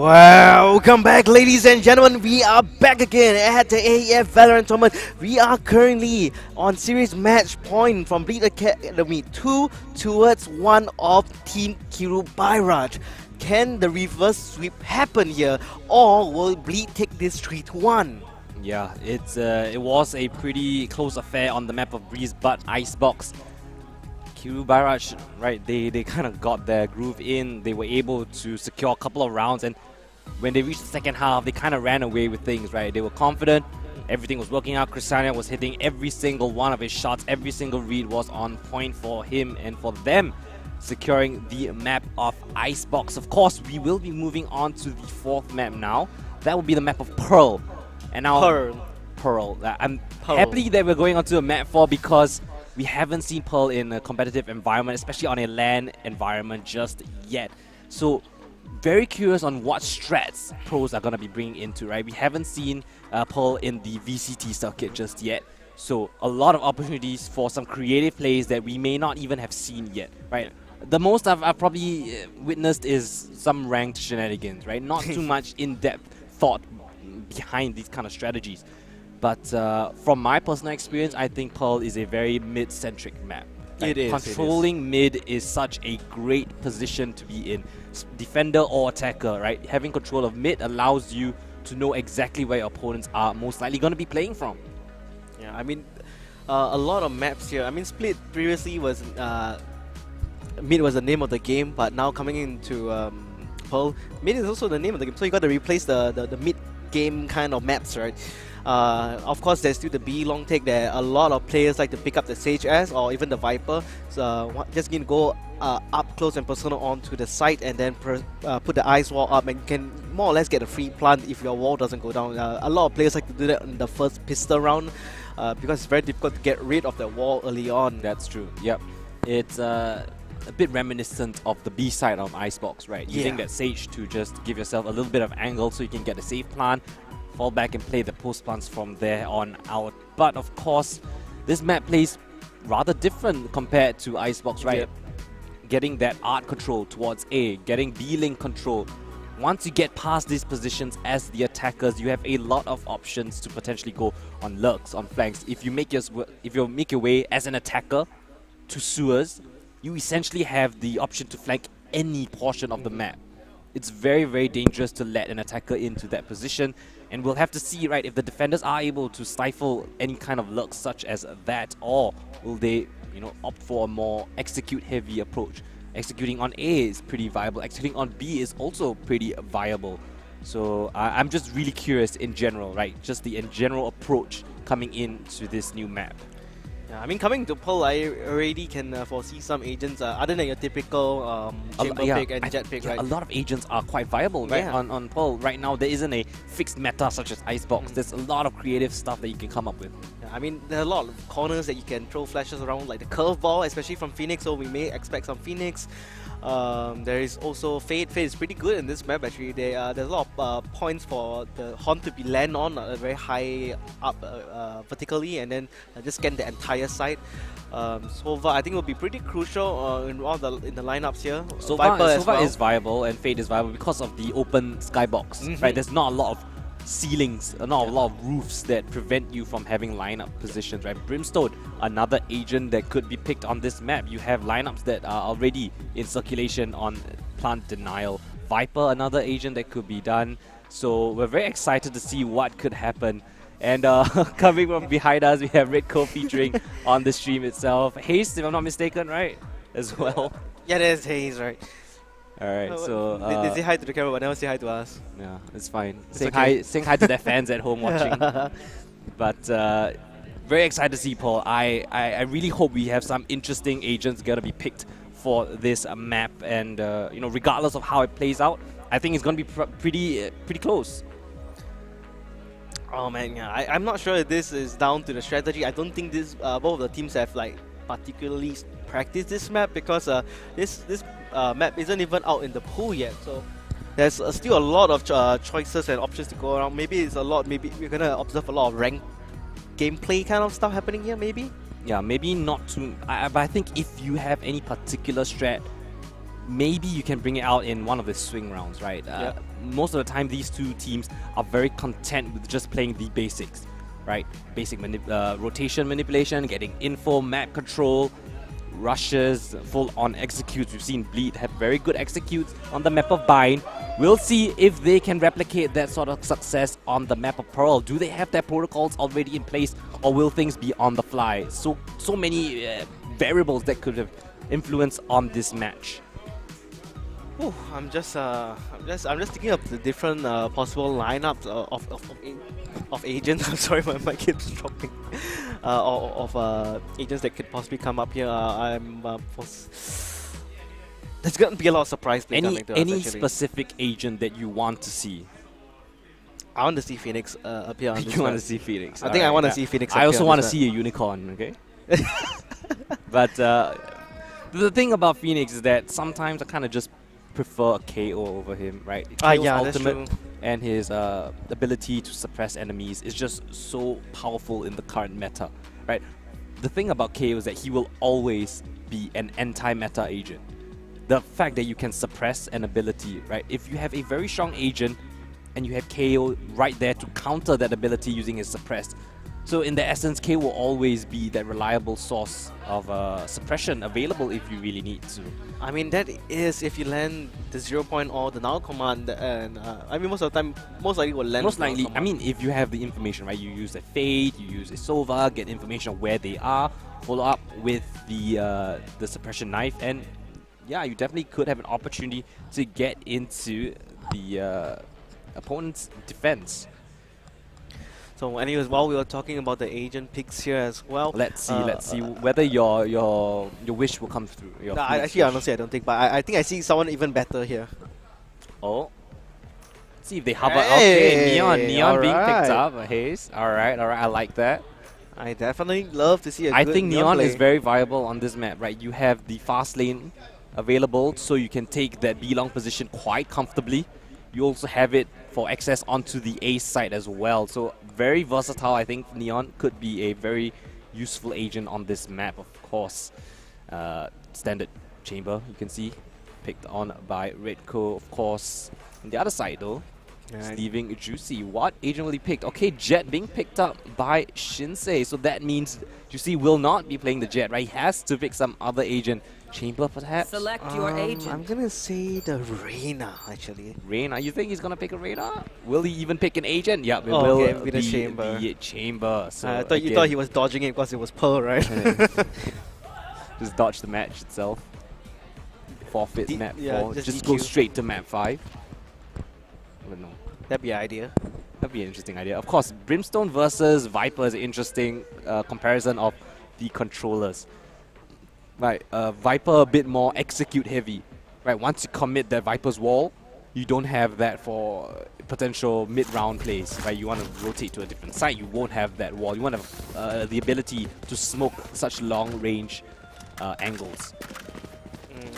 Welcome back, ladies and gentlemen. We are back again at the AEF Valorant tournament. We are currently on series match point from Bleed Academy 2 towards 1 of Team Kiru Bairaj. Can the reverse sweep happen here, or will Bleed take this 3-1? Yeah, it was a pretty close affair on the map of Breeze, but Icebox. Kiru Bairaj, right, they kind of got their groove in. They were able to secure a couple of rounds, and when they reached the second half, they kind of ran away with things, right? They were confident, everything was working out. Christiania was hitting every single one of his shots, every single read was on point for him and for them, securing the map of Icebox. Of course, we will be moving on to the fourth map now. That will be the map of Pearl. And now Pearl. I'm happy that we're going on to a map 4 because we haven't seen Pearl in a competitive environment, especially on a LAN environment just yet. So very curious on what strats pros are going to be bringing into, right? We haven't seen Pearl in the VCT circuit just yet. So a lot of opportunities for some creative plays that we may not even have seen yet, right? The most I've probably witnessed is some ranked shenanigans, right? Not too much in-depth thought behind these kind of strategies. But from my personal experience, I think Pearl is a very mid-centric map. Like, controlling mid is such a great position to be in. Defender or attacker, right? Having control of mid allows you to know exactly where your opponents are most likely going to be playing from. Yeah, I mean, a lot of maps here. I mean, Split previously was mid was the name of the game, but now coming into Pearl, mid is also the name of the game. So you got to replace the mid game kind of maps, right? Of course, there's still the B long take. There a lot of players like to pick up the Sage S or even the Viper. So just going to go up close and personal onto the site and then put the ice wall up, and you can more or less get a free plant if your wall doesn't go down. A lot of players like to do that in the first pistol round because it's very difficult to get rid of the wall early on. That's true. Yep. It's a bit reminiscent of the B side of Icebox, right? Using that Sage to just give yourself a little bit of angle so you can get a safe plant, fall back and play the post plants from there on out. But of course, this map plays rather different compared to Icebox, right? Yep. Getting that art control towards A, getting B-link control. Once you get past these positions as the attackers, you have a lot of options to potentially go on lurks, on flanks. If you make your way as an attacker to sewers, you essentially have the option to flank any portion of the map. It's very, very dangerous to let an attacker into that position, and we'll have to see, right, if the defenders are able to stifle any kind of lurks such as that, or will they, opt for a more execute-heavy approach. Executing on A is pretty viable. Executing on B is also pretty viable. So I'm just really curious in general, right? Just the general approach coming into this new map. Yeah, I mean, coming to Pearl, I already can foresee some agents other than your typical chamber pick and jet pick, right? A lot of agents are quite viable, right? On Pearl right now, there isn't a fixed meta such as Icebox. There's a lot of creative stuff that you can come up with. Yeah, I mean, there are a lot of corners that you can throw flashes around, like the curveball, especially from Phoenix. So we may expect some Phoenix. There is also Fade. Fade is pretty good in this map actually. There's a lot of points for the Horn to be land on very high up vertically, and then just scan the entire site. Sova, I think will be pretty crucial in the lineups here. Sova is viable and Fade is viable because of the open skybox. Right, there's not a lot of ceilings, not a lot of roofs that prevent you from having lineup positions, right? Brimstone, another agent that could be picked on this map. You have lineups that are already in circulation on plant denial. Viper, another agent that could be done. So we're very excited to see what could happen. And coming from behind us, we have Redco featuring on the stream itself. Haste, if I'm not mistaken, right? As well. Yeah, there's Haze, right? Alright, so they say hi to the camera, but never say hi to us. Yeah, it's fine. Saying hi to their fans at home watching. But very excited to see Paul. I really hope we have some interesting agents gonna be picked for this map, and regardless of how it plays out, I think it's gonna be pretty close. Oh man, yeah, I'm not sure if this is down to the strategy. I don't think both of the teams have particularly practiced this map, because this map isn't even out in the pool yet. So there's still a lot of choices and options to go around. Maybe we're gonna observe a lot of ranked gameplay kind of stuff happening here. Maybe. Yeah, maybe not too. But I think if you have any particular strat maybe you can bring it out in one of the swing rounds, right? Most of the time, these two teams are very content with just playing the basics, right? Basic rotation manipulation, getting info, map control, rushes, full-on executes. We've seen Bleed have very good executes on the map of Bind. We'll see if they can replicate that sort of success on the map of Pearl. Do they have their protocols already in place, or will things be on the fly? So many variables that could have influence on this match. Ooh, I'm just thinking of the different possible lineups of agents. I'm sorry, my mic keeps dropping. Of agents that could possibly come up here. There's gonna be a lot of surprise play coming to us, Any actually. specific agent that you want to see? I want to see Phoenix appear on this. You want to map. see Phoenix? I think I want to see Phoenix. I also want to to see a unicorn. Okay. But the thing about Phoenix is that sometimes I kind of just prefer a KO over him, right? KO's yeah, that's ultimate true. and his ability to suppress enemies is just so powerful in the current meta, right? The thing about KO is that he will always be an anti-meta agent. The fact that you can suppress an ability, right? If you have a very strong agent and you have KO right there to counter that ability using his suppress. So in the essence, KO will always be that reliable source of suppression available if you really need to. I mean, that is if you land the 0 point or the null command, and I mean, most of the time, most likely will land. Most the null likely, I command. mean, if you have the information, right? You use a Fade, you use a Sova, get information of where they are, follow up with the suppression knife, and yeah, you definitely could have an opportunity to get into the opponent's defense. So anyways, while we were talking about the agent picks here as well, Let's see whether your wish will come through. Your no, Phoenix actually, wish. honestly, I don't think, but I think I see someone even better here. Oh. Let's see if they hover. Hey, Okay, Neon being alright. picked up. Haze. Alright, I like that. I definitely love to see a I good think Neon play. is very viable on this map, right? You have the fast lane available, so you can take that B long position quite comfortably. You also have it for access onto the A side as well. So very versatile. I think Neon could be a very useful agent on this map, of course. Standard chamber, you can see, picked on by Redco, of course. On the other side, though, Right. leaving Juicy. What agent will he pick? Okay, Jet being picked up by Shinsei. So that means Juicy will not be playing the Jet, right? He has to pick some other agent. Chamber, perhaps? Select your I'm agent. gonna say the Reyna, actually. Reyna, you think he's gonna pick a Reyna? Will he even pick an agent? Yeah, it Oh, will okay, with the be chamber. the chamber. So I thought you again, thought he was dodging it because it was Pearl, right? just dodge the match itself. Forfeit D- map yeah, 4. just Just go DQ. straight to map 5. I don't know. That'd be an idea. That'd be an interesting idea. Of course, Brimstone versus Viper is an interesting comparison of the controllers. Right, Viper a bit more execute heavy. Right, once you commit that Viper's wall, you don't have that for potential mid-round plays. Right, you want to rotate to a different side, you won't have that wall. You want to have the ability to smoke such long-range angles.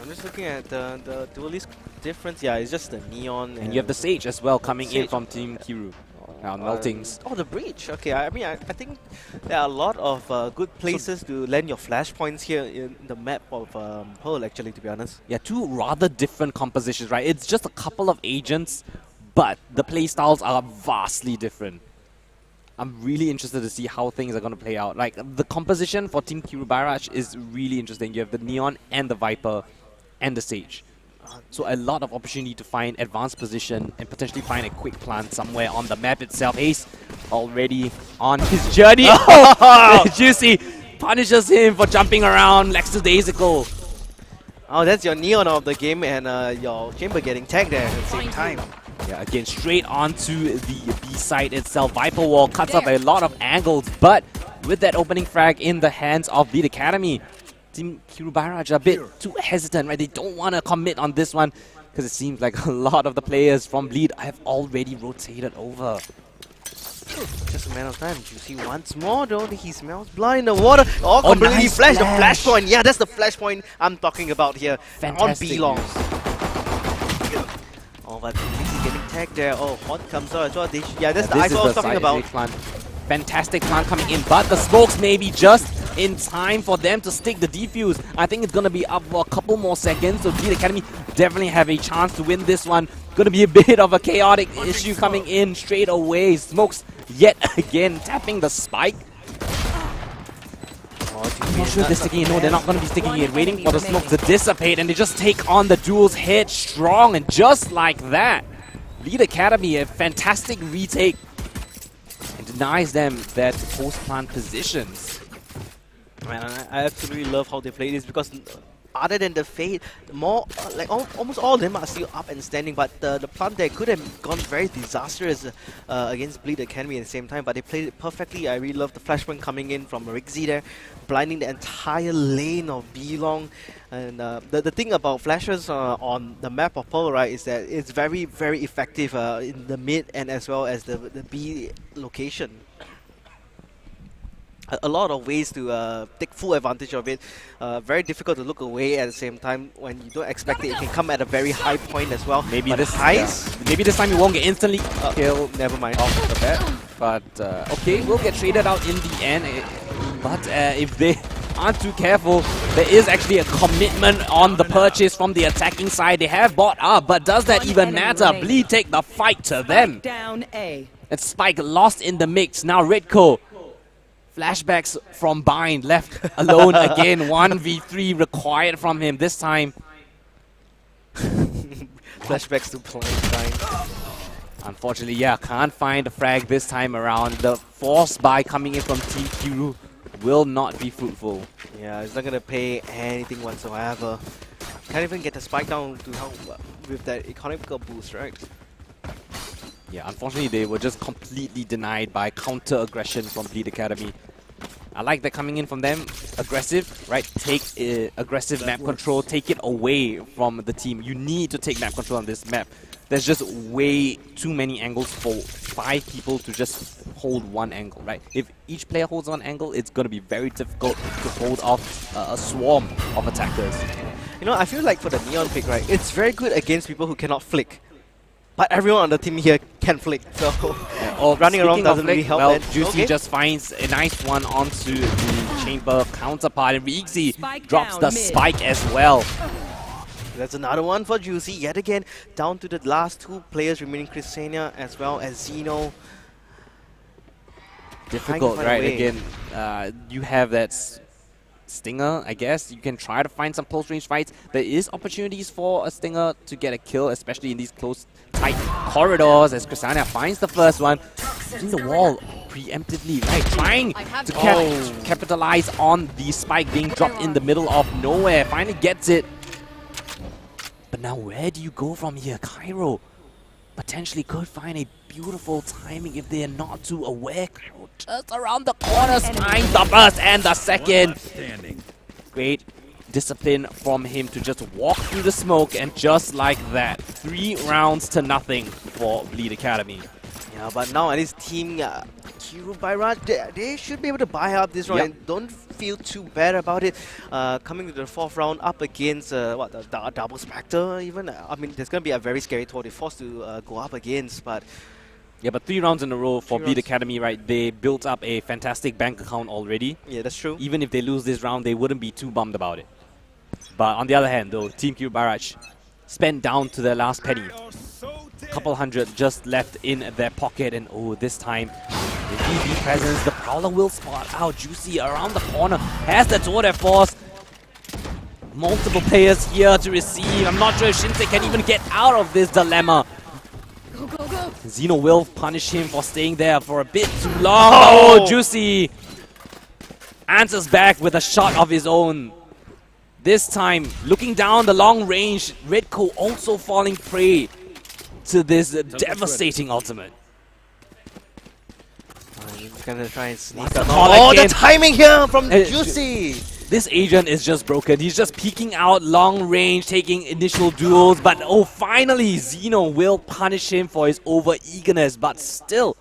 I'm just looking at the duelist difference. Yeah, it's just the Neon. And you have the Sage as well coming in Sage. from Team Kiru. Meltings. Oh, the breach. Okay, I mean, I think there are a lot of good places to land your flash points here in the map of Pearl, actually, to be honest. Yeah, two rather different compositions, right? It's just a couple of agents, but the playstyles are vastly different. I'm really interested to see how things are going to play out. Like, the composition for Team Kiru Barrage is really interesting. You have the Neon and the Viper and the Sage. So a lot of opportunity to find advanced position and potentially find a quick plant somewhere on the map itself. Ace already on his journey. Oh, Juicy punishes him for jumping around next to Daisical. Oh, that's your Neon of the game and your Chamber getting tagged there at the same time. Yeah, again, straight onto the B side itself. Viper Wall cuts up a lot of angles, but with that opening frag in the hands of Beat Academy, Team Kiru Barrage are a bit too hesitant, right? They don't want to commit on this one because it seems like a lot of the players from Bleed have already rotated over. Just a matter of time. You see once more though, he smells blood in the water. Oh, completely nice flash. The flash. flashpoint. Yeah, that's the flashpoint I'm talking about here. Fantastic On B-long. use. Oh, but he's getting tagged there. Oh, Hot comes out as well. Yeah, that's the This ice is I was the talking side about. stage plant. Fantastic plant coming in, but the smokes may be just in time for them to stick the defuse. I think it's going to be up for a couple more seconds, so Beat Academy definitely have a chance to win this one. Gonna be a bit of a chaotic issue coming in straight away. Smokes yet again tapping the spike. I'm not sure if they're sticking in. No, they're not going to be sticking in. Waiting for the smoke to dissipate, and they just take on the duel's head strong. And just like that, Lead Academy, a fantastic retake, and denies them their post-plant positions. Man, I absolutely love how they play this because other than the fade, almost all of them are still up and standing. But the plant there could have gone very disastrous against Bleed Academy at the same time. But they played it perfectly. I really love the flashpoint coming in from Rixie there, blinding the entire lane of B-Long. And the thing about flashes on the map of Pearl, right, is that it's very, very effective in the mid and as well as the B location. A lot of ways to take full advantage of it. Very difficult to look away at the same time when you don't expect it. It can come at a very high point as well. Maybe but maybe this time you won't get instantly killed. Never mind. Off the bat. But okay, we'll get traded out in the end. But if they aren't too careful, there is actually a commitment on the purchase from the attacking side. They have bought up, but does that even matter? Bleed take the fight to them. Down A. And Spike lost in the mix. Now Redco. Flashbacks from Bind, left alone again. 1v3 required from him this time. Flashbacks to Bind. Unfortunately, yeah, can't find the frag this time around. The force buy coming in from Team Kiru will not be fruitful. Yeah, it's not going to pay anything whatsoever. Can't even get the spike down to help with that economical boost, right? Yeah, unfortunately, they were just completely denied by counter-aggression from Bleed Academy. I like that coming in from them. Aggressive, right? Take aggressive map control. Take it away from the team. You need to take map control on this map. There's just way too many angles for 5 people to just hold one angle, right? If each player holds one angle, it's going to be very difficult to hold off a swarm of attackers. You know, I feel like for the Neon pick, right, it's very good against people who cannot flick. But everyone on the team here can flick, so running around doesn't really help. Well, Juicy just finds a nice one onto the chamber counterpart, and Rixie drops the spike as well. That's another one for Juicy, yet again, down to the last 2 players remaining, Chrisania as well as Zeno. Difficult, right? Again, you have that Stinger, I guess. You can try to find some close range fights. There is opportunities for a Stinger to get a kill, especially in these close, tight corridors, as Chrisania finds the first one. In the wall preemptively, right? Trying to capitalize on the spike being dropped in the middle of nowhere. Finally gets it. But now where do you go from here? Cairo potentially could find a beautiful timing if they are not too aware. Cairo just around the corners, finds the first and the second. Great discipline from him to just walk through the smoke, and just like that, 3 rounds to nothing for Bleed Academy. Yeah, but now at least Team Kiru Bairaj, they should be able to buy up this round and don't feel too bad about it. Coming to the 4th round up against the Double Spectre even. I mean, there's going to be a very scary tour they're forced to go up against, but... Yeah, but 3 rounds in a row for Bleed Academy, right? They built up a fantastic bank account already. Yeah, that's true. Even if they lose this round, they wouldn't be too bummed about it. But on the other hand, though, Team Kiru Bairaj spent down to their last penny. Couple hundred just left in their pocket, and oh, this time the DB presence, the Prowler will spot out. Juicy around the corner, has the tour de force. Multiple players here to receive. I'm not sure if Shinse can even get out of this dilemma. Zeno will punish him for staying there for a bit too long. Oh, Juicy answers back with a shot of his own. This time, looking down the long range, Redco also falling prey to this devastating ultimate. He's gonna try and sneak the up. call Oh, again. the timing here from Juicy! This agent is just broken. He's just peeking out long range, taking initial duels, but oh, finally Zeno will punish him for his over-eagerness, but still,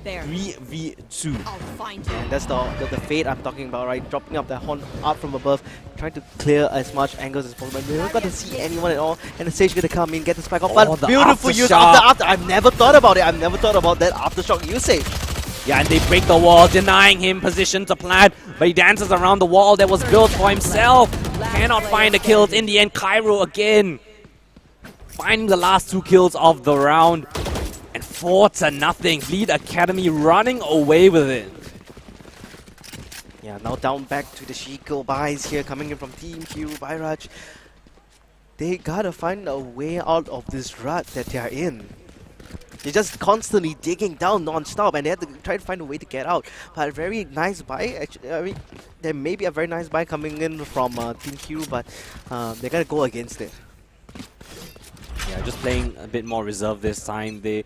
3v2. I'll find you. And that's the fate I'm talking about, right? Dropping up that horn up from above, trying to clear as much angles as possible. We're not going to see anyone at all, and the Sage going to come in, get the spike off. Oh, but beautiful use of the after. I've never thought about it. I've never thought about that aftershock usage. Yeah, and they break the wall, denying him position to plant, but he dances around the wall that was built for himself. Cannot find the kills in the end. Cairo again finding the last 2 kills of the round. And 4-0. Bleed Academy running away with it. Yeah, now down back to the Shiko buys here, coming in from Team Q, Bairaj. They gotta find a way out of this rut that they are in. They're just constantly digging down non-stop, and they have to try to find a way to get out. But a very nice buy, actually. I mean, there may be a very nice buy coming in from Team Q, but they gotta go against it. Yeah, just playing a bit more reserved this time. They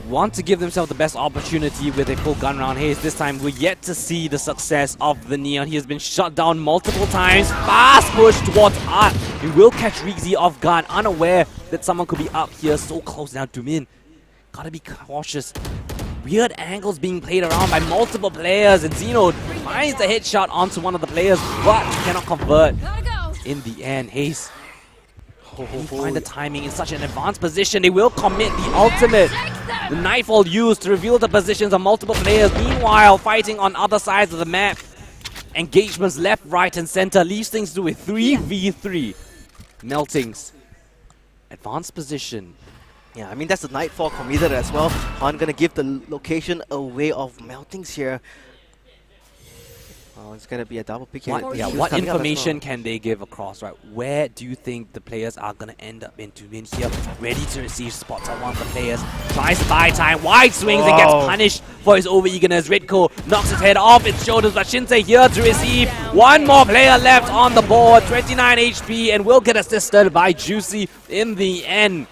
want to give themselves the best opportunity with a full gun round haze. This time, we're yet to see the success of the Neon. He has been shut down multiple times. Fast push towards Art. He will catch Rigzy off guard, unaware that someone could be up here so close now to Min. Gotta be cautious. Weird angles being played around by multiple players, and Zeno finds the headshot onto one of the players, but cannot convert. In the end, Haze. They find the timing in such an advanced position. They will commit the ultimate. The Nightfall used to reveal the positions of multiple players. Meanwhile, fighting on other sides of the map. Engagements left, right, and center leaves things to a 3v3. Meltings. Advanced position. Yeah, I mean, that's the Nightfall committed as well. Han gonna give the location away of Meltings here. Oh, it's gonna be a double pick here. What information can they give across, right? Where do you think the players are gonna end up into in here? Ready to receive spots on one of the players. Tries to buy time, wide swings and gets punished for his over-eagerness. Redco knocks his head off its shoulders, but Shinsei here to receive. One more player left on the board, 29 HP, and will get assisted by Juicy in the end.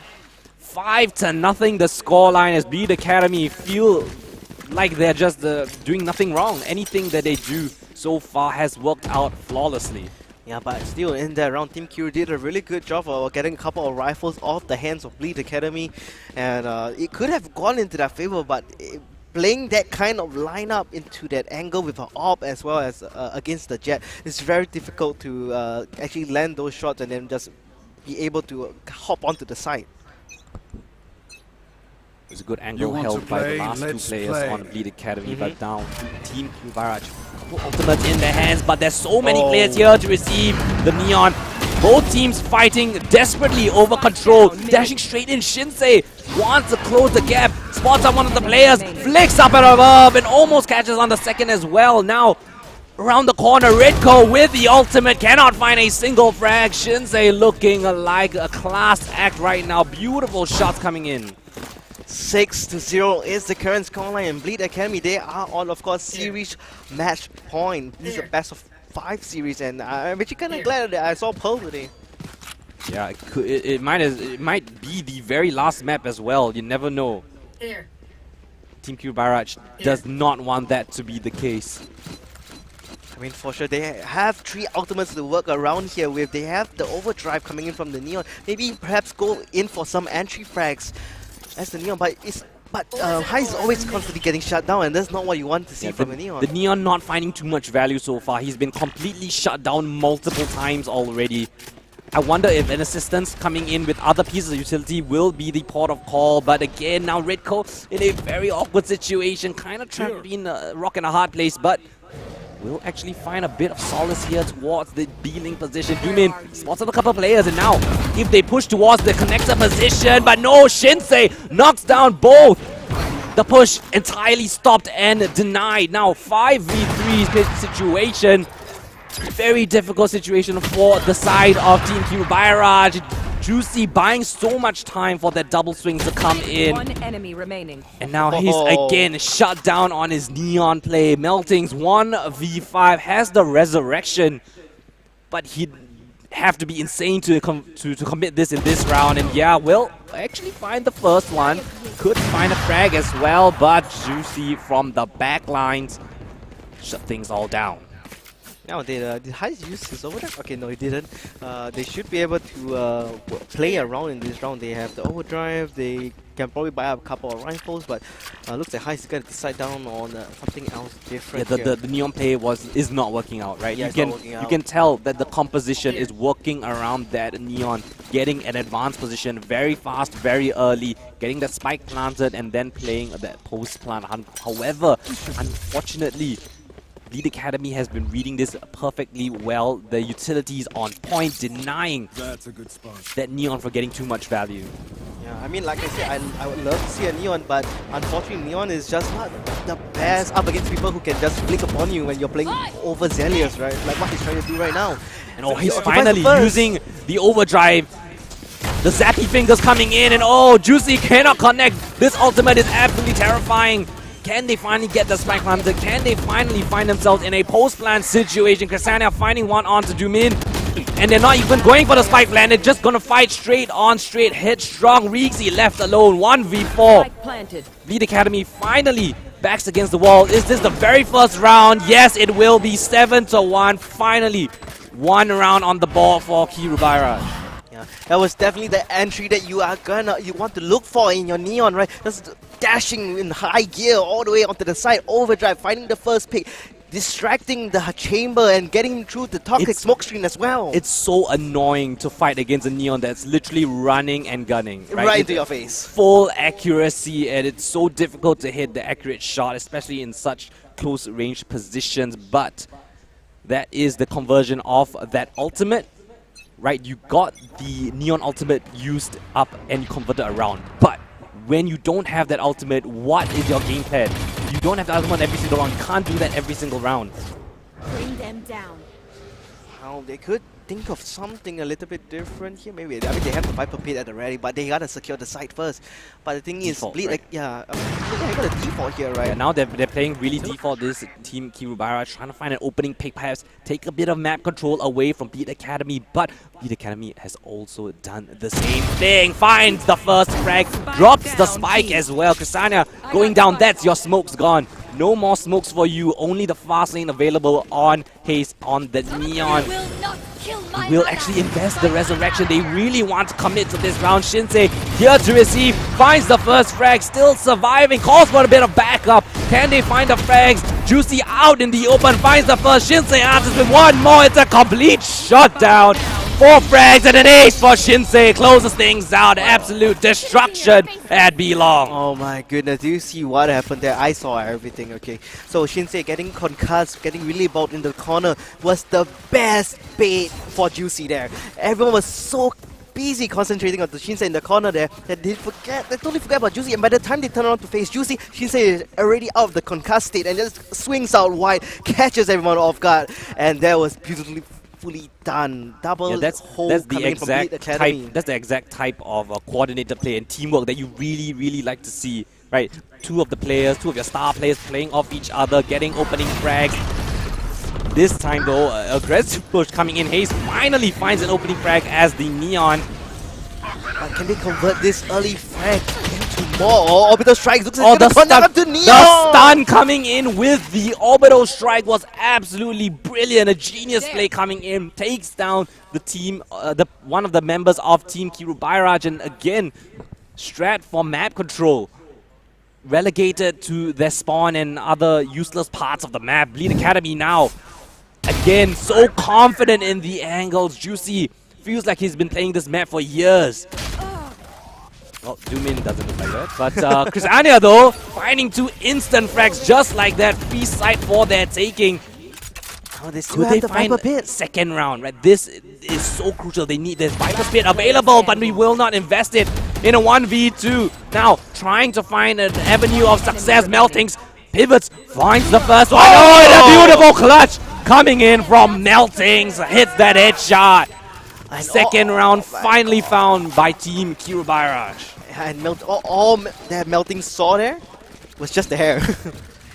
5-0 the scoreline as Bleed Academy feel like they're just doing nothing wrong. Anything that they do so far has worked out flawlessly. Yeah, but still in that round, Team Q did a really good job of getting a couple of rifles off the hands of Bleed Academy, and it could have gone into their favor, but playing that kind of lineup into that angle with an AWP as well as against the Jet is very difficult to actually land those shots and then just be able to hop onto the side. It was a good angle held by the last 2 players on Bleed Academy, but down to Team Q Barrage. Couple ultimates in their hands, but there's so many players here to receive the Neon. Both teams fighting desperately over control. Dashing straight in, Shinsei wants to close the gap. Spots on one of the players, flicks up and above, and almost catches on the second as well. Now, around the corner, Redco with the ultimate cannot find a single frag. Shinsei looking like a class act right now. Beautiful shots coming in. 6-0 is the current scoreline, and Bleed Academy, they are on, of course, series match point. This is a best of 5 series, and I'm actually kind of glad that I saw Pearl today. Yeah, it might be the very last map as well. You never know. Team Q Barrage does not want that to be the case. I mean, for sure, they have 3 ultimates to work around here with. They have the overdrive coming in from the Neon. Maybe perhaps go in for some entry frags as the Neon, but High is always constantly getting shut down, and that's not what you want to see from the Neon. The Neon not finding too much value so far. He's been completely shut down multiple times already. I wonder if an assistance coming in with other pieces of utility will be the port of call, but again, now Redco in a very awkward situation, kind of trapped in a rock and a hard place, but will actually find a bit of solace here towards the B-Link position. Dumin spots up a couple of players, and now if they push towards the connector position, but no, Shinsei knocks down both. The push entirely stopped and denied. Now 5v3 situation. Very difficult situation for the side of Team Q Barrage. Juicy buying so much time for that double swing to come in. One enemy remaining. And now he's again shut down on his Neon play. Meltings 1v5 has the resurrection, but he'd have to be insane to commit this in this round. And yeah, will actually find the first one. Could find a frag as well, but Juicy from the back lines shut things all down. Now, did High use his overdrive? Okay, no, he didn't. They should be able to play around in this round. They have the overdrive. They can probably buy up a couple of rifles, but looks like High is going to decide down on something else different. Yeah, the Neon play is not working out, right? Yeah, you can tell that the composition is working around that Neon, getting an advanced position very fast, very early, getting that spike planted, and then playing that post plant. However, unfortunately, Bleed Academy has been reading this perfectly well. The utilities on point, denying That's a good spot. that Neon for getting too much value. Yeah, I mean, like I said, I would love to see a Neon, but unfortunately, Neon is just not the best up against people who can just flick upon you when you're playing overzealous, right? Like what he's trying to do right now. And oh, he's He occupies finally the first. using the overdrive. The zappy fingers coming in, and oh, Juicy cannot connect. This ultimate is absolutely terrifying. Can they finally get the spike planted? Can they finally find themselves in a post-plant situation? Ksania finding one on to Dumin. And they're not even going for the spike plant. They're just going to fight straight on, straight headstrong. Rixie left alone, 1v4. Spike planted. Bleed Academy finally backs against the wall. Is this the very first round? Yes, it will be 7-1. Finally, one round on the board for Kirubaira. Yeah, that was definitely the entry that you want to look for in your Neon, right? Just dashing in high gear all the way onto the side, overdrive, finding the first pick, distracting the chamber and getting him through the toxic smoke screen as well. It's so annoying to fight against a Neon that's literally running and gunning. right into your face. Full accuracy, and it's so difficult to hit the accurate shot, especially in such close range positions. But that is the conversion of that ultimate. Right, you got the Neon ultimate used up and you converted around. But when you don't have that ultimate, what is your game plan? You don't have the ultimate every single round. You can't do that every single round. Bring them down. Now they could think of something a little bit different here. Maybe I mean they have the Viper Pit at the ready, but they gotta secure the site first. But the thing Default, is, Bleed, right? like they got a default here, right? Yeah, now they're playing really default, this team Kirubaira, trying to find an opening pick, perhaps take a bit of map control away from Bleed Academy, but Bleed Academy has also done the same thing. Finds the first frag, drops the spike as well. Ksania going down, that's your smokes gone. No more smokes for you, only the fast lane available on Haze on the Neon. Will actually invest the resurrection. They really want to commit to this round. Shinsei here to receive, finds the first frag, still surviving, calls for a bit of backup. Can they find the frags? Juicy out in the open, finds the first. Shinsei answers with one more. It's a complete shutdown. 4 frags and an ace for Shinsei. Closes things out. Absolute destruction at B-Long. Oh my goodness, do you see what happened there? I saw everything, okay. So Shinsei getting concussed, getting really bought in the corner was the best bait for Juicy there. Everyone was so busy concentrating on the Shinsei in the corner there that they totally forget about Juicy, and by the time they turn around to face Juicy, Shinsei is already out of the concussed state and just swings out wide, catches everyone off guard, and that was beautifully fully done. Double that's the exact type. That's the exact type of coordinated play and teamwork that you really like to see. Right, two of your star players playing off each other, getting opening frags. This time though, aggressive push coming in. Haze finally finds an opening frag as the Neon. But can they convert this early frag into more? Orbital strike looks Oh, like it's the gonna connect up to Neon! The stun coming in with the orbital strike was absolutely brilliant. A genius play coming in, takes down the team, one of the members of Team Kirubaira, and again, Strat for map control. Relegated to their spawn and other useless parts of the map. Bleed Academy now, again, so confident in the angles. Juicy feels like he's been playing this map for years. Well, Dumin doesn't look like that. But Ksania though, finding 2 instant frags just like that. Free side for their taking. Oh, they still Could have they the find Viper Pit. second round, right? This is so crucial. They need this Viper Pit available, but we will not invest it in a 1v2. Now, trying to find an avenue of success. Meltings, pivots, finds the first one. Oh, and a beautiful clutch coming in from Meltings. Hits that headshot. Second round finally found by Team Kirubaira. And all that melting saw there was just the hair.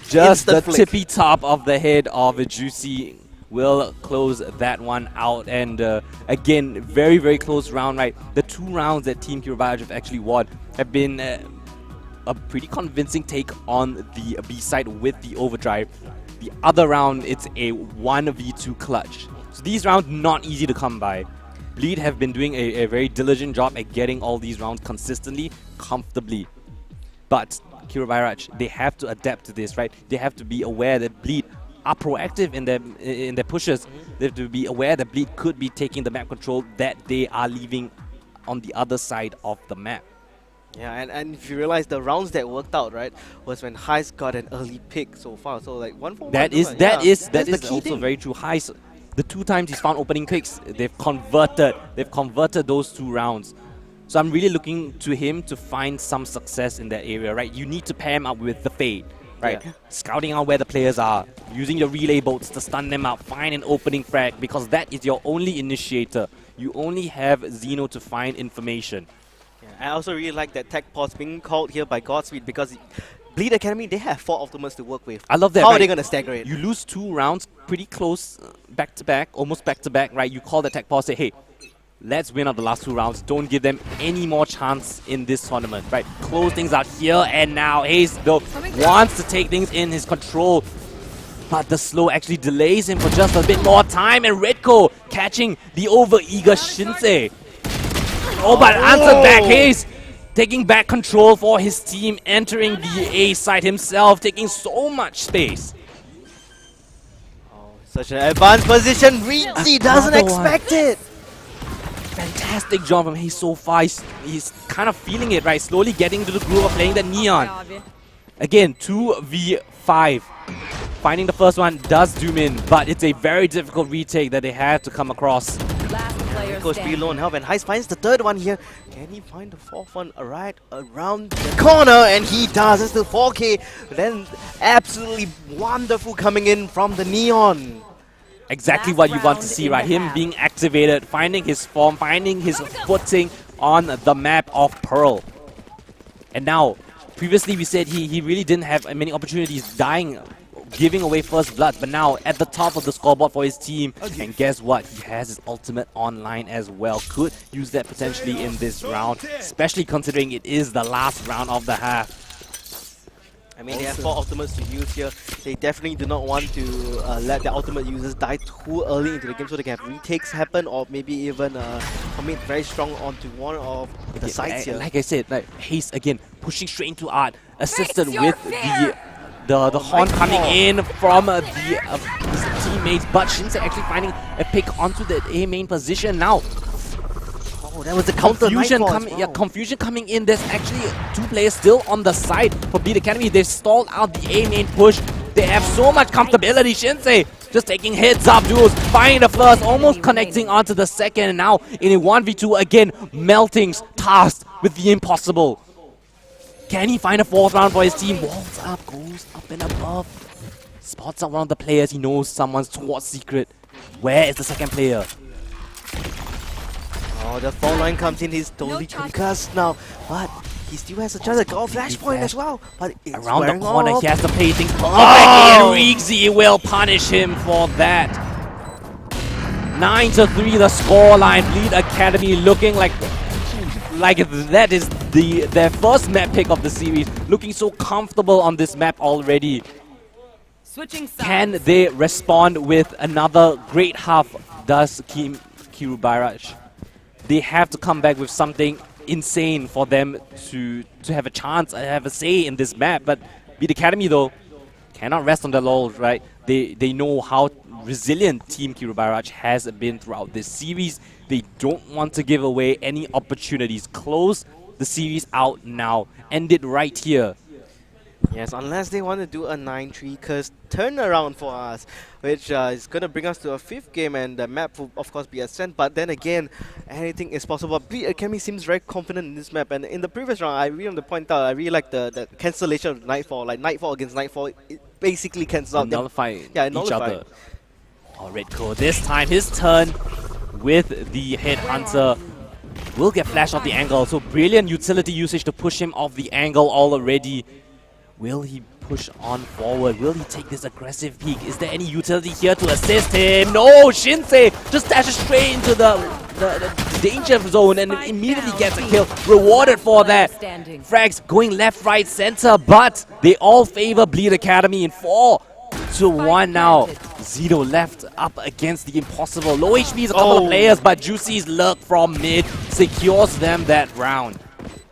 Just the Instant flick. tippy top of the head of a Juicy will close that one out. And again, very close round, right? The 2 rounds that Team Kirubaira have actually won have been a pretty convincing take on the B side with the overdrive. The other round, it's a 1v2 clutch. So these rounds not easy to come by. Bleed have been doing a very diligent job at getting all these rounds consistently, comfortably. But Kirubaira, they have to adapt to this, right? They have to be aware that Bleed are proactive in their pushes. They have to be aware that Bleed could be taking the map control that they are leaving on the other side of the map. Yeah, and if you realize the rounds that worked out, right, was when Heist got an early pick so far. So like 1-for-1. That is That's the key also thing. very true. Heist, the 2 times he's found opening picks, they've converted those 2 rounds. So I'm really looking to him to find some success in that area, right? You need to pair him up with the Fade, right? Yeah. Scouting out where the players are, using your relay boats to stun them out, find an opening frag, because that is your only initiator. You only have Xeno to find information. Yeah, I also really like that tech pause being called here by Godspeed because Bleed Academy, they have 4 ultimates to work with. I love that. How are right? they going to stagger it? You lose 2 rounds pretty close, back to back, almost back to back, right? You call the tech pause, say, hey, let's win out the last 2 rounds. Don't give them any more chance in this tournament, right? Close things out here and now. Hayes, though, wants to take things in his control, but the slow actually delays him for just a bit more time. And Redco catching the over-eager Shinsei. Oh, but answered back. Hayes taking back control for his team, entering the A side himself, taking so much space. Such an advanced position. Reezy doesn't Another one. expect it. Fantastic job from Hayes so far. He's kind of feeling it, right? Slowly getting into the groove of playing the Neon. Again, 2v5. Finding the first one does doom in, but it's a very difficult retake that they have to come across. Last player Goes be standing. low and help, and Heist finds the 3rd one here. Can he find the 4th one right around the corner? And he does. It's still 4K. Then absolutely wonderful coming in from the Neon. Exactly Last what you want round to see, in right? the Him half. being activated, finding his form, finding his footing on the map of Pearl. And now, previously we said he really didn't have many opportunities, dying, giving away first blood, but now at the top of the scoreboard for his team. And guess what? He has his ultimate online as well. Could use that potentially in this round, especially considering it is the last round of the half. I mean, they have 4 ultimates to use here. They definitely do not want to let their ultimate users die too early into the game so they can have retakes happen or maybe even commit very strong onto one of the sides here. Like I said, like Hayes again pushing straight into Art, assisted Face your with fear! the horn coming in from his teammates, but Shinsei actually finding a pick onto the A main position now. Oh, that was the counter Confusion Nightfall as coming, well. yeah, confusion coming in. There's actually 2 players still on the side for Bleed Academy. They've stalled out the A main push. They have so much comfortability. Shinsei just taking heads up duels, finding the first, almost connecting onto the second. And now in a 1v2 again, Melting's tasked with the impossible. Can he find a 4th round for his team? Walls up, goes up and above. Spots out one of the players. He knows someone's towards secret. Where is the second player? Oh, the fall line comes in. He's totally concussed now, but he still has a chance to go flashpoint as well. But it's Around the wearing corner, off. he has to play things perfectly, Oh! and Reezy will punish him for that. 9-3 the scoreline. Bleed Academy looking like that is their first map pick of the series. Looking so comfortable on this map already. Switching sides. Can they respond with another great half? Does Kiru Bairaj? They have to come back with something insane for them to have a chance, have a say in this map. But Bleed Academy though cannot rest on their laurels, right? They know how resilient Team Kiru Bairaj has been throughout this series. They don't want to give away any opportunities. Close the series out now. End it right here. Yes, unless they want to do a 9-3 curse turnaround for us, which is going to bring us to a 5th game, and the map will of course be Ascent, but then again, anything is possible. Bleed Academy seems very confident in this map, and in the previous round, I really want to point out, I really like the cancellation of Nightfall, like Nightfall against Nightfall, it basically cancels out them. Nullify Yeah, each nullify. other. Oh, Redco, this time his turn with the Headhunter. Will get flashed off the angle, so brilliant utility usage to push him off the angle already. Will he push on forward? Will he take this aggressive peek? Is there any utility here to assist him? No! Shinsei just dashes straight into the danger zone and immediately gets a kill. Rewarded for that. Standing. Frags going left, right, center, but they all favor Bleed Academy in 4-1 now. Zito left up against the impossible. Low HP is a couple of players, but Juicy's lurk from mid secures them that round.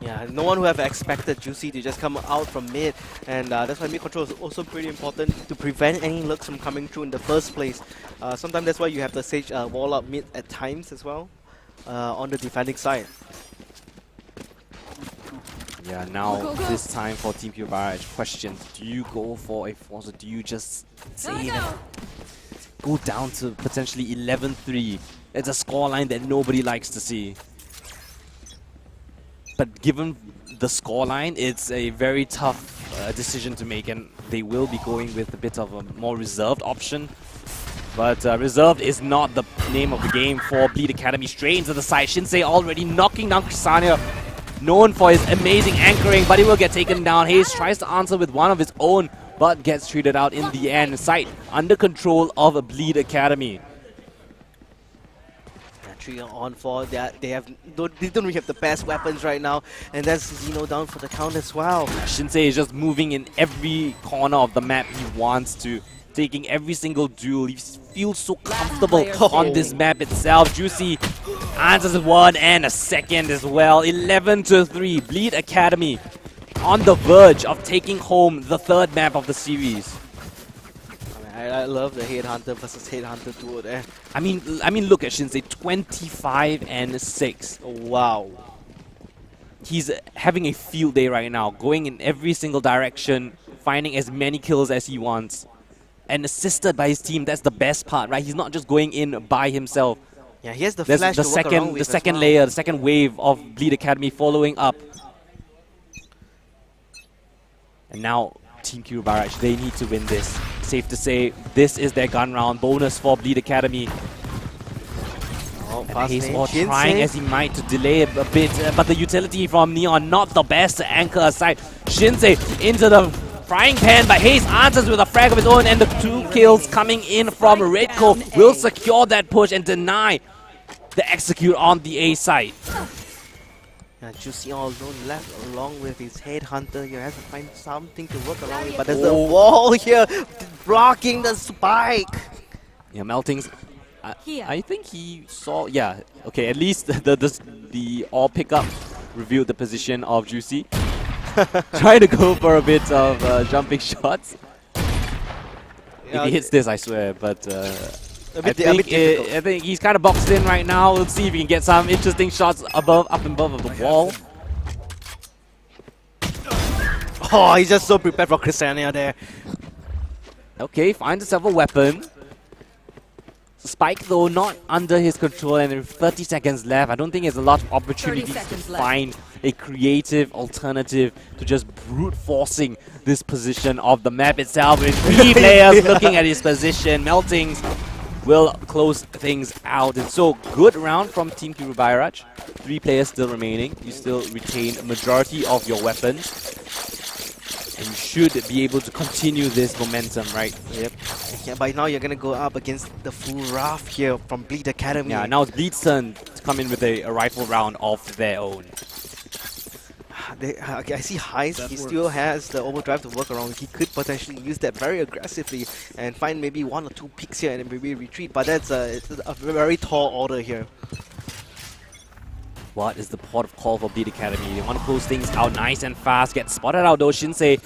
Yeah, no one would have expected Juicy to just come out from mid, and that's why mid control is also pretty important to prevent any lurks from coming through in the first place. Sometimes that's why you have the Sage wall up mid at times as well on the defending side. Yeah, now this time for Team Pure Barrage, questions. Do you go for a force or do you just say that go down to potentially 11-3? It's a scoreline that nobody likes to see. But given the scoreline, it's a very tough decision to make, and they will be going with a bit of a more reserved option. But reserved is not the name of the game for Bleed Academy. Straight into the side. Shinsei already knocking down Crisania, known for his amazing anchoring, but he will get taken down. Hayes tries to answer with one of his own, but gets treated out in the end. Sight under control of a Bleed Academy. Three on 4. They don't really have the best weapons right now, and that's Xeno down for the count as well. Shinsei is just moving in every corner of the map he wants to, taking every single duel. He feels so comfortable on this map itself. Juicy answers one and a second as well. 11-3. Bleed Academy on the verge of taking home the third map of the series. I love the Headhunter versus Headhunter duo there. I mean, look at Shinsei, 25-6. Wow. He's having a field day right now, going in every single direction, finding as many kills as he wants, and assisted by his team. That's the best part, right? He's not just going in by himself. Yeah, he has the There's flash the to work around with the second as well. layer, the second wave of Bleed Academy following up. And now Team Q Barrage, they need to win this. Safe to say, this is their gun round. Bonus for Bleed Academy. Oh, And Hazewell trying as he might to delay it a bit, but the utility from Neon not the best to anchor aside. Shinsei into the frying pan, but Hayes answers with a frag of his own, and the 2 kills coming in from Redco will secure that push and deny the execute on the A side. Yeah, Juicy all alone left along with his Headhunter. He has to find something to work around with, but there's a wall here blocking the spike. Yeah, Melting's. I think he saw. Yeah, okay. At least the all pickup revealed the position of Juicy. Trying to go for a bit of jumping shots. If he hits this, I swear. But I think he's kind of boxed in right now. We'll see if he can get some interesting shots up and above the wall. Oh, he's just so prepared for Crisania there. Okay, finds himself a weapon. Spike though not under his control, and with 30 seconds left, I don't think there's a lot of opportunities to find a creative alternative to just brute forcing this position of the map itself. With 3 players looking at his position, Meltings will close things out. And so, good round from Team Q Barrage. 3 players still remaining. You still retain a majority of your weapons. And you should be able to continue this momentum, right? Yep. Yeah, by now you're gonna go up against the full Wrath here from Bleed Academy. Yeah, now it's Bleed's turn to come in with a rifle round of their own. I see Heist, he still has the overdrive to work around. He could potentially use that very aggressively and find maybe 1 or 2 picks here and then maybe retreat, but that's it's a very tall order here. What is the port of call for Bleed Academy? They want to close things out nice and fast. Get spotted out though. Shinsei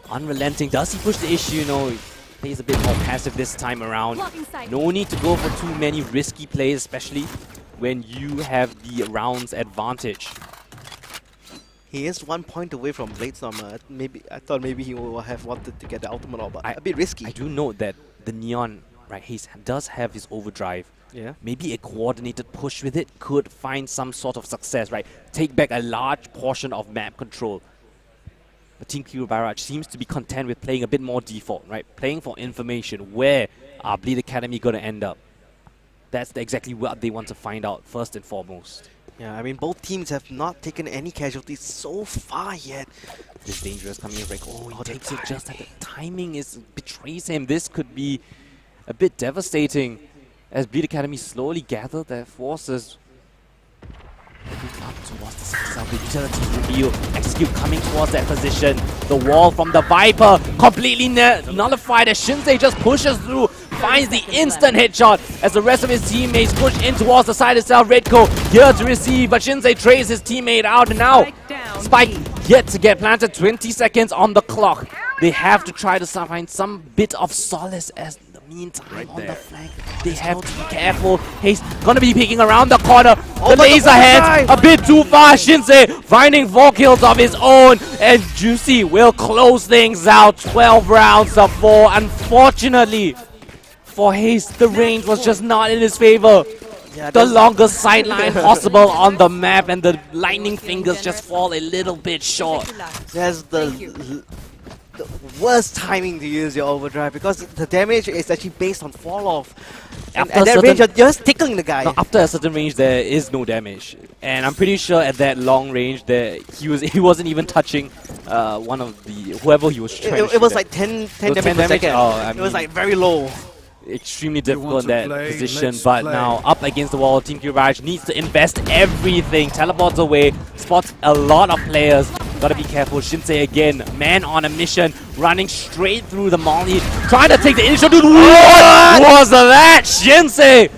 unrelenting. Does he push the issue? No, he plays a bit more passive this time around. No need to go for too many risky plays, especially when you have the rounds advantage. He is 1 point away from Bladestorm. I thought maybe he will have wanted to get the ultimate orb, but a bit risky. I do note that the Neon, right, he does have his overdrive. Yeah. Maybe a coordinated push with it could find some sort of success, right? Take back a large portion of map control. But Team Q Barrage seems to be content with playing a bit more default, right? Playing for information. Where are Bleed Academy going to end up? That's exactly what they want to find out first and foremost. Yeah, I mean, both teams have not taken any casualties so far yet. This is dangerous coming in. Like, oh, he takes it just at the timing betrays him. This could be a bit devastating as Bleed Academy slowly gather their forces. Moving up towards the south, the utilities reveal. Execute coming towards that position. The wall from the Viper completely nullified as Shinsei just pushes through. Finds the instant headshot as the rest of his teammates push in towards the side itself. Redco here to receive, but Shinsei trays his teammate out, and now Spike yet to get planted. 20 seconds on the clock. They have to try to find some bit of solace as the meantime, on there. the flank, they have to be careful. Haste gonna be peeking around the corner. Oh, The laser hands a bit too far. Shinsei finding 4 kills of his own. And Juicy will close things out. 12 rounds to 4. Unfortunately, for Haste, the range was just not in his favor. Yeah, The longest sideline possible on the map, and the lightning fingers just fall a little bit short. That's the worst timing to use your overdrive, because the damage is actually based on fall off. And After at that certain- range, you're just tickling the guy. No, after a certain range, there is no damage, and I'm pretty sure at that long range, he wasn't even touching one of the whoever he was trying to It was shoot like at. 10 It was damage 10 per damage? second. Oh, I It was mean- like very low. Extremely difficult want in to that play? position, Let's but play. now up against the wall, Team Kiraj needs to invest everything. Teleports away, spots a lot of players. Gotta be careful. Shinsei again, man on a mission, running straight through the molly, trying to take the initial. Dude, what was that? Shinsei!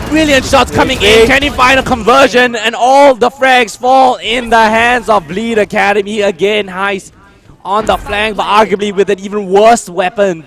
Brilliant shots coming in. Can he find a conversion? And all the frags fall in the hands of Bleed Academy again. Heist on the flank, but arguably with an even worse weapon.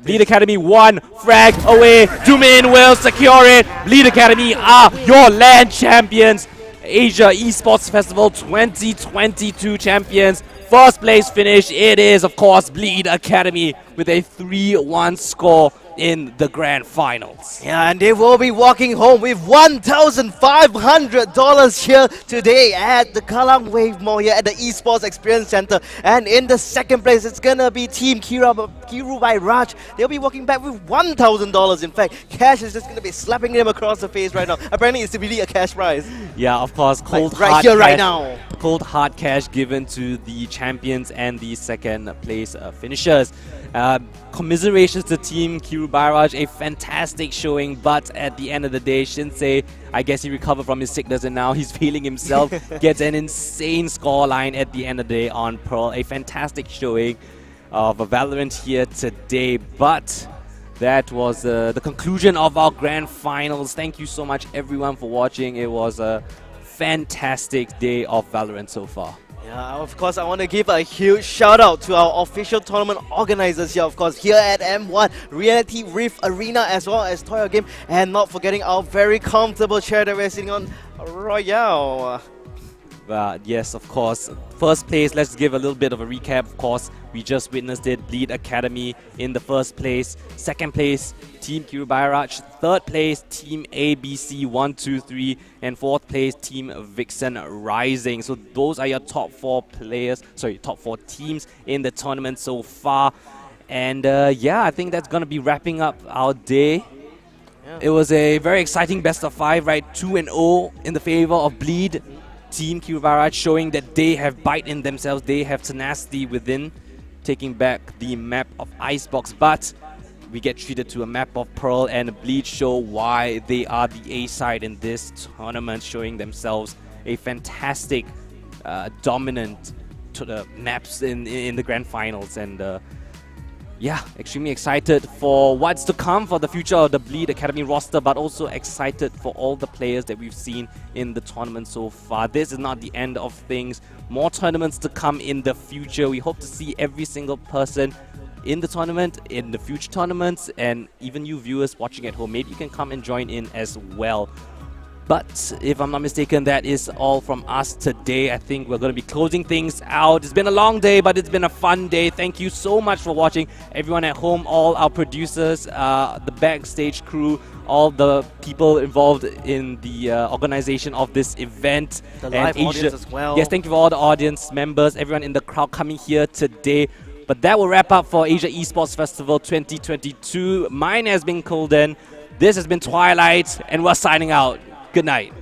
Bleed Academy 1 frag away. Doom-in will secure it. Bleed Academy are your land champions. Asia Esports Festival 2022 champions. First place finish. It is, of course, Bleed Academy with a 3-1 score in the grand finals. Yeah, and they will be walking home with $1,500 here today at the Kallang Wave Mall here at the Esports Experience Center. And in the second place, it's gonna be Team Kiru by Raj. They'll be walking back with $1,000. In fact, cash is just gonna be slapping them across the face right now. Apparently, it's really a cash prize. Yeah, of course, cold Like, right hard here, cash, right now. Cold hard cash given to the champions and the second place finishers. Commiserations to Team Kiru Bairaj, a fantastic showing, but at the end of the day, Shinsei, I guess he recovered from his sickness and now he's feeling himself, gets an insane scoreline at the end of the day on Pearl. A fantastic showing of Valorant here today, but that was the conclusion of our grand finals. Thank you so much everyone for watching. It was a fantastic day of Valorant so far. Yeah, of course, I want to give a huge shout out to our official tournament organizers here, of course, here at M1 Reality Rift Arena, as well as Toyo Game, and not forgetting our very comfortable chair that we're sitting on, Royale. Yes, of course. First place, let's give a little bit of a recap. Of course, we just witnessed it. Bleed Academy in the first place. Second place, Team Kiru Bairaj. Third place, Team ABC 123. And fourth place, Team Vixen Rising. So those are your top 4 players, top 4 teams in the tournament so far. And yeah, I think that's going to be wrapping up our day. Yeah. It was a very exciting best of 5, right? 2-0 in the favor of Bleed. Team Kiru Bairaj showing that they have bite in themselves, they have tenacity within, taking back the map of Icebox, but we get treated to a map of Pearl, and Bleed show why they are the A side in this tournament, showing themselves a fantastic dominant to the maps in the grand finals. And yeah, extremely excited for what's to come for the future of the Bleed Academy roster, but also excited for all the players that we've seen in the tournament so far. This is not the end of things. More tournaments to come in the future. We hope to see every single person in the tournament, in the future tournaments, and even you viewers watching at home, maybe you can come and join in as well. But if I'm not mistaken, that is all from us today. I think we're going to be closing things out. It's been a long day, but it's been a fun day. Thank you so much for watching. Everyone at home, all our producers, the backstage crew, all the people involved in the organization of this event. The live audience as well. Yes, thank you for all the audience members, everyone in the crowd coming here today. But that will wrap up for Asia Esports Festival 2022. Mine has been Colden. This has been Twilight, and we're signing out. Good night.